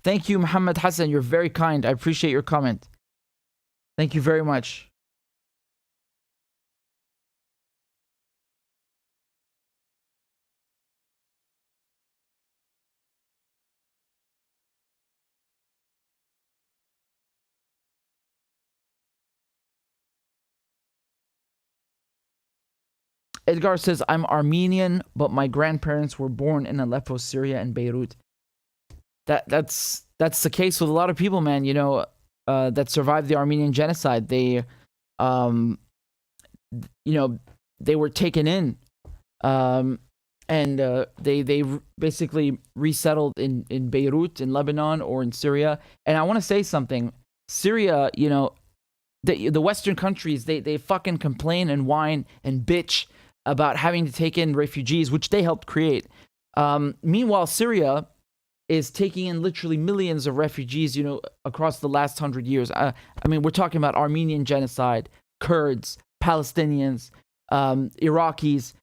Thank you, Muhammad Hassan. You're very kind. I appreciate your comment. Thank you very much. Edgar says, I'm Armenian, but my grandparents were born in Aleppo, Syria, and Beirut. That's the case with a lot of people, man, that survived the Armenian genocide. They they were taken in, and they basically resettled in Beirut, in Lebanon, or in Syria. And I want to say something. Syria, the Western countries, they fucking complain and whine and bitch about having to take in refugees, which they helped create. Meanwhile, Syria, is taking in literally millions of refugees, across the last 100 years. I mean, we're talking about Armenian genocide, Kurds, Palestinians, Iraqis.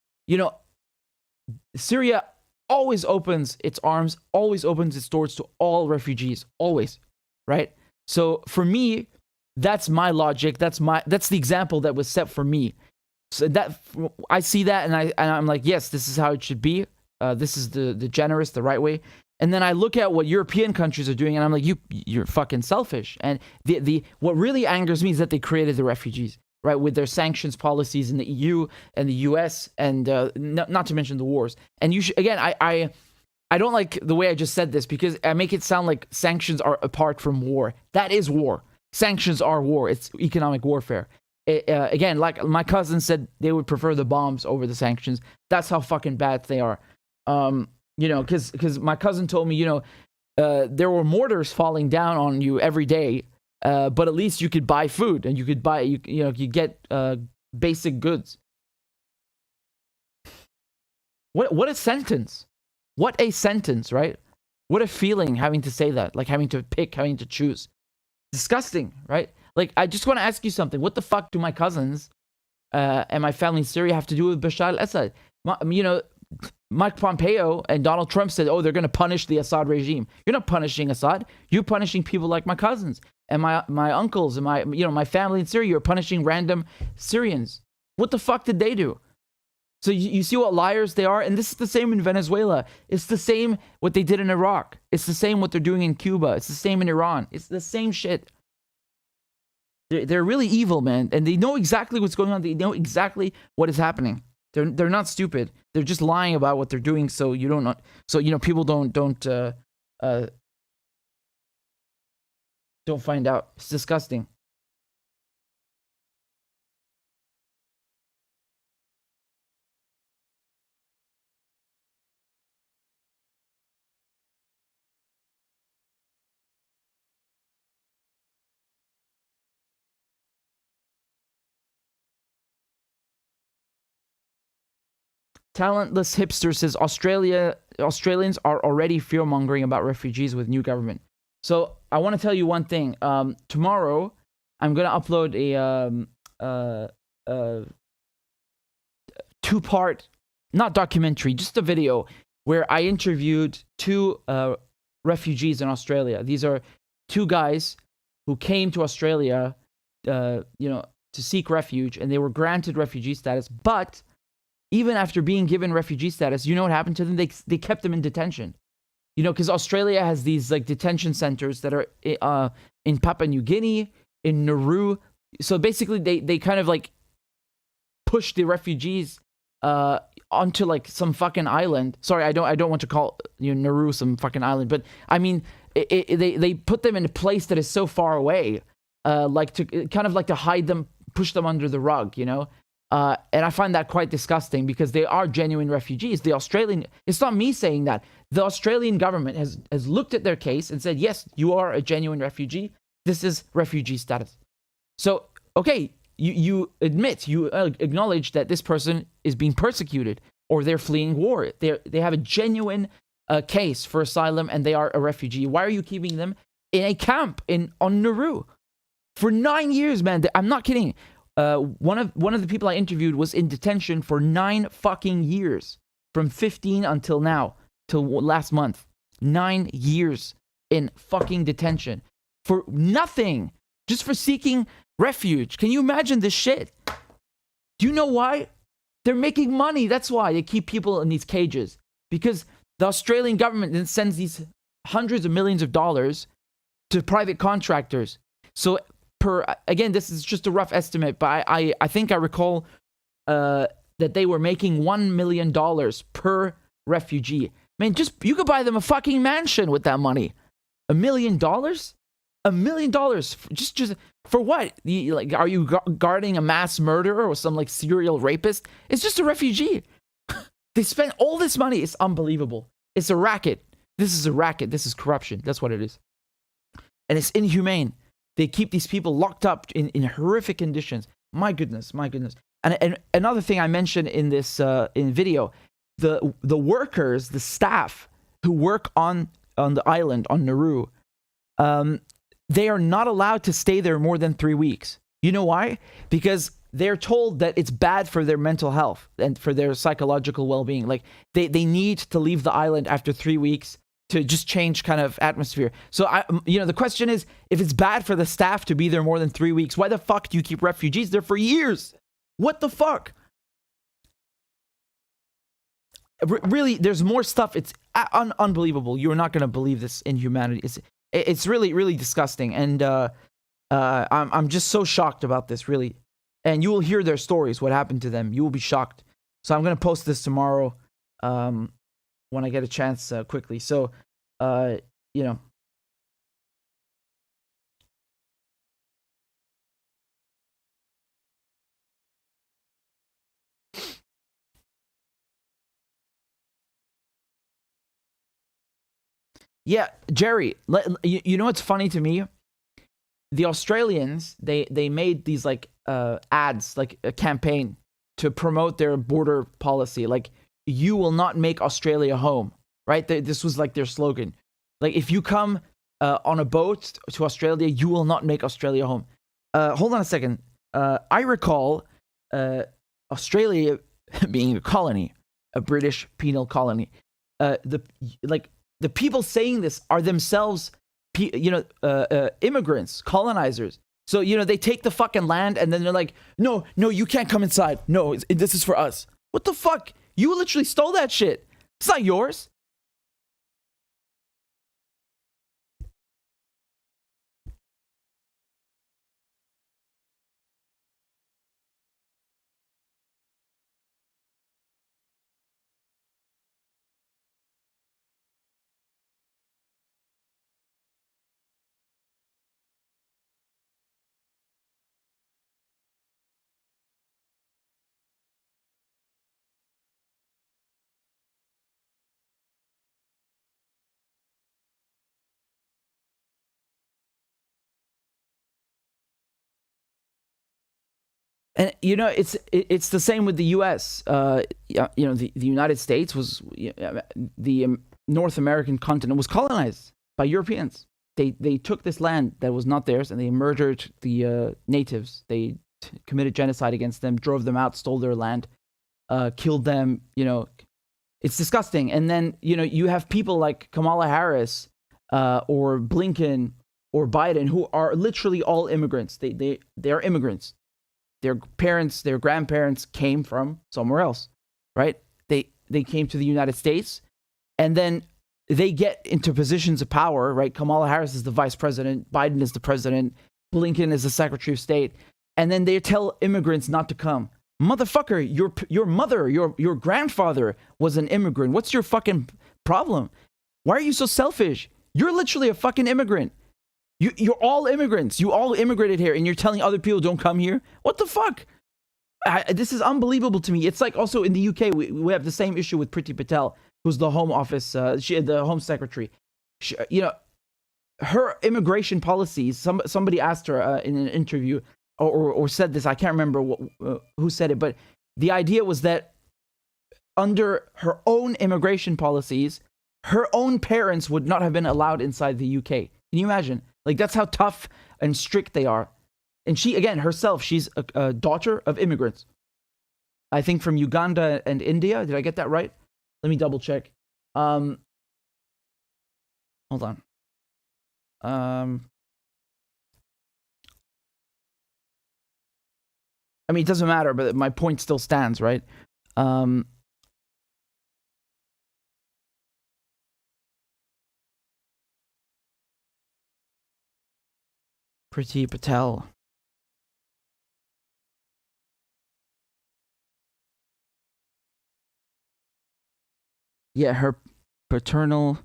Syria always opens its arms, always opens its doors to all refugees, always, right? So for me, that's my logic. That's the example that was set for me. So that I see that, and I'm like, yes, this is how it should be. This is the generous, the right way. And then I look at what European countries are doing, and I'm like, you're fucking selfish. And what really angers me is that they created the refugees, right, with their sanctions policies in the EU and the US, and not to mention the wars. And you should, again, I don't like the way I just said this, because I make it sound like sanctions are apart from war. That is war. Sanctions are war. It's economic warfare. Again, like my cousin said, they would prefer the bombs over the sanctions. That's how fucking bad they are. Because my cousin told me, there were mortars falling down on you every day, but at least you could buy food, and you could buy, you get basic goods. What a sentence. What a sentence, right? What a feeling having to say that, like having to pick, having to choose. Disgusting, right? Like, I just want to ask you something. What the fuck do my cousins and my family in Syria have to do with Bashar al-Assad? Mike Pompeo and Donald Trump said, oh, they're going to punish the Assad regime. You're not punishing Assad. You're punishing people like my cousins and my uncles and my family in Syria. You're punishing random Syrians. What the fuck did they do? So you see what liars they are? And this is the same in Venezuela. It's the same what they did in Iraq. It's the same what they're doing in Cuba. It's the same in Iran. It's the same shit. They're really evil, man. And they know exactly what's going on. They know exactly what is happening. They're not stupid. They're just lying about what they're doing, so you don't know. So people don't find out. It's disgusting. Talentless hipster says Australians are already fear-mongering about refugees with new government. So I want to tell you one thing. Tomorrow, I'm going to upload a two-part, not documentary, just a video where I interviewed two refugees in Australia. These are two guys who came to Australia, to seek refuge, and they were granted refugee status, but even after being given refugee status, you know what happened to them? They kept them in detention. Because Australia has these like detention centers that are in Papua New Guinea, in Nauru. So basically, they kind of like push the refugees onto like some fucking island. Sorry, I don't want to call Nauru some fucking island, but I mean they put them in a place that is so far away, to hide them, push them under the rug, And I find that quite disgusting because they are genuine refugees. It's not me saying that. The Australian government has looked at their case and said, yes, you are a genuine refugee. This is refugee status. So, okay, you admit, you acknowledge that this person is being persecuted or they're fleeing war. They have a genuine case for asylum and they are a refugee. Why are you keeping them in a camp on Nauru for 9 years, man? I'm not kidding. One of the people I interviewed was in detention for 9 fucking years, from 15 until now, till last month. 9 years in fucking detention for nothing, just for seeking refuge. Can you imagine this shit? Do you know why? They're making money. That's why they keep people in these cages, because the Australian government then sends these hundreds of millions of dollars to private contractors. So again, this is just a rough estimate, but I think I recall that they were making $1 million per refugee. Man, you could buy them a fucking mansion with that money. $1 million? $1 million just for what? Are you guarding a mass murderer or some like serial rapist? It's just a refugee. They spend all this money. It's unbelievable. It's a racket. This is a racket. This is corruption. That's what it is. And it's inhumane. They keep these people locked up in horrific conditions. My goodness. And another thing I mentioned in this in video, the workers, the staff who work on on the island on Nauru, they are not allowed to stay there more than 3 weeks. You know why? Because they're told that it's bad for their mental health and for their psychological well-being. Like they need to leave the island after 3 weeks to just change kind of atmosphere. So the question is, if it's bad for the staff to be there more than 3 weeks, why the fuck do you keep refugees there for years? What the fuck? Really, there's more stuff. It's unbelievable. You're not going to believe this inhumanity. It's really, really disgusting. And I'm just so shocked about this, really. And you will hear their stories, what happened to them. You will be shocked. So I'm going to post this tomorrow when I get a chance quickly. So, Yeah, Jerry, you know what's funny to me? The Australians, they made these like ads, like a campaign to promote their border policy. Like, you will not make Australia home, right? This was like their slogan. Like, if you come on a boat to Australia, you will not make Australia home. Hold on a second. I recall Australia being a colony, a British penal colony. The people saying this are themselves, immigrants, colonizers. So, they take the fucking land and then they're like, no, you can't come inside. No, this is for us. What the fuck? You literally stole that shit. It's not yours. And it's the same with the U.S. The United States was the North American continent was colonized by Europeans. They took this land that was not theirs and they murdered the natives. They committed genocide against them, drove them out, stole their land, killed them. It's disgusting. And then you have people like Kamala Harris or Blinken or Biden who are literally all immigrants. They are immigrants. Their parents, their grandparents came from somewhere else, right? They came to the United States, and then they get into positions of power, right? Kamala Harris is the vice president, Biden is the president, Blinken is the secretary of state, and then they tell immigrants not to come. Motherfucker, your mother, your grandfather was an immigrant. What's your fucking problem? Why are you so selfish? You're literally a fucking immigrant. You're all immigrants. You all immigrated here, and you're telling other people don't come here? What the fuck? This is unbelievable to me. It's like also in the UK, we have the same issue with Priti Patel, who's the Home Office, the Home Secretary. Her immigration policies, somebody asked her in an interview or said this, I can't remember who said it, but the idea was that under her own immigration policies, her own parents would not have been allowed inside the UK. Can you imagine? Like, that's how tough and strict they are. And she, again, herself, she's a daughter of immigrants. I think from Uganda and India. Did I get that right? Let me double check. Hold on. I mean, it doesn't matter, but my point still stands, right? Priti Patel. Yeah, her paternal.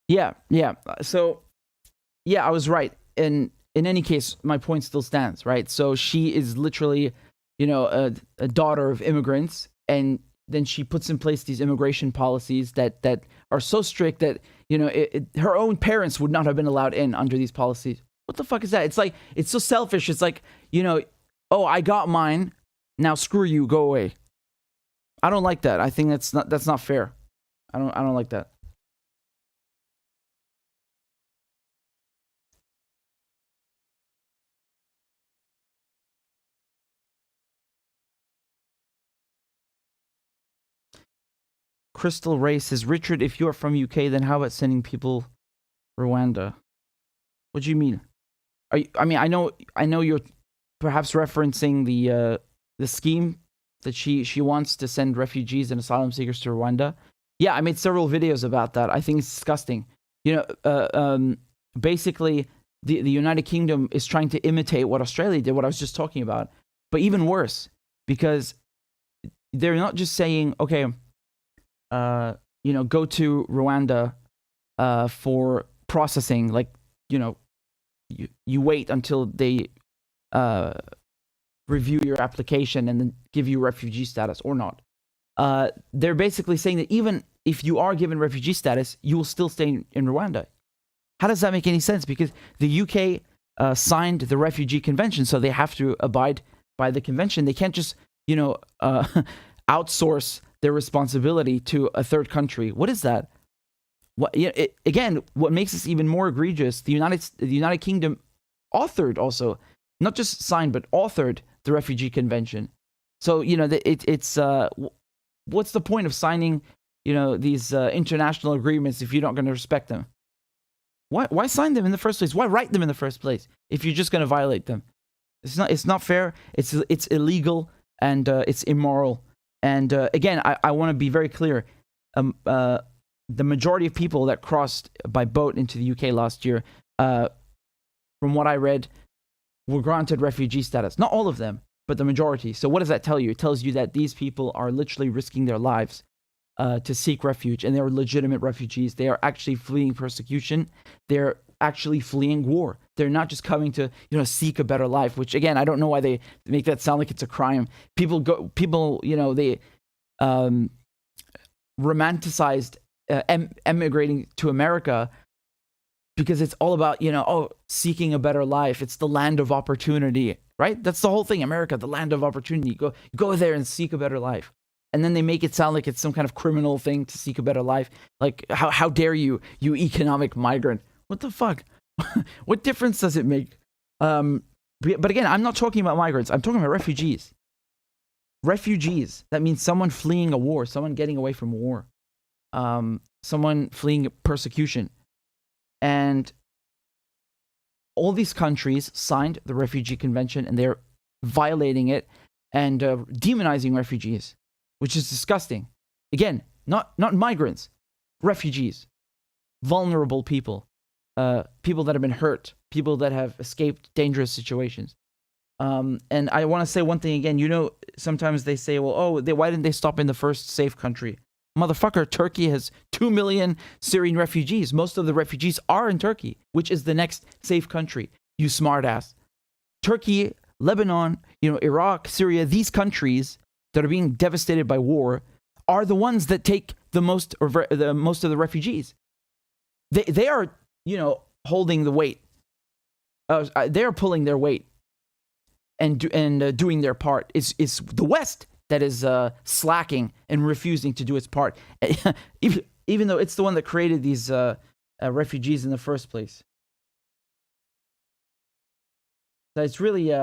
Yeah. So, yeah, I was right. And in any case, my point still stands, right? So she is literally, a daughter of immigrants, and then she puts in place these immigration policies that are so strict that, her own parents would not have been allowed in under these policies. What the fuck is that? It's like, it's so selfish. It's like, oh, I got mine. Now screw you, go away. I don't like that. I think that's not fair. I don't like that. Crystal Ray says, Richard, if you're from UK, then how about sending people Rwanda? What do you mean? I mean, I know you're perhaps referencing the scheme that she wants to send refugees and asylum seekers to Rwanda. Yeah, I made several videos about that. I think it's disgusting. You know, basically, the United Kingdom is trying to imitate what Australia did, what I was just talking about, but even worse, because they're not just saying, okay, you know, go to Rwanda for processing, like, you know, you wait until they review your application and then give you refugee status or not. They're basically saying that even if you are given refugee status, you will still stay in Rwanda. How does that make any sense? Because the UK signed the Refugee Convention, so they have to abide by the convention. They can't just, you know, outsource their responsibility to a third country. What is that? What, again, what makes this even more egregious, the United Kingdom authored also, not just signed, but authored the Refugee Convention. So, you know, it's what's the point of signing, you know, these international agreements if you're not going to respect them? Why sign them in the first place? Why write them in the first place if you're just going to violate them? It's not fair. It's illegal, and it's immoral. And again, I want to be very clear. The majority of people that crossed by boat into the UK last year, from what I read, were granted refugee status. Not all of them, but the majority. So what does that tell you? It tells you that these people are literally risking their lives to seek refuge, and they are legitimate refugees. They are actually fleeing persecution. They're actually fleeing war. They're not just coming to, you know, seek a better life, which again, I don't know why they make that sound like it's a crime. People, you know, they romanticized emigrating to America because it's all about, you know, oh, seeking a better life. It's the land of opportunity, right? That's the whole thing. America, the land of opportunity. Go there and seek a better life. And then they make it sound like it's some kind of criminal thing to seek a better life. Like, how dare you economic migrant? What the fuck? What difference does it make? But again, I'm not talking about migrants. I'm talking about refugees. Refugees. That means someone fleeing a war, someone getting away from war, someone fleeing persecution. And all these countries signed the Refugee Convention, and they're violating it and demonizing refugees, which is disgusting. Again, not migrants, refugees, vulnerable people, people that have been hurt, people that have escaped dangerous situations. And I want to say one thing again. You know, sometimes they say, well, why didn't they stop in the first safe country? Motherfucker, Turkey has 2 million Syrian refugees. Most of the refugees are in Turkey, which is the next safe country. You smartass. Turkey, Lebanon, you know, Iraq, Syria, these countries that are being devastated by war are the ones that take the most of the refugees. They are, you know, holding the weight. They are pulling their weight and doing their part. It's the West that is slacking and refusing to do its part, even though it's the one that created these refugees in the first place. So it's really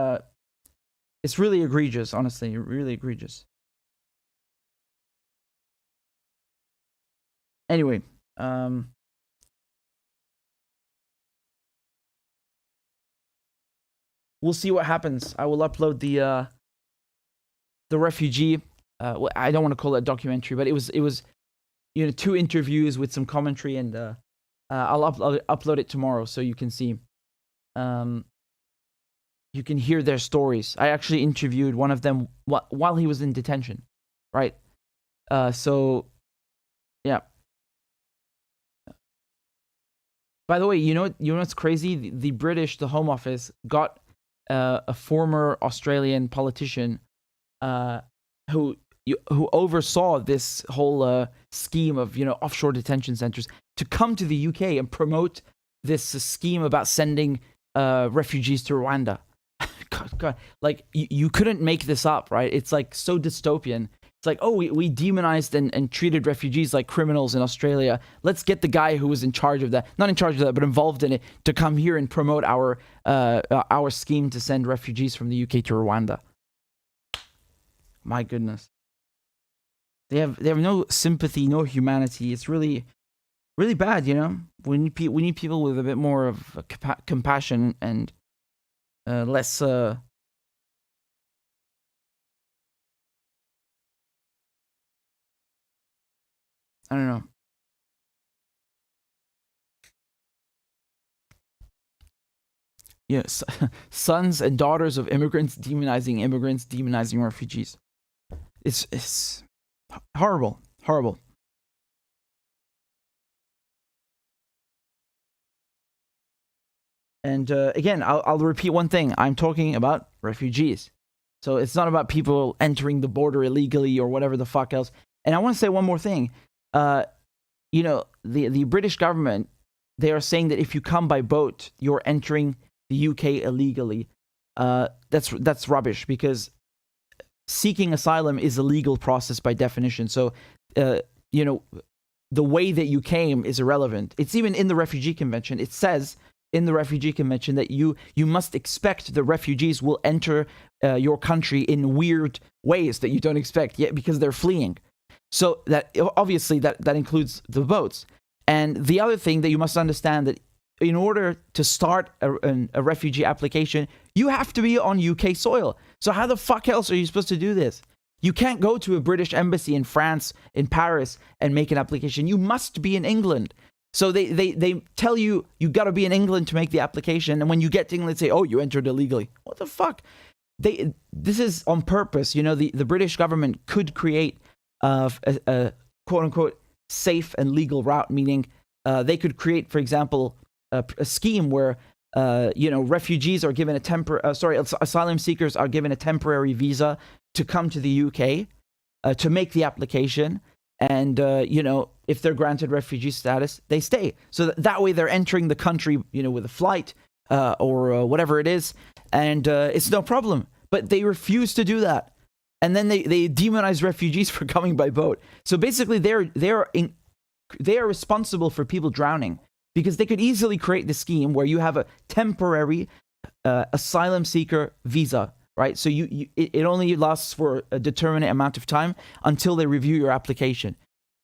egregious, honestly, really egregious. Anyway, we'll see what happens. I will upload the refugee. I don't want to call it a documentary, but it was, you know, 2 interviews with some commentary, and I'll upload it tomorrow so you can see. You can hear their stories. I actually interviewed one of them while he was in detention, right? So, yeah. By the way, you know what's crazy? The British, the Home Office, got a former Australian politician who oversaw this whole scheme of, you know, offshore detention centers to come to the UK and promote this scheme about sending refugees to Rwanda. God, like you couldn't make this up, right? It's like so dystopian. It's like, oh, we demonized and treated refugees like criminals in Australia. Let's get the guy who was in charge of that, not in charge of that, but involved in it, to come here and promote our scheme to send refugees from the UK to Rwanda. My goodness. They have no sympathy, no humanity. It's really, really bad, you know? We need people with a bit more of compassion and less... I don't know. Yes, sons and daughters of immigrants demonizing refugees. It's horrible, horrible. And again, I'll repeat one thing. I'm talking about refugees. So it's not about people entering the border illegally or whatever the fuck else. And I want to say one more thing. You know, the British government, they are saying that if you come by boat, you're entering the UK illegally. That's rubbish, because seeking asylum is a legal process by definition. So, you know, the way that you came is irrelevant. It's even in the Refugee Convention. It says in the Refugee Convention that you must expect the refugees will enter your country in weird ways that you don't expect, yet because they're fleeing. So that obviously that includes the boats. And the other thing that you must understand, that in order to start a refugee application, you have to be on UK soil. So how the fuck else are you supposed to do this? You can't go to a British embassy in France, in Paris, and make an application. You must be in England. So they tell you got to be in England to make the application. And when you get to England, they say, oh, you entered illegally. What the fuck? This is on purpose. You know, the British government could create a quote-unquote safe and legal route, meaning they could create, for example, a scheme where you know, refugees are given asylum seekers are given a temporary visa to come to the UK to make the application, and you know, if they're granted refugee status, they stay. So that way they're entering the country, you know, with a flight or whatever it is, and it's no problem. But they refuse to do that. And then they demonize refugees for coming by boat. So basically, they are responsible for people drowning, because they could easily create the scheme where you have a temporary asylum seeker visa, right? So it only lasts for a determinate amount of time until they review your application,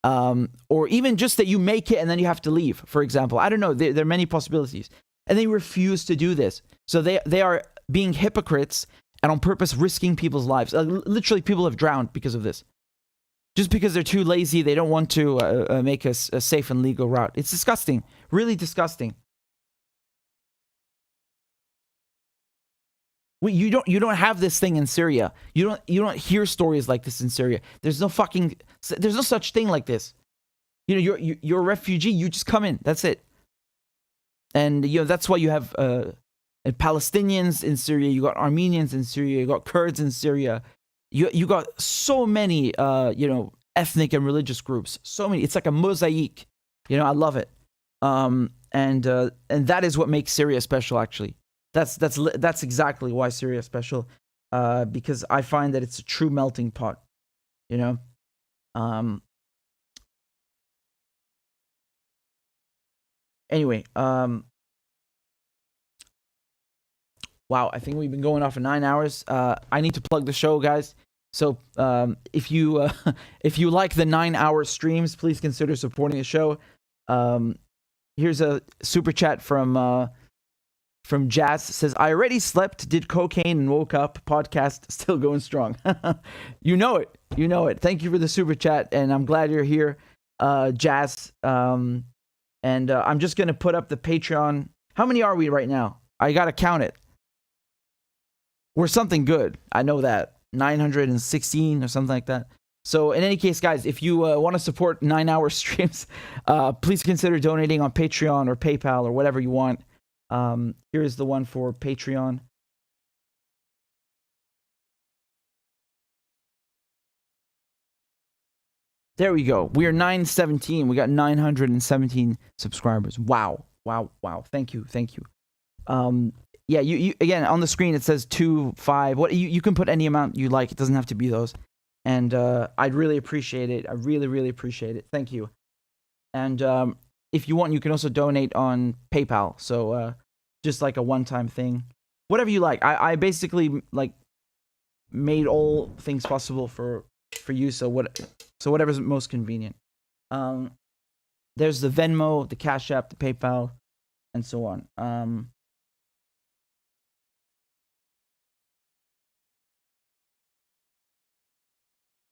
or even just that you make it and then you have to leave. For example, I don't know. There are many possibilities, and they refuse to do this. So they are being hypocrites. And on purpose risking people's lives. Literally, people have drowned because of this. Just because they're too lazy, they don't want to make a safe and legal route. It's disgusting. Really disgusting. You don't have this thing in Syria. You don't hear stories like this in Syria. There's no such thing like this. You know, you're a refugee. You just come in. That's it. And you know, that's why you have Palestinians in Syria, you got Armenians in Syria, you got Kurds in Syria, you got so many you know, ethnic and religious groups, so many. It's like a mosaic. You know, I love it. And that is what makes Syria special. Actually, that's exactly why Syria is special, because I find that it's a true melting pot. You know. Anyway. Wow, I think we've been going on for 9 hours. I need to plug the show, guys. So if you like the 9-hour streams, please consider supporting the show. Here's a super chat from Jazz. It says, I already slept, did cocaine, and woke up. Podcast still going strong. You know it. Thank you for the super chat, and I'm glad you're here, Jazz. And I'm just gonna put up the Patreon. How many are we right now? I gotta count it. We're something good. I know that. 916 or something like that. So in any case, guys, if you want to support 9-hour streams, please consider donating on Patreon or PayPal or whatever you want. Here's the one for Patreon. There we go. We are 917. We got 917 subscribers. Wow. Thank you. Yeah, you again on the screen it says 2, 5. What you can put any amount you like. It doesn't have to be those. And I'd really appreciate it. I really, really appreciate it. Thank you. And if you want, you can also donate on PayPal. So just like a one-time thing. Whatever you like. I basically like made all things possible for you. So whatever's most convenient. There's the Venmo, the CashApp, the PayPal, and so on.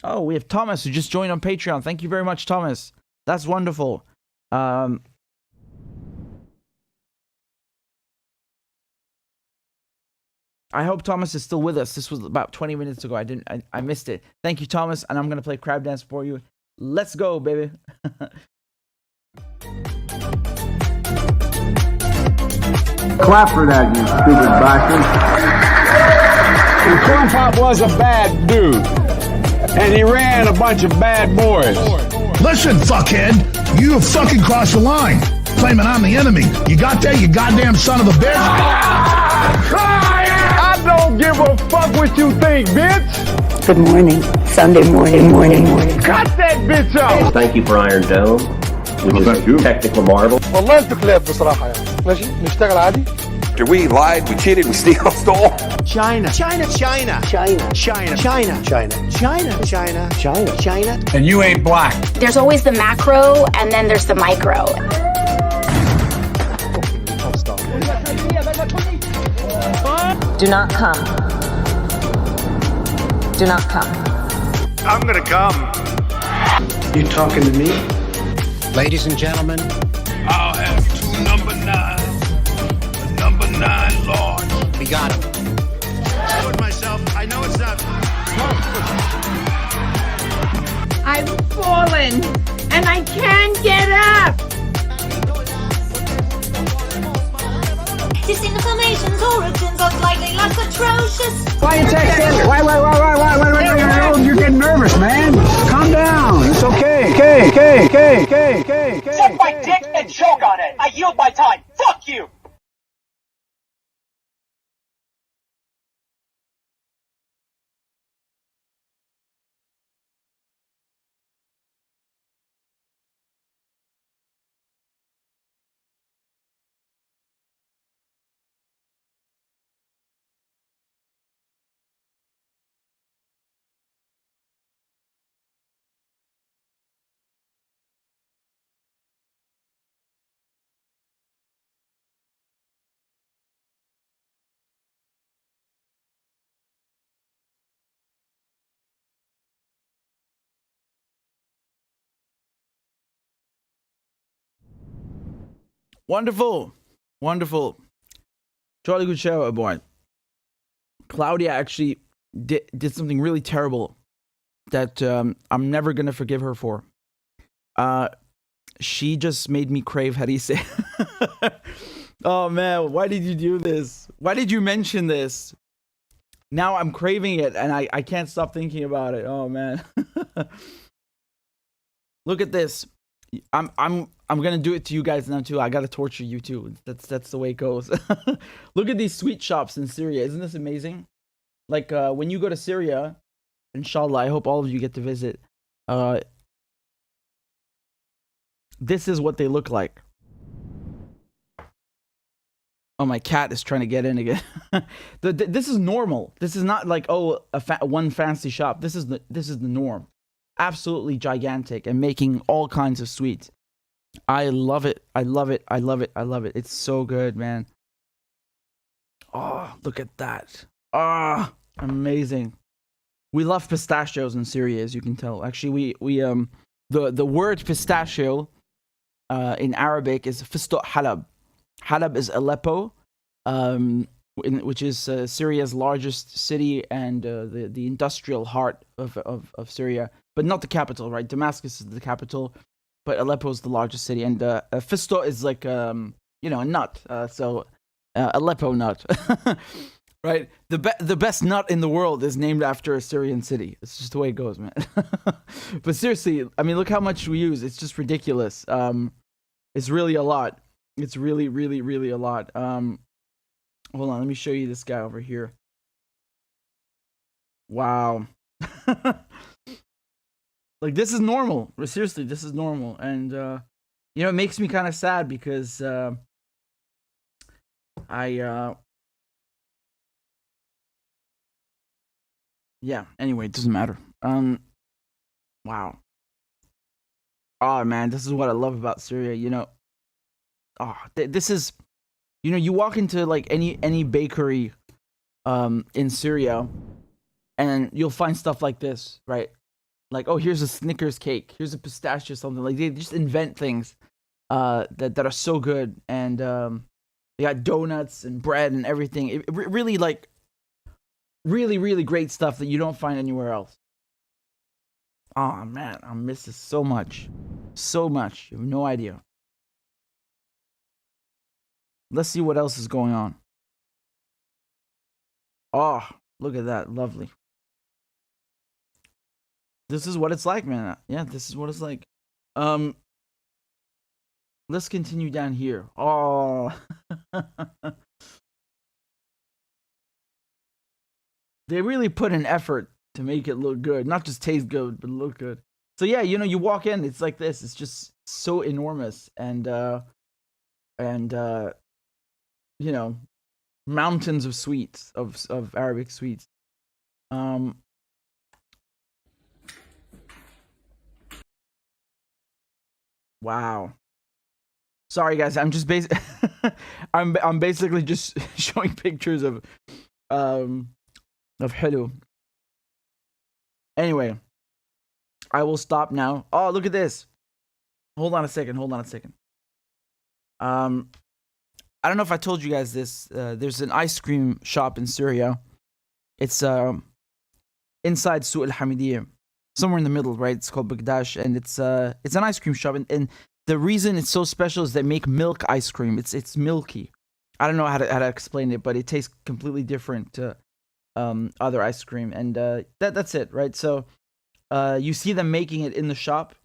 Oh, we have Thomas who just joined on Patreon. Thank you very much, Thomas. That's wonderful. I hope Thomas is still with us. This was about 20 minutes ago. I missed it. Thank you, Thomas, and I'm gonna play crab dance for you. Let's go, baby. Clap for that, you stupid bastard. And Corn Pop was a bad dude. And he ran a bunch of bad boys. Listen, fuckhead, you have fucking crossed the line. Claiming I'm the enemy. You got that, you goddamn son of a bitch? I don't give a fuck what you think, bitch. Good morning. Sunday morning. Cut that bitch out. Thank you for Iron Dome, which is a technical marvel. والله انتوا كلاب بصراحة يعني. ماشي نشتغل عادي. We lied, we cheated, we stole. China. And you ain't black. There's always the macro and then there's the micro. Do not come. Do not come. I'm gonna come. You talking to me? Ladies and gentlemen, I'll have 2 number 9s. Number 9 large. we got him. I know it's not. I've fallen and I can't get up. Disinformation's origins are slightly less atrocious. Why you texting? Why? You're getting nervous, man. Calm down. It's okay. Okay. Suck my dick and choke on it. I yield my time. Fuck you. Wonderful. Charlie, good show, boy. Claudia actually did something really terrible that I'm never gonna forgive her for. She just made me crave Harise. Oh man, why did you do this? Why did you mention this? Now I'm craving it and I can't stop thinking about it. Oh man. Look at this. I'm gonna do it to you guys now too. I gotta torture you too. That's the way it goes. Look at these sweet shops in Syria. Isn't this amazing? Like when you go to Syria, inshallah, I hope all of you get to visit. This is what they look like. Oh, my cat is trying to get in again. This is normal. This is not like one fancy shop. This is the norm. Absolutely gigantic and making all kinds of sweets. I love it. It's so good, man. Oh, look at that. Ah, amazing. We love pistachios in Syria, as you can tell. Actually, the word pistachio in Arabic is Fisto Halab. Halab is Aleppo, which is Syria's largest city and the industrial heart of Syria, but not the capital, right? Damascus is the capital, but Aleppo is the largest city, and Fisto is like a nut. So Aleppo nut, right? The best nut in the world is named after a Syrian city. It's just the way it goes, man. But seriously, I mean, look how much we use. It's just ridiculous. It's really a lot. It's really, really, really a lot. Hold on, let me show you this guy over here. Wow. Like, this is normal. Seriously, this is normal. And, you know, it makes me kind of sad because yeah, anyway, it doesn't matter. Wow. Oh, man, this is what I love about Syria, you know. Oh, this is, you know, you walk into, like, any bakery in Syria, and you'll find stuff like this, right? Like, oh, here's a Snickers cake. Here's a pistachio, something. Like, they just invent things that are so good. And they got donuts and bread and everything. It really, like, really, really great stuff that you don't find anywhere else. Oh, man, I miss this so much. So much. You have no idea. Let's see what else is going on. Oh, look at that. Lovely. This is what it's like, man. Yeah, this is what it's like. Let's continue down here. Oh. They really put an effort to make it look good. Not just taste good, but look good. So yeah, you know, you walk in, it's like this. It's just so enormous. And you know, mountains of sweets, of Arabic sweets. Wow. Sorry guys, I'm just I'm basically just showing pictures of Hello. Anyway, I will stop now. Oh, look at this. Hold on a second. I don't know if I told you guys this. There's an ice cream shop in Syria. It's inside Suq al-Hamidiyya, somewhere in the middle, right? It's called Bagdash, and it's an ice cream shop. And the reason it's so special is they make milk ice cream. It's milky. I don't know how to explain it, but it tastes completely different to other ice cream. And that's it, right? So you see them making it in the shop.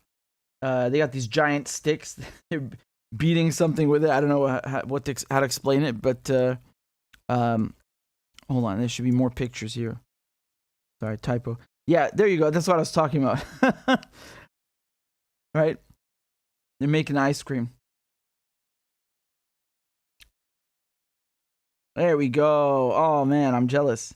They got these giant sticks. They're beating something with it. I don't know how to explain it, but hold on. There should be more pictures here. Sorry, typo. Yeah, there you go. That's what I was talking about. Right? They're making ice cream. There we go. Oh man, I'm jealous.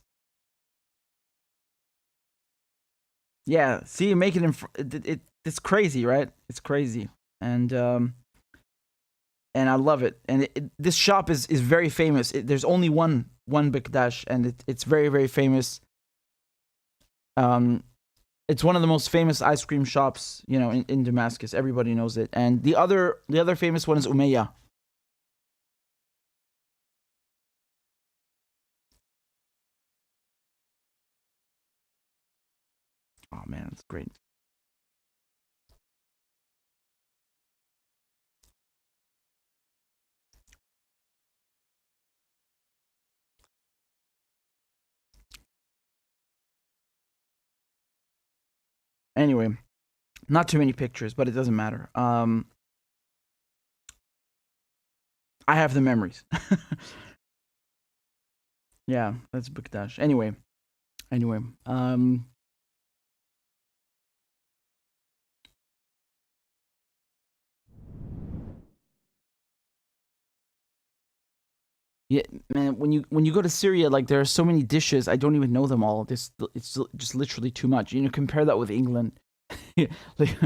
Yeah, see, make it it's crazy, right? It's crazy, and I love it. And this shop is very famous. There's only one Bagdash, and it's very, very famous. It's one of the most famous ice cream shops, you know, in Damascus. Everybody knows it. And the other famous one is Umayya. Oh man, it's great. Anyway, not too many pictures, but it doesn't matter. I have the memories. Yeah, that's Bagdash. Anyway. Yeah, man, when you go to Syria, like, there are so many dishes, I don't even know them all. It's just literally too much. You know, compare that with England. Like,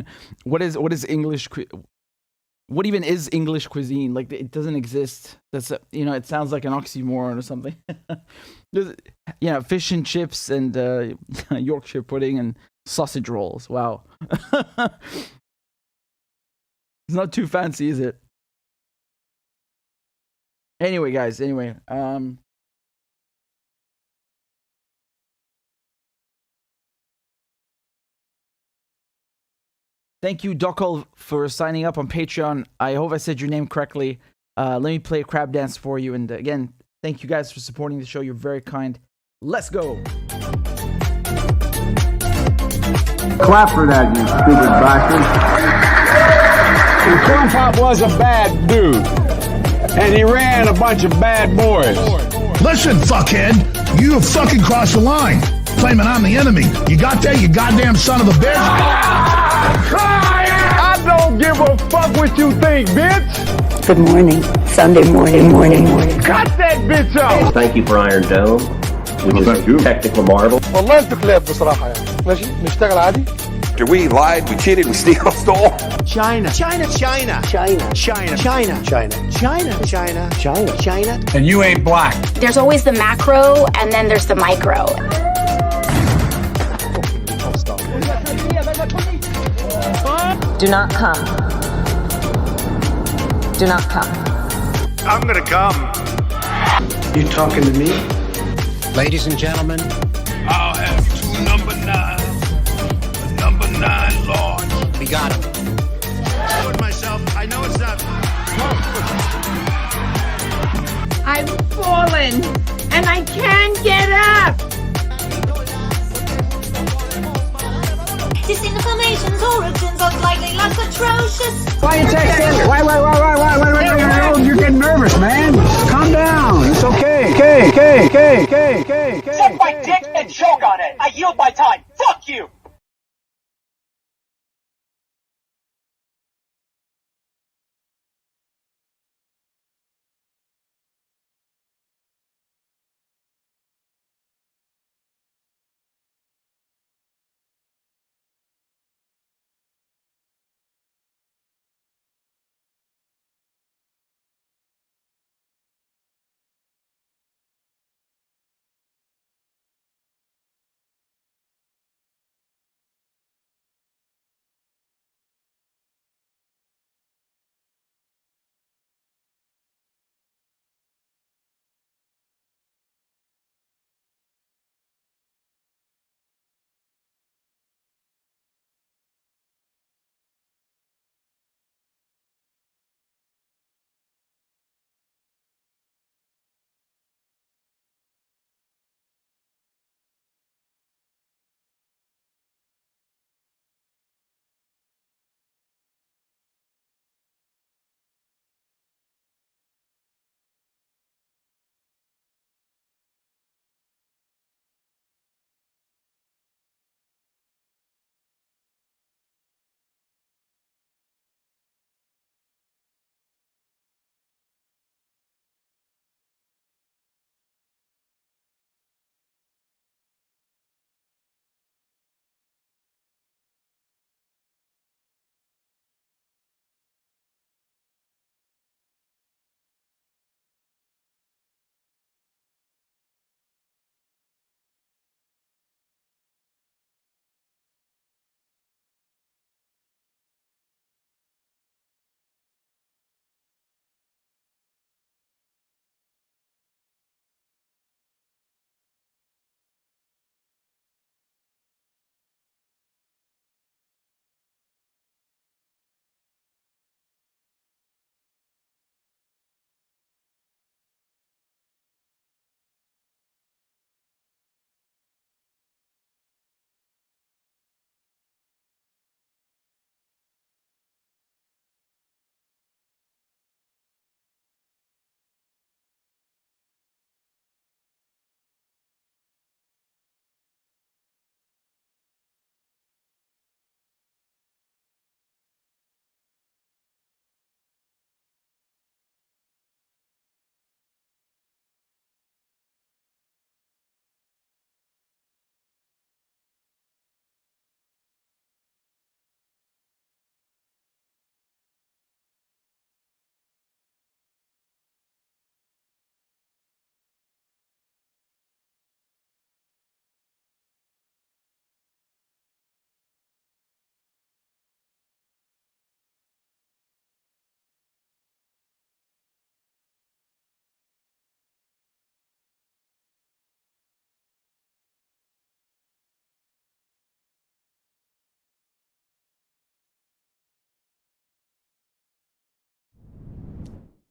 what is English? What even is English cuisine? Like, it doesn't exist. That's you know, it sounds like an oxymoron or something. Yeah, fish and chips and Yorkshire pudding and sausage rolls. Wow, it's not too fancy, is it? Anyway, guys. Thank you, Dokol, for signing up on Patreon. I hope I said your name correctly. Let me play a crab dance for you. And again, thank you guys for supporting the show. You're very kind. Let's go. Clap for that, you stupid bastard. And Corn Pop was a bad dude. And he ran a bunch of bad boys. Listen, fuckhead, you have fucking crossed the line. Claiming I'm the enemy. You got that, you goddamn son of a bitch? I don't give a fuck what you think, bitch. Good morning. Sunday morning. Cut that bitch off. Thank you for Iron Dome, which is a technical marvel. والله انتوا كلاب بصراحه يعني ماشي نشتغل عادي. We lied, we cheated, we stole. China. And you ain't black. There's always the macro and then there's the micro. Do not come. Do not come. I'm gonna come. You talking to me? Ladies and gentlemen, I'll have 2 number 9s. Number 9 large. we got him. I know it's not. I've fallen and I can't get up. Disinformation's origins are slightly less atrocious. Why you texting? Why? You're getting nervous, man. Calm down. It's okay. Okay. Suck my dick and choke on it. I yield my time. Fuck you.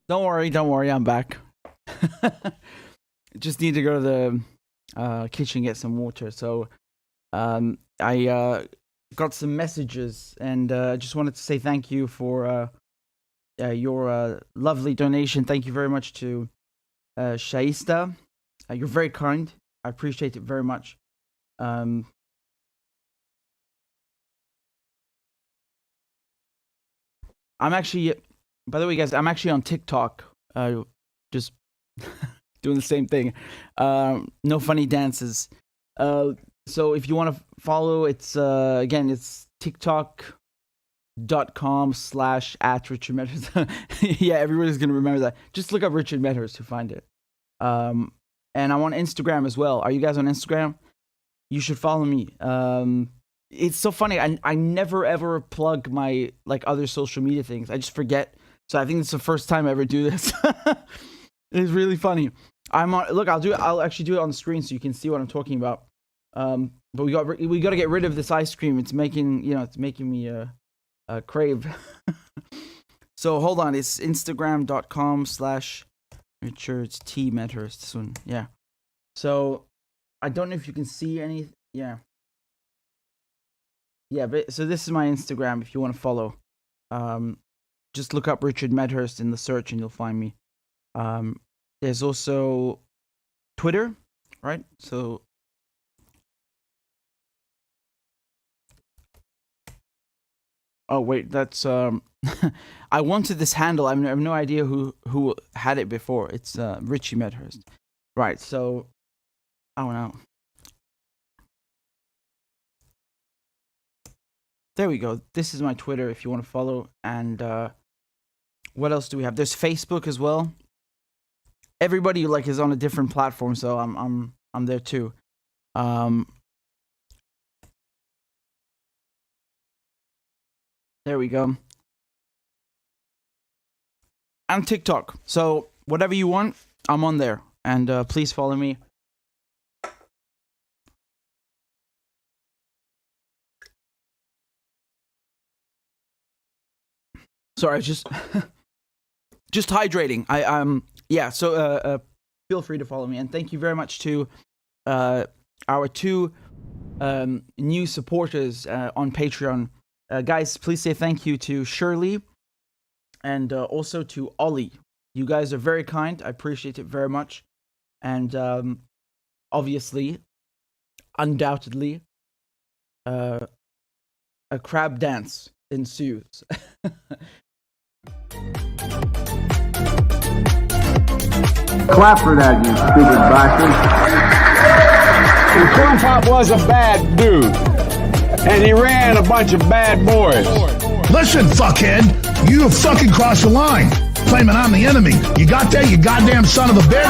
Don't worry, I'm back. Just need to go to the kitchen and get some water. So I got some messages, and I just wanted to say thank you for your lovely donation. Thank you very much to Shaista. You're very kind. I appreciate it very much. I'm actually, by the way, guys, I'm actually on TikTok. Just doing the same thing. No funny dances. So if you want to follow, it's again, it's tiktok.com/@RichardMedhurst. Yeah, everybody's gonna remember that. Just look up Richard Medhurst to find it. And I'm on Instagram as well. Are you guys on Instagram? You should follow me. It's so funny. I never ever plug my like other social media things. I just forget. So I think it's the first time I ever do this. It's really funny. I'm on. Look, I'll actually do it on the screen so you can see what I'm talking about. But we got to get rid of this ice cream. It's making me crave. So hold on. It's instagram.com/RichardMedhurst. This one, yeah. So I don't know if you can see any. Yeah. Yeah, but so this is my Instagram. If you want to follow, just look up Richard Medhurst in the search and you'll find me. There's also Twitter, right? So oh wait, that's I wanted this handle. I have no idea who had it before. It's Richie Medhurst, right? So oh no, there we go. This is my Twitter if you want to follow. And what else do we have? There's Facebook as well. Everybody like is on a different platform, so I'm there too. There we go. And TikTok. So whatever you want, I'm on there. And please follow me. Sorry, just hydrating. Yeah, so feel free to follow me. And thank you very much to our two new supporters on Patreon. Guys, please say thank you to Shirley and also to Ollie. You guys are very kind. I appreciate it very much. And obviously, undoubtedly, a crab dance ensues. Clap for that, you stupid bastard. And Corn Pop was a bad dude. And he ran a bunch of bad boys. Listen, fuckhead, you have fucking crossed the line. Claiming I'm the enemy. You got that, you goddamn son of a bitch?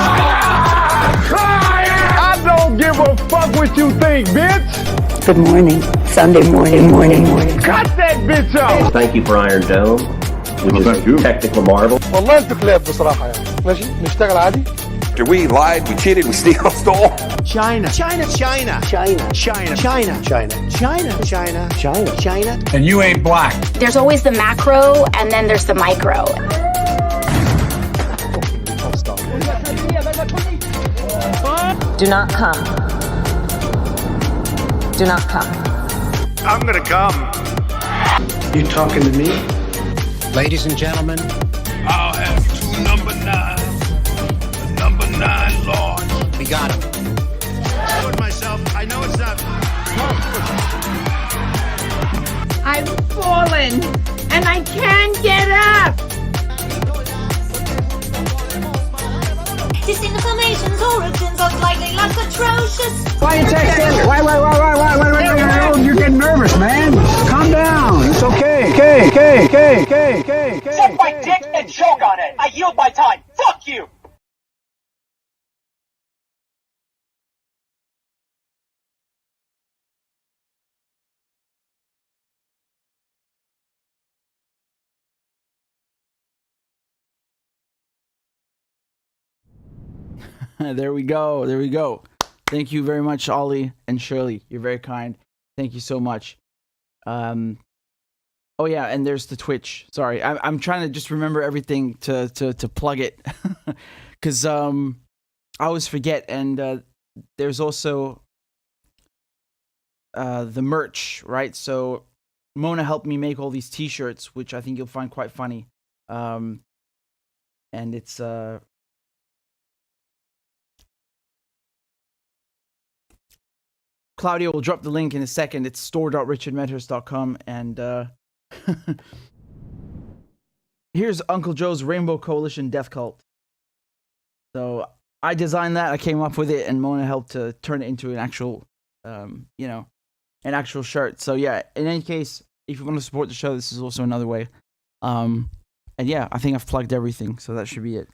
I don't give a fuck what you think, bitch. Good morning. Sunday morning. Cut that bitch off. Thank you for Iron Dome, which is a technical marvel. والله انتوا كلاب بصراحة يعني ماشي نشتغل عادي. We lied, we cheated, we stole. China. And you ain't black. There's always the macro and then there's the micro. Do not come. Do not come. I'm gonna come. You talking to me? Ladies and gentlemen, I'll have two number 9s. Number 9 large. we got him. I know it's not. I've fallen and I can't get up. Disinformation's origins are slightly less atrocious. Why you take this? Why, you're getting nervous, man. Calm down. It's okay. Suck my dick and choke on it. I yield my time. Fuck you. There we go. Thank you very much, Ollie and Shirley. You're very kind. Thank you so much. Oh yeah, and there's the Twitch. Sorry, I'm trying to just remember everything to plug it, because I always forget. And there's also the merch, right? So Mona helped me make all these T-shirts, which I think you'll find quite funny. And it's Claudio will drop the link in a second. It's store.richardmedhurst.com, and here's Uncle Joe's Rainbow Coalition Death Cult. So I designed that. I came up with it, and Mona helped to turn it into an actual, an actual shirt. So yeah, in any case, if you want to support the show, this is also another way. And yeah, I think I've plugged everything, so that should be it.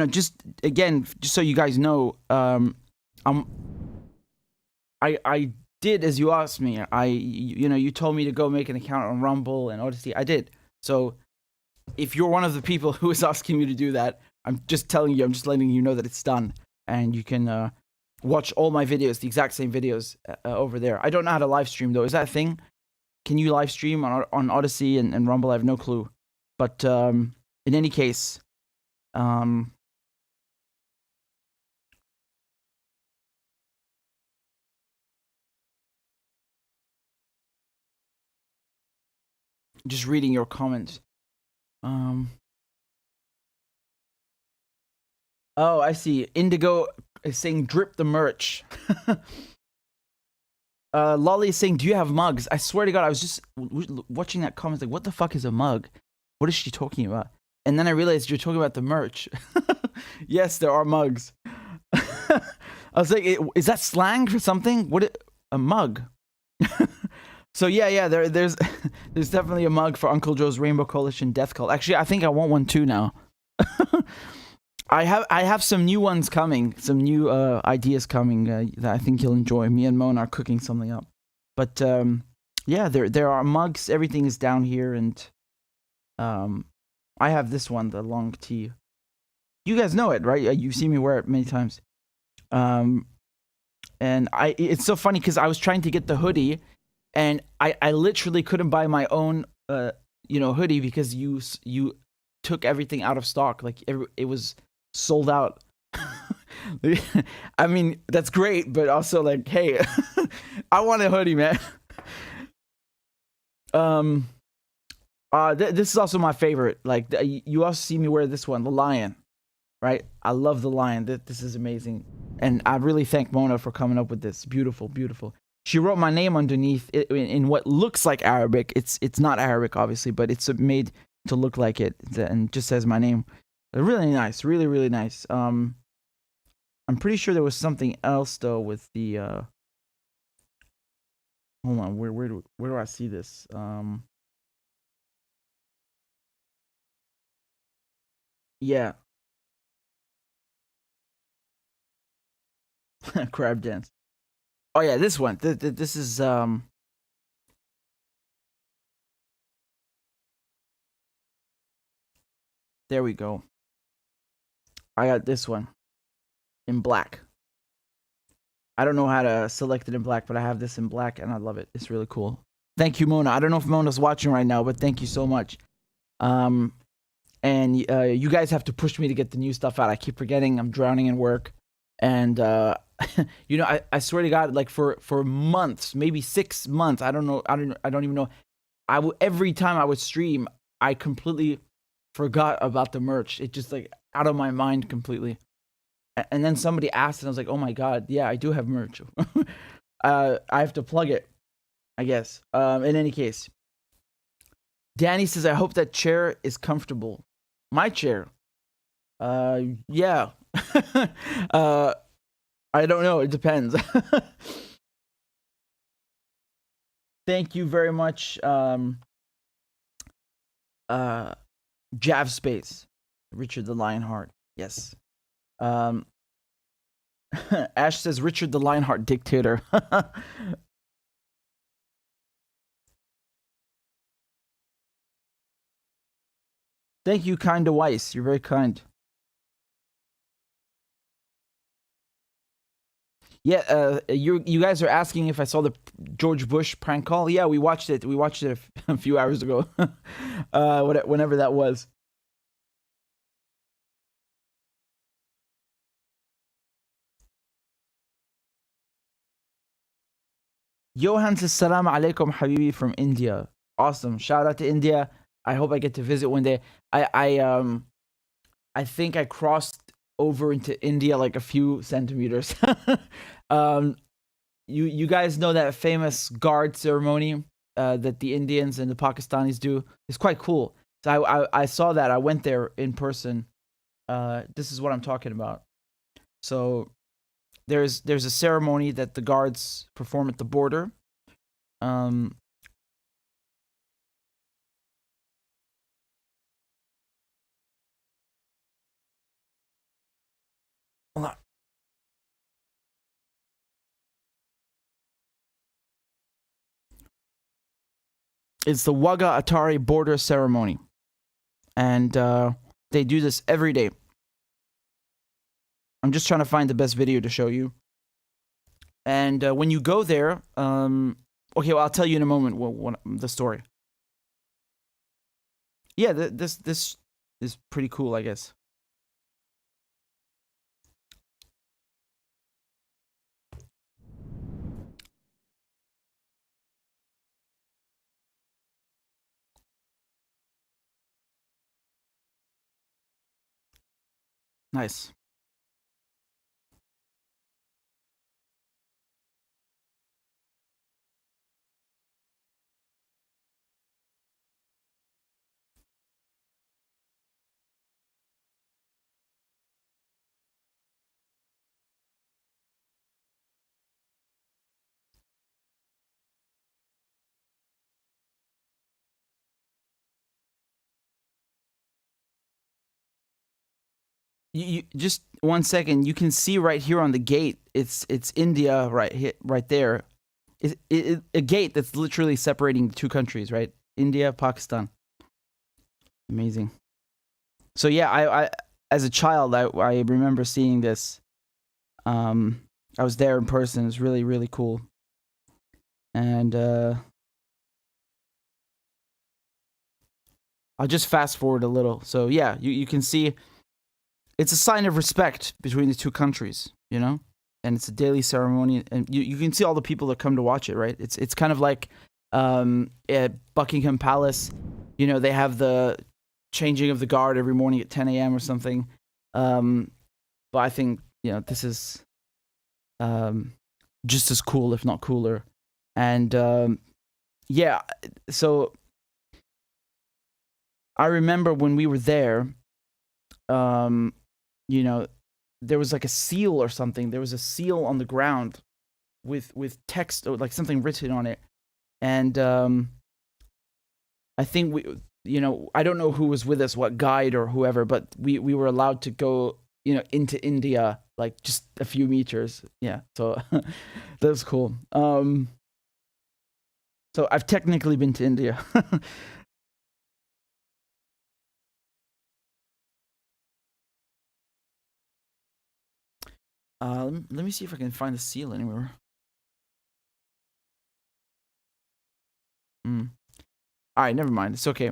Just so you guys know, I did as you asked me. You told me to go make an account on Rumble and Odyssey. I did. So if you're one of the people who is asking me to do that, I'm just telling you, I'm just letting you know that it's done. And you can watch all my videos, the exact same videos over there. I don't know how to live stream, though. Is that a thing? Can you live stream on Odyssey and Rumble? I have no clue. But in any case, just reading your comments. Oh, I see. Indigo is saying drip the merch. Lolly is saying, do you have mugs? I swear to God, I was just watching that comment, like, what the fuck is a mug? What is she talking about? And then I realized you're talking about the merch. Yes, there are mugs. I was like, is that slang for something? A mug? So yeah, there's definitely a mug for Uncle Joe's Rainbow Coalition Death Cult. Actually, I think I want one too now. I have some new ones coming, some new ideas coming that I think you'll enjoy. Me and Mona are cooking something up. But yeah, there are mugs. Everything is down here, and I have this one, the long tee. You guys know it, right? You've seen me wear it many times. And it's so funny because I was trying to get the hoodie, and I literally couldn't buy my own hoodie because you took everything out of stock. Like it was sold out. I mean, that's great, but also like, hey, I want a hoodie, man. This is also my favorite. Like, you also see me wear this one, the lion, right? I love the lion. This is amazing, and I really thank Mona for coming up with this. Beautiful, beautiful. She wrote my name underneath in what looks like Arabic. It's not Arabic, obviously, but it's made to look like it, and just says my name. Really nice, really, really nice. I'm pretty sure there was something else though with the. Hold on, where do I see this? Yeah. Crab dance. Oh yeah, this one. This is There we go. I got this one in black. I don't know how to select it in black, but I have this in black, and I love it. It's really cool. Thank you, Mona. I don't know if Mona's watching right now, but thank you so much. And you guys have to push me to get the new stuff out. I keep forgetting. I'm drowning in work, and I swear to God, like for months, maybe 6 months. I don't know. I don't even know. Every time I would stream, I completely forgot about the merch. It just like out of my mind completely. And then somebody asked, and I was like, oh my God, yeah, I do have merch. I have to plug it, I guess. In any case, Danny says, I hope that chair is comfortable. My chair? Yeah. I don't know. It depends. Thank you very much, Jav Space, Richard the Lionheart. Yes. Ash says Richard the Lionheart dictator. Thank you, Kinda Weiss. You're very kind. Yeah, you guys are asking if I saw the George Bush prank call. Yeah, we watched it. We watched it a few hours ago. Whenever that was. Johan says, Salam alaikum, Habibi from India. Awesome. Shout out to India. I hope I get to visit one day. I think I crossed over into India like a few centimeters. You guys know that famous guard ceremony that the Indians and the Pakistanis do? It's quite cool. So I saw that. I went there in person. This is what I'm talking about. So there's a ceremony that the guards perform at the border. Hold on. It's the Waga Atari border ceremony. And they do this every day. I'm just trying to find the best video to show you. And when you go there, okay, well, I'll tell you in a moment what the story. Yeah, this is pretty cool, I guess. Nice. You just 1 second. You can see right here on the gate. It's India right there. A gate that's literally separating the two countries, right? India, Pakistan. Amazing. So yeah, I as a child, I remember seeing this. I was there in person. It was really, really cool. And I'll just fast forward a little. So yeah, you can see. It's a sign of respect between the two countries, you know? And it's a daily ceremony, and you can see all the people that come to watch it, right? It's kind of like at Buckingham Palace, you know, they have the changing of the guard every morning at 10 a.m. or something. But I think, you know, this is just as cool, if not cooler. And yeah, so I remember when we were there, you know, there was like a seal or something. There was a seal on the ground with text or like something written on it. And I think we, you know, I don't know who was with us, what guide or whoever, but we were allowed to go, you know, into India, like just a few meters. Yeah. So that was cool. So I've technically been to India. Let me see if I can find the seal anywhere. All right, never mind. It's okay.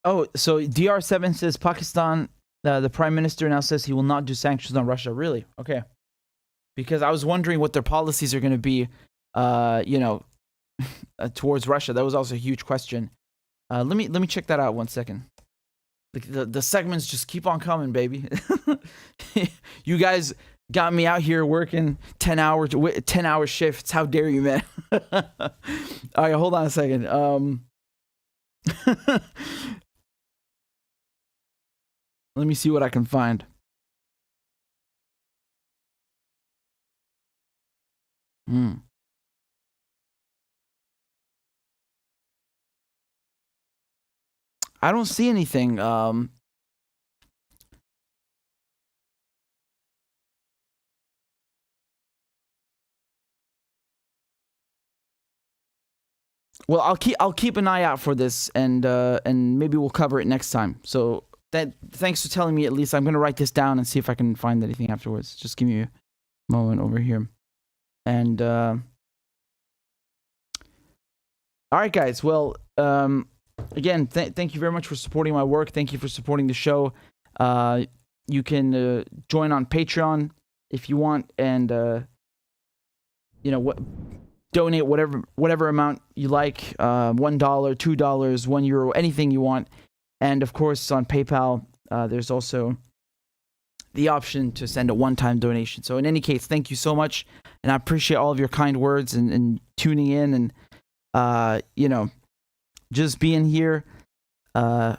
Oh, so DR7 says Pakistan, the prime minister now says he will not do sanctions on Russia. Really? Okay. Because I was wondering what their policies are going to be, you know, towards Russia. That was also a huge question. Let me check that out 1 second. The segments just keep on coming, baby. You guys got me out here working 10-hour shifts. How dare you, man? All right, hold on a second. Let me see what I can find. I don't see anything. Well, I'll keep an eye out for this, and maybe we'll cover it next time. So thanks for telling me. At least I'm gonna write this down and see if I can find anything afterwards. Just give me a moment over here. And all right, guys. Well, again, thank you very much for supporting my work. Thank you for supporting the show. You can join on Patreon if you want, and you know what. Donate whatever amount you like, $1, $2, €1, anything you want. And of course, on PayPal, there's also the option to send a one-time donation. So in any case, thank you so much, and I appreciate all of your kind words and tuning in and just being here. I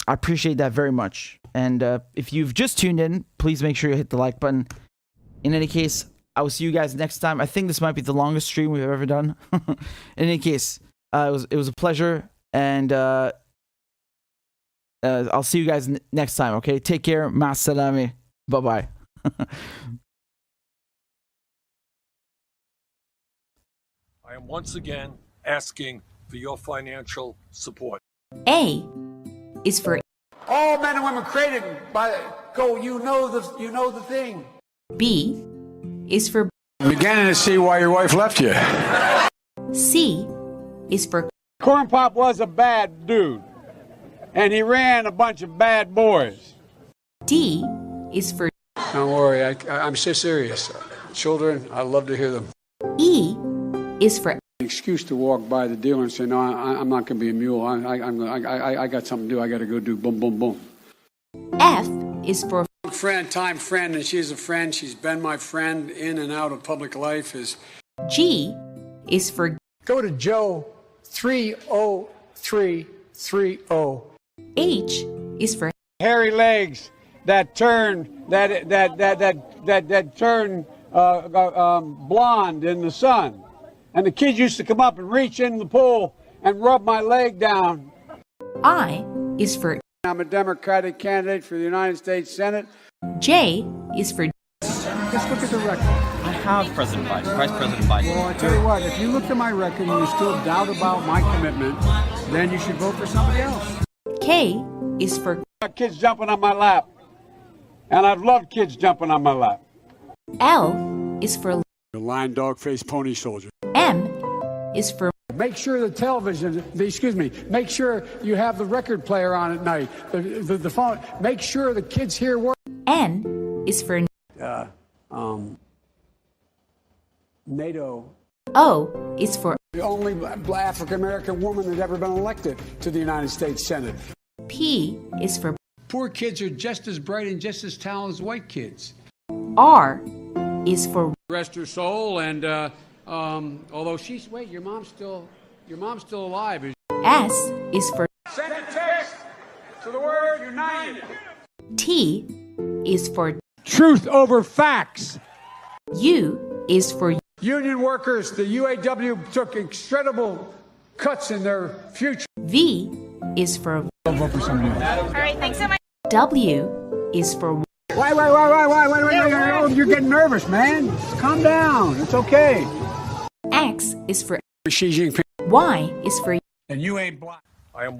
appreciate that very much. And if you've just tuned in, please make sure you hit the like button. In any case, I will see you guys next time. I think this might be the longest stream we've ever done. In any case, it was a pleasure, and I'll see you guys next time, okay? Take care. Ma salami. Bye-bye. I am once again asking for your financial support. A is for All men and women created by go. You know the thing. B is for I'm beginning to see why your wife left you. C is for Corn Pop was a bad dude, and he ran a bunch of bad boys. D is for Don't worry, I'm so serious. Children, I love to hear them. E is for An excuse to walk by the dealer and say, no, I'm not going to be a mule. I got something to do. I got to go do boom, boom, boom. F is for Time friend, and she's a friend. She's been my friend in and out of public life. G is for Go to Joe 30330. H is for Hairy legs that turn blonde in the sun, and the kids used to come up and reach in the pool and rub my leg down. I is for I'm a Democratic candidate for the United States Senate. J is for Just look at the record. I have President Biden, Vice President Biden. Well, I tell you what, if you look at my record and you still doubt about my commitment, then you should vote for somebody else. K is for Kids jumping on my lap, and I've loved kids jumping on my lap. L is for The lion, dog, face, pony soldier. M is for Make sure the television, make sure you have the record player on at night, the phone. Make sure the kids hear work. N is for NATO. O is for The only African American woman that ever been elected to the United States Senate. P is for Poor kids are just as bright and just as talented as white kids. R is for Rest her soul, and although she's your mom's still alive. S is for Send a text to the word united. T is for Truth over facts. U is for Union workers, the UAW took incredible cuts in their future. V is for I'll vote for somebody else. All right, thanks so much. W is for Wait, you're getting nervous, man. Calm down. It's okay. X is for Xi Jinping. Y is for And you ain't black.